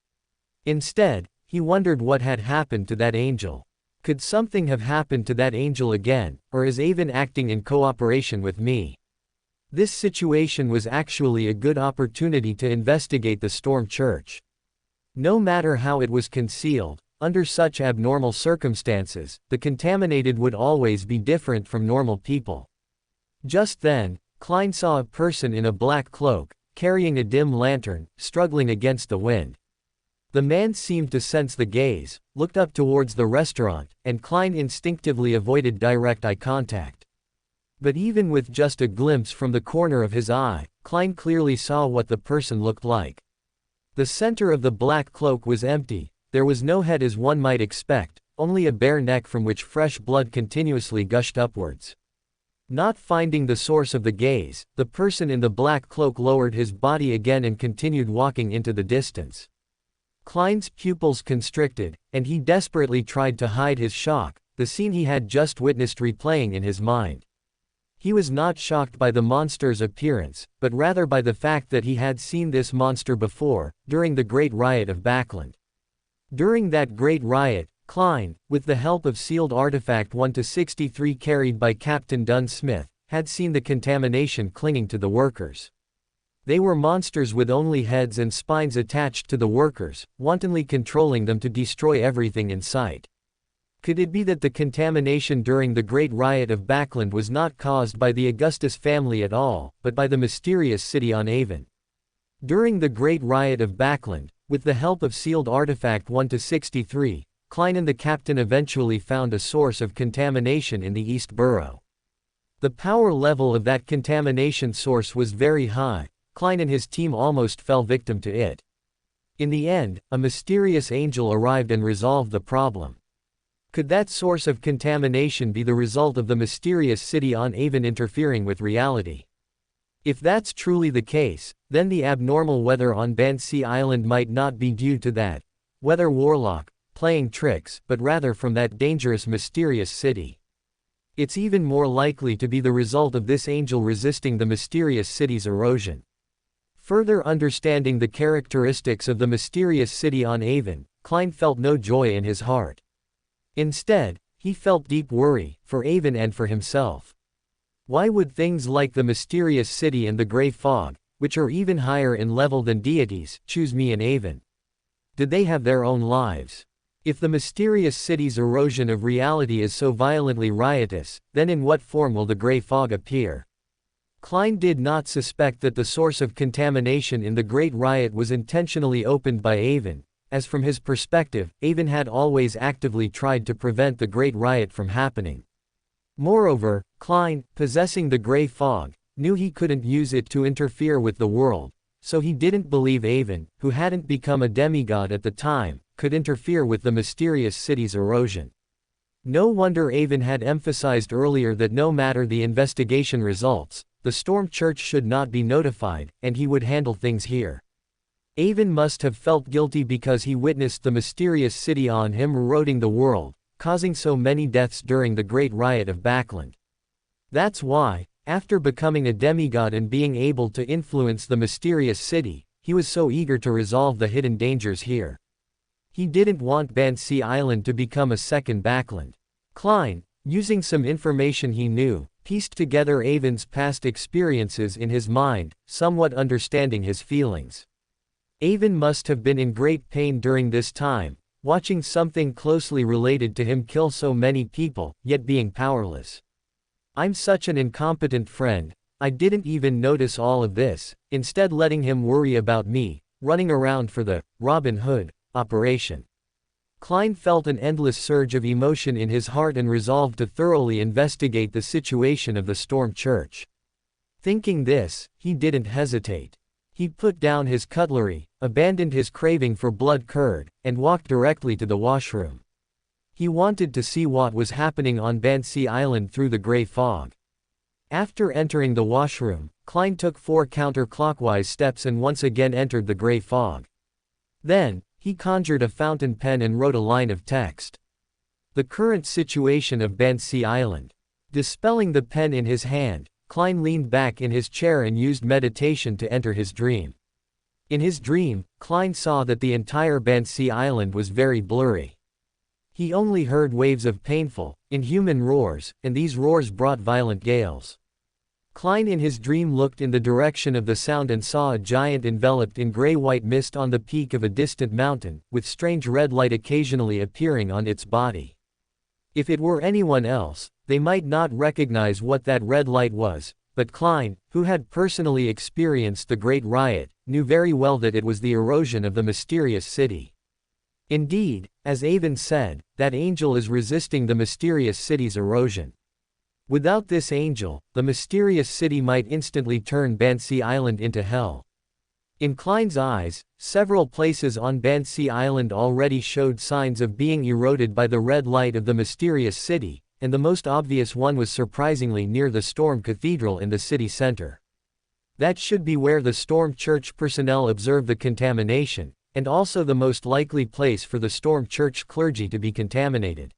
Instead, he wondered what had happened to that angel. Could something have happened to that angel again, or is Avon acting in cooperation with me? This situation was actually a good opportunity to investigate the storm church. No matter how it was concealed, under such abnormal circumstances, the contaminated would always be different from normal people. Just then, Klein saw a person in a black cloak, carrying a dim lantern, struggling against the wind. The man seemed to sense the gaze, looked up towards the restaurant, and Klein instinctively avoided direct eye contact. But even with just a glimpse from the corner of his eye, Klein clearly saw what the person looked like. The center of the black cloak was empty, there was no head as one might expect, only a bare neck from which fresh blood continuously gushed upwards. Not finding the source of the gaze, the person in the black cloak lowered his body again and continued walking into the distance. Klein's pupils constricted, and he desperately tried to hide his shock, the scene he had just witnessed replaying in his mind. He was not shocked by the monster's appearance, but rather by the fact that he had seen this monster before, during the Great Riot of Backland. During that Great Riot, Klein, with the help of sealed artifact 1-63 carried by Captain Dunn Smith, had seen the contamination clinging to the workers. They were monsters with only heads and spines attached to the workers, wantonly controlling them to destroy everything in sight. Could it be that the contamination during the Great Riot of Backland was not caused by the Augustus family at all, but by the mysterious city on Avon? During the Great Riot of Backland, with the help of sealed artifact 1-63, Klein and the captain eventually found a source of contamination in the East Borough. The power level of that contamination source was very high. Klein and his team almost fell victim to it. In the end, a mysterious angel arrived and resolved the problem. Could that source of contamination be the result of the mysterious city on Avon interfering with reality? If that's truly the case, then the abnormal weather on Bansi Island might not be due to that weather warlock playing tricks, but rather from that dangerous mysterious city. It's even more likely to be the result of this angel resisting the mysterious city's erosion. Further understanding the characteristics of the mysterious city on Avon, Klein felt no joy in his heart. Instead, he felt deep worry, for Avon and for himself. Why would things like the mysterious city and the gray fog, which are even higher in level than deities, choose me in Avon? Did they have their own lives? If the mysterious city's erosion of reality is so violently riotous, then in what form will the gray fog appear? Klein did not suspect that the source of contamination in the Great Riot was intentionally opened by Avon, as from his perspective, Avon had always actively tried to prevent the Great Riot from happening. Moreover, Klein, possessing the gray fog, knew he couldn't use it to interfere with the world, so he didn't believe Avon, who hadn't become a demigod at the time, could interfere with the mysterious city's erosion. No wonder Avon had emphasized earlier that no matter the investigation results, the Storm Church should not be notified, and he would handle things here. Avon must have felt guilty because he witnessed the mysterious city on him eroding the world, causing so many deaths during the Great Riot of Backland. That's why, after becoming a demigod and being able to influence the mysterious city, he was so eager to resolve the hidden dangers here. He didn't want Bansi Island to become a second Backland. Klein, using some information he knew, pieced together Avon's past experiences in his mind, somewhat understanding his feelings. Avon must have been in great pain during this time, watching something closely related to him kill so many people, yet being powerless. I'm such an incompetent friend, I didn't even notice all of this, instead letting him worry about me, running around for the Robin Hood operation. Klein felt an endless surge of emotion in his heart and resolved to thoroughly investigate the situation of the Storm Church. Thinking this, he didn't hesitate. He put down his cutlery, abandoned his craving for blood curd, and walked directly to the washroom. He wanted to see what was happening on Bansi Island through the gray fog. After entering the washroom, Klein took 4 counterclockwise steps and once again entered the gray fog. Then, he conjured a fountain pen and wrote a line of text. The current situation of Bansi Island. Dispelling the pen in his hand, Klein leaned back in his chair and used meditation to enter his dream. In his dream, Klein saw that the entire Bansi Island was very blurry. He only heard waves of painful, inhuman roars, and these roars brought violent gales. Klein in his dream looked in the direction of the sound and saw a giant enveloped in gray-white mist on the peak of a distant mountain, with strange red light occasionally appearing on its body. If it were anyone else, they might not recognize what that red light was, but Klein, who had personally experienced the Great Riot, knew very well that it was the erosion of the mysterious city. Indeed, as Avon said, that angel is resisting the mysterious city's erosion. Without this angel, the mysterious city might instantly turn Bansi Island into hell. In Klein's eyes, several places on Bansi Island already showed signs of being eroded by the red light of the mysterious city, and the most obvious one was surprisingly near the Storm Cathedral in the city center. That should be where the Storm Church personnel observed the contamination, and also the most likely place for the Storm Church clergy to be contaminated.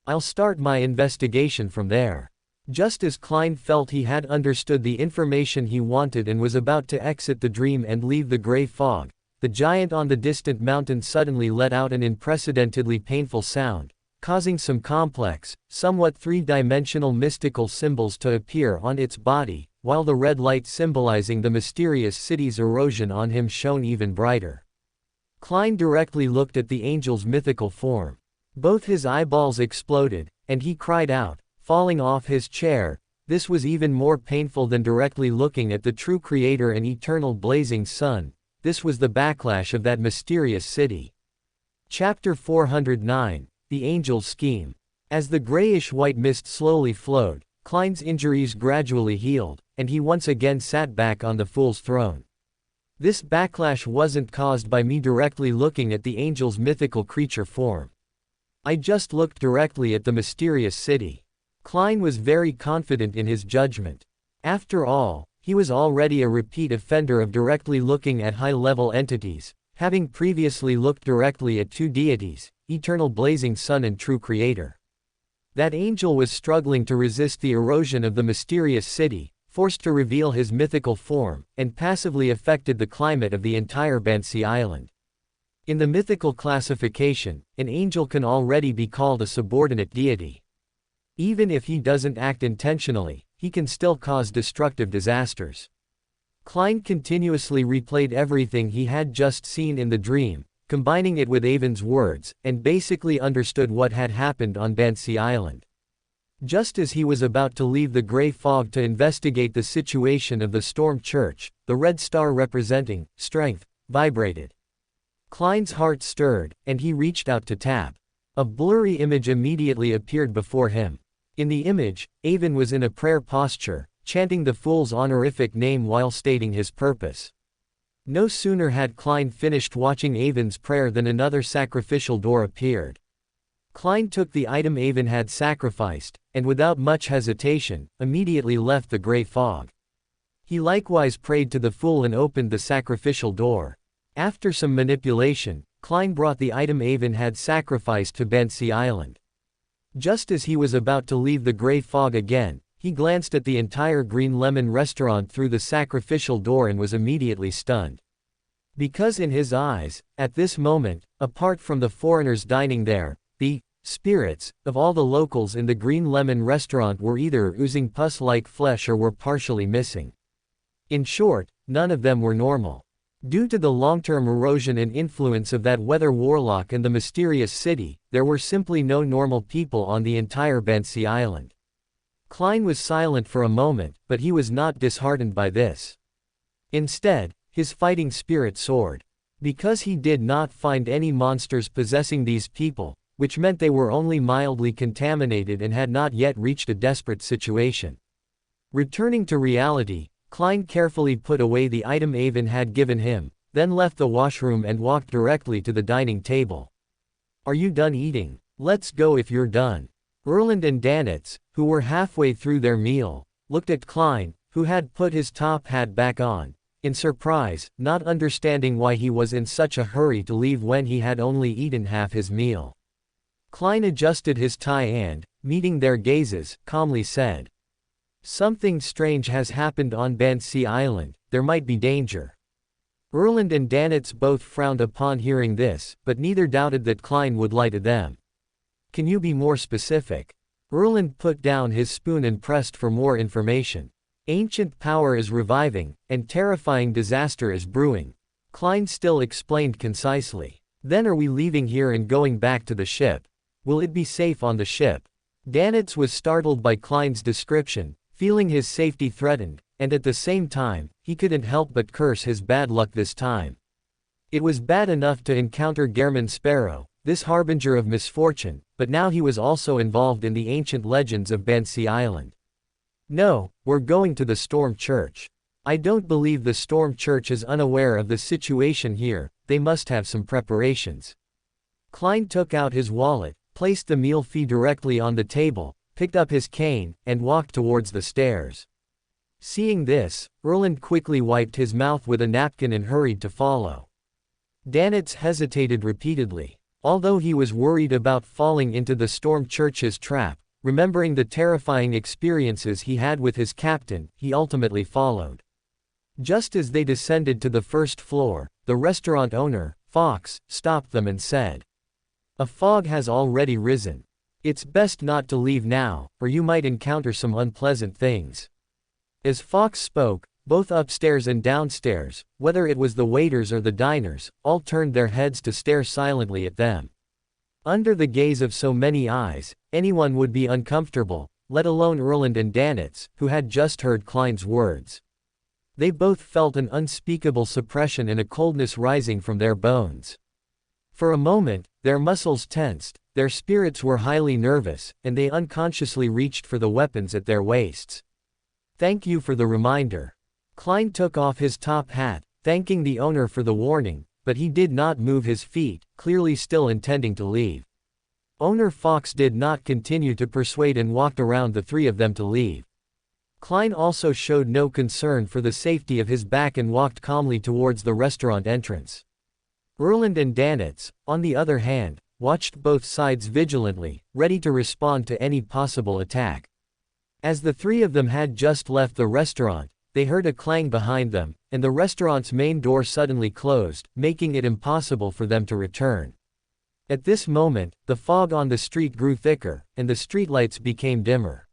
I'll start my investigation from there. Just as Klein felt he had understood the information he wanted and was about to exit the dream and leave the gray fog, the giant on the distant mountain suddenly let out an unprecedentedly painful sound, causing some complex, somewhat three-dimensional mystical symbols to appear on its body, while the red light symbolizing the mysterious city's erosion on him shone even brighter. Klein directly looked at the angel's mythical form. Both his eyeballs exploded, and he cried out, falling off his chair. This was even more painful than directly looking at the true creator and eternal blazing sun. This was the backlash of that mysterious city. Chapter 409, The Angel's Scheme. As the grayish-white mist slowly flowed, Klein's injuries gradually healed, and he once again sat back on the fool's throne. This backlash wasn't caused by me directly looking at the angel's mythical creature form. I just looked directly at the mysterious city. Klein was very confident in his judgment. After all, he was already a repeat offender of directly looking at high-level entities, having previously looked directly at two deities, eternal blazing sun and true creator. That angel was struggling to resist the erosion of the mysterious city, forced to reveal his mythical form, and passively affected the climate of the entire Bansi Island. In the mythical classification, an angel can already be called a subordinate deity. Even if he doesn't act intentionally, he can still cause destructive disasters. Klein continuously replayed everything he had just seen in the dream, combining it with Avon's words, and basically understood what had happened on Bansi Island. Just as he was about to leave the gray fog to investigate the situation of the Storm Church, the red star representing strength vibrated. Klein's heart stirred, and he reached out to tap. A blurry image immediately appeared before him. In the image, Avon was in a prayer posture, chanting the fool's honorific name while stating his purpose. No sooner had Klein finished watching Avon's prayer than another sacrificial door appeared. Klein took the item Avon had sacrificed, and without much hesitation, immediately left the gray fog. He likewise prayed to the fool and opened the sacrificial door. After some manipulation, Klein brought the item Avon had sacrificed to Bansi Island. Just as he was about to leave the gray fog again, he glanced at the entire Green Lemon restaurant through the sacrificial door and was immediately stunned. Because in his eyes, at this moment, apart from the foreigners dining there, the spirits of all the locals in the Green Lemon restaurant were either oozing pus-like flesh or were partially missing. In short, none of them were normal. Due to the long-term erosion and influence of that weather warlock and the mysterious city, there were simply no normal people on the entire Bansi Island. Klein was silent for a moment, but he was not disheartened by this. Instead, his fighting spirit soared. Because he did not find any monsters possessing these people, which meant they were only mildly contaminated and had not yet reached a desperate situation. Returning to reality, Klein carefully put away the item Avon had given him, then left the washroom and walked directly to the dining table. "Are you done eating? Let's go if you're done." Erland and Danitz, who were halfway through their meal, looked at Klein, who had put his top hat back on, in surprise, not understanding why he was in such a hurry to leave when he had only eaten half his meal. Klein adjusted his tie and, meeting their gazes, calmly said, "Something strange has happened on Bansi Island, there might be danger." Erland and Danitz both frowned upon hearing this, but neither doubted that Klein would lie to them. "Can you be more specific?" Erland put down his spoon and pressed for more information. Ancient power is reviving, and terrifying disaster is brewing. Klein still explained concisely. Then are we leaving here and going back to the ship? Will it be safe on the ship? Danitz was startled by Klein's description, feeling his safety threatened, and at the same time, he couldn't help but curse his bad luck this time. It was bad enough to encounter Gehrman Sparrow, this harbinger of misfortune, but now he was also involved in the ancient legends of Bansi Island. No, we're going to the Storm Church. I don't believe the Storm Church is unaware of the situation here, they must have some preparations. Klein took out his wallet, placed the meal fee directly on the table, picked up his cane, and walked towards the stairs. Seeing this, Erland quickly wiped his mouth with a napkin and hurried to follow. Danitz hesitated repeatedly. Although he was worried about falling into the Storm Church's trap, remembering the terrifying experiences he had with his captain, he ultimately followed. Just as they descended to the first floor, the restaurant owner, Fox, stopped them and said, "A fog has already risen. It's best not to leave now, or you might encounter some unpleasant things." As Fox spoke, both upstairs and downstairs, whether it was the waiters or the diners, all turned their heads to stare silently at them. Under the gaze of so many eyes, anyone would be uncomfortable, let alone Erland and Danitz, who had just heard Klein's words. They both felt an unspeakable suppression and a coldness rising from their bones. For a moment, their muscles tensed, their spirits were highly nervous, and they unconsciously reached for the weapons at their waists. "Thank you for the reminder." Klein took off his top hat, thanking the owner for the warning, but he did not move his feet, clearly still intending to leave. Owner Fox did not continue to persuade and walked around the three of them to leave. Klein also showed no concern for the safety of his back and walked calmly towards the restaurant entrance. Erland and Danitz, on the other hand, watched both sides vigilantly, ready to respond to any possible attack. As the three of them had just left the restaurant, they heard a clang behind them, and the restaurant's main door suddenly closed, making it impossible for them to return. At this moment, the fog on the street grew thicker, and the streetlights became dimmer.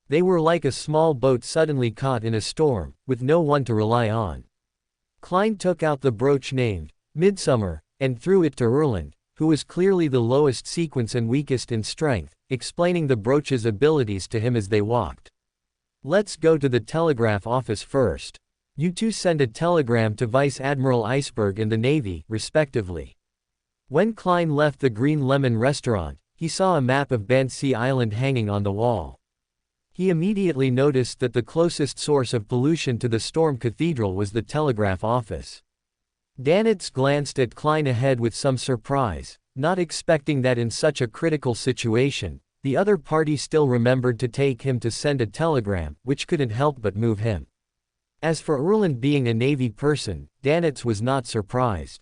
They were like a small boat suddenly caught in a storm, with no one to rely on. Klein took out the brooch named Midsummer, and threw it to Erland, who was clearly the lowest sequence and weakest in strength, explaining the brooch's abilities to him as they walked. "Let's go to the telegraph office first. You two send a telegram to Vice Admiral Iceberg and the Navy, respectively." When Klein left the Green Lemon restaurant, he saw a map of Bansi Island hanging on the wall. He immediately noticed that the closest source of pollution to the Storm Cathedral was the telegraph office. Danitz glanced at Klein ahead with some surprise, not expecting that in such a critical situation, the other party still remembered to take him to send a telegram, which couldn't help but move him. As for Erland being a Navy person, Danitz was not surprised.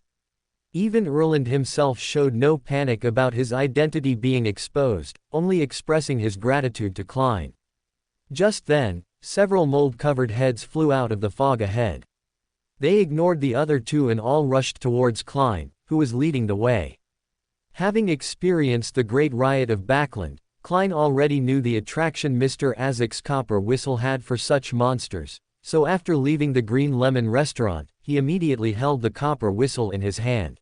Even Erland himself showed no panic about his identity being exposed, only expressing his gratitude to Klein. Just then, several mold-covered heads flew out of the fog ahead. They ignored the other two and all rushed towards Klein, who was leading the way. Having experienced the Great Riot of Backland, Klein already knew the attraction Mr. Azek's copper whistle had for such monsters, so after leaving the Green Lemon restaurant, he immediately held the copper whistle in his hand.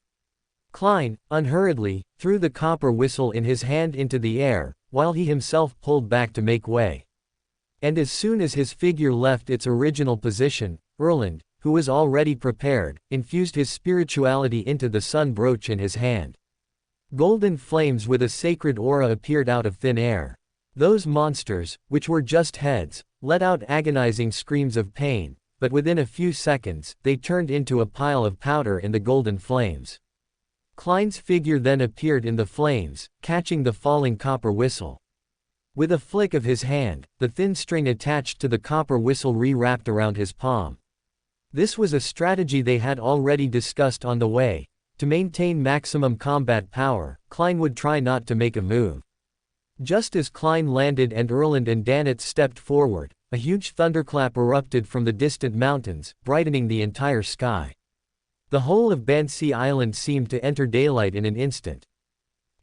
Klein, unhurriedly, threw the copper whistle in his hand into the air, while he himself pulled back to make way. And as soon as his figure left its original position, Erland, who was already prepared, infused his spirituality into the sun brooch in his hand. Golden flames with a sacred aura appeared out of thin air. Those monsters, which were just heads, let out agonizing screams of pain, but within a few seconds, they turned into a pile of powder in the golden flames. Klein's figure then appeared in the flames, catching the falling copper whistle. With a flick of his hand, the thin string attached to the copper whistle re-wrapped around his palm. This was a strategy they had already discussed on the way. To maintain maximum combat power, Klein would try not to make a move. Just as Klein landed and Erland and Danitz stepped forward, a huge thunderclap erupted from the distant mountains, brightening the entire sky. The whole of Bansi Island seemed to enter daylight in an instant.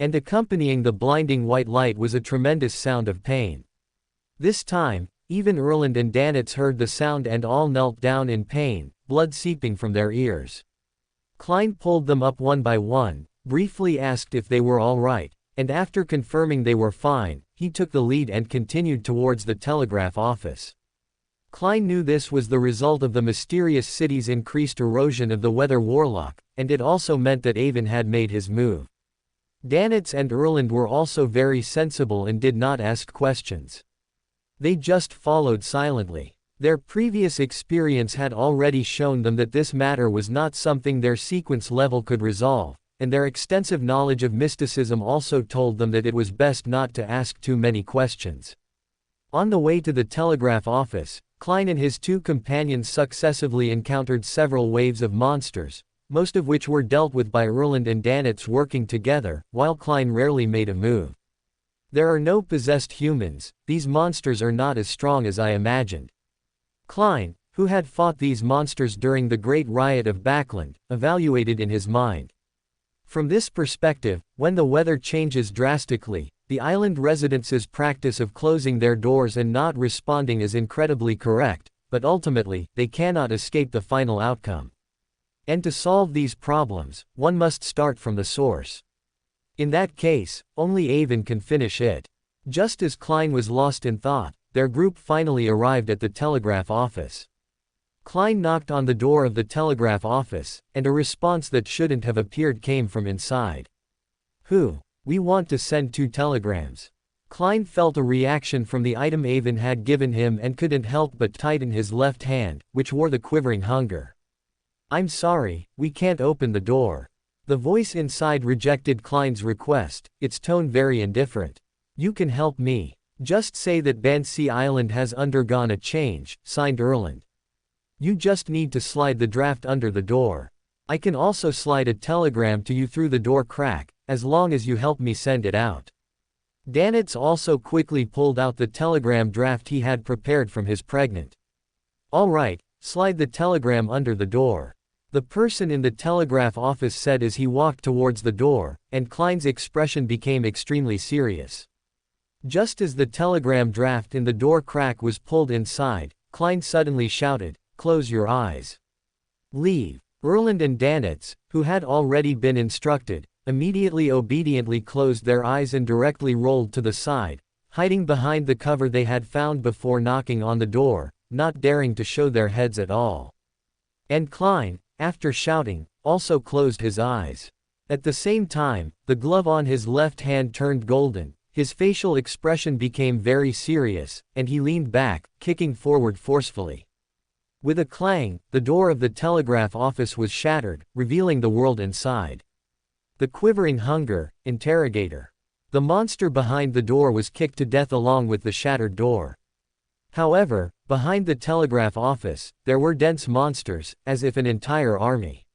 And accompanying the blinding white light was a tremendous sound of pain. This time, Even Erland and Danitz heard the sound and all knelt down in pain, blood seeping from their ears. Klein pulled them up one by one, briefly asked if they were all right, and after confirming they were fine, he took the lead and continued towards the telegraph office. Klein knew this was the result of the mysterious city's increased erosion of the weather warlock, and it also meant that Avon had made his move. Danitz and Erland were also very sensible and did not ask questions. They just followed silently. Their previous experience had already shown them that this matter was not something their sequence level could resolve, and their extensive knowledge of mysticism also told them that it was best not to ask too many questions. On the way to the telegraph office, Klein and his two companions successively encountered several waves of monsters, most of which were dealt with by Erland and Danitz working together, while Klein rarely made a move. There are no possessed humans, these monsters are not as strong as I imagined. Klein, who had fought these monsters during the Great Riot of Backland, evaluated in his mind. From this perspective, when the weather changes drastically, the island residents' practice of closing their doors and not responding is incredibly correct, but ultimately, they cannot escape the final outcome. And to solve these problems, one must start from the source. In that case, only Avon can finish it. Just as Klein was lost in thought, their group finally arrived at the telegraph office. Klein knocked on the door of the telegraph office, and a response that shouldn't have appeared came from inside. "Who? We want to send 2 telegrams." Klein felt a reaction from the item Avon had given him and couldn't help but tighten his left hand, which wore the quivering hunger. "I'm sorry, we can't open the door." The voice inside rejected Klein's request, its tone very indifferent. "You can help me. Just say that Bansi Island has undergone a change," signed Erland. "You just need to slide the draft under the door. I can also slide a telegram to you through the door crack, as long as you help me send it out." Danitz also quickly pulled out the telegram draft he had prepared from his pregnant. "All right, slide the telegram under the door," the person in the telegraph office said as he walked towards the door, and Klein's expression became extremely serious. Just as the telegram draft in the door crack was pulled inside, Klein suddenly shouted, "Close your eyes. Leave." Erland and Danitz, who had already been instructed, immediately obediently closed their eyes and directly rolled to the side, hiding behind the cover they had found before knocking on the door, not daring to show their heads at all. And Klein, after shouting, also closed his eyes. At the same time, the glove on his left hand turned golden, his facial expression became very serious, and he leaned back, kicking forward forcefully. With a clang, the door of the telegraph office was shattered, revealing the world inside. The quivering hunger, interrogator. The monster behind the door was kicked to death along with the shattered door. However, behind the telegraph office, there were dense monsters, as if an entire army.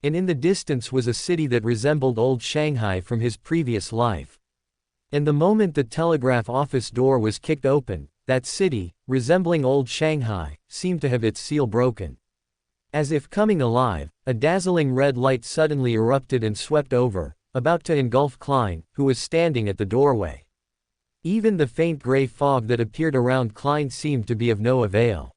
And in the distance was a city that resembled old Shanghai from his previous life. And the moment the telegraph office door was kicked open, that city, resembling old Shanghai, seemed to have its seal broken. As if coming alive, a dazzling red light suddenly erupted and swept over, about to engulf Klein, who was standing at the doorway. Even the faint gray fog that appeared around Klein seemed to be of no avail.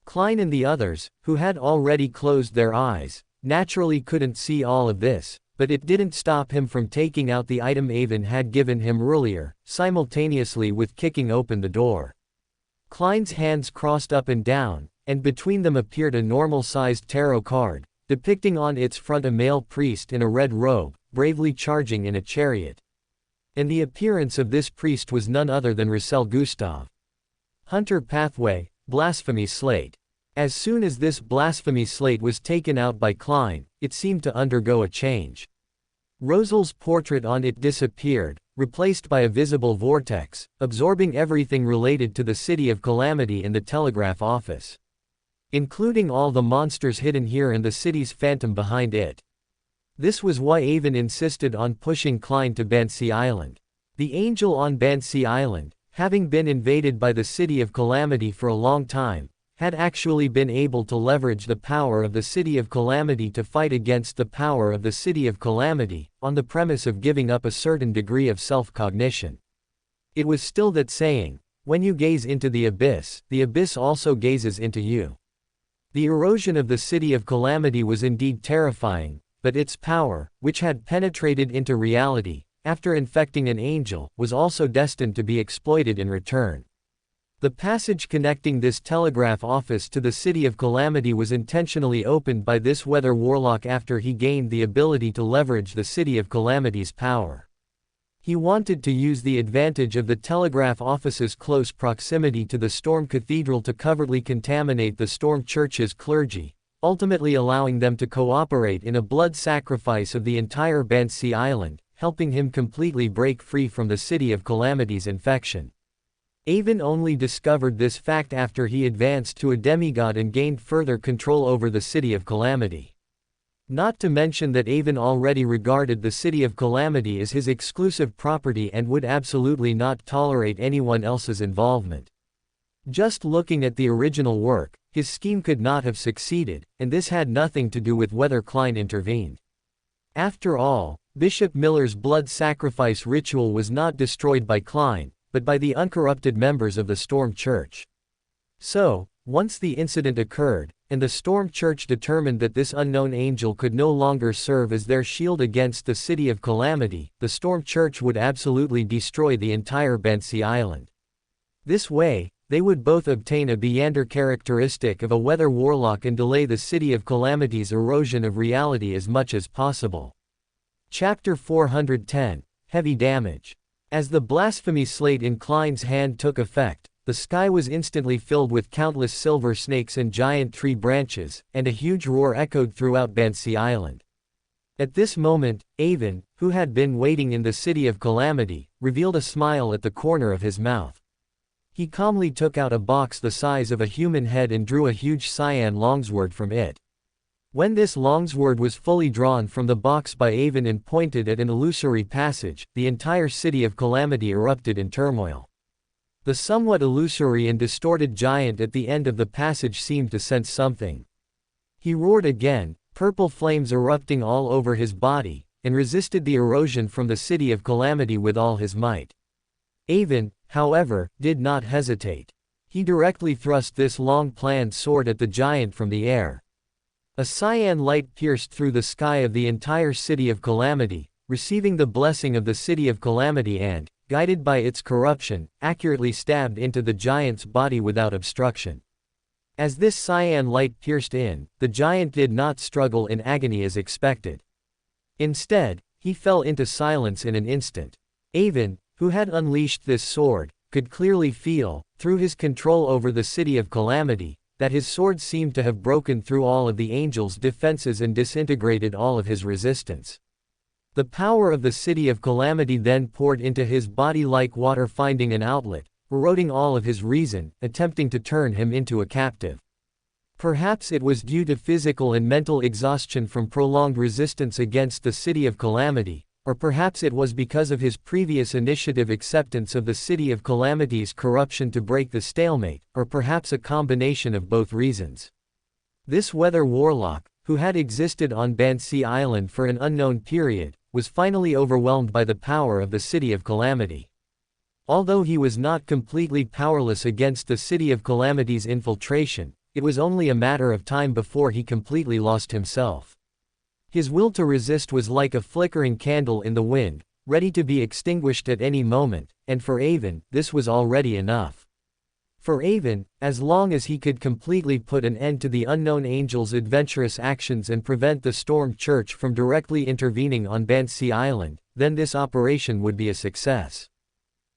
Klein and the others, who had already closed their eyes, naturally couldn't see all of this, but it didn't stop him from taking out the item Avon had given him earlier, simultaneously with kicking open the door. Klein's hands crossed up and down, and between them appeared a normal-sized tarot card, depicting on its front a male priest in a red robe, bravely charging in a chariot. And the appearance of this priest was none other than Russell Gustav. Hunter Pathway, Blasphemy Slate. As soon as this blasphemy slate was taken out by Klein, it seemed to undergo a change. Rosel's portrait on it disappeared, replaced by a visible vortex, absorbing everything related to the City of Calamity and the telegraph office, including all the monsters hidden here and the city's phantom behind it. This was why Avon insisted on pushing Klein to Bansi Island. The angel on Bansi Island, having been invaded by the City of Calamity for a long time, had actually been able to leverage the power of the City of Calamity to fight against the power of the City of Calamity, on the premise of giving up a certain degree of self-cognition. It was still that saying, When you gaze into the abyss also gazes into you. The erosion of the City of Calamity was indeed terrifying, but its power, which had penetrated into reality, after infecting an angel, was also destined to be exploited in return. The passage connecting this telegraph office to the City of Calamity was intentionally opened by this weather warlock after he gained the ability to leverage the City of Calamity's power. He wanted to use the advantage of the telegraph office's close proximity to the Storm Cathedral to covertly contaminate the Storm Church's clergy, ultimately allowing them to cooperate in a blood sacrifice of the entire Bansi Island, helping him completely break free from the City of Calamity's infection. Avon only discovered this fact after he advanced to a demigod and gained further control over the City of Calamity. Not to mention that Avon already regarded the City of Calamity as his exclusive property and would absolutely not tolerate anyone else's involvement. Just looking at the original work, his scheme could not have succeeded, and this had nothing to do with whether Klein intervened. After all, Bishop Miller's blood sacrifice ritual was not destroyed by Klein, but by the uncorrupted members of the Storm Church. So, once the incident occurred, and the Storm Church determined that this unknown angel could no longer serve as their shield against the City of Calamity, the Storm Church would absolutely destroy the entire Bansi Island. This way, they would both obtain a Beander characteristic of a weather warlock and delay the City of Calamity's erosion of reality as much as possible. Chapter 410, Heavy Damage. As the blasphemy slate in Klein's hand took effect, the sky was instantly filled with countless silver snakes and giant tree branches, and a huge roar echoed throughout Bansi Island. At this moment, Avon, who had been waiting in the City of Calamity, revealed a smile at the corner of his mouth. He calmly took out a box the size of a human head and drew a huge cyan longsword from it. When this longsword was fully drawn from the box by Avon and pointed at an illusory passage, the entire City of Calamity erupted in turmoil. The somewhat illusory and distorted giant at the end of the passage seemed to sense something. He roared again, purple flames erupting all over his body, and resisted the erosion from the City of Calamity with all his might. Avon, however, did not hesitate. He directly thrust this long-planned sword at the giant from the air. A cyan light pierced through the sky of the entire City of Calamity, receiving the blessing of the City of Calamity and, guided by its corruption, accurately stabbed into the giant's body without obstruction. As this cyan light pierced in, the giant did not struggle in agony as expected. Instead, he fell into silence in an instant. Avon, who had unleashed this sword, could clearly feel, through his control over the City of Calamity, that his sword seemed to have broken through all of the angel's defenses and disintegrated all of his resistance. The power of the City of Calamity then poured into his body like water, finding an outlet, eroding all of his reason, attempting to turn him into a captive. Perhaps it was due to physical and mental exhaustion from prolonged resistance against the City of Calamity, or perhaps it was because of his previous initiative acceptance of the City of Calamity's corruption to break the stalemate, or perhaps a combination of both reasons. This weather warlock, who had existed on Bansi Island for an unknown period, was finally overwhelmed by the power of the City of Calamity. Although he was not completely powerless against the City of Calamity's infiltration, it was only a matter of time before he completely lost himself. His will to resist was like a flickering candle in the wind, ready to be extinguished at any moment, and for Avon, this was already enough. For Avon, as long as he could completely put an end to the unknown angel's adventurous actions and prevent the Storm Church from directly intervening on Bansi Island, then this operation would be a success.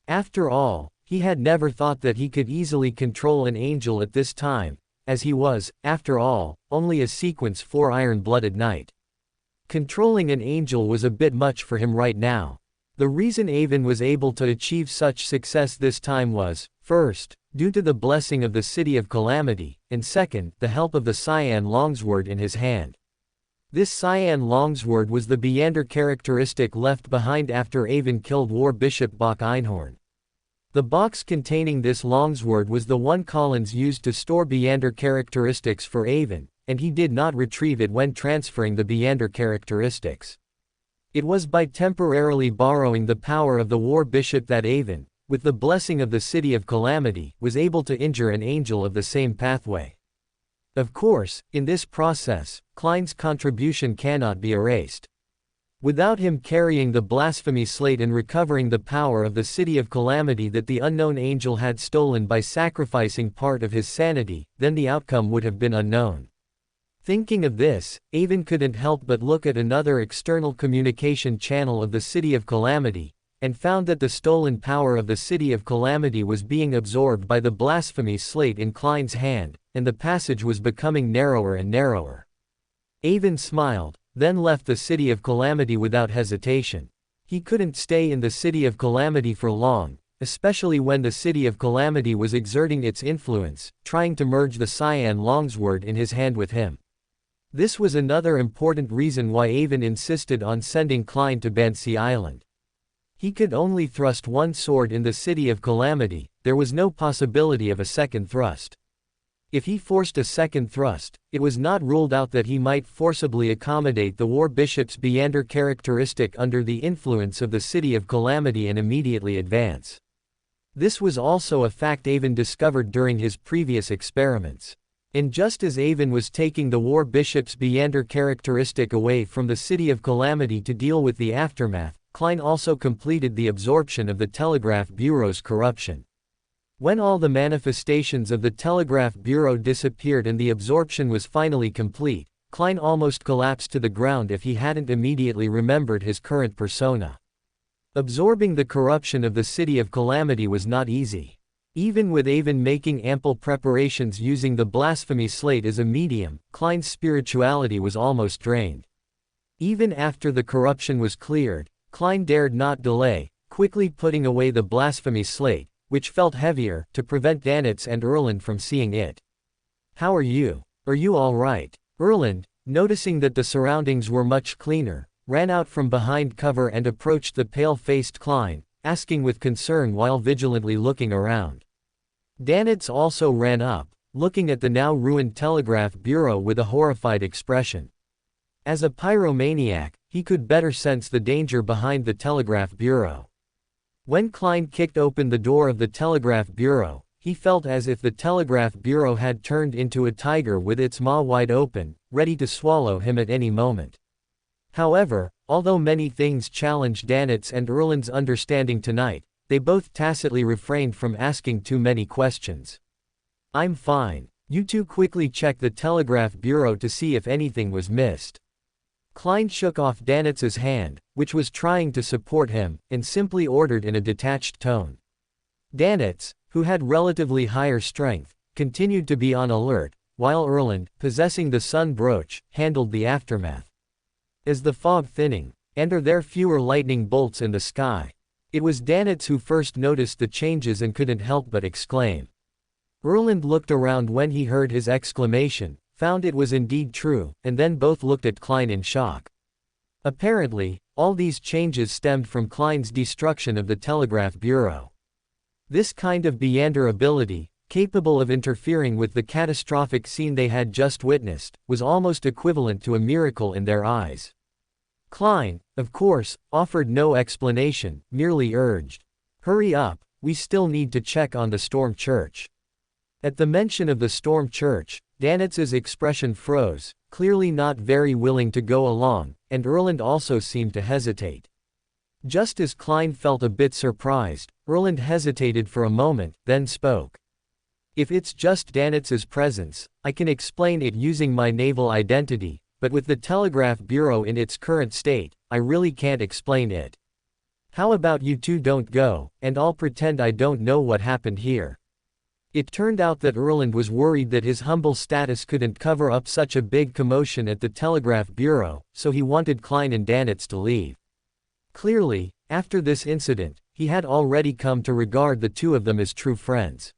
After all, he had never thought that he could easily control an angel at this time, as he was, after all, only a sequence 4 iron-blooded knight. Controlling an angel was a bit much for him right now. The reason Avon was able to achieve such success this time was, first, due to the blessing of the City of Calamity, and second, the help of the cyan longsword in his hand. This cyan longsword was the Beander characteristic left behind after Avon killed War Bishop Bach Einhorn. The box containing this longsword was the one Collins used to store Beander characteristics for Avon, and he did not retrieve it when transferring the Beander characteristics. It was by temporarily borrowing the power of the War Bishop that Avon, with the blessing of the City of Calamity, was able to injure an angel of the same pathway. Of course, in this process, Klein's contribution cannot be erased. Without him carrying the blasphemy slate and recovering the power of the City of Calamity that the unknown angel had stolen by sacrificing part of his sanity, then the outcome would have been unknown. Thinking of this, Avon couldn't help but look at another external communication channel of the City of Calamity, and found that the stolen power of the City of Calamity was being absorbed by the blasphemy slate in Klein's hand, and the passage was becoming narrower and narrower. Avon smiled, then left the City of Calamity without hesitation. He couldn't stay in the City of Calamity for long, especially when the City of Calamity was exerting its influence, trying to merge the cyan longsword in his hand with him. This was another important reason why Avon insisted on sending Klein to Bansi Island. He could only thrust one sword in the City of Calamity, there was no possibility of a second thrust. If he forced a second thrust, it was not ruled out that he might forcibly accommodate the War Bishop's Beander characteristic under the influence of the City of Calamity and immediately advance. This was also a fact Avon discovered during his previous experiments. And just as Avon was taking the War Bishop's Beander characteristic away from the City of Calamity to deal with the aftermath, Klein also completed the absorption of the Telegraph Bureau's corruption. When all the manifestations of the Telegraph Bureau disappeared and the absorption was finally complete, Klein almost collapsed to the ground if he hadn't immediately remembered his current persona. Absorbing the corruption of the City of Calamity was not easy. Even with Avon making ample preparations using the blasphemy slate as a medium, Klein's spirituality was almost drained. Even after the corruption was cleared, Klein dared not delay, quickly putting away the blasphemy slate, which felt heavier, to prevent Danitz and Erland from seeing it. "How are you? Are you all right?" Erland, noticing that the surroundings were much cleaner, ran out from behind cover and approached the pale-faced Klein, asking with concern while vigilantly looking around. Danitz also ran up, looking at the now ruined Telegraph Bureau with a horrified expression. As a pyromaniac, he could better sense the danger behind the Telegraph Bureau. When Klein kicked open the door of the Telegraph Bureau, he felt as if the Telegraph Bureau had turned into a tiger with its maw wide open, ready to swallow him at any moment. However, although many things challenged Danitz and Erland's understanding tonight, they both tacitly refrained from asking too many questions. "I'm fine. You two quickly check the Telegraph Bureau to see if anything was missed." Klein shook off Danitz's hand, which was trying to support him, and simply ordered in a detached tone. Danitz, who had relatively higher strength, continued to be on alert, while Erland, possessing the sun brooch, handled the aftermath. As the fog thinning, and are there fewer lightning bolts in the sky? It was Danitz who first noticed the changes and couldn't help but exclaim. Erland looked around when he heard his exclamation, found it was indeed true, and then both looked at Klein in shock. Apparently, all these changes stemmed from Klein's destruction of the Telegraph Bureau. This kind of Beander ability, capable of interfering with the catastrophic scene they had just witnessed, was almost equivalent to a miracle in their eyes. Klein, of course, offered no explanation, merely urged, "Hurry up, we still need to check on the Storm Church." At the mention of the Storm Church, Danitz's expression froze, clearly not very willing to go along, and Erland also seemed to hesitate. Just as Klein felt a bit surprised, Erland hesitated for a moment, then spoke. "If it's just Danitz's presence, I can explain it using my naval identity, but with the Telegraph Bureau in its current state, I really can't explain it. How about you two don't go, and I'll pretend I don't know what happened here." It turned out that Erland was worried that his humble status couldn't cover up such a big commotion at the Telegraph Bureau, so he wanted Klein and Danitz to leave. Clearly, after this incident, he had already come to regard the two of them as true friends.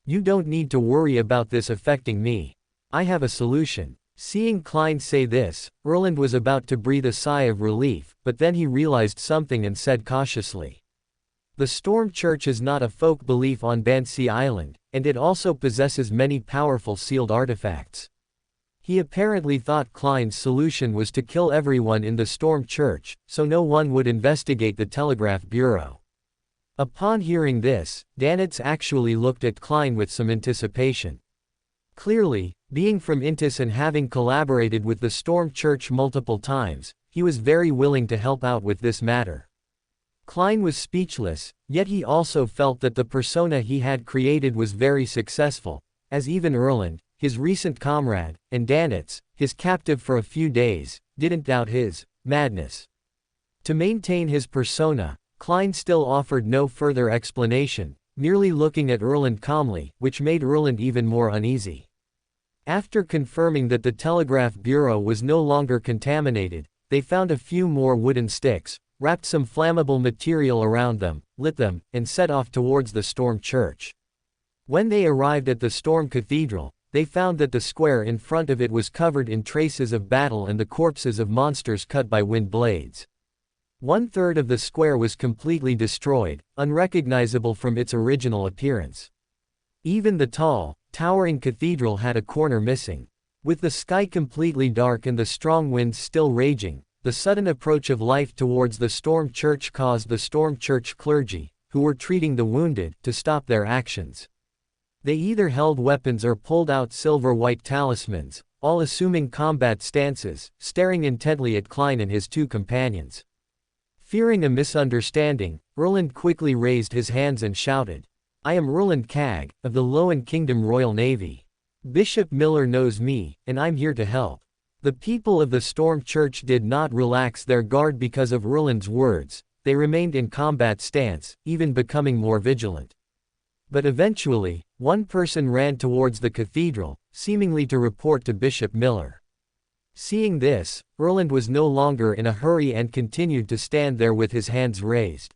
"You don't need to worry about this affecting me. I have a solution." Seeing Klein say this, Erland was about to breathe a sigh of relief, but then he realized something and said cautiously. "The Storm Church is not a folk belief on Bansi Island, and it also possesses many powerful sealed artifacts." He apparently thought Klein's solution was to kill everyone in the Storm Church, so no one would investigate the Telegraph Bureau. Upon hearing this, Danitz actually looked at Klein with some anticipation. Clearly, being from Intis and having collaborated with the Storm Church multiple times, he was very willing to help out with this matter. Klein was speechless, yet he also felt that the persona he had created was very successful, as even Erland, his recent comrade, and Danitz, his captive for a few days, didn't doubt his madness. To maintain his persona, Klein still offered no further explanation, merely looking at Erland calmly, which made Erland even more uneasy. After confirming that the telegraph bureau was no longer contaminated, they found a few more wooden sticks, wrapped some flammable material around them, lit them, and set off towards the Storm Church. When they arrived at the Storm Cathedral, they found that the square in front of it was covered in traces of battle and the corpses of monsters cut by wind blades. 1/3 of the square was completely destroyed, unrecognizable from its original appearance. Even the tall, towering cathedral had a corner missing. With the sky completely dark and the strong winds still raging, the sudden approach of life towards the Storm Church caused the Storm Church clergy, who were treating the wounded, to stop their actions. They either held weapons or pulled out silver-white talismans, all assuming combat stances, staring intently at Klein and his two companions. Fearing a misunderstanding, Erland quickly raised his hands and shouted, "I am Erland Cag, of the Loan Kingdom Royal Navy. Bishop Miller knows me, and I'm here to help." The people of the Storm Church did not relax their guard because of Erland's words, they remained in combat stance, even becoming more vigilant. But eventually, one person ran towards the cathedral, seemingly to report to Bishop Miller. Seeing this, Erland was no longer in a hurry and continued to stand there with his hands raised.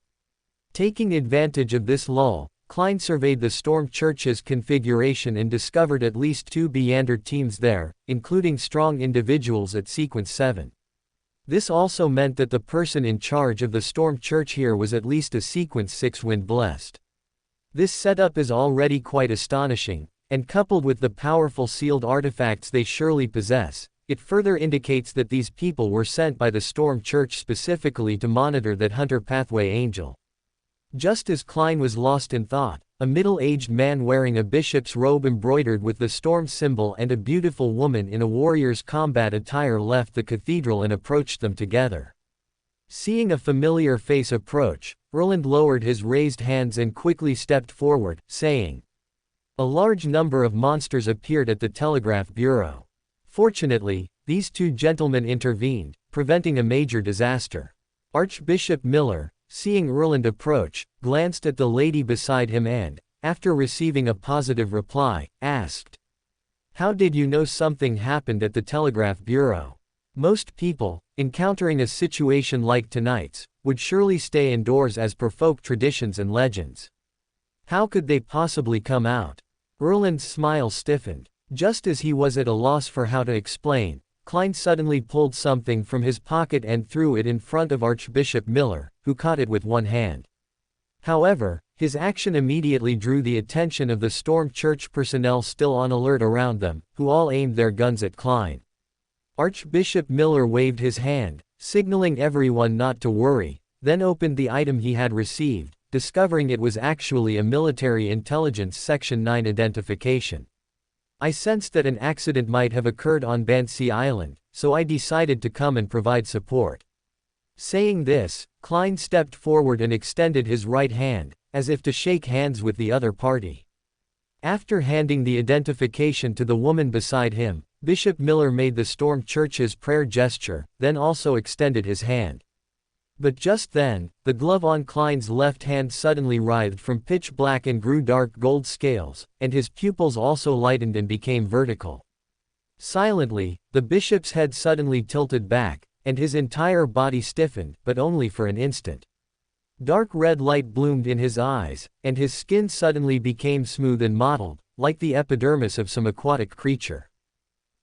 Taking advantage of this lull, Klein surveyed the Storm Church's configuration and discovered at least 2 Beander teams there, including strong individuals at Sequence 7. This also meant that the person in charge of the Storm Church here was at least a Sequence 6 wind blessed. This setup is already quite astonishing, and coupled with the powerful sealed artifacts they surely possess, it further indicates that these people were sent by the Storm Church specifically to monitor that Hunter Pathway Angel. Just as Klein was lost in thought, a middle-aged man wearing a bishop's robe embroidered with the storm symbol and a beautiful woman in a warrior's combat attire left the cathedral and approached them together. Seeing a familiar face approach, Erland lowered his raised hands and quickly stepped forward, saying, "A large number of monsters appeared at the telegraph bureau. Fortunately, these 2 gentlemen intervened, preventing a major disaster." Archbishop Miller, seeing Erland approach, glanced at the lady beside him and, after receiving a positive reply, asked, "How did you know something happened at the telegraph bureau? Most people, encountering a situation like tonight's, would surely stay indoors as per folk traditions and legends. How could they possibly come out?" Erland's smile stiffened. Just as he was at a loss for how to explain, Klein suddenly pulled something from his pocket and threw it in front of Archbishop Miller, who caught it with one hand. However, his action immediately drew the attention of the Storm Church personnel still on alert around them, who all aimed their guns at Klein. Archbishop Miller waved his hand, signaling everyone not to worry, then opened the item he had received, discovering it was actually a military intelligence Section 9 identification. "I sensed that an accident might have occurred on Bansi Island, so I decided to come and provide support." Saying this, Klein stepped forward and extended his right hand, as if to shake hands with the other party. After handing the identification to the woman beside him, Bishop Miller made the Storm Church's prayer gesture, then also extended his hand. But just then, the glove on Klein's left hand suddenly writhed from pitch black and grew dark gold scales, and his pupils also lightened and became vertical. Silently, the bishop's head suddenly tilted back, and his entire body stiffened, but only for an instant. Dark red light bloomed in his eyes, and his skin suddenly became smooth and mottled, like the epidermis of some aquatic creature.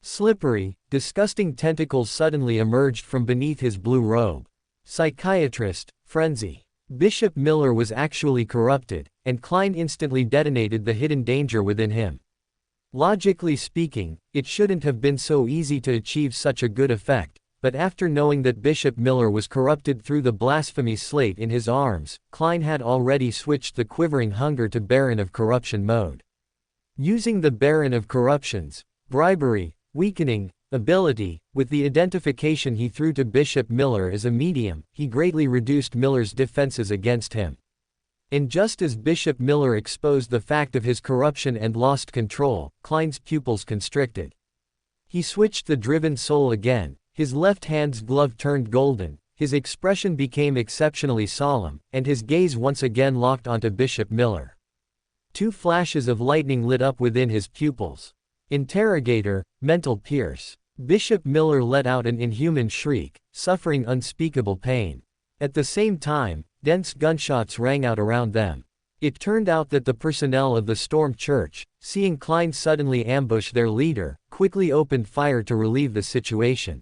Slippery, disgusting tentacles suddenly emerged from beneath his blue robe. Psychiatrist, frenzy. Bishop Miller was actually corrupted, and Klein instantly detonated the hidden danger within him. Logically speaking, it shouldn't have been so easy to achieve such a good effect, but after knowing that Bishop Miller was corrupted through the blasphemy slate in his arms, Klein had already switched the quivering hunger to Baron of Corruption mode. Using the Baron of Corruption's bribery, weakening, ability, with the identification he threw to Bishop Miller as a medium, he greatly reduced Miller's defenses against him. And just as Bishop Miller exposed the fact of his corruption and lost control, Klein's pupils constricted. He switched the driven soul again, his left hand's glove turned golden, his expression became exceptionally solemn, and his gaze once again locked onto Bishop Miller. Two flashes of lightning lit up within his pupils. Interrogator, mental pierce. Bishop Miller let out an inhuman shriek, suffering unspeakable pain. At the same time, dense gunshots rang out around them. It turned out that the personnel of the Storm Church, seeing Klein suddenly ambush their leader, quickly opened fire to relieve the situation.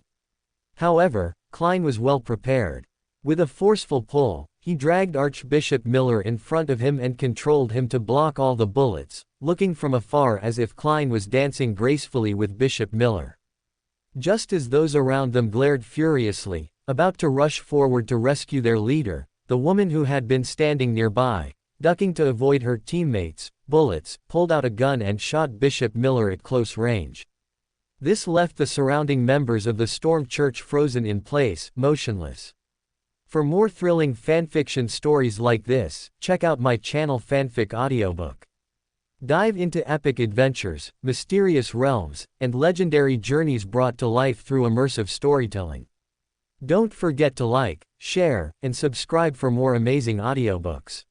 However, Klein was well prepared. With a forceful pull, he dragged Archbishop Miller in front of him and controlled him to block all the bullets, looking from afar as if Klein was dancing gracefully with Bishop Miller. Just as those around them glared furiously, about to rush forward to rescue their leader, the woman who had been standing nearby, ducking to avoid her teammates' bullets, pulled out a gun and shot Bishop Miller at close range. This left the surrounding members of the Storm Church frozen in place, motionless. For more thrilling fanfiction stories like this, check out my channel Fanfic Audiobook. Dive into epic adventures, mysterious realms, and legendary journeys brought to life through immersive storytelling. Don't forget to like, share, and subscribe for more amazing audiobooks.